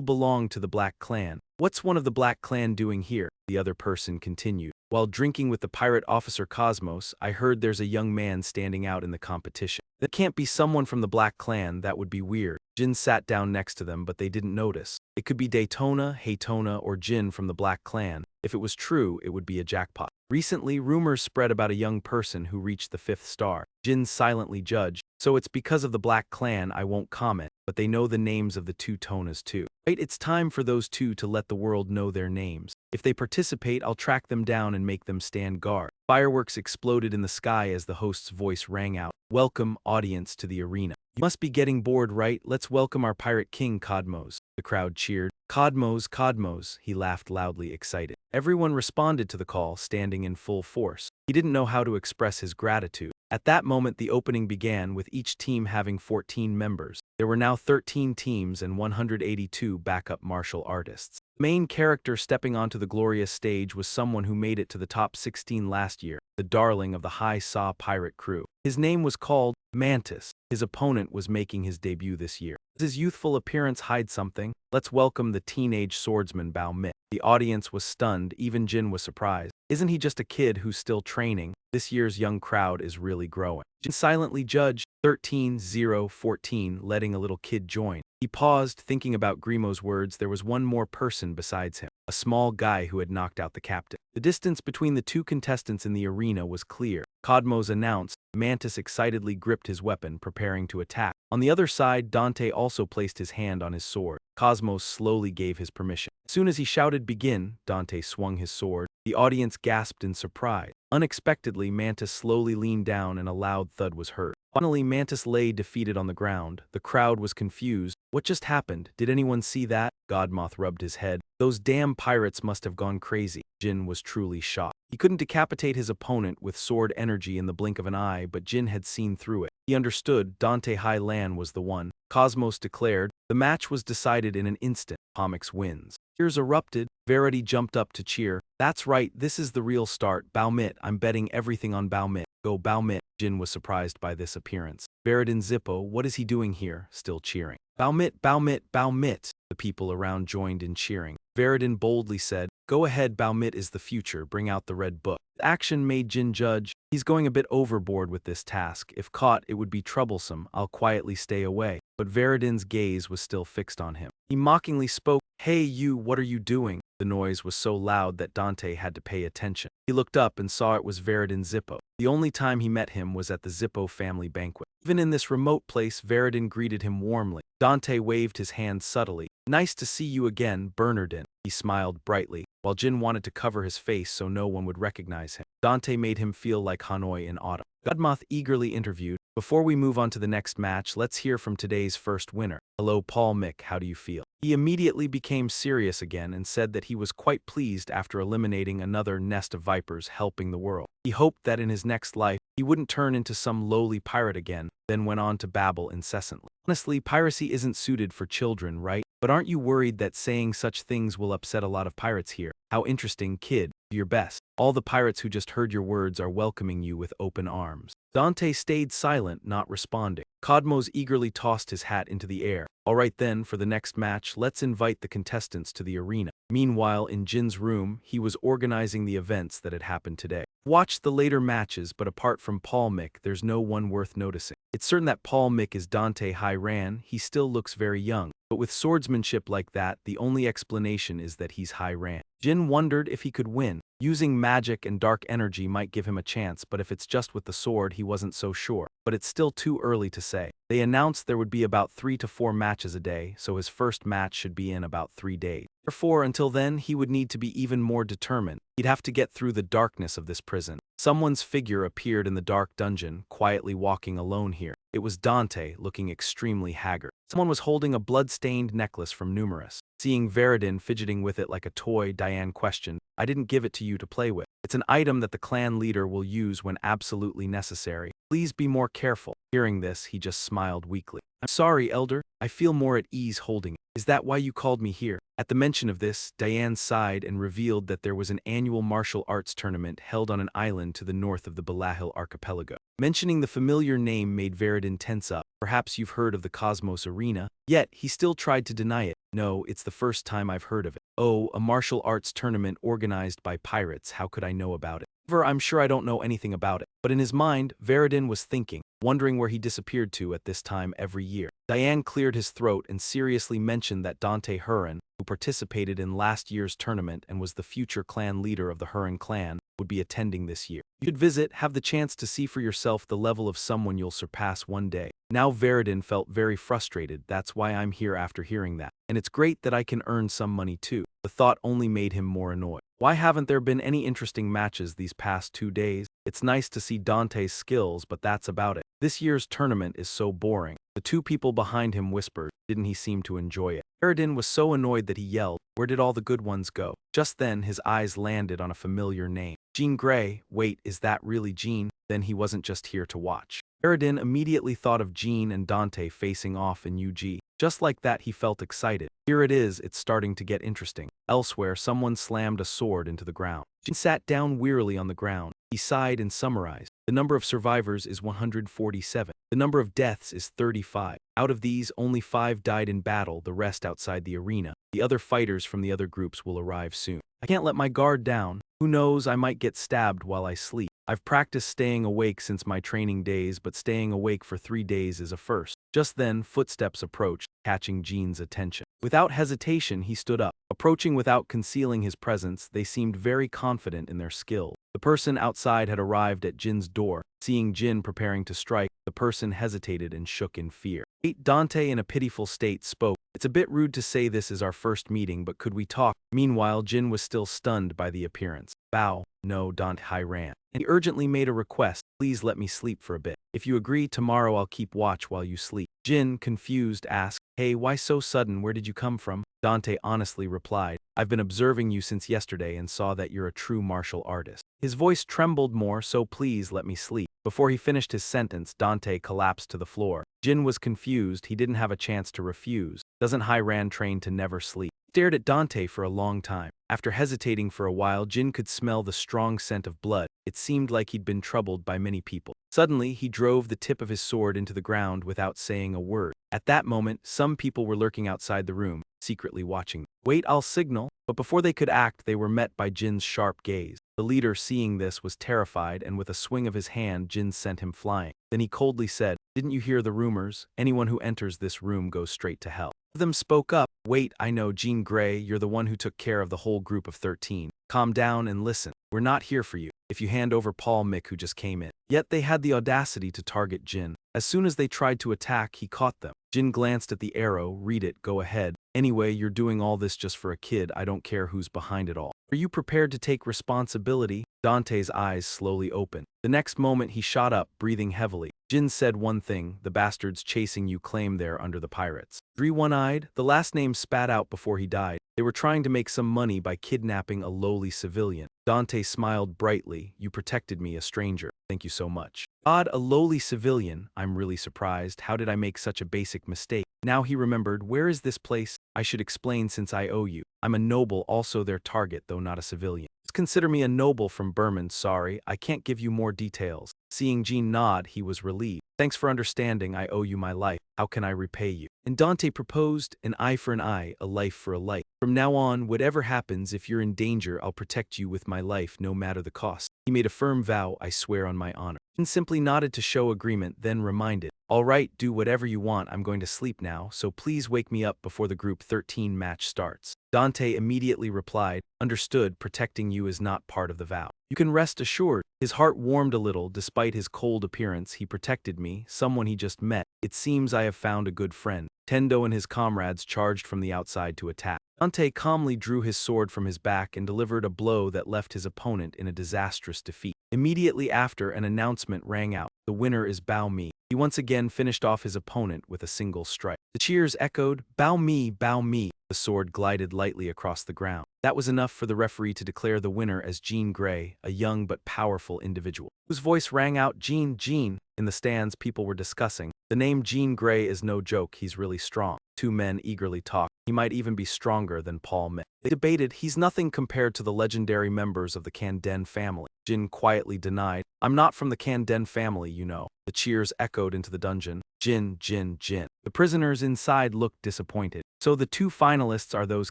belonged to the Black Clan. "What's one of the Black Clan doing here?" The other person continued. "While drinking with the pirate officer Cosmos, I heard there's a young man standing out in the competition." "That can't be someone from the Black Clan, that would be weird." Jyn sat down next to them, but they didn't notice. It could be Daytona, Haytona, or Jyn from the Black Clan. If it was true, it would be a jackpot. Recently, rumors spread about a young person who reached the 5th star. Jyn silently judged, "So it's because of the Black Clan I won't comment, but they know the names of the 2 Tonas too. Right, it's time for those 2 to let the world know their names. If they participate, I'll track them down and make them stand guard." Fireworks exploded in the sky as the host's voice rang out. "Welcome, audience, to the arena. You must be getting bored, right? Let's welcome our pirate king, Cosmos." The crowd cheered. "Cosmos, Cosmos," he laughed loudly, excited. Everyone responded to the call, standing in full force. He didn't know how to express his gratitude. At that moment, the opening began, with each team having 14 members. There were now 13 teams and 182 backup martial artists. The main character stepping onto the glorious stage was someone who made it to the top 16 last year, the darling of the High Saw pirate crew. His name was called Mantis. His opponent was making his debut this year. Does his youthful appearance hide something? Let's welcome the teenage swordsman Bao Mit. The audience was stunned, even Jyn was surprised. Isn't he just a kid who's still training? This year's young crowd is really growing. Jyn silently judged, 13-0-14, letting a little kid join. He paused, thinking about Grimo's words. There was one more person besides him, a small guy who had knocked out the captain. The distance between the 2 contestants in the arena was clear. Cosmos announced. Mantis excitedly gripped his weapon, preparing to attack. On the other side, Dante also placed his hand on his sword. Cosmos slowly gave his permission. As soon as he shouted begin, Dante swung his sword. The audience gasped in surprise. Unexpectedly, Mantis slowly leaned down and a loud thud was heard. Finally, Mantis lay defeated on the ground. The crowd was confused. What just happened? Did anyone see that? Godmoth rubbed his head. Those damn pirates must have gone crazy. Jyn was truly shocked. He couldn't decapitate his opponent with sword energy in the blink of an eye, but Jyn had seen through it. He understood Dante High Lan was the one. Cosmos declared. The match was decided in an instant. Comics wins. Cheers erupted. Veridin jumped up to cheer. "That's right, this is the real start. Bao Mit, I'm betting everything on Bao Mit. Go Bao Mit." Jyn was surprised by this appearance. Veridin Zippo, what is he doing here? Still cheering. "Bao Mit, Bao Mit, Bao Mit." The people around joined in cheering. Veridin boldly said, "Go ahead, Bao Mit is the future, bring out the red book." The action made Jyn judge, He's going a bit overboard with this task. If caught, it would be troublesome. I'll quietly stay away. But Veridin's gaze was still fixed on him. He mockingly spoke, "Hey you, what are you doing?" The noise was so loud that Dante had to pay attention. He looked up and saw it was Veridin Zippo. The only time he met him was at the Zippo family banquet. Even in this remote place, Veridin greeted him warmly. Dante waved his hand subtly. "Nice to see you again, Bernardin." He smiled brightly, while Jyn wanted to cover his face so no one would recognize him. Dante made him feel like Hanoi in autumn. Godmoth eagerly interviewed, "Before we move on to the next match, let's hear from today's first winner. Hello Paul Mick, how do you feel?" He immediately became serious again and said that he was quite pleased after eliminating another nest of vipers helping the world. He hoped that in his next life, he wouldn't turn into some lowly pirate again, then went on to babble incessantly. "Honestly, piracy isn't suited for children, right? But aren't you worried that saying such things will upset a lot of pirates here? How interesting, kid. Do your best. All the pirates who just heard your words are welcoming you with open arms." Dante stayed silent, not responding. Cosmos eagerly tossed his hat into the air. "All right then, for the next match, let's invite the contestants to the arena." Meanwhile, in Jin's room, he was organizing the events that had happened today. Watched the later matches, but apart from Paul Mick, there's no one worth noticing. It's certain that Paul Mick is Dante High-Ran. He still looks very young. But with swordsmanship like that, the only explanation is that he's High-Ran. Jyn wondered if he could win. Using magic and dark energy might give him a chance, but if it's just with the sword, he wasn't so sure. But it's still too early to say. They announced there would be about 3 to 4 matches a day, so his first match should be in about 3 days. Therefore, until then, he would need to be even more determined. He'd have to get through the darkness of this prison. Someone's figure appeared in the dark dungeon, quietly walking alone here. It was Dante, looking extremely haggard. Someone was holding a blood-stained necklace from Numerous. Seeing Veridin fidgeting with it like a toy, Diane questioned, "I didn't give it to you to play with. It's an item that the clan leader will use when absolutely necessary. Please be more careful." Hearing this, he just smiled weakly. "I'm sorry, Elder. I feel more at ease holding it. Is that why you called me here?" At the mention of this, Diane sighed and revealed that there was an annual martial arts tournament held on an island to the north of the Belahil archipelago. Mentioning the familiar name made Veridin tense up. "Perhaps you've heard of the Cosmos Arena?" Yet, he still tried to deny it. "No, it's the first time I've heard of it." "Oh, a martial arts tournament organized by pirates, how could I know about it? However, I'm sure I don't know anything about it." But in his mind, Veridin was thinking, wondering where he disappeared to at this time every year. Diane cleared his throat and seriously mentioned that Dante Huron, who participated in last year's tournament and was the future clan leader of the Huron clan, would be attending this year. You should visit, have the chance to see for yourself the level of someone you'll surpass one day. Now Veridin felt very frustrated. "That's why I'm here after hearing that. And it's great that I can earn some money too." The thought only made him more annoyed. Why haven't there been any interesting matches these past 2 days? It's nice to see Dante's skills, but that's about it. This year's tournament is so boring. The 2 people behind him whispered. Didn't he seem to enjoy it? Veridin was so annoyed that he yelled, "Where did all the good ones go?" Just then, his eyes landed on a familiar name. Jean Grey. Wait, is that really Jean? Then he wasn't just here to watch. Veridin immediately thought of Jean and Dante facing off in UG. Just like that, he felt excited. Here it is, it's starting to get interesting. Elsewhere, someone slammed a sword into the ground. Jean sat down wearily on the ground. He sighed and summarized. The number of survivors is 147. The number of deaths is 35. Out of these, only 5 died in battle, the rest outside the arena. The other fighters from the other groups will arrive soon. I can't let my guard down. Who knows, I might get stabbed while I sleep. I've practiced staying awake since my training days, but staying awake for 3 days is a first. Just then, footsteps approached, catching Jean's attention. Without hesitation, he stood up. Approaching without concealing his presence, they seemed very confident in their skill. The person outside had arrived at Jin's door. Seeing Jyn preparing to strike, the person hesitated and shook in fear. Dante, in a pitiful state, spoke. "It's a bit rude to say this is our first meeting, but could we talk?" Meanwhile, Jyn was still stunned by the appearance. "Bow." "No, Dante High-Ran." And he urgently made a request. "Please let me sleep for a bit. If you agree, tomorrow I'll keep watch while you sleep." Jyn, confused, asked, "Hey, why so sudden? Where did you come from?" Dante honestly replied, "I've been observing you since yesterday and saw that you're a true martial artist." His voice trembled more, "So please let me sleep." Before he finished his sentence, Dante collapsed to the floor. Jyn was confused. He didn't have a chance to refuse. Doesn't High-Ran train to never sleep? Stared at Dante for a long time. After hesitating for a while, Jyn could smell the strong scent of blood. It seemed like he'd been troubled by many people. Suddenly, he drove the tip of his sword into the ground without saying a word. At that moment, some people were lurking outside the room, secretly watching. "Wait, I'll signal." But before they could act, they were met by Jin's sharp gaze. The leader, seeing this, was terrified, and with a swing of his hand, Jyn sent him flying. Then he coldly said, "Didn't you hear the rumors? Anyone who enters this room goes straight to hell." One of them spoke up, "Wait, I know, Jean Grey, you're the one who took care of the whole group of 13. Calm down and listen. We're not here for you. If you hand over Paul Mick, who just came in." Yet they had the audacity to target Jyn. As soon as they tried to attack, he caught them. Jyn glanced at the arrow. "Read it, go ahead. Anyway, you're doing all this just for a kid. I don't care who's behind it all. Are you prepared to take responsibility?" Dante's eyes slowly opened. The next moment he shot up, breathing heavily. Jyn said one thing, "The bastards chasing you claim they're under the pirates." One-eyed, the last name spat out before he died. They were trying to make some money by kidnapping a lowly civilian. Dante smiled brightly. "You protected me, a stranger. Thank you so much." "Odd, a lowly civilian? I'm really surprised. How did I make such a basic mistake?" Now he remembered, "Where is this place? I should explain since I owe you. I'm a noble, also their target, though not a civilian. Consider me a noble from Burman. Sorry, I can't give you more details." Seeing Jyn nod, he was relieved. "Thanks for understanding. I owe you my life. How can I repay you?" And Dante proposed, "An eye for an eye, a life for a life. From now on, whatever happens, if you're in danger, I'll protect you with my life, no matter the cost." He made a firm vow, "I swear on my honor." And simply nodded to show agreement, then reminded, "All right, do whatever you want. I'm going to sleep now, so please wake me up before the Group 13 match starts." Dante immediately replied, "Understood, protecting you is not part of the vow. You can rest assured." His heart warmed a little. Despite his cold appearance, he protected me, someone he just met. "It seems I have found a good friend." Tendo and his comrades charged from the outside to attack. Dante calmly drew his sword from his back and delivered a blow that left his opponent in a disastrous defeat. Immediately after, an announcement rang out. "The winner is Bao Mi." He once again finished off his opponent with a single strike. The cheers echoed, "Bao Mi, Bao Mi." The sword glided lightly across the ground. That was enough for the referee to declare the winner as Jean Grey, a young but powerful individual, whose voice rang out, "Jean, Jean." In the stands, people were discussing, "The name Jean Grey is no joke, he's really strong." Two men eagerly talked. "He might even be stronger than Paul Mick." They debated, "He's nothing compared to the legendary members of the Kanden family." Jyn quietly denied, "I'm not from the Kanden family, you know." The cheers echoed into the dungeon. "Jyn, Jyn, Jyn." The prisoners inside looked disappointed. "So the two finalists are those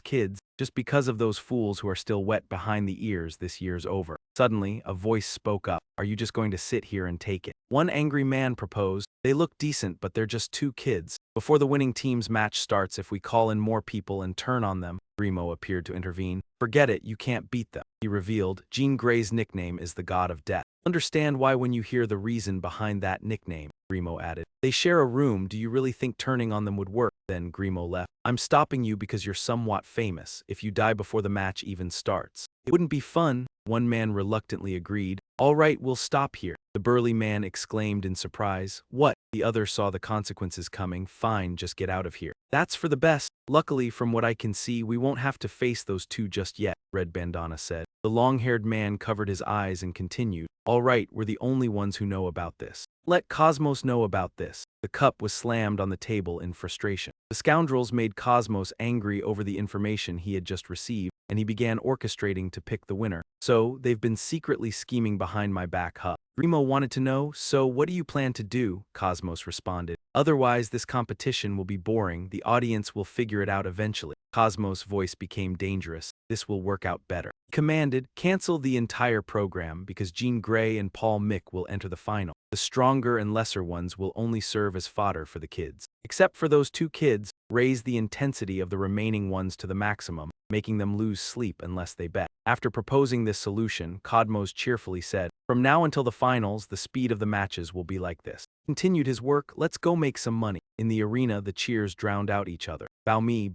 kids? Just because of those fools who are still wet behind the ears, this year's over." Suddenly, a voice spoke up. "Are you just going to sit here and take it?" One angry man proposed, "They look decent, but they're just two kids. Before the winning team's match starts, if we call in more people and turn on them." Grimo appeared to intervene. "Forget it, you can't beat them." He revealed, "Jean Grey's nickname is the God of Death. Understand why when you hear the reason behind that nickname." Grimo added, "They share a room. Do you really think turning on them would work?" Then Grimo left. "I'm stopping you because you're somewhat famous. If you die before the match even starts, it wouldn't be fun." One man reluctantly agreed. "All right, we'll stop here." The burly man exclaimed in surprise, "What?" The other saw the consequences coming. "Fine, just get out of here." "That's for the best. Luckily, from what I can see, we won't have to face those two just yet," Red Bandana said. The long-haired man covered his eyes and continued, "All right, we're the only ones who know about this. Let Cosmos know about this." The cup was slammed on the table in frustration. The scoundrels made Cosmos angry over the information he had just received, and he began orchestrating to pick the winner. "So, they've been secretly scheming behind my back, huh?" Grimo wanted to know. "So, what do you plan to do?" Cosmos responded. "Otherwise, this competition will be boring. The audience will figure it out eventually." Cosmos' voice became dangerous. "This will work out better." He commanded, "Cancel the entire program, because Jean Grey and Paul Mick will enter the final. The stronger and lesser ones will only serve as fodder for the kids. Except for those two kids, raise the intensity of the remaining ones to the maximum, making them lose sleep unless they bet." After proposing this solution, Cosmos cheerfully said, "From now until the finals, the speed of the matches will be like this." Continued his work, "Let's go make some money." In the arena, the cheers drowned out each other. Bao Mi,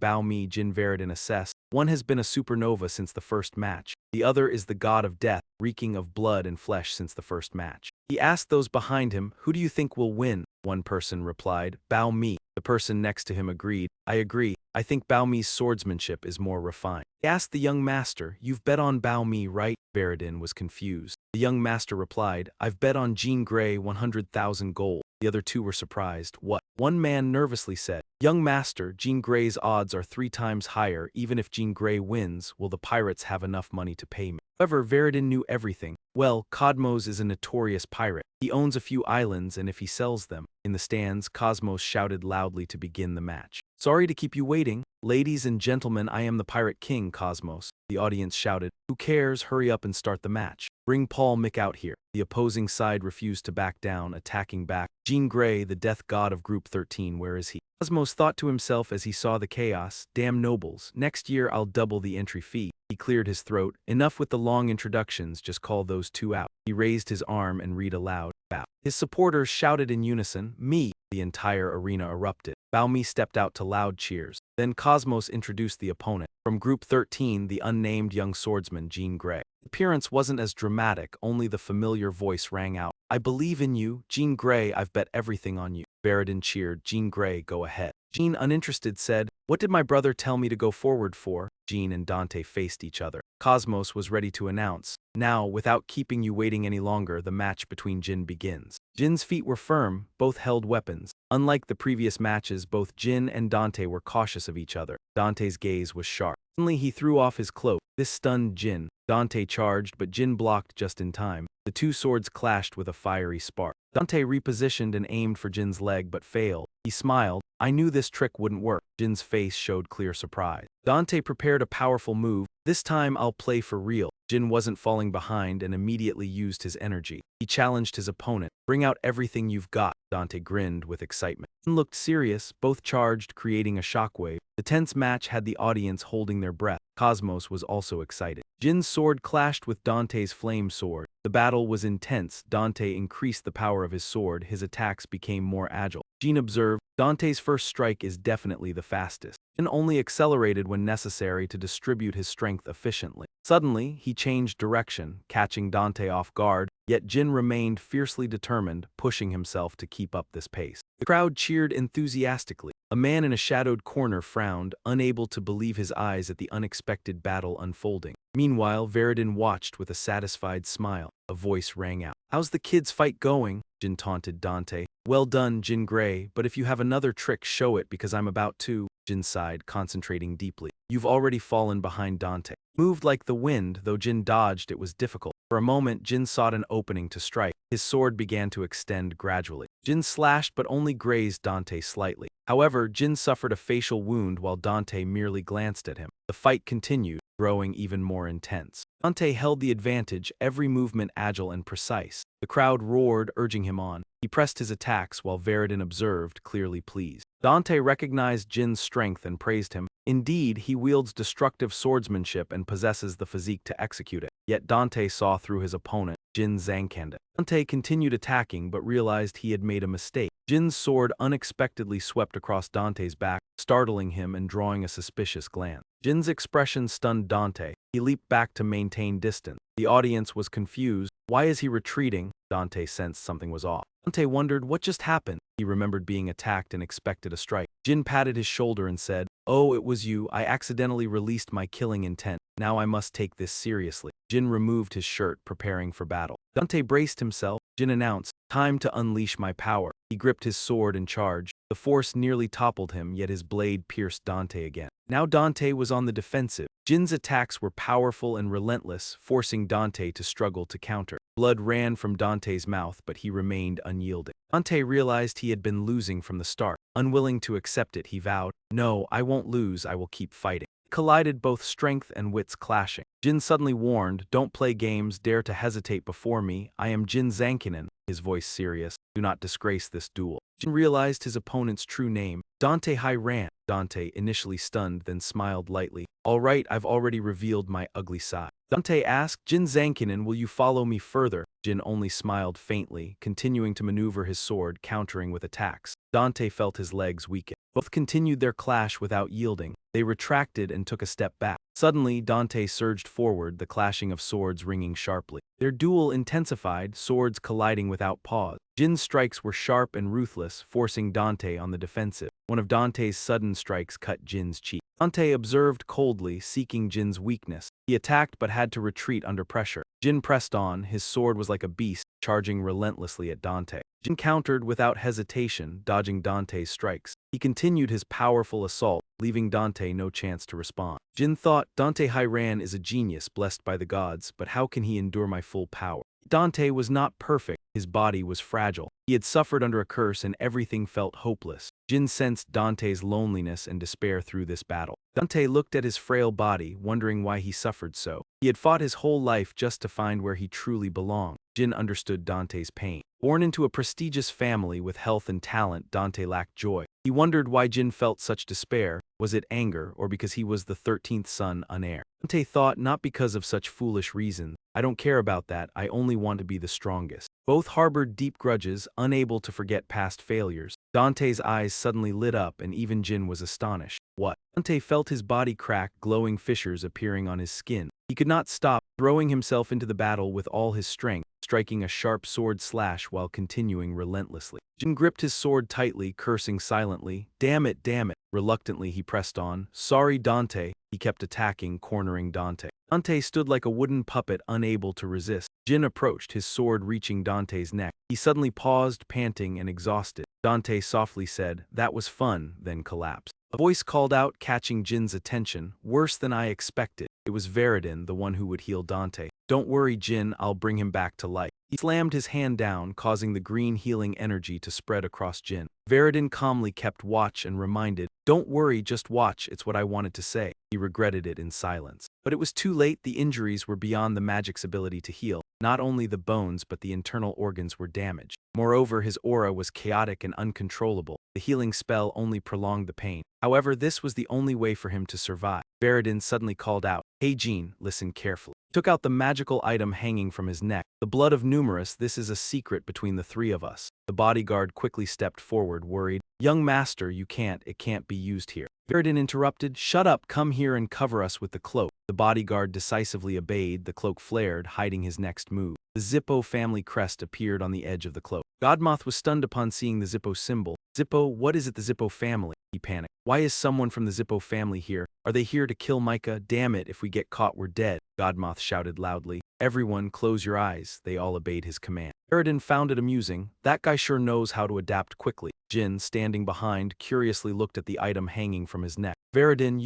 Jyn Veridin assessed. "One has been a supernova since the first match. The other is the god of death, reeking of blood and flesh since the first match." He asked those behind him, "Who do you think will win?" One person replied, "Bao Mi." The person next to him agreed, "I agree. I think Bao Mi's swordsmanship is more refined." He asked the young master, "You've bet on Bao Mi, right?" Veridin was confused. The young master replied, "I've bet on Jean Grey 100,000 gold." The other two were surprised. "What?" One man nervously said, "Young master, Jean Grey's odds are 3 times higher. Even if Jean Grey wins, will the pirates have enough money to pay me?" However, Veridin knew everything. "Well, Cosmos is a notorious pirate. He owns a few islands, and if he sells them, In the stands, Cosmos shouted loudly to begin the match. Sorry to keep you waiting. Ladies and gentlemen, I am the Pirate King, Cosmos. The audience shouted. Who cares? Hurry up and start the match. Bring Paul Mick out here. The opposing side refused to back down, attacking back. Jean Grey, the death god of Group 13, where is he? Cosmos thought to himself as he saw the chaos. Damn nobles, next year I'll double the entry fee. He cleared his throat. Enough with the long introductions, just call those two out. He raised his arm and read aloud. Bow. His supporters shouted in unison, me. The entire arena erupted. Bao Mi stepped out to loud cheers. Then Cosmos introduced the opponent. From Group 13, the unnamed young swordsman Jean Grey. Appearance wasn't as dramatic, only the familiar voice rang out. I believe in you, Jean Grey, I've bet everything on you. Veridin cheered, Jean Grey, go ahead. Jean, uninterested, said, what did my brother tell me to go forward for? Jean and Dante faced each other. Cosmos was ready to announce. Now, without keeping you waiting any longer, the match between Jyn begins. Jin's feet were firm, both held weapons. Unlike the previous matches, both Jyn and Dante were cautious of each other. Dante's gaze was sharp. Suddenly he threw off his cloak. This stunned Jyn. Dante charged, but Jyn blocked just in time. The two swords clashed with a fiery spark. Dante repositioned and aimed for Jin's leg but failed. He smiled. I knew this trick wouldn't work. Jin's face showed clear surprise. Dante prepared a powerful move. This time I'll play for real. Jyn wasn't falling behind and immediately used his energy. He challenged his opponent. Bring out everything you've got. Dante grinned with excitement. Jyn looked serious, both charged, creating a shockwave. The tense match had the audience holding their breath. Cosmos was also excited. Jin's sword clashed with Dante's flame sword. The battle was intense. Dante increased the power of his sword. His attacks became more agile. Jyn observed, Dante's first strike is definitely the fastest. Jyn only accelerated when necessary to distribute his strength efficiently. Suddenly, he changed direction, catching Dante off guard, yet Jyn remained fiercely determined, pushing himself to keep up this pace. The crowd cheered enthusiastically. A man in a shadowed corner frowned, unable to believe his eyes at the unexpected battle unfolding. Meanwhile, Veridin watched with a satisfied smile. A voice rang out. How's the kids' fight going? Jyn taunted Dante. Well done, Jean Grey, but if you have another trick, show it because I'm about to. Jyn sighed, concentrating deeply. You've already fallen behind Dante. Moved like the wind, though Jyn dodged, it was difficult. For a moment, Jyn sought an opening to strike. His sword began to extend gradually. Jyn slashed but only grazed Dante slightly. However, Jyn suffered a facial wound while Dante merely glanced at him. The fight continued, growing even more intense. Dante held the advantage, every movement agile and precise. The crowd roared, urging him on. He pressed his attacks while Veridin observed, clearly pleased. Dante recognized Jin's strength and praised him. Indeed, he wields destructive swordsmanship and possesses the physique to execute it. Yet Dante saw through his opponent, Jyn Zankanda. Dante continued attacking but realized he had made a mistake. Jin's sword unexpectedly swept across Dante's back, startling him and drawing a suspicious glance. Jin's expression stunned Dante. He leaped back to maintain distance. The audience was confused. Why is he retreating? Dante sensed something was off. Dante wondered what just happened. He remembered being attacked and expected a strike. Jyn patted his shoulder and said, Oh, it was you. I accidentally released my killing intent. Now I must take this seriously. Jyn removed his shirt, preparing for battle. Dante braced himself. Jyn announced, Time to unleash my power. He gripped his sword and charged. The force nearly toppled him, yet his blade pierced Dante again. Now Dante was on the defensive. Jin's attacks were powerful and relentless, forcing Dante to struggle to counter. Blood ran from Dante's mouth, but he remained unyielding. Dante realized he had been losing from the start. Unwilling to accept it, he vowed, No, I won't lose, I will keep fighting. Collided, both strength and wits clashing. Jyn suddenly warned, Don't play games, dare to hesitate before me. I am Jyn Zankinen, his voice serious. Do not disgrace this duel. Jyn realized his opponent's true name, Dante Hyran. Dante, initially stunned, then smiled lightly. All right, I've already revealed my ugly side. Dante asked, Jyn Zankinen, will you follow me further? Jyn only smiled faintly, continuing to maneuver his sword, countering with attacks. Dante felt his legs weaken. Both continued their clash without yielding. They retracted and took a step back. Suddenly, Dante surged forward, the clashing of swords ringing sharply. Their duel intensified, swords colliding without pause. Jin's strikes were sharp and ruthless, forcing Dante on the defensive. One of Dante's sudden strikes cut Jin's cheek. Dante observed coldly, seeking Jin's weakness. He attacked but had to retreat under pressure. Jyn pressed on, his sword was like a beast, charging relentlessly at Dante. Jyn countered without hesitation, dodging Dante's strikes. He continued his powerful assault, leaving Dante no chance to respond. Jyn thought, Dante Hyran is a genius blessed by the gods, but how can he endure my full power? Dante was not perfect, his body was fragile. He had suffered under a curse and everything felt hopeless. Jyn sensed Dante's loneliness and despair through this battle. Dante looked at his frail body, wondering why he suffered so. He had fought his whole life just to find where he truly belonged. Jyn understood Dante's pain. Born into a prestigious family with health and talent, Dante lacked joy. He wondered why Jyn felt such despair. Was it anger, or because he was the 13th son unheir? Dante thought, not because of such foolish reasons. I don't care about that, I only want to be the strongest. Both harbored deep grudges, unable to forget past failures. Dante's eyes suddenly lit up and even Jyn was astonished. What? Dante felt his body crack, glowing fissures appearing on his skin. He could not stop, throwing himself into the battle with all his strength, striking a sharp sword slash while continuing relentlessly. Jyn gripped his sword tightly, cursing silently. Damn it, damn it. Reluctantly he pressed on. Sorry, Dante. He kept attacking, cornering Dante. Dante stood like a wooden puppet, unable to resist. Jyn approached, his sword reaching Dante's neck. He suddenly paused, panting and exhausted. Dante softly said, "That was fun," then collapsed. A voice called out, catching Jin's attention. Worse than I expected. It was Veridin, the one who would heal Dante. Don't worry, Jyn, I'll bring him back to life. He slammed his hand down, causing the green healing energy to spread across Jyn. Veridin calmly kept watch and reminded, don't worry, just watch, it's what I wanted to say. He regretted it in silence. But it was too late, the injuries were beyond the magic's ability to heal. Not only the bones but the internal organs were damaged. Moreover, his aura was chaotic and uncontrollable. The healing spell only prolonged the pain. However, this was the only way for him to survive. Veridin suddenly called out, "Hey Jyn, listen carefully." Took out the magical item hanging from his neck. The blood of Numerous, this is a secret between the three of us. The bodyguard quickly stepped forward, worried. Young master, it can't be used here. Veridin interrupted, shut up, come here and cover us with the cloak. The bodyguard decisively obeyed, the cloak flared, hiding his next move. The Zippo family crest appeared on the edge of the cloak. Godmoth was stunned upon seeing the Zippo symbol. Zippo, what is it, the Zippo family? He panicked. Why is someone from the Zippo family here? Are they here to kill Micah? Damn it, if we get caught we're dead. Godmoth shouted loudly. Everyone, close your eyes. They all obeyed his command. Veridin found it amusing. That guy sure knows how to adapt quickly. Jyn, standing behind, curiously looked at the item hanging from his neck. Veridin,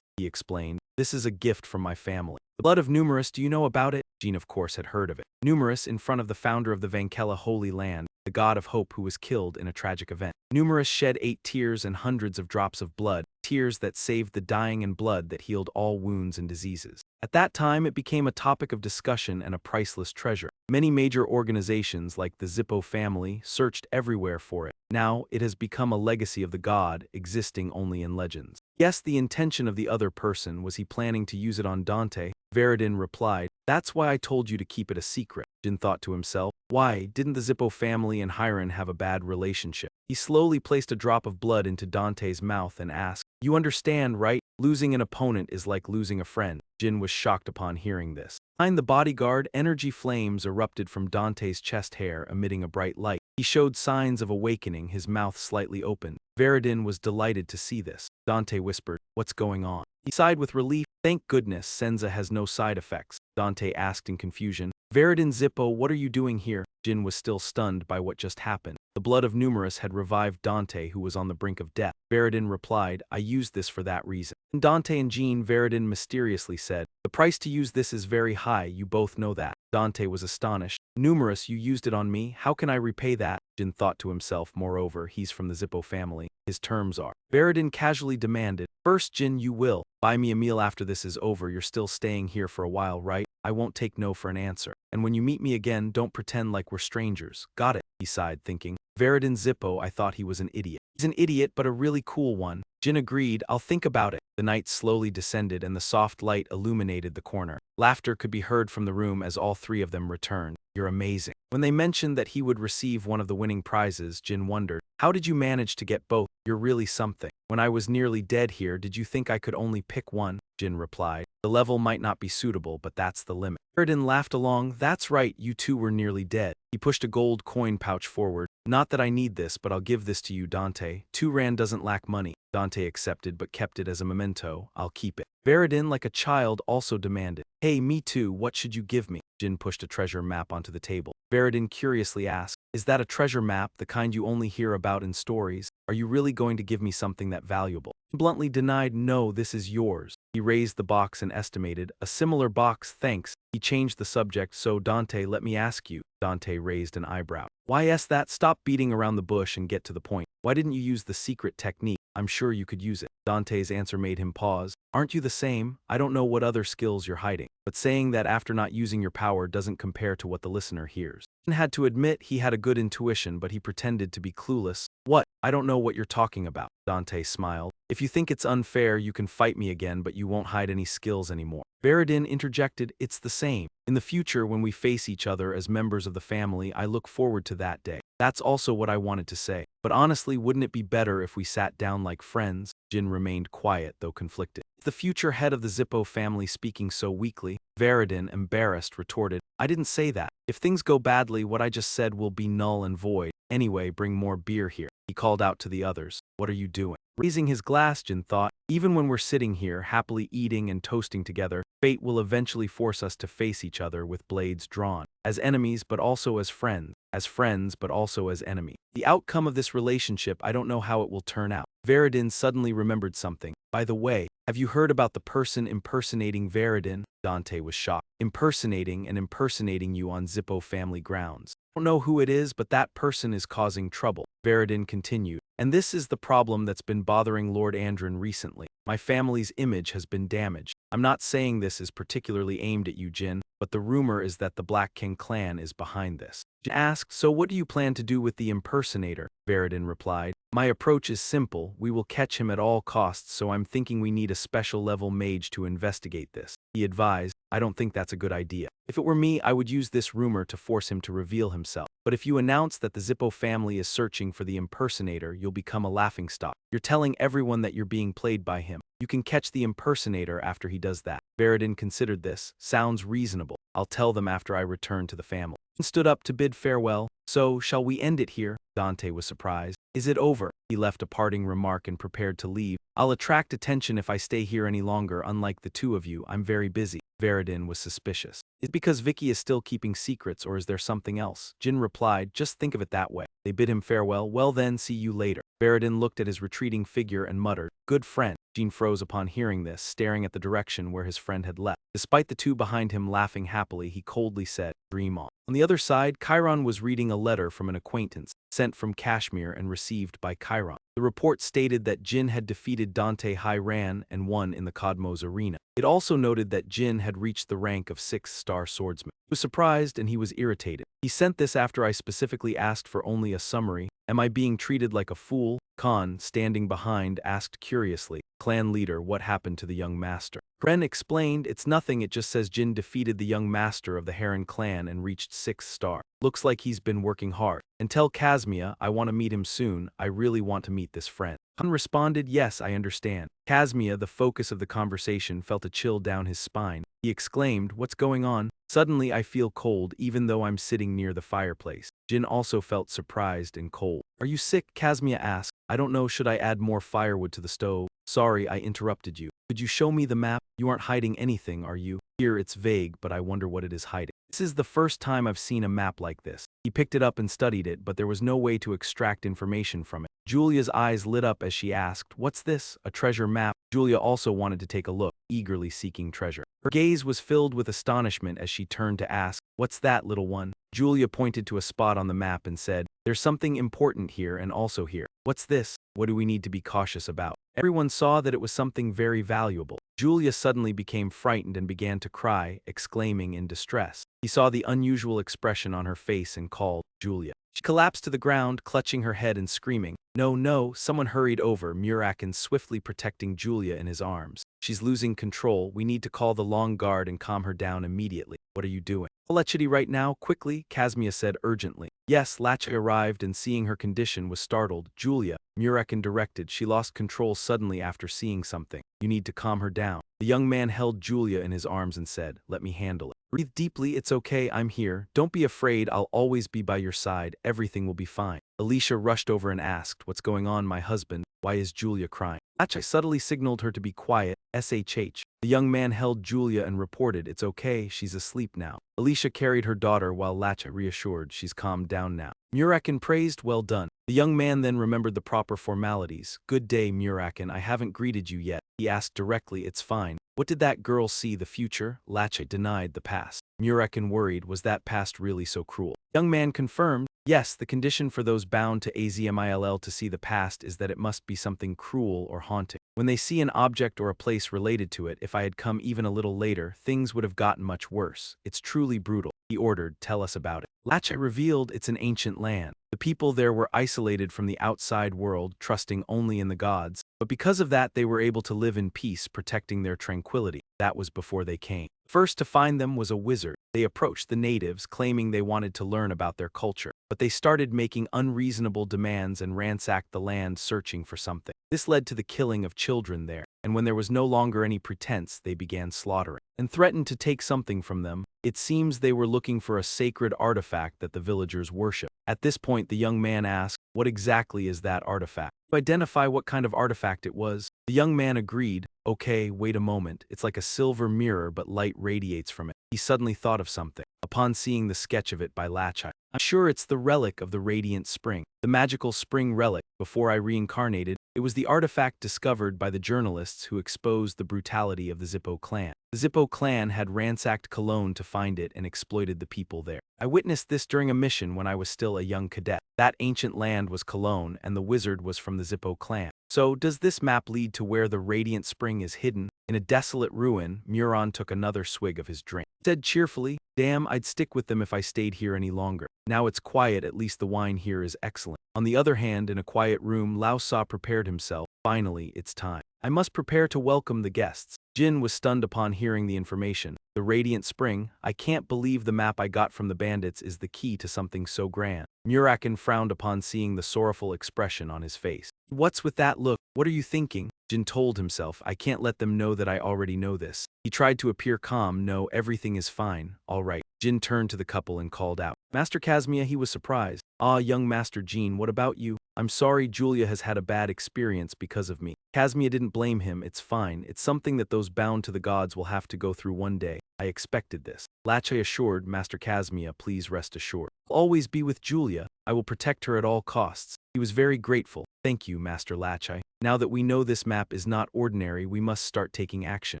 he explained. This is a gift from my family. The blood of Numerous, do you know about it? Jyn, of course, had heard of it. Numerous, in front of the founder of the Vankella Holy Land, the god of hope who was killed in a tragic event. Numerous shed 8 tears and hundreds of drops of blood, tears that saved the dying and blood that healed all wounds and diseases. At that time, it became a topic of discussion and a priceless treasure. Many major organizations like the Zippo family searched everywhere for it. Now, it has become a legacy of the god, existing only in legends. Yes, the intention of the other person, was he planning to use it on Dante? Veridin replied, that's why I told you to keep it a secret. Jyn thought to himself, why, didn't the Zippo family and Hiron have a bad relationship? He slowly placed a drop of blood into Dante's mouth and asked, you understand, right? Losing an opponent is like losing a friend. Jyn was shocked upon hearing this. Behind the bodyguard, energy flames erupted from Dante's chest hair, emitting a bright light. He showed signs of awakening, his mouth slightly open. Veridin was delighted to see this. Dante whispered, what's going on? He sighed with relief. Thank goodness, Senza has no side effects. Dante asked in confusion. Veridin, Zippo, what are you doing here? Jyn was still stunned by what just happened. The blood of Numerous had revived Dante, who was on the brink of death. Veridin replied, I used this for that reason. And Dante and Jyn, Veridin mysteriously said, the price to use this is very high, you both know that. Dante was astonished. Numerous, you used it on me, how can I repay that? Jyn thought to himself, moreover, he's from the Zippo family. His terms are. Veridin casually demanded, first Jyn, you will buy me a meal after this is over, you're still staying here for a while, right? I won't take no for an answer. And when you meet me again, don't pretend like we're strangers. Got it, he sighed, thinking. Veridin, Zippo, I thought he was an idiot. He's an idiot, but a really cool one. Jyn agreed, I'll think about it. The night slowly descended and the soft light illuminated the corner. Laughter could be heard from the room as all three of them returned. You're amazing. When they mentioned that he would receive one of the winning prizes, Jyn wondered, how did you manage to get both? You're really something. When I was nearly dead here, did you think I could only pick one? Jyn replied. The level might not be suitable, but that's the limit. Veridin laughed along. That's right, you two were nearly dead. He pushed a gold coin pouch forward. Not that I need this, but I'll give this to you, Dante. 2 Rand doesn't lack money. Dante accepted but kept it as a memento. I'll keep it. Veridin, like a child, also demanded. Hey, me too, what should you give me? Jyn pushed a treasure map onto the table. Veridin curiously asked, is that a treasure map, the kind you only hear about in stories? Are you really going to give me something that valuable? He bluntly denied, no, this is yours. He raised the box and estimated, a similar box, thanks. He changed the subject, so Dante, let me ask you. Dante raised an eyebrow. Why that? Stop beating around the bush and get to the point. Why didn't you use the secret technique? I'm sure you could use it. Dante's answer made him pause. Aren't you the same? I don't know what other skills you're hiding. But saying that after not using your power doesn't compare to what the listener hears. Jyn had to admit he had a good intuition, but he pretended to be clueless. What? I don't know what you're talking about. Dante smiled. If you think it's unfair, you can fight me again, but you won't hide any skills anymore. Veridin interjected, it's the same. In the future, when we face each other as members of the family, I look forward to that day. That's also what I wanted to say. But honestly, wouldn't it be better if we sat down like friends? Jyn remained quiet, though conflicted. The future head of the Zippo family speaking so weakly, Veridin, embarrassed, retorted, I didn't say that. If things go badly, what I just said will be null and void. Anyway, bring more beer here. He called out to the others. What are you doing? Raising his glass, Jyn thought, even when we're sitting here, happily eating and toasting together, fate will eventually force us to face each other with blades drawn. As enemies, but also as friends. As friends, but also as enemies. The outcome of this relationship, I don't know how it will turn out. Veridin suddenly remembered something. By the way, have you heard about the person impersonating Veridin? Dante was shocked. Impersonating you on Zippo family grounds. I don't know who it is, but that person is causing trouble. Veridin continued. And this is the problem that's been bothering Lord Andrin recently. My family's image has been damaged. I'm not saying this is particularly aimed at you, Jyn, but the rumor is that the Black King clan is behind this. Jyn asked, so what do you plan to do with the impersonator? Veridin replied, my approach is simple, we will catch him at all costs, so I'm thinking we need a special level mage to investigate this. He advised, I don't think that's a good idea. If it were me, I would use this rumor to force him to reveal himself. But if you announce that the Zippo family is searching for the impersonator, you'll become a laughingstock. You're telling everyone that you're being played by him. You can catch the impersonator after he does that. Veridin considered this. Sounds reasonable. I'll tell them after I return to the family. Jyn stood up to bid farewell. So, shall we end it here? Dante was surprised. Is it over? He left a parting remark and prepared to leave. I'll attract attention if I stay here any longer. Unlike the two of you, I'm very busy. Veridin was suspicious. Is it because Vicky is still keeping secrets, or is there something else? Jyn replied, just think of it that way. They bid him farewell. Well then, see you later. Veridin looked at his retreating figure and muttered, good friend. Jyn froze upon hearing this, staring at the direction where his friend had left. Despite the two behind him laughing happily, he coldly said, dream on. On the other side, Chiron was reading a letter from an acquaintance, sent from Kashmir and received by Chiron. The report stated that Jyn had defeated Dante Hyran and won in the Cosmos arena. It also noted that Jyn had reached the rank of 6-star swordsman. He was surprised and he was irritated. He sent this after I specifically asked for only a summary. Am I being treated like a fool? Khan, standing behind, asked curiously. Clan leader, what happened to the young master? Kren explained, it's nothing, it just says Jyn defeated the young master of the Heron clan and reached 6-star. Looks like he's been working hard. And tell Kazmia I want to meet him soon, I really want to meet this friend. Khan responded, yes, I understand. Kazmia, the focus of the conversation, felt a chill down his spine. He exclaimed, what's going on? Suddenly I feel cold even though I'm sitting near the fireplace. Jyn also felt surprised and cold. Are you sick? Kazmia asked. I don't know, should I add more firewood to the stove? Sorry, I interrupted you. Could you show me the map? You aren't hiding anything, are you? Here it's vague, but I wonder what it is hiding. This is the first time I've seen a map like this. He picked it up and studied it, but there was no way to extract information from it. Julia's eyes lit up as she asked, what's this? A treasure map? Julia also wanted to take a look, eagerly seeking treasure. Her gaze was filled with astonishment as she turned to ask, what's that, little one? Julia pointed to a spot on the map and said, there's something important here and also here. What's this? What do we need to be cautious about? Everyone saw that it was something very valuable. Julia suddenly became frightened and began to cry, exclaiming in distress. He saw the unusual expression on her face and called, Julia. She collapsed to the ground, clutching her head and screaming. No, no, someone hurried over, Muraken swiftly protecting Julia in his arms. She's losing control, we need to call the long guard and calm her down immediately. What are you doing? I'll Lachity right now, quickly, Kazmia said urgently. Yes, Lachity arrived and seeing her condition was startled. Julia, Muraken directed, she lost control suddenly after seeing something. You need to calm her down. The young man held Julia in his arms and said, let me handle it. Breathe deeply, it's okay, I'm here. Don't be afraid, I'll always be by your side, everything will be fine. Alicia rushed over and asked, what's going on, my husband? Why is Julia crying? Lachity subtly signaled her to be quiet, SHH. The young man held Julia and reported, it's okay, she's asleep now. Alicia carried her daughter while Lachity reassured, she's calmed down now. Muraken praised, well done. The young man then remembered the proper formalities. Good day, Muraken, I haven't greeted you yet. He asked directly, it's fine. What did that girl see, the future? Lachai denied the past. Muraken worried, was that past really so cruel? Young man confirmed, yes, the condition for those bound to Azmill to see the past is that it must be something cruel or haunting. When they see an object or a place related to it, if I had come even a little later, things would have gotten much worse. It's truly brutal. He ordered, tell us about it. Lachai revealed it's an ancient land. The people there were isolated from the outside world, trusting only in the gods, but because of that they were able to live in peace, protecting their tranquility. That was before they came. First to find them was a wizard. They approached the natives, claiming they wanted to learn about their culture, but they started making unreasonable demands and ransacked the land searching for something. This led to the killing of children there, and when there was no longer any pretense, they began slaughtering and threatened to take something from them. It seems they were looking for a sacred artifact that the villagers worship. At this point, the young man asked, what exactly is that artifact? To identify what kind of artifact it was, the young man agreed, okay, wait a moment, it's like a silver mirror but light radiates from it. He suddenly thought of something, upon seeing the sketch of it by Lachai. I'm sure it's the relic of the radiant spring, the magical spring relic. Before I reincarnated, it was the artifact discovered by the journalists who exposed the brutality of the Zippo clan. The Zippo clan had ransacked Cologne to find it and exploited the people there. I witnessed this during a mission when I was still a young cadet. That ancient land was Cologne, and the wizard was from the Zippo clan. So, does this map lead to where the radiant spring is hidden? In a desolate ruin, Muron took another swig of his drink. Said cheerfully, damn, I'd stick with them if I stayed here any longer. Now it's quiet, at least the wine here is excellent. On the other hand, in a quiet room, Lao Sa prepared himself. Finally, it's time. I must prepare to welcome the guests. Jyn was stunned upon hearing the information. The radiant spring, I can't believe the map I got from the bandits is the key to something so grand. Muraken frowned upon seeing the sorrowful expression on his face. What's with that look? What are you thinking? Jyn told himself, I can't let them know that I already know this. He tried to appear calm. No, everything is fine. All right. Jyn turned to the couple and called out, Master Kazmia. He was surprised. Ah, young Master Jyn, what about you? I'm sorry Julia has had a bad experience because of me. Kazmia didn't blame him. It's fine. It's something that those bound to the gods will have to go through one day. I expected this. Lachai assured Master Kazmia, please rest assured. I'll always be with Julia. I will protect her at all costs. He was very grateful. Thank you, Master Lachai. Now that we know this map is not ordinary, we must start taking action.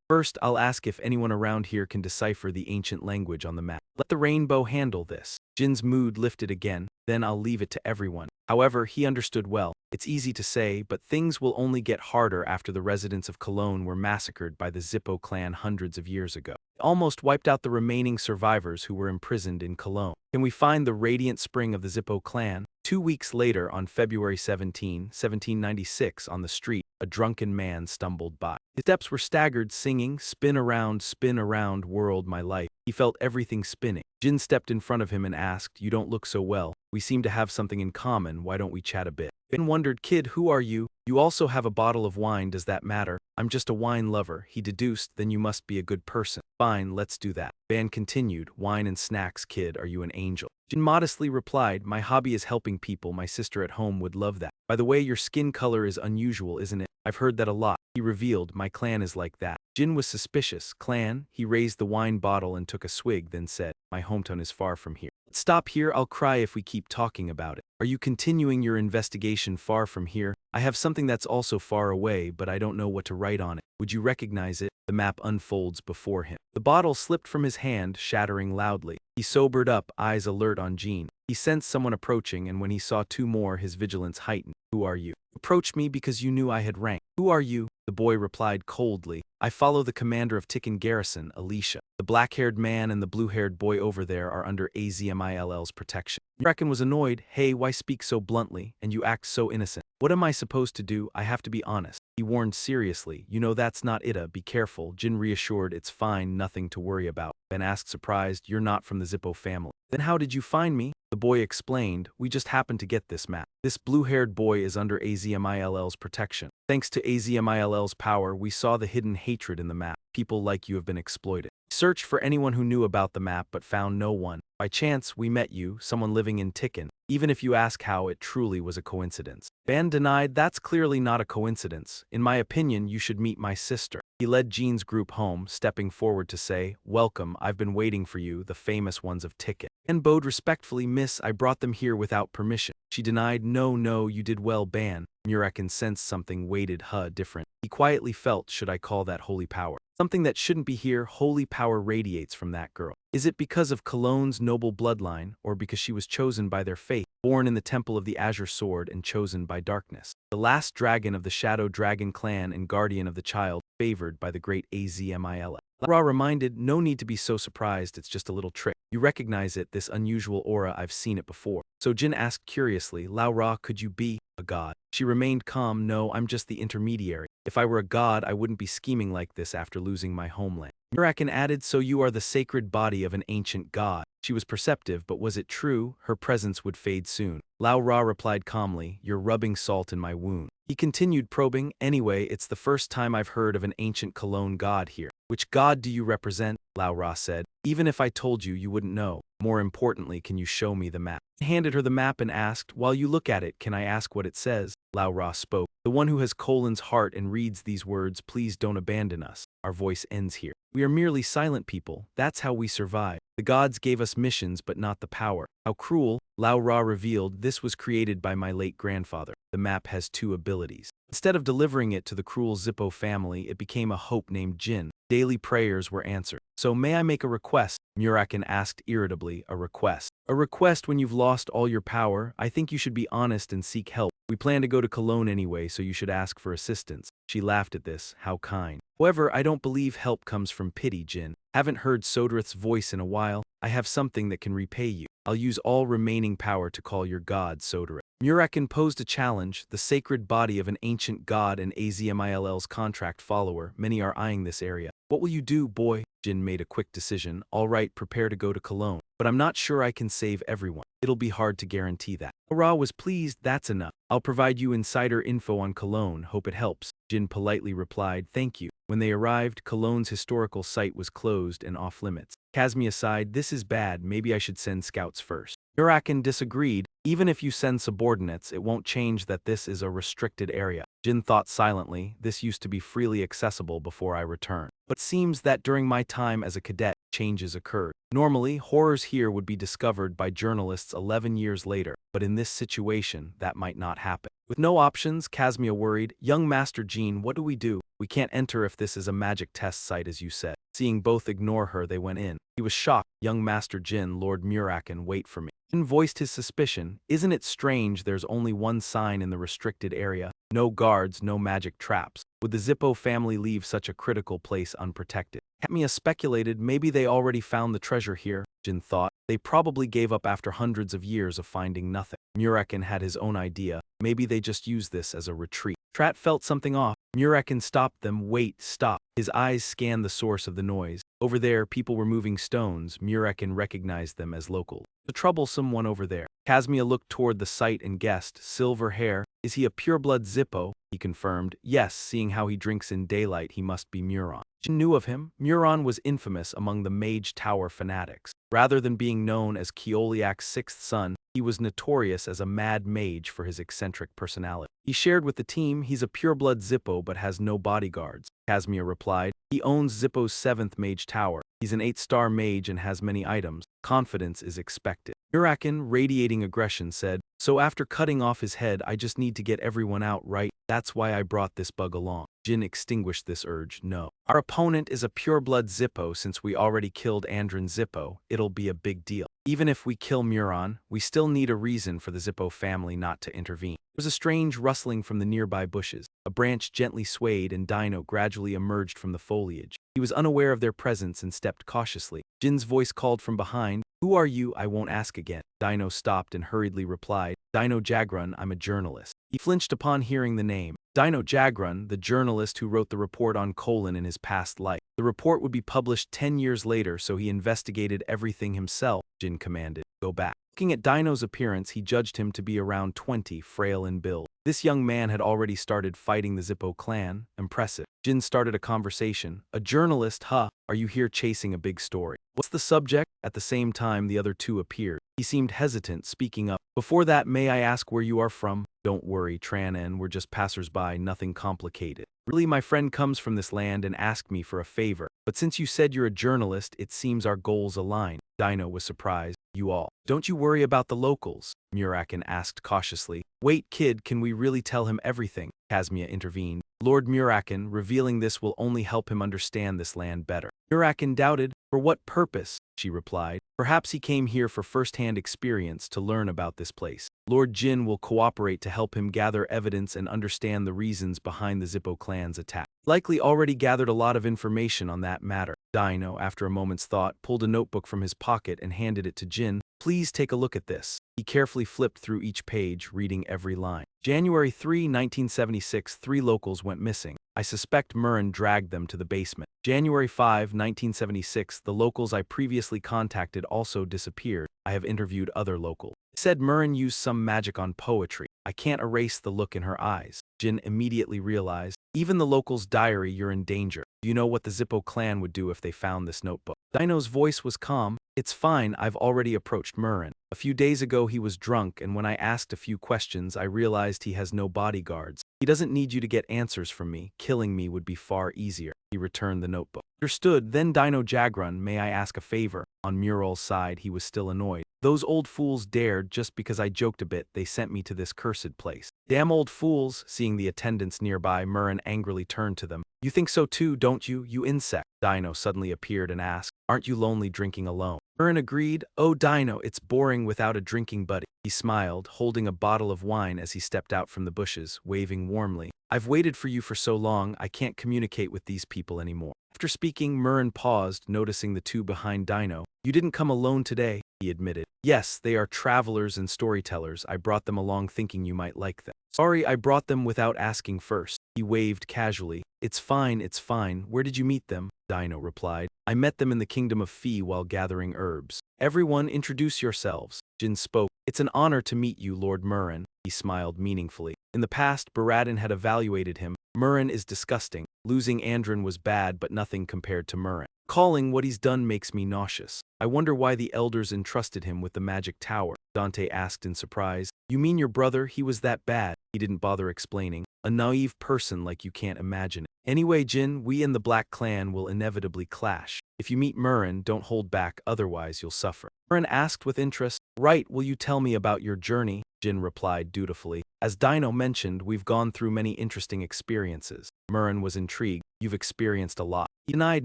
First, I'll ask if anyone around here can decipher the ancient language on the map. Let the rainbow handle this. Jyn's mood lifted again. Then I'll leave it to everyone. However, he understood well. It's easy to say, but things will only get harder after the residents of Cologne were massacred by the Zippo clan hundreds of years ago. It almost wiped out the remaining survivors who were imprisoned in Cologne. Can we find the radiant spring of the Zippo clan? 2 weeks later, on February 17, 1796, on the street, a drunken man stumbled by. His steps were staggered, singing, spin around, world, my life. He felt everything spinning. Jyn stepped in front of him and asked, you don't look so well. We seem to have something in common. Why don't we chat a bit? Ben wondered, kid, who are you? You also have a bottle of wine. Does that matter? I'm just a wine lover. He deduced, then you must be a good person. Fine, let's do that. Van continued, wine and snacks, kid, are you an angel? Jyn modestly replied, my hobby is helping people. My sister at home would love that. By the way, your skin color is unusual, isn't it? I've heard that a lot. He revealed, my clan is like that. Jyn was suspicious. Clan? He raised the wine bottle and took a swig, then said, my hometown is far from here. Stop here, I'll cry if we keep talking about it. Are you continuing your investigation far from here? I have something that's also far away, but I don't know what to write on it. Would you recognize it? The map unfolds before him. The bottle slipped from his hand, shattering loudly. He sobered up, eyes alert on Jyn. He sensed someone approaching, and when he saw two more, his vigilance heightened. Who are you? Approach me because you knew I had rank. Who are you? The boy replied coldly. I follow the commander of Tikkun Garrison, Alicia. The black-haired man and the blue-haired boy over there are under Azmill's protection. Muraken was annoyed. Hey, why speak so bluntly, and you act so innocent? What am I supposed to do? I have to be honest. He warned seriously. You know that's not Ida, be careful. Jyn reassured, it's fine, nothing to worry about. Ben asked surprised, you're not from the Zippo family. Then how did you find me? The boy explained, we just happened to get this map. This blue-haired boy is under Azmill's protection. Thanks to Azmill's power, we saw the hidden hatred in the map. People like you have been exploited. Searched for anyone who knew about the map but found no one. By chance, we met you, someone living in Tikkun. Even if you ask how, it truly was a coincidence. Ban denied, that's clearly not a coincidence. In my opinion, you should meet my sister. He led Jyn's group home, stepping forward to say, welcome, I've been waiting for you, the famous ones of Tikkun. And bowed respectfully, miss, I brought them here without permission. She denied, no, you did well, Ban. Muraken sensed something weighted different. He quietly felt, should I call that holy power? Something that shouldn't be here, holy power radiates from that girl. Is it because of Cologne's noble bloodline, or because she was chosen by their faith, born in the temple of the Azure Sword and chosen by darkness? The last dragon of the Shadow Dragon clan and guardian of the child, favored by the great Azmil. Lao-Ra reminded, no need to be so surprised, it's just a little trick. You recognize it, this unusual aura, I've seen it before. So Jyn asked curiously, Lao-Ra, could you be a god? She remained calm, no, I'm just the intermediary. If I were a god, I wouldn't be scheming like this after losing my homeland. Muraken added, so you are the sacred body of an ancient god. She was perceptive, but was it true? Her presence would fade soon. Lao-Ra replied calmly, you're rubbing salt in my wound. He continued probing, anyway, it's the first time I've heard of an ancient Cologne god here. Which god do you represent? Lao-Ra said. Even if I told you, you wouldn't know. More importantly, can you show me the map? He handed her the map and asked, while you look at it, can I ask what it says? Lao-Ra spoke. The one who has Colin's heart and reads these words, please don't abandon us. Our voice ends here. We are merely silent people. That's how we survive. The gods gave us missions but not the power. How cruel. Lao-Ra revealed, this was created by my late grandfather. The map has two abilities. Instead of delivering it to the cruel Zippo family, it became a hope named Jyn. Daily prayers were answered. So may I make a request? Muraken asked irritably, a request. A request when you've lost all your power? I think you should be honest and seek help. We plan to go to Cologne anyway, so you should ask for assistance. She laughed at this, how kind. However, I don't believe help comes from pity, Jyn. Haven't heard Sodrith's voice in a while. I have something that can repay you. I'll use all remaining power to call your god Sodrith. Muraken posed a challenge, the sacred body of an ancient god and Azmil's contract follower. Many are eyeing this area. What will you do, boy? Jyn made a quick decision. All right, prepare to go to Cologne. But I'm not sure I can save everyone. It'll be hard to guarantee that. Ra was pleased, that's enough. I'll provide you insider info on Cologne, hope it helps. Jyn politely replied, thank you. When they arrived, Cologne's historical site was closed and off limits. Casmia sighed, this is bad, maybe I should send scouts first. Muraken disagreed, even if you send subordinates, it won't change that this is a restricted area. Jyn thought silently, this used to be freely accessible before I returned. But seems that during my time as a cadet, changes occurred. Normally, horrors here would be discovered by journalists 11 years later, but in this situation, that might not happen. With no options, Casmia worried, young Master Jyn, what do? We can't enter if this is a magic test site as you said. Seeing both ignore her, they went in. He was shocked. Young Master Jyn, Lord Muraken, wait for me. Jyn voiced his suspicion. Isn't it strange there's only one sign in the restricted area? No guards, no magic traps. Would the Zippo family leave such a critical place unprotected? Casmia speculated maybe they already found the treasure here. Jyn thought. They probably gave up after hundreds of years of finding nothing. Muraken had his own idea. Maybe they just used this as a retreat. Trat felt something off. Muraken stopped them. Wait, stop. His eyes scanned the source of the noise. Over there, people were moving stones. Muraken recognized them as locals. The troublesome one over there. Casmia looked toward the site and guessed, silver hair. Is he a pureblood Zippo? He confirmed, yes, seeing how he drinks in daylight, he must be Muron. Jyn knew of him. Muron was infamous among the Mage Tower fanatics. Rather than being known as Keoliak's sixth son, he was notorious as a mad mage for his eccentric personality. He shared with the team he's a pureblood Zippo but has no bodyguards. Casmia replied, he owns Zippo's 7th Mage Tower. He's an 8-star mage and has many items. Confidence is expected. Muraken, radiating aggression, said, so after cutting off his head, I just need to get everyone out, right? That's why I brought this bug along. Jyn extinguished this urge. No. Our opponent is a pureblood Zippo. Since we already killed Andron Zippo, it'll be a big deal. Even if we kill Muron, we still need a reason for the Zippo family not to intervene. There was a strange rustling from the nearby bushes. A branch gently swayed and Dino gradually emerged from the foliage. He was unaware of their presence and stepped cautiously. Jin's voice called from behind, who are you? I won't ask again. Dino stopped and hurriedly replied, Dino Jagrun, I'm a journalist. He flinched upon hearing the name. Dino Jagrun, the journalist who wrote the report on Colin in his past life. The report would be published 10 years later, so he investigated everything himself, Jyn commanded. Go back. Looking at Dino's appearance, he judged him to be around 20, frail in build. This young man had already started fighting the Zippo clan. Impressive. Jyn started a conversation. A journalist, huh? Are you here chasing a big story? What's the subject? At the same time, the other two appeared. He seemed hesitant, speaking up. Before that, may I ask where you are from? Don't worry, Tran, we're just passers-by, nothing complicated. Really, my friend comes from this land and asked me for a favor. But since you said you're a journalist, it seems our goals align. Dino was surprised. You all. Don't you worry about the locals, Muraken asked cautiously. Wait, kid, can we really tell him everything? Casmia intervened. Lord Muraken, revealing this will only help him understand this land better. Muraken doubted. For what purpose? She replied. Perhaps he came here for first-hand experience to learn about this place. Lord Jyn will cooperate to help him gather evidence and understand the reasons behind the Zippo clan's attack. Likely already gathered a lot of information on that matter. Dino, after a moment's thought, pulled a notebook from his pocket and handed it to Jyn. Please take a look at this. He carefully flipped through each page, reading every line. January 3, 1976, 3 locals went missing. I suspect Muraken dragged them to the basement. January 5, 1976, the locals I previously contacted also disappeared. I have interviewed other locals. Said Muraken used some magic on poetry. I can't erase the look in her eyes. Jyn immediately realized, even the locals' diary, you're in danger. Do you know what the Zippo clan would do if they found this notebook? Dino's voice was calm. It's fine, I've already approached Muraken. A few days ago he was drunk, and when I asked a few questions I realized he has no bodyguards. He doesn't need you to get answers from me. Killing me would be far easier. He returned the notebook. Understood. Then Dino Jagran, may I ask a favor? On Mural's side he was still annoyed. Those old fools dared, just because I joked a bit, they sent me to this cursed place. Damn old fools. Seeing the attendants nearby, Muraken angrily turned to them. You think so too, don't you, you insect? Dino suddenly appeared and asked, aren't you lonely drinking alone? Muraken agreed. Oh Dino, it's boring without a drinking buddy. He smiled, holding a bottle of wine as he stepped out from the bushes, waving warmly. I've waited for you for so long, I can't communicate with these people anymore. After speaking, Muraken paused, noticing the two behind Dino. You didn't come alone today, he admitted. Yes, they are travelers and storytellers. I brought them along thinking you might like them. Sorry, I brought them without asking first. He waved casually. It's fine, it's fine. Where did you meet them? Dino replied. I met them in the kingdom of Fee while gathering herbs. Everyone, introduce yourselves. Jyn spoke. It's an honor to meet you, Lord Muraken. He smiled meaningfully. In the past, Veridin had evaluated him. Muraken is disgusting. Losing Andrin was bad, but nothing compared to Muraken. Calling what he's done makes me nauseous. I wonder why the elders entrusted him with the magic tower. Dante asked in surprise. You mean your brother, he was that bad? He didn't bother explaining. A naive person like you can't imagine it. Anyway, Jyn, we and the Black Clan will inevitably clash. If you meet Muraken, don't hold back, otherwise you'll suffer. Muraken asked with interest. Right, will you tell me about your journey? Jyn replied dutifully. As Dino mentioned, we've gone through many interesting experiences. Muraken was intrigued. You've experienced a lot. He denied.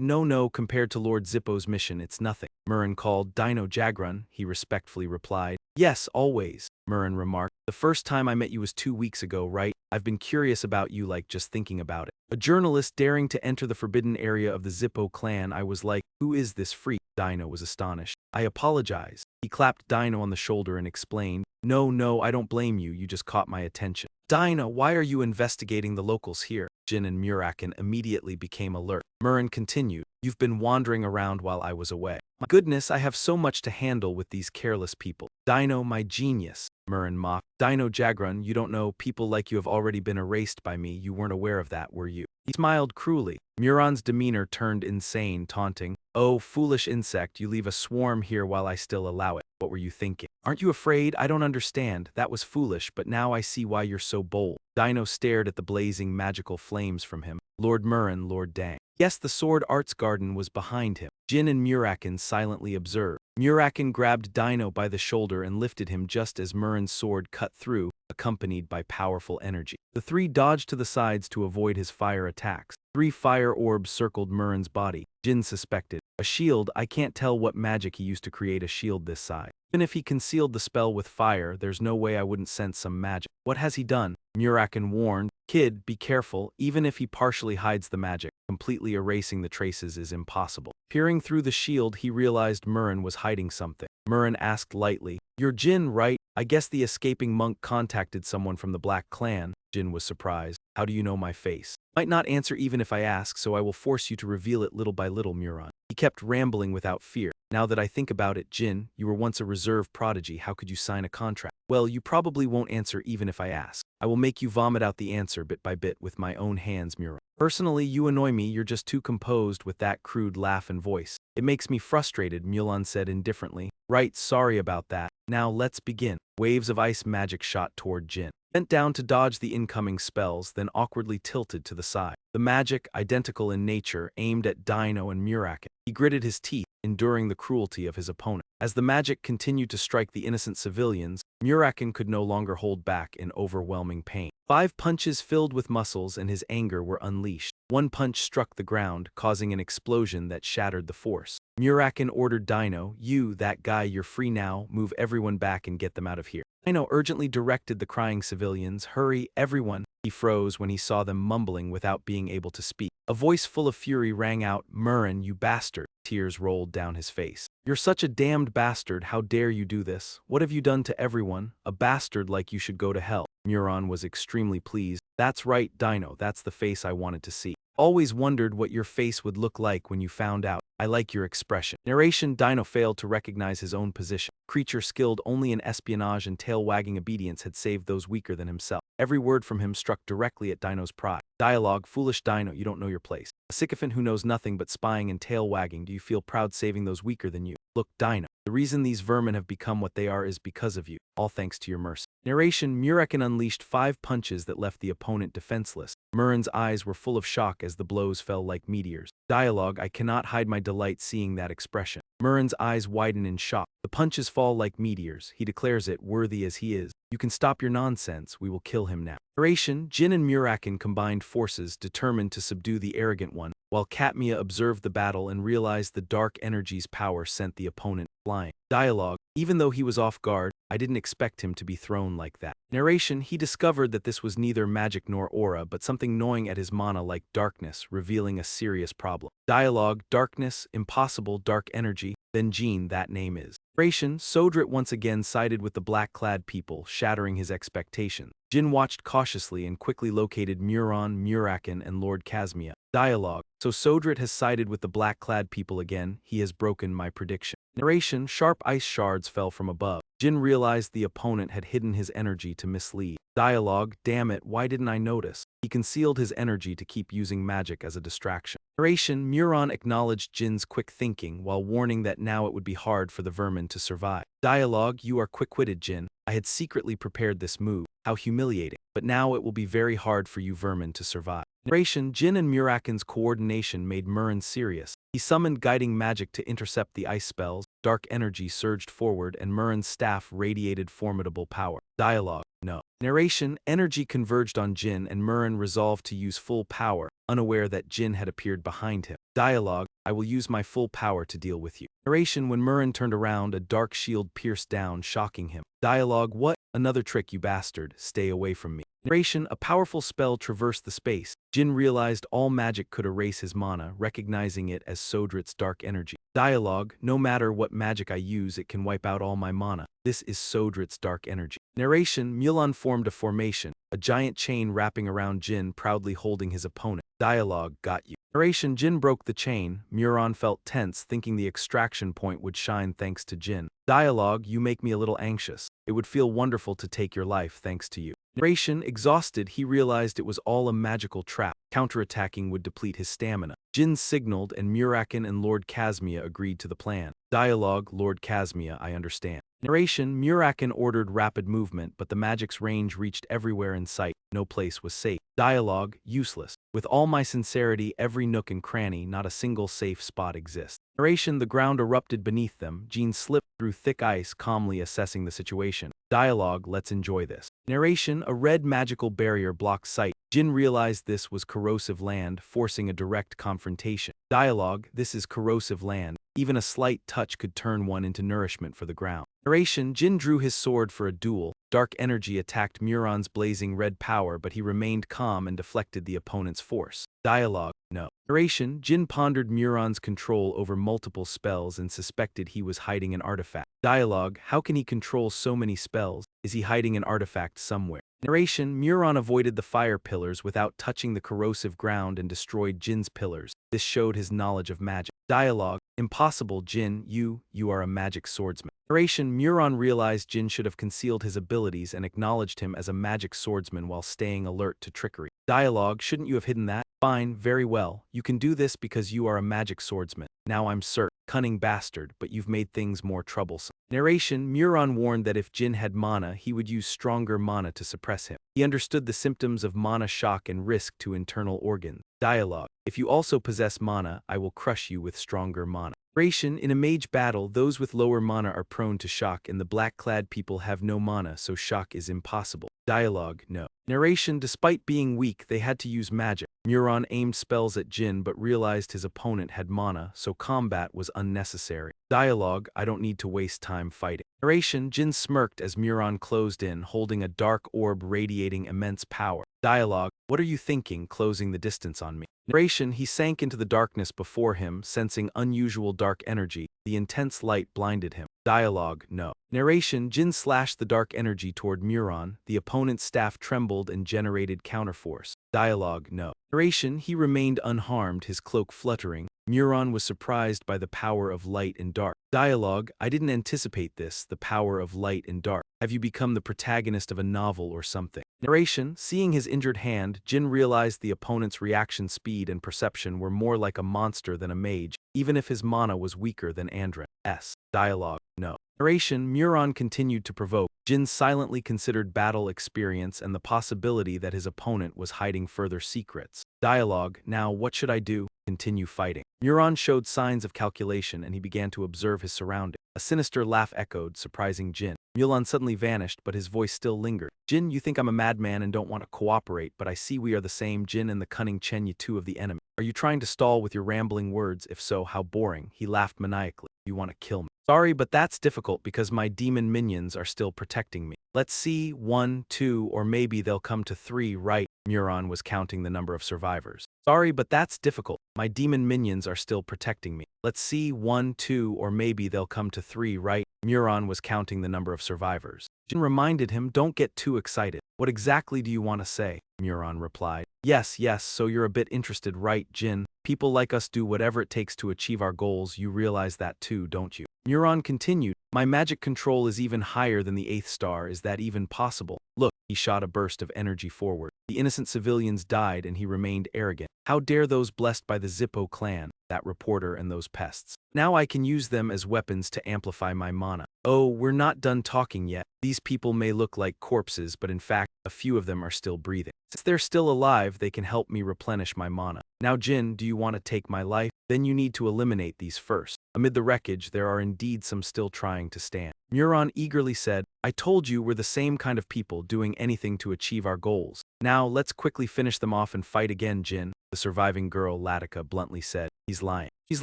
No, compared to Lord Zippo's mission, it's nothing. Muraken called Dino Jagran, he respectfully replied. Yes, always, Muraken remarked. The first time I met you was 2 weeks ago, right? I've been curious about you, like just thinking about it. A journalist daring to enter the forbidden area of the Zippo clan, I was like, who is this freak? Dino was astonished. I apologize. He clapped Dino on the shoulder and explained. No, I don't blame you, you just caught my attention. Dino, why are you investigating the locals here? Jyn and Muraken immediately became alert. Muraken continued. You've been wandering around while I was away. My goodness, I have so much to handle with these careless people. Dino, my genius. Muraken mocked. Dino Jagran, you don't know, people like you have already been erased by me. You weren't aware of that, were you? He smiled cruelly. Muraken's demeanor turned insane, taunting. Oh, foolish insect, you leave a swarm here while I still allow it. What were you thinking? Aren't you afraid? I don't understand. That was foolish, but now I see why you're so bold. Dino stared at the blazing magical flames from him. Lord Muraken, Lord Dang. Yes, the Sword Arts Garden was behind him. Jyn and Muraken silently observed. Muraken grabbed Dino by the shoulder and lifted him just as Muraken's sword cut through, accompanied by powerful energy. The three dodged to the sides to avoid his fire attacks. 3 fire orbs circled Muraken's body. Jyn suspected. A shield. I can't tell what magic he used to create a shield this size. Even if he concealed the spell with fire, there's no way I wouldn't sense some magic. What has he done? Muraken warned. Kid, be careful. Even if he partially hides the magic, completely erasing the traces is impossible. Peering through the shield, he realized Muraken was hiding something. Muraken asked lightly, You're Jyn, right? I guess the escaping monk contacted someone from the Black Clan. Jyn was surprised. How do you know my face? Might not answer even if I ask, so I will force you to reveal it little by little, Muraken. He kept rambling without fear. Now that I think about it, Jyn, you were once a reserve prodigy. How could you sign a contract? Well, you probably won't answer even if I ask. I will make you vomit out the answer bit by bit with my own hands, Muraken. Personally, you annoy me. You're just too composed with that crude laugh and voice. It makes me frustrated, Muraken said indifferently. Right, sorry about that. Now let's begin. Waves of ice magic shot toward Jyn. Bent down to dodge the incoming spells, then awkwardly tilted to the side. The magic, identical in nature, aimed at Dino and Muraken. He gritted his teeth. enduring the cruelty of his opponent. As the magic continued to strike the innocent civilians, Muraken could no longer hold back in overwhelming pain. 5 punches filled with muscles and his anger were unleashed. One punch struck the ground, causing an explosion that shattered the force. Muraken ordered Dino, "You, that guy, you're free now, move everyone back and get them out of here." Dino urgently directed the crying civilians, "Hurry, everyone." He froze when he saw them mumbling without being able to speak. A voice full of fury rang out, "Murren, you bastard." Tears rolled down his face. "You're such a damned bastard, how dare you do this? What have you done to everyone? A bastard like you should go to hell." Muraken was extremely pleased. "That's right, Dino, that's the face I wanted to see. Always wondered what your face would look like when you found out. I like your expression." Narration: Dino failed to recognize his own position. Creature skilled only in espionage and tail-wagging obedience had saved those weaker than himself. Every word from him struck directly at Dino's pride. Dialogue: "Foolish Dino, you don't know your place. A sycophant who knows nothing but spying and tail-wagging, do you feel proud saving those weaker than you? Look, Dino, the reason these vermin have become what they are is because of you, all thanks to your mercy." Narration: Muraken unleashed 5 punches that left the opponent defenseless. Murren's eyes were full of shock as the blows fell like meteors. Dialogue: "I cannot hide my delight seeing that expression." Murren's eyes widen in shock. The punches fall like meteors. He declares it, worthy as he is. "You can stop your nonsense, we will kill him now." Narration: Jyn and Muraken combined forces, determined to subdue the arrogant one, while Katmia observed the battle and realized the dark energy's power sent the opponent flying. Dialogue: "Even though he was off guard, I didn't expect him to be thrown like that." Narration: He discovered that this was neither magic nor aura, but something gnawing at his mana like darkness, revealing a serious problem. Dialogue: "Darkness, impossible dark energy, then Jyn, that name is." Narration: Sodrit once again sided with the black-clad people, shattering his expectations. Jyn watched cautiously and quickly located Muraken, and Lord Casmia. Dialogue: "So Sodrit has sided with the black-clad people again, he has broken my prediction." Narration: Sharp ice shards fell from above. Jyn realized the opponent had hidden his energy to mislead. Dialogue: "Damn it, why didn't I notice?" He concealed his energy to keep using magic as a distraction. Narration: Muraken acknowledged Jin's quick thinking while warning that now it would be hard for the vermin to survive. Dialogue: "You are quick-witted, Jyn. I had secretly prepared this move. How humiliating. But now it will be very hard for you vermin to survive." Narration: Jyn and Muraken's coordination made Murren serious. He summoned guiding magic to intercept the ice spells. Dark energy surged forward and Murren's staff radiated formidable power. Dialogue: "No." Narration: Energy converged on Jyn and Murren resolved to use full power, unaware that Jyn had appeared behind him. Dialogue: "I will use my full power to deal with you." Narration: When Murren turned around, a dark shield pierced down, shocking him. Dialogue: "What? Another trick, you bastard. Stay away from me." Narration: A powerful spell traversed the space. Jyn realized all magic could erase his mana, recognizing it as Sodrit's dark energy. Dialogue: "No matter what magic I use, it can wipe out all my mana. This is Sodrit's dark energy." Narration: Mulan formed a formation, a giant chain wrapping around Jyn, proudly holding his opponent. Dialogue: "Got you." Narration: Jyn broke the chain. Muraken felt tense, thinking the extraction point would shine thanks to Jyn. Dialogue: "You make me a little anxious. It would feel wonderful to take your life thanks to you." Narration: Exhausted, he realized it was all a magical trap. Counterattacking would deplete his stamina. Jyn signaled and Muraken and Lord Casmia agreed to the plan. Dialogue: "Lord Casmia, I understand." Narration: Muraken ordered rapid movement, but the magic's range reached everywhere in sight. No place was safe. Dialogue: "Useless. With all my sincerity, every nook and cranny, not a single safe spot exists." Narration: The ground erupted beneath them. Jyn slipped through thick ice, calmly assessing the situation. Dialogue: "Let's enjoy this." Narration: A red magical barrier blocked sight. Jyn realized this was corrosive land, forcing a direct confrontation. Dialogue: "This is corrosive land. Even a slight touch could turn one into nourishment for the ground." Narration: Jyn drew his sword for a duel. Dark energy attacked Muraken's blazing red power, but he remained calm and deflected the opponent's force. Dialogue: "No." Narration: Jyn pondered Muraken's control over multiple spells and suspected he was hiding an artifact. Dialogue: "How can he control so many spells? Is he hiding an artifact somewhere?" Narration: Muraken avoided the fire pillars without touching the corrosive ground and destroyed Jin's pillars. This showed his knowledge of magic. Dialogue: "Impossible, Jyn, you are a magic swordsman." Narration: Muraken realized Jyn should have concealed his abilities and acknowledged him as a magic swordsman while staying alert to trickery. Dialogue: "Shouldn't you have hidden that?" "Fine, very well. You can do this because you are a magic swordsman. Now I'm certain." cunning bastard, but you've made things more troublesome. Narration: Muraken warned that if Jyn had mana, he would use stronger mana to suppress him. He understood the symptoms of mana shock and risk to internal organs. Dialogue: if you also possess mana, I will crush you with stronger mana. Narration: in a mage battle, those with lower mana are prone to shock, and the black-clad people have no mana, so shock is impossible. Dialogue: no. Narration: despite being weak, they had to use magic. Muraken aimed spells at Jyn but realized his opponent had mana, so combat was unnecessary. Dialogue: I don't need to waste time fighting. Narration: Jyn smirked as Muraken closed in, holding a dark orb radiating immense power. Dialogue: what are you thinking, closing the distance on me? Narration: he sank into the darkness before him, sensing unusual dark energy. The intense light blinded him. Dialogue: no. Narration: Jyn slashed the dark energy toward Muraken. The opponent's staff trembled and generated counterforce. Dialogue: no. Narration: he remained unharmed, his cloak fluttering. Muraken was surprised by the power of light and dark. Dialogue: I didn't anticipate this, the power of light and dark. Have you become the protagonist of a novel or something? Narration: seeing his injured hand, Jyn realized the opponent's reaction speed and perception were more like a monster than a mage, even if his mana was weaker than Andren's. Dialogue: no. Narration: Muraken continued to provoke. Jyn silently considered battle experience and the possibility that his opponent was hiding further secrets. Dialogue: now what should I do? Continue fighting. Muraken showed signs of calculation and he began to observe his surroundings. A sinister laugh echoed, surprising Jyn. Muraken suddenly vanished, but his voice still lingered. Jyn, you think I'm a madman and don't want to cooperate, but I see we are the same Jyn and the cunning Chen Yitu of the enemy. Are you trying to stall with your rambling words? If so, how boring. He laughed maniacally. You want to kill me? Sorry, but that's difficult because my demon minions are still protecting me. Let's see, 1, 2, or maybe they'll come to 3, right? Muraken was counting the number of survivors. Sorry, but that's difficult. My demon minions are still protecting me. Let's see, 1, 2, or maybe they'll come to 3, right? Muraken was counting the number of survivors. Jyn reminded him, don't get too excited. What exactly do you want to say? Muraken replied. Yes, so you're a bit interested, right, Jyn? People like us do whatever it takes to achieve our goals. You realize that too, don't you? Muraken continued, my magic control is even higher than the 8th star. Is that even possible? Look, he shot a burst of energy forward. The innocent civilians died and he remained arrogant. How dare those blessed by the Zippo clan, that reporter and those pests. Now I can use them as weapons to amplify my mana. Oh, we're not done talking yet. These people may look like corpses, but in fact, a few of them are still breathing. Since they're still alive, they can help me replenish my mana. Now Jyn, do you want to take my life? Then you need to eliminate these first. Amid the wreckage, there are indeed some still trying to stand. Muraken eagerly said, I told you we're the same kind of people doing anything to achieve our goals. Now let's quickly finish them off and fight again, Jyn. The surviving girl, Latika, bluntly said. He's lying. She's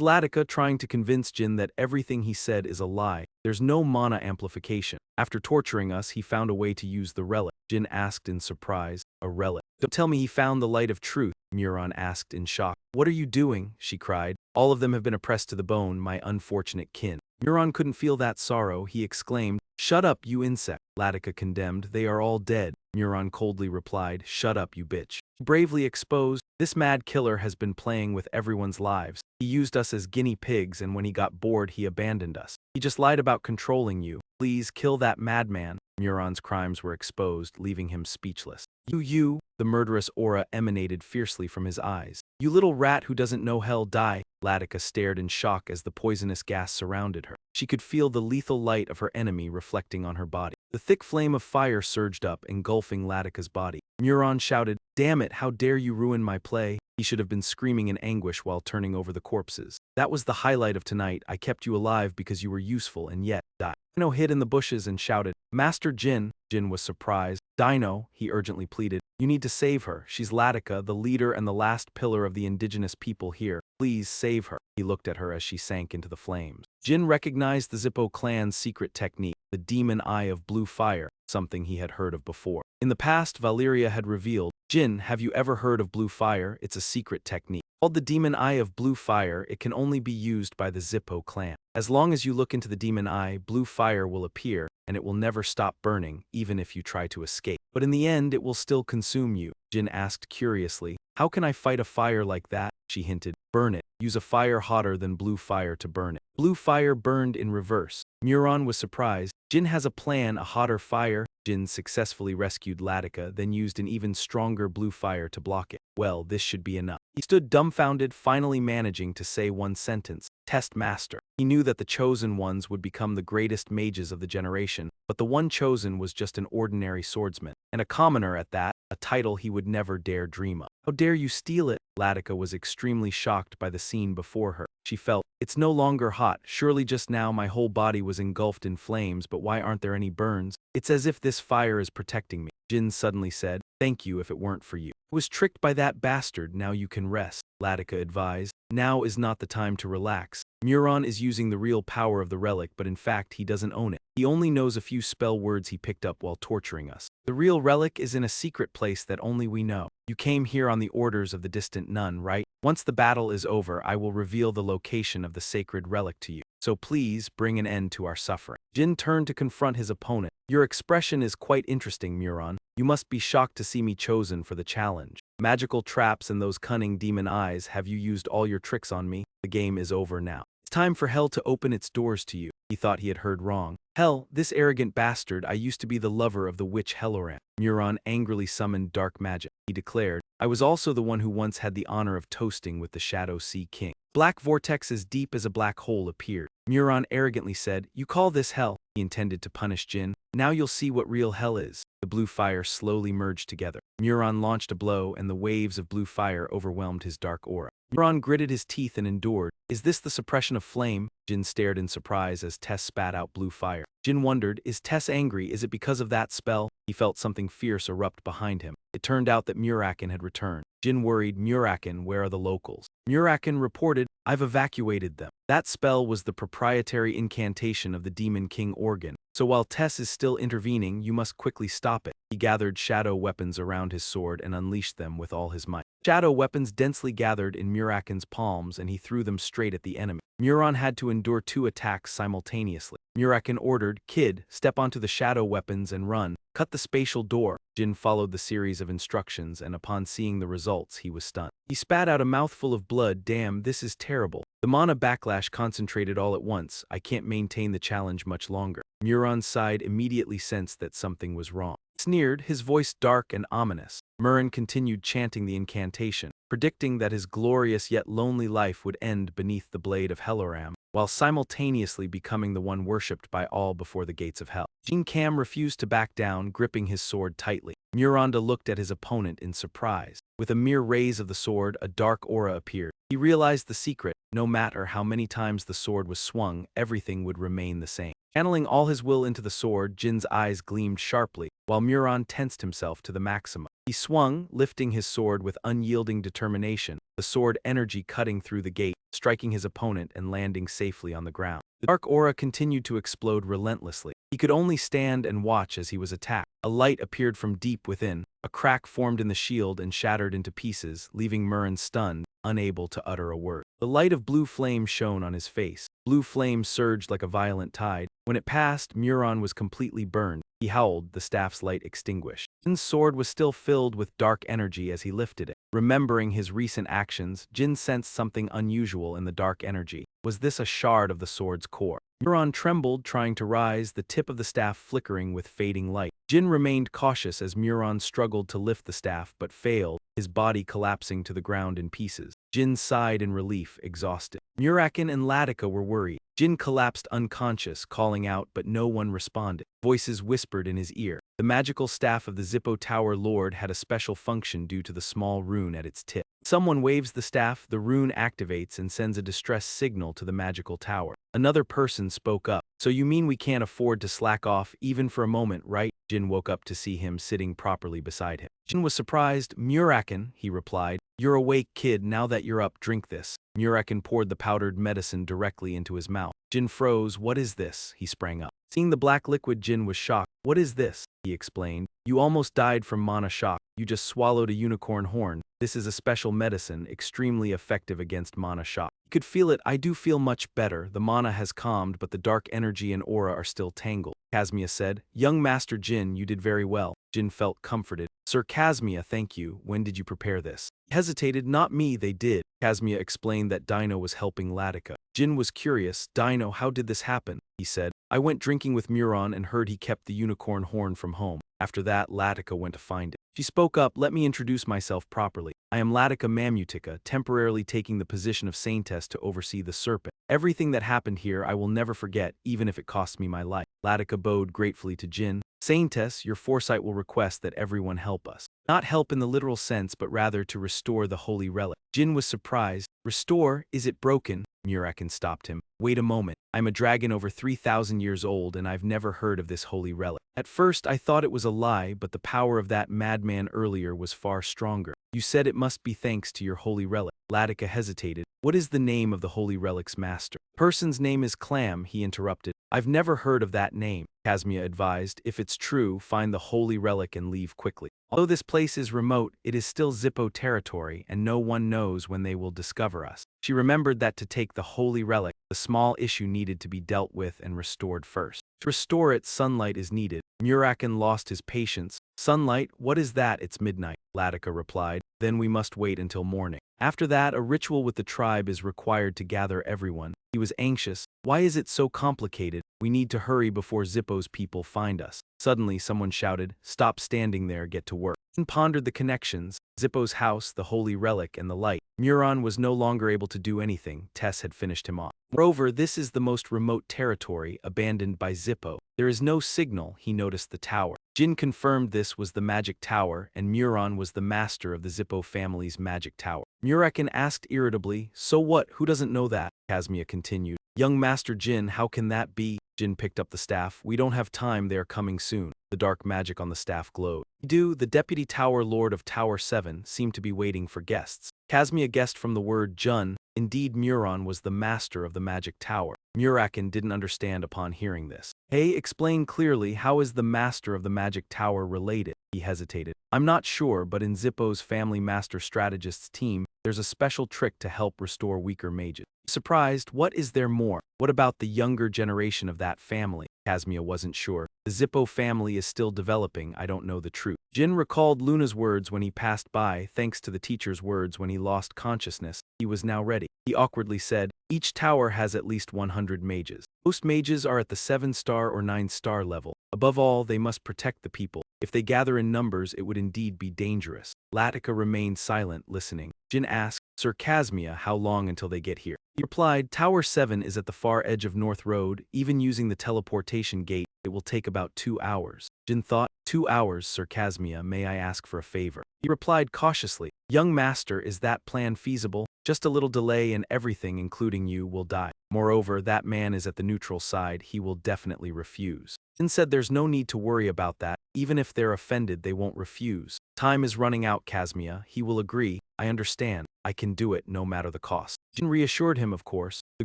Latika trying to convince Jyn that everything he said is a lie. There's no mana amplification. After torturing us, he found a way to use the relic. Jyn asked in surprise. A relic? Don't tell me he found the light of truth, Muraken asked in shock. What are you doing? She cried. All of them have been oppressed to the bone, my unfortunate kin. Muraken couldn't feel that sorrow. He exclaimed, Shut up, you insect. Latika condemned, They are all dead. Muraken coldly replied, Shut up, you bitch. Bravely exposed, this mad killer has been playing with everyone's lives. He used us as guinea pigs, and when he got bored, he abandoned us. He just lied about controlling you. Please kill that madman. Muraken's crimes were exposed, leaving him speechless. You, the murderous aura emanated fiercely from his eyes. You little rat who doesn't know hell, die. Latika stared in shock as the poisonous gas surrounded her. She could feel the lethal light of her enemy reflecting on her body. The thick flame of fire surged up, engulfing Latika's body. Muraken shouted, Damn it, how dare you ruin my play? He should have been screaming in anguish while turning over the corpses. That was the highlight of tonight. I kept you alive because you were useful and yet died. Dino hid in the bushes and shouted, Master Jyn. Jyn was surprised. Dino, he urgently pleaded, you need to save her. She's Latika, the leader and the last pillar of the indigenous people here. Please save her. He looked at her as she sank into the flames. Jyn recognized the Zippo clan's secret technique, the demon eye of blue fire, something he had heard of before. In the past, Valeria had revealed, Jyn, have you ever heard of blue fire? It's a secret technique. Called the demon eye of blue fire, it can only be used by the Zippo clan. As long as you look into the demon eye, blue fire will appear, and it will never stop burning, even if you try to escape. But in the end, it will still consume you. Jyn asked curiously, How can I fight a fire like that? She hinted, Burn it. Use a fire hotter than blue fire to burn it. Blue fire burned in reverse. Muraken was surprised. Jyn has a plan, a hotter fire. Jyn successfully rescued Latika, then used an even stronger blue fire to block it. Well, this should be enough. He stood dumbfounded, finally managing to say one sentence. Test master. He knew that the chosen ones would become the greatest mages of the generation, but the one chosen was just an ordinary swordsman, and a commoner at that, a title he would never dare dream of. How dare you steal it? Latika was extremely shocked by the scene before her. She felt, it's no longer hot, surely just now my whole body was engulfed in flames, but why aren't there any burns? It's as if this fire is protecting me. Jyn suddenly said, thank you if it weren't for you. I was tricked by that bastard, now you can rest, Latika advised. Now is not the time to relax. Muraken is using the real power of the relic, but in fact he doesn't own it. He only knows a few spell words he picked up while torturing us. The real relic is in a secret place that only we know. You came here on the orders of the distant nun, right? Once the battle is over, I will reveal the location of the sacred relic to you. So please, bring an end to our suffering. Jyn turned to confront his opponent. Your expression is quite interesting, Muraken. You must be shocked to see me chosen for the challenge. Magical traps and those cunning demon eyes, have you used all your tricks on me? The game is over now. It's time for hell to open its doors to you. He thought he had heard wrong. Hell, this arrogant bastard, I used to be the lover of the witch Helloram. Muraken angrily summoned dark magic. He declared, I was also the one who once had the honor of toasting with the Shadow Sea King. Black vortex as deep as a black hole appeared. Muraken arrogantly said, you call this hell? He intended to punish Jyn. Now you'll see what real hell is. The blue fire slowly merged together. Muraken launched a blow, and the waves of blue fire overwhelmed his dark aura. Muraken gritted his teeth and endured. Is this the suppression of flame? Jyn stared in surprise as Tess spat out blue fire. Jyn wondered, is Tess angry? Is it because of that spell? He felt something fierce erupt behind him. It turned out that Muraken had returned. Jyn worried, Muraken, where are the locals? Muraken reported, I've evacuated them. That spell was the proprietary incantation of the Demon King organ. So while Tess is still intervening, you must quickly stop it. He gathered shadow weapons around his sword and unleashed them with all his might. Shadow weapons densely gathered in Muraken's palms, and he threw them straight at the enemy. Muraken had to endure 2 attacks simultaneously. Muraken ordered, Kid, step onto the shadow weapons and run. Cut the spatial door. Jyn followed the series of instructions, and upon seeing the results, he was stunned. He spat out a mouthful of blood. Damn, this is terrible. The mana backlash concentrated all at once. I can't maintain the challenge much longer. Muraken's side immediately sensed that something was wrong. Sneered, his voice dark and ominous. Muraken continued chanting the incantation, predicting that his glorious yet lonely life would end beneath the blade of Helloram, while simultaneously becoming the one worshipped by all before the gates of hell. Jyn Kam refused to back down, gripping his sword tightly. Muraken looked at his opponent in surprise. With a mere raise of the sword, a dark aura appeared. He realized the secret. No matter how many times the sword was swung, everything would remain the same. Channeling all his will into the sword, Jin's eyes gleamed sharply, while Muraken tensed himself to the maximum. He swung, lifting his sword with unyielding determination, the sword energy cutting through the gate, striking his opponent and landing safely on the ground. The dark aura continued to explode relentlessly. He could only stand and watch as he was attacked. A light appeared from deep within. A crack formed in the shield and shattered into pieces, leaving Muraken stunned, unable to utter a word. The light of blue flame shone on his face. Blue flame surged like a violent tide. When it passed, Muraken was completely burned. He howled, the staff's light extinguished. Jin's sword was still filled with dark energy as he lifted it. Remembering his recent actions, Jyn sensed something unusual in the dark energy. Was this a shard of the sword's core? Muraken trembled, trying to rise, the tip of the staff flickering with fading light. Jyn remained cautious as Muraken struggled to lift the staff but failed, his body collapsing to the ground in pieces. Jyn sighed in relief, exhausted. Muraken and Latika were worried. Jyn collapsed unconscious, calling out, but no one responded. Voices whispered in his ear. The magical staff of the Zippo Tower Lord had a special function due to the small rune at its tip. Someone waves the staff, the rune activates and sends a distress signal to the magical tower. Another person spoke up. So you mean we can't afford to slack off even for a moment, right? Jyn woke up to see him sitting properly beside him. Jyn was surprised. Muraken, he replied. You're awake, kid. Now that you're up, drink this. Muraken poured the powdered medicine directly into his mouth. Jyn froze. What is this? He sprang up. Seeing the black liquid, Jyn was shocked. What is this? He explained. You almost died from mana shock. You just swallowed a unicorn horn. This is a special medicine, extremely effective against mana shock. You could feel it. I do feel much better. The mana has calmed, but the dark energy and aura are still tangled. Casmia said, Young Master Jyn, you did very well. Jyn felt comforted. Sir Casmia, thank you. When did you prepare this? He hesitated. Not me, they did. Casmia explained that Dino was helping Latika. Jyn was curious. Dino, how did this happen? He said, I went drinking with Muraken and heard he kept the unicorn horn from home. After that, Latika went to find it. She spoke up, let me introduce myself properly. I am Latika Mamutika, temporarily taking the position of Saintess to oversee the serpent. Everything that happened here I will never forget, even if it costs me my life. Latika bowed gratefully to Jyn. Saintess, your foresight will request that everyone help us. Not help in the literal sense, but rather to restore the holy relic. Jyn was surprised. Restore? Is it broken? Muraken stopped him. Wait a moment. I'm a dragon over 3,000 years old and I've never heard of this holy relic. At first I thought it was a lie, but the power of that madman earlier was far stronger. You said it must be thanks to your holy relic. Latika hesitated. What is the name of the holy relic's master? Person's name is Clam, he interrupted. I've never heard of that name, Casmia advised. If it's true, find the holy relic and leave quickly. Although this place is remote, it is still Zippo territory, and no one knows when they will discover us. She remembered that to take the holy relic, the small issue needed to be dealt with and restored first. To restore it, sunlight is needed. Muraken lost his patience. Sunlight? What is that? It's midnight, Latika replied. Then we must wait until morning. After that, a ritual with the tribe is required to gather everyone. He was anxious. Why is it so complicated? We need to hurry before Zippo's people find us. Suddenly, someone shouted, stop standing there, get to work. And pondered the connections, Zippo's house, the holy relic, and the light. Muron was no longer able to do anything. Tess had finished him off. Moreover, this is the most remote territory, abandoned by Zippo. There is no signal. He noticed the tower. Jyn confirmed this was the magic tower, and Muron was the master of the Zippo family's magic tower. Muraken asked irritably, so what, who doesn't know that? Casmia continued. Young Master Jyn, how can that be? Jyn picked up the staff. We don't have time, they are coming soon. The dark magic on the staff glowed. The deputy tower lord of Tower 7, seemed to be waiting for guests. Casmia guessed from the word Jun. Indeed, Muron was the master of the magic tower. Muraken didn't understand upon hearing this. Hey, explain clearly, how is the master of the magic tower related? He hesitated. I'm not sure, but in Zippo's family master strategist's team, there's a special trick to help restore weaker mages. Surprised, what is there more? What about the younger generation of that family? Casmia wasn't sure. The Zippo family is still developing, I don't know the truth. Jyn recalled Luna's words when he passed by, thanks to the teacher's words when he lost consciousness. He was now ready. He awkwardly said, each tower has at least 100 mages. Most mages are at the 7-star or 9-star level. Above all, they must protect the people. If they gather in numbers, it would indeed be dangerous. Latika remained silent, listening. Jyn asked, Sir Casmia, how long until they get here? He replied, Tower 7 is at the far edge of North Road. Even using the teleportation gate, it will take about 2 hours. Jyn thought, 2 hours, Sir Casmia, may I ask for a favor? He replied cautiously, Young Master, is that plan feasible? Just a little delay and everything, including you, will die. Moreover, that man is at the neutral side, he will definitely refuse. Jyn said there's no need to worry about that. Even if they're offended, they won't refuse. Time is running out, Casmia. He will agree. I understand. I can do it, no matter the cost. Jyn reassured him, of course. The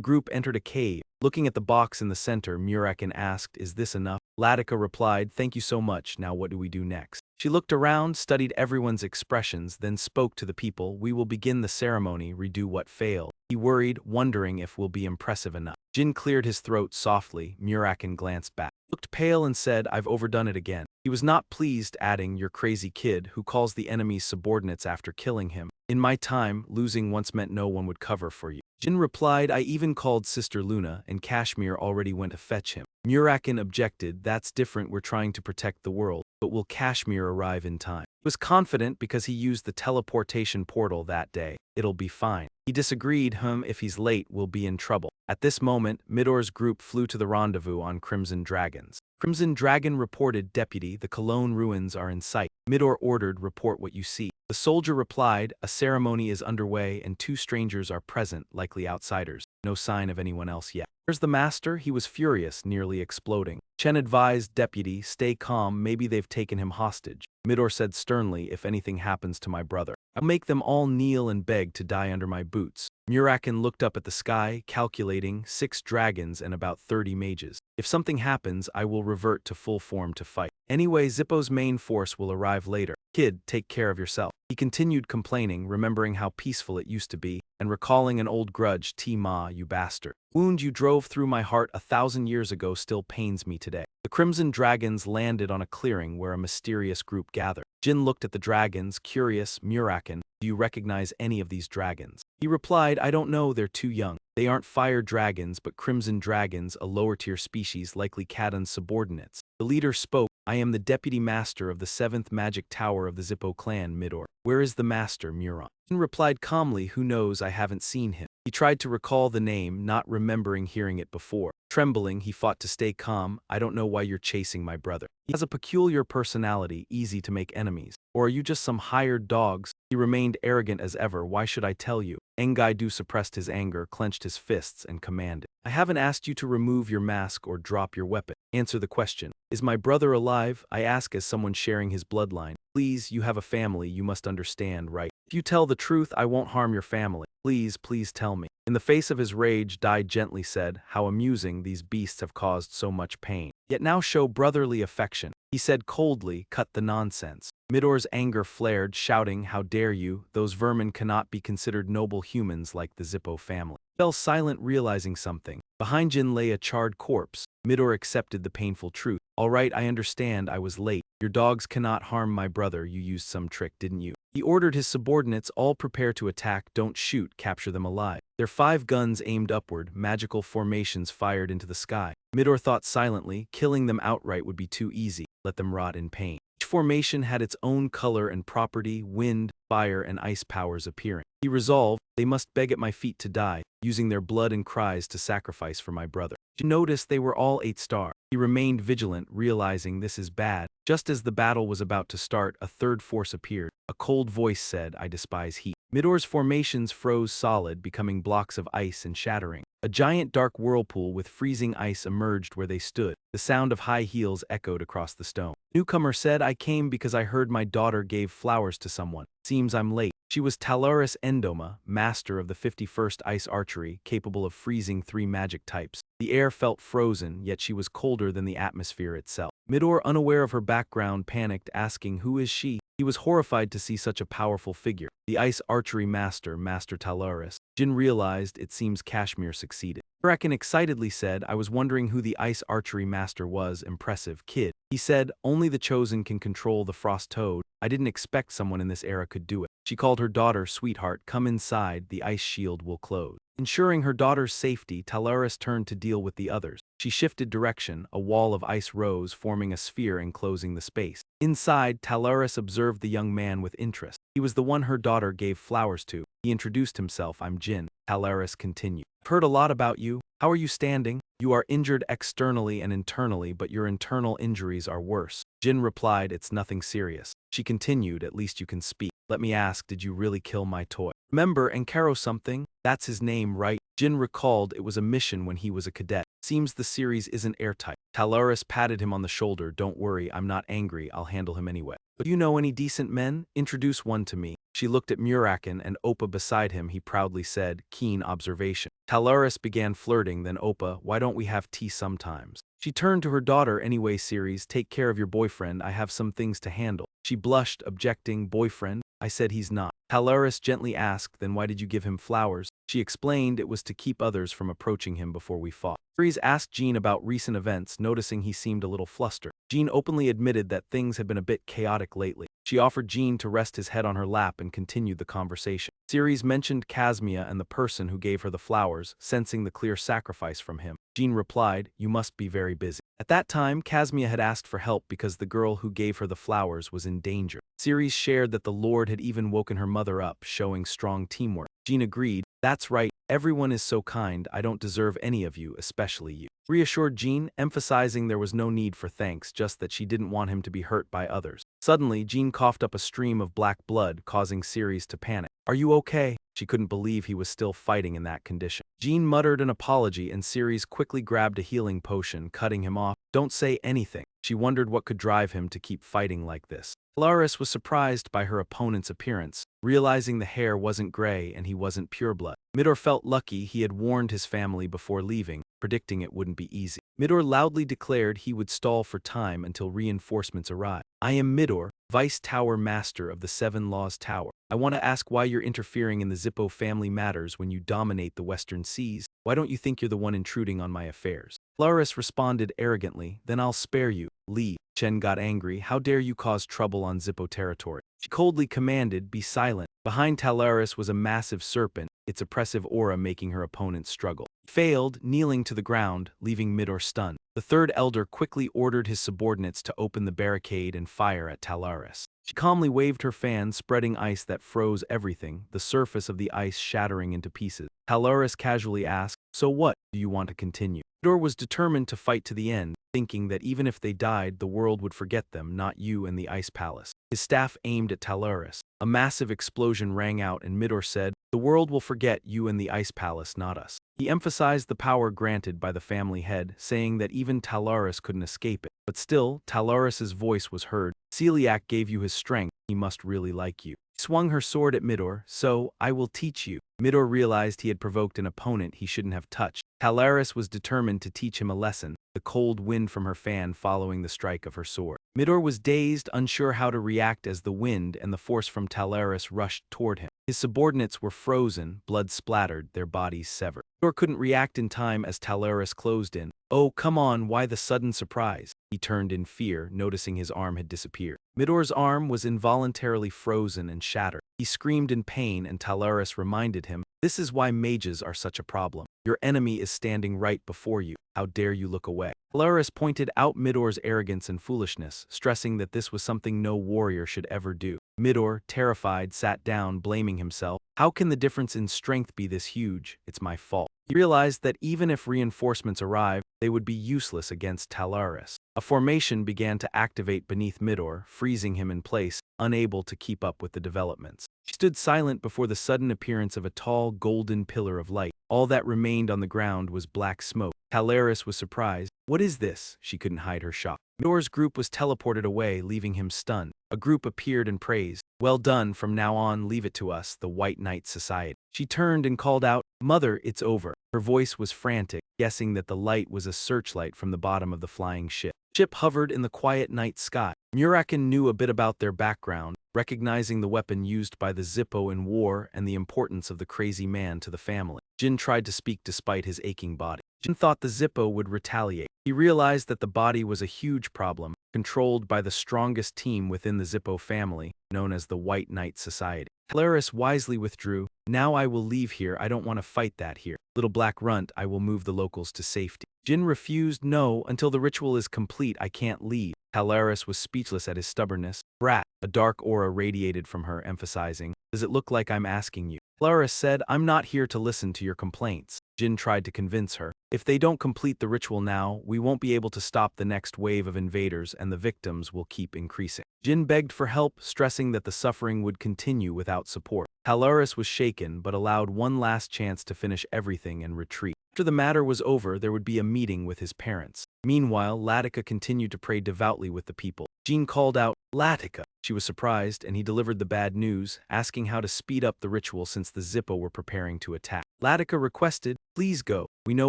group entered a cave. Looking at the box in the center, Muraken asked, is this enough? Latika replied, thank you so much. Now what do we do next? She looked around, studied everyone's expressions, then spoke to the people. We will begin the ceremony, redo what failed. He worried, wondering if we'll be impressive enough. Jyn cleared his throat softly. Muraken glanced back, looked pale and said, I've overdone it again. He was not pleased, adding, you're crazy kid who calls the enemy's subordinates after killing him. In my time, losing once meant no one would cover for you. Jyn replied, I even called Sister Luna, and Kashmir already went to fetch him. Muraken objected, that's different, we're trying to protect the world, but will Kashmir arrive in time? He was confident because he used the teleportation portal that day. It'll be fine. He disagreed, if he's late, we'll be in trouble. At this moment, Midor's group flew to the rendezvous on Crimson Dragons. Crimson Dragon reported, Deputy, the Cologne ruins are in sight. Midor ordered, report what you see. The soldier replied, a ceremony is underway and 2 strangers are present, likely outsiders. No sign of anyone else yet. Where's the master? He was furious, nearly exploding. Chen advised, Deputy, stay calm, maybe they've taken him hostage. Midor said sternly, if anything happens to my brother, I'll make them all kneel and beg to die under my boots. Muraken looked up at the sky, calculating 6 dragons and about 30 mages. If something happens, I will revert to full form to fight. Anyway, Zippo's main force will arrive later. Kid, take care of yourself. He continued complaining, remembering how peaceful it used to be, and recalling an old grudge, T-Ma, you bastard. Wound you drove through my heart 1,000 years ago still pains me today. The crimson dragons landed on a clearing where a mysterious group gathered. Jyn looked at the dragons, curious. Muraken, do you recognize any of these dragons? He replied, I don't know, they're too young. They aren't fire dragons but crimson dragons, a lower-tier species, likely Kadon's subordinates. The leader spoke, I am the deputy master of the 7th magic tower of the Zippo clan, Midor. Where is the master, Muron? Jyn replied calmly, who knows, I haven't seen him. He tried to recall the name, not remembering hearing it before. Trembling, he fought to stay calm. I don't know why you're chasing my brother. He has a peculiar personality, easy to make enemies. Or are you just some hired dogs? He remained arrogant as ever. Why should I tell you? Engaidu suppressed his anger, clenched his fists, and commanded. I haven't asked you to remove your mask or drop your weapon. Answer the question. Is my brother alive? I ask as someone sharing his bloodline. Please, you have a family, you must understand, right? If you tell the truth, I won't harm your family. Please, please tell me. In the face of his rage, Dai gently said, how amusing, these beasts have caused so much pain. Yet now show brotherly affection. He said coldly, cut the nonsense. Midor's anger flared, shouting, how dare you, those vermin cannot be considered noble humans like the Zippo family. He fell silent, realizing something. Behind Jyn lay a charred corpse. Midor accepted the painful truth. All right, I understand, I was late. Your dogs cannot harm my brother, you used some trick, didn't you? He ordered his subordinates, all prepare to attack, don't shoot, capture them alive. Their 5 guns aimed upward, magical formations fired into the sky. Midor thought silently, killing them outright would be too easy, let them rot in pain. Each formation had its own color and property, wind, fire, and ice powers appearing. He resolved, they must beg at my feet to die, using their blood and cries to sacrifice for my brother. He noticed they were all 8-star. He remained vigilant, realizing this is bad. Just as the battle was about to start, a third force appeared. A cold voice said, I despise heat. Midor's formations froze solid, becoming blocks of ice and shattering. A giant dark whirlpool with freezing ice emerged where they stood. The sound of high heels echoed across the stone. Newcomer said, I came because I heard my daughter gave flowers to someone. Seems I'm late. She was Talaris Endoma, master of the 51st Ice Archery, capable of freezing 3 magic types. The air felt frozen, yet she was colder than the atmosphere itself. Midor, unaware of her background, panicked, asking, who is she? He was horrified to see such a powerful figure. The Ice Archery Master, Master Talaris. Jyn realized it seems Kashmir succeeded. Muraken excitedly said, I was wondering who the Ice Archery Master was. Impressive, kid. He said, only the chosen can control the frost toad. I didn't expect someone in this era could do it. She called her daughter, sweetheart, come inside, the ice shield will close. Ensuring her daughter's safety, Talaris turned to deal with the others. She shifted direction, a wall of ice rose, forming a sphere enclosing the space. Inside, Talaris observed the young man with interest. He was the one her daughter gave flowers to. He introduced himself, I'm Jyn. Talaris continued. I've heard a lot about you. How are you standing? You are injured externally and internally, but your internal injuries are worse. Jyn replied, it's nothing serious. She continued, at least you can speak. Let me ask, did you really kill my toy? Remember Enkaro something? That's his name, right? Jyn recalled it was a mission when he was a cadet. Seems the series isn't airtight. Talaris patted him on the shoulder. Don't worry, I'm not angry, I'll handle him anyway. But do you know any decent men? Introduce one to me. She looked at Muraken and Oppa beside him. He proudly said, keen observation. Talaris began flirting, then Oppa, why don't we have tea sometimes? She turned to her daughter, anyway series, take care of your boyfriend, I have some things to handle. She blushed, objecting, boyfriend? I said he's not. Talaris gently asked, then why did you give him flowers? She explained it was to keep others from approaching him before we fought. Series asked Jyn about recent events, noticing he seemed a little flustered. Jyn openly admitted that things had been a bit chaotic lately. She offered Jyn to rest his head on her lap and continued the conversation. Ceres mentioned Kasmia and the person who gave her the flowers, sensing the clear sacrifice from him. Jyn replied, you must be very busy. At that time, Kasmia had asked for help because the girl who gave her the flowers was in danger. Ceres shared that the Lord had even woken her mother up, showing strong teamwork. Jyn agreed, that's right, everyone is so kind, I don't deserve any of you, especially you. Reassured Jyn, emphasizing there was no need for thanks, just that she didn't want him to be hurt by others. Suddenly, Jyn coughed up a stream of black blood, causing Ceres to panic. Are you okay? She couldn't believe he was still fighting in that condition. Jyn muttered an apology and Ceres quickly grabbed a healing potion, cutting him off. Don't say anything. She wondered what could drive him to keep fighting like this. Alaris was surprised by her opponent's appearance, realizing the hair wasn't gray and he wasn't pureblood. Midor felt lucky he had warned his family before leaving. predicting it wouldn't be easy. Midor loudly declared he would stall for time until reinforcements arrived. I am Midor, Vice Tower Master of the Seven Laws Tower. I want to ask why you're interfering in the Zippo family matters when you dominate the Western Seas. Why don't you think you're the one intruding on my affairs? Laris responded arrogantly, then I'll spare you. Leave. Chen got angry. How dare you cause trouble on Zippo territory? She coldly commanded, be silent. Behind Talaris was a massive serpent, its oppressive aura making her opponent struggle. Failed, kneeling to the ground, leaving Midor stunned. The third elder quickly ordered his subordinates to open the barricade and fire at Talaris. She calmly waved her fan, spreading ice that froze everything, the surface of the ice shattering into pieces. Talaris casually asked, so what, do you want to continue? Midor was determined to fight to the end, thinking that even if they died, the world would forget them, not you and the Ice Palace. His staff aimed at Talaris. A massive explosion rang out and Midor said, the world will forget you and the Ice Palace, not us. He emphasized the power granted by the family head, saying that even Talaris couldn't escape it. But still, Talaris's voice was heard. Celiac gave you his strength, he must really like you. He swung her sword at Midor, so, I will teach you. Midor realized he had provoked an opponent he shouldn't have touched. Talaris was determined to teach him a lesson, the cold wind from her fan following the strike of her sword. Midor was dazed, unsure how to react as the wind and the force from Talaris rushed toward him. His subordinates were frozen, blood splattered, their bodies severed. Midor couldn't react in time as Talaris closed in. Oh, come on, why the sudden surprise? He turned in fear, noticing his arm had disappeared. Midor's arm was involuntarily frozen and shattered. He screamed in pain and Talaris reminded him, this is why mages are such a problem. Your enemy is standing right before you. How dare you look away? Talaris pointed out Midor's arrogance and foolishness, stressing that this was something no warrior should ever do. Midor, terrified, sat down, blaming himself. How can the difference in strength be this huge? It's my fault. He realized that even if reinforcements arrived, they would be useless against Talaris. A formation began to activate beneath Midor, freezing him in place, unable to keep up with the developments. She stood silent before the sudden appearance of a tall, golden pillar of light. All that remained on the ground was black smoke. Talaris was surprised. What is this? She couldn't hide her shock. Midor's group was teleported away, leaving him stunned. A group appeared and praised. Well done, from now on, leave it to us, the White Knight Society. She turned and called out, Mother, it's over. Her voice was frantic, guessing that the light was a searchlight from the bottom of the flying ship. The ship hovered in the quiet night sky. Muraken knew a bit about their background, recognizing the weapon used by the Zippo in war and the importance of the crazy man to the family. Jyn tried to speak despite his aching body. Jyn thought the Zippo would retaliate. He realized that the body was a huge problem, controlled by the strongest team within the Zippo family, known as the White Knight Society. Talaris wisely withdrew. Now I will leave here, I don't want to fight that here. Little black runt, I will move the locals to safety. Jyn refused, no, until the ritual is complete, I can't leave. Talaris was speechless at his stubbornness. Brat, a dark aura radiated from her, emphasizing, does it look like I'm asking you? Talaris said, I'm not here to listen to your complaints. Jyn tried to convince her. If they don't complete the ritual now, we won't be able to stop the next wave of invaders and the victims will keep increasing. Jyn begged for help, stressing that the suffering would continue without support. Talaris was shaken but allowed one last chance to finish everything and retreat. After the matter was over, there would be a meeting with his parents. Meanwhile, Latika continued to pray devoutly with the people. Jyn called out, Latika. She was surprised, and he delivered the bad news, asking how to speed up the ritual since the Zippo were preparing to attack. Latika requested, please go. We know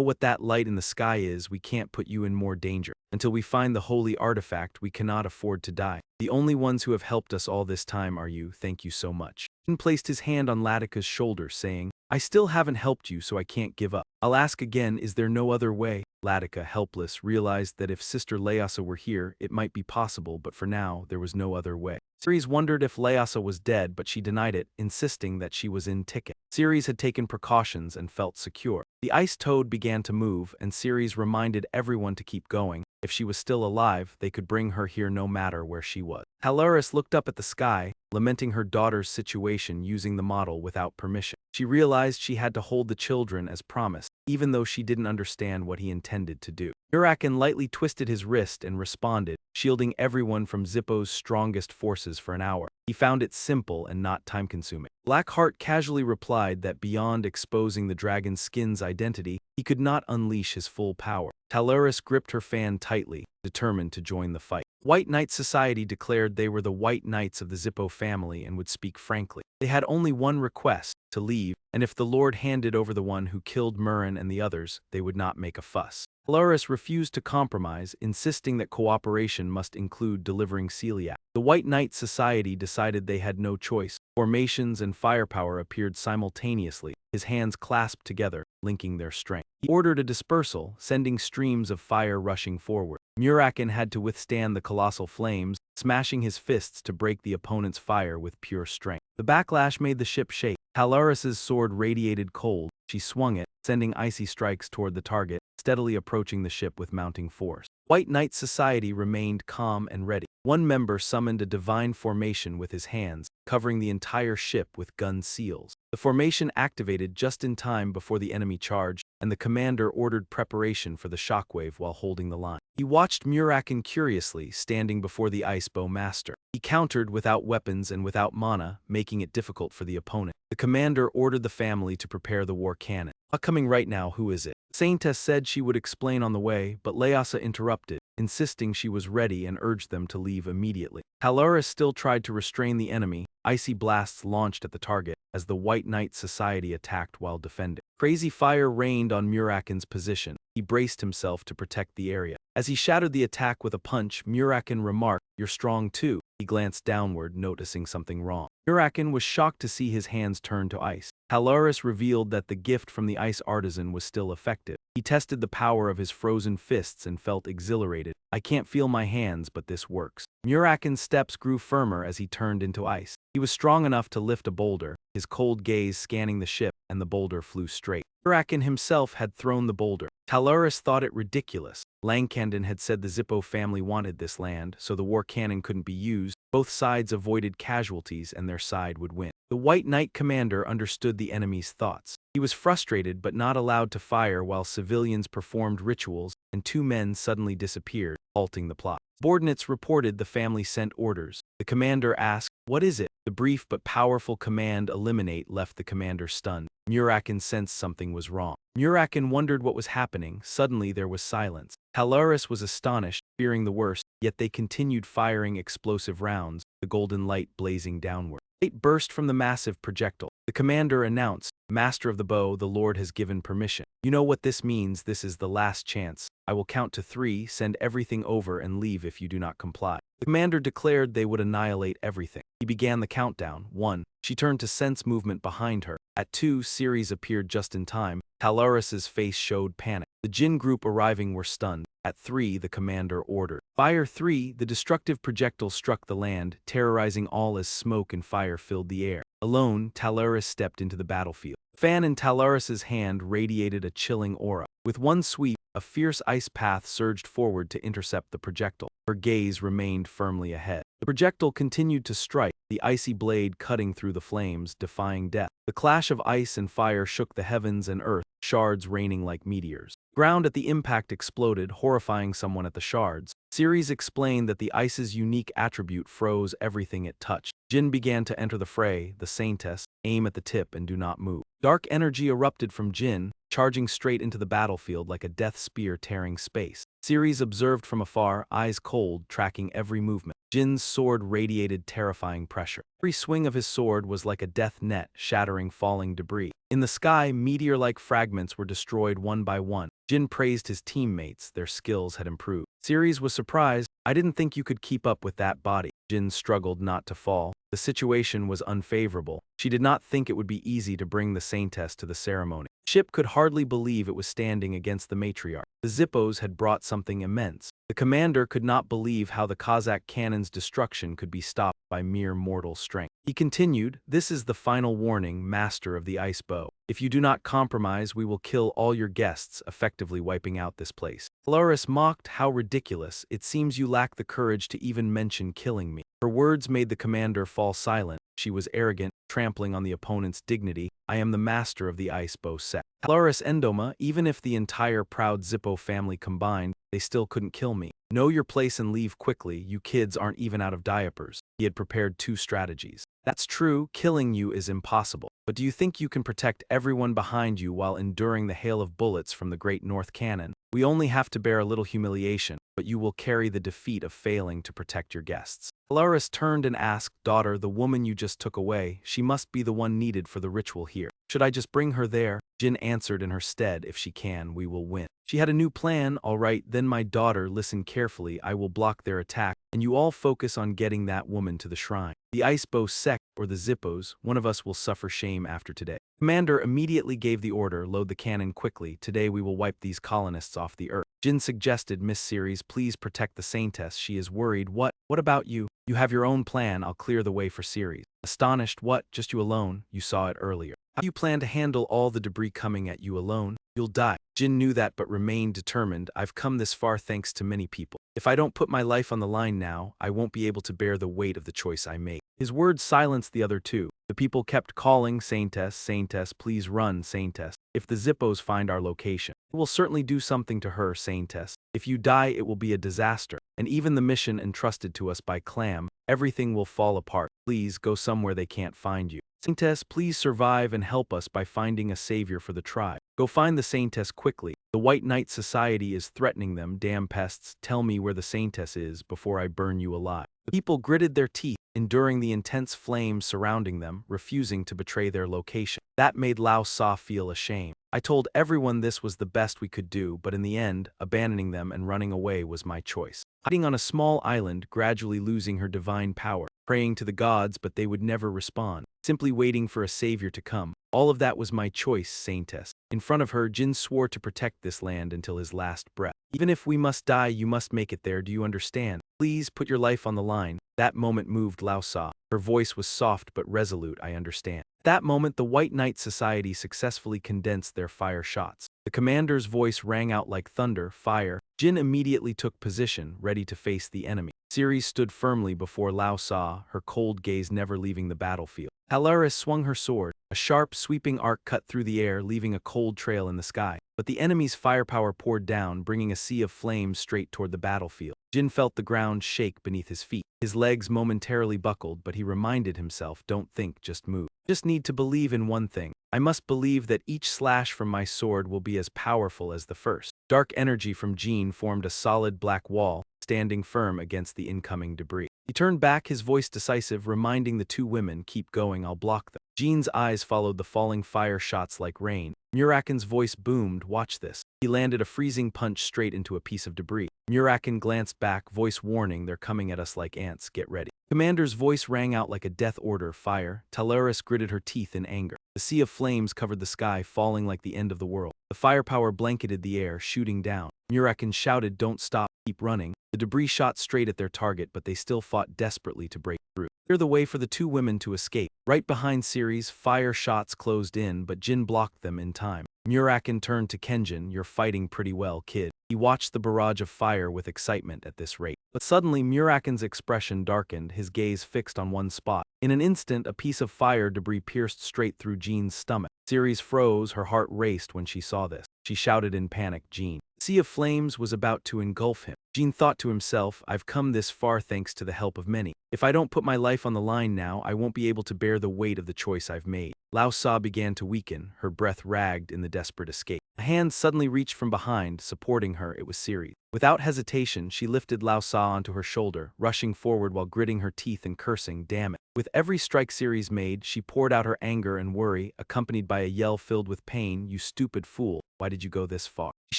what that light in the sky is, we can't put you in more danger. Until we find the holy artifact, we cannot afford to die. The only ones who have helped us all this time are you, thank you so much. Jyn placed his hand on Latika's shoulder, saying, I still haven't helped you, so I can't give up. I'll ask again, is there no other way? Latika, helpless, realized that if Sister Leasa were here, it might be possible, but for now, there was no other way. Ceres wondered if Leasa was dead, but she denied it, insisting that she was in ticket. Ceres had taken precautions and felt secure. The ice toad began to move, and Ceres reminded everyone to keep going. If she was still alive, they could bring her here no matter where she was. Talaris looked up at the sky, lamenting her daughter's situation using the model without permission. She realized she had to hold the children as promised, even though she didn't understand what he intended to do. Muraken lightly twisted his wrist and responded, shielding everyone from Zippo's strongest forces for an hour. He found it simple and not time-consuming. Blackheart casually replied that beyond exposing the dragon skin's identity, he could not unleash his full power. Talaris gripped her fan tightly, determined to join the fight. White Knight Society declared they were the White Knights of the Zippo family and would speak frankly. They had only one request, to leave, and if the Lord handed over the one who killed Muraken Karen and the others, they would not make a fuss. Halaris refused to compromise, insisting that cooperation must include delivering celiac. The White Knight Society decided they had no choice. Formations and firepower appeared simultaneously, his hands clasped together, linking their strength. He ordered a dispersal, sending streams of fire rushing forward. Muraken had to withstand the colossal flames, smashing his fists to break the opponent's fire with pure strength. The backlash made the ship shake. Halaris's sword radiated cold. She swung it, sending icy strikes toward the target, steadily approaching the ship with mounting force. White Knight Society remained calm and ready. One member summoned a divine formation with his hands, covering the entire ship with gun seals. The formation activated just in time before the enemy charged, and the commander ordered preparation for the shockwave while holding the line. He watched Muraken curiously, standing before the Icebow Master. He countered without weapons and without mana, making it difficult for the opponent. The commander ordered the family to prepare the war cannon. Coming right now, who is it? Saintess said she would explain on the way, but Leasa interrupted, insisting she was ready and urged them to leave immediately. Halaris still tried to restrain the enemy. Icy blasts launched at the target as the White Knight Society attacked while defending. Crazy fire rained on Muraken's position. He braced himself to protect the area. As he shattered the attack with a punch, Muraken remarked, "You're strong too." He glanced downward, noticing something wrong. Muraken was shocked to see his hands turn to ice. Halaris revealed that the gift from the ice artisan was still effective. He tested the power of his frozen fists and felt exhilarated. "I can't feel my hands, but this works." Muraken's steps grew firmer as he turned into ice. He was strong enough to lift a boulder, his cold gaze scanning the ship, and the boulder flew straight. Muraken himself had thrown the boulder. Halaris thought it ridiculous. Langkandon had said the Zippo family wanted this land, so the war cannon couldn't be used. Both sides avoided casualties and their side would win. The White Knight commander understood the enemy's thoughts. He was frustrated but not allowed to fire while civilians performed rituals, and two men suddenly disappeared, halting the plot. Subordinates reported the family sent orders. The commander asked, "What is it?" The brief but powerful command "eliminate" left the commander stunned. Muraken sensed something was wrong. Muraken wondered what was happening. Suddenly there was silence. Halaris was astonished, fearing the worst, yet they continued firing explosive rounds, the golden light blazing downward. Light burst from the massive projectile. The commander announced, "Master of the bow, the Lord has given permission. You know what this means. This is the last chance. I will count to 3, send everything over and leave if you do not comply." The commander declared they would annihilate everything. He began the countdown. 1. She turned to sense movement behind her. At 2, Ceres appeared just in time. Halaris's face showed panic. The Jyn group arriving were stunned. At 3, the commander ordered. Fire 3, the destructive projectile struck the land, terrorizing all as smoke and fire filled the air. Alone, Talaris stepped into the battlefield. The fan in Talaris's hand radiated a chilling aura. With one sweep, a fierce ice path surged forward to intercept the projectile. Her gaze remained firmly ahead. The projectile continued to strike, the icy blade cutting through the flames, defying death. The clash of ice and fire shook the heavens and earth, shards raining like meteors. Ground at the impact exploded, horrifying someone at the shards. Ceres explained that the ice's unique attribute froze everything it touched. Jyn began to enter the fray, the Saintess, aim at the tip and do not move. Dark energy erupted from Jyn, charging straight into the battlefield like a death spear tearing space. Ceres observed from afar, eyes cold, tracking every movement. Jin's sword radiated terrifying pressure. Every swing of his sword was like a death net, shattering falling debris. In the sky, meteor-like fragments were destroyed one by one. Jyn praised his teammates, their skills had improved. Ceres was surprised. "I didn't think you could keep up with that body." Jyn struggled not to fall. The situation was unfavorable. She did not think it would be easy to bring the Saintess to the ceremony. The ship could hardly believe it was standing against the matriarch. The Zippos had brought something immense. The commander could not believe how the Kazakh cannon's destruction could be stopped by mere mortal strength. He continued, "This is the final warning, Master of the Ice Bow. If you do not compromise, we will kill all your guests, effectively wiping out this place." Halaris mocked, "How ridiculous. It seems you lack the courage to even mention killing me." Her words made the commander fall silent. She was arrogant, trampling on the opponent's dignity. "I am the master of the Ice Bow set." Halaris Endoma, even if the entire proud Zippo family combined, they still couldn't kill me. "Know your place and leave quickly. You kids aren't even out of diapers." He had prepared 2 strategies. "That's true, killing you is impossible. But do you think you can protect everyone behind you while enduring the hail of bullets from the Great North Cannon? We only have to bear a little humiliation, but you will carry the defeat of failing to protect your guests." Halaris turned and asked, "Daughter, the woman you just took away, she must be the one needed for the ritual here." Should I just bring her there? Jyn answered in her stead, if she can, we will win. She had a new plan. All right, then my daughter, listen carefully. I will block their attack, and you all focus on getting that woman to the shrine. The ice bow sect or the zippos, one of us will suffer shame after today. Commander immediately gave the order, load the cannon quickly. Today we will wipe these colonists off the earth. Jyn suggested, Miss Ceres, please protect the Saintess. She is worried. What about you? You have your own plan. I'll clear the way for Ceres. Astonished, what? Just you alone? You saw it earlier. How do you plan to handle all the debris coming at you alone? You'll die. Jyn knew that but remained determined. I've come this far thanks to many people. If I don't put my life on the line now, I won't be able to bear the weight of the choice I make. His words silenced the other two. The people kept calling, Saintess, Saintess, please run, Saintess. If the Zippos find our location, it will certainly do something to her, Saintess. If you die, it will be a disaster. And even the mission entrusted to us by Clam, everything will fall apart. Please go somewhere they can't find you. Saintess, please survive and help us by finding a savior for the tribe. Go find the Saintess quickly. The White Knight Society is threatening them. Damn pests, tell me where the Saintess is before I burn you alive. The people gritted their teeth, enduring the intense flames surrounding them, refusing to betray their location. That made Lao Sa feel ashamed. I told everyone this was the best we could do, but in the end, abandoning them and running away was my choice. Hiding on a small island, gradually losing her divine power, praying to the gods but they would never respond, simply waiting for a savior to come. All of that was my choice, Saintess. In front of her, Jyn swore to protect this land until his last breath. Even if we must die, you must make it there, do you understand? Please put your life on the line. That moment moved Lao Sa. Her voice was soft but resolute, I understand. At that moment, the White Knight Society successfully condensed their fire shots. The commander's voice rang out like thunder, fire. Jyn immediately took position, ready to face the enemy. Ceres stood firmly before Lao Sa, her cold gaze never leaving the battlefield. Halaris swung her sword. A sharp, sweeping arc cut through the air, leaving a cold trail in the sky. But the enemy's firepower poured down, bringing a sea of flames straight toward the battlefield. Jyn felt the ground shake beneath his feet. His legs momentarily buckled, but he reminded himself, don't think, just move. Just need to believe in one thing. I must believe that each slash from my sword will be as powerful as the first. Dark energy from Jyn formed a solid black wall, standing firm against the incoming debris. He turned back, his voice decisive, reminding the two women, keep going, I'll block them. Jyn's eyes followed the falling fire shots like rain. Muraken's voice boomed, watch this. He landed a freezing punch straight into a piece of debris. Muraken glanced back, voice warning, they're coming at us like ants, get ready. Commander's voice rang out like a death order, fire. Talaris gritted her teeth in anger. The sea of flames covered the sky, falling like the end of the world. The firepower blanketed the air, shooting down. Muraken shouted, don't stop, keep running. The debris shot straight at their target, but they still fought desperately to break through. Clear the way for the two women to escape. Right behind Ceres, fire shots closed in, but Jyn blocked them in time. Muraken turned to Kenjin, you're fighting pretty well, kid. He watched the barrage of fire with excitement at this rate. But suddenly, Muraken's expression darkened, his gaze fixed on one spot. In an instant, a piece of fire debris pierced straight through Jyn's stomach. Ceres froze, her heart raced when she saw this. She shouted in panic, Jyn. The sea of flames was about to engulf him. Jyn thought to himself, I've come this far thanks to the help of many. If I don't put my life on the line now, I won't be able to bear the weight of the choice I've made. Lao Sa began to weaken, her breath ragged in the desperate escape. A hand suddenly reached from behind, supporting her. It was Ceres. Without hesitation, she lifted Lao Sa onto her shoulder, rushing forward while gritting her teeth and cursing, damn it. With every strike Ceres made, she poured out her anger and worry, accompanied by a yell filled with pain, you stupid fool, why did you go this far? She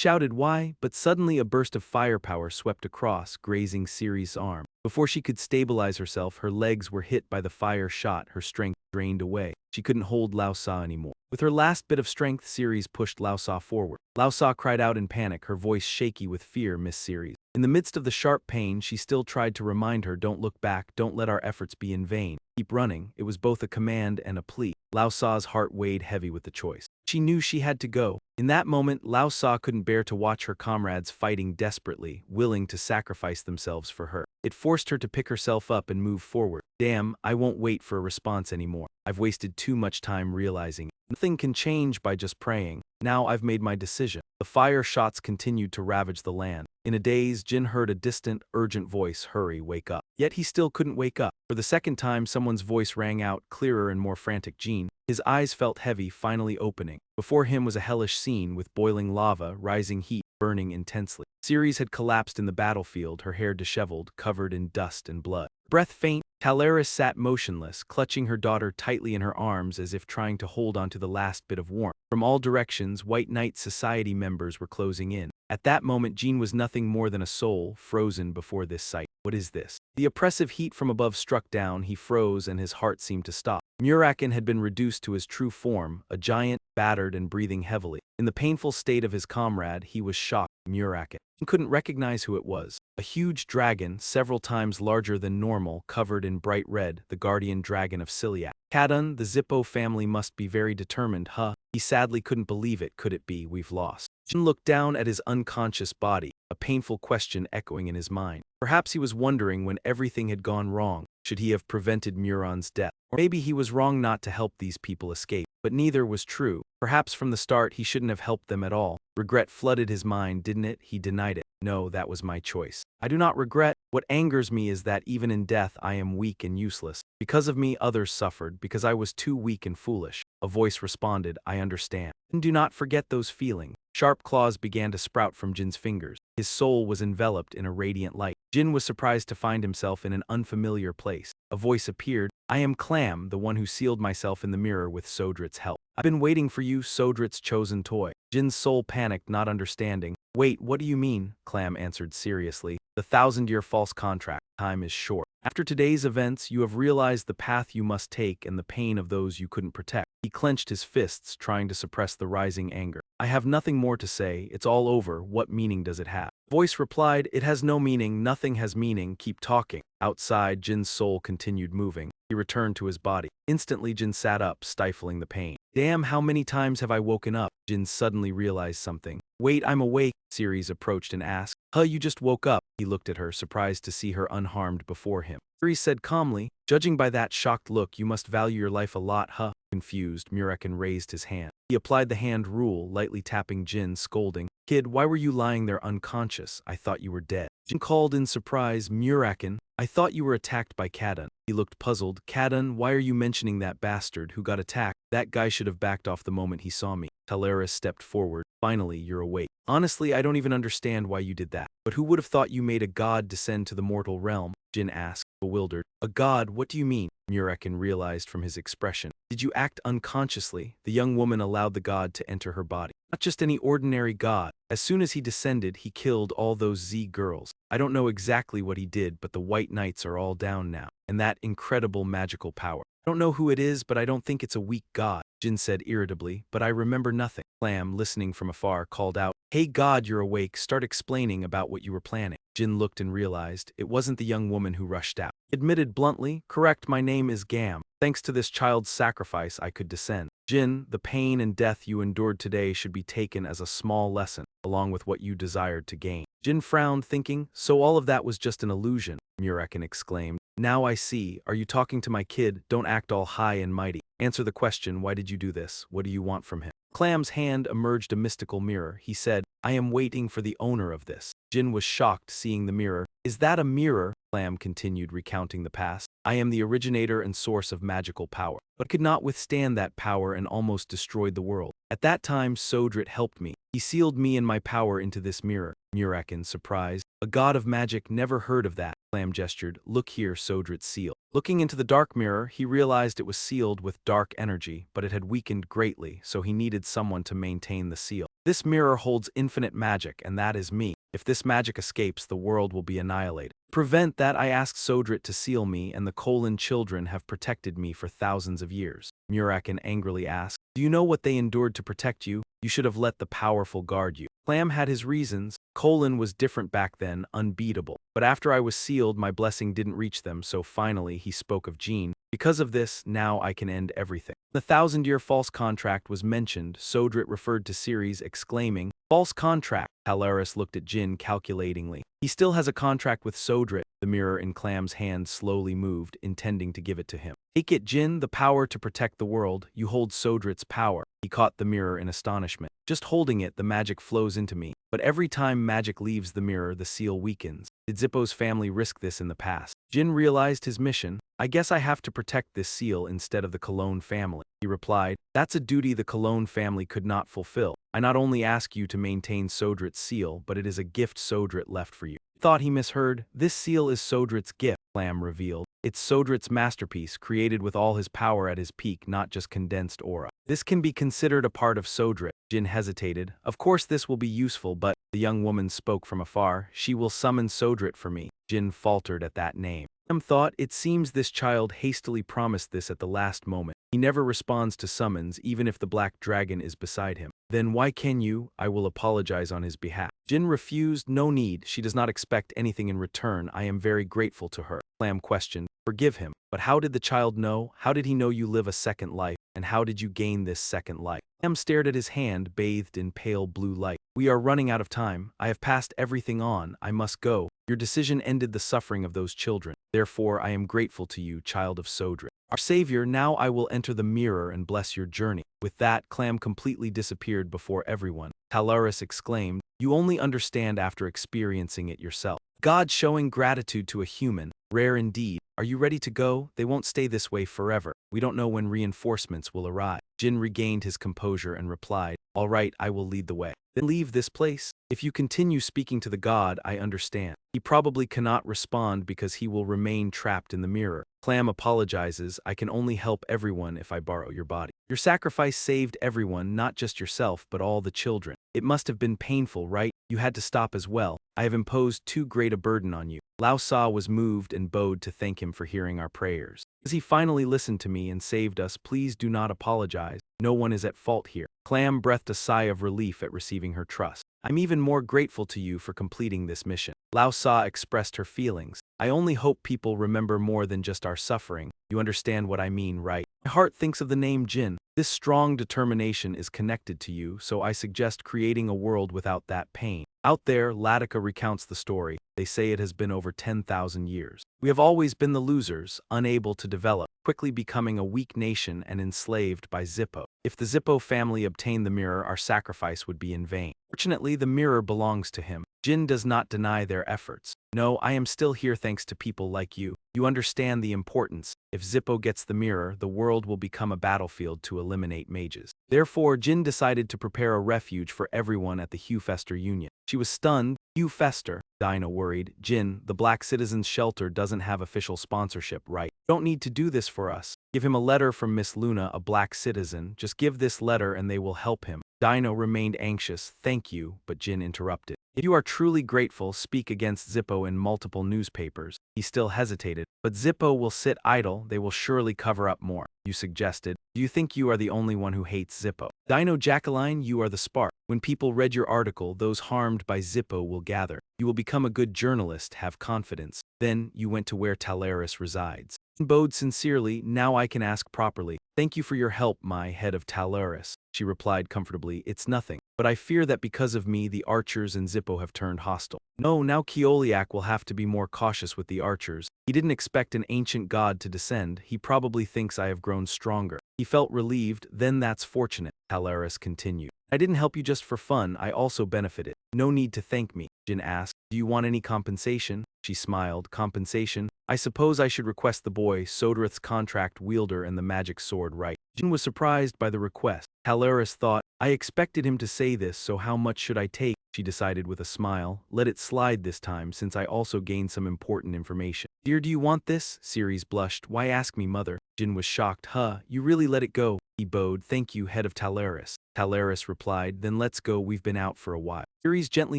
shouted, why? But suddenly a burst of firepower swept across, grazing Ceres' arm. Before she could stabilize herself, her legs were hit by the fire shot, her strength drained away. She couldn't hold Lao Sa anymore. With her last bit of strength, Ceres pushed Lao Sa forward. Lao Sa cried out in panic, her voice shaky with fear, Miss Ceres. In the midst of the sharp pain, she still tried to remind her, don't look back, don't let our efforts be in vain. Keep running. It was both a command and a plea. Lao Sa's heart weighed heavy with the choice. She knew she had to go. In that moment, Lao Sa couldn't bear to watch her comrades fighting desperately, willing to sacrifice themselves for her. It forced her to pick herself up and move forward. Damn, I won't wait for a response anymore. I've wasted too much time realizing nothing can change by just praying. Now I've made my decision. The fire shots continued to ravage the land. In a daze, Jyn heard a distant, urgent voice, hurry, wake up. Yet he still couldn't wake up. For the second time, someone's voice rang out, clearer and more frantic, Jyn. His eyes felt heavy, finally opening. Before him was a hellish scene with boiling lava, rising heat, burning intensely. Ceres had collapsed in the battlefield, her hair disheveled, covered in dust and blood. Breath faint, Talaris sat motionless, clutching her daughter tightly in her arms as if trying to hold onto the last bit of warmth. From all directions, White Knight Society members were closing in. At that moment, Jyn was nothing more than a soul, frozen before this sight. What is this? The oppressive heat from above struck down, he froze and his heart seemed to stop. Muraken had been reduced to his true form, a giant, battered and breathing heavily. In the painful state of his comrade, he was shocked. Muraken. He couldn't recognize who it was. A huge dragon, several times larger than normal, covered in bright red, the guardian dragon of Celiac. Kadun, the Zippo family must be very determined, huh? He sadly couldn't believe it. Could it be we've lost? Jyn looked down at his unconscious body, a painful question echoing in his mind. Perhaps he was wondering when everything had gone wrong. Should he have prevented Muron's death? Or maybe he was wrong not to help these people escape. But neither was true. Perhaps from the start he shouldn't have helped them at all. Regret flooded his mind, didn't it? He denied it. No, that was my choice. I do not regret. What angers me is that even in death I am weak and useless. Because of me others suffered, because I was too weak and foolish. A voice responded, I understand. And do not forget those feelings. Sharp claws began to sprout from Jin's fingers. His soul was enveloped in a radiant light. Jyn was surprised to find himself in an unfamiliar place. A voice appeared. I am Clam, the one who sealed myself in the mirror with Sodrit's help. I've been waiting for you, Sodrit's chosen toy. Jin's soul panicked, not understanding. Wait, what do you mean? Clam answered seriously. The 1,000-year false contract. Time is short. After today's events, you have realized the path you must take and the pain of those you couldn't protect. He clenched his fists, trying to suppress the rising anger. I have nothing more to say. It's all over. What meaning does it have? Voice replied, it has no meaning. Nothing has meaning. Keep talking. Outside, Jin's soul continued moving. He returned to his body. Instantly, Jyn sat up, stifling the pain. Damn, how many times have I woken up? Jyn suddenly realized something. Wait, I'm awake. Ceres approached and asked. Huh, you just woke up. He looked at her, surprised to see her unharmed before him. Ceres said calmly, judging by that shocked look, you must value your life a lot, huh? Confused, Muraken raised his hand. He applied the hand rule, lightly tapping Jyn, scolding. Kid, why were you lying there unconscious? I thought you were dead. Jyn called in surprise, Muraken, I thought you were attacked by Kadun. He looked puzzled. Kadun, why are you mentioning that bastard who got attacked? That guy should have backed off the moment he saw me. Talaris stepped forward. Finally, you're awake. Honestly, I don't even understand why you did that. But who would have thought you made a god descend to the mortal realm? Jyn asked, bewildered. A god? What do you mean? Muraken realized from his expression. Did you act unconsciously? The young woman allowed the god to enter her body. Not just any ordinary god. As soon as he descended, he killed all those Z girls. I don't know exactly what he did, but the White Knights are all down now. And that incredible magical power. I don't know who it is, but I don't think it's a weak god, Jyn said irritably, but I remember nothing. Clam, listening from afar, called out, Hey god, you're awake, start explaining about what you were planning. Jyn looked and realized it wasn't the young woman who rushed out. Admitted bluntly, correct, my name is Gam. Thanks to this child's sacrifice, I could descend. Jyn, the pain and death you endured today should be taken as a small lesson, along with what you desired to gain. Jyn frowned, thinking, so all of that was just an illusion, Muraken exclaimed. Now I see. Are you talking to my kid? Don't act all high and mighty. Answer the question, why did you do this? What do you want from him? Clam's hand emerged a mystical mirror. He said, I am waiting for the owner of this. Jyn was shocked seeing the mirror. Is that a mirror? Clam continued recounting the past. I am the originator and source of magical power, but could not withstand that power and almost destroyed the world. At that time, Sodrit helped me. He sealed me and my power into this mirror. Muraken, surprised. A god of magic, never heard of that. Clam gestured. Look here, Sodrit's seal. Looking into the dark mirror, he realized it was sealed with dark energy, but it had weakened greatly, so he needed someone to maintain the seal. This mirror holds infinite magic, and that is me. If this magic escapes, the world will be annihilated. To prevent that, I asked Sodrit to seal me, and the Kolin children have protected me for thousands of years. Muraken angrily asked, do you know what they endured to protect you? You should have let the powerful guard you. Clam had his reasons. Kolin was different back then, unbeatable. But after I was sealed, my blessing didn't reach them, so finally he spoke of Jyn. Because of this, now I can end everything. The 1,000-year false contract was mentioned. Sodrit referred to Ceres, exclaiming, false contract. Talaris looked at Jyn calculatingly. He still has a contract with Sodrit. The mirror in Clam's hand slowly moved, intending to give it to him. Take it, Jyn, the power to protect the world. You hold Sodrit's power. He caught the mirror in astonishment. Just holding it, the magic flows into me. But every time magic leaves the mirror, the seal weakens. Did Zippo's family risk this in the past? Jyn realized his mission. I guess I have to protect this seal instead of the Cologne family. He replied, that's a duty the Cologne family could not fulfill. I not only ask you to maintain Sodrit's seal, but it is a gift Sodrit left for you. thought he misheard. This seal is Sodrit's gift, Clam revealed. It's Sodrit's masterpiece, created with all his power at his peak, not just condensed aura. This can be considered a part of Sodrit. Jyn hesitated. Of course this will be useful, but the young woman spoke from afar. She will summon Sodrit for me. Jyn faltered at that name. Thought, it seems this child hastily promised this at the last moment. He never responds to summons, even if the black dragon is beside him. Then why can you? I will apologize on his behalf. Jyn refused. No need. She does not expect anything in return. I am very grateful to her. Clam questioned. Forgive him. But how did the child know? How did he know you live a second life? And how did you gain this second life? Clam stared at his hand, bathed in pale blue light. We are running out of time. I have passed everything on. I must go. Your decision ended the suffering of those children. Therefore, I am grateful to you, child of Sodrit. Our savior, now I will enter the mirror and bless your journey. With that, Clam completely disappeared before everyone. Talaris exclaimed, you only understand after experiencing it yourself. God showing gratitude to a human, rare indeed. Are you ready to go? They won't stay this way forever. We don't know when reinforcements will arrive. Jyn regained his composure and replied, all right, I will lead the way. Then leave this place? If you continue speaking to the god, I understand. He probably cannot respond because he will remain trapped in the mirror. Clam apologizes, I can only help everyone if I borrow your body. Your sacrifice saved everyone, not just yourself, but all the children. It must have been painful, right? You had to stop as well. I have imposed too great a burden on you. Lao Sa was moved and bowed to thank him for hearing our prayers. As he finally listened to me and saved us, please do not apologize. No one is at fault here. Clam breathed a sigh of relief at receiving her trust. I'm even more grateful to you for completing this mission. Lao Sa expressed her feelings. I only hope people remember more than just our suffering. You understand what I mean, right? My heart thinks of the name Jyn. This strong determination is connected to you, so I suggest creating a world without that pain. Out there, Latika recounts the story. They say it has been over 10,000 years. We have always been the losers, unable to develop, quickly becoming a weak nation and enslaved by Zippo. If the Zippo family obtained the mirror, our sacrifice would be in vain. Fortunately, the mirror belongs to him. Jyn does not deny their efforts. No, I am still here thanks to people like you. You understand the importance. If Zippo gets the mirror, the world will become a battlefield to eliminate mages. Therefore, Jyn decided to prepare a refuge for everyone at the Hewfester Union. She was stunned. Hewfester? Dinah worried. Jyn, the Black Citizens Shelter doesn't have official sponsorship, right? You don't need to do this for us. Give him a letter from Miss Luna, a black citizen. Just give this letter and they will help him. Dino remained anxious. Thank you, but Jyn interrupted. If you are truly grateful, speak against Zippo in multiple newspapers. He still hesitated. But Zippo will sit idle, they will surely cover up more. You suggested. Do you think you are the only one who hates Zippo? Dino Jacqueline, you are the spark. When people read your article, those harmed by Zippo will gather. You will become a good journalist, have confidence. Then, you went to where Talaris resides. Bowed sincerely, now I can ask properly. Thank you for your help, my head of Talaris. She replied comfortably, it's nothing. But I fear that because of me, the archers and Zippo have turned hostile. No, now Keoliak will have to be more cautious with the archers. He didn't expect an ancient god to descend. He probably thinks I have grown stronger. He felt relieved. Then that's fortunate, Talaris continued. I didn't help you just for fun, I also benefited. No need to thank me. Jyn asked, do you want any compensation? She smiled. Compensation? I suppose I should request the boy, Sodrith's contract wielder and the magic sword, right? Jyn was surprised by the request. Talaris thought, I expected him to say this, so how much should I take? She decided with a smile. Let it slide this time, since I also gained some important information. Dear, do you want this? Ceres blushed. Why ask me, mother? Jyn was shocked. Huh, you really let it go. He bowed. Thank you, head of Talaris. Talaris replied, then let's go, we've been out for a while. Ceres gently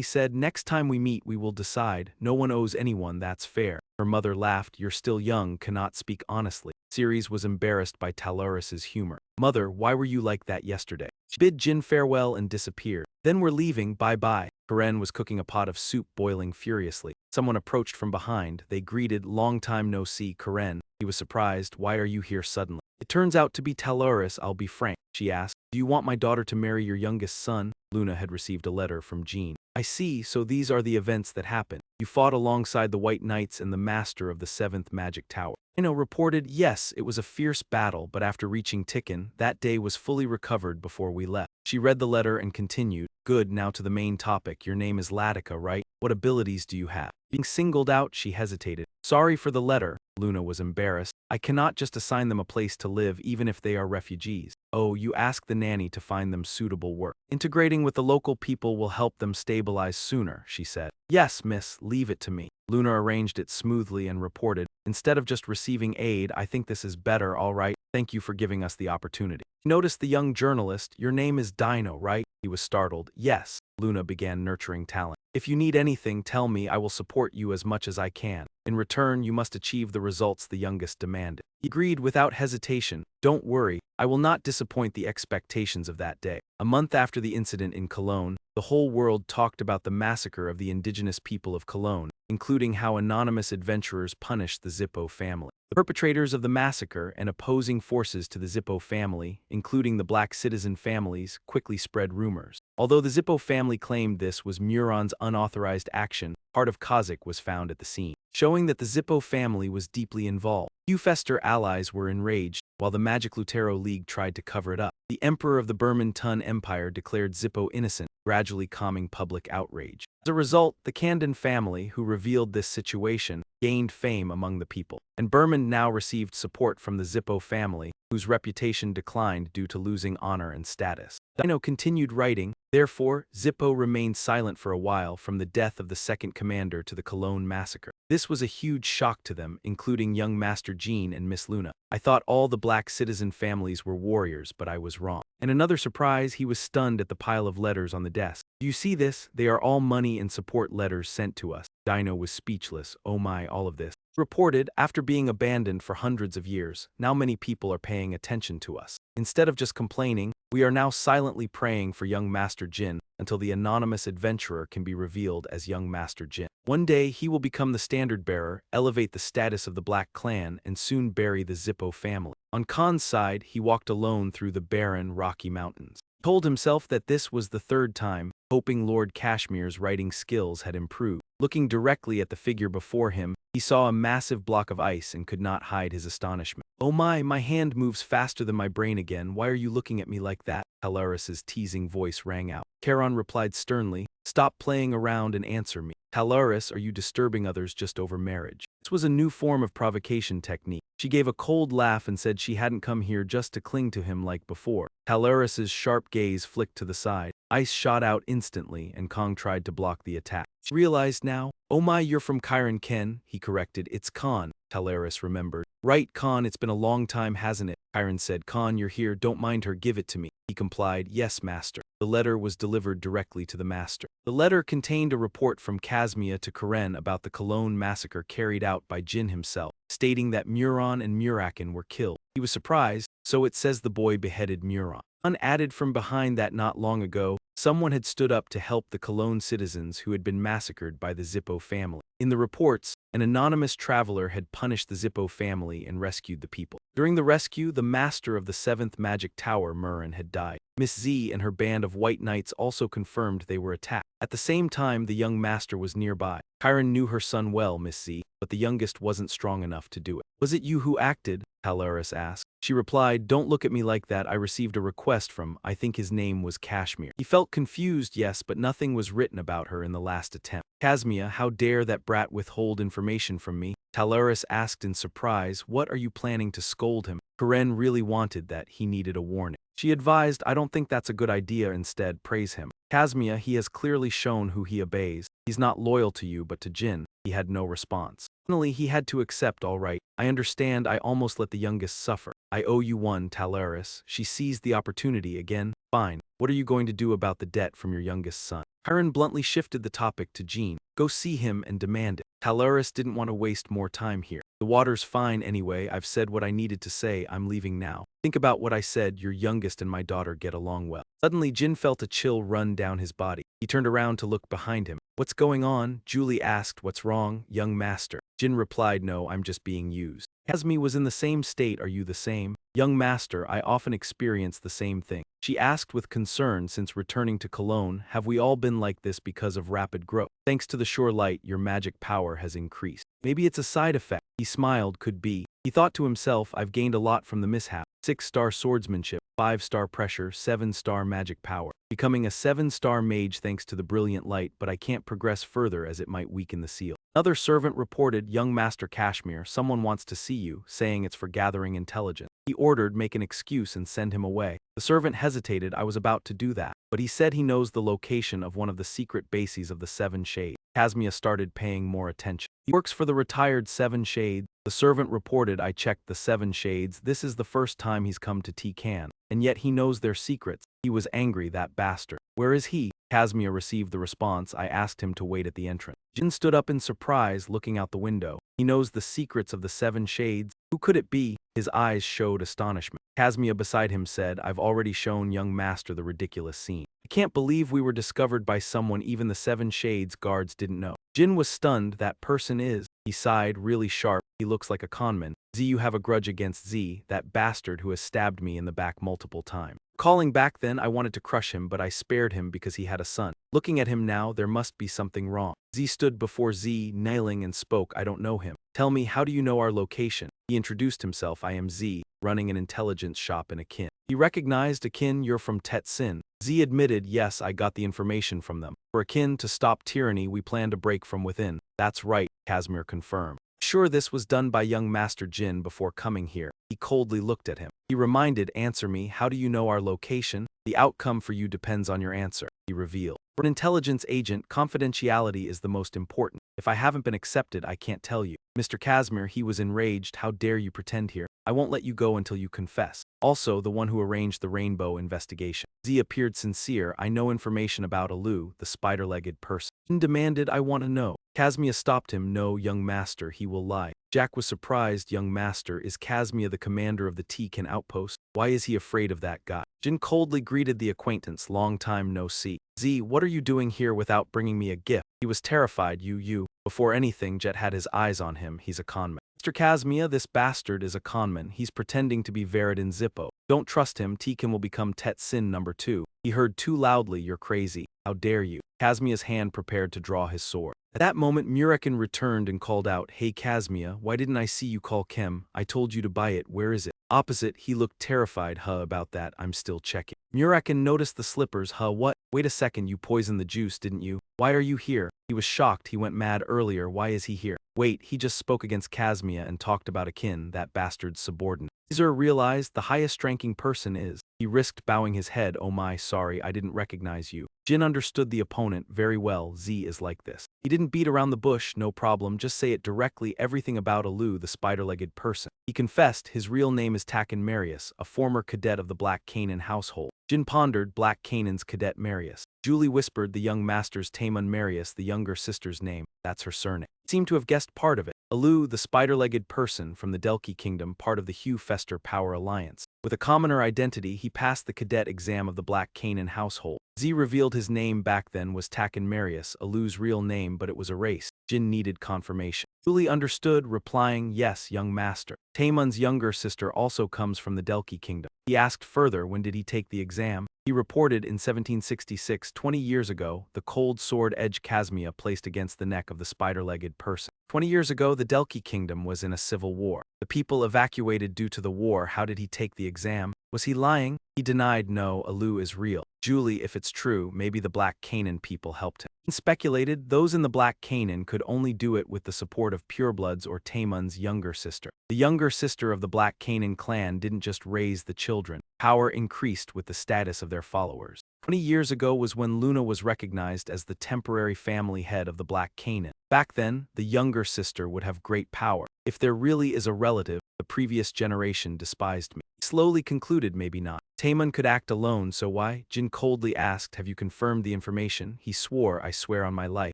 said, next time we meet we will decide. No one owes anyone, that's fair. Her mother laughed. You're still young, cannot speak honestly. Ceres was embarrassed by Talaris's humor. Mother, why were you like that yesterday? She bid Jyn farewell and disappeared. Then we're leaving, bye-bye. Karen was cooking a pot of soup, boiling furiously. Someone approached from behind. They greeted, long time no see, Karen. He was surprised. Why are you here suddenly? It turns out to be Talaris, I'll be frank. She asked, do you want my daughter to marry your youngest son? Luna had received a letter from Jyn. I see, so these are the events that happened. You fought alongside the White Knights and the master of the 7th Magic Tower. Ino reported, yes, it was a fierce battle, but after reaching Tikkun, that day was fully recovered before we left. She read the letter and continued, good, now to the main topic. Your name is Latika, right? What abilities do you have? Being singled out, she hesitated. Sorry for the letter. Luna was embarrassed. I cannot just assign them a place to live even if they are refugees. Oh, you ask the nanny to find them suitable work. Integrating with the local people will help them stabilize sooner, she said. Yes, miss, leave it to me. Luna arranged it smoothly and reported, instead of just receiving aid, I think this is better, all right. Thank you for giving us the opportunity. Notice the young journalist. Your name is Dino, right? He was startled. Yes. Luna began nurturing talent. If you need anything, tell me. I will support you as much as I can. In return, you must achieve the results the youngest demanded. He agreed without hesitation. Don't worry, I will not disappoint the expectations of that day. A month after the incident in Cologne, the whole world talked about the massacre of the indigenous people of Cologne, including how anonymous adventurers punished the Zippo family. The perpetrators of the massacre and opposing forces to the Zippo family, including the black citizen families, quickly spread rumors. Although the Zippo family claimed this was Muron's unauthorized action, part of Kazakh was found at the scene, showing that the Zippo family was deeply involved. Ufester allies were enraged, while the Magic Lutero League tried to cover it up. The Emperor of the Burman Tun Empire declared Zippo innocent, gradually calming public outrage. As a result, the Kandon family, who revealed this situation, gained fame among the people, and Burman now received support from the Zippo family, whose reputation declined due to losing honor and status. Dino continued writing. Therefore, Zippo remained silent for a while from the death of the second commander to the Cologne massacre. This was a huge shock to them, including young Master Jyn and Miss Luna. I thought all the black citizen families were warriors, but I was wrong. And another surprise, he was stunned at the pile of letters on the desk. Do you see this? They are all money and support letters sent to us. Dino was speechless. Oh my, all of this. Reported, after being abandoned for hundreds of years, now many people are paying attention to us. Instead of just complaining, we are now silently praying for young Master Jyn until the anonymous adventurer can be revealed as young Master Jyn. One day, he will become the standard bearer, elevate the status of the Black Clan, and soon bury the Zippo family. On Khan's side, he walked alone through the barren, rocky mountains. He told himself that this was the third time, hoping Lord Kashmir's writing skills had improved. Looking directly at the figure before him, he saw a massive block of ice and could not hide his astonishment. Oh my hand moves faster than my brain again. Why are you looking at me like that? Talaris's teasing voice rang out. Charon replied sternly, stop playing around and answer me. Talaris, are you disturbing others just over marriage? This was a new form of provocation technique. She gave a cold laugh and said she hadn't come here just to cling to him like before. Talaris's sharp gaze flicked to the side. Ice shot out instantly, and Kong tried to block the attack. She realized now. Oh my, you're from Chiron Ken, he corrected. It's Khan, Talaris remembered. Right, Khan, it's been a long time, hasn't it? Chiron said. Khan, you're here, don't mind her, give it to me. He complied. Yes, master. The letter was delivered directly to the master. The letter contained a report from Kazmia to Karen about the Cologne massacre carried out by Jyn himself, stating that Muron and Muraken were killed. He was surprised, so it says the boy beheaded Muron. Unadded from behind that not long ago, someone had stood up to help the Cologne citizens who had been massacred by the Zippo family. In the reports, an anonymous traveler had punished the Zippo family and rescued the people. During the rescue, the master of the 7th magic tower, Muraken, had died. Miss Z and her band of white knights also confirmed they were attacked. At the same time, the young master was nearby. Chiron knew her son well, Miss Z, but the youngest wasn't strong enough to do it. Was it you who acted? Talaris asked. She replied, don't look at me like that. I received a request from, I think his name was Kashmir. He felt confused, yes, but nothing was written about her in the last attempt. Kazmia, how dare that brat withhold information from me? Talaris asked in surprise. What are you planning to scold him? Karen really wanted that. He needed a warning. She advised, I don't think that's a good idea, instead praise him. Kazmia, he has clearly shown who he obeys. He's not loyal to you but to Jyn. He had no response. Finally, he had to accept. All right, I understand. I almost let the youngest suffer. I owe you one, Talaris. She seized the opportunity again. Fine. What are you going to do about the debt from your youngest son? Chiron bluntly shifted the topic to Jyn. Go see him and demand it. Talaris didn't want to waste more time here. The water's fine anyway. I've said what I needed to say. I'm leaving now. Think about what I said. Your youngest and my daughter get along well. Suddenly, Jyn felt a chill run down his body. He turned around to look behind him. What's going on? Julie asked. What's wrong, young master? Jyn replied, no, I'm just being used. Kazmi was in the same state. Are you the same? Young master, I often experience the same thing. She asked with concern. Since returning to Cologne, have we all been like this because of rapid growth? Thanks to the sure light, your magic power has increased. Maybe it's a side effect. He smiled. Could be. He thought to himself, I've gained a lot from the mishap. 6-star swordsmanship, 5-star pressure, 7-star magic power. Becoming a 7-star mage thanks to the brilliant light, but I can't progress further as it might weaken the seal. Another servant reported, "Young Master Kashmir, someone wants to see you, saying it's for gathering intelligence." He ordered, "Make an excuse and send him away." The servant hesitated. "I was about to do that, but he said he knows the location of one of the secret bases of the Seven Shades." Kashmir started paying more attention. "He works for the retired Seven Shades." The servant reported, "I checked the Seven Shades. This is the first time he's come to Tikan, and yet he knows their secrets." He was angry, that bastard. "Where is he?" Kashmir received the response, "I asked him to wait at the entrance." Jyn stood up in surprise, looking out the window. "He knows the secrets of the Seven Shades? Who could it be?" His eyes showed astonishment. Kashmir beside him said, "I've already shown young master the ridiculous scene. I can't believe we were discovered by someone even the Seven Shades guards didn't know." Jyn was stunned. "That person is..." He sighed, "really sharp. He looks like a conman. Z, you have a grudge against Z, that bastard who has stabbed me in the back multiple times. Calling back then, I wanted to crush him, but I spared him because he had a son. Looking at him now, there must be something wrong." Z stood before Z, kneeling, and spoke, "I don't know him. Tell me, how do you know our location?" He introduced himself, "I am Z, running an intelligence shop in Akin." He recognized Akin. "You're from Tet Sin." Z admitted, "Yes, I got the information from them. For Akin to stop tyranny, we plan to break from within." "That's right," Kashmir confirmed. "Sure, this was done by young Master Jyn before coming here." He coldly looked at him. He reminded, "Answer me, how do you know our location? The outcome for you depends on your answer." He revealed, "For an intelligence agent, confidentiality is the most important. If I haven't been accepted, I can't tell you." Mr. Kashmir, he was enraged. "How dare you pretend here? I won't let you go until you confess. Also, the one who arranged the Rainbow investigation." Z appeared sincere. "I know information about Alu, the spider-legged person." Jyn demanded, "I want to know." Kashmir stopped him. "No, young master, he will lie." Jack was surprised. "Young master, is Kashmir the commander of the Tikan outpost? Why is he afraid of that guy?" Jyn coldly greeted the acquaintance. "Long time no see." Z, what are you doing here without bringing me a gift?" He was terrified. You. Before anything, Jet had his eyes on him. "He's a conman." "Mr. Kashmir, this bastard is a conman. He's pretending to be Veridin Zippo. Don't trust him. Tikan will become Tet Sin #2. He heard too loudly. You're crazy. How dare you?" Kashmir's hand prepared to draw his sword. At that moment, Muraken returned and called out, "Hey Kashmir, why didn't I see you call Kem? I told you to buy it. Where is it?" Opposite, he looked terrified. About that, I'm still checking." Muraken noticed the slippers. What? Wait a second, you poisoned the juice, didn't you? Why are you here?" He was shocked. He went mad earlier. Why is he here? Wait, he just spoke against Kashmir and talked about Akin, that bastard's subordinate. Caesar realized the highest-ranking person is. He risked bowing his head. "Oh my, sorry, I didn't recognize you." Jyn understood the opponent very well. Z is like this. He didn't beat around the bush. "No problem, just say it directly, everything about Alu, the spider-legged person." He confessed. His real name is Takan Marius, a former cadet of the Black Canaan household. Jyn pondered. Black Canaan's cadet Marius. Julie whispered, "The young master's Taemun Marius, the younger sister's name. That's her surname." Seemed to have guessed part of it. Alu, the spider-legged person from the Delki kingdom, part of the Hugh Fester Power Alliance. With a commoner identity, he passed the cadet exam of the Black Canaan household. Z revealed his name back then was Takan Marius, Alu's real name, but it was erased. Jyn needed confirmation. Julie understood, replying, "Yes, young master. Taemun's younger sister also comes from the Delki kingdom." He asked further, when did he take the exam? He reported, in 1766, 20 years ago, the cold sword edge Kashmir placed against the neck of the spider-legged person. 20 years ago, the Delki kingdom was in a civil war. The people evacuated due to the war. How did he take the exam? Was he lying? He denied. "No, Alu is real." Julie, if it's true, maybe the Black Canaan people helped him. He speculated those in the Black Canaan could only do it with the support of purebloods or Taemun's younger sister. The younger sister of the Black Canaan clan didn't just raise the children. Power increased with the status of their followers. 20 years ago was when Luna was recognized as the temporary family head of the Black Canaan. Back then, the younger sister would have great power. If there really is a relative, the previous generation despised me. He slowly concluded, maybe not. Taemun could act alone, so why? Jyn coldly asked, "Have you confirmed the information?" He swore, "I swear on my life.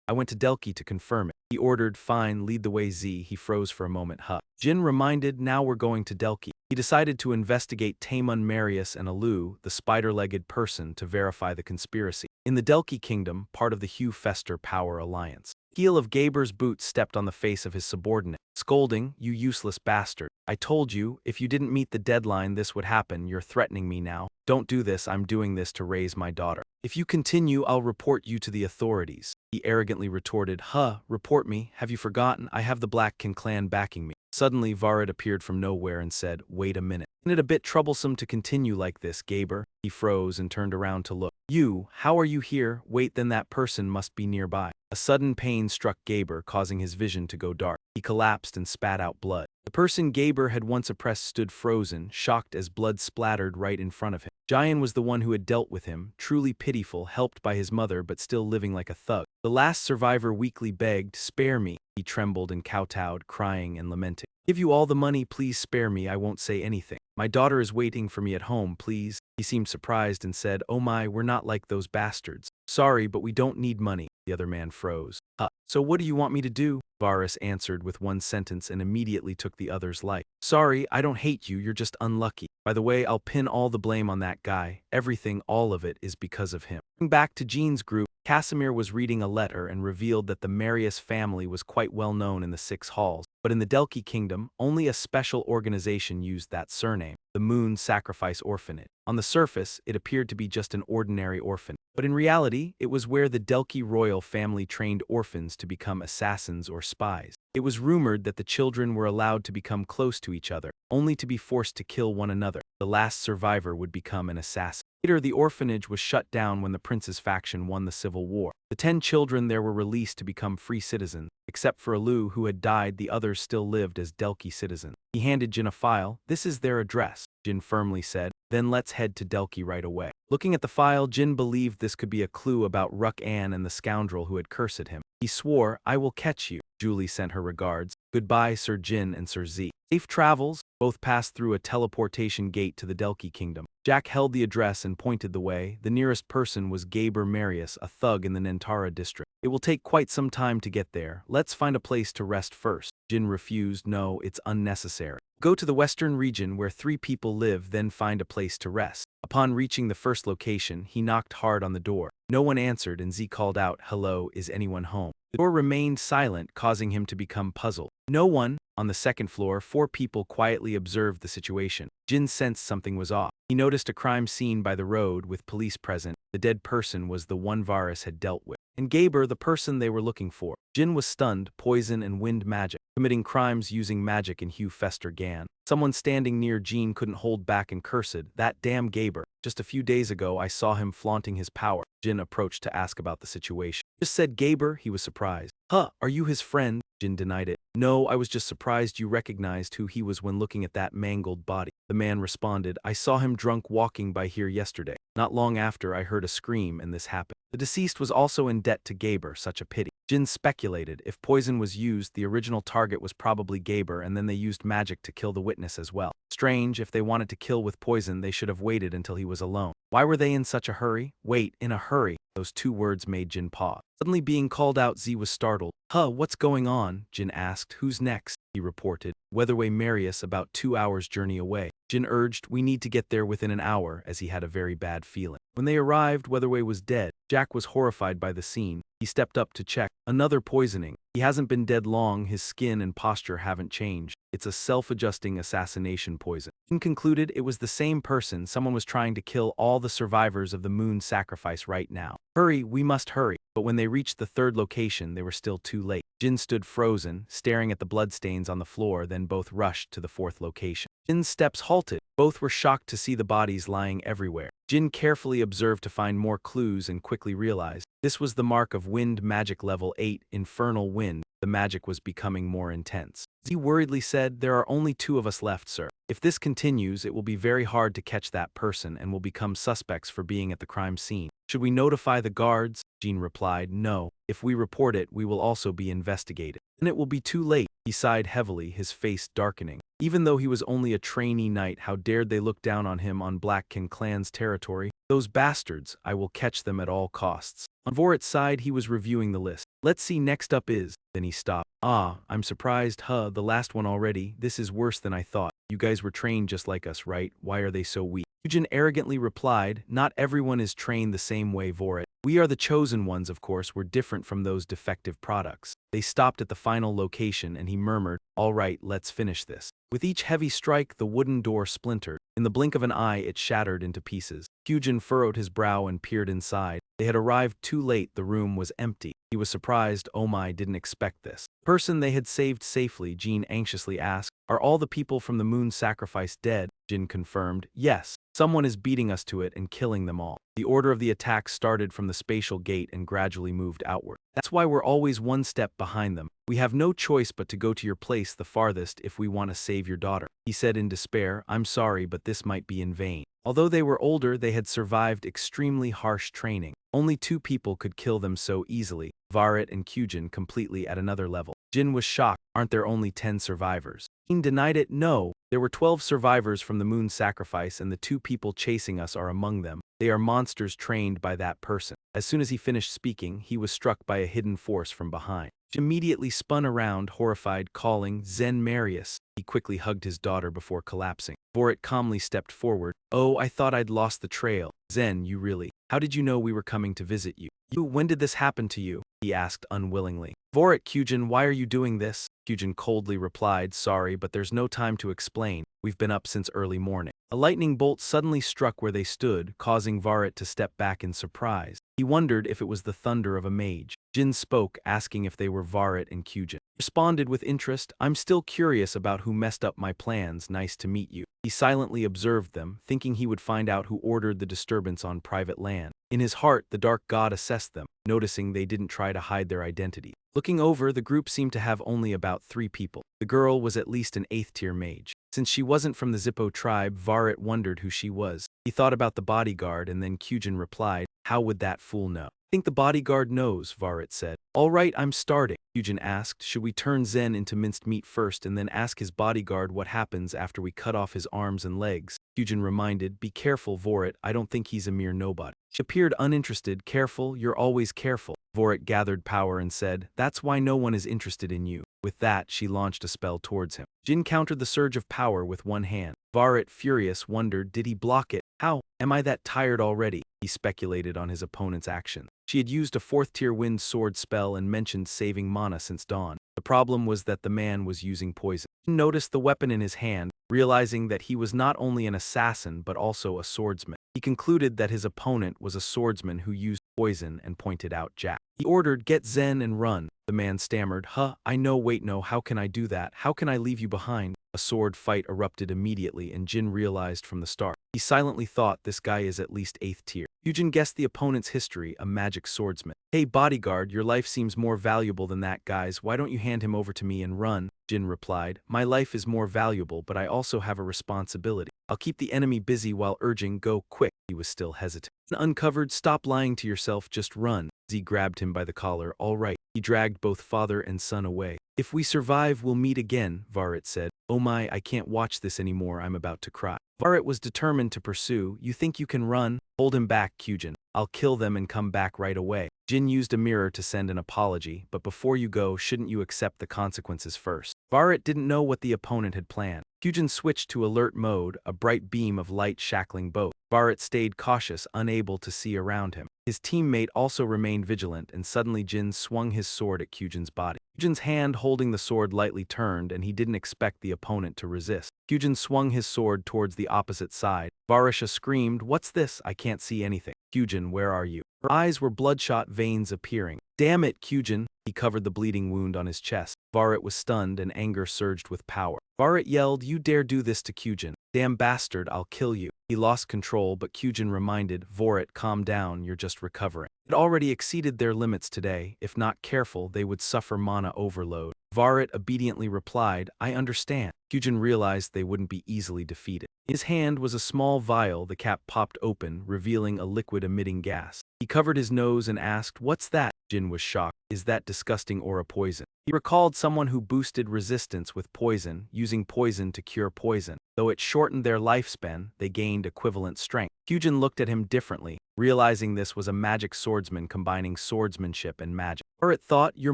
I went to Delki to confirm it." He ordered, "Fine, lead the way Z." He froze for a moment. Jyn reminded, "Now we're going to Delki." He decided to investigate Taemun Marius and Alu, the spider-legged person, to verify the conspiracy. In the Delki kingdom, part of the Hugh Fester Power Alliance. Heel of Gaber's boots stepped on the face of his subordinate, scolding, "You useless bastard. I told you, if you didn't meet the deadline this would happen. You're threatening me now. Don't do this, I'm doing this to raise my daughter. If you continue, I'll report you to the authorities." He arrogantly retorted, Report me, have you forgotten? I have the Black Can clan backing me." Suddenly, Varid appeared from nowhere and said, "Wait a minute. Isn't it a bit troublesome to continue like this, Gaber?" He froze and turned around to look. "You, how are you here? Wait, then that person must be nearby." A sudden pain struck Gaber, causing his vision to go dark. He collapsed and spat out blood. The person Gaber had once oppressed stood frozen, shocked as blood splattered right in front of him. Jyn was the one who had dealt with him, truly pitiful, helped by his mother but still living like a thug. The last survivor weakly begged, "Spare me." He trembled and kowtowed, crying and lamenting. "Give you all the money, please spare me, I won't say anything. My daughter is waiting for me at home, please." He seemed surprised and said, "Oh my, we're not like those bastards." "Sorry, but we don't need money." The other man froze. So what do you want me to do?" Varys answered with one sentence and immediately took the other's life. "Sorry, I don't hate you, you're just unlucky. By the way, I'll pin all the blame on that guy. Everything, all of it, is because of him." Back to Jyn's group, Casimir was reading a letter and revealed that the Marius family was quite well known in the Six Halls, but in the Delki kingdom, only a special organization used that surname, the Moon Sacrifice Orphanage. On the surface, it appeared to be just an ordinary orphan, but in reality, it was where the Delki royal family trained orphans to become assassins or spies. It was rumored that the children were allowed to become close to each other, only to be forced to kill one another. The last survivor would become an assassin. Later, the orphanage was shut down when the prince's faction won the civil war. The 10 children there were released to become free citizens. Except for Alu, who had died, the others still lived as Delki citizens. He handed Jyn a file. "This is their address," Jyn firmly said. "Then let's head to Delki right away." Looking at the file, Jyn believed this could be a clue about Ruk-An and the scoundrel who had cursed him. He swore, "I will catch you." Julie sent her regards. "Goodbye, Sir Jyn and Sir Z. Safe travels." Both passed through a teleportation gate to the Delki kingdom. Jack held the address and pointed the way. The nearest person was Gaber Marius, a thug in the Nentara district. "It will take quite some time to get there. Let's find a place to rest first." Jyn refused. "No, it's unnecessary. Go to the western region where 3 people live, then find a place to rest." Upon reaching the first location, he knocked hard on the door. No one answered, and Z called out, "Hello, is anyone home?" The door remained silent, causing him to become puzzled. "No one." On the second floor, 4 people quietly observed the situation. Jyn sensed something was off. He noticed a crime scene by the road with police present. The dead person was the one Varys had dealt with, and Gaber the person they were looking for. Jyn was stunned. Poison and wind magic. Committing crimes using magic in Hugh Fester Gan. Someone standing near Jyn couldn't hold back and cursed, "That damn Gaber. Just a few days ago I saw him flaunting his power." Jyn approached to ask about the situation. "Just said Gaber," he was surprised. Are you his friend?" Jyn denied it. "No, I was just surprised you recognized who he was when looking at that mangled body." The man responded, "I saw him drunk walking by here yesterday. Not long after, I heard a scream and this happened." The deceased was also in debt to Gaber, such a pity. Jyn speculated if poison was used, the original target was probably Gaber, and then they used magic to kill the witness as well. Strange, if they wanted to kill with poison, they should have waited until he was alone. Why were they in such a hurry? Wait, in a hurry. Those 2 words made Jyn pause. Suddenly being called out, Z was startled. What's going on?" Jyn asked. "Who's next?" He reported. "Weatherway Marius, about 2 hours' journey away." Jyn urged, "We need to get there within an hour," as he had a very bad feeling. When they arrived, Weatherway was dead. Jack was horrified by the scene. He stepped up to check. Another poisoning. He hasn't been dead long, his skin and posture haven't changed. It's a self-adjusting assassination poison. Jyn concluded it was the same person. Someone was trying to kill all the survivors of the moon sacrifice right now. "Hurry, we must hurry." But when they reached the 3rd location, they were still too late. Jyn stood frozen, staring at the bloodstains on the floor, then both rushed to the 4th location. Jin's steps halted. Both were shocked to see the bodies lying everywhere. Jyn carefully observed to find more clues and quickly realized this was the mark of wind magic level 8, infernal wind. The magic was becoming more intense. Z worriedly said, "There are only 2 of us left, sir. If this continues, it will be very hard to catch that person and will become suspects for being at the crime scene. Should we notify the guards?" Jyn replied, "No. If we report it, we will also be investigated. Then it will be too late." He sighed heavily, his face darkening. Even though he was only a trainee knight, how dared they look down on him on Blackkin clan's territory? "Those bastards, I will catch them at all costs." On Vorit's side, he was reviewing the list. "Let's see, next up is..." Then he stopped. I'm surprised, the last one already. This is worse than I thought. You guys were trained just like us, right? Why are they so weak?" Eugen arrogantly replied, "Not everyone is trained the same way, Vorit. We are the chosen ones, of course. We're different from those defective products." They stopped at the final location and he murmured, "All right, let's finish this." With each heavy strike, the wooden door splintered. In the blink of an eye, it shattered into pieces. Eugen furrowed his brow and peered inside. They had arrived too late. The room was empty. He was surprised Oh my didn't expect this. The person they had saved safely, Jyn anxiously asked, "Are all the people from the moon sacrifice dead?" Jyn confirmed, "Yes. Someone is beating us to it and killing them all." The order of the attack started from the spatial gate and gradually moved outward. "That's why we're always one step behind them. We have no choice but to go to your place the farthest if we want to save your daughter," he said in despair. "I'm sorry, but this might be in vain." Although they were older, they had survived extremely harsh training. Only 2 people could kill them so easily, Veridin and Jyn, completely at another level. Jyn was shocked. "Aren't there only 10 survivors?" Jyn denied it. "No, there were 12 survivors from the moon sacrifice and the 2 people chasing us are among them. They are monsters trained by that person." As soon as he finished speaking, he was struck by a hidden force from behind. He immediately spun around, horrified, calling, "Zen Marius." He quickly hugged his daughter before collapsing. Veridin calmly stepped forward. "Oh, I thought I'd lost the trail. Zen, you really? How did you know we were coming to visit you? When did this happen to you?" he asked unwillingly. "Veridin, Jyn, why are you doing this?" Jyn coldly replied, "Sorry, but there's no time to explain. We've been up since early morning." A lightning bolt suddenly struck where they stood, causing Veridin to step back in surprise. He wondered if it was the thunder of a mage. Jyn spoke, asking if they were Veridin and Jyn. Responded with interest, "I'm still curious about who messed up my plans. Nice to meet you." He silently observed them, thinking he would find out who ordered the disturbance on private land. In his heart, the dark god assessed them, noticing they didn't try to hide their identity. Looking over, the group seemed to have only about 3 people. The girl was at least an 8th-tier mage. Since she wasn't from the Zippo tribe, Veridin wondered who she was. He thought about the bodyguard, and then Jyn replied, "How would that fool know?" "I think the bodyguard knows," Veridin said. "All right, I'm starting." Jyn asked, "Should we turn Zen into minced meat first and then ask his bodyguard what happens after we cut off his arms and legs?" Jyn reminded, "Be careful, Veridin. I don't think he's a mere nobody." She appeared uninterested. "Careful, you're always careful." Veridin gathered power and said, "That's why no one is interested in you." With that, she launched a spell towards him. Jyn countered the surge of power with one hand. Veridin, furious, wondered, did he block it? "How? Am I that tired already?" He speculated on his opponent's action. She had used a 4th-tier wind sword spell and mentioned saving mana since dawn. The problem was that the man was using poison. He noticed the weapon in his hand, realizing that he was not only an assassin but also a swordsman. He concluded that his opponent was a swordsman who used poison and pointed out Jack. He ordered, "Get Zen and run." The man stammered, I know, wait, no, how can I do that? How can I leave you behind?" A sword fight erupted immediately, and Jyn realized from the start. He silently thought, this guy is at least 8th tier. Jyn guessed the opponent's history, a magic swordsman. "Hey bodyguard, your life seems more valuable than that guy's. Why don't you hand him over to me and run?" Jyn replied, "My life is more valuable, but I also have a responsibility. I'll keep the enemy busy while urging, go quick." He was still hesitant. Uncovered, "Stop lying to yourself, just run." Z grabbed him by the collar. "All right." He dragged both father and son away. "If we survive, we'll meet again," Veridin said. "Oh my, I can't watch this anymore, I'm about to cry." Veridin was determined to pursue. "You think you can run? Hold him back, Jyn. I'll kill them and come back right away." Jyn used a mirror to send an apology, "But before you go, shouldn't you accept the consequences first?" Veridin didn't know what the opponent had planned. Jyn switched to alert mode, a bright beam of light shackling both. Veridin stayed cautious, unable to see around him. His teammate also remained vigilant, and suddenly Jyn swung his sword at Jyn's body. Jyn's hand holding the sword lightly turned, and he didn't expect the opponent to resist. Jyn swung his sword towards the opposite side. Veridin screamed, "What's this? I can't see anything." "Jyn, where are you?" Her eyes were bloodshot, veins appearing. "Damn it, Jyn!" He covered the bleeding wound on his chest. Veridin was stunned, and anger surged with power. Veridin yelled, "You dare do this to Jyn? Damn bastard, I'll kill you." He lost control, but Jyn reminded, "Veridin, calm down, you're just recovering." It already exceeded their limits today. If not careful, they would suffer mana overload. Veridin obediently replied, "I understand." Jyn realized they wouldn't be easily defeated. In his hand was a small vial. The cap popped open, revealing a liquid-emitting gas. He covered his nose and asked, "What's that?" Jyn was shocked. "Is that disgusting aura poison?" He recalled someone who boosted resistance with poison, using poison to cure poison. Though it shortened their lifespan, they gained equivalent strength. Jyn looked at him differently, realizing this was a magic swordsman combining swordsmanship and magic. Veridin thought, "You're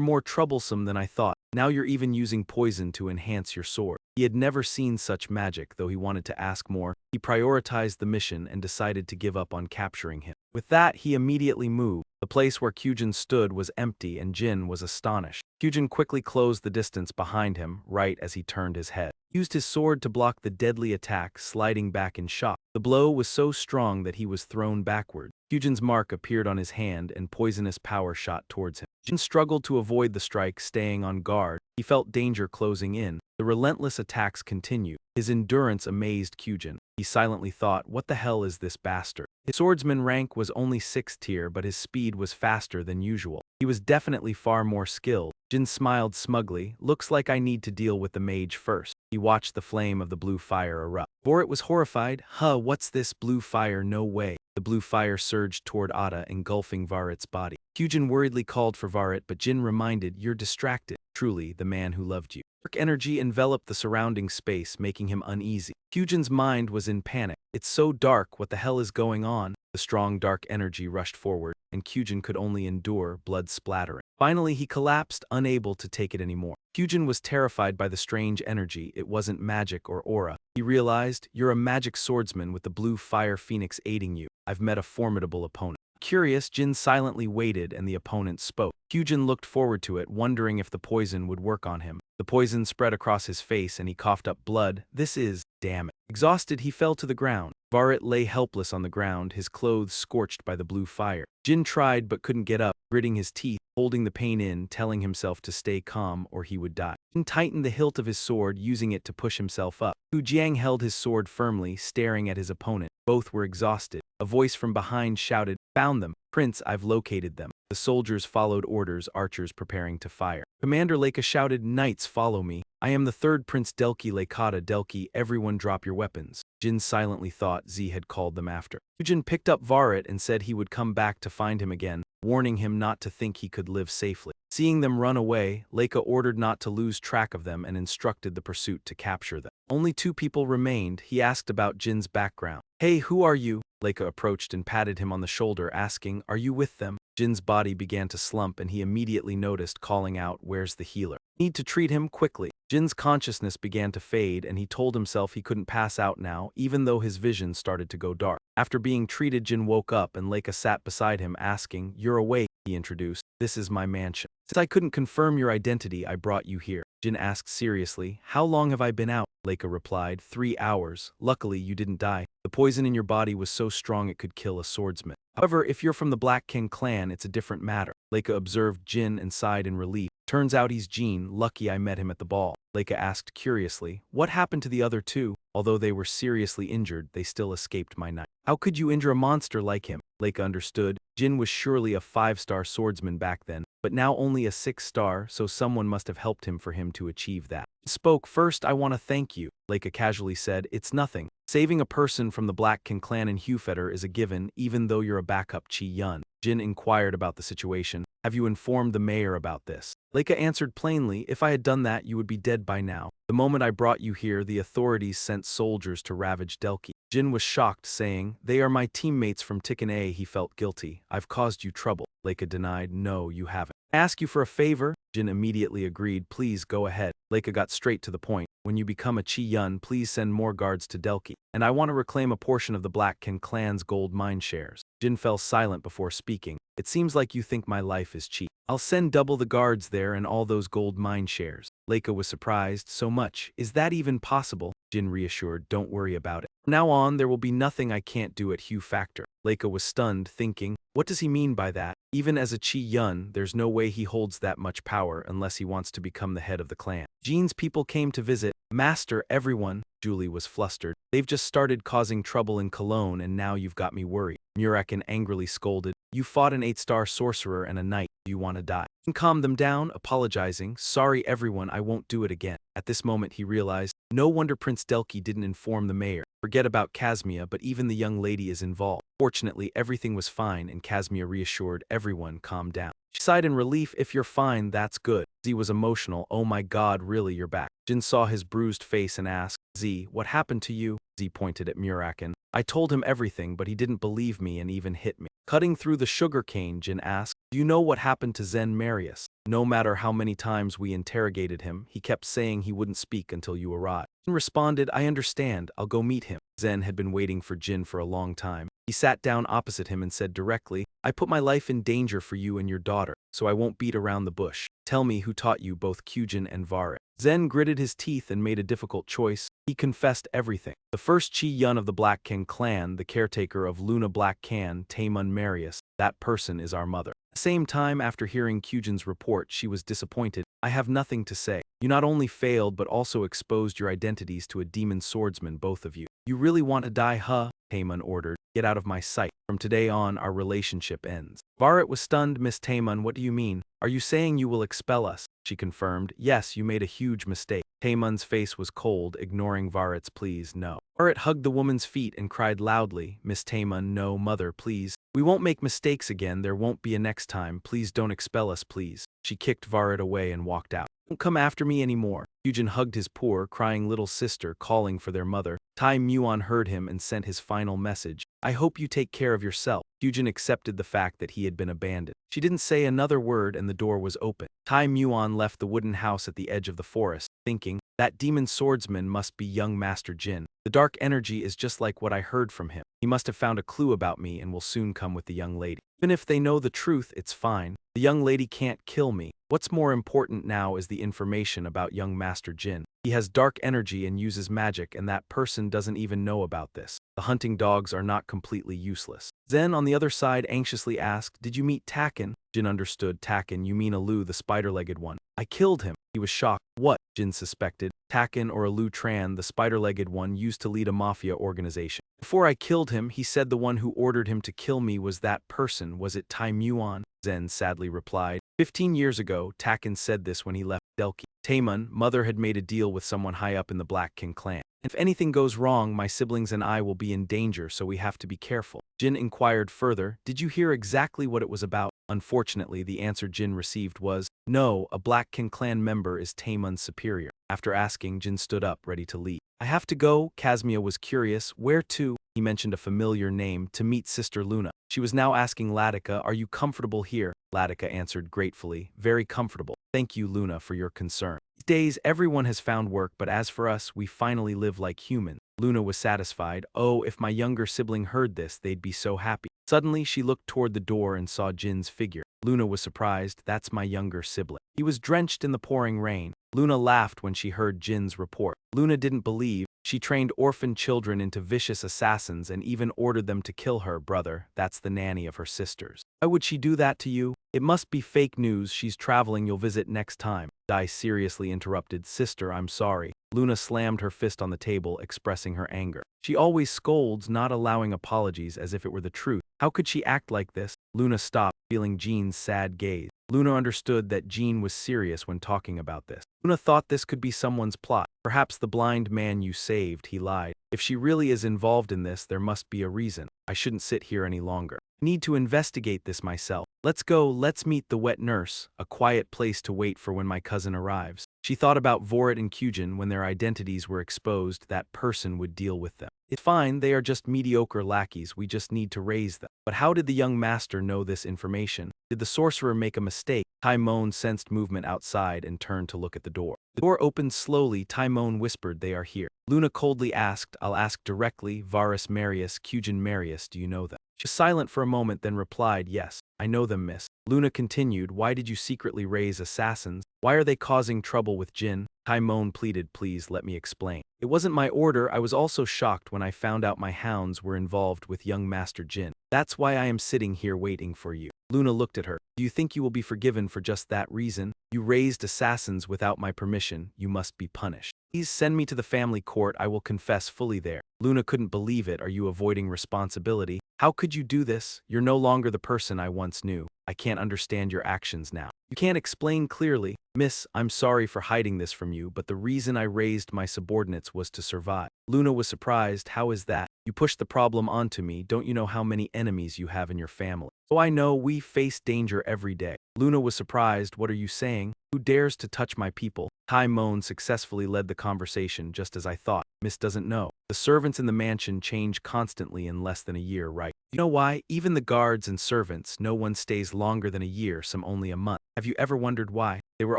more troublesome than I thought. Now you're even using poison to enhance your sword." He had never seen such magic, though he wanted to ask more. He prioritized the mission and decided to give up on capturing him. With that, he immediately moved. The place where Jyn stood was empty, and Jyn was astonished. Jyn quickly closed the distance behind him, right as he turned his head. He used his sword to block the deadly attack, sliding back in shock. The blow was so strong that he was thrown backward. Kyujin's mark appeared on his hand and poisonous power shot towards him. Jyn struggled to avoid the strike, staying on guard. He felt danger closing in. The relentless attacks continued. His endurance amazed Kyujin. He silently thought, what the hell is this bastard? His swordsman rank was only 6th tier, but his speed was faster than usual. He was definitely far more skilled. Jyn smiled smugly. Looks like I need to deal with the mage first. He watched the flame of the blue fire erupt. Vorit was horrified. What's this blue fire? No way. The blue fire surged toward Ada, engulfing Varit's body. Kyujin worriedly called for Varit, but Jyn reminded, you're distracted. Truly, the man who loved you. Dark energy enveloped the surrounding space, making him uneasy. Kyujin's mind was in panic. It's so dark, what the hell is going on? The strong dark energy rushed forward, and Kyujin could only endure, blood splattering. Finally, he collapsed, unable to take it anymore. Kyujin was terrified by the strange energy. It wasn't magic or aura. He realized, you're a magic swordsman with the blue fire phoenix aiding you. I've met a formidable opponent. Curious, Jyn silently waited and the opponent spoke. Kyujin looked forward to it, wondering if the poison would work on him. The poison spread across his face and he coughed up blood. This is, damn it. Exhausted, he fell to the ground. Varit lay helpless on the ground, his clothes scorched by the blue fire. Jyn tried but couldn't get up, gritting his teeth, holding the pain in, telling himself to stay calm or he would die. Jyn tightened the hilt of his sword, using it to push himself up. Hu Jiang held his sword firmly, staring at his opponent. Both were exhausted. A voice from behind shouted, found them. Prince, I've located them. The soldiers followed orders, archers preparing to fire. Commander Leica shouted, knights, follow me. I am the third Prince Delki Leikata Delki, everyone drop your weapons. Jyn silently thought Z had called them after. Kyujin picked up Varit and said he would come back to find him again, warning him not to think he could live safely. Seeing them run away, Leica ordered not to lose track of them and instructed the pursuit to capture them. Only 2 people remained. He asked about Jin's background. Hey, who are you? Leica approached and patted him on the shoulder, asking, are you with them? Jin's body began to slump and he immediately noticed, calling out, where's the healer? Need to treat him quickly. Jin's consciousness began to fade and he told himself he couldn't pass out now, even though his vision started to go dark. After being treated, Jyn woke up and Leica sat beside him, asking, you're awake, he introduced. This is my mansion. Since I couldn't confirm your identity, I brought you here. Jyn asked seriously, how long have I been out? Leica replied, 3 hours. Luckily, you didn't die. The poison in your body was so strong it could kill a swordsman. However, if you're from the Black King clan, it's a different matter. Leica observed Jyn and sighed in relief. Turns out he's Jyn, lucky I met him at the ball. Leica asked curiously, what happened to the other 2? Although they were seriously injured, they still escaped my knife. How could you injure a monster like him? Leica understood. Jyn was surely a 5-star swordsman back then, but now only a 6-star, so someone must have helped him for him to achieve that. Spoke, first I want to thank you. Leica casually said, it's nothing. Saving a person from the Black King clan in Hewfetter is a given, even though you're a backup Chi Yun. Jyn inquired about the situation. Have you informed the mayor about this? Leica answered plainly, if I had done that, you would be dead by now. The moment I brought you here, the authorities sent soldiers to ravage Delki. Jyn was shocked, saying, they are my teammates from Tikkun A. He felt guilty. I've caused you trouble. Leica denied, no, you haven't. I ask you for a favor? Jyn immediately agreed, please go ahead. Leica got straight to the point. When you become a Chi Yun, please send more guards to Delki. And I want to reclaim a portion of the Black King clan's gold mine shares. Jyn fell silent before speaking. It seems like you think my life is cheap. I'll send double the guards there and all those gold mine shares. Leica was surprised. So much? Is that even possible? Jyn reassured, don't worry about it. From now on, there will be nothing I can't do at Hugh Factor. Leica was stunned, thinking, what does he mean by that? Even as a Chi Yun, there's no way he holds that much power unless he wants to become the head of the clan. Jin's people came to visit. Master, everyone. Julie was flustered. They've just started causing trouble in Cologne and now you've got me worried. Muraken angrily scolded. You fought an 8-star sorcerer and a knight. You want to die. Jyn calmed them down, apologizing. Sorry everyone, I won't do it again. At this moment he realized, no wonder Prince Delki didn't inform the mayor. Forget about Kazmia, but even the young lady is involved. Fortunately, everything was fine and Kazmia reassured everyone, calm down. She sighed in relief, if you're fine, that's good. Z was emotional, oh my god, really you're back. Jyn saw his bruised face and asked, Z, what happened to you? Z pointed at Muraken. I told him everything, but he didn't believe me and even hit me. Cutting through the sugar cane, Jyn asked, do you know what happened to Zen Marius? No matter how many times we interrogated him, he kept saying he wouldn't speak until you arrived. Jyn responded, I understand, I'll go meet him. Zen had been waiting for Jyn for a long time. He sat down opposite him and said directly, I put my life in danger for you and your daughter, so I won't beat around the bush. Tell me who taught you both Kyujin and Varit. Zen gritted his teeth and made a difficult choice. He confessed everything. The first Chi Yun of the Black King clan, the caretaker of Luna Black Can, Taemun Marius, that person is our mother. At the same time, after hearing Kyujin's report, she was disappointed. I have nothing to say. You not only failed but also exposed your identities to a demon swordsman, both of you. You really want to die, huh? Taemun ordered. Get out of my sight. From today on, our relationship ends. Varit was stunned. Miss Taemun, what do you mean? Are you saying you will expel us? She confirmed. Yes, you made a huge mistake. Taemun's face was cold, ignoring Varit's pleas. No. Varit hugged the woman's feet and cried loudly. Miss Taemun, no, mother, please. We won't make mistakes again. There won't be a next time. Please don't expel us, please. She kicked Varit away and walked out. Don't come after me anymore. Kyujin hugged his poor, crying little sister, calling for their mother. Tai Muon heard him and sent his final message. I hope you take care of yourself. Kyujin accepted the fact that he had been abandoned. She didn't say another word and the door was open. Tai Muon left the wooden house at the edge of the forest, thinking, that demon swordsman must be young Master Jyn. The dark energy is just like what I heard from him. He must have found a clue about me and will soon come with the young lady. Even if they know the truth, it's fine. The young lady can't kill me. What's more important now is the information about young Master Jyn. He has dark energy and uses magic, and that person doesn't even know about this. The hunting dogs are not completely useless. Zen, on the other side, anxiously asked, did you meet Taken? Jin understood. Taken, you mean Alu, the spider-legged one. I killed him. He was shocked. What? Jin suspected. Taken, or Alu Tran, the spider-legged one, used to lead a mafia organization. Before I killed him, he said the one who ordered him to kill me was that person. Was it Tai Muon? Zen sadly replied. 15 years ago, Taken said this when he left Delki. Taemun, mother had made a deal with someone high up in the Black King clan. If anything goes wrong, my siblings and I will be in danger, so we have to be careful. Jin inquired further, did you hear exactly what it was about? Unfortunately, the answer Jin received was, no, a Black King clan member is Taemun's superior. After asking, Jin stood up, ready to leave. I have to go. Kazmia was curious. Where to? He mentioned a familiar name, to meet Sister Luna. She was now asking Latika, are you comfortable here? Latika answered gratefully, very comfortable. Thank you, Luna, for your concern. These days, everyone has found work, but as for us, we finally live like humans. Luna was satisfied. Oh, if my younger sibling heard this, they'd be so happy. Suddenly, she looked toward the door and saw Jin's figure. Luna was surprised. That's my younger sibling. He was drenched in the pouring rain. Luna laughed when she heard Jin's report. Luna didn't believe. She trained orphan children into vicious assassins and even ordered them to kill her brother. That's the nanny of her sisters. Why would she do that to you? It must be fake news. She's traveling. You'll visit next time. Dai seriously interrupted. Sister, I'm sorry. Luna slammed her fist on the table, expressing her anger. She always scolds, not allowing apologies as if it were the truth. How could she act like this? Luna stopped, feeling Jean's sad gaze. Luna understood that Jean was serious when talking about this. Luna thought this could be someone's plot. Perhaps the blind man you saved, he lied. If she really is involved in this, there must be a reason. I shouldn't sit here any longer. I need to investigate this myself. Let's go, let's meet the wet nurse, a quiet place to wait for when my cousin arrives. She thought about Vorit and Kyujin. When their identities were exposed, that person would deal with them. It's fine, they are just mediocre lackeys, we just need to raise them. But how did the young master know this information? Did the sorcerer make a mistake? Taimon sensed movement outside and turned to look at the door. The door opened slowly. Taimon whispered, they are here. Luna coldly asked, I'll ask directly. Varus Marius, Kyujin Marius, do you know them? She was silent for a moment, then replied, yes, I know them, miss. Luna continued, why did you secretly raise assassins? Why are they causing trouble with Jyn? Taimon pleaded, please let me explain. It wasn't my order. I was also shocked when I found out my hounds were involved with young Master Jyn. That's why I am sitting here waiting for you. Luna looked at her. Do you think you will be forgiven for just that reason? You raised assassins without my permission. You must be punished. Please send me to the family court. I will confess fully there. Luna couldn't believe it. Are you avoiding responsibility? How could you do this? You're no longer the person I once knew. I can't understand your actions now. You can't explain clearly. Miss, I'm sorry for hiding this from you, but the reason I raised my subordinates was to survive. Luna was surprised. How is that? You pushed the problem onto me. Don't you know how many enemies you have in your family? Oh, I know, we face danger every day. Luna was surprised. What are you saying? Who dares to touch my people? Taimon successfully led the conversation, just as I thought. Miss doesn't know. The servants in the mansion change constantly in less than a year, right? You know why? Even the guards and servants, no one stays longer than a year, some only a month. Have you ever wondered why? They were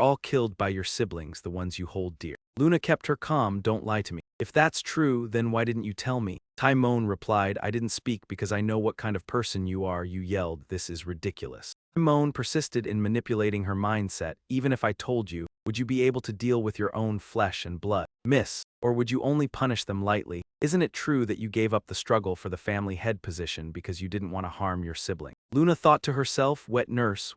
all killed by your siblings, the ones you hold dear. Luna kept her calm. Don't lie to me. If that's true, then why didn't you tell me? Taimon replied, I didn't speak because I know what kind of person you are. You yelled, this is ridiculous. Taimon persisted in manipulating her mindset. Even if I told you, Would you be able to deal with your own flesh and blood, miss? Or would you only punish them lightly? Isn't it true that you gave up the struggle for the family head position because you didn't want to harm your sibling? Luna thought to herself, wet nurse,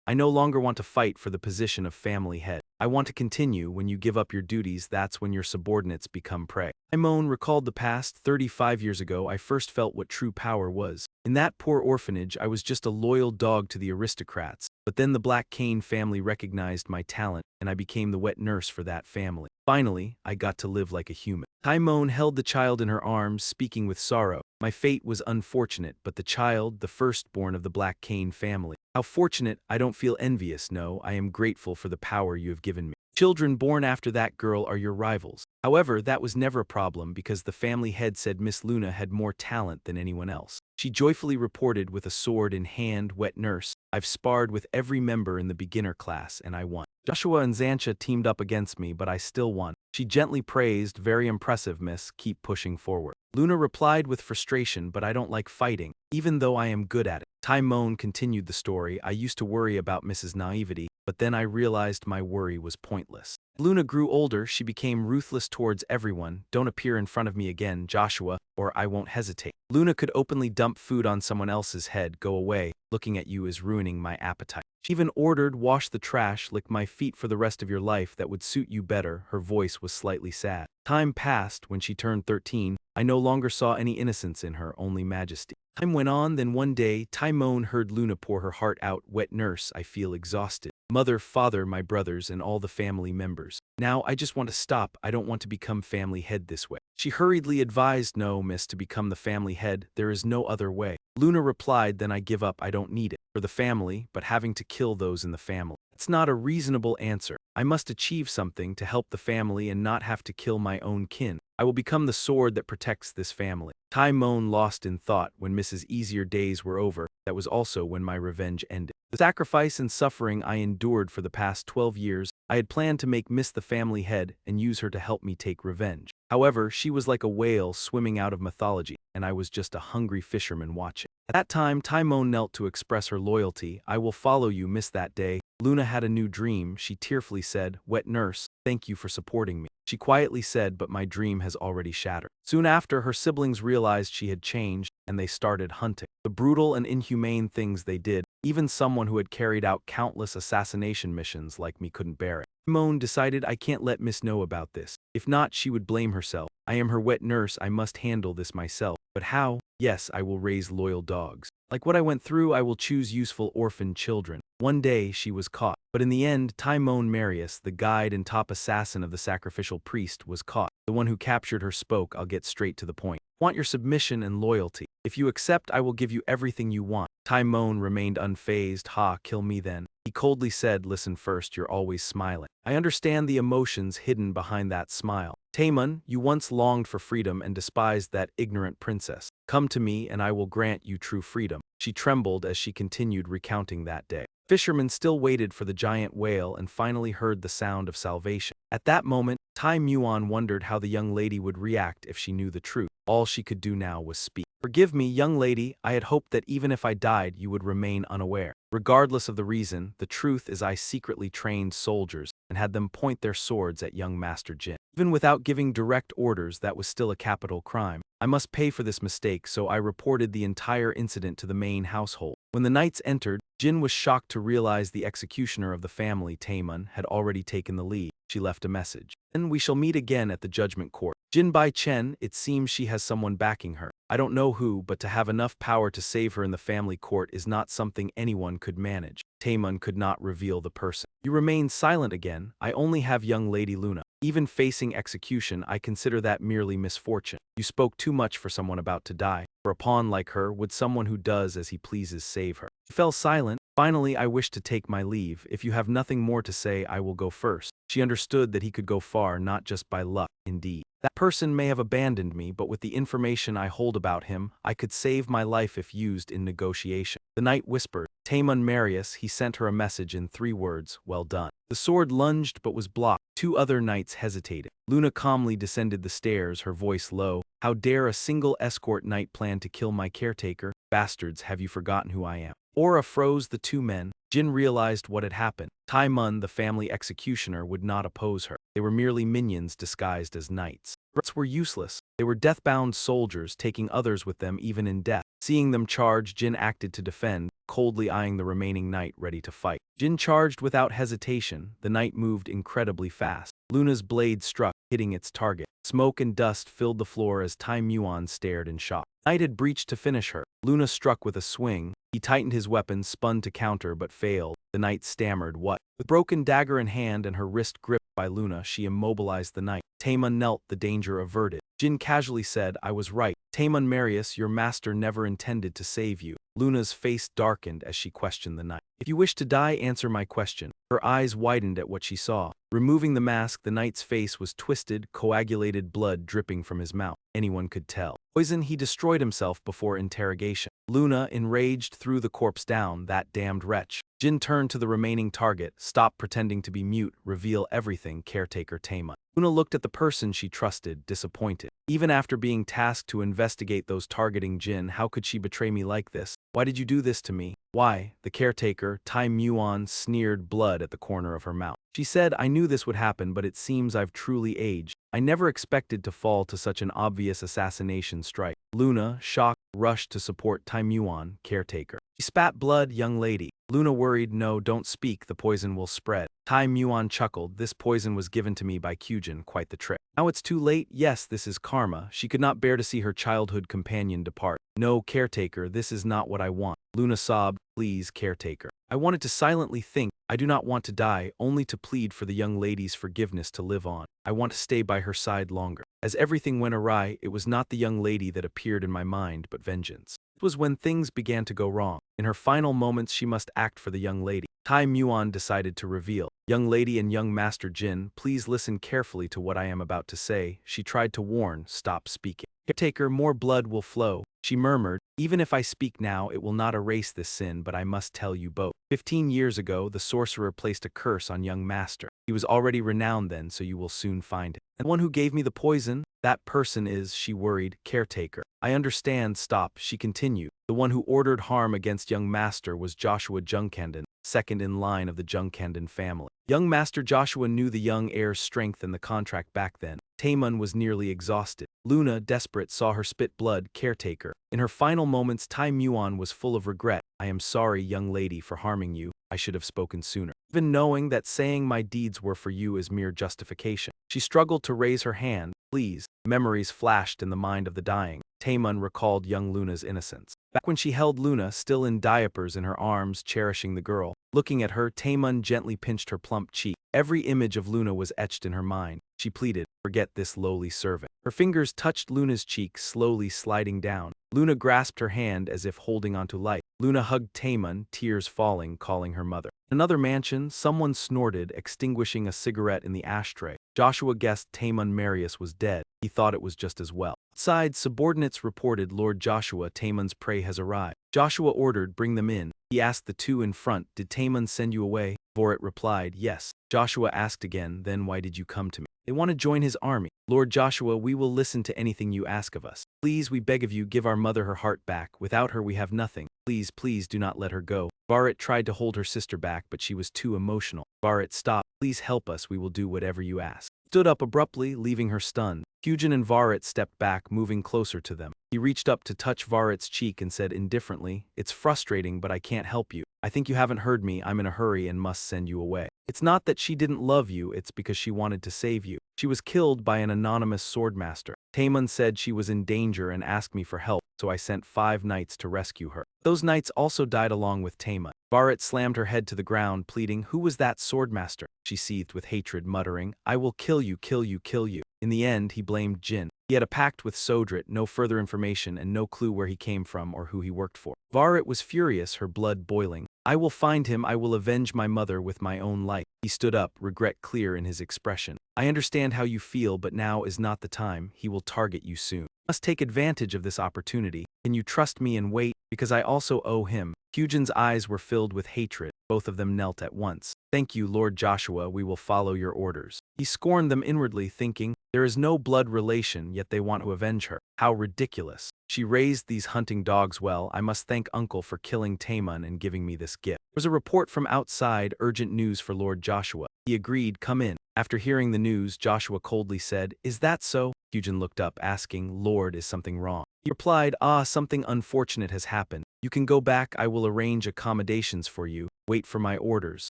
I no longer want to fight for the position of family head. I want to continue. When you give up your duties, that's when your subordinates become prey. Timon recalled the past. 35 years ago, I first felt what true power was. In that poor orphanage, I was just a loyal dog to the aristocrats. But then the Black Cane family recognized my talent, and I became the wet nurse for that family. Finally, I got to live like a human. Timon held the child in her arms, speaking with sorrow. My fate was unfortunate, but the child, the firstborn of the Black Cane family. How fortunate. I don't feel envious, no, I am grateful for the power you have given me. Children born after that girl are your rivals. However, that was never a problem because the family head said Miss Luna had more talent than anyone else. She joyfully reported with a sword in hand, wet nurse, I've sparred with every member in the beginner class and I won. Joshua and Xancha teamed up against me, but I still won. She gently praised, very impressive, miss, keep pushing forward. Luna replied with frustration, but I don't like fighting, even though I am good at it. Timon continued the story. I used to worry about Mrs. Naivety, but then I realized my worry was pointless. Luna grew older, she became ruthless towards everyone. Don't appear in front of me again, Joshua, or I won't hesitate. Luna could openly dump food on someone else's head. Go away, looking at you is ruining my appetite. She even ordered, wash the trash, lick my feet for the rest of your life, that would suit you better. Her voice was slightly sad. Time passed. When she turned 13, I no longer saw any innocence in her, only majesty. Time went on, then one day, Timon heard Luna pour her heart out. Wet nurse, I feel exhausted. Mother, father, my brothers, and all the family members. Now I just want to stop. I don't want to become family head this way. She hurriedly advised, no, miss, to become the family head, there is no other way. Luna replied, then I give up. I don't need it. For the family, but having to kill those in the family. It's not a reasonable answer. I must achieve something to help the family and not have to kill my own kin. I will become the sword that protects this family. Timon lost in thought. When Mrs. Easier days were over, that was also when my revenge ended. The sacrifice and suffering I endured for the past 12 years, I had planned to make Miss the family head and use her to help me take revenge. However, she was like a whale swimming out of mythology, and I was just a hungry fisherman watching. At that time, Timon knelt to express her loyalty. I will follow you, miss. That day, Luna had a new dream. She tearfully said, wet nurse, thank you for supporting me. She quietly said, but my dream has already shattered. Soon after, her siblings realized she had changed, and they started hunting. The brutal and inhumane things they did, even someone who had carried out countless assassination missions like me couldn't bear it. Timon decided, I can't let Miss know about this. If not, she would blame herself. I am her wet nurse, I must handle this myself. But how? Yes, I will raise loyal dogs. Like what I went through, I will choose useful orphan children. One day, she was caught. But in the end, Timon Marius, the guide and top assassin of the sacrificial priest, was caught. The one who captured her spoke, I'll get straight to the point. Want your submission and loyalty. If you accept, I will give you everything you want. Timon remained unfazed. Ha, kill me then. He coldly said, listen first, you're always smiling. I understand the emotions hidden behind that smile. Timon, you once longed for freedom and despised that ignorant princess. Come to me and I will grant you true freedom. She trembled as she continued recounting that day. Fishermen still waited for the giant whale and finally heard the sound of salvation. At that moment, Tai Muon wondered how the young lady would react if she knew the truth. All she could do now was speak. Forgive me, young lady, I had hoped that even if I died, you would remain unaware. Regardless of the reason, the truth is I secretly trained soldiers and had them point their swords at young Master Jyn. Even without giving direct orders, that was still a capital crime. I must pay for this mistake, so I reported the entire incident to the main household. When the knights entered, Jyn was shocked to realize the executioner of the family, Taemun, had already taken the lead. She left a message. Then we shall meet again at the judgment court. Jin Bai Chen, it seems she has someone backing her. I don't know who, but to have enough power to save her in the family court is not something anyone could manage. Taemun could not reveal the person. You remain silent again. I only have young Lady Luna. Even facing execution, I consider that merely misfortune. You spoke too much for someone about to die. For a pawn like her, would someone who does as he pleases save her? He fell silent. Finally, I wish to take my leave. If you have nothing more to say, I will go first. She understood that he could go far not just by luck, indeed. That person may have abandoned me, but with the information I hold about him, I could save my life if used in negotiation. The knight whispered, Taemun Marius, he sent her a message in 3 words, well done. The sword lunged but was blocked. 2 other knights hesitated. Luna calmly descended the stairs, her voice low. How dare a single escort knight plan to kill my caretaker? Bastards, have you forgotten who I am? Aura froze the 2 men. Jyn realized what had happened. Taemun, the family executioner, would not oppose her. They were merely minions disguised as knights. Threats were useless. They were death-bound soldiers, taking others with them even in death. Seeing them charge, Jyn acted to defend, coldly eyeing the remaining knight ready to fight. Jyn charged without hesitation. The knight moved incredibly fast. Luna's blade struck, hitting its target. Smoke and dust filled the floor as Taemun stared in shock. The knight had breached to finish her. Luna struck with a swing. He tightened his weapon, spun to counter, but failed. The knight stammered, "What?" With broken dagger in hand and her wrist gripped by Luna, she immobilized the knight. Taemun knelt, the danger averted. Jyn casually said, "I was right. Taemun Marius, your master never intended to save you." Luna's face darkened as she questioned the knight. "If you wish to die, answer my question." Her eyes widened at what she saw. Removing the mask, the knight's face was twisted, coagulated blood dripping from his mouth. Anyone could tell. Poison, he destroyed himself before interrogation. Luna, enraged, threw the corpse down. "That damned wretch." Jyn turned to the remaining target. "Stop pretending to be mute. Reveal everything, caretaker Taemun." Luna looked at the person she trusted, disappointed. Even after being tasked to investigate those targeting Jyn, how could she betray me like this? "Why did you do this to me?" "Why?" The caretaker, Taemun, sneered, blood at the corner of her mouth. She said, "I knew this would happen, but it seems I've truly aged. I never expected to fall to such an obvious assassination strike." Luna, shocked, rushed to support Taemun, caretaker. She spat blood, "Young lady." Luna worried, "No, don't speak, the poison will spread." Taemun chuckled, "This poison was given to me by Kyujin, quite the trick. Now it's too late. Yes, this is karma." She could not bear to see her childhood companion depart. "No, caretaker, this is not what I want." Luna sobbed, "Please, caretaker. I wanted to silently think. I do not want to die, only to plead for the young lady's forgiveness to live on. I want to stay by her side longer." As everything went awry, it was not the young lady that appeared in my mind, but vengeance. It was when things began to go wrong. In her final moments, she must act for the young lady. Taemun decided to reveal. "Young lady and young master Jyn, please listen carefully to what I am about to say." She tried to warn, "Stop speaking. Caretaker, more blood will flow." She murmured, "Even if I speak now, it will not erase this sin, but I must tell you both. 15 years ago, the sorcerer placed a curse on young master. He was already renowned then, so you will soon find him. And the one who gave me the poison, that person is," she worried, "caretaker." "I understand." "Stop," she continued. "The one who ordered harm against young master was Joshua Jungkanden, second in line of the Jungkanden family. Young master Joshua knew the young heir's strength and the contract back then. Taemun was nearly exhausted. Luna, desperate, saw her spit blood, caretaker. In her final moments, Taemun was full of regret. "I am sorry, young lady, for harming you. I should have spoken sooner. Even knowing that saying my deeds were for you is mere justification." She struggled to raise her hand. "Please." Memories flashed in the mind of the dying. Taemun recalled young Luna's innocence. Back when she held Luna, still in diapers, in her arms, cherishing the girl. Looking at her, Taemun gently pinched her plump cheek. Every image of Luna was etched in her mind. She pleaded, "Forget this lowly servant." Her fingers touched Luna's cheek, slowly sliding down. Luna grasped her hand as if holding onto life. Luna hugged Taemun, tears falling, calling her mother. In another mansion, someone snorted, extinguishing a cigarette in the ashtray. Joshua guessed Taemun Marius was dead. He thought it was just as well. Outside, subordinates reported, "Lord Joshua, Taemun's prey has arrived." Joshua ordered, "Bring them in." He asked the two in front, "Did Taemun send you away?" Vorit replied, "Yes." Joshua asked again, "Then why did you come to me?" "They want to join his army." "Lord Joshua, we will listen to anything you ask of us. Please, we beg of you, give our mother her heart back. Without her we have nothing. Please, please do not let her go." Vorit tried to hold her sister back, but she was too emotional. Vorit, "Stop. Please help us. We will do whatever you ask." Stood up abruptly, leaving her stunned. Kyujin and Vorit stepped back, moving closer to them. He reached up to touch Vorit's cheek and said indifferently, "It's frustrating, but I can't help you. I think you haven't heard me. I'm in a hurry and must send you away. It's not that she didn't love you, it's because she wanted to save you. She was killed by an anonymous swordmaster. Taemun said she was in danger and asked me for help, so I sent 5 knights to rescue her. Those knights also died along with Taemun." Vorit slammed her head to the ground, pleading, "Who was that swordmaster?" She seethed with hatred, muttering, "I will kill you, kill you, kill you." In the end, he blamed Jyn. He had a pact with Sodrit, no further information and no clue where he came from or who he worked for. Vorit was furious, her blood boiling. "I will find him. I will avenge my mother with my own life." He stood up, regret clear in his expression. "I understand how you feel, but now is not the time. He will target you soon. Must take advantage of this opportunity. Can you trust me and wait? Because I also owe him." Kyujin's eyes were filled with hatred. Both of them knelt at once. "Thank you, Lord Joshua, we will follow your orders." He scorned them inwardly, thinking, There is no blood relation, yet they want to avenge her. How ridiculous. She raised these hunting dogs well. I must thank Uncle for killing Taemun and giving me this gift. There was a report from outside, urgent news for Lord Joshua. He agreed, come in. After hearing the news, Joshua coldly said, is that so? Hyujin looked up, asking, Lord, is something wrong? He replied, something unfortunate has happened. You can go back, I will arrange accommodations for you. Wait for my orders.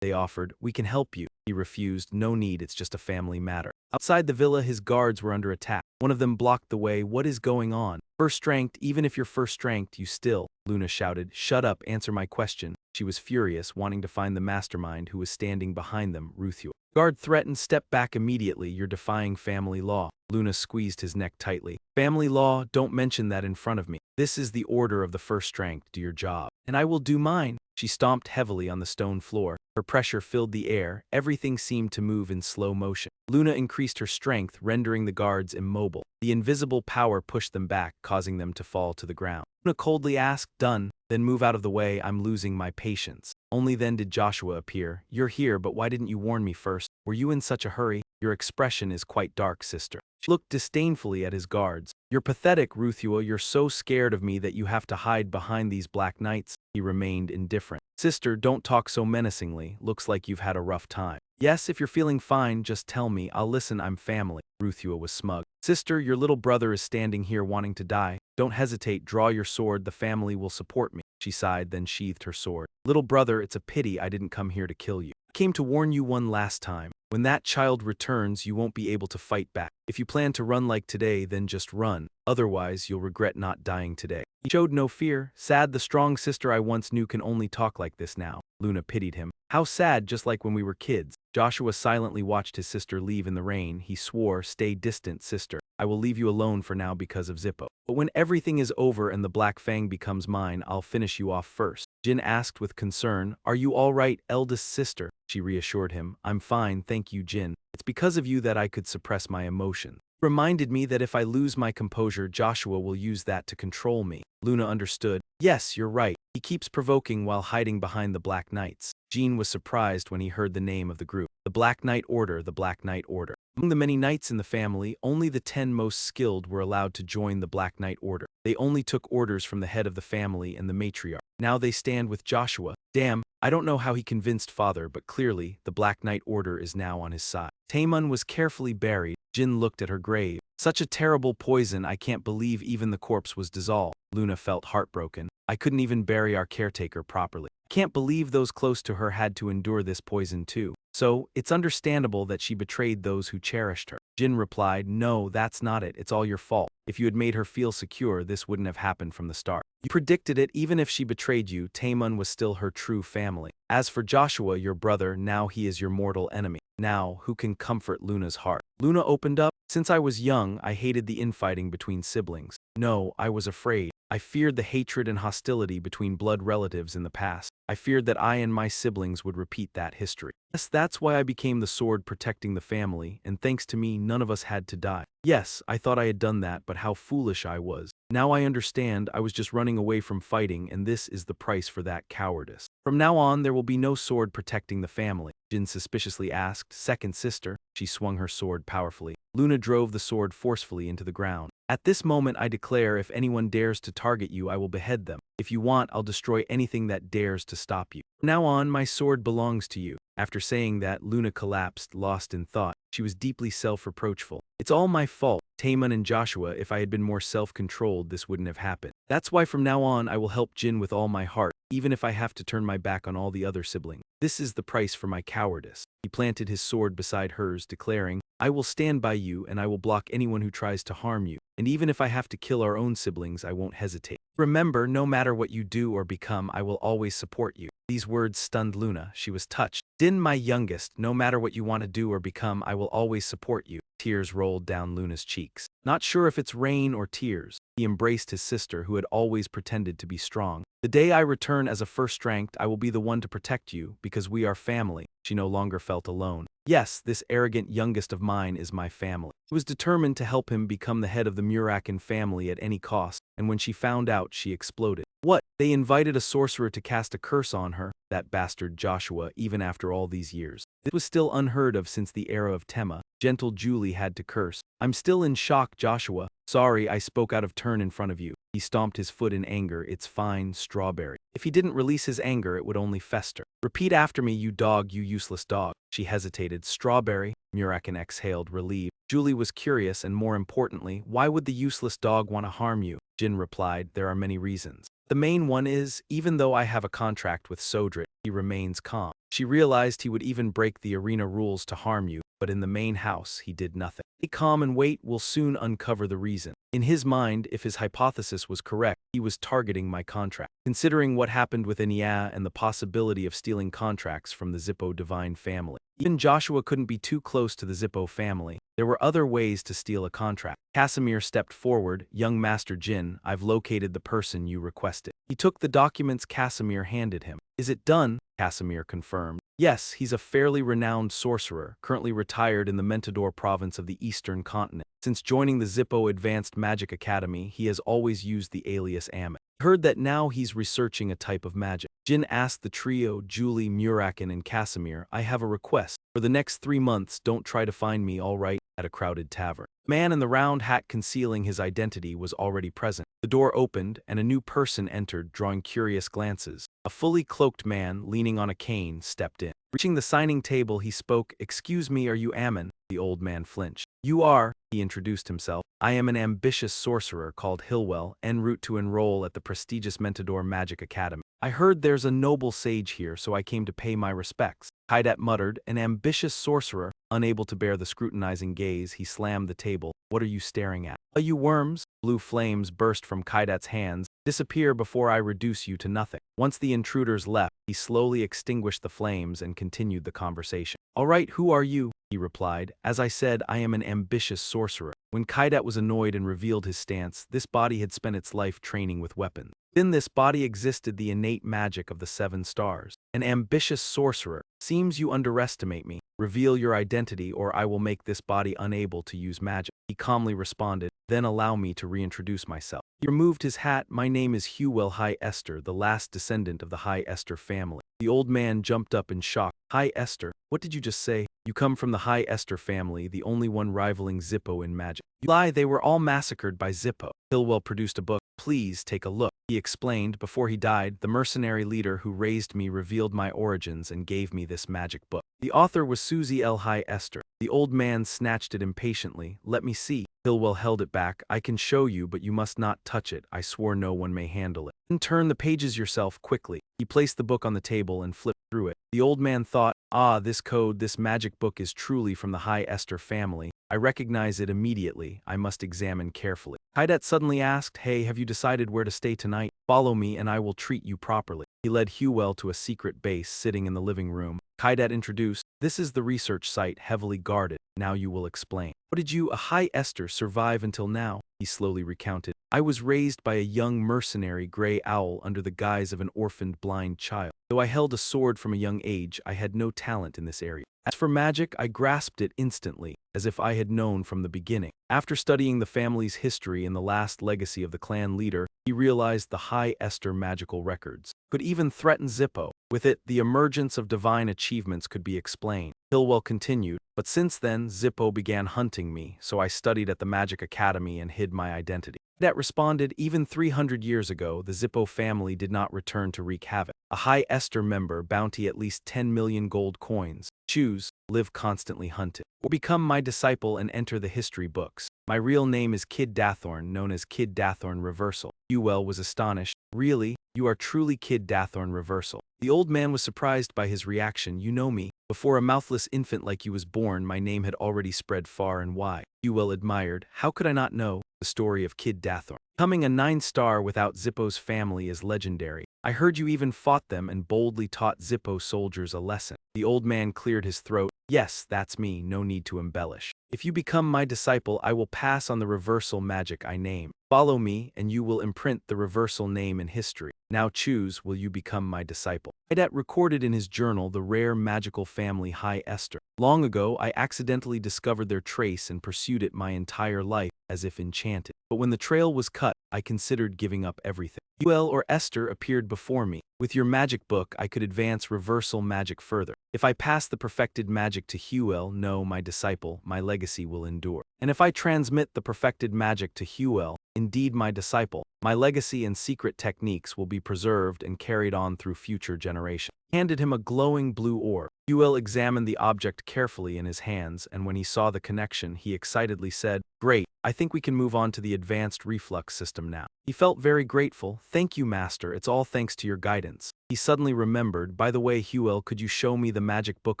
They offered, we can help you. He refused, no need, it's just a family matter. Outside the villa, his guards were under attack. One of them blocked the way. What is going on? First ranked, even if you're first ranked, you still. Luna shouted, shut up, answer my question. She was furious, wanting to find the mastermind who was standing behind them, Ruthua. Guard threatened, step back immediately, you're defying family law. Luna squeezed his neck tightly. Family law, don't mention that in front of me. This is the order of the first rank, do your job. And I will do mine. She stomped heavily on the stone floor. Her pressure filled the air, everything seemed to move in slow motion. Luna increased her strength, rendering the guards immobile. The invisible power pushed them back, causing them to fall to the ground. Luna coldly asked, done, then move out of the way, I'm losing my patience. Only then did Joshua appear. You're here, but why didn't you warn me first? Were you in such a hurry? Your expression is quite dark, sister. She looked disdainfully at his guards. You're pathetic, Ruthua, you're so scared of me that you have to hide behind these black knights. He remained indifferent. Sister, don't talk so menacingly, looks like you've had a rough time. Yes, if you're feeling fine, just tell me, I'll listen, I'm family. Ruthua was smug. Sister, your little brother is standing here wanting to die. Don't hesitate, draw your sword, the family will support me. She sighed, then sheathed her sword. Little brother, it's a pity I didn't come here to kill you. I came to warn you one last time. When that child returns, you won't be able to fight back. If you plan to run like today, then just run. Otherwise, you'll regret not dying today. He showed no fear. Sad, the strong sister I once knew can only talk like this now. Luna pitied him. How sad, just like when we were kids. Joshua silently watched his sister leave in the rain. He swore, stay distant, sister. I will leave you alone for now because of Zippo. But when everything is over and the Black Fang becomes mine, I'll finish you off first. Jyn asked with concern, are you all right, eldest sister? She reassured him, I'm fine, thank you, Jyn. It's because of you that I could suppress my emotion. Reminded me that if I lose my composure, Joshua will use that to control me. Luna understood. Yes, you're right. He keeps provoking while hiding behind the Black Knights. Jyn was surprised when he heard the name of the group. The Black Knight Order, the Black Knight Order. Among the many knights in the family, only the 10 most skilled were allowed to join the Black Knight Order. They only took orders from the head of the family and the matriarch. Now they stand with Joshua. Damn, I don't know how he convinced father, but clearly, the Black Knight Order is now on his side. Taemun was carefully buried. Jyn looked at her grave. Such a terrible poison, I can't believe even the corpse was dissolved. Luna felt heartbroken. I couldn't even bury our caretaker properly. I can't believe those close to her had to endure this poison too. So, it's understandable that she betrayed those who cherished her. Jyn replied, no, that's not it, it's all your fault. If you had made her feel secure, this wouldn't have happened from the start. You predicted it, even if she betrayed you, Taemun was still her true family. As for Joshua, your brother, now he is your mortal enemy. Now, who can comfort Luna's heart? Luna opened up. Since I was young, I hated the infighting between siblings. No, I was afraid. I feared the hatred and hostility between blood relatives in the past. I feared that I and my siblings would repeat that history. Yes, that's why I became the sword protecting the family, and thanks to me, none of us had to die. Yes, I thought I had done that, but how foolish I was. Now I understand, I was just running away from fighting, and this is the price for that cowardice. From now on, there will be no sword protecting the family. Jyn suspiciously asked, second sister. She swung her sword powerfully. Luna drove the sword forcefully into the ground. At this moment I declare, if anyone dares to target you, I will behead them. If you want, I'll destroy anything that dares to stop you. From now on, my sword belongs to you. After saying that, Luna collapsed, lost in thought. She was deeply self-reproachful. It's all my fault. Taemun and Joshua, if I had been more self-controlled, this wouldn't have happened. That's why from now on, I will help Jyn with all my heart, even if I have to turn my back on all the other siblings. This is the price for my cowardice. He planted his sword beside hers, declaring, I will stand by you and I will block anyone who tries to harm you. And even if I have to kill our own siblings, I won't hesitate. Remember, no matter what you do or become, I will always support you. These words stunned Luna. She was touched. Jyn, my youngest, no matter what you want to do or become, I will always support you. Tears rolled down Luna's cheeks. Not sure if it's rain or tears. He embraced his sister, who had always pretended to be strong. The day I return as a first ranked, I will be the one to protect you, because we are family. She no longer felt alone. Yes, this arrogant youngest of mine is my family. She was determined to help him become the head of the Muraken family at any cost, and when she found out, she exploded. What? They invited a sorcerer to cast a curse on her? That bastard Joshua, even after all these years. This was still unheard of since the era of Tema. Gentle Julie had to curse. I'm still in shock, Joshua. Sorry, I spoke out of turn in front of you. He stomped his foot in anger. It's fine, Strawberry. If he didn't release his anger, it would only fester. Repeat after me, you dog, you useless dog. She hesitated. Strawberry. Muraken exhaled, relieved. Julie was curious, and more importantly, why would the useless dog want to harm you? Jyn replied, there are many reasons. The main one is, even though I have a contract with Sodrit, he remains calm. She realized he would even break the arena rules to harm you, but in the main house, he did nothing. Be calm and wait, we'll soon uncover the reason. In his mind, if his hypothesis was correct, he was targeting my contract. Considering what happened with Enya and the possibility of stealing contracts from the Zippo divine family, even Joshua couldn't be too close to the Zippo family. There were other ways to steal a contract. Casimir stepped forward. Young Master Jyn, I've located the person you requested. He took the documents Casimir handed him. Is it done? Casimir confirmed. Yes, he's a fairly renowned sorcerer, currently retired in the Mentador province of the Eastern Continent. Since joining the Zippo Advanced Magic Academy, he has always used the alias Amit. Heard that now he's researching a type of magic. Jyn asked the trio, Julie, Muraken, and Casimir, I have a request. For the next 3 months, don't try to find me, all right? At a crowded tavern. The man in the round hat concealing his identity was already present. The door opened, and a new person entered, drawing curious glances. A fully cloaked man, leaning on a cane, stepped in. Reaching the signing table, he spoke, Excuse me, are you Ammon? The old man flinched. You are, he introduced himself. I am an ambitious sorcerer called Hillwell, en route to enroll at the prestigious Mentador Magic Academy. I heard there's a noble sage here, so I came to pay my respects. Cadet muttered, an ambitious sorcerer. Unable to bear the scrutinizing gaze, he slammed the table. What are you staring at? Are you worms? Blue flames burst from Cadet's hands. Disappear before I reduce you to nothing. Once the intruders left, he slowly extinguished the flames and continued the conversation. All right, who are you? He replied. As I said, I am an ambitious sorcerer. When Cadet was annoyed and revealed his stance, this body had spent its life training with weapons. In this body existed the innate magic of the 7 stars. An ambitious sorcerer. Seems you underestimate me. Reveal your identity or I will make this body unable to use magic. He calmly responded, then allow me to reintroduce myself. He removed his hat. My name is Hewell High Esther, the last descendant of the High Esther family. The old man jumped up in shock. High Esther? What did you just say? You come from the High Esther family, the only one rivaling Zippo in magic. You lie, they were all massacred by Zippo. Hillwell produced a book. Please take a look. He explained, before he died, the mercenary leader who raised me revealed my origins and gave me this magic book. The author was Susie L. High Esther. The old man snatched it impatiently. Let me see. Hillwell held it back. I can show you, but you must not touch it. I swore no one may handle it. Then turn the pages yourself quickly. He placed the book on the table and flipped through it. The old man thought, this code, this magic book is truly from the High Esther family. I recognize it immediately. I must examine carefully. Cadet suddenly asked, Hey, have you decided where to stay tonight? Follow me and I will treat you properly. He led Hewell to a secret base sitting in the living room. Cadet introduced, this is the research site, heavily guarded. Now you will explain. How did you, a High Esther, survive until now? He slowly recounted. I was raised by a young mercenary gray owl under the guise of an orphaned blind child. Though I held a sword from a young age, I had no talent in this area. As for magic, I grasped it instantly, as if I had known from the beginning. After studying the family's history and the last legacy of the clan leader, he realized the High Esther magical records could even threaten Zippo. With it, the emergence of divine achievements could be explained. Hillwell continued, but since then, Zippo began hunting me, so I studied at the Magic Academy and hid my identity. Cadet responded, even 300 years ago, the Zippo family did not return to wreak havoc. A High Esther member bounty at least 10 million gold coins. Choose, live constantly hunted, or become my disciple and enter the history books. My real name is Kid Dathorn, known as Kid Dathorn Reversal. Hewell was astonished. Really? You are truly Kid Dathorn Reversal. The old man was surprised by his reaction. You know me. Before a mouthless infant like you was born, my name had already spread far and wide. Hewell admired. How could I not know? The story of Kid Dathorn. Becoming a 9-star without Zippo's family is legendary. I heard you even fought them and boldly taught Zippo soldiers a lesson. The old man cleared his throat. Yes, that's me, no need to embellish. If you become my disciple, I will pass on the reversal magic I name. Follow me, and you will imprint the reversal name in history. Now choose, will you become my disciple? Cadet recorded in his journal the rare magical family High Esther. Long ago, I accidentally discovered their trace and pursued it my entire life, as if enchanted. But when the trail was cut, I considered giving up everything. Duel or Esther appeared before me. With your magic book, I could advance reversal magic further. If I pass the perfected magic to Huel, no, my disciple, my legacy will endure. And if I transmit the perfected magic to Huel, indeed my disciple, my legacy and secret techniques will be preserved and carried on through future generations. Handed him a glowing blue orb. Huel examined the object carefully in his hands, and when he saw the connection, he excitedly said, "Great, I think we can move on to the advanced reflux system now." He felt very grateful. "Thank you, Master, it's all thanks to your guidance." He suddenly remembered, "By the way, Huel, could you show me the magic book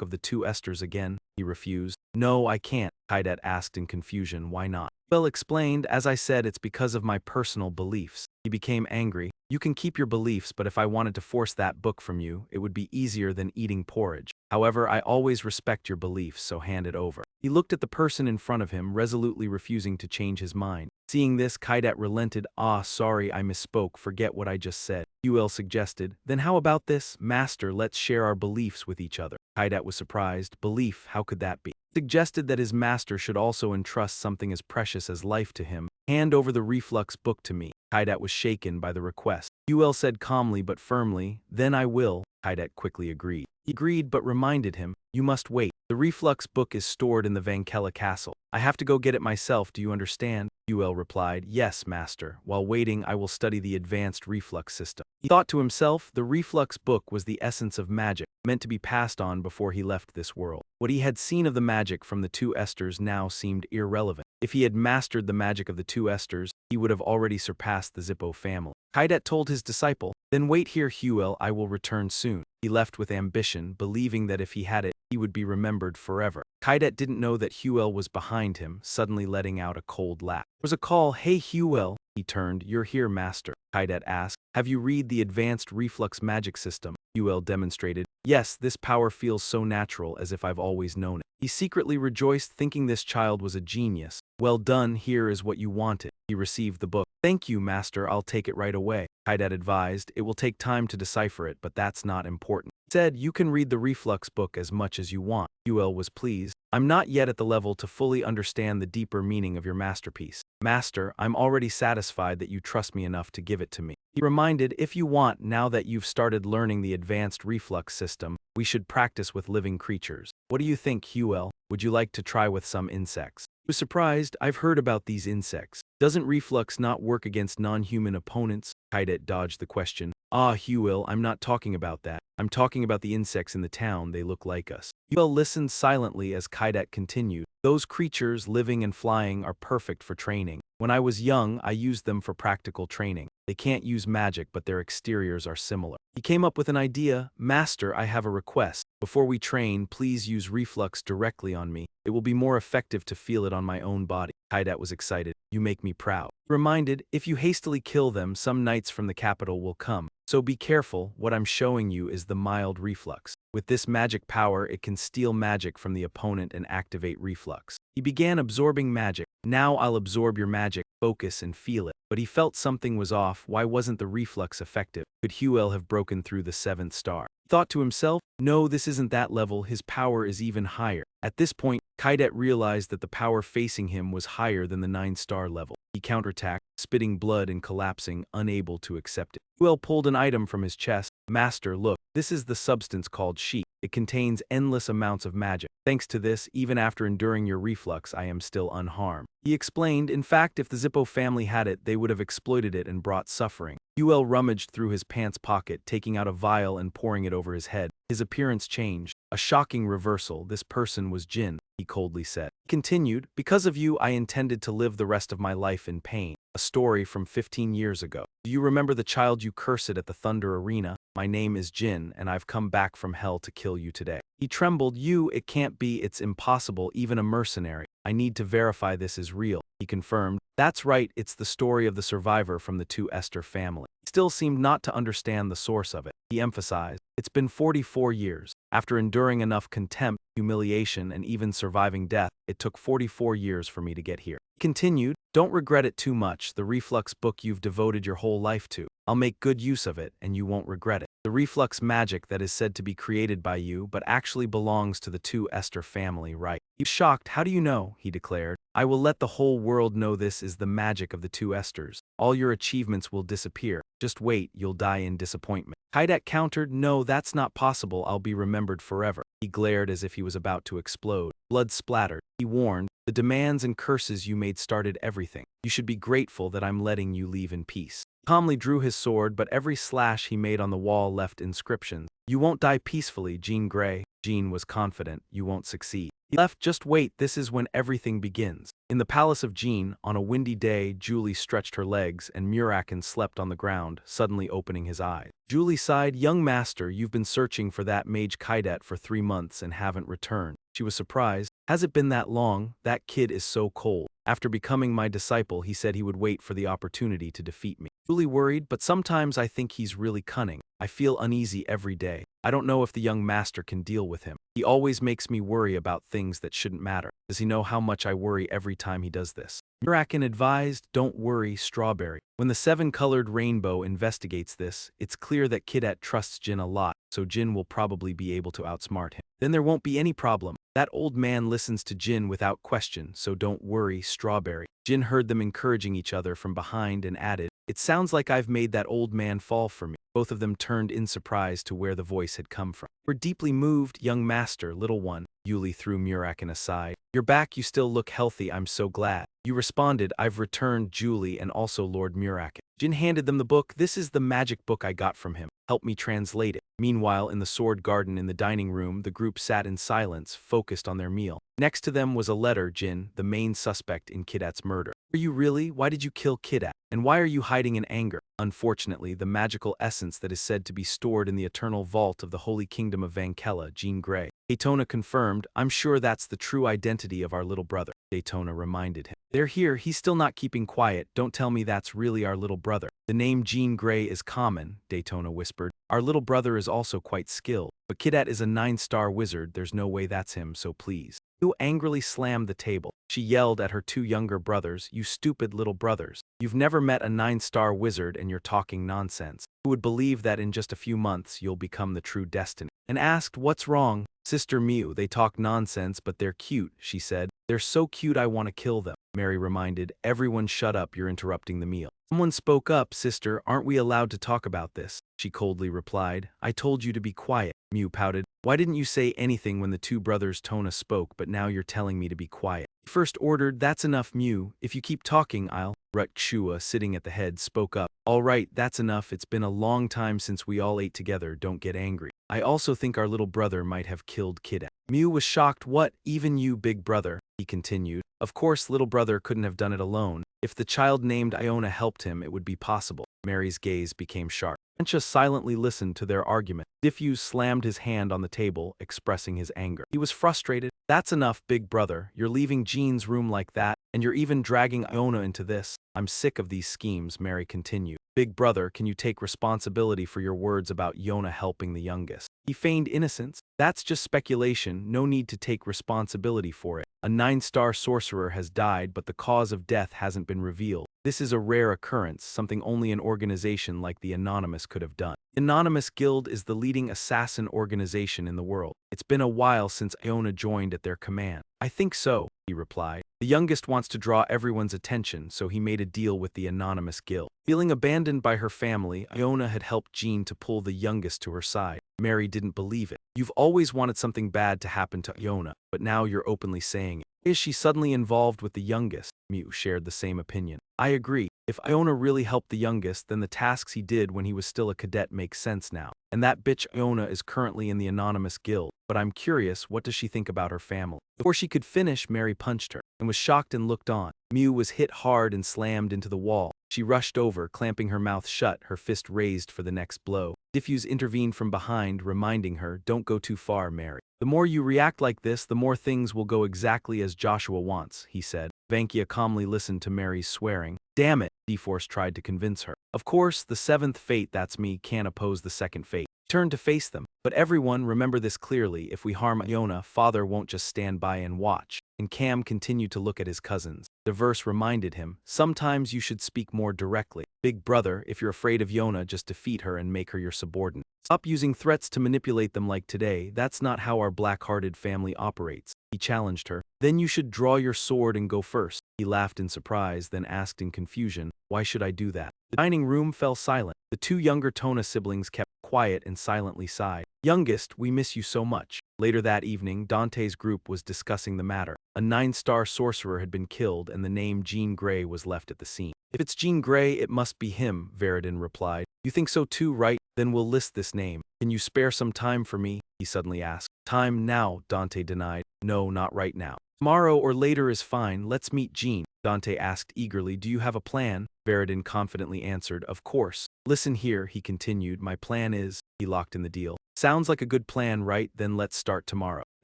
of the two Esters again?" He refused. "No, I can't," Cadet asked in confusion. "Why not?" Huel explained, "As I said, it's because of my personal beliefs." He became angry. "You can keep your beliefs, but if I wanted to force that book from you, it would be easier than eating porridge. However, I always respect your beliefs, so hand it over." He looked at the person in front of him, resolutely refusing to change his mind. Seeing this, Cadet relented. "Ah, sorry, I misspoke, forget what I just said." Huel suggested, "Then how about this? Master, let's share our beliefs with each other." Cadet was surprised. "Belief, how could that be?" Suggested that his master should also entrust something as precious as life to him. "Hand over the reflux book to me." Cadet was shaken by the request. Huel said calmly but firmly, "Then I will." Cadet quickly agreed. He agreed but reminded him, "You must wait. The reflux book is stored in the Vankela castle. I have to go get it myself, do you understand?" Huel replied, "Yes, master. While waiting, I will study the advanced reflux system." He thought to himself, the reflux book was the essence of magic, meant to be passed on before he left this world. What he had seen of the magic from the two Esters now seemed irrelevant. If he had mastered the magic of the two Esters, he would have already surpassed the Zippo family. Cadet told his disciple, "Then wait here, Huel, I will return soon." He left with ambition, believing that if he had it, he would be remembered forever. Cadet didn't know that Huel was behind him, suddenly letting out a cold laugh. There was a call. "Hey, Huel." He turned. "You're here, master." Cadet asked, "Have you read the advanced reflux magic system?" Huel demonstrated, "Yes, this power feels so natural, as if I've always known it." He secretly rejoiced, thinking this child was a genius. "Well done, here is what you wanted." He received the book. "Thank you, master, I'll take it right away." Cadet advised, "It will take time to decipher it, but that's not important." He said, "You can read the reflux book as much as you want." Huel was pleased. "I'm not yet at the level to fully understand the deeper meaning of your masterpiece. Master, I'm already satisfied that you trust me enough to give it to me." He reminded, "If you want, now that you've started learning the advanced reflux system, we should practice with living creatures. What do you think, Huel? Would you like to try with some insects?" He was surprised. "I've heard about these insects. Doesn't reflux not work against non-human opponents?" Cadet dodged the question. "Ah, Huel, I'm not talking about that. I'm talking about the insects in the town, they look like us." Huel listened silently as Cadet continued. "Those creatures, living and flying, are perfect for training. When I was young, I used them for practical training. They can't use magic, but their exteriors are similar." He came up with an idea. "Master, I have a request. Before we train, please use reflux directly on me. It will be more effective to feel it on my own body." Cadet was excited. "You make me proud." Reminded, "If you hastily kill them, some knights from the capital will come. So be careful, what I'm showing you is the mild reflux. With this magic power, it can steal magic from the opponent and activate reflux." He began absorbing magic. "Now I'll absorb your magic, focus and feel it." But he felt something was off. Why wasn't the reflux effective? Could Huel have broken through the 7th star? He thought to himself, "No, this isn't that level, his power is even higher." At this point, Cadet realized that the power facing him was higher than the 9-star level. He counterattacked, spitting blood and collapsing, unable to accept it. Huel pulled an item from his chest. "Master, look, this is the substance called sheep. It contains endless amounts of magic. Thanks to this, even after enduring your reflux, I am still unharmed." He explained, in fact, if the Zippo family had it, they would have exploited it and brought suffering. Huel rummaged through his pants pocket, taking out a vial and pouring it over his head. His appearance changed. A shocking reversal. This person was Jyn, he coldly said. He continued, "Because of you, I intended to live the rest of my life in pain. A story from 15 years ago. Do you remember the child you cursed at the Thunder Arena? My name is Jyn, and I've come back from hell to kill you today." He trembled. It can't be, it's impossible, even a mercenary. I need to verify this is real." He confirmed, "That's right, it's the story of the survivor from the two Esther family." He still seemed not to understand the source of it. He emphasized, "It's been 44 years. After enduring enough contempt, humiliation, and even surviving death, it took 44 years for me to get here." He continued, "Don't regret it too much, the reflux book you've devoted your whole life to. I'll make good use of it, and you won't regret it. The reflux magic that is said to be created by you, but actually belongs to the two Esther family, right?" He was shocked. "How do you know?" he declared. I will let the whole world know this is the magic of the two Esthers. All your achievements will disappear. Just wait, you'll die in disappointment. Cadet countered, no, that's not possible, I'll be remembered forever. He glared as if he was about to explode. Blood splattered. He warned, the demands and curses you made started everything. You should be grateful that I'm letting you leave in peace. He calmly drew his sword, but every slash he made on the wall left inscriptions. You won't die peacefully, Jyn Grey. Jyn was confident, you won't succeed. He left, just wait, this is when everything begins. In the palace of Jyn, on a windy day, Julie stretched her legs and Muraken slept on the ground, suddenly opening his eyes. Julie sighed, young master, you've been searching for that mage cadet for 3 months and haven't returned. She was surprised. Has it been that long? That kid is so cold. After becoming my disciple, he said he would wait for the opportunity to defeat me. Julie worried, but sometimes I think he's really cunning. I feel uneasy every day. I don't know if the young master can deal with him. He always makes me worry about things that shouldn't matter. Does he know how much I worry every time he does this? Muraken advised, don't worry, Strawberry. When the 7-colored rainbow investigates this, it's clear that Cadet trusts Jyn a lot, so Jyn will probably be able to outsmart him. Then there won't be any problem. That old man listens to Jyn without question, so don't worry, Strawberry. Jyn heard them encouraging each other from behind and added, it sounds like I've made that old man fall for me. Both of them turned in surprise to where the voice had come from. We're deeply moved, young master, little one. Yuli threw Muraken aside. You're back, you still look healthy, I'm so glad. You responded, I've returned, Julie and also Lord Muraken. Jyn handed them the book. This is the magic book I got from him. Help me translate it. Meanwhile, in the sword garden in the dining room, the group sat in silence, focused on their meal. Next to them was a letter, Jyn, the main suspect in Kidet's murder. Are you really? Why did you kill Kidet? And why are you hiding in anger? Unfortunately, the magical essence that is said to be stored in the eternal vault of the Holy Kingdom of Vankella, Jyn Grey. Daytona confirmed, I'm sure that's the true identity of our little brother. Daytona reminded him. They're here, he's still not keeping quiet, don't tell me that's really our little brother. The name Jyn Grey is common, Daytona whispered. Our little brother is also quite skilled, but Kidet is a 9-star wizard, there's no way that's him, so please. Yu angrily slammed the table. She yelled at her 2 younger brothers, you stupid little brothers. You've never met a 9-star wizard and you're talking nonsense. Who would believe that in just a few months you'll become the true destiny? And asked, what's wrong? Sister Mew, they talk nonsense but they're cute, she said. They're so cute I want to kill them. Mary reminded, everyone shut up, you're interrupting the meal. Someone spoke up, sister, aren't we allowed to talk about this? She coldly replied, I told you to be quiet. Mew pouted, why didn't you say anything when the 2 brothers Tona spoke but now you're telling me to be quiet? First ordered, that's enough Mew, if you keep talking I'll. Rutshua, sitting at the head, spoke up. All right, that's enough, it's been a long time since we all ate together, don't get angry. I also think our little brother might have killed Kidet. Mew was shocked, what, even you big brother? He continued. Of course little brother couldn't have done it alone. If the child named Iona helped him, it would be possible. Mary's gaze became sharp. Ancha silently listened to their argument. Diffuse slammed his hand on the table, expressing his anger. He was frustrated. That's enough, big brother. You're leaving Jean's room like that, and you're even dragging Iona into this. I'm sick of these schemes, Mary continued. Big brother, can you take responsibility for your words about Iona helping the youngest? He feigned innocence. That's just speculation, no need to take responsibility for it. A 9-star sorcerer has died, but the cause of death hasn't been revealed. This is a rare occurrence, something only an organization like the Anonymous could have done. The Anonymous Guild is the leading assassin organization in the world. It's been a while since Iona joined at their command. I think so, he replied. The youngest wants to draw everyone's attention, so he made a deal with the Anonymous Guild. Feeling abandoned by her family, Iona had helped Jyn to pull the youngest to her side. Mary didn't believe it. You've always wanted something bad to happen to Iona, but now you're openly saying it. Is she suddenly involved with the youngest? Mew shared the same opinion. I agree. If Iona really helped the youngest, then the tasks he did when he was still a cadet make sense now. And that bitch Iona is currently in the Anonymous Guild. But I'm curious, what does she think about her family? Before she could finish, Mary punched her, and was shocked and looked on. Mew was hit hard and slammed into the wall. She rushed over, clamping her mouth shut, her fist raised for the next blow. Diffuse intervened from behind, reminding her, don't go too far, Mary. The more you react like this, the more things will go exactly as Joshua wants, he said. Vankia calmly listened to Mary's swearing. Damn it, D-Force tried to convince her. Of course, the 7th fate, that's me, can't oppose the 2nd fate. Turn to face them. But everyone, remember this clearly, if we harm Iona, father won't just stand by and watch. And Cam continued to look at his cousins. The verse reminded him, sometimes you should speak more directly. Big brother, if you're afraid of Iona, just defeat her and make her your subordinate. Stop using threats to manipulate them like today. That's not how our black-hearted family operates. He challenged her. Then you should draw your sword and go first. He laughed in surprise, then asked in confusion, why should I do that? The dining room fell silent. The two younger Tona siblings kept quiet and silently sighed. Youngest, we miss you so much. Later that evening, Dante's group was discussing the matter. A 9-star sorcerer had been killed and the name Jean Grey was left at the scene. If it's Jean Grey, it must be him, Veridin replied. You think so too, right? Then we'll list this name. Can you spare some time for me? He suddenly asked. Time now, Dante denied. No, not right now. Tomorrow or later is fine. Let's meet Jean. Dante asked eagerly, do you have a plan? Veridin confidently answered, of course. Listen here, he continued, my plan is, he locked in the deal. Sounds like a good plan, right? Then let's start tomorrow.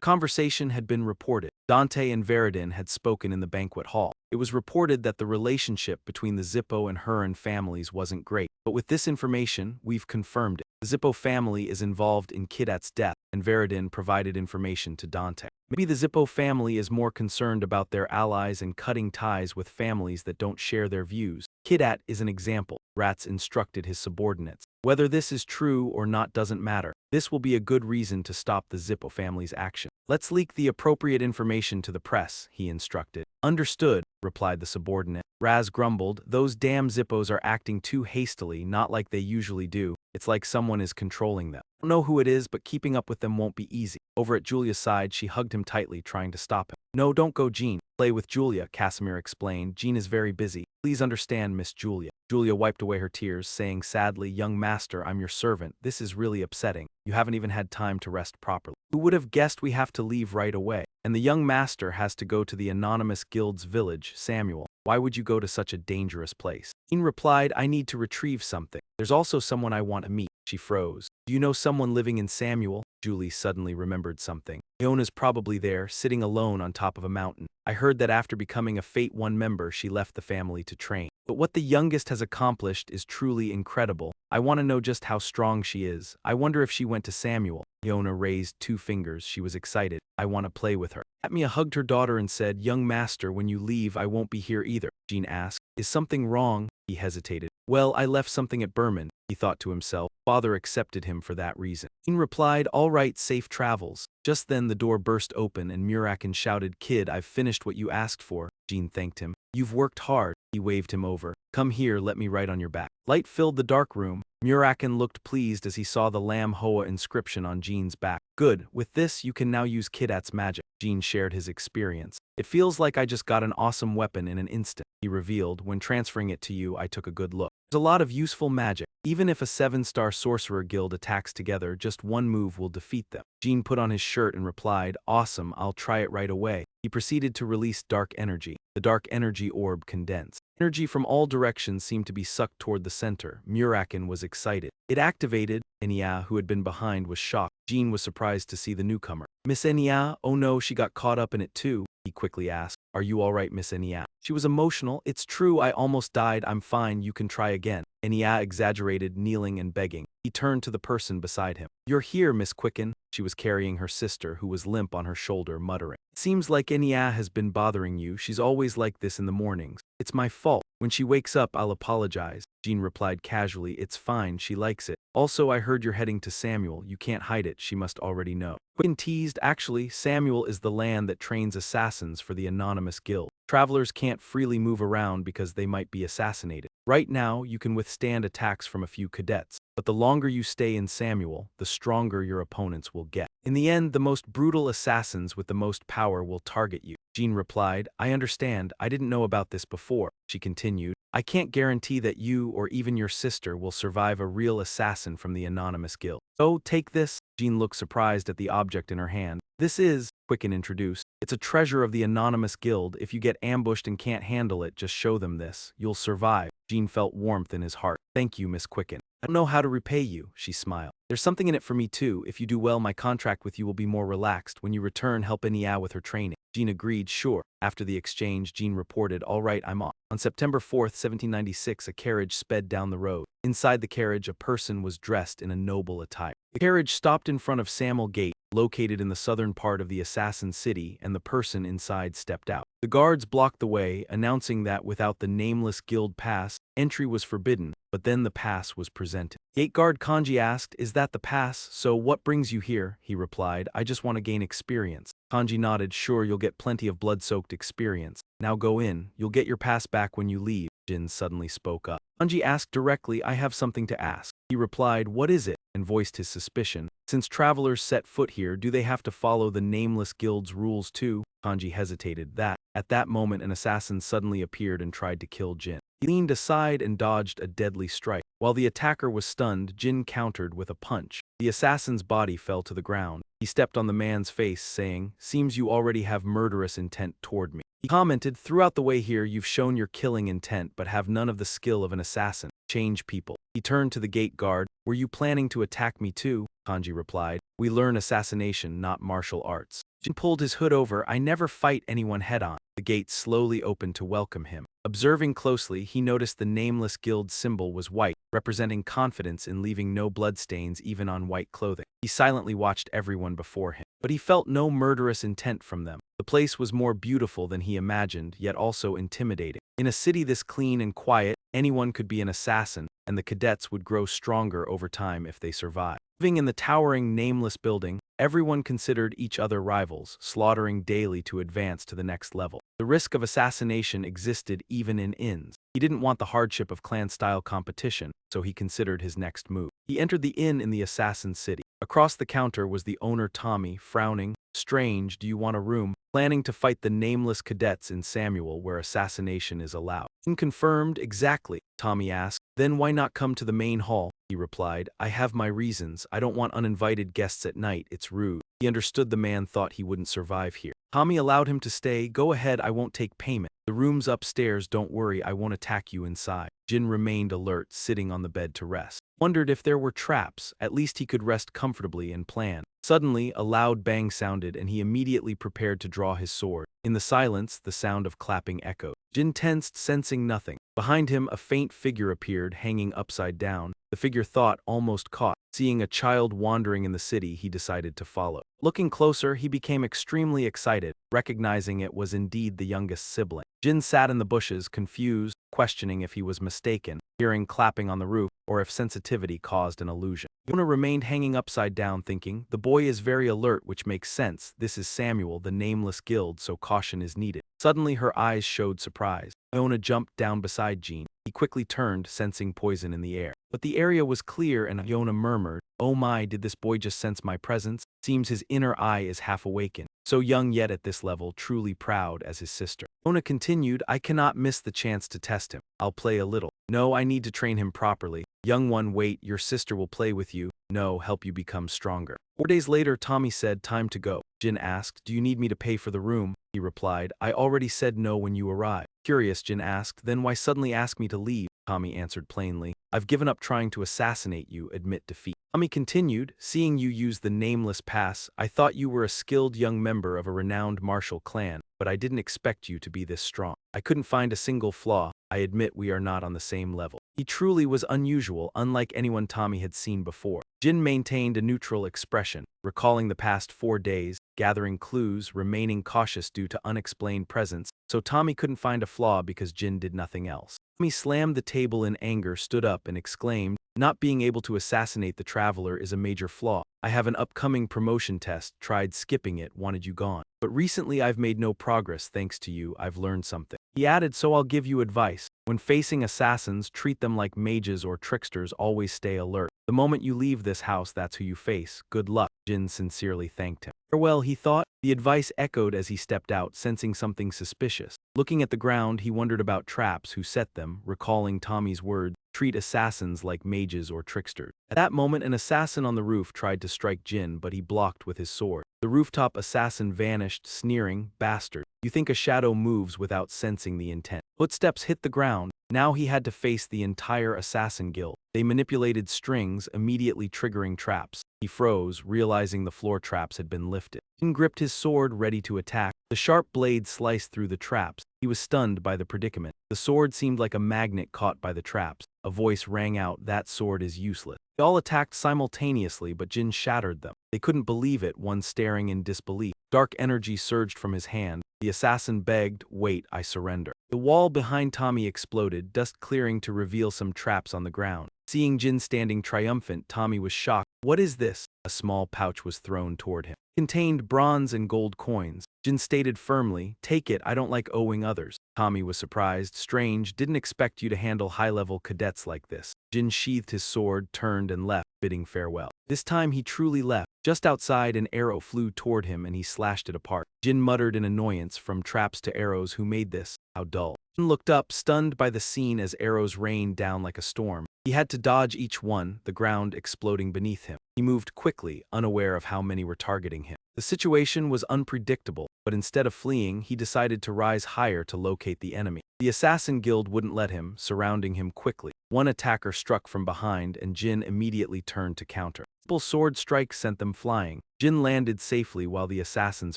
Conversation had been reported. Dante and Veridin had spoken in the banquet hall. It was reported that the relationship between the Zippo and Huron families wasn't great, but with this information, we've confirmed it. The Zippo family is involved in Kidet's death, and Veridin provided information to Dante. Maybe the Zippo family is more concerned about their allies and cutting ties with families that don't share their views. Kidet is an example. Rats instructed his subordinates. Whether this is true or not doesn't matter. This will be a good reason to stop the Zippo family's action. Let's leak the appropriate information to the press, he instructed. Understood, replied the subordinate. Raz grumbled, those damn Zippos are acting too hastily, not like they usually do. It's like someone is controlling them. I don't know who it is, but keeping up with them won't be easy. Over at Julia's side, she hugged him tightly, trying to stop him. No, don't go, Jean. Play with Julia, Casimir explained. Jean is very busy. Please understand, Miss Julia. Julia wiped away her tears, saying sadly, young master, I'm your servant. This is really upsetting. You haven't even had time to rest properly. Who would have guessed we have to leave right away? And the young master has to go to the anonymous guild's village, Samuel. Why would you go to such a dangerous place? Jean replied, I need to retrieve something. There's also someone I want to meet. She froze. Do you know someone living in Samuel? Julie suddenly remembered something. Iona's probably there, sitting alone on top of a mountain. I heard that after becoming a Fate 1 member, she left the family to train. But what the youngest has accomplished is truly incredible. I want to know just how strong she is. I wonder if she went to Samuel. Iona raised 2 fingers. She was excited. I want to play with her. Atmia hugged her daughter and said, young master, when you leave, I won't be here either. Jean asked, is something wrong? He hesitated. Well, I left something at Berman, he thought to himself. Father accepted him for that reason. Jean replied, all right, safe travels. Just then the door burst open and Muraken shouted, kid, I've finished what you asked for. Jean thanked him. You've worked hard. He waved him over. Come here, let me write on your back. Light filled the dark room. Muraken looked pleased as he saw the Lam Hoa inscription on Jean's back. Good, with this you can now use Kidat's magic. Jean shared his experience. It feels like I just got an awesome weapon in an instant, he revealed. When transferring it to you, I took a good look. There's a lot of useful magic. Even if a 7-star sorcerer guild attacks together, just one move will defeat them. Jean put on his shirt and replied, awesome, I'll try it right away. He proceeded to release dark energy. The dark energy orb condensed. Energy from all directions seemed to be sucked toward the center. Muraken was excited. It activated. Enya, who had been behind, was shocked. Jean was surprised to see the newcomer. Miss Enya, oh no, she got caught up in it too, he quickly asked. Are you all right, Miss Enya? She was emotional. It's true, I almost died. I'm fine, you can try again. Enya exaggerated, kneeling and begging. He turned to the person beside him. You're here, Miss Quicken. She was carrying her sister, who was limp on her shoulder, muttering. It seems like Enya has been bothering you. She's always like this in the mornings. It's my fault. When she wakes up, I'll apologize. Jean replied casually, it's fine, she likes it. Also, I heard you're heading to Samuel. You can't hide it, she must already know. Quicken teased, actually, Samuel is the land that trains assassins for the anonymous guild. Travelers can't freely move around because they might be assassinated. Right now, you can withstand attacks from a few cadets, but the longer you stay in Samuel, the stronger your opponents will get. In the end, the most brutal assassins with the most power will target you. Jean replied, I understand, I didn't know about this before. She continued, I can't guarantee that you or even your sister will survive a real assassin from the anonymous guild. Oh, take this. Jean looked surprised at the object in her hand. This is, Quicken introduced. It's a treasure of the anonymous guild. If you get ambushed and can't handle it, just show them this. You'll survive. Jean felt warmth in his heart. Thank you, Miss Quicken. I don't know how to repay you, she smiled. There's something in it for me too. If you do well, my contract with you will be more relaxed. When you return, help Enya with her training. Jyn agreed, sure. After the exchange, Jyn reported, all right, I'm off. On September 4th, 1796, a carriage sped down the road. Inside the carriage, a person was dressed in a noble attire. The carriage stopped in front of Samuel Gate, located in the southern part of the assassin city, and the person inside stepped out. The guards blocked the way, announcing that without the nameless guild pass, entry was forbidden, but then the pass was presented. Gate guard Kanji asked, is that the pass? So what brings you here? He replied, I just want to gain experience. Kanji nodded, sure, you'll get plenty of blood-soaked experience. Now go in, you'll get your pass back when you leave. Jyn suddenly spoke up. Kanji asked directly, I have something to ask. He replied, what is it? And voiced his suspicion. Since travelers set foot here, do they have to follow the nameless guild's rules too? Kanji hesitated. At that moment, an assassin suddenly appeared and tried to kill Jyn. He leaned aside and dodged a deadly strike. While the attacker was stunned, Jyn countered with a punch. The assassin's body fell to the ground. He stepped on the man's face, saying, seems you already have murderous intent toward me. He commented, throughout the way here you've shown your killing intent but have none of the skill of an assassin. Change people. He turned to the gate guard. Were you planning to attack me too? Kanji replied, we learn assassination, not martial arts. Jyn pulled his hood over. I never fight anyone head-on. The gate slowly opened to welcome him. Observing closely, he noticed the nameless guild symbol was white, representing confidence in leaving no bloodstains even on white clothing. He silently watched everyone before him, but he felt no murderous intent from them. The place was more beautiful than he imagined, yet also intimidating. In a city this clean and quiet, anyone could be an assassin, and the cadets would grow stronger over time if they survived. Living in the towering, nameless building, everyone considered each other rivals, slaughtering daily to advance to the next level. The risk of assassination existed even in inns. He didn't want the hardship of clan-style competition, so he considered his next move. He entered the inn in the assassin city. Across the counter was the owner Tommy, frowning. Strange, do you want a room? Planning to fight the nameless cadets in Samuel where assassination is allowed. Confirmed, exactly, Tommy asked. Then why not come to the main hall? He replied, I have my reasons. I don't want uninvited guests at night, it's rude. He understood the man thought he wouldn't survive here. Tommy allowed him to stay. Go ahead, I won't take payment. The room's upstairs, don't worry, I won't attack you inside. Jyn remained alert, sitting on the bed to rest. Wondered if there were traps, at least he could rest comfortably and plan. Suddenly, a loud bang sounded and he immediately prepared to draw his sword. In the silence, the sound of clapping echoed. Jyn tensed, sensing nothing. Behind him, a faint figure appeared, hanging upside down. The figure thought, almost caught. Seeing a child wandering in the city, he decided to follow. Looking closer, he became extremely excited, recognizing it was indeed the youngest sibling. Jyn sat in the bushes, confused, questioning if he was mistaken, hearing clapping on the roof, or if sensitivity caused an illusion. Yona remained hanging upside down, thinking, the boy is very alert, which makes sense. This is Samuel, the nameless guild, so caution is needed. Suddenly, her eyes showed surprise. Yona jumped down beside Jyn. He quickly turned, sensing poison in the air. But the area was clear and Yona murmured, oh my, did this boy just sense my presence? Seems his inner eye is half awakened. So young yet at this level, truly proud as his sister. Yona continued, I cannot miss the chance to test him. I'll play a little. No, I need to train him properly. Young one, wait, your sister will play with you. No, help you become stronger. 4 days later, Tommy said, time to go. Jyn asked, do you need me to pay for the room? He replied, I already said no when you arrived. Curious, Jyn asked, then why suddenly ask me to leave? Tommy answered plainly, I've given up trying to assassinate you, admit defeat. Tommy continued, seeing you use the nameless pass, I thought you were a skilled young member of a renowned martial clan, but I didn't expect you to be this strong. I couldn't find a single flaw. I admit we are not on the same level. He truly was unusual, unlike anyone Tommy had seen before. Jyn maintained a neutral expression, recalling the past 4 days, gathering clues, remaining cautious due to unexplained presence, so Tommy couldn't find a flaw because Jyn did nothing else. Tommy slammed the table in anger, stood up, and exclaimed, not being able to assassinate the traveler is a major flaw. I have an upcoming promotion test, tried skipping it, wanted you gone. But recently I've made no progress thanks to you, I've learned something. He added, so I'll give you advice. When facing assassins, treat them like mages or tricksters, always stay alert. The moment you leave this house, that's who you face. Good luck. Jyn sincerely thanked him. Farewell, he thought. The advice echoed as he stepped out, sensing something suspicious. Looking at the ground, he wondered about traps, who set them, recalling Tommy's words, treat assassins like mages or tricksters. At that moment, an assassin on the roof tried to strike Jyn, but he blocked with his sword. The rooftop assassin vanished, sneering, bastard. You think a shadow moves without sensing the intent. Footsteps hit the ground. Now he had to face the entire assassin guild. They manipulated strings, immediately triggering traps. He froze, realizing the floor traps had been lifted. Jyn gripped his sword, ready to attack. The sharp blade sliced through the traps. He was stunned by the predicament. The sword seemed like a magnet caught by the traps. A voice rang out, "That sword is useless." They all attacked simultaneously, but Jyn shattered them. They couldn't believe it, one staring in disbelief. Dark energy surged from his hand. The assassin begged, "Wait, I surrender." The wall behind Tommy exploded, dust clearing to reveal some traps on the ground. Seeing Jyn standing triumphant, Tommy was shocked. "What is this?" A small pouch was thrown toward him. It contained bronze and gold coins. Jyn stated firmly, "Take it, I don't like owing others." Tommy was surprised. "Strange, didn't expect you to handle high-level cadets like this." Jyn sheathed his sword, turned and left, bidding farewell. This time he truly left. Just outside, an arrow flew toward him and he slashed it apart. Jyn muttered in annoyance, "From traps to arrows, who made this? How dull." Jyn looked up, stunned by the scene as arrows rained down like a storm. He had to dodge each one, the ground exploding beneath him. He moved quickly, unaware of how many were targeting him. The situation was unpredictable, but instead of fleeing, he decided to rise higher to locate the enemy. The Assassin Guild wouldn't let him, surrounding him quickly. One attacker struck from behind, and Jyn immediately turned to counter. Simple sword strikes sent them flying. Jyn landed safely while the assassins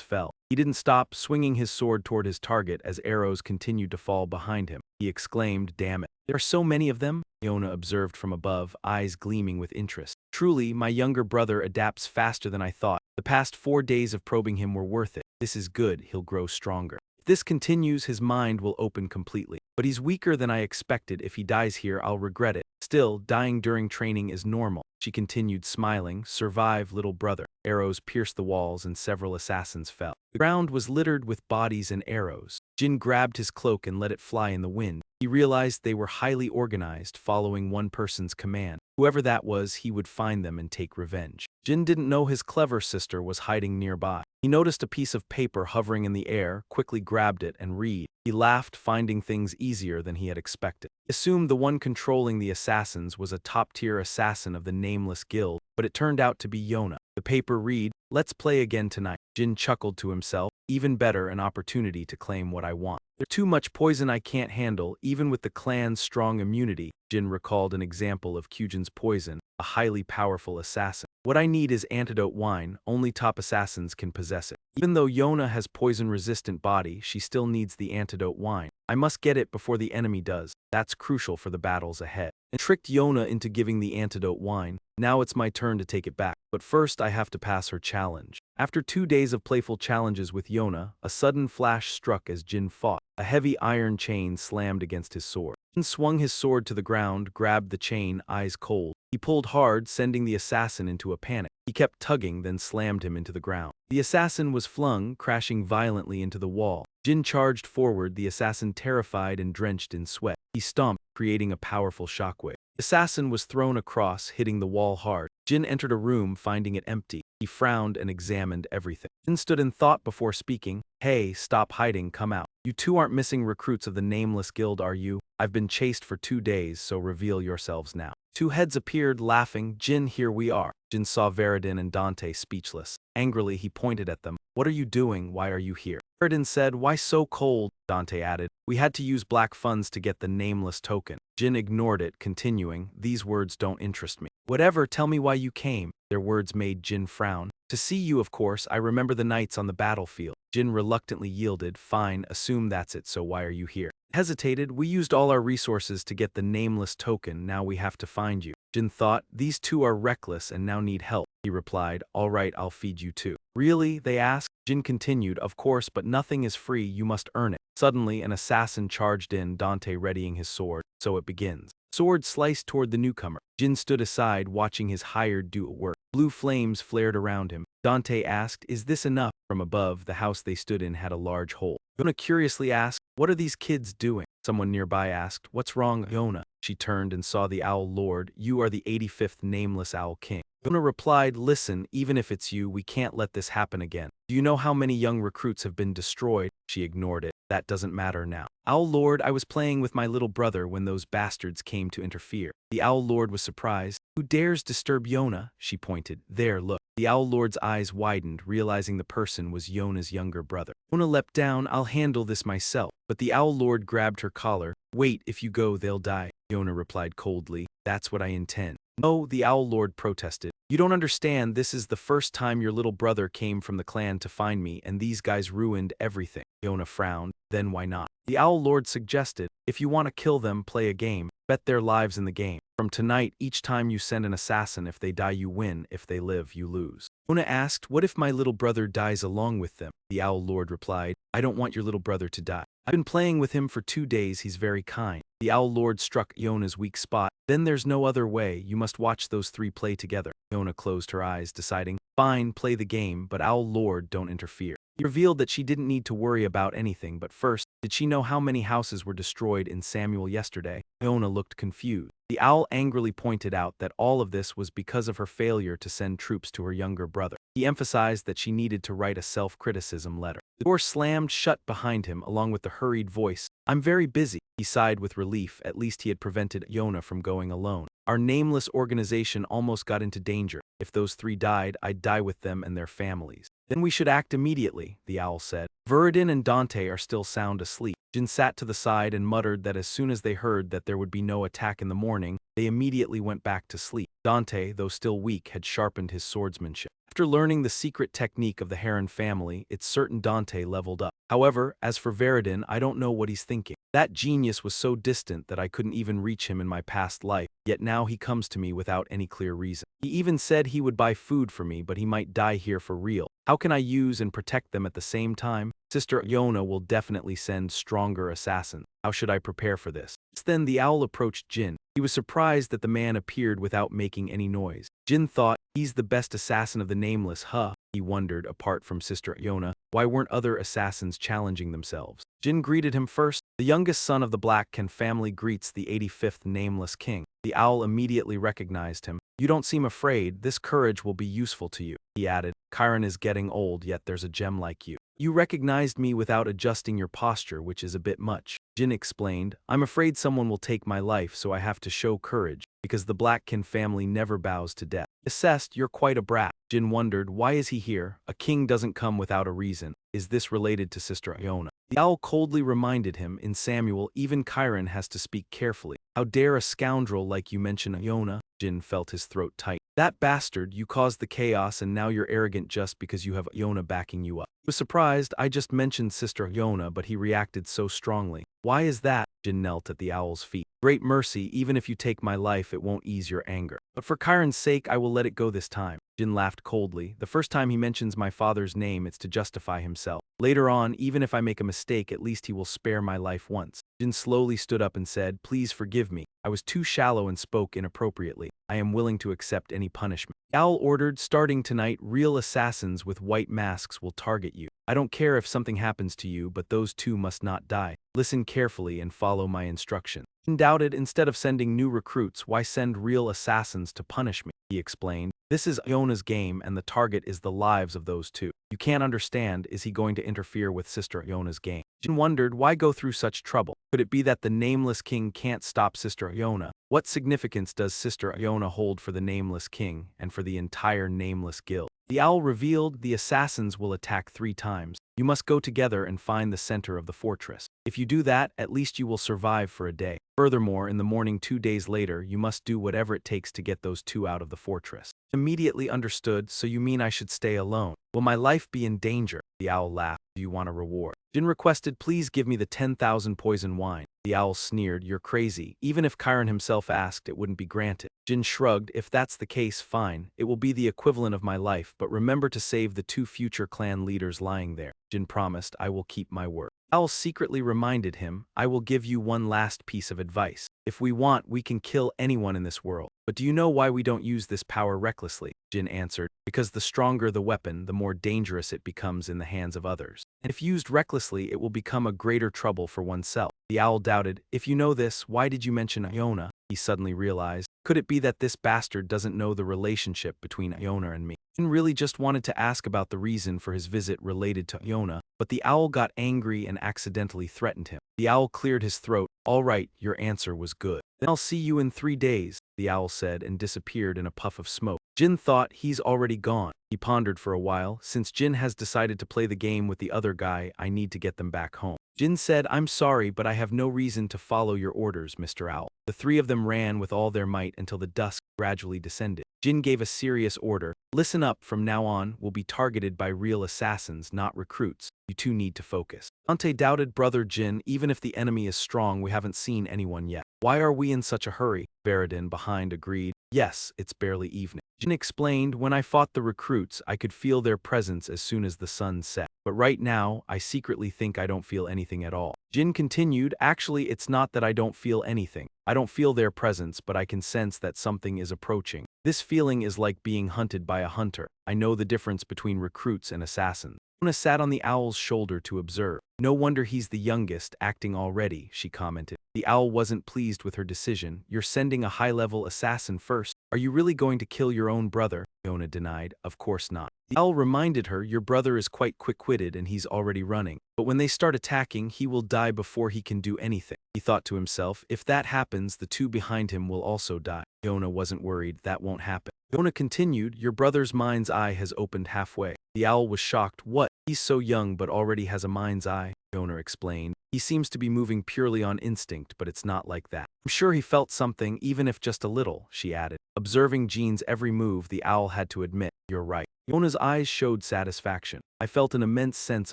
fell. He didn't stop, swinging his sword toward his target as arrows continued to fall behind him. He exclaimed, "Damn it. There are so many of them?" Yona observed from above, eyes gleaming with interest. "Truly, my younger brother adapts faster than I thought. The past 4 days of probing him were worth it. This is good, he'll grow stronger. If this continues, his mind will open completely. But he's weaker than I expected. If he dies here, I'll regret it. Still, dying during training is normal." She continued, smiling. "Survive, little brother." Arrows pierced the walls and several assassins fell. The ground was littered with bodies and arrows. Jyn grabbed his cloak and let it fly in the wind. He realized they were highly organized, following one person's command. Whoever that was, he would find them and take revenge. Jyn didn't know his clever sister was hiding nearby. He noticed a piece of paper hovering in the air, quickly grabbed it and read. He laughed, finding things easier than he had expected. He assumed the one controlling the assassins was a top-tier assassin of the Nameless Guild, but it turned out to be Yona. The paper read, "Let's play again tonight." Jyn chuckled to himself. "Even better, an opportunity to claim what I want. There's too much poison I can't handle, even with the clan's strong immunity." Jyn recalled an example of Kyujin's poison, a highly powerful assassin. "What I need is antidote wine. Only top assassins can possess it. Even though Yona has poison-resistant body, she still needs the antidote wine. I must get it before the enemy does. That's crucial for the battles ahead." And tricked Yona into giving the antidote wine. Now it's my turn to take it back. But first I have to pass her challenge. After 2 days of playful challenges with Yona, a sudden flash struck as Jyn fought. A heavy iron chain slammed against his sword. Jyn swung his sword to the ground, grabbed the chain, eyes cold. He pulled hard, sending the assassin into a panic. He kept tugging, then slammed him into the ground. The assassin was flung, crashing violently into the wall. Jyn charged forward, the assassin terrified and drenched in sweat. He stomped, creating a powerful shockwave. The assassin was thrown across, hitting the wall hard. Jyn entered a room, finding it empty. He frowned and examined everything. Jyn stood in thought before speaking. "Hey, stop hiding, come out. You two aren't missing recruits of the Nameless Guild, are you? I've been chased for 2 days, so reveal yourselves now." 2 heads appeared, laughing. "Jyn, here we are." Jyn saw Veridin and Dante speechless. Angrily, he pointed at them. "What are you doing? Why are you here?" Veridin said, "Why so cold?" Dante added, "We had to use black funds to get the Nameless token." Jyn ignored it, continuing, "These words don't interest me." "Whatever, tell me why you came." Their words made Jyn frown. "To see you, of course. I remember the nights on the battlefield." Jyn reluctantly yielded. "Fine, assume that's it, so why are you here?" Hesitated. "We used all our resources to get the Nameless token, now we have to find you." Jyn thought, "These two are reckless and now need help." He replied, "All right, I'll feed you too." "Really?" they asked. Jyn continued, "Of course, but nothing is free, you must earn it." Suddenly, an assassin charged in, Dante readying his sword. So it begins. Sword sliced toward the newcomer. Jyn stood aside, watching his hired do at work. Blue flames flared around him. Dante asked, "Is this enough?" From above, the house they stood in had a large hole. Yona curiously asked, "What are these kids doing?" Someone nearby asked, "What's wrong, Yona?" She turned and saw the Owl Lord. "You are the 85th Nameless Owl King." Yona replied, "Listen, even if it's you, we can't let this happen again. Do you know how many young recruits have been destroyed?" She ignored it. "That doesn't matter now." "Owl Lord, I was playing with my little brother when those bastards came to interfere." The Owl Lord was surprised. "Who dares disturb Yona?" She pointed. "There, look." The Owl Lord's eyes widened, realizing the person was Yona's younger brother. Yona leapt down. "I'll handle this myself." But the Owl Lord grabbed her collar. "Wait, if you go, they'll die." Yona replied coldly, "That's what I intend." "No," the Owl Lord protested. You don't understand, this is the first time your little brother came from the clan to find me, and these guys ruined everything. Yona frowned. Then why not? The Owl Lord suggested, if you want to kill them, play a game. Bet their lives in the game. From tonight, each time you send an assassin, if they die you win, if they live you lose. Yona asked, what if my little brother dies along with them? The Owl Lord replied, I don't want your little brother to die. I've been playing with him for 2 days, he's very kind. The Owl Lord struck Yona's weak spot. Then there's no other way, you must watch those three play together. Yona closed her eyes, deciding, fine, play the game, but Owl Lord, don't interfere. He revealed that she didn't need to worry about anything, but first, did she know how many houses were destroyed in Samuel yesterday? Yona looked confused. The owl angrily pointed out that all of this was because of her failure to send troops to her younger brother. He emphasized that she needed to write a self-criticism letter. The door slammed shut behind him, along with the hurried voice. I'm very busy. He sighed with relief. At least he had prevented Yona from going alone. Our nameless organization almost got into danger. If those three died, I'd die with them and their families. Then we should act immediately, the owl said. Veridin and Dante are still sound asleep. Jyn sat to the side and muttered that as soon as they heard that there would be no attack in the morning, they immediately went back to sleep. Dante, though still weak, had sharpened his swordsmanship. After learning the secret technique of the Heron family, it's certain Dante leveled up. However, as for Veridin, I don't know what he's thinking. That genius was so distant that I couldn't even reach him in my past life, yet now he comes to me without any clear reason. He even said he would buy food for me, but he might die here for real. How can I use and protect them at the same time? Sister Yona will definitely send stronger assassins. How should I prepare for this? Then the owl approached Jyn. He was surprised that the man appeared without making any noise. Jyn thought, he's the best assassin of the nameless, huh? He wondered, apart from Sister Yona, why weren't other assassins challenging themselves? Jyn greeted him first. The youngest son of the Blackkin family greets the 85th nameless king. The owl immediately recognized him. You don't seem afraid, this courage will be useful to you. He added, Chiron is getting old, yet there's a gem like you. You recognized me without adjusting your posture, which is a bit much. Jyn explained, I'm afraid someone will take my life, so I have to show courage, because the Blackkin family never bows to death. Assessed, you're quite a brat. Jyn wondered, why is he here? A king doesn't come without a reason. Is this related to Sister Yona? The owl coldly reminded him, in Samuel, even Chiron has to speak carefully. How dare a scoundrel like you mention Yona? Jyn felt his throat tight. That bastard, you caused the chaos and now you're arrogant just because you have Yona backing you up. He was surprised. I just mentioned Sister Yona, but he reacted so strongly. Why is that? Jyn knelt at the owl's feet. Great mercy, even if you take my life it won't ease your anger. But for Chiron's sake I will let it go this time. Jyn laughed coldly. The first time he mentions my father's name it's to justify himself. Later on, even if I make a mistake, at least he will spare my life once. Jyn slowly stood up and said, please forgive me. I was too shallow and spoke inappropriately. I am willing to accept any punishment. The owl ordered, starting tonight, real assassins with white masks will target you. I don't care if something happens to you, but those two must not die. Listen carefully and follow my instructions. Jyn doubted, instead of sending new recruits, why send real assassins to punish me? He explained, this is Yona's game and the target is the lives of those two. You can't understand, is he going to interfere with Sister Yona's game? Jyn wondered, why go through such trouble? Could it be that the nameless king can't stop Sister Yona? What significance does Sister Yona hold for the nameless king and for the entire nameless guild? The owl revealed, the assassins will attack 3 times. You must go together and find the center of the fortress. If you do that, at least you will survive for a day. Furthermore, in the morning 2 days later, you must do whatever it takes to get those 2 out of the fortress. Immediately understood, so you mean I should stay alone? Will my life be in danger? The owl laughed. Do you want a reward? Jyn requested, please give me the 10,000 poison wine. The owl sneered, you're crazy. Even if Chiron himself asked, it wouldn't be granted. Jyn shrugged, if that's the case, fine. It will be the equivalent of my life, but remember to save the 2 future clan leaders lying there. Jyn promised, I will keep my word. Owl secretly reminded him, I will give you one last piece of advice. If we want, we can kill anyone in this world. But do you know why we don't use this power recklessly? Jyn answered, because the stronger the weapon, the more dangerous it becomes in the hands of others. And if used recklessly, it will become a greater trouble for oneself. The owl doubted, if you know this, why did you mention Yona? He suddenly realized, could it be that this bastard doesn't know the relationship between Yona and me? Jyn really just wanted to ask about the reason for his visit related to Yona, but the owl got angry and accidentally threatened him. The owl cleared his throat. All right, your answer was good. Then I'll see you in 3 days, the owl said and disappeared in a puff of smoke. Jyn thought, he's already gone. He pondered for a while, since Jyn has decided to play the game with the other guy, I need to get them back home. Jyn said, I'm sorry, but I have no reason to follow your orders, Mr. Owl. The three of them ran with all their might until the dusk gradually descended. Jyn gave a serious order. Listen up, from now on, we'll be targeted by real assassins, not recruits. You two need to focus. Dante doubted, Brother Jyn, even if the enemy is strong, we haven't seen anyone yet. Why are we in such a hurry? Veridin behind agreed. Yes, it's barely evening. Jyn explained, when I fought the recruits, I could feel their presence as soon as the sun set. But right now, I secretly think I don't feel anything at all. Jyn continued, actually, it's not that I don't feel anything. I don't feel their presence, but I can sense that something is approaching. This feeling is like being hunted by a hunter. I know the difference between recruits and assassins. Yona sat on the owl's shoulder to observe. No wonder he's the youngest, acting already, she commented. The owl wasn't pleased with her decision. You're sending a high-level assassin first. Are you really going to kill your own brother? Yona denied. Of course not. The owl reminded her, your brother is quite quick-witted and he's already running. But when they start attacking, he will die before he can do anything. He thought to himself, if that happens, the two behind him will also die. Yona wasn't worried, that won't happen. Yona continued, your brother's mind's eye has opened halfway. The owl was shocked. What? He's so young but already has a mind's eye, Yona explained. He seems to be moving purely on instinct, but it's not like that. I'm sure he felt something, even if just a little, she added. Observing Jyn's every move, the owl had to admit, you're right. Yona's eyes showed satisfaction. I felt an immense sense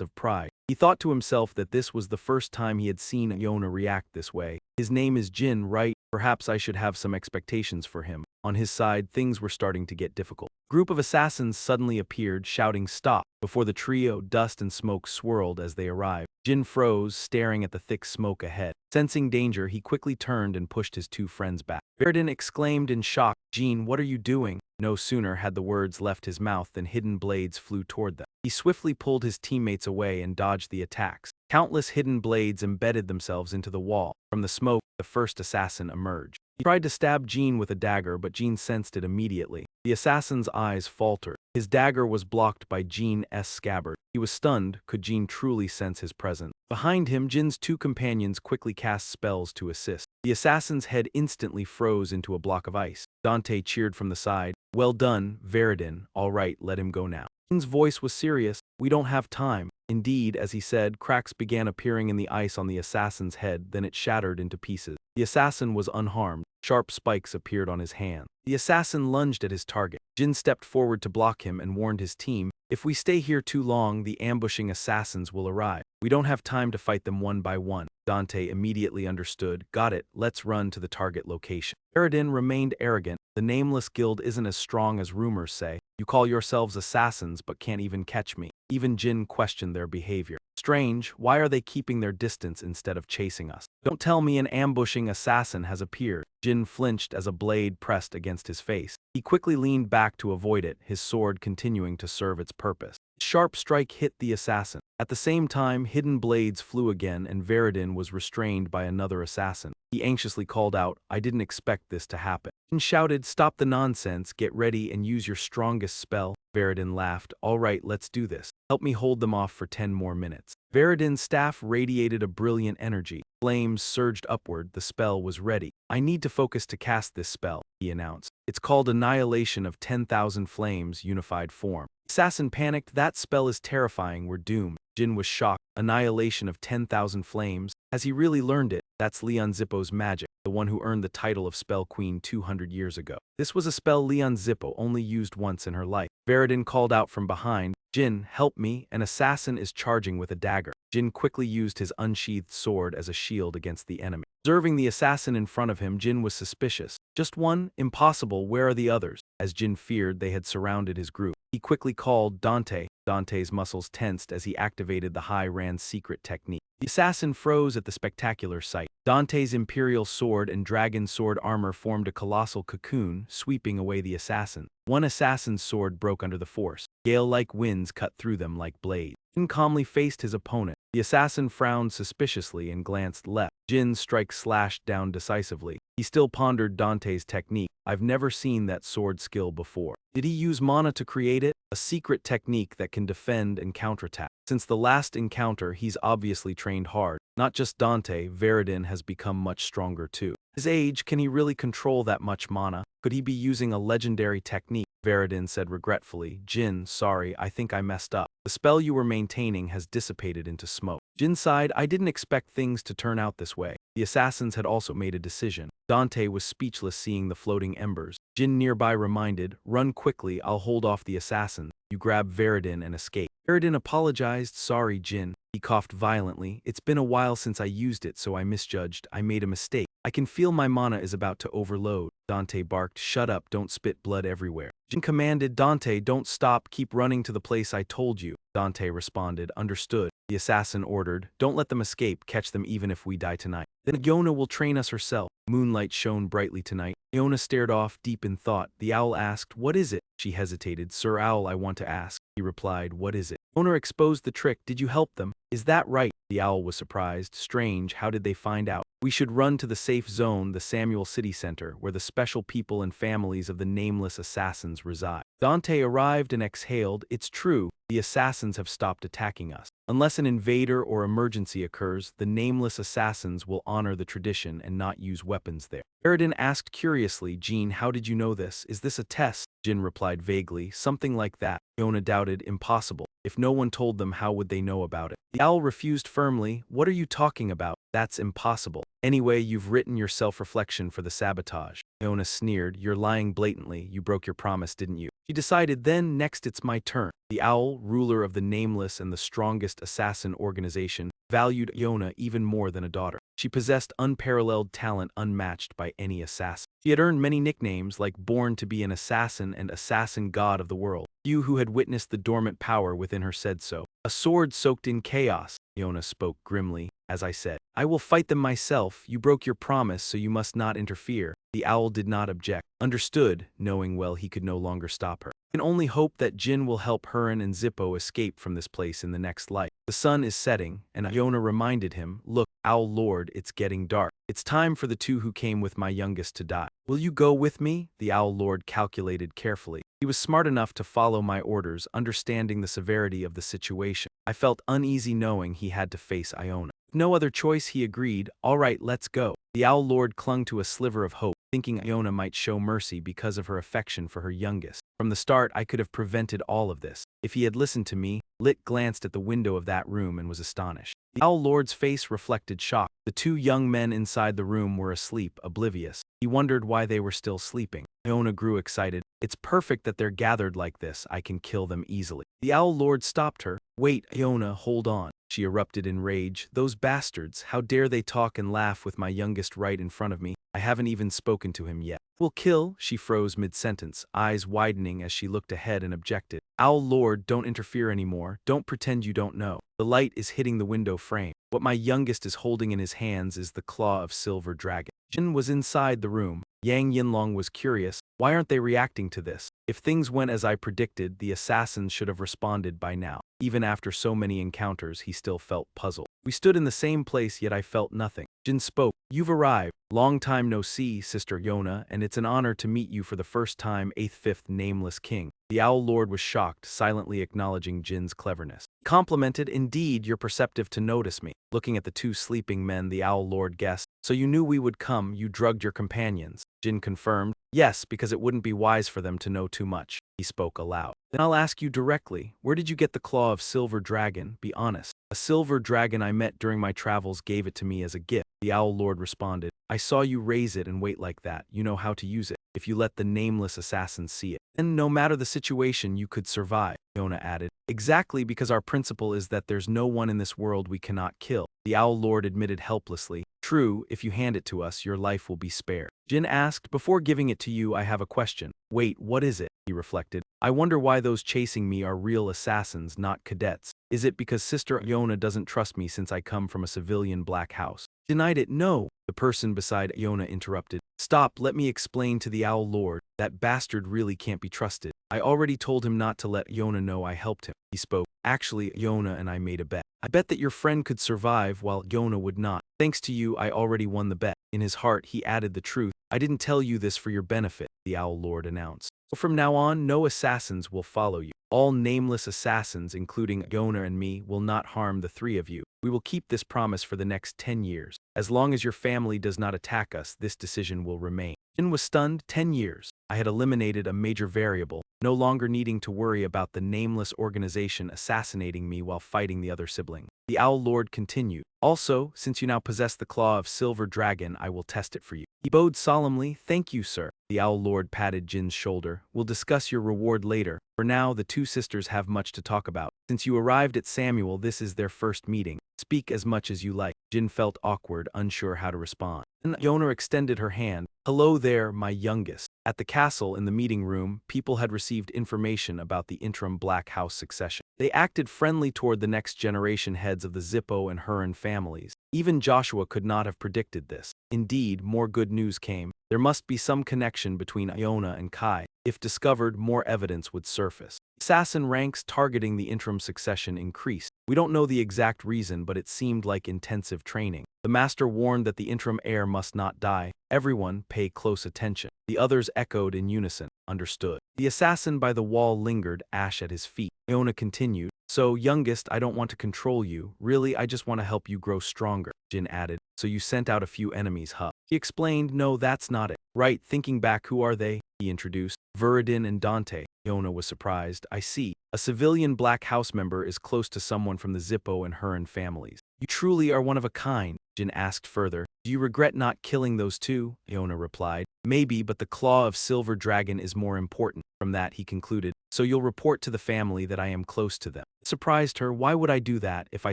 of pride. He thought to himself that this was the first time he had seen Yona react this way. His name is Jyn, right? Perhaps I should have some expectations for him. On his side, things were starting to get difficult. A group of assassins suddenly appeared, shouting stop. Before the trio, dust and smoke swirled as they arrived. Jyn froze, staring at the thick smoke ahead. Sensing danger, he quickly turned and pushed his two friends back. Veridin exclaimed in shock, Jyn, what are you doing? No sooner had the words left his mouth than hidden blades flew toward them. He swiftly pulled his teammates away and dodged the attacks. Countless hidden blades embedded themselves into the wall. From the smoke, the first assassin emerged. He tried to stab Jyn with a dagger, but Jyn sensed it immediately. The assassin's eyes faltered. His dagger was blocked by Jyn's scabbard. He was stunned. Could Jyn truly sense his presence? Behind him, Jyn's two companions quickly cast spells to assist. The assassin's head instantly froze into a block of ice. Dante cheered from the side. Well done, Veridin. All right, let him go now. Jyn's voice was serious. We don't have time. Indeed, as he said, cracks began appearing in the ice on the assassin's head, then it shattered into pieces. The assassin was unharmed. Sharp spikes appeared on his hand. The assassin lunged at his target. Jyn stepped forward to block him and warned his team, if we stay here too long, the ambushing assassins will arrive. We don't have time to fight them one by one. Dante immediately understood. Got it, let's run to the target location. Veridin remained arrogant. The nameless guild isn't as strong as rumors say. You call yourselves assassins but can't even catch me. Even Jyn questioned their behavior. Strange, why are they keeping their distance instead of chasing us? Don't tell me an ambushing assassin has appeared. Jyn flinched as a blade pressed against his face. He quickly leaned back to avoid it, his sword continuing to serve its purpose. A sharp strike hit the assassin. At the same time, hidden blades flew again and Veridin was restrained by another assassin. He anxiously called out, I didn't expect this to happen. Jyn shouted, stop the nonsense, get ready and use your strongest spell. Veridin laughed, all right, let's do this. Help me hold them off for 10 more minutes. Veridin's staff radiated a brilliant energy. Flames surged upward, the spell was ready. I need to focus to cast this spell, he announced. It's called Annihilation of 10,000 Flames, Unified Form. Assassin panicked, that spell is terrifying, we're doomed. Jyn was shocked. Annihilation of 10,000 Flames? Has he really learned it? That's Leon Zippo's magic, the one who earned the title of Spell Queen 200 years ago. This was a spell Leon Zippo only used once in her life. Veridin called out from behind, Jyn, help me, an assassin is charging with a dagger. Jyn quickly used his unsheathed sword as a shield against the enemy. Observing the assassin in front of him, Jyn was suspicious. Just one? Impossible, where are the others? As Jyn feared, they had surrounded his group. He quickly called Dante. Dante's muscles tensed as he activated the High Rand's secret technique. The assassin froze at the spectacular sight. Dante's imperial sword and dragon sword armor formed a colossal cocoon, sweeping away the assassin. One assassin's sword broke under the force. Gale-like winds cut through them like blades. Jyn calmly faced his opponent. The assassin frowned suspiciously and glanced left. Jyn's strike slashed down decisively. He still pondered Dante's technique. I've never seen that sword skill before. Did he use mana to create it? A secret technique that can defend and counterattack. Since the last encounter, he's obviously trained hard. Not just Dante, Veridin has become much stronger too. His age, can he really control that much mana? Could he be using a legendary technique? Veridin said regretfully, Jyn, sorry, I think I messed up. The spell you were maintaining has dissipated into smoke. Jyn sighed, I didn't expect things to turn out this way. The assassins had also made a decision. Dante was speechless seeing the floating embers. Jyn nearby reminded, run quickly, I'll hold off the assassins. You grab Veridin and escape. Veridin apologized, sorry Jyn. He coughed violently, it's been a while since I used it so I misjudged, I made a mistake. I can feel my mana is about to overload. Dante barked, shut up, don't spit blood everywhere. Jyn commanded, Dante, don't stop, keep running to the place I told you. Dante responded, understood. The assassin ordered, don't let them escape, catch them even if we die tonight. Then Yona will train us herself. Moonlight shone brightly tonight. Yona stared off, deep in thought. The owl asked, what is it? She hesitated. Sir Owl, I want to ask. He replied, what is it? Yona exposed the trick. Did you help them? Is that right? The owl was surprised. Strange, how did they find out? We should run to the safe zone, the Samuel City Center, where the special people and families of the nameless assassins reside. Dante arrived and exhaled, it's true, the assassins have stopped attacking us. Unless an invader or emergency occurs, the nameless assassins will honor the tradition and not use weapons there. Veridin asked curiously, Jyn, how did you know this? Is this a test? Jyn replied vaguely, something like that. Yona doubted, impossible. If no one told them, how would they know about it? The owl refused firmly, what are you talking about? That's impossible. Anyway, you've written your self-reflection for the sabotage. Yona sneered, you're lying blatantly, you broke your promise, didn't you? She decided, then, next it's my turn. The owl, ruler of the nameless and the strongest assassin organization, valued Yona even more than a daughter. She possessed unparalleled talent unmatched by any assassin. She had earned many nicknames like Born to be an Assassin and Assassin God of the World. Few who had witnessed the dormant power within her said so. A sword soaked in chaos, Yona spoke grimly. As I said, I will fight them myself. You broke your promise, so you must not interfere. The owl did not object. Understood, knowing well he could no longer stop her. I can only hope that Jyn will help Hurin and Zippo escape from this place in the next life. The sun is setting, and Yona reminded him, look, Owl Lord, it's getting dark. It's time for the two who came with my youngest to die. Will you go with me? The Owl Lord calculated carefully. He was smart enough to follow my orders, understanding the severity of the situation. I felt uneasy knowing he had to face Iona. With no other choice, he agreed, all right, let's go. The Owl Lord clung to a sliver of hope, thinking Iona might show mercy because of her affection for her youngest. From the start, I could have prevented all of this. If he had listened to me, Lit glanced at the window of that room and was astonished. The Owl Lord's face reflected shock. The two young men inside the room were asleep, oblivious. He wondered why they were still sleeping. Iona grew excited. It's perfect that they're gathered like this. I can kill them easily. The Owl Lord stopped her. Wait, Iona, hold on. She erupted in rage. Those bastards, how dare they talk and laugh with my youngest right in front of me? I haven't even spoken to him yet. Will kill, she froze mid-sentence, eyes widening as she looked ahead and objected. Owl Lord, don't interfere anymore. Don't pretend you don't know. The light is hitting the window frame. What my youngest is holding in his hands is the claw of Silver Dragon. Jyn was inside the room. Yang Yinlong was curious. Why aren't they reacting to this? If things went as I predicted, the assassins should have responded by now. Even after so many encounters, he still felt puzzled. We stood in the same place, yet I felt nothing. Jyn spoke. You've arrived. Long time no see, Sister Yona, and it's an honor to meet you for the first time, 8th Nameless King. The Owl Lord was shocked, silently acknowledging Jin's cleverness. Complimented, indeed, you're perceptive to notice me. Looking at the two sleeping men, the Owl Lord guessed. So you knew we would come, you drugged your companions. Jyn confirmed. Yes, because it wouldn't be wise for them to know too much. He spoke aloud. Then I'll ask you directly, where did you get the claw of Silver Dragon? Be honest. A silver dragon I met during my travels gave it to me as a gift. The Owl Lord responded. I saw you raise it and wait like that. You know how to use it. If you let the nameless assassin see it, then no matter the situation, you could survive. Yona added. Exactly, because our principle is that there's no one in this world we cannot kill. The Owl Lord admitted helplessly. True, if you hand it to us, your life will be spared. Jyn asked, before giving it to you, I have a question. Wait, what is it? He reflected. I wonder why those chasing me are real assassins, not cadets. Is it because Sister Yona doesn't trust me since I come from a civilian black house? Denied it, no. The person beside Yona interrupted. Stop, let me explain to the Owl Lord. That bastard really can't be trusted. I already told him not to let Yona know I helped him. He spoke. Actually, Yona and I made a bet. I bet that your friend could survive while Yona would not. Thanks to you, I already won the bet. In his heart, he added the truth. I didn't tell you this for your benefit, the Owl Lord announced. From now on, no assassins will follow you. All nameless assassins, including Iona and me, will not harm the three of you. We will keep this promise for the next 10 years. As long as your family does not attack us, this decision will remain. Jyn was stunned. 10 years. I had eliminated a major variable, no longer needing to worry about the nameless organization assassinating me while fighting the other sibling. The Owl Lord continued. Also, since you now possess the claw of Silver Dragon, I will test it for you. He bowed solemnly. Thank you, sir. The Owl Lord patted Jin's shoulder. We'll discuss your reward later. For now, the two sisters have much to talk about. Since you arrived at Samuel, this is their first meeting. Speak as much as you like. Jyn felt awkward, unsure how to respond. Then Iona extended her hand. Hello there, my youngest. At the castle, in the meeting room, people had received information about the interim Black House succession. They acted friendly toward the next generation heads of the Zippo and Huron families. Even Joshua could not have predicted this. Indeed, more good news came. There must be some connection between Iona and Kai. If discovered, more evidence would surface. Assassin ranks targeting the interim succession increased. We don't know the exact reason, but it seemed like intensive training. The master warned that the interim heir must not die. Everyone pay close attention. The others echoed in unison. Understood. The assassin by the wall lingered, ash at his feet. Iona continued. So, youngest, I don't want to control you. Really, I just want to help you grow stronger. Jyn added. So you sent out a few enemies, huh? He explained. No, that's not it. Right, thinking back, who are they? He introduced. Veridin and Dante. Iona was surprised. I see. A civilian Black House member is close to someone from the Zippo and Huron families. You truly are one of a kind. Jyn asked further. Do you regret not killing those two? Iona replied. Maybe, but the claw of Silver Dragon is more important. From that, he concluded. So you'll report to the family that I am close to them. It surprised her. Why would I do that? If I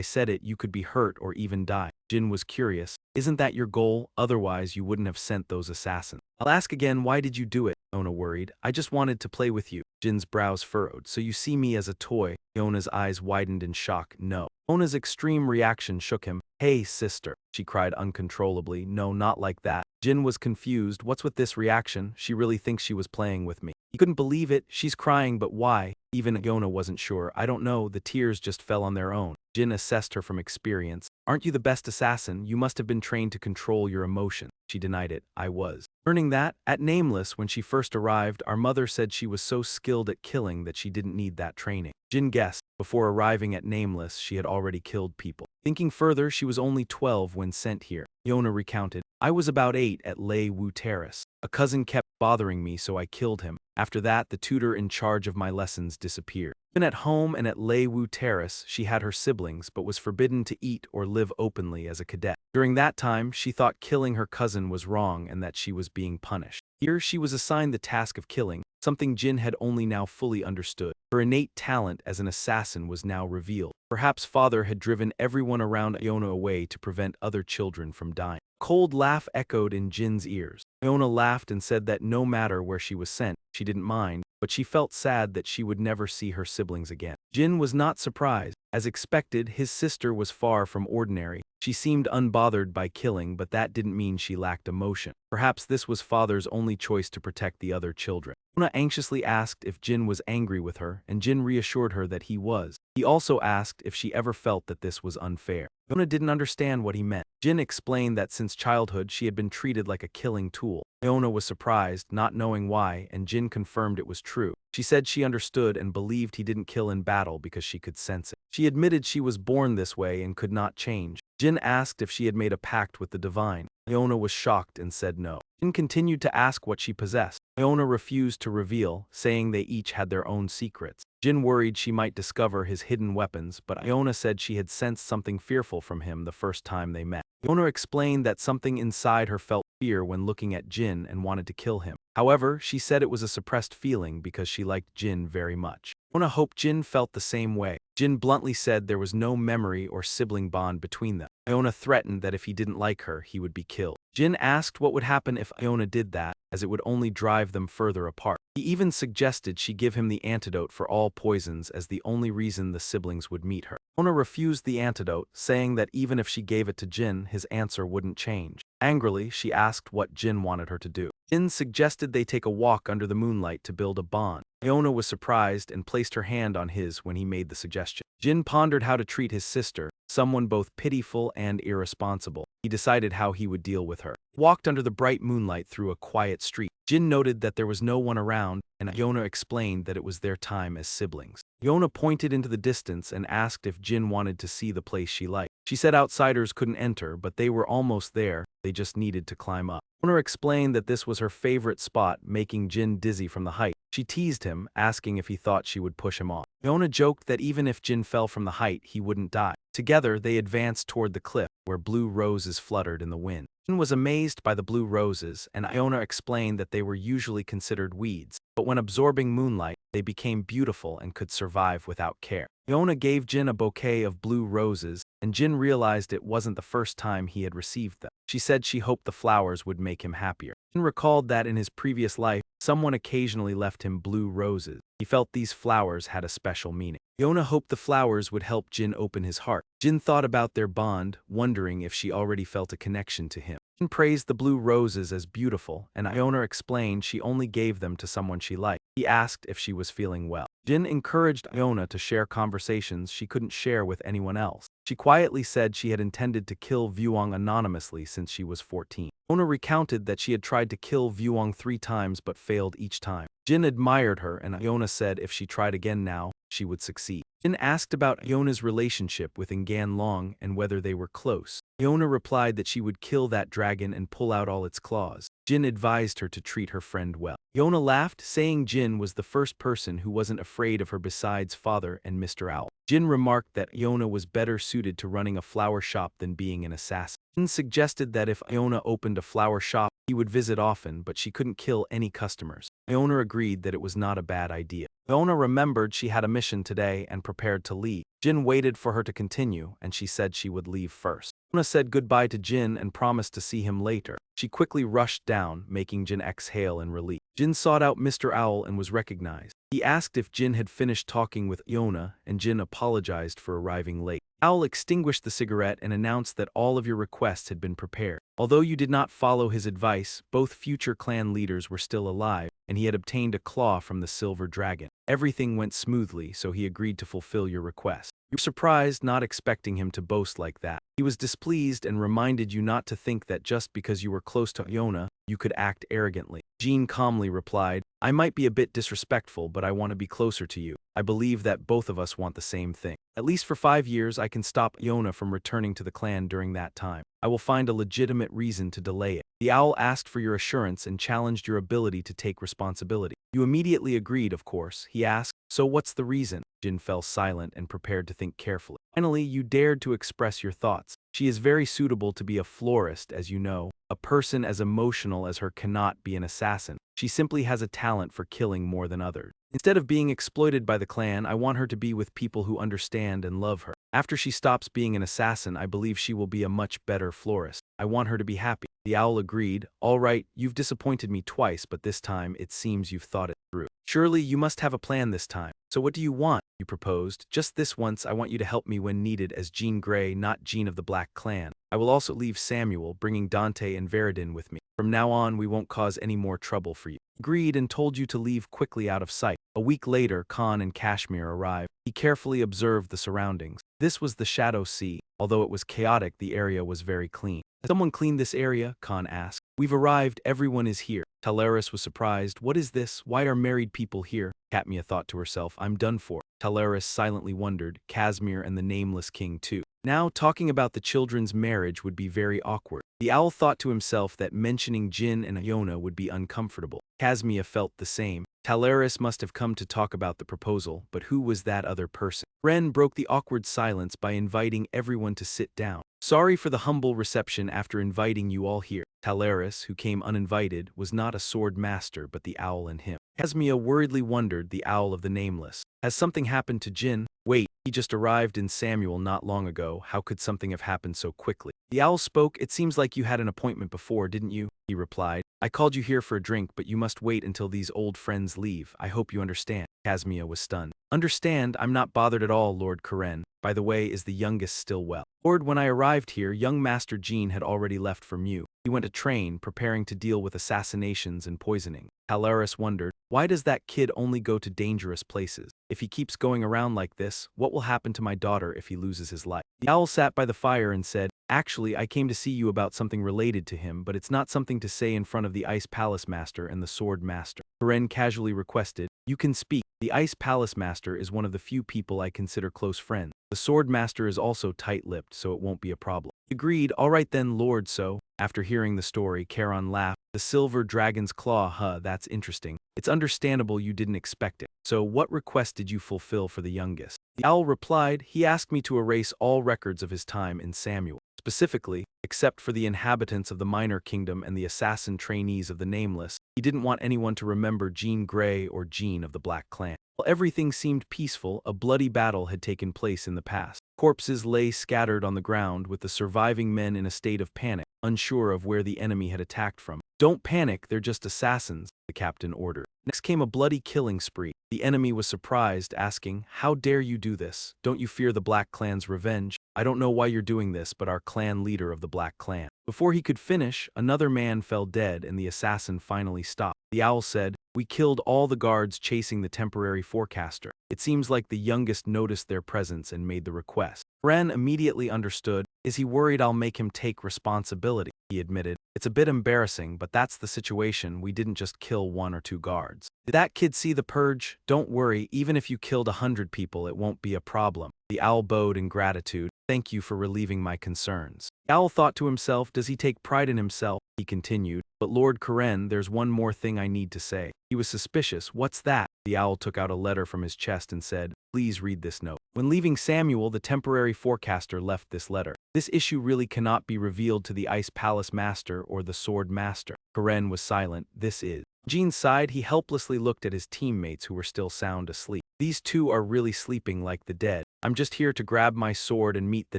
said it, you could be hurt or even die. Jyn was curious. Isn't that your goal? Otherwise, you wouldn't have sent those assassins. I'll ask again, why did you do it? Iona worried. I just wanted to play with you. Jin's brows furrowed. So you see me as a toy? Iona's eyes widened in shock. No. Iona's extreme reaction shook him. Hey, sister, she cried uncontrollably. No, not like that. Jyn was confused. What's with this reaction? She really thinks she was playing with me. He couldn't believe it. She's crying, but why? Even Iona wasn't sure. I don't know. The tears just fell on their own. Jyn assessed her from experience. Aren't you the best assassin? You must have been trained to control your emotions. She denied it. I was. Learning that, at Nameless, when she first arrived, our mother said she was so skilled at killing that she didn't need that training. Jyn guessed. Before arriving at Nameless, she had already killed people. Thinking further, she was only 12 when sent here. Iona recounted. I was about 8 at Lei Wu Terrace. A cousin kept bothering me, so I killed him. After that, the tutor in charge of my lessons disappeared. Even at home and at Lei Wu Terrace, she had her siblings, but was forbidden to eat or live openly as a cadet. During that time, she thought killing her cousin was wrong and that she was being punished. Here, she was assigned the task of killing, something Jyn had only now fully understood. Her innate talent as an assassin was now revealed. Perhaps father had driven everyone around Iona away to prevent other children from dying. A cold laugh echoed in Jin's ears. Iona laughed and said that no matter where she was sent, she didn't mind, but she felt sad that she would never see her siblings again. Jyn was not surprised. As expected, his sister was far from ordinary. She seemed unbothered by killing, but that didn't mean she lacked emotion. Perhaps this was father's only choice to protect the other children. Iona anxiously asked if Jyn was angry with her, and Jyn reassured her that he was. He also asked if she ever felt that this was unfair. Iona didn't understand what he meant. Jyn explained that since childhood she had been treated like a killing tool. Iona was surprised, not knowing why, and Jyn confirmed it was true. She said she understood and believed he didn't kill in battle because she could sense it. She admitted she was born this way and could not change. Jyn asked if she had made a pact with the divine. Iona was shocked and said no. Jyn continued to ask what she possessed. Iona refused to reveal, saying they each had their own secrets. Jyn worried she might discover his hidden weapons, but Iona said she had sensed something fearful from him the first time they met. Iona explained that something inside her felt fear when looking at Jyn and wanted to kill him. However, she said it was a suppressed feeling because she liked Jyn very much. Iona hoped Jyn felt the same way. Jyn bluntly said there was no memory or sibling bond between them. Iona threatened that if he didn't like her, he would be killed. Jyn asked what would happen if Iona did that, as it would only drive them further apart. He even suggested she give him the antidote for all poisons as the only reason the siblings would meet her. Iona refused the antidote, saying that even if she gave it to Jyn, his answer wouldn't change. Angrily, she asked what Jyn wanted her to do. Jyn suggested they take a walk under the moonlight to build a bond. Iona was surprised and placed her hand on his when he made the suggestion. Jyn pondered how to treat his sister, someone both pitiful and irresponsible. He decided how he would deal with her. He walked under the bright moonlight through a quiet street. Jyn noted that there was no one around, and Iona explained that it was their time as siblings. Iona pointed into the distance and asked if Jyn wanted to see the place she liked. She said outsiders couldn't enter, but they were almost there, they just needed to climb up. Iona explained that this was her favorite spot, making Jyn dizzy from the height. She teased him, asking if he thought she would push him off. Iona joked that even if Jyn fell from the height, he wouldn't die. Together, they advanced toward the cliff, where blue roses fluttered in the wind. Jyn was amazed by the blue roses, and Iona explained that they were usually considered weeds, but when absorbing moonlight, they became beautiful and could survive without care. Iona gave Jyn a bouquet of blue roses, and Jyn realized it wasn't the first time he had received them. She said she hoped the flowers would make him happier. Jyn recalled that in his previous life, someone occasionally left him blue roses. He felt these flowers had a special meaning. Iona hoped the flowers would help Jyn open his heart. Jyn thought about their bond, wondering if she already felt a connection to him. Jyn praised the blue roses as beautiful, and Iona explained she only gave them to someone she liked. He asked if she was feeling well. Jyn encouraged Iona to share conversations she couldn't share with anyone else. She quietly said she had intended to kill Vuong anonymously since she was 14. Iona recounted that she had tried to kill Vuong 3 times but failed each time. Jyn admired her, and Iona said if she tried again now, she would succeed. Jyn asked about Iona's relationship with Ngan Long and whether they were close. Iona replied that she would kill that dragon and pull out all its claws. Jyn advised her to treat her friend well. Iona laughed, saying Jyn was the first person who wasn't afraid of her besides father and Mr. Owl. Jyn remarked that Iona was better suited to running a flower shop than being an assassin. Jyn suggested that if Iona opened a flower shop, he would visit often, but she couldn't kill any customers. Iona agreed that it was not a bad idea. Iona remembered she had a mission today and prepared to leave. Jyn waited for her to continue, and she said she would leave first. Iona said goodbye to Jyn and promised to see him later. She quickly rushed down, making Jyn exhale in relief. Jyn sought out Mr. Owl and was recognized. He asked if Jyn had finished talking with Iona, and Jyn apologized for arriving late. Owl extinguished the cigarette and announced that all of your requests had been prepared. Although you did not follow his advice, both future clan leaders were still alive, and he had obtained a claw from the silver dragon. Everything went smoothly, so he agreed to fulfill your request. You were surprised, not expecting him to boast like that. He was displeased and reminded you not to think that just because you were close to Iona, you could act arrogantly. Jyn calmly replied, I might be a bit disrespectful, but I want to be closer to you. I believe that both of us want the same thing. At least for 5 years, I can stop Iona from returning to the clan during that time. I will find a legitimate reason to delay it. The owl asked for your assurance and challenged your ability to take responsibility. You immediately agreed, of course. He asked, so what's the reason? Jyn fell silent and prepared to think carefully. Finally, you dared to express your thoughts. She is very suitable to be a florist, as you know. A person as emotional as her cannot be an assassin. She simply has a talent for killing more than others. Instead of being exploited by the clan, I want her to be with people who understand and love her. After she stops being an assassin, I believe she will be a much better florist. I want her to be happy. The owl agreed. All right, you've disappointed me twice, but this time it seems you've thought it through. Surely you must have a plan this time. So what do you want? You proposed. Just this once, I want you to help me when needed as Jean Grey, not Jean of the Black Clan. I will also leave Samuel, bringing Dante and Veridin with me. From now on, we won't cause any more trouble for you. Agreed and told you to leave quickly out of sight. A week later, Khan and Kashmir arrived. He carefully observed the surroundings. This was the Shadow Sea. Although it was chaotic, the area was very clean. Has someone cleaned this area? Khan asked. We've arrived, everyone is here. Talaris was surprised. What is this? Why are married people here? Katmia thought to herself, I'm done for. Talaris silently wondered, Kashmir and the nameless king too. Now, talking about the children's marriage would be very awkward. The owl thought to himself that mentioning Jyn and Iona would be uncomfortable. Kashmir felt the same. Talaris must have come to talk about the proposal, but who was that other person? Ren broke the awkward silence by inviting everyone to sit down. Sorry for the humble reception after inviting you all here. Talaris, who came uninvited, was not a Swordmaster but the owl in him. Kashmir worriedly wondered, the owl of the nameless. Has something happened to Jyn? Wait, he just arrived in Samuel not long ago. How could something have happened so quickly? The owl spoke. It seems like you had an appointment before, didn't you? He replied. I called you here for a drink, but you must wait until these old friends leave. I hope you understand. Kashmir was stunned. Understand, I'm not bothered at all, Lord Karen. By the way, is the youngest still well? Lord, when I arrived here, young Master Jyn had already left for Mu. He went to train, preparing to deal with assassinations and poisoning. Talaris wondered, why does that kid only go to dangerous places? If he keeps going around like this, what will happen to my daughter if he loses his life? The owl sat by the fire and said, actually, I came to see you about something related to him, but it's not something to say in front of the Ice Palace Master and the Swordmaster. Karen casually requested, you can speak. The Ice Palace Master is one of the few people I consider close friends. The Swordmaster is also tight-lipped, so it won't be a problem. Agreed, all right then, Lord, so. After hearing the story, Charon laughed. The silver dragon's claw, that's interesting. It's understandable you didn't expect it. So what request did you fulfill for the youngest? The owl replied, he asked me to erase all records of his time in Samuel. Specifically, except for the inhabitants of the Minor Kingdom and the assassin trainees of the Nameless, he didn't want anyone to remember Jean Grey or Jean of the Black Clan. While everything seemed peaceful, a bloody battle had taken place in the past. Corpses lay scattered on the ground with the surviving men in a state of panic, unsure of where the enemy had attacked from. Don't panic, they're just assassins, the captain ordered. Next came a bloody killing spree. The enemy was surprised, asking, how dare you do this? Don't you fear the Black Clan's revenge? I don't know why you're doing this, but our clan leader of the Black Clan. Before he could finish, another man fell dead and the assassin finally stopped. The owl said, we killed all the guards chasing the temporary forecaster. It seems like the youngest noticed their presence and made the request. Ren immediately understood. Is he worried I'll make him take responsibility? He admitted. It's a bit embarrassing, but that's the situation. We didn't just kill 1 or 2 guards. Did that kid see the purge? Don't worry, even if you killed 100 people, it won't be a problem. The owl bowed in gratitude. Thank you for relieving my concerns. The owl thought to himself, does he take pride in himself? He continued, but Lord Karen, there's one more thing I need to say. He was suspicious. What's that? The owl took out a letter from his chest and said, please read this note. When leaving Samuel, the temporary forecaster left this letter. This issue really cannot be revealed to the Ice Palace Master or the Sword Master. Karen was silent. This is. Jyn sighed. He helplessly looked at his teammates who were still sound asleep. These two are really sleeping like the dead. I'm just here to grab my sword and meet the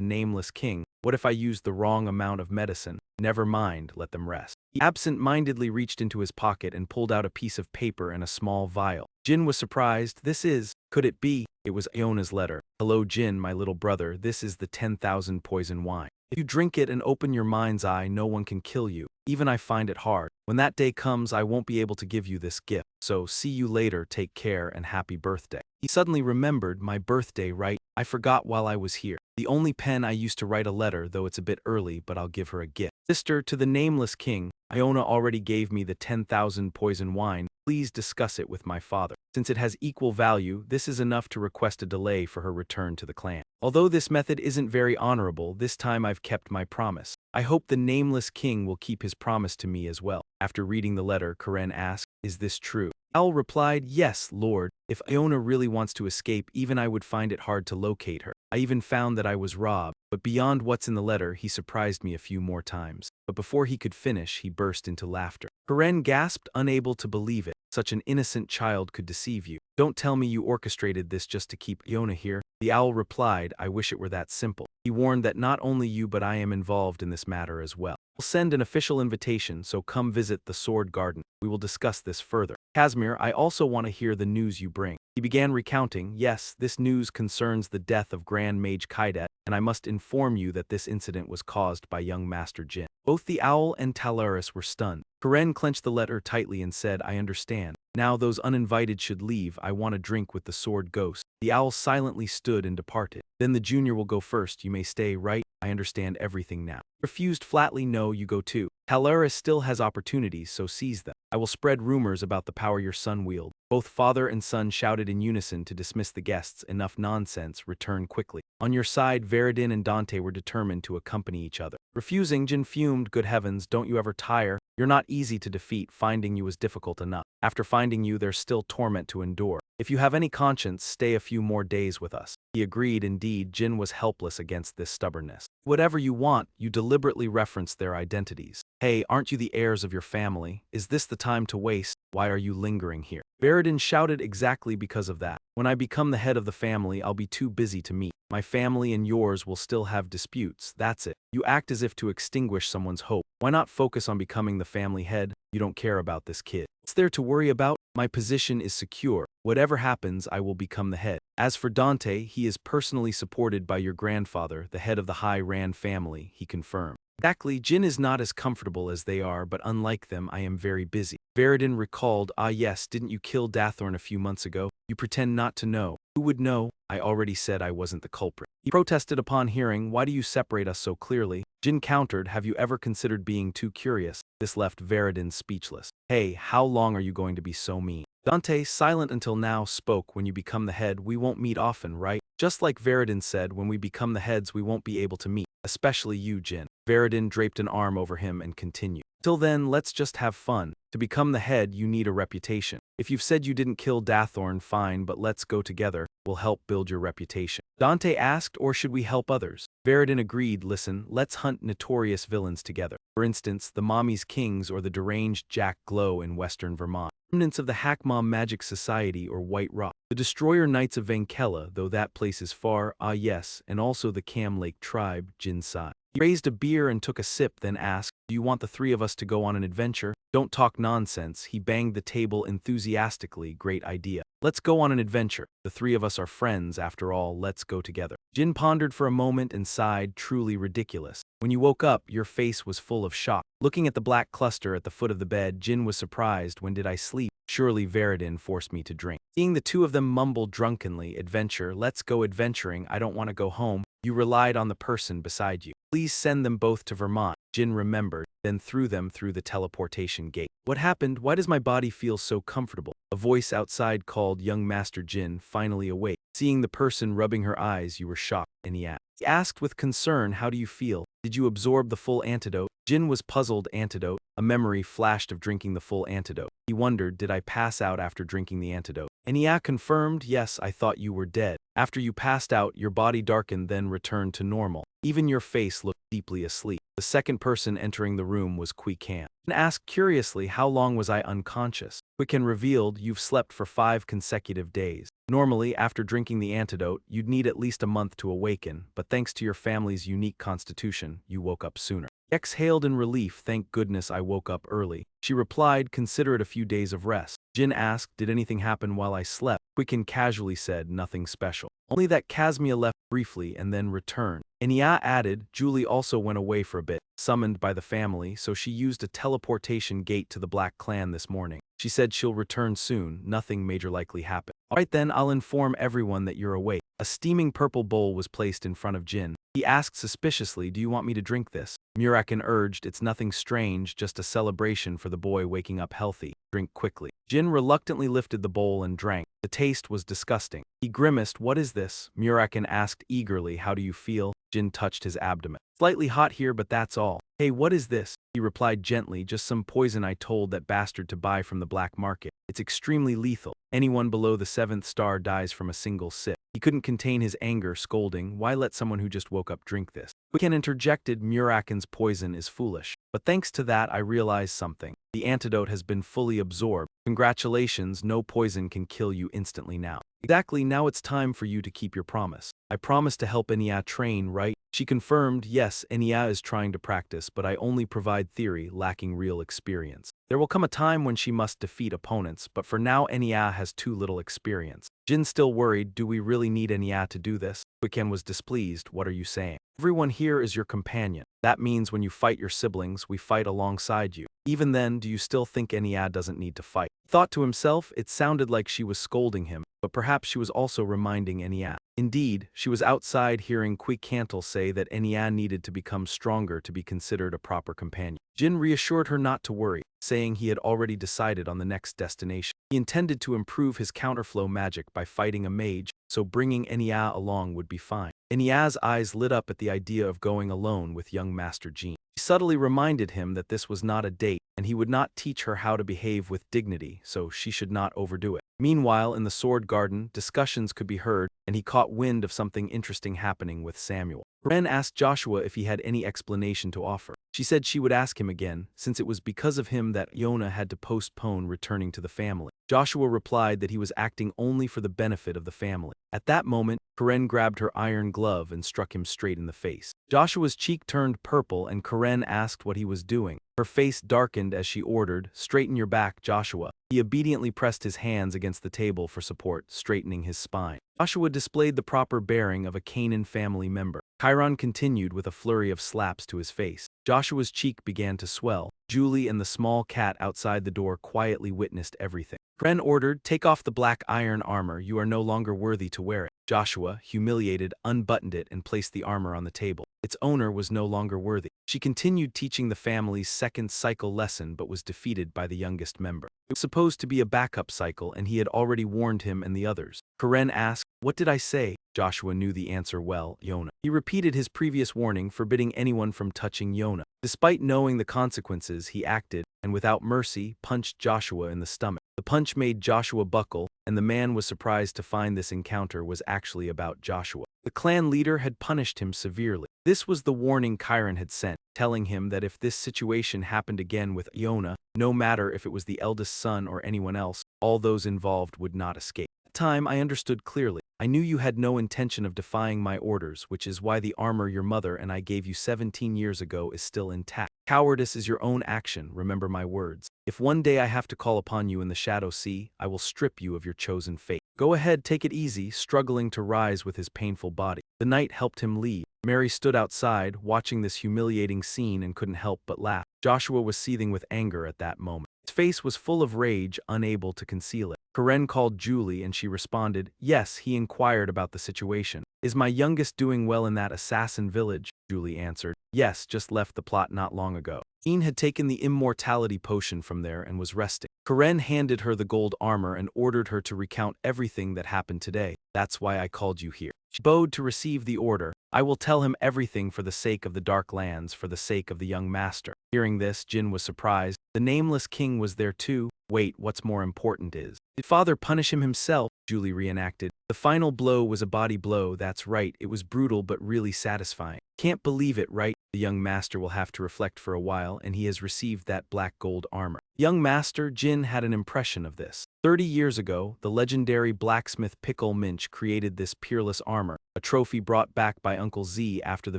Nameless King. What if I used the wrong amount of medicine? Never mind, let them rest. He absent-mindedly reached into his pocket and pulled out a piece of paper and a small vial. Jyn was surprised. This is, could it be? It was Iona's letter. Hello Jyn, my little brother, this is the 10,000 poison wine. If you drink it and open your mind's eye, no one can kill you. Even I find it hard. When that day comes, I won't be able to give you this gift. So, see you later, take care, and happy birthday. He suddenly remembered, my birthday, right? I forgot while I was here. The only pen I used to write a letter, though it's a bit early, but I'll give her a gift. Sister, to the Nameless King, Iona already gave me the 10,000 poison wine. Please discuss it with my father. Since it has equal value, this is enough to request a delay for her return to the clan. Although this method isn't very honorable, this time I've kept my promise. I hope the Nameless King will keep his promise to me as well. After reading the letter, Karen asked, is this true? Owl replied, yes, Lord. If Iona really wants to escape, even I would find it hard to locate her. I even found that I was robbed, but beyond what's in the letter, he surprised me a few more times. But before he could finish, he burst into laughter. Karen gasped, unable to believe it. Such an innocent child could deceive you. Don't tell me you orchestrated this just to keep Iona here. The owl replied, I wish it were that simple. He warned that not only you but I am involved in this matter as well. We'll send an official invitation, so come visit the Sword Garden. We will discuss this further. Casimir, I also want to hear the news you bring. He began recounting, yes, this news concerns the death of Grand Mage Cadet, and I must inform you that this incident was caused by young Master Jyn. Both the owl and Talaris were stunned. Karen clenched the letter tightly and said, I understand. Now those uninvited should leave. I want a drink with the sword ghost. The owl silently stood and departed. Then the junior will go first. You may stay, right? I understand everything now. Refused flatly, no, you go too. Talaris still has opportunities, so seize them. I will spread rumors about the power your son wields. Both father and son shouted in unison to dismiss the guests. Enough nonsense, return quickly. On your side, Veridin and Dante were determined to accompany each other. Refusing, Jyn fumed, good heavens, don't you ever tire? You're not easy to defeat, finding you was difficult enough. After finding you, there's still torment to endure. If you have any conscience, stay a few more days with us. He agreed. Indeed, Jyn was helpless against this stubbornness. Whatever you want, you deliberately reference their identities. Hey, aren't you the heirs of your family? Is this the time to waste? Why are you lingering here? Veridin shouted, exactly because of that. When I become the head of the family, I'll be too busy to meet. My family and yours will still have disputes, that's it. You act as if to extinguish someone's hope. Why not focus on becoming the family head? You don't care about this kid. What's there to worry about? My position is secure. Whatever happens, I will become the head. As for Dante, he is personally supported by your grandfather, the head of the High Ran family, he confirmed. Exactly, Jyn is not as comfortable as they are, but unlike them, I am very busy. Veridin recalled, ah yes, didn't you kill Dathorn a few months ago? You pretend not to know. Who would know? I already said I wasn't the culprit. He protested upon hearing, why do you separate us so clearly? Jyn countered, have you ever considered being too curious? This left Veridin speechless. Hey, how long are you going to be so mean? Dante, silent until now, spoke, when you become the head, we won't meet often, right? Just like Veridin said, when we become the heads, we won't be able to meet. Especially you, Jyn. Veridin draped an arm over him and continued. Till then, let's just have fun. To become the head, you need a reputation. If you've said you didn't kill Dathorn, fine, but let's go together. We'll help build your reputation. Dante asked, or should we help others? Veridin agreed, listen, let's hunt notorious villains together. For instance, the Mommy's Kings or the deranged Jack Glow in western Vermont. Remnants of the Hackmom Magic Society or White Rock. The Destroyer Knights of Vankella, though that place is far, ah yes, and also the Cam Lake tribe, Jyn sighed. He raised a beer and took a sip, then asked, do you want the three of us to go on an adventure? Don't talk nonsense, he banged the table enthusiastically, great idea. Let's go on an adventure. The three of us are friends, after all, let's go together. Jyn pondered for a moment and sighed, truly ridiculous. When you woke up, your face was full of shock. Looking at the black cluster at the foot of the bed, Jyn was surprised, when did I sleep? Surely Veridin forced me to drink. Seeing the two of them mumble drunkenly, adventure, let's go adventuring, I don't want to go home. You relied on the person beside you. Please send them both to Vermont. Jyn remembered, then threw them through the teleportation gate. What happened? Why does my body feel so comfortable? A voice outside called, young Master Jyn, finally awake. Seeing the person rubbing her eyes, you were shocked, and he asked with concern, how do you feel? Did you absorb the full antidote? Jyn was puzzled. Antidote? A memory flashed of drinking the full antidote. He wondered, did I pass out after drinking the antidote? Enya confirmed, yes, I thought you were dead. After you passed out, your body darkened, then returned to normal. Even your face looked deeply asleep. The second person entering the room was Quikan. And asked curiously, how long was I unconscious? Quikan revealed, you've slept for 5 consecutive days. Normally, after drinking the antidote, you'd need at least a month to awaken, but thanks to your family's unique constitution, you woke up sooner. Exhaled in relief, thank goodness I woke up early. She replied, consider it a few days of rest. Jyn asked, did anything happen while I slept? Quikan casually said, nothing special. Only that Casmia left briefly and then returned. Enya added, Julie also went away for a bit, summoned by the family, so she used a teleportation gate to the Black Clan this morning. She said she'll return soon, nothing major likely happened. Alright then, I'll inform everyone that you're awake. A steaming purple bowl was placed in front of Jyn. He asked suspiciously, do you want me to drink this? Muraken urged, it's nothing strange, just a celebration for the boy waking up healthy. Drink quickly. Jyn reluctantly lifted the bowl and drank. The taste was disgusting. He grimaced, what is this? Muraken asked eagerly, how do you feel? Jyn touched his abdomen. Slightly hot here, but that's all. Hey, what is this? He replied gently, just some poison I told that bastard to buy from the black market. It's extremely lethal. Anyone below the 7th star dies from a single sip. He couldn't contain his anger, scolding, why let someone who just woke up drink this? Quikan interjected, Muraken's poison is foolish. But thanks to that, I realized something. The antidote has been fully absorbed. Congratulations, no poison can kill you instantly now. Exactly, now it's time for you to keep your promise. I promised to help Enya train, right? She confirmed, yes, Enya is trying to practice, but I only provide theory, lacking real experience. There will come a time when she must defeat opponents, but for now Enya has too little experience. Jyn still worried, do we really need Enya to do this? Quikan was displeased, what are you saying? Everyone here is your companion. That means when you fight your siblings, we fight alongside you. Even then, do you still think Enya doesn't need to fight? Thought to himself, it sounded like she was scolding him, but perhaps she was also reminding Enya. Indeed, she was outside hearing Quikantle say that Enya needed to become stronger to be considered a proper companion. Jyn reassured her not to worry, saying he had already decided on the next destination. He intended to improve his counterflow magic by fighting a mage, so bringing Enya along would be fine. Enya's eyes lit up at the idea of going alone with young Master Jyn. He subtly reminded him that this was not a date, and he would not teach her how to behave with dignity, so she should not overdo it. Meanwhile, in the Sword Garden, discussions could be heard, and he caught wind of something interesting happening with Samuel. Ren asked Joshua if he had any explanation to offer. She said she would ask him again, since it was because of him that Yona had to postpone returning to the family. Joshua replied that he was acting only for the benefit of the family. At that moment, Karen grabbed her iron glove and struck him straight in the face. Joshua's cheek turned purple and Karen asked what he was doing. Her face darkened as she ordered, "Straighten your back, Joshua." He obediently pressed his hands against the table for support, straightening his spine. Joshua displayed the proper bearing of a Canaan family member. Chiron continued with a flurry of slaps to his face. Joshua's cheek began to swell. Julie and the small cat outside the door quietly witnessed everything. Kren ordered, "Take off the black iron armor, you are no longer worthy to wear it." Joshua, humiliated, unbuttoned it and placed the armor on the table. Its owner was no longer worthy. She continued teaching the family's second cycle lesson but was defeated by the youngest member. It was supposed to be a backup cycle and he had already warned him and the others. Karen asked, "What did I say?" Joshua knew the answer well, Yona. He repeated his previous warning, forbidding anyone from touching Yona. Despite knowing the consequences, he acted, and without mercy, punched Joshua in the stomach. The punch made Joshua buckle, and the man was surprised to find this encounter was actually about Joshua. The clan leader had punished him severely. This was the warning Chiron had sent, telling him that if this situation happened again with Yona, no matter if it was the eldest son or anyone else, all those involved would not escape. At the time, I understood clearly. I knew you had no intention of defying my orders, which is why the armor your mother and I gave you 17 years ago is still intact. Cowardice is your own action, remember my words. If one day I have to call upon you in the Shadow Sea, I will strip you of your chosen fate. Go ahead, take it easy, struggling to rise with his painful body. The knight helped him leave. Mary stood outside, watching this humiliating scene and couldn't help but laugh. Joshua was seething with anger at that moment. His face was full of rage, unable to conceal it. Karen called Julie and she responded, "Yes," he inquired about the situation. "Is my youngest doing well in that assassin village?" Julie answered, "Yes, just left the plot not long ago. Jyn had taken the immortality potion from there and was resting." Karen handed her the gold armor and ordered her to recount everything that happened today. "That's why I called you here." She bowed to receive the order. "I will tell him everything for the sake of the Dark Lands, for the sake of the young master." Hearing this, Jyn was surprised. The nameless king was there too. "Wait, what's more important is, did father punish him himself?" Julie reenacted. "The final blow was a body blow, that's right, it was brutal but really satisfying. Can't believe it, right? The young master will have to reflect for a while, and he has received that black gold armor." Young master, Jyn had an impression of this. 30 years ago, the legendary blacksmith Pickle Minch created this peerless armor, a trophy brought back by Uncle Z after the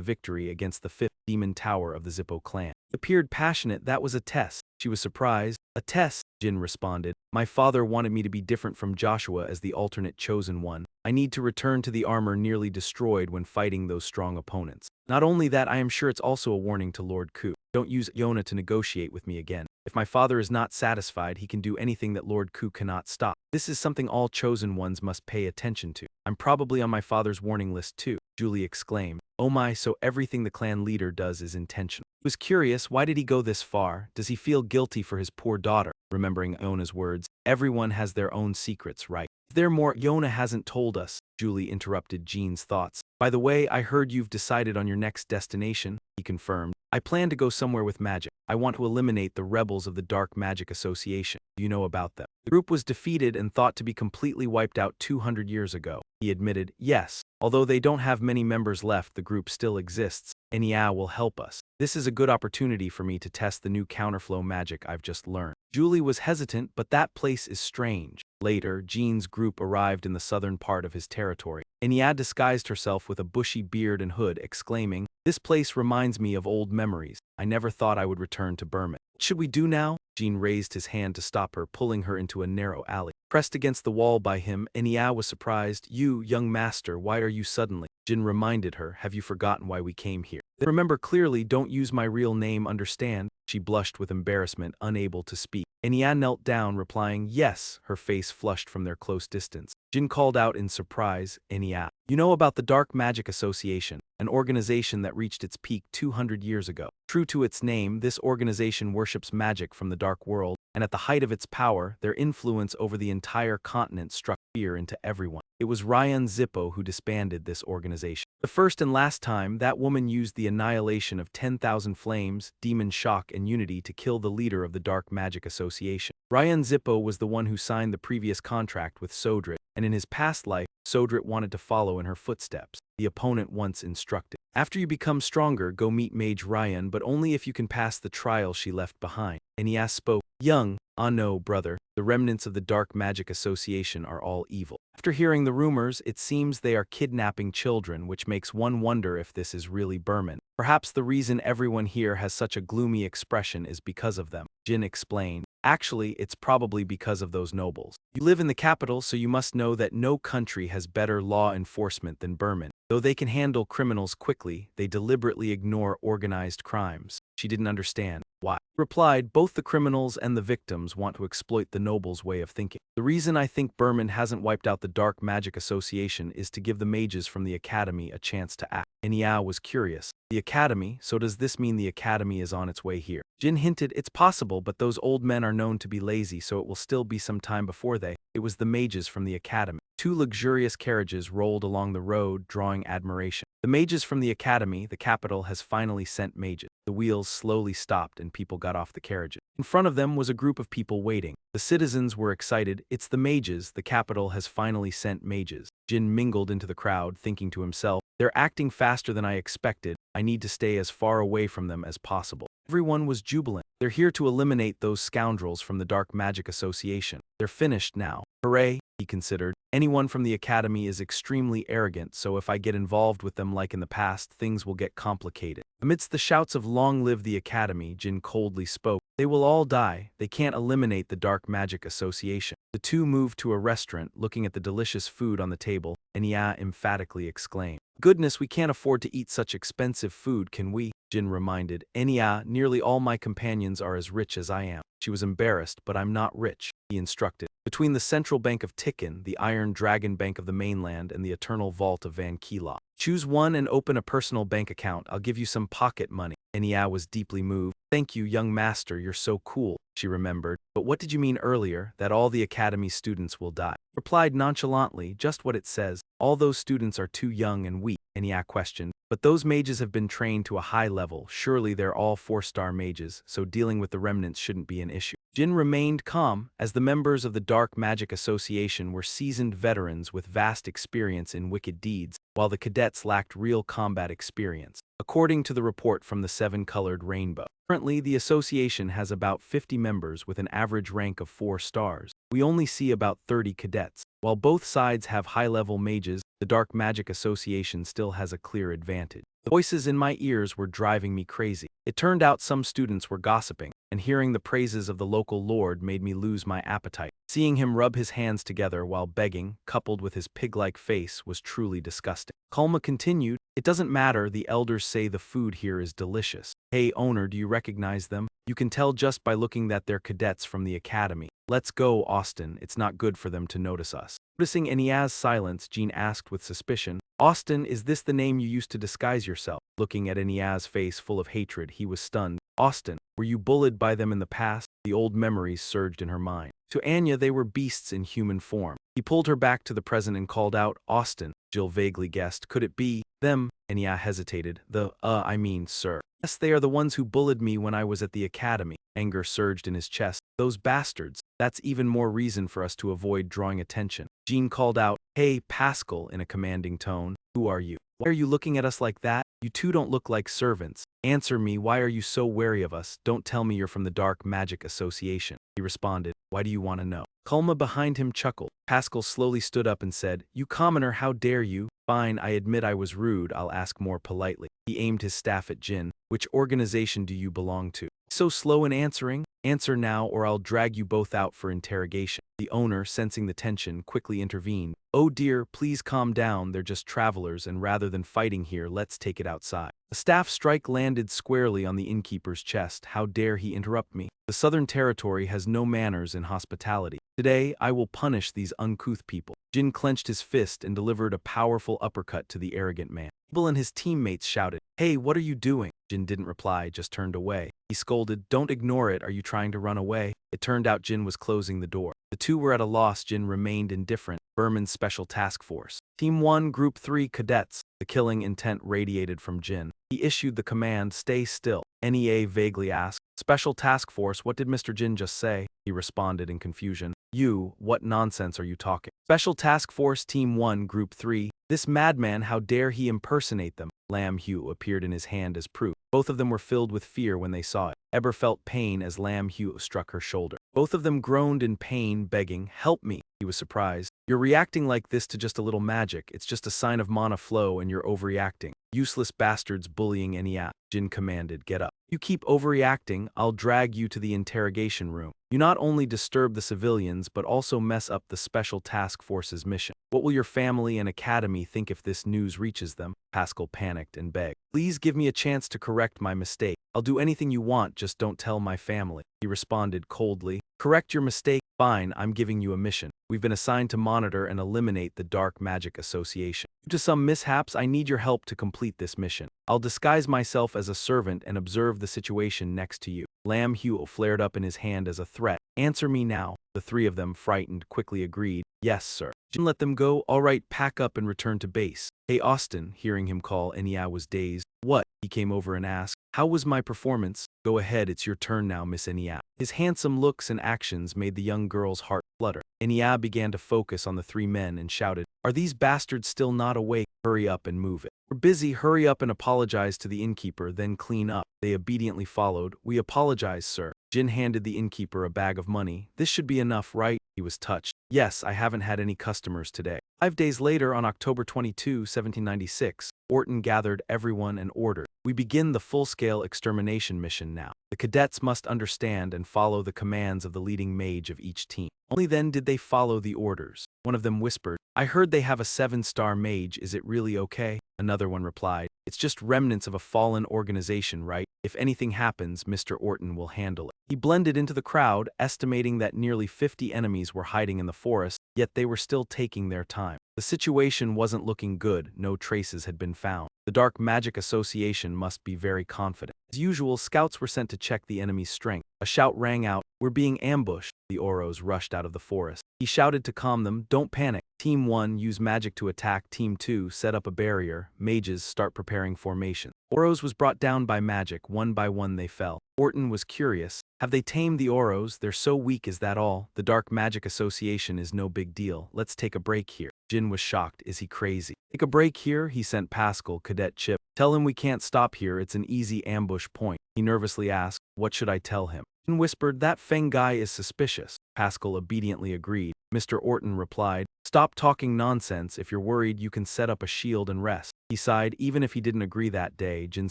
victory against the 5th demon tower of the Zippo clan. He appeared passionate. "That was a test." She was surprised. "A test?" Jyn responded. "My father wanted me to be different from Joshua as the alternate chosen one. I need to return to the armor nearly destroyed when fighting those strong opponents. Not only that, I am sure it's also a warning to Lord Ku. Don't use Yona to negotiate with me again. If my father is not satisfied, he can do anything that Lord Ku cannot stop. This is something all chosen ones must pay attention to. I'm probably on my father's warning list too," Julie exclaimed. "Oh my, so everything the clan leader does is intentional." He was curious, why did he go this far? Does he feel guilty for his poor daughter? Remembering Yona's words, "Everyone has their own secrets, right?" "Is there more Yona hasn't told us?" Julie interrupted Jyn's thoughts. "By the way, I heard you've decided on your next destination," he confirmed. "I plan to go somewhere with magic. I want to eliminate the rebels of the Dark Magic Association. Do you know about them?" The group was defeated and thought to be completely wiped out 200 years ago. He admitted, "Yes. Although they don't have many members left, the group still exists. Enya will help us. This is a good opportunity for me to test the new counterflow magic I've just learned." Julie was hesitant, but that place is strange. Later, Jyn's group arrived in the southern part of his territory. Enya disguised herself with a bushy beard and hood, exclaiming, "This place reminds me of old memories. I never thought I would return to Burma. What should we do now?" Jyn raised his hand to stop her, pulling her into a narrow alley. Pressed against the wall by him, Enya was surprised. "You, young master, why are you suddenly?" Jyn reminded her, "Have you forgotten why we came here?" "Remember clearly, don't use my real name, understand?" She blushed with embarrassment, unable to speak. Enya knelt down, replying, "Yes," her face flushed from their close distance. Jyn called out in surprise, "Enya, you know about the Dark Magic Association, an organization that reached its peak 200 years ago. True to its name, this organization worships magic from the dark world, and at the height of its power, their influence over the entire continent struck fear into everyone. It was Ryan Zippo who disbanded this organization. The first and last time, that woman used the annihilation of 10,000 flames, demon shock, and unity to kill the leader of the Dark Magic Association. Ryan Zippo was the one who signed the previous contract with Sodrit, and in his past life, Sodrit wanted to follow in her footsteps. The opponent once instructed, After you become stronger, go meet Mage Ryan, but only if you can pass the trial she left behind. Enya spoke. Young, ah no, brother, the remnants of the Dark Magic Association are all evil. After hearing the rumors, it seems they are kidnapping children, which makes one wonder if this is really Burman. Perhaps the reason everyone here has such a gloomy expression is because of them. Jyn explained. Actually, it's probably because of those nobles. You live in the capital, so you must know that no country has better law enforcement than Burman. Though they can handle criminals quickly, they deliberately ignore organized crimes. She didn't understand why. He replied, both the criminals and the victims want to exploit the nobles' way of thinking. The reason I think Burman hasn't wiped out the Dark Magic Association is to give the mages from the Academy a chance to act. Enya was curious. The Academy? So does this mean the Academy is on its way here? Jyn hinted, it's possible, but those old men are known to be lazy, so it will still be some time before they. It was the mages from the Academy. Two luxurious carriages rolled along the road, drawing admiration. The mages from the Academy, the capital, has finally sent mages. The wheels slowly stopped and people got off the carriages. In front of them was a group of people waiting. The citizens were excited. It's the mages. The capital has finally sent mages. Jyn mingled into the crowd, thinking to himself, they're acting faster than I expected. I need to stay as far away from them as possible. Everyone was jubilant. They're here to eliminate those scoundrels from the Dark Magic Association. They're finished now. Hooray, he considered. Anyone from the Academy is extremely arrogant, so if I get involved with them like in the past, things will get complicated. Amidst the shouts of long live the Academy, Jyn coldly spoke. They will all die. They can't eliminate the Dark Magic Association. The two moved to a restaurant, looking at the delicious food on the table. Enya emphatically exclaimed. Goodness, we can't afford to eat such expensive food, can we? Jyn reminded. Enya, nearly all my companions are as rich as I am. She was embarrassed, but I'm not rich, he instructed. Between the Central Bank of Tikkun, the Iron Dragon Bank of the mainland, and the Eternal Vault of Van Kila. Choose one and open a personal bank account. I'll give you some pocket money. Enya was deeply moved. Thank you, young master, you're so cool, she remembered. But what did you mean earlier, that all the Academy students will die? Replied nonchalantly, just what it says. All those students are too young and weak, Enya questioned. But those mages have been trained to a high level. Surely they're all 4-star mages, so dealing with the remnants shouldn't be an issue. Jyn remained calm, as the members of the Dark Magic Association were seasoned veterans with vast experience in wicked deeds, while the cadets lacked real combat experience. According to the report from the 7-colored rainbow, currently the association has about 50 members with an average rank of 4 stars. We only see about 30 cadets. While both sides have high-level mages, the Dark Magic Association still has a clear advantage. The voices in my ears were driving me crazy. It turned out some students were gossiping, and hearing the praises of the local lord made me lose my appetite. Seeing him rub his hands together while begging, coupled with his pig-like face, was truly disgusting. Kalma continued, it doesn't matter, the elders say the food here is delicious. Hey owner, do you recognize them? You can tell just by looking that they're cadets from the Academy. Let's go, Austin, it's not good for them to notice us. Noticing Enya's silence, Jyn asked with suspicion, Austin, is this the name you used to disguise yourself? Looking at Enya's face full of hatred, he was stunned. Austin, were you bullied by them in the past? The old memories surged in her mind. To Anya, they were beasts in human form. He pulled her back to the present and called out, Austin. Jill vaguely guessed, could it be them? Enya hesitated. I mean, sir. Yes, they are the ones who bullied me when I was at the Academy. Anger surged in his chest. Those bastards. That's even more reason for us to avoid drawing attention. Jyn called out, Hey, Pascal, in a commanding tone. Who are you? Why are you looking at us like that? You two don't look like servants. Answer me, why are you so wary of us? Don't tell me you're from the Dark Magic Association. He responded, why do you want to know? Kalma behind him chuckled. Pascal slowly stood up and said, You commoner, how dare you? Fine, I admit I was rude, I'll ask more politely. He aimed his staff at Jyn. Which organization do you belong to? So slow in answering? Answer now or I'll drag you both out for interrogation. The owner, sensing the tension, quickly intervened. Oh dear, please calm down, they're just travelers and rather than fighting here, let's take it outside. A staff strike landed squarely on the innkeeper's chest. How dare he interrupt me? The Southern Territory has no manners in hospitality. Today, I will punish these uncouth people. Jyn clenched his fist and delivered a powerful uppercut to the arrogant man. Abel and his teammates shouted, Hey, what are you doing? Jyn didn't reply, just turned away. He scolded, Don't ignore it, are you trying to run away? It turned out Jyn was closing the door. The two were at a loss. Jyn remained indifferent. Burman's Special Task Force. Team 1, Group 3, Cadets. The killing intent radiated from Jyn. He issued the command, Stay still. NEA vaguely asked, Special Task Force, what did Mr. Jyn just say? He responded in confusion. You, what nonsense are you talking? Special Task Force Team 1, Group 3. This madman, how dare he impersonate them? Lam Hu appeared in his hand as proof. Both of them were filled with fear when they saw it. Eber felt pain as Lam Hu struck her shoulder. Both of them groaned in pain, begging, "Help me." He was surprised. "You're reacting like this to just a little magic. It's just a sign of mana flow and you're overreacting. Useless bastards bullying Enya." Jyn commanded, "Get up. You keep overreacting, I'll drag you to the interrogation room. You not only disturb the civilians but also mess up the Special Task Force's mission. What will your family and academy think if this news reaches them?" Pascal panicked and begged. "Please give me a chance to correct my mistake. I'll do anything you want, just don't tell my family." He responded coldly. "Correct your mistake? Fine, I'm giving you a mission. We've been assigned to monitor and eliminate the Dark Magic Association. Due to some mishaps, I need your help to complete this mission. I'll disguise myself as a servant and observe the situation next to you." Lam Hu flared up in his hand as a threat. "Answer me now." The three of them, frightened, quickly agreed. "Yes, sir." Jyn let them go. "All right, pack up and return to base." "Hey, Austin," hearing him call, Enya was dazed. "What?" He came over and asked. "How was my performance?" "Go ahead, it's your turn now, Miss Enya." His handsome looks and actions made the young girl's heart flutter. Enya began to focus on the three men and shouted, "Are these bastards still not awake? Hurry up and move it. We're busy, hurry up and apologize to the innkeeper, then clean up." They obediently followed. "We apologize, sir." Jyn handed the innkeeper a bag of money. "This should be enough, right?" He was touched. "Yes, I haven't had any customers today." 5 days later, on October 22, 1796, Orton gathered everyone and ordered, "We begin the full-scale extermination mission now. The cadets must understand and follow the commands of the leading mage of each team." Only then did they follow the orders. One of them whispered, "I heard they have a 7-star mage, is it really okay?" Another one replied, "It's just remnants of a fallen organization, right? If anything happens, Mr. Orton will handle it." He blended into the crowd, estimating that nearly 50 enemies were hiding in the forest, yet they were still taking their time. The situation wasn't looking good, no traces had been found. The Dark Magic Association must be very confident. As usual, scouts were sent to check the enemy's strength. A shout rang out, "We're being ambushed." The Oros rushed out of the forest. He shouted to calm them, "Don't panic. Team 1, use magic to attack. Team 2, set up a barrier. Mages, start preparing formation." Oros was brought down by magic. One by one they fell. Orton was curious. "Have they tamed the Oros? They're so weak, is that all? The Dark Magic Association is no big deal. Let's take a break here." Jyn was shocked. Is he crazy? "Take a break here?" He sent Pascal, Cadet Chip. "Tell him we can't stop here, it's an easy ambush point." He nervously asked, "What should I tell him?" Jyn whispered, "That Feng guy is suspicious." Pascal obediently agreed. Mr. Orton replied, "Stop talking nonsense. If you're worried, you can set up a shield and rest." He sighed. Even if he didn't agree that day, Jyn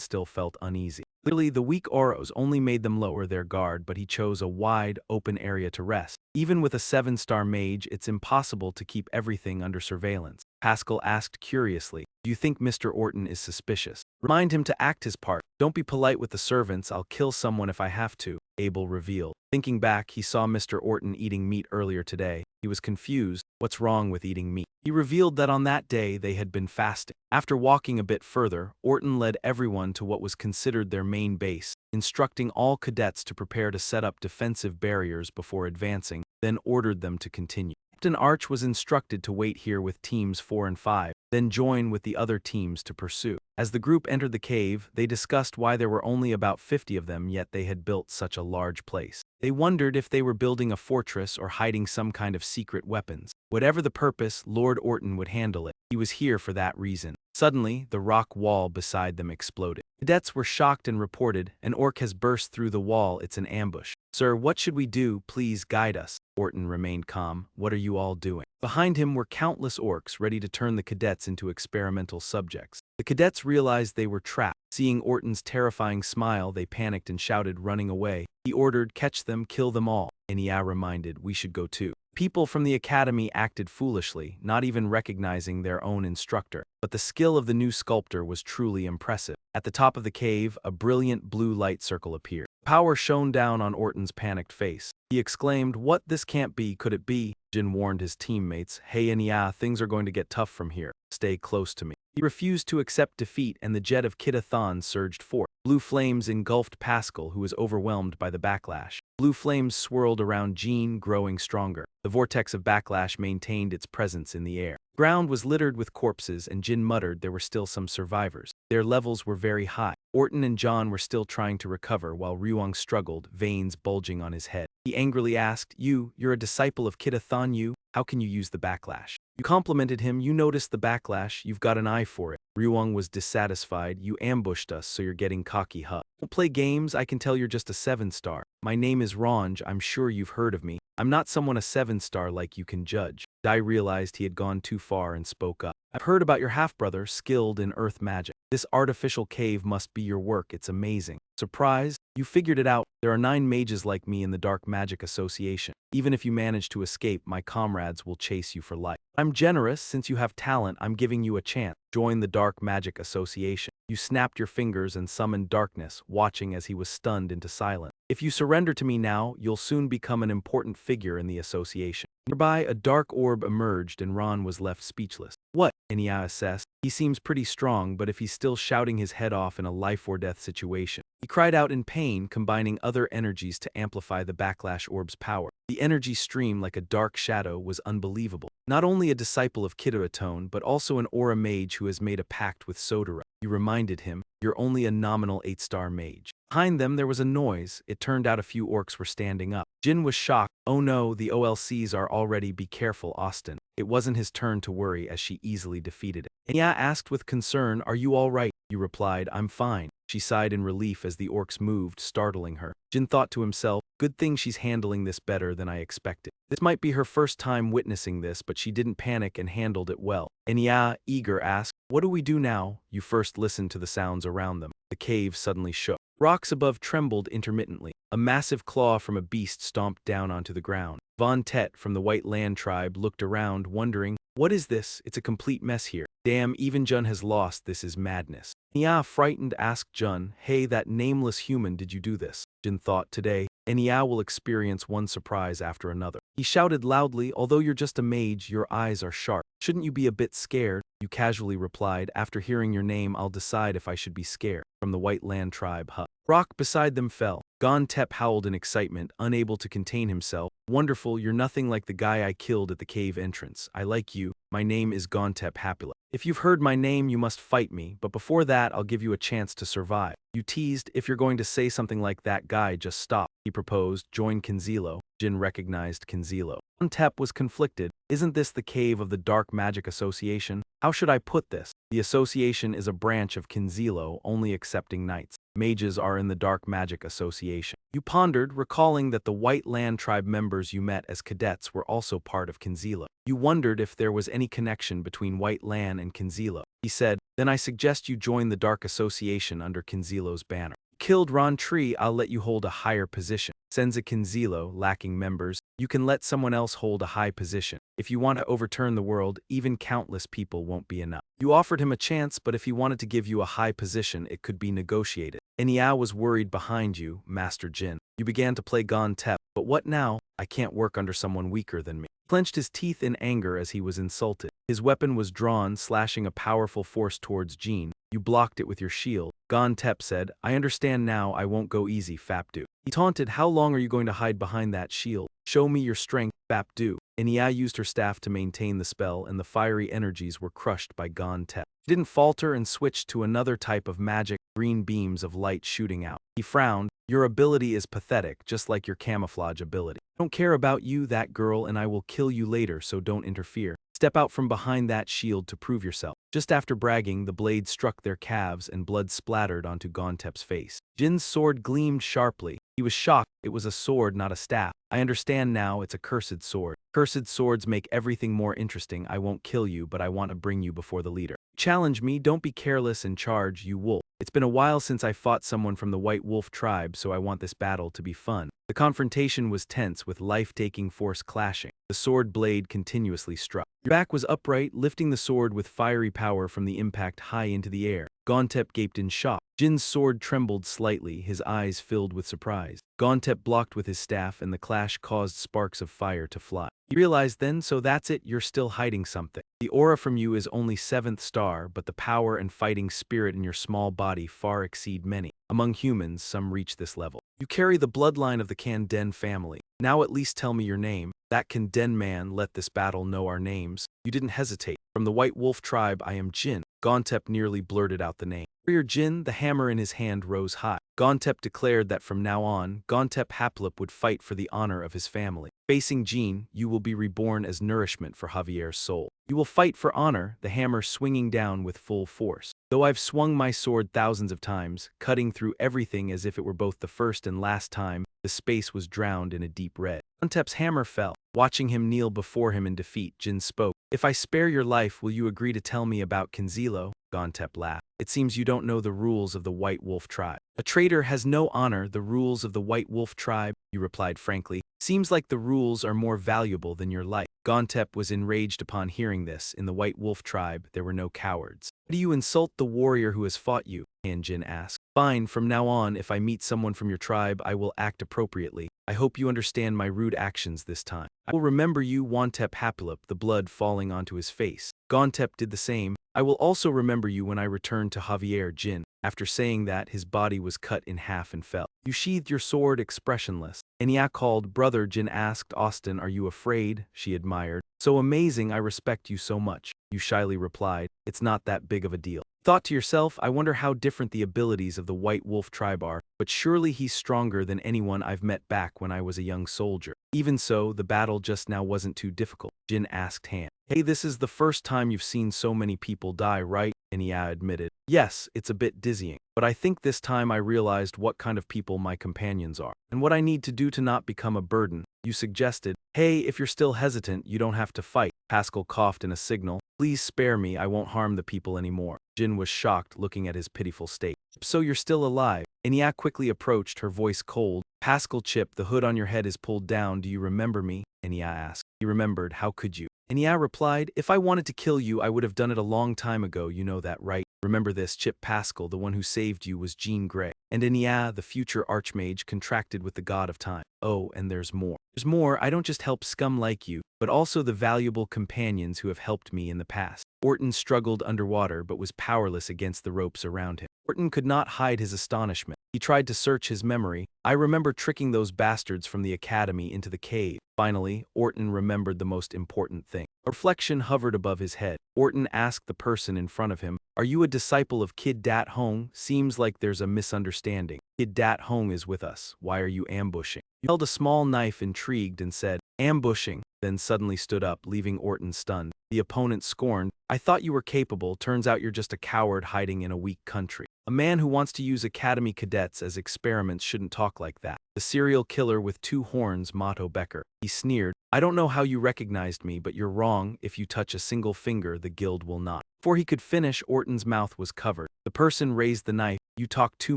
still felt uneasy. Clearly, the weak Oros only made them lower their guard, but he chose a wide, open area to rest. Even with a 7-star mage, it's impossible to keep everything under surveillance. Pascal asked curiously, "Do you think Mr. Orton is suspicious?" "Remind him to act his part. Don't be polite with the servants, I'll kill someone if I have to," Abel revealed. Thinking back, he saw Mr. Orton eating meat earlier today. He was confused. What's wrong with eating meat? He revealed that on that day they had been fasting. After walking a bit further, Orton led everyone to what was considered their main base, instructing all cadets to prepare to set up defensive barriers before advancing, then ordered them to continue. Captain Arch was instructed to wait here with teams 4 and 5, then join with the other teams to pursue. As the group entered the cave, they discussed why there were only about 50 of them, yet they had built such a large place. They wondered if they were building a fortress or hiding some kind of secret weapons. Whatever the purpose, Lord Orton would handle it. He was here for that reason. Suddenly, the rock wall beside them exploded. Cadets were shocked and reported, "An orc has burst through the wall, it's an ambush." "Sir, what should we do? Please guide us." Orton remained calm. "What are you all doing?" Behind him were countless orcs ready to turn the cadets into experimental subjects. The cadets realized they were trapped. Seeing Orton's terrifying smile, they panicked and shouted, running away. He ordered, "Catch them, kill them all." Enya reminded, "We should go too." People from the academy acted foolishly, not even recognizing their own instructor. But the skill of the new sculptor was truly impressive. At the top of the cave, a brilliant blue light circle appeared. Power shone down on Orton's panicked face. He exclaimed, "What? This can't be. Could it be?" Jyn warned his teammates, "Hey Enya, things are going to get tough from here. Stay close to me." He refused to accept defeat, and the jet of Kidathon surged forth. Blue flames engulfed Pascal, who was overwhelmed by the backlash. Blue flames swirled around Jyn, growing stronger. The vortex of backlash maintained its presence in the air. Ground was littered with corpses, and Jyn muttered there were still some survivors. Their levels were very high. Orton and John were still trying to recover while Ryuong struggled, veins bulging on his head. He angrily asked, You're a disciple of Kitathon Yu? How can you use the backlash? You complimented him, you noticed the backlash, you've got an eye for it. Ryuong was dissatisfied, you ambushed us so you're getting cocky, huh? Don't play games, I can tell you're just a 7-star. My name is Ranj, I'm sure you've heard of me. I'm not someone a 7-star like you can judge. Dai realized he had gone too far and spoke up. I've heard about your half-brother, skilled in earth magic. This artificial cave must be your work, it's amazing. Surprise? You figured it out. There are 9 mages like me in the Dark Magic Association. Even if you manage to escape, my comrades will chase you for life. I'm generous, since you have talent, I'm giving you a chance. Join the Dark Magic Association. You snapped your fingers and summoned darkness, watching as he was stunned into silence. If you surrender to me now, you'll soon become an important figure in the association. Nearby, a dark orb emerged and Ron was left speechless. What? Enya assessed. He seems pretty strong, but if he's still shouting his head off in a life-or-death situation. He cried out in pain, combining other energies to amplify the backlash orb's power. The energy stream like a dark shadow was unbelievable. Not only a disciple of Kitaratone, but also an aura mage who has made a pact with Sodara. You reminded him, you're only a nominal 8-star mage. Behind them there was a noise. It turned out a few orcs were standing up. Jyn was shocked. Oh no, the OLCs are already. Be careful, Austin. It wasn't his turn to worry as she easily defeated it. Enya asked with concern, are you all right? You replied, I'm fine. She sighed in relief as the orcs moved, startling her. Jyn thought to himself, good thing she's handling this better than I expected. This might be her first time witnessing this, but she didn't panic and handled it well. Enya, eager, asked, what do we do now? You first listened to the sounds around them. The cave suddenly shook. Rocks above trembled intermittently. A massive claw from a beast stomped down onto the ground. Von Tet from the White Land tribe looked around, wondering, what is this? It's a complete mess here. Damn, even Jun has lost. This is madness. Enya, frightened, asked Jun, hey, that nameless human, did you do this? Jun thought, today, Enya will experience one surprise after another. He shouted loudly, although you're just a mage, your eyes are sharp. Shouldn't you be a bit scared? You casually replied, after hearing your name, I'll decide if I should be scared. From the White Land tribe, huh? Rock beside them fell. Gon Tep howled in excitement, unable to contain himself. Wonderful, you're nothing like the guy I killed at the cave entrance. I like you. My name is Gontep Hapula. If you've heard my name, you must fight me, but before that, I'll give you a chance to survive. You teased, if you're going to say something like that guy, just stop. He proposed, join Kinzilo. Jyn recognized Kinzilo. Gontep was conflicted. Isn't this the cave of the Dark Magic Association? How should I put this? The association is a branch of Kinzilo, only accepting knights. Mages are in the Dark Magic Association. You pondered, recalling that the White Land tribe members you met as cadets were also part of Kinzilo. You wondered if there was any connection between White Land and Kinzilo. He said, then I suggest you join the Dark Association under Kinzilo's banner. Killed Ron Tree, I'll let you hold a higher position. Senza Kinzilo, lacking members, you can let someone else hold a high position. If you want to overturn the world, even countless people won't be enough. You offered him a chance, but if he wanted to give you a high position, it could be negotiated. Enya was worried behind you, Master Jyn. You began to play Gon Tep, but what now? I can't work under someone weaker than me. He clenched his teeth in anger as he was insulted. His weapon was drawn, slashing a powerful force towards Jyn. You blocked it with your shield. Gon Tep said, I understand now, I won't go easy, Fapdu. He taunted, how long are you going to hide behind that shield? Show me your strength, Fapdu. Enya used her staff to maintain the spell, and the fiery energies were crushed by Gon Tep. He didn't falter and switched to another type of magic, green beams of light shooting out. He frowned, your ability is pathetic, just like your camouflage ability. I don't care about you, that girl, and I will kill you later, so don't interfere. Step out from behind that shield to prove yourself. Just after bragging, the blade struck their calves and blood splattered onto Gontep's face. Jin's sword gleamed sharply. He was shocked. It was a sword, not a staff. I understand now, it's a cursed sword. Cursed swords make everything more interesting. I won't kill you, but I want to bring you before the leader. Challenge me, don't be careless and charge, you wolf. It's been a while since I fought someone from the White Wolf tribe, so I want this battle to be fun. The confrontation was tense, with life-taking force clashing. The sword blade continuously struck. Your back was upright, lifting the sword with fiery power from the impact high into the air. Gontep gaped in shock. Jin's sword trembled slightly, his eyes filled with surprise. Gontep blocked with his staff, and the clash caused sparks of fire to fly. He realized then, so that's it, you're still hiding something. The aura from you is only 7th star, but the power and fighting spirit in your small body far exceed many. Among humans, some reach this level. You carry the bloodline of the Kanden family. Now at least tell me your name. That Kanden man, let this battle know our names. You didn't hesitate. From the White Wolf tribe, I am Jyn. Gontep nearly blurted out the name. Warrior Jyn, the hammer in his hand, rose high. Gontep declared that from now on, Gontep Haplop would fight for the honor of his family. Facing Jyn, you will be reborn as nourishment for Javier's soul. You will fight for honor, the hammer swinging down with full force. Though I've swung my sword thousands of times, cutting through everything as if it were both the first and last time, the space was drowned in a deep red. Gontep's hammer fell. Watching him kneel before him in defeat, Jyn spoke. If I spare your life, will you agree to tell me about Kinzilo? Gontep laughed. It seems you don't know the rules of the White Wolf tribe. A traitor has no honor, the rules of the White Wolf tribe, you replied frankly. Seems like the rules are more valuable than your life. Gontep was enraged upon hearing this. In the White Wolf tribe, there were no cowards. Why do you insult the warrior who has fought you? Jyn asked. Fine, from now on, if I meet someone from your tribe, I will act appropriately. I hope you understand my rude actions this time. I will remember you, Gontep Haplop, the blood falling onto his face. Gontep did the same. I will also remember you when I return to Javier Jyn. After saying that, his body was cut in half and fell. You sheathed your sword expressionless. Enya called, Brother, Jyn asked Austin, are you afraid? She admired. So amazing, I respect you so much. You shyly replied, it's not that big of a deal. Thought to yourself, I wonder how different the abilities of the White Wolf tribe are, but surely he's stronger than anyone I've met back when I was a young soldier. Even so, the battle just now wasn't too difficult. Jyn asked Han. Hey, this is the first time you've seen so many people die, right? Enya admitted. Yes, it's a bit dizzying, but I think this time I realized what kind of people my companions are, and what I need to do to not become a burden. You suggested, hey, if you're still hesitant, you don't have to fight. Pascal coughed in a signal. Please spare me, I won't harm the people anymore. Jyn was shocked, looking at his pitiful state. So you're still alive? Enya quickly approached, her voice cold. Pascal Chip, the hood on your head is pulled down, do you remember me? Enya asked. He remembered, how could you? Enya replied, if I wanted to kill you, I would have done it a long time ago, you know that, right? Remember this, Chip Pascal, the one who saved you was Jean Grey. And Enya, the future archmage, contracted with the god of time. Oh, and there's more. There's more, I don't just help scum like you, but also the valuable companions who have helped me in the past. Orton struggled underwater but was powerless against the ropes around him. Orton could not hide his astonishment. He tried to search his memory. I remember tricking those bastards from the academy into the cave. Finally, Orton remembered the most important thing. A reflection hovered above his head. Orton asked the person in front of him, are you a disciple of Kid Dat Hong? Seems like there's a misunderstanding. Kid Dat Hong is with us. Why are you ambushing? He held a small knife, intrigued, and said, ambushing, then suddenly stood up, leaving Orton stunned. The opponent scorned, I thought you were capable, turns out you're just a coward hiding in a weak country. A man who wants to use academy cadets as experiments shouldn't talk like that. The serial killer with 2 horns, Motto Becker. He sneered, I don't know how you recognized me, but you're wrong. If you touch a single finger, the guild will not. Before he could finish, Orton's mouth was covered. The person raised the knife. You talk too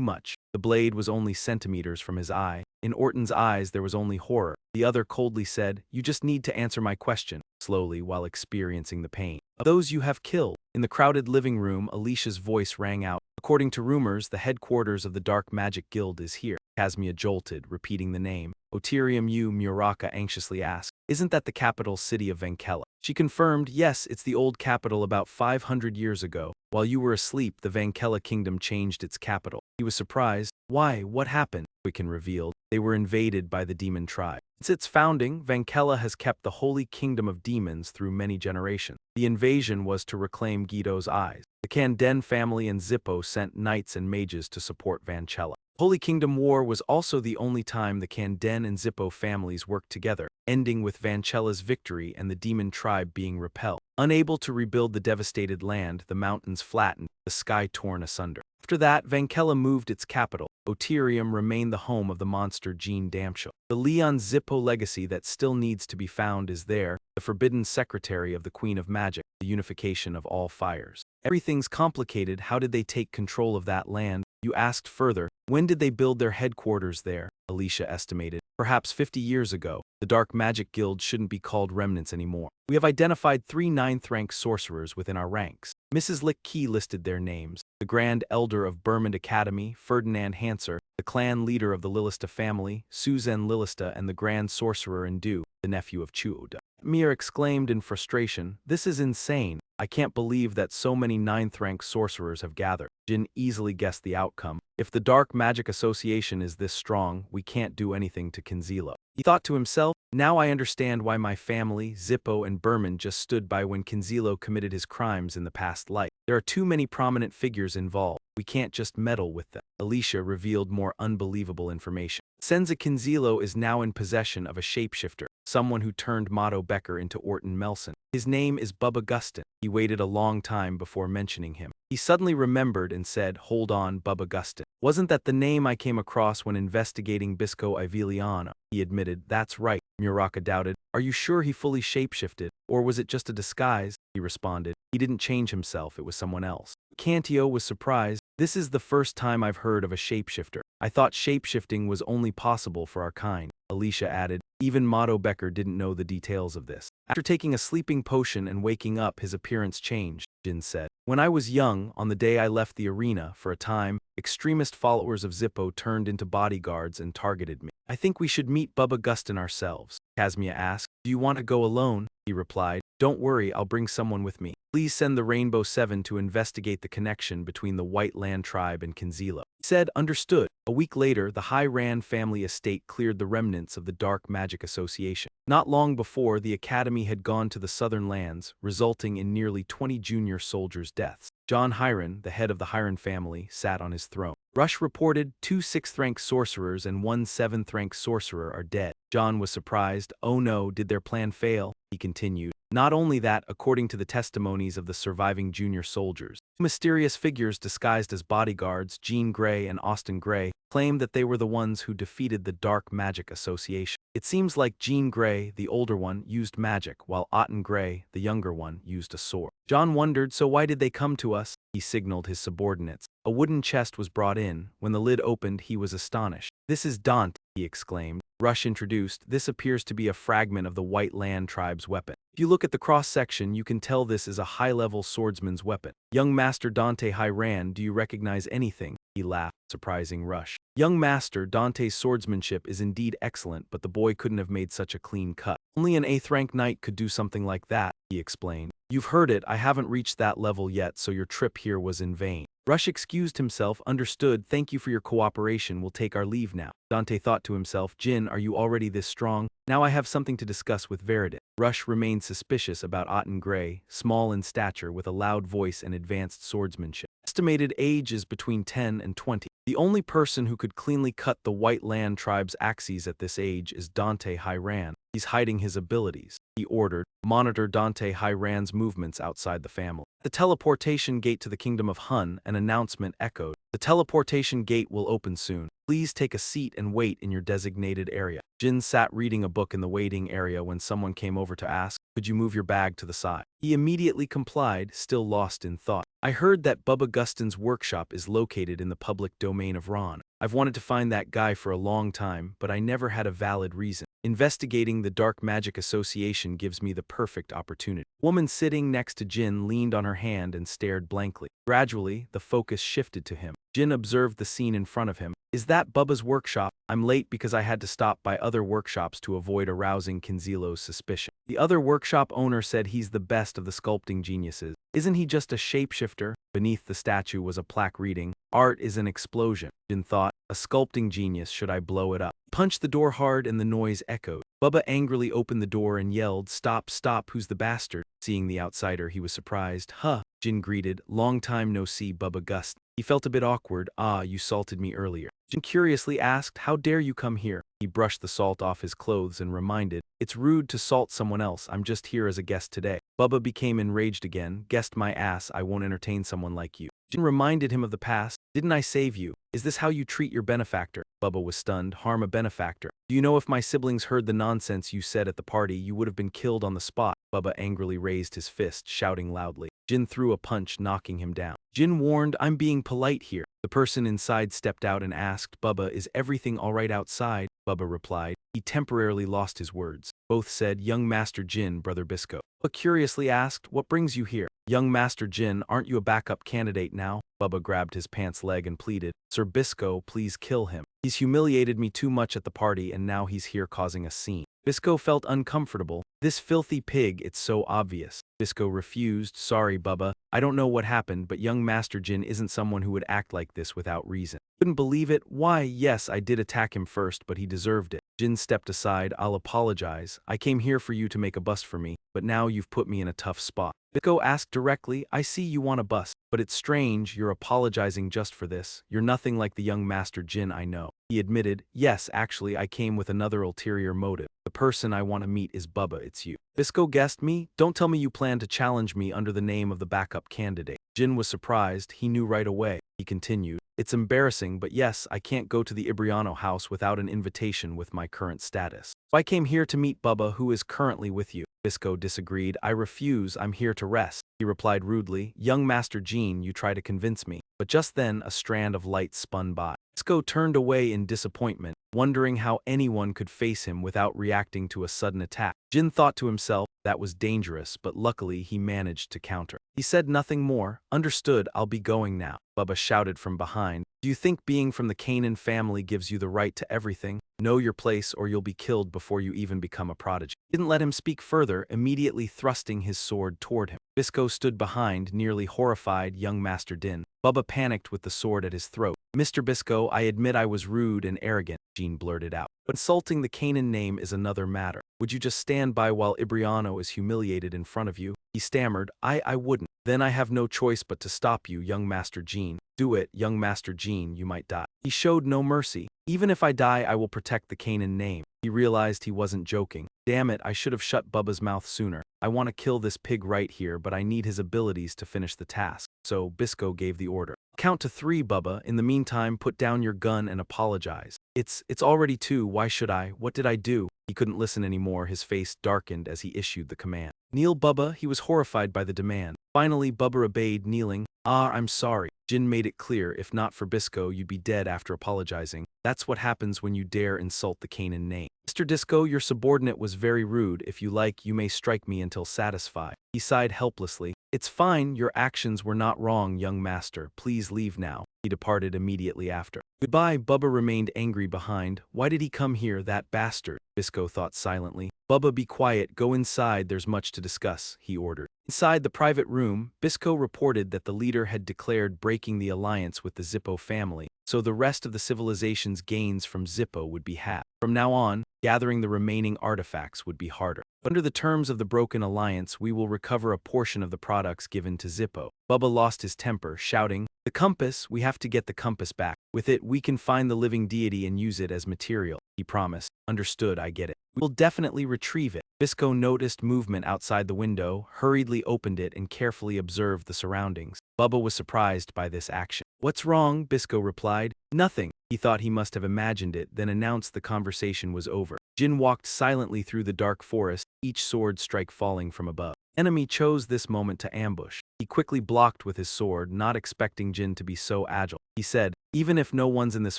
much. The blade was only centimeters from his eye. In Orton's eyes, there was only horror. The other coldly said, you just need to answer my question, slowly while experiencing the pain. Of those you have killed. In the crowded living room, Alicia's voice rang out. According to rumors, the headquarters of the Dark Magic Guild is here. Casmia jolted, repeating the name. Oterium U Muraka anxiously asked, isn't that the capital city of Vankella? She confirmed, yes, it's the old capital about 500 years ago. While you were asleep, the Vankella kingdom changed its capital. He was surprised. Why? What happened? Quicken revealed. They were invaded by the demon tribe. Since its founding, Vankella has kept the holy kingdom of demons through many generations. The invasion was to reclaim Guido's eyes. The Kanden family and Zippo sent knights and mages to support Vankella. Holy Kingdom War was also the only time the Kanden and Zippo families worked together, ending with Vancella's victory and the demon tribe being repelled. Unable to rebuild the devastated land, the mountains flattened, the sky torn asunder. After that, Vankella moved its capital. Oterium remained the home of the monster Jean Damsel. The Leon Zippo legacy that still needs to be found is there, the forbidden secretary of the Queen of Magic, the unification of all fires. Everything's complicated. How did they take control of that land? You asked further, when did they build their headquarters there? Alicia estimated. Perhaps 50 years ago. The Dark Magic Guild shouldn't be called remnants anymore. We have identified 3 9th-rank sorcerers within our ranks. Mrs. Lick Key listed their names. The Grand Elder of Burmond Academy, Ferdinand Hanser, the clan leader of the Lilista family, Suzanne Lilista, and the Grand Sorcerer Ndu, the nephew of Chuoda. Mir exclaimed in frustration, this is insane. I can't believe that so many 9th-rank sorcerers have gathered. Jyn easily guessed the outcome. If the Dark Magic Association is this strong, we can't do anything to Kinzilo. He thought to himself, now I understand why my family, Zippo and Berman just stood by when Kinzilo committed his crimes in the past life. There are too many prominent figures involved. We can't just meddle with them. Alicia revealed more unbelievable information. Senza Kinzilo is now in possession of a shapeshifter, someone who turned Motto Becker into Orton Melson. His name is Bubba Gustin. He waited a long time before mentioning him. He suddenly remembered and said, hold on, Bubba Gustin. Wasn't that the name I came across when investigating Bisco Iviliano? He admitted, that's right. Muraken doubted. Are you sure he fully shapeshifted? Or was it just a disguise? He responded. He didn't change himself, it was someone else. Cantio was surprised. This is the first time I've heard of a shapeshifter. I thought shapeshifting was only possible for our kind. Alicia added. Even Motto Becker didn't know the details of this. After taking a sleeping potion and waking up, his appearance changed, Jyn said. When I was young, on the day I left the arena, for a time, extremist followers of Zippo turned into bodyguards and targeted me. I think we should meet Bubba Gustin ourselves. Casmia asked. Do you want to go alone? He replied. Don't worry, I'll bring someone with me. Please send the Rainbow Seven to investigate the connection between the White Land Tribe and Kinzilo. He said, understood. A week later, the High Rand family estate cleared the remnants of the Dark Magic Association. Not long before, the Academy had gone to the southern lands, resulting in nearly 20 junior soldiers' deaths. John Hiron, the head of the Hiron family, sat on his throne. Rush reported 2 6th-rank sorcerers and 1 7th-rank sorcerer are dead. John was surprised. Oh no, did their plan fail? He continued. Not only that, according to the testimonies of the surviving junior soldiers, mysterious figures disguised as bodyguards, Jean Grey and Austin Grey, claimed that they were the ones who defeated the Dark Magic Association. It seems like Jean Grey, the older one, used magic, while Otten Grey, the younger one, used a sword. John wondered, so why did they come to us? He signaled his subordinates. A wooden chest was brought in. When the lid opened, he was astonished. This is Dante, he exclaimed. Rush introduced, this appears to be a fragment of the White Land Tribe's weapon. If you look at the cross-section, you can tell this is a high-level swordsman's weapon. Young Master Dante Hiran, do you recognize anything? He laughed, surprising Rush. Young Master, Dante's swordsmanship is indeed excellent, but the boy couldn't have made such a clean cut. Only an 8th-rank knight could do something like that, he explained. You've heard it, I haven't reached that level yet, so your trip here was in vain. Rush excused himself, understood, thank you for your cooperation, we'll take our leave now. Dante thought to himself, Jyn, are you already this strong? Now I have something to discuss with Veridin. Rush remained suspicious about Otten Grey, small in stature with a loud voice and advanced swordsmanship. Estimated age is between 10 and 20. The only person who could cleanly cut the White Land Tribe's axes at this age is Dante Hiran. He's hiding his abilities. He ordered, monitor Dante Hiran's movements outside the family. The teleportation gate to the Kingdom of Hun, an announcement echoed. The teleportation gate will open soon. Please take a seat and wait in your designated area. Jyn sat reading a book in the waiting area when someone came over to ask, could you move your bag to the side? He immediately complied, still lost in thought. I heard that Bubba Gustin's workshop is located in the public domain of Ron. I've wanted to find that guy for a long time, but I never had a valid reason. Investigating the Dark Magic Association gives me the perfect opportunity. Woman sitting next to Jyn leaned on her hand and stared blankly. Gradually, the focus shifted to him. Jyn observed the scene in front of him. Is that Bubba's workshop? I'm late because I had to stop by other workshops to avoid arousing Kinzilo's suspicion. The other workshop owner said he's the best of the sculpting geniuses. Isn't he just a shapeshifter? Beneath the statue was a plaque reading, Art is an explosion. Jyn thought, a sculpting genius, should I blow it up? Punched the door hard and the noise echoed. Bubba angrily opened the door and yelled, stop, stop, who's the bastard? Seeing the outsider, he was surprised. Huh, Jyn greeted, long time no see, Bubba Gust. He felt a bit awkward. Ah, you salted me earlier. Jyn curiously asked, how dare you come here? He brushed the salt off his clothes and reminded, it's rude to salt someone else, I'm just here as a guest today. Bubba became enraged again, guessed my ass, I won't entertain someone like you. Jyn reminded him of the past. Didn't I save you? Is this how you treat your benefactor? Bubba was stunned. Harm a benefactor? Do you know if my siblings heard the nonsense you said at the party, you would have been killed on the spot? Bubba angrily raised his fist, shouting loudly. Jyn threw a punch, knocking him down. Jyn warned, I'm being polite here. The person inside stepped out and asked, Bubba, is everything all right outside? Bubba replied. He temporarily lost his words. Both said, Young Master Jyn, Brother Bisco. Bubba curiously asked, what brings you here? Young Master Jyn, aren't you a backup candidate now? Bubba grabbed his pants leg and pleaded, Sir Bisco, please kill him. He's humiliated me too much at the party and now he's here causing a scene. Bisco felt uncomfortable. This filthy pig, it's so obvious. Bisco refused. Sorry, Bubba. I don't know what happened, but young Master Jyn isn't someone who would act like this without reason. Couldn't believe it? Why, yes, I did attack him first, but he deserved it. Jyn stepped aside. I'll apologize. I came here for you to make a bust for me, but now you've put me in a tough spot. Bisco asked directly, I see you want a bust, but it's strange you're apologizing just for this. You're nothing like the young Master Jyn I know. He admitted, yes, actually, I came with another ulterior motive. The person I want to meet is Bubba, it's you. Bisco guessed me? Don't tell me you plan to challenge me under the name of the backup candidate. Jyn was surprised. He knew right away. He continued, it's embarrassing, but yes, I can't go to the Ibriano house without an invitation with my current status. So I came here to meet Bubba, who is currently with you. Bisco disagreed. I refuse, I'm here to rest. He replied rudely, young Master Jyn, you try to convince me. But just then, a strand of light spun by. Bisco turned away in disappointment, wondering how anyone could face him without reacting to a sudden attack. Jyn thought to himself, that was dangerous, but luckily he managed to counter. He said nothing more. Understood, I'll be going now. Bubba shouted from behind. Do you think being from the Kanan family gives you the right to everything? Know your place or you'll be killed before you even become a prodigy. Didn't let him speak further, immediately thrusting his sword toward him. Bisco stood behind, nearly horrified young Master Jyn. Bubba panicked with the sword at his throat. Mr. Bisco, I admit I was rude and arrogant, Jyn blurted out. But insulting the Kanan name is another matter. Would you just stand by while Ibriano is humiliated in front of you? He stammered, I wouldn't. Then I have no choice but to stop you, young Master Jyn. Do it, young Master Jyn, you might die. He showed no mercy. Even if I die, I will protect the Kanan name. He realized he wasn't joking. Damn it, I should have shut Bubba's mouth sooner. I want to kill this pig right here, but I need his abilities to finish the task. So Bisco gave the order. Count to 3, Bubba. In the meantime, put down your gun and apologize. It's already 2, why should I? What did I do? He couldn't listen anymore, his face darkened as he issued the command. Kneel, Bubba. He was horrified by the demand. Finally, Bubba obeyed, kneeling. I'm sorry. Jyn made it clear, if not for Bisco, you'd be dead after apologizing. That's what happens when you dare insult the Kanan name. Mr. Disco, your subordinate was very rude. If you like, you may strike me until satisfied. He sighed helplessly. It's fine, your actions were not wrong, young master. Please leave now. He departed immediately after. Goodbye. Bubba remained angry behind. Why did he come here, that bastard? Bisco thought silently. Bubba, be quiet, go inside, there's much to discuss, he ordered. Inside the private room, Bisco reported that the leader had declared breaking the alliance with the Zippo family, so the rest of the civilization's gains from Zippo would be halved. From now on, gathering the remaining artifacts would be harder. Under the terms of the broken alliance, we will recover a portion of the products given to Zippo. Bubba lost his temper, shouting, the compass, we have to get the compass back. With it, we can find the living deity and use it as material. He promised. Understood, I get it. We will definitely retrieve it. Bisco noticed movement outside the window, hurriedly opened it and carefully observed the surroundings. Bubba was surprised by this action. What's wrong? Bisco replied. Nothing. He thought he must have imagined it, then announced the conversation was over. Jyn walked silently through the dark forest, each sword strike falling from above. Enemy chose this moment to ambush. He quickly blocked with his sword, not expecting Jyn to be so agile. He said, even if no one's in this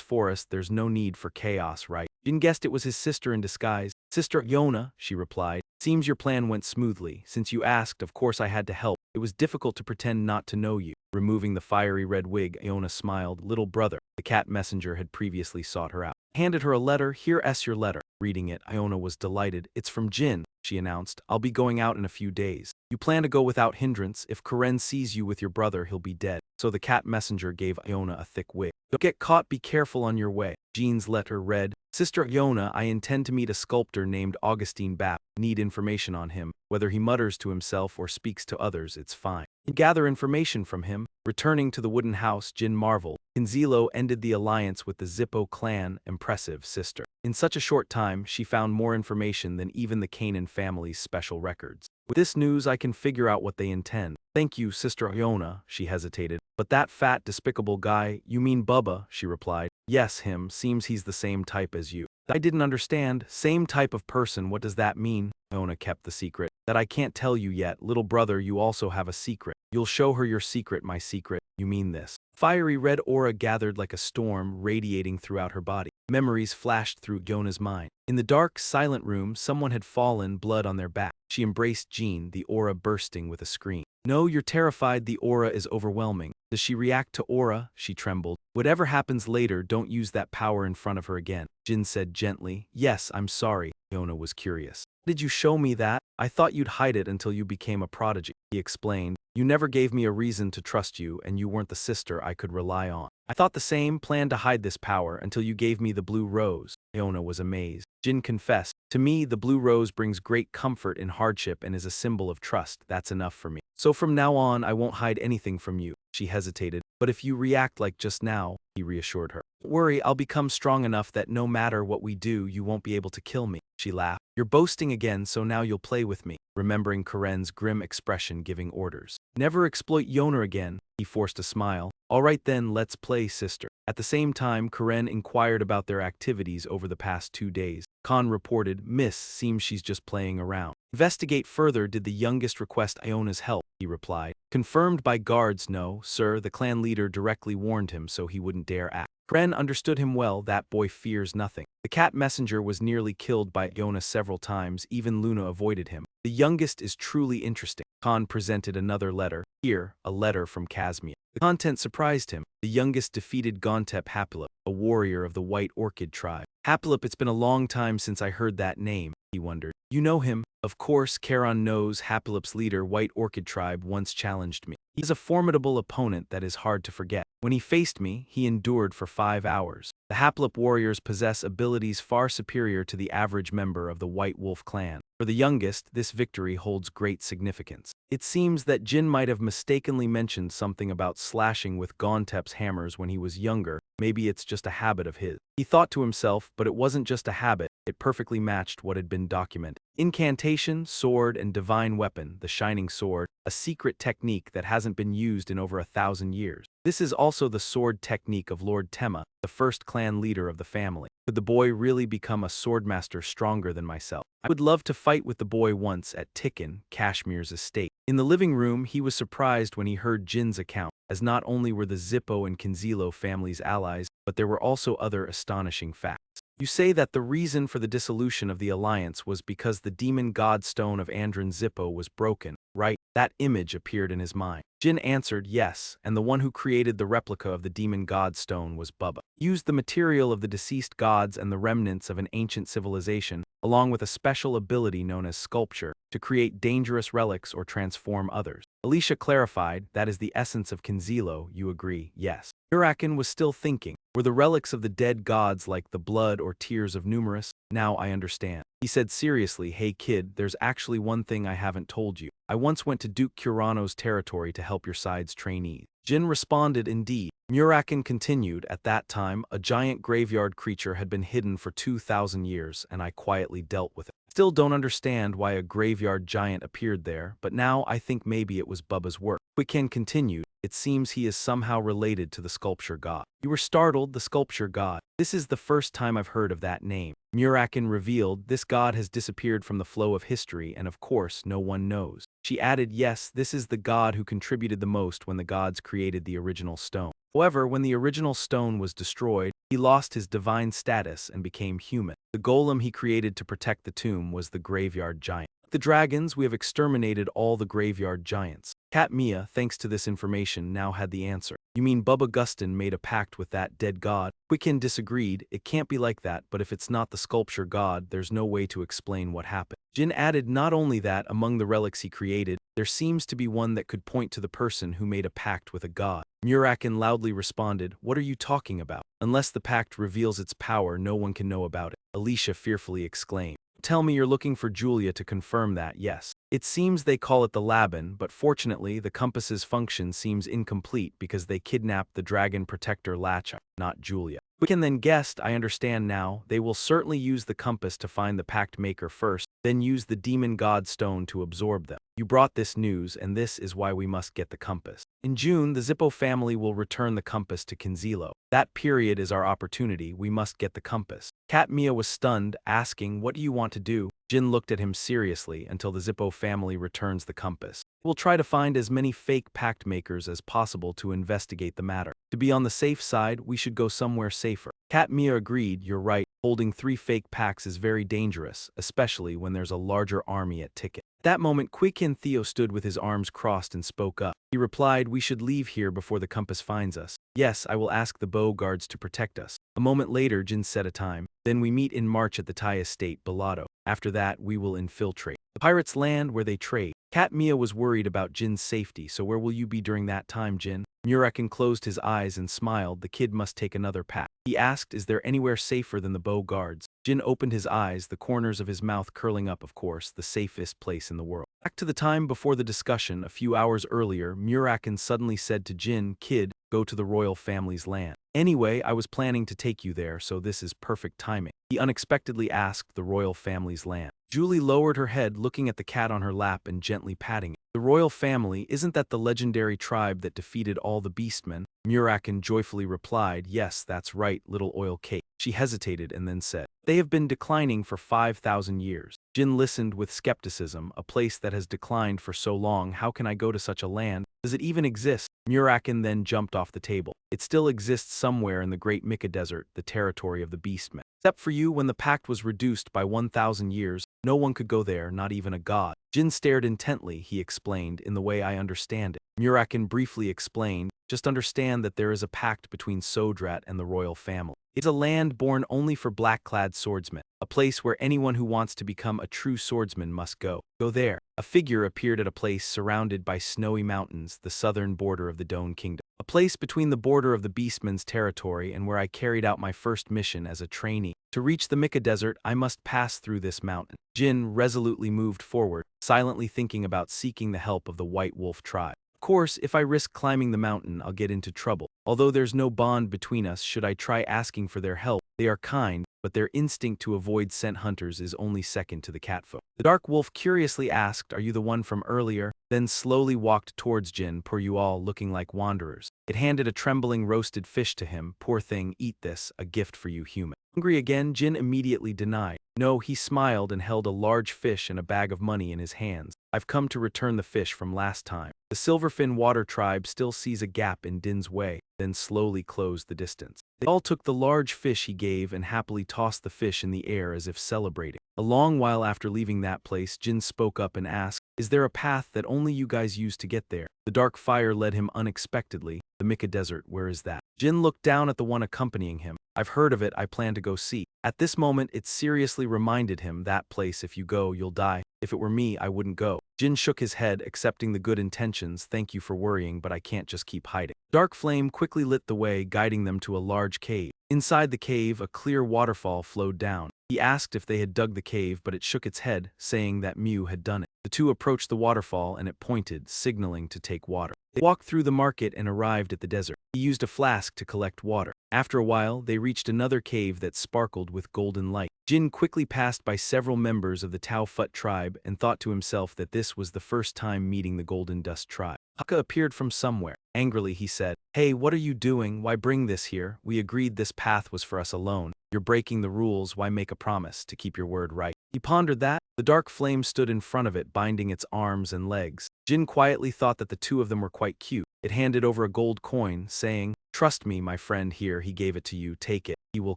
forest, there's no need for chaos, right? Jyn guessed it was his sister in disguise. Sister Yona, she replied. Seems your plan went smoothly. Since you asked, of course I had to help. It was difficult to pretend not to know you. Removing the fiery red wig, Yona smiled. Little brother. The cat messenger had previously sought her out. Handed her a letter. Here's your letter. Reading it, Iona was delighted. It's from Jyn, she announced. I'll be going out in a few days. You plan to go without hindrance. If Karen sees you with your brother, he'll be dead. So the cat messenger gave Iona a thick wig. Don't get caught, be careful on your way. Jyn's letter read, Sister Iona, I intend to meet a sculptor named Augustine Bapp. Need information on him. Whether he mutters to himself or speaks to others, it's fine. Gather information from him. Returning to the wooden house, Jyn marveled. Kinzilo ended the alliance with the Zippo clan. Impressive, sister. In such a short time, she found more information than even the Kanan family's special records. With this news, I can figure out what they intend. Thank you, Sister Iona, she hesitated. But that fat, despicable guy, you mean Bubba, she replied. Yes, him, seems he's the same type as you. I didn't understand. Same type of person, what does that mean? Iona kept the secret. That I can't tell you yet. Little brother, you also have a secret. You'll show her your secret, my secret. You mean this? Fiery red aura gathered like a storm, radiating throughout her body. Memories flashed through Iona's mind. In the dark, silent room, someone had fallen, blood on their back. She embraced Jyn, the aura bursting with a scream. No, you're terrified, the aura is overwhelming. Does she react to aura? She trembled. Whatever happens later, don't use that power in front of her again. Jyn said gently, yes, I'm sorry. Yona was curious. Did you show me that? I thought you'd hide it until you became a prodigy. He explained. You never gave me a reason to trust you, and you weren't the sister I could rely on. I thought the same, planned to hide this power until you gave me the blue rose. Yona was amazed. Jyn confessed. To me, the blue rose brings great comfort in hardship and is a symbol of trust. That's enough for me. So from now on, I won't hide anything from you. She hesitated. But if you react like just now, he reassured her. Don't worry, I'll become strong enough that no matter what we do, you won't be able to kill me. She laughed. You're boasting again, so now you'll play with me. Remembering Karen's grim expression giving orders. Never exploit Yona again. He forced a smile. All right then, let's play, sister. At the same time, Karen inquired about their activities over the past 2 days. Khan reported, Miss, seems she's just playing around. Investigate further, did the youngest request Iona's help? He replied. Confirmed by guards, no, sir, the clan leader directly warned him so he wouldn't dare act. Kren understood him well, that boy fears nothing. The cat messenger was nearly killed by Iona several times, even Luna avoided him. The youngest is truly interesting. Khan presented another letter. Here, a letter from Kazmia. The content surprised him. The youngest defeated Gontep Hapilip, a warrior of the White Orchid tribe. Hapilip, it's been a long time since I heard that name, he wondered. You know him? Of course, Charon knows Hapilip's leader, White Orchid tribe, once challenged me. He is a formidable opponent that is hard to forget. When he faced me, he endured for 5 hours. The Hapilip warriors possess abilities far superior to the average member of the White Wolf clan. For the youngest, this victory holds great significance. It seems that Jyn might have mistakenly mentioned something about slashing with Gontep's hammers when he was younger. Maybe it's just a habit of his. He thought to himself, but it wasn't just a habit. It perfectly matched what had been documented. Incantation, sword, and divine weapon, the shining sword, a secret technique that hasn't been used in over 1,000 years. This is also the sword technique of Lord Tema, the first clan leader of the family. Could the boy really become a swordmaster stronger than myself? I would love to fight with the boy once at Tikin, Kashmir's estate. In the living room, he was surprised when he heard Jin's account, as not only were the Zippo and Kinzilo families allies, but there were also other astonishing facts. You say that the reason for the dissolution of the alliance was because the demon god stone of Andron Zippo was broken, right? That image appeared in his mind. Jyn answered yes, and the one who created the replica of the demon god stone was Bubba. He used the material of the deceased gods and the remnants of an ancient civilization, along with a special ability known as sculpture, to create dangerous relics or transform others. Alicia clarified, that is the essence of Kinzilo, you agree, yes. Muraken was still thinking. Were the relics of the dead gods like the blood or tears of Numerous? Now I understand. He said seriously, hey kid, there's actually one thing I haven't told you. I once went to Duke Kurano's territory to help your side's trainees. Jyn responded, indeed. Muraken continued, at that time, a giant graveyard creature had been hidden for 2,000 years, and I quietly dealt with it. Still don't understand why a graveyard giant appeared there, but now I think maybe it was Bubba's work. Quicken continued, it seems he is somehow related to the sculpture god. You were startled, the sculpture god. This is the first time I've heard of that name. Muraken revealed, this god has disappeared from the flow of history, and of course, no one knows. She added, yes, this is the god who contributed the most when the gods created the original stone. However, when the original stone was destroyed, he lost his divine status and became human. The golem he created to protect the tomb was the graveyard giant. Like the dragons, we have exterminated all the graveyard giants. Cat Mia, thanks to this information, now had the answer. You mean Bubba Gustin made a pact with that dead god? Quicken disagreed, it can't be like that, but if it's not the sculpture god, there's no way to explain what happened. Jyn added not only that, among the relics he created, there seems to be one that could point to the person who made a pact with a god. Muraken loudly responded, what are you talking about? Unless the pact reveals its power, no one can know about it. Alicia fearfully exclaimed. Tell me you're looking for Julia to confirm that, yes. It seems they call it the Laban, but fortunately the compass's function seems incomplete because they kidnapped the dragon protector Lacha, not Julia. Quicken then guessed, I understand now, they will certainly use the compass to find the pact maker first, then use the demon god stone to absorb them. You brought this news, and this is why we must get the compass. In June, the Zippo family will return the compass to Kinzilo. That period is our opportunity, we must get the compass. Cat Mia was stunned, asking, what do you want to do? Jyn looked at him seriously until the Zippo family returns the compass. We'll try to find as many fake pact makers as possible to investigate the matter. To be on the safe side, we should go somewhere safer. Cat Mia agreed, you're right, holding 3 fake packs is very dangerous, especially when there's a larger army at ticket. At that moment, Quikin Theo stood with his arms crossed and spoke up. He replied, we should leave here before the compass finds us. Yes, I will ask the bow guards to protect us. A moment later, Jyn set a time. Then we meet in March at the Thai estate, Bellotto. After that, we will infiltrate. The pirates land where they trade. Cat Mia was worried about Jin's safety, so where will you be during that time, Jyn? Muraken closed his eyes and smiled. The kid must take another pack. He asked, is there anywhere safer than the bow guards? Jyn opened his eyes, the corners of his mouth curling up, of course, the safest place in the world. Back to the time before the discussion, a few hours earlier, Muraken suddenly said to Jyn, kid, go to the royal family's land. Anyway, I was planning to take you there, so this is perfect timing. He unexpectedly asked the royal family's land. Julie lowered her head, looking at the cat on her lap and gently patting it. The royal family, isn't that the legendary tribe that defeated all the beastmen? Muraken joyfully replied, yes, that's right, little oil cake. She hesitated and then said, they have been declining for 5,000 years. Jyn listened with skepticism, a place that has declined for so long, how can I go to such a land? Does it even exist? Muraken then jumped off the table. It still exists somewhere in the Great Mika Desert, the territory of the beastmen. Except for you, when the Pact was reduced by 1,000 years, no one could go there, not even a god. Jyn stared intently, he explained, in the way I understand it. Muraken briefly explained, just understand that there is a pact between Sodrat and the royal family. It's a land born only for black-clad swordsmen, a place where anyone who wants to become a true swordsman must go. Go there. A figure appeared at a place surrounded by snowy mountains, the southern border of the Dome Kingdom. A place between the border of the Beastmen's territory and where I carried out my first mission as a trainee. To reach the Mika Desert, I must pass through this mountain. Jyn resolutely moved forward, silently thinking about seeking the help of the White Wolf tribe. Of course, if I risk climbing the mountain, I'll get into trouble. Although there's no bond between us, should I try asking for their help? They are kind, but their instinct to avoid scent hunters is only second to the catfolk. The dark wolf curiously asked, are you the one from earlier? Then slowly walked towards Jyn, poor you all, looking like wanderers. It handed a trembling roasted fish to him. Poor thing, eat this, a gift for you human. Hungry again, Jyn immediately denied. No, he smiled and held a large fish and a bag of money in his hands. I've come to return the fish from last time. The Silverfin Water Tribe still sees a gap in Din's way, then slowly closed the distance. They all took the large fish he gave and happily tossed the fish in the air as if celebrating. A long while after leaving that place, Jyn spoke up and asked, is there a path that only you guys use to get there? The dark fire led him unexpectedly. The Mika Desert, where is that? Jyn looked down at the one accompanying him. I've heard of it, I plan to go see. At this moment, it seriously reminded him, that place, if you go, you'll die. If it were me, I wouldn't go. Jyn shook his head, accepting the good intentions. Thank you for worrying, but I can't just keep hiding. Dark flame quickly lit the way, guiding them to a large cave. Inside the cave, a clear waterfall flowed down. He asked if they had dug the cave, but it shook its head, saying that Mew had done it. The two approached the waterfall and it pointed, signaling to take water. They walked through the market and arrived at the desert. He used a flask to collect water. After a while, they reached another cave that sparkled with golden light. Jyn quickly passed by several members of the Tau Phut tribe and thought to himself that this was the first time meeting the Golden Dust tribe. Haka appeared from somewhere. Angrily, he said, hey, what are you doing? Why bring this here? We agreed this path was for us alone. You're breaking the rules. Why make a promise to keep your word right? He pondered that. The dark flame stood in front of it, binding its arms and legs. Jyn quietly thought that the two of them were quite cute. It handed over a gold coin, saying, trust me, my friend, here, he gave it to you, take it. He will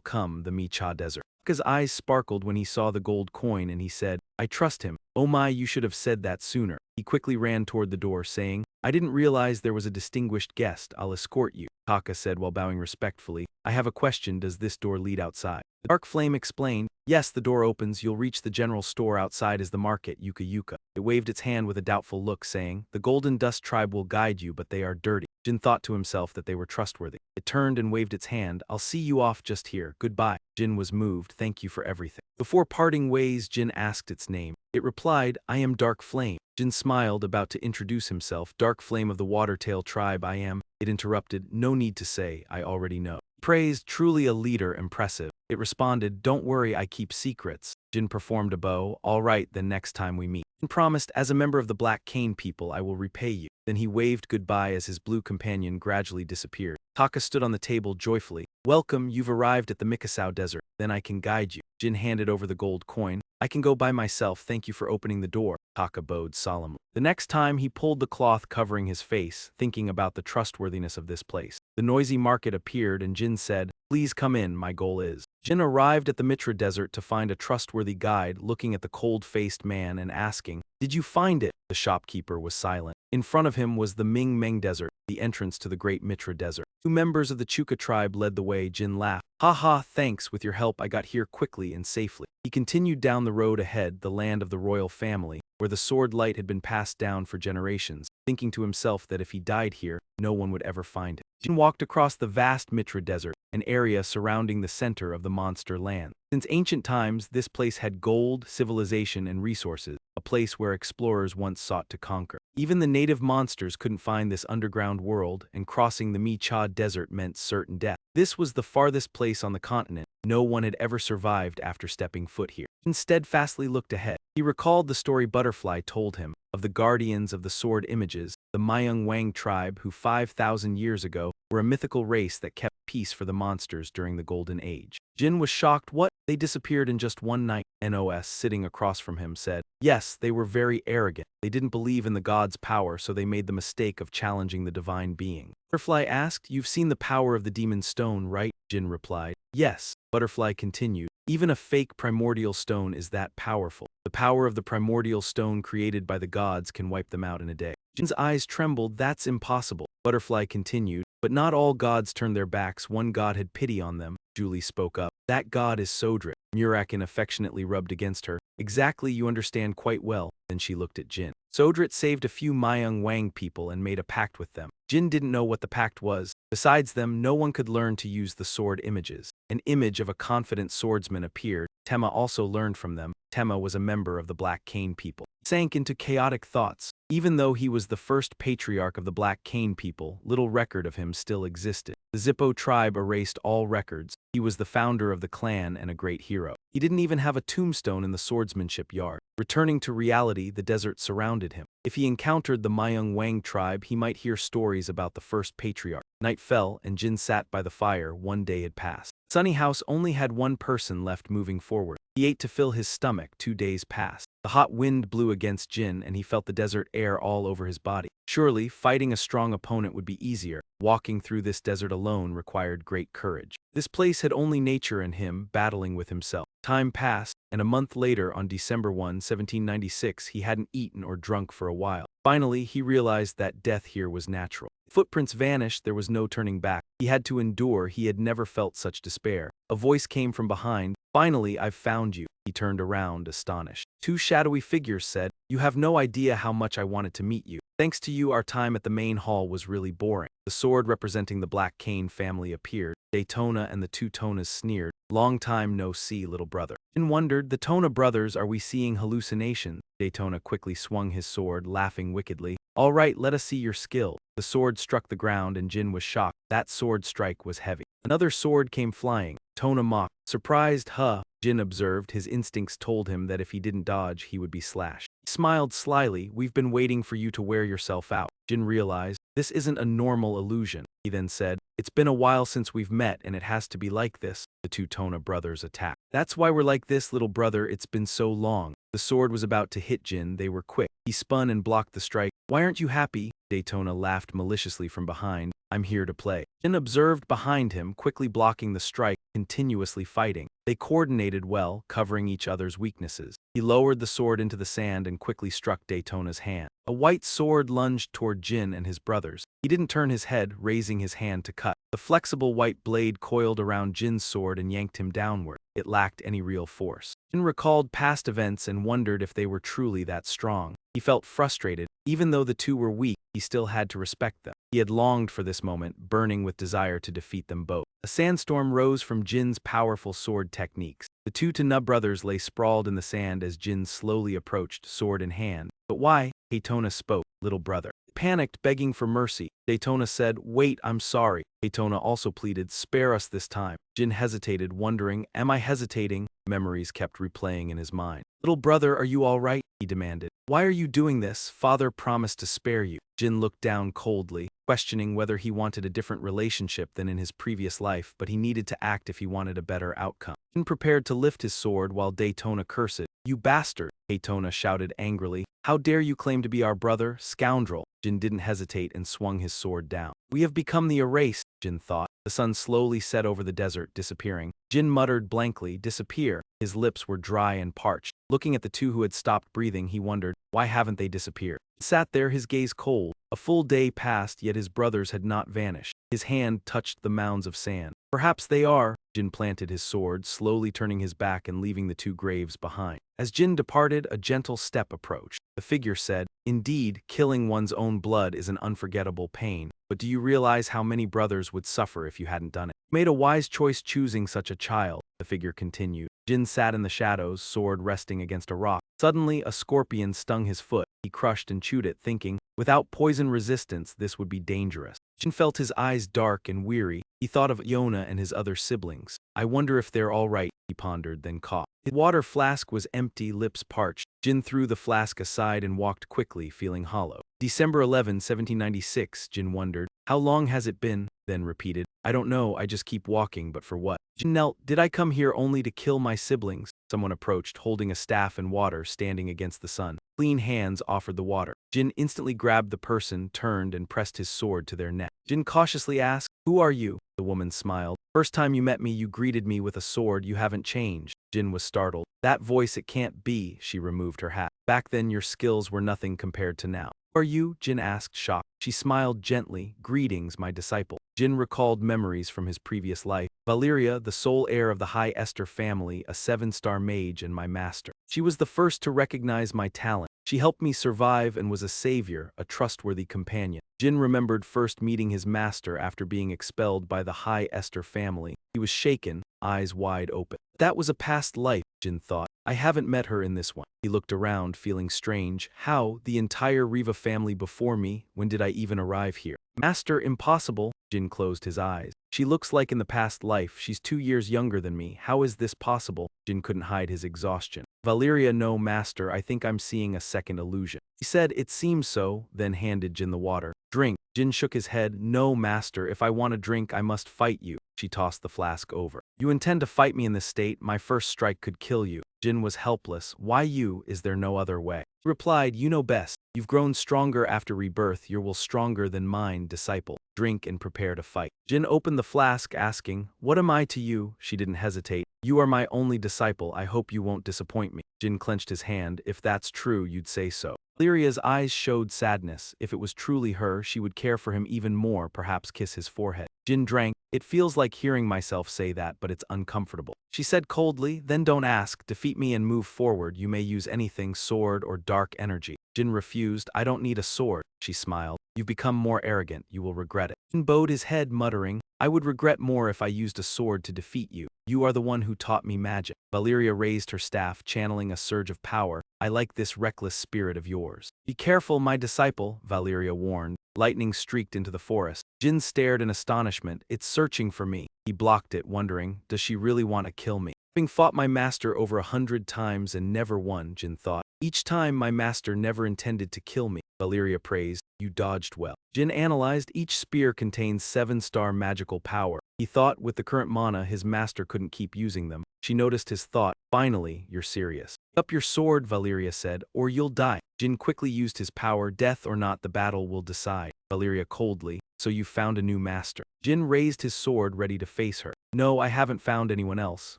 come, the Micha Desert. Haka's eyes sparkled when he saw the gold coin and he said, I trust him. Oh my, you should have said that sooner. He quickly ran toward the door, saying, I didn't realize there was a distinguished guest. I'll escort you. Haka said while bowing respectfully, I have a question. Does this door lead outside? The dark flame explained, yes, the door opens. You'll reach the general store. Outside is the market, Yuka Yuka. It waved its hand with a doubtful look, saying, the Golden Dust tribe will guide you, but they are dirty. Jyn thought to himself that they were trustworthy. It turned and waved its hand. I'll see you off just here. Goodbye. Jyn was moved. Thank you for everything. Before parting ways, Jyn asked its name. It replied, I am Dark Flame. Jyn smiled, about to introduce himself. Dark Flame of the Watertail tribe, I am. It interrupted, no need to say, I already know. Praised, truly a leader, impressive. It responded, don't worry, I keep secrets. Jyn performed a bow. All right, then next time we meet. And promised, as a member of the Black Cane people, I will repay you. Then he waved goodbye as his blue companion gradually disappeared. Taka stood on the table joyfully. Welcome, you've arrived at the Mikasau Desert. Then I can guide you. Jyn handed over the gold coin. I can go by myself, thank you for opening the door. Taka bowed solemnly. The next time he pulled the cloth covering his face, thinking about the trustworthiness of this place. The noisy market appeared and Jyn said, "Please come in, my goal is." Jyn arrived at the Mitra Desert to find a trustworthy guide looking at the cold-faced man and asking, "Did you find it?" The shopkeeper was silent. In front of him was the Ming Meng Desert, the entrance to the Great Mitra Desert. Two members of the Chuka tribe led the way. Jyn laughed. "Ha ha, thanks, with your help I got here quickly and safely." He continued down the road ahead, the land of the royal family, where the sword light had been passed down for generations, thinking to himself that if he died here, no one would ever find him. Jyn walked across the vast Mitra Desert, an area surrounding the center of the monster land. Since ancient times, this place had gold, civilization, and resources, a place where explorers once sought to conquer. Even the native monsters couldn't find this underground world, and crossing the Mi-Cha Desert meant certain death. This was the farthest place on the continent. No one had ever survived after stepping foot here. He steadfastly looked ahead. He recalled the story Butterfly told him of the guardians of the sword images, the Myung Wang tribe who 5,000 years ago were a mythical race that kept peace for the monsters during the Golden Age. Jyn was shocked. What? They disappeared in just one night. Nos, sitting across from him, said, "Yes, they were very arrogant. They didn't believe in the god's power, so they made the mistake of challenging the divine being." Butterfly asked, "You've seen the power of the demon stone, right?" Jyn replied, "Yes." Butterfly continued, "Even a fake primordial stone is that powerful. The power of the primordial stone created by the gods can wipe them out in a day." Jin's eyes trembled. "That's impossible." Butterfly continued, "But not all gods turn their backs. One god had pity on them." Julie spoke up. "That god is Sodrit." Muraken affectionately rubbed against her. "Exactly, you understand quite well." Then she looked at Jyn. "Sodrit saved a few Myung Wang people and made a pact with them." Jyn didn't know what the pact was. Besides them, no one could learn to use the sword images. An image of a confident swordsman appeared. Tema also learned from them. Tema was a member of the Black Cane people. He sank into chaotic thoughts. Even though he was the first patriarch of the Black Cane people, little record of him still existed. The Zippo tribe erased all records. He was the founder of the clan and a great hero. He didn't even have a tombstone in the swordsmanship yard. Returning to reality, the desert surrounded him. If he encountered the Myung Wang tribe, he might hear stories about the first patriarch. Night fell, and Jyn sat by the fire. One day had passed. Sunny House only had one person left moving forward. He ate to fill his stomach. 2 days passed. The hot wind blew against Jyn, and he felt the desert air all over his body. Surely, fighting a strong opponent would be easier. Walking through this desert alone required great courage. This place had only nature and him battling with himself. Time passed, and a month later, on December 1, 1796, he hadn't eaten or drunk for a while. Finally, he realized that death here was natural. Footprints vanished, there was no turning back. He had to endure. He had never felt such despair. A voice came from behind. "Finally, I've found you." He turned around, astonished. Two shadowy figures said, "You have no idea how much I wanted to meet you. Thanks to you, our time at the main hall was really boring." The sword representing the Black Cane family appeared. Daytona and the two Tonas sneered. "Long time no see, little brother." Jyn wondered, the Tona brothers, are we seeing hallucinations? Daytona quickly swung his sword, laughing wickedly. "All right, let us see your skill." The sword struck the ground and Jyn was shocked. That sword strike was heavy. Another sword came flying. Tona mocked. "Surprised, huh?" Jyn observed. His instincts told him that if he didn't dodge, he would be slashed. He smiled slyly. "We've been waiting for you to wear yourself out." Jyn realized, this isn't a normal illusion. He then said, "It's been a while since we've met, and it has to be like this." The two Tona brothers attacked. "That's why we're like this, little brother. It's been so long." The sword was about to hit Jyn. They were quick. He spun and blocked the strike. "Why aren't you happy?" Daytona laughed maliciously from behind. "I'm here to play." Jyn observed behind him, quickly blocking the strike, continuously fighting. They coordinated well, covering each other's weaknesses. He lowered the sword into the sand and quickly struck Daytona's hand. A white sword lunged toward Jyn and his brothers. He didn't turn his head, raising his hand to cut. The flexible white blade coiled around Jin's sword and yanked him downward. It lacked any real force. Jyn recalled past events and wondered if they were truly that strong. He felt frustrated. Even though the two were weak, he still had to respect them. He had longed for this moment, burning with desire to defeat them both. A sandstorm rose from Jin's powerful sword techniques. The two Tana brothers lay sprawled in the sand as Jyn slowly approached, sword in hand. "But why?" Daytona spoke. "Little brother." Panicked, begging for mercy. Daytona said, "Wait, I'm sorry." Daytona also pleaded, "Spare us this time." Jyn hesitated, wondering, "Am I hesitating?" Memories kept replaying in his mind. "Little brother, are you all right?" he demanded. "Why are you doing this? Father promised to spare you." Jyn looked down coldly, questioning whether he wanted a different relationship than in his previous life, but he needed to act if he wanted a better outcome. Jyn prepared to lift his sword while Daytona cursed. "You bastard!" Daytona shouted angrily. "How dare you claim to be our brother, scoundrel!" Jyn didn't hesitate and swung his sword down. "We have become the erased." Jin thought. The sun slowly set over the desert, disappearing. Jin muttered blankly, disappear. His lips were dry and parched. Looking at the two who had stopped breathing, he wondered, why haven't they disappeared? He sat there, his gaze cold. A full day passed, yet his brothers had not vanished. His hand touched the mounds of sand. Perhaps they are. Jin planted his sword, slowly turning his back and leaving the two graves behind. As Jin departed, a gentle step approached. The figure said, indeed, killing one's own blood is an unforgettable pain, but do you realize how many brothers would suffer if you hadn't done it? You made a wise choice choosing such a child, the figure continued. Jin sat in the shadows, sword resting against a rock. Suddenly, a scorpion stung his foot. He crushed and chewed it, thinking, without poison resistance, this would be dangerous. Jin felt his eyes dark and weary. He thought of Yona and his other siblings. I wonder if they're all right, he pondered, then coughed. His water flask was empty, lips parched. Jin threw the flask aside and walked quickly, feeling hollow. December 11, 1796, Jin wondered. How long has it been? Then repeated. I don't know, I just keep walking, but for what? Jin knelt. Did I come here only to kill my siblings? Someone approached, holding a staff and water, standing against the sun. Clean hands offered the water. Jin instantly grabbed the person, turned, and pressed his sword to their neck. Jin cautiously asked, who are you? The woman smiled. First time you met me, you greeted me with a sword. You haven't changed. Jin was startled. That voice, it can't be. She removed her hat. Back then, your skills were nothing compared to now. Who are you? Jin asked, shocked. She smiled gently. Greetings, my disciple. Jin recalled memories from his previous life. Valeria, the sole heir of the High Esther family, a 7-star mage and my master. She was the first to recognize my talent. She helped me survive and was a savior, a trustworthy companion. Jin remembered first meeting his master after being expelled by the High Esther family. He was shaken, eyes wide open. That was a past life, Jin thought. I haven't met her in this one. He looked around, feeling strange. How? The entire Riva family before me? When did I even arrive here? Master, impossible. Jin closed his eyes. She looks like in the past life. She's 2 years younger than me. How is this possible? Jin couldn't hide his exhaustion. Valeria, no, master, I think I'm seeing a second illusion. He said, it seems so, then handed Jin the water. Drink. Jin shook his head. No, master, if I want a drink, I must fight you. She tossed the flask over. You intend to fight me in this state? My first strike could kill you. Jin was helpless. Why you? Is there no other way? He replied, you know best. You've grown stronger after rebirth. Your will stronger than mine, disciple. Drink and prepare to fight. Jin opened the flask, asking, what am I to you? She didn't hesitate. You are my only disciple. I hope you won't disappoint me. Jin clenched his hand. If that's true, you'd say so. Valeria's eyes showed sadness. If it was truly her, she would care for him even more, perhaps kiss his forehead. Jin drank. It feels like hearing myself say that, but it's uncomfortable. She said coldly, then don't ask. Defeat me and move forward. You may use anything, sword or dark energy. Jin refused. I don't need a sword. She smiled. You've become more arrogant. You will regret it. Jin bowed his head, muttering, I would regret more if I used a sword to defeat you. You are the one who taught me magic. Valeria raised her staff, channeling a surge of power. I like this reckless spirit of yours. Be careful, my disciple, Valeria warned. Lightning streaked into the forest. Jin stared in astonishment. It's searching for me. He blocked it, wondering, does she really want to kill me? Having fought my master over 100 times and never won, Jin thought. Each time my master never intended to kill me. Valeria praised, you dodged well. Jin analyzed, each spear contains 7-star magical power. He thought with the current mana his master couldn't keep using them. She noticed his thought. Finally, you're serious. Up your sword, Valeria said, or you'll die. Jin quickly used his power. Death or not, the battle will decide. Valeria coldly, so you found a new master. Jin raised his sword, ready to face her. No, I haven't found anyone else.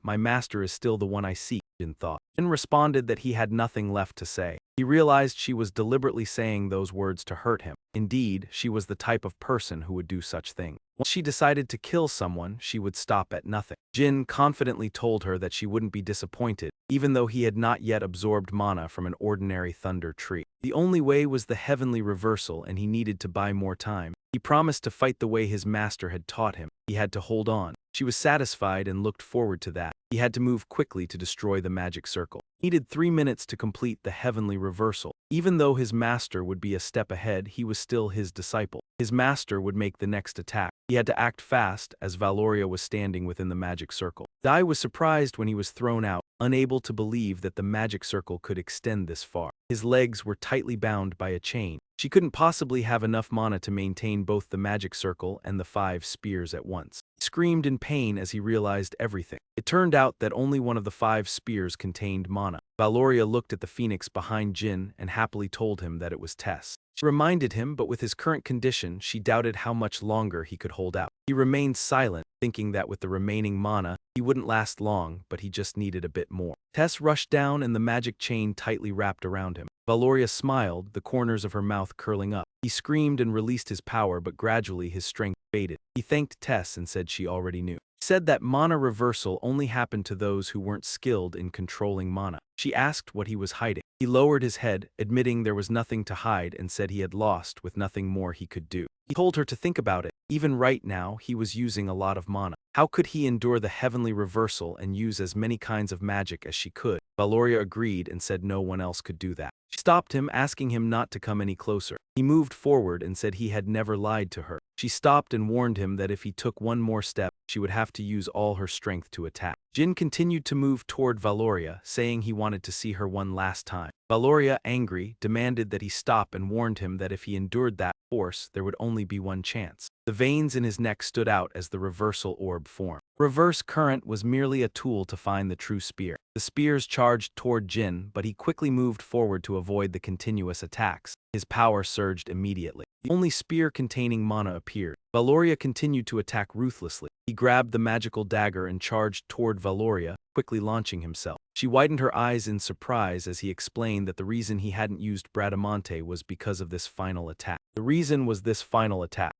My master is still the one I seek, Jin thought. Jin responded that he had nothing left to say. He realized she was deliberately saying those words to hurt him. Indeed, she was the type of person who would do such things. Once she decided to kill someone, she would stop at nothing. Jin confidently told her that she wouldn't be disappointed, even though he had not yet absorbed mana from an ordinary thunder tree. The only way was the heavenly reversal, and he needed to buy more time. He promised to fight the way his master had taught him. He had to hold on. She was satisfied and looked forward to that. He had to move quickly to destroy the magic circle. He needed 3 minutes to complete the heavenly reversal. Even though his master would be a step ahead, he was still his disciple. His master would make the next attack. He had to act fast, as Valeria was standing within the magic circle. Dai was surprised when he was thrown out, unable to believe that the magic circle could extend this far. His legs were tightly bound by a chain. She couldn't possibly have enough mana to maintain both the magic circle and the 5 spears at once. He screamed in pain as he realized everything. It turned out that only one of the 5 spears contained mana. Valoria looked at the phoenix behind Jyn and happily told him that it was Tess. She reminded him, but with his current condition, she doubted how much longer he could hold out. He remained silent, thinking that with the remaining mana, he wouldn't last long, but he just needed a bit more. Tess rushed down and the magic chain tightly wrapped around him. Valoria smiled, the corners of her mouth curling up. He screamed and released his power, but gradually his strength faded. He thanked Tess and said she already knew. He said that mana reversal only happened to those who weren't skilled in controlling mana. She asked what he was hiding. He lowered his head, admitting there was nothing to hide, and said he had lost with nothing more he could do. He told her to think about it. Even right now, he was using a lot of mana. How could he endure the heavenly reversal and use as many kinds of magic as she could? Valoria agreed and said no one else could do that. She stopped him, asking him not to come any closer. He moved forward and said he had never lied to her. She stopped and warned him that if he took one more step, she would have to use all her strength to attack. Jyn continued to move toward Valoria, saying he wanted to see her one last time. Valoria, angry, demanded that he stop and warned him that if he endured that force, there would only be one chance. The veins in his neck stood out as the reversal orb formed. Reverse current was merely a tool to find the true spear. The spears charged toward Jyn, but he quickly moved forward to avoid the continuous attacks. His power surged immediately. The only spear containing mana appeared. Valoria continued to attack ruthlessly. He grabbed the magical dagger and charged toward Valoria, quickly launching himself. She widened her eyes in surprise as he explained that the reason he hadn't used Bradamante was because of this final attack. The reason was this final attack.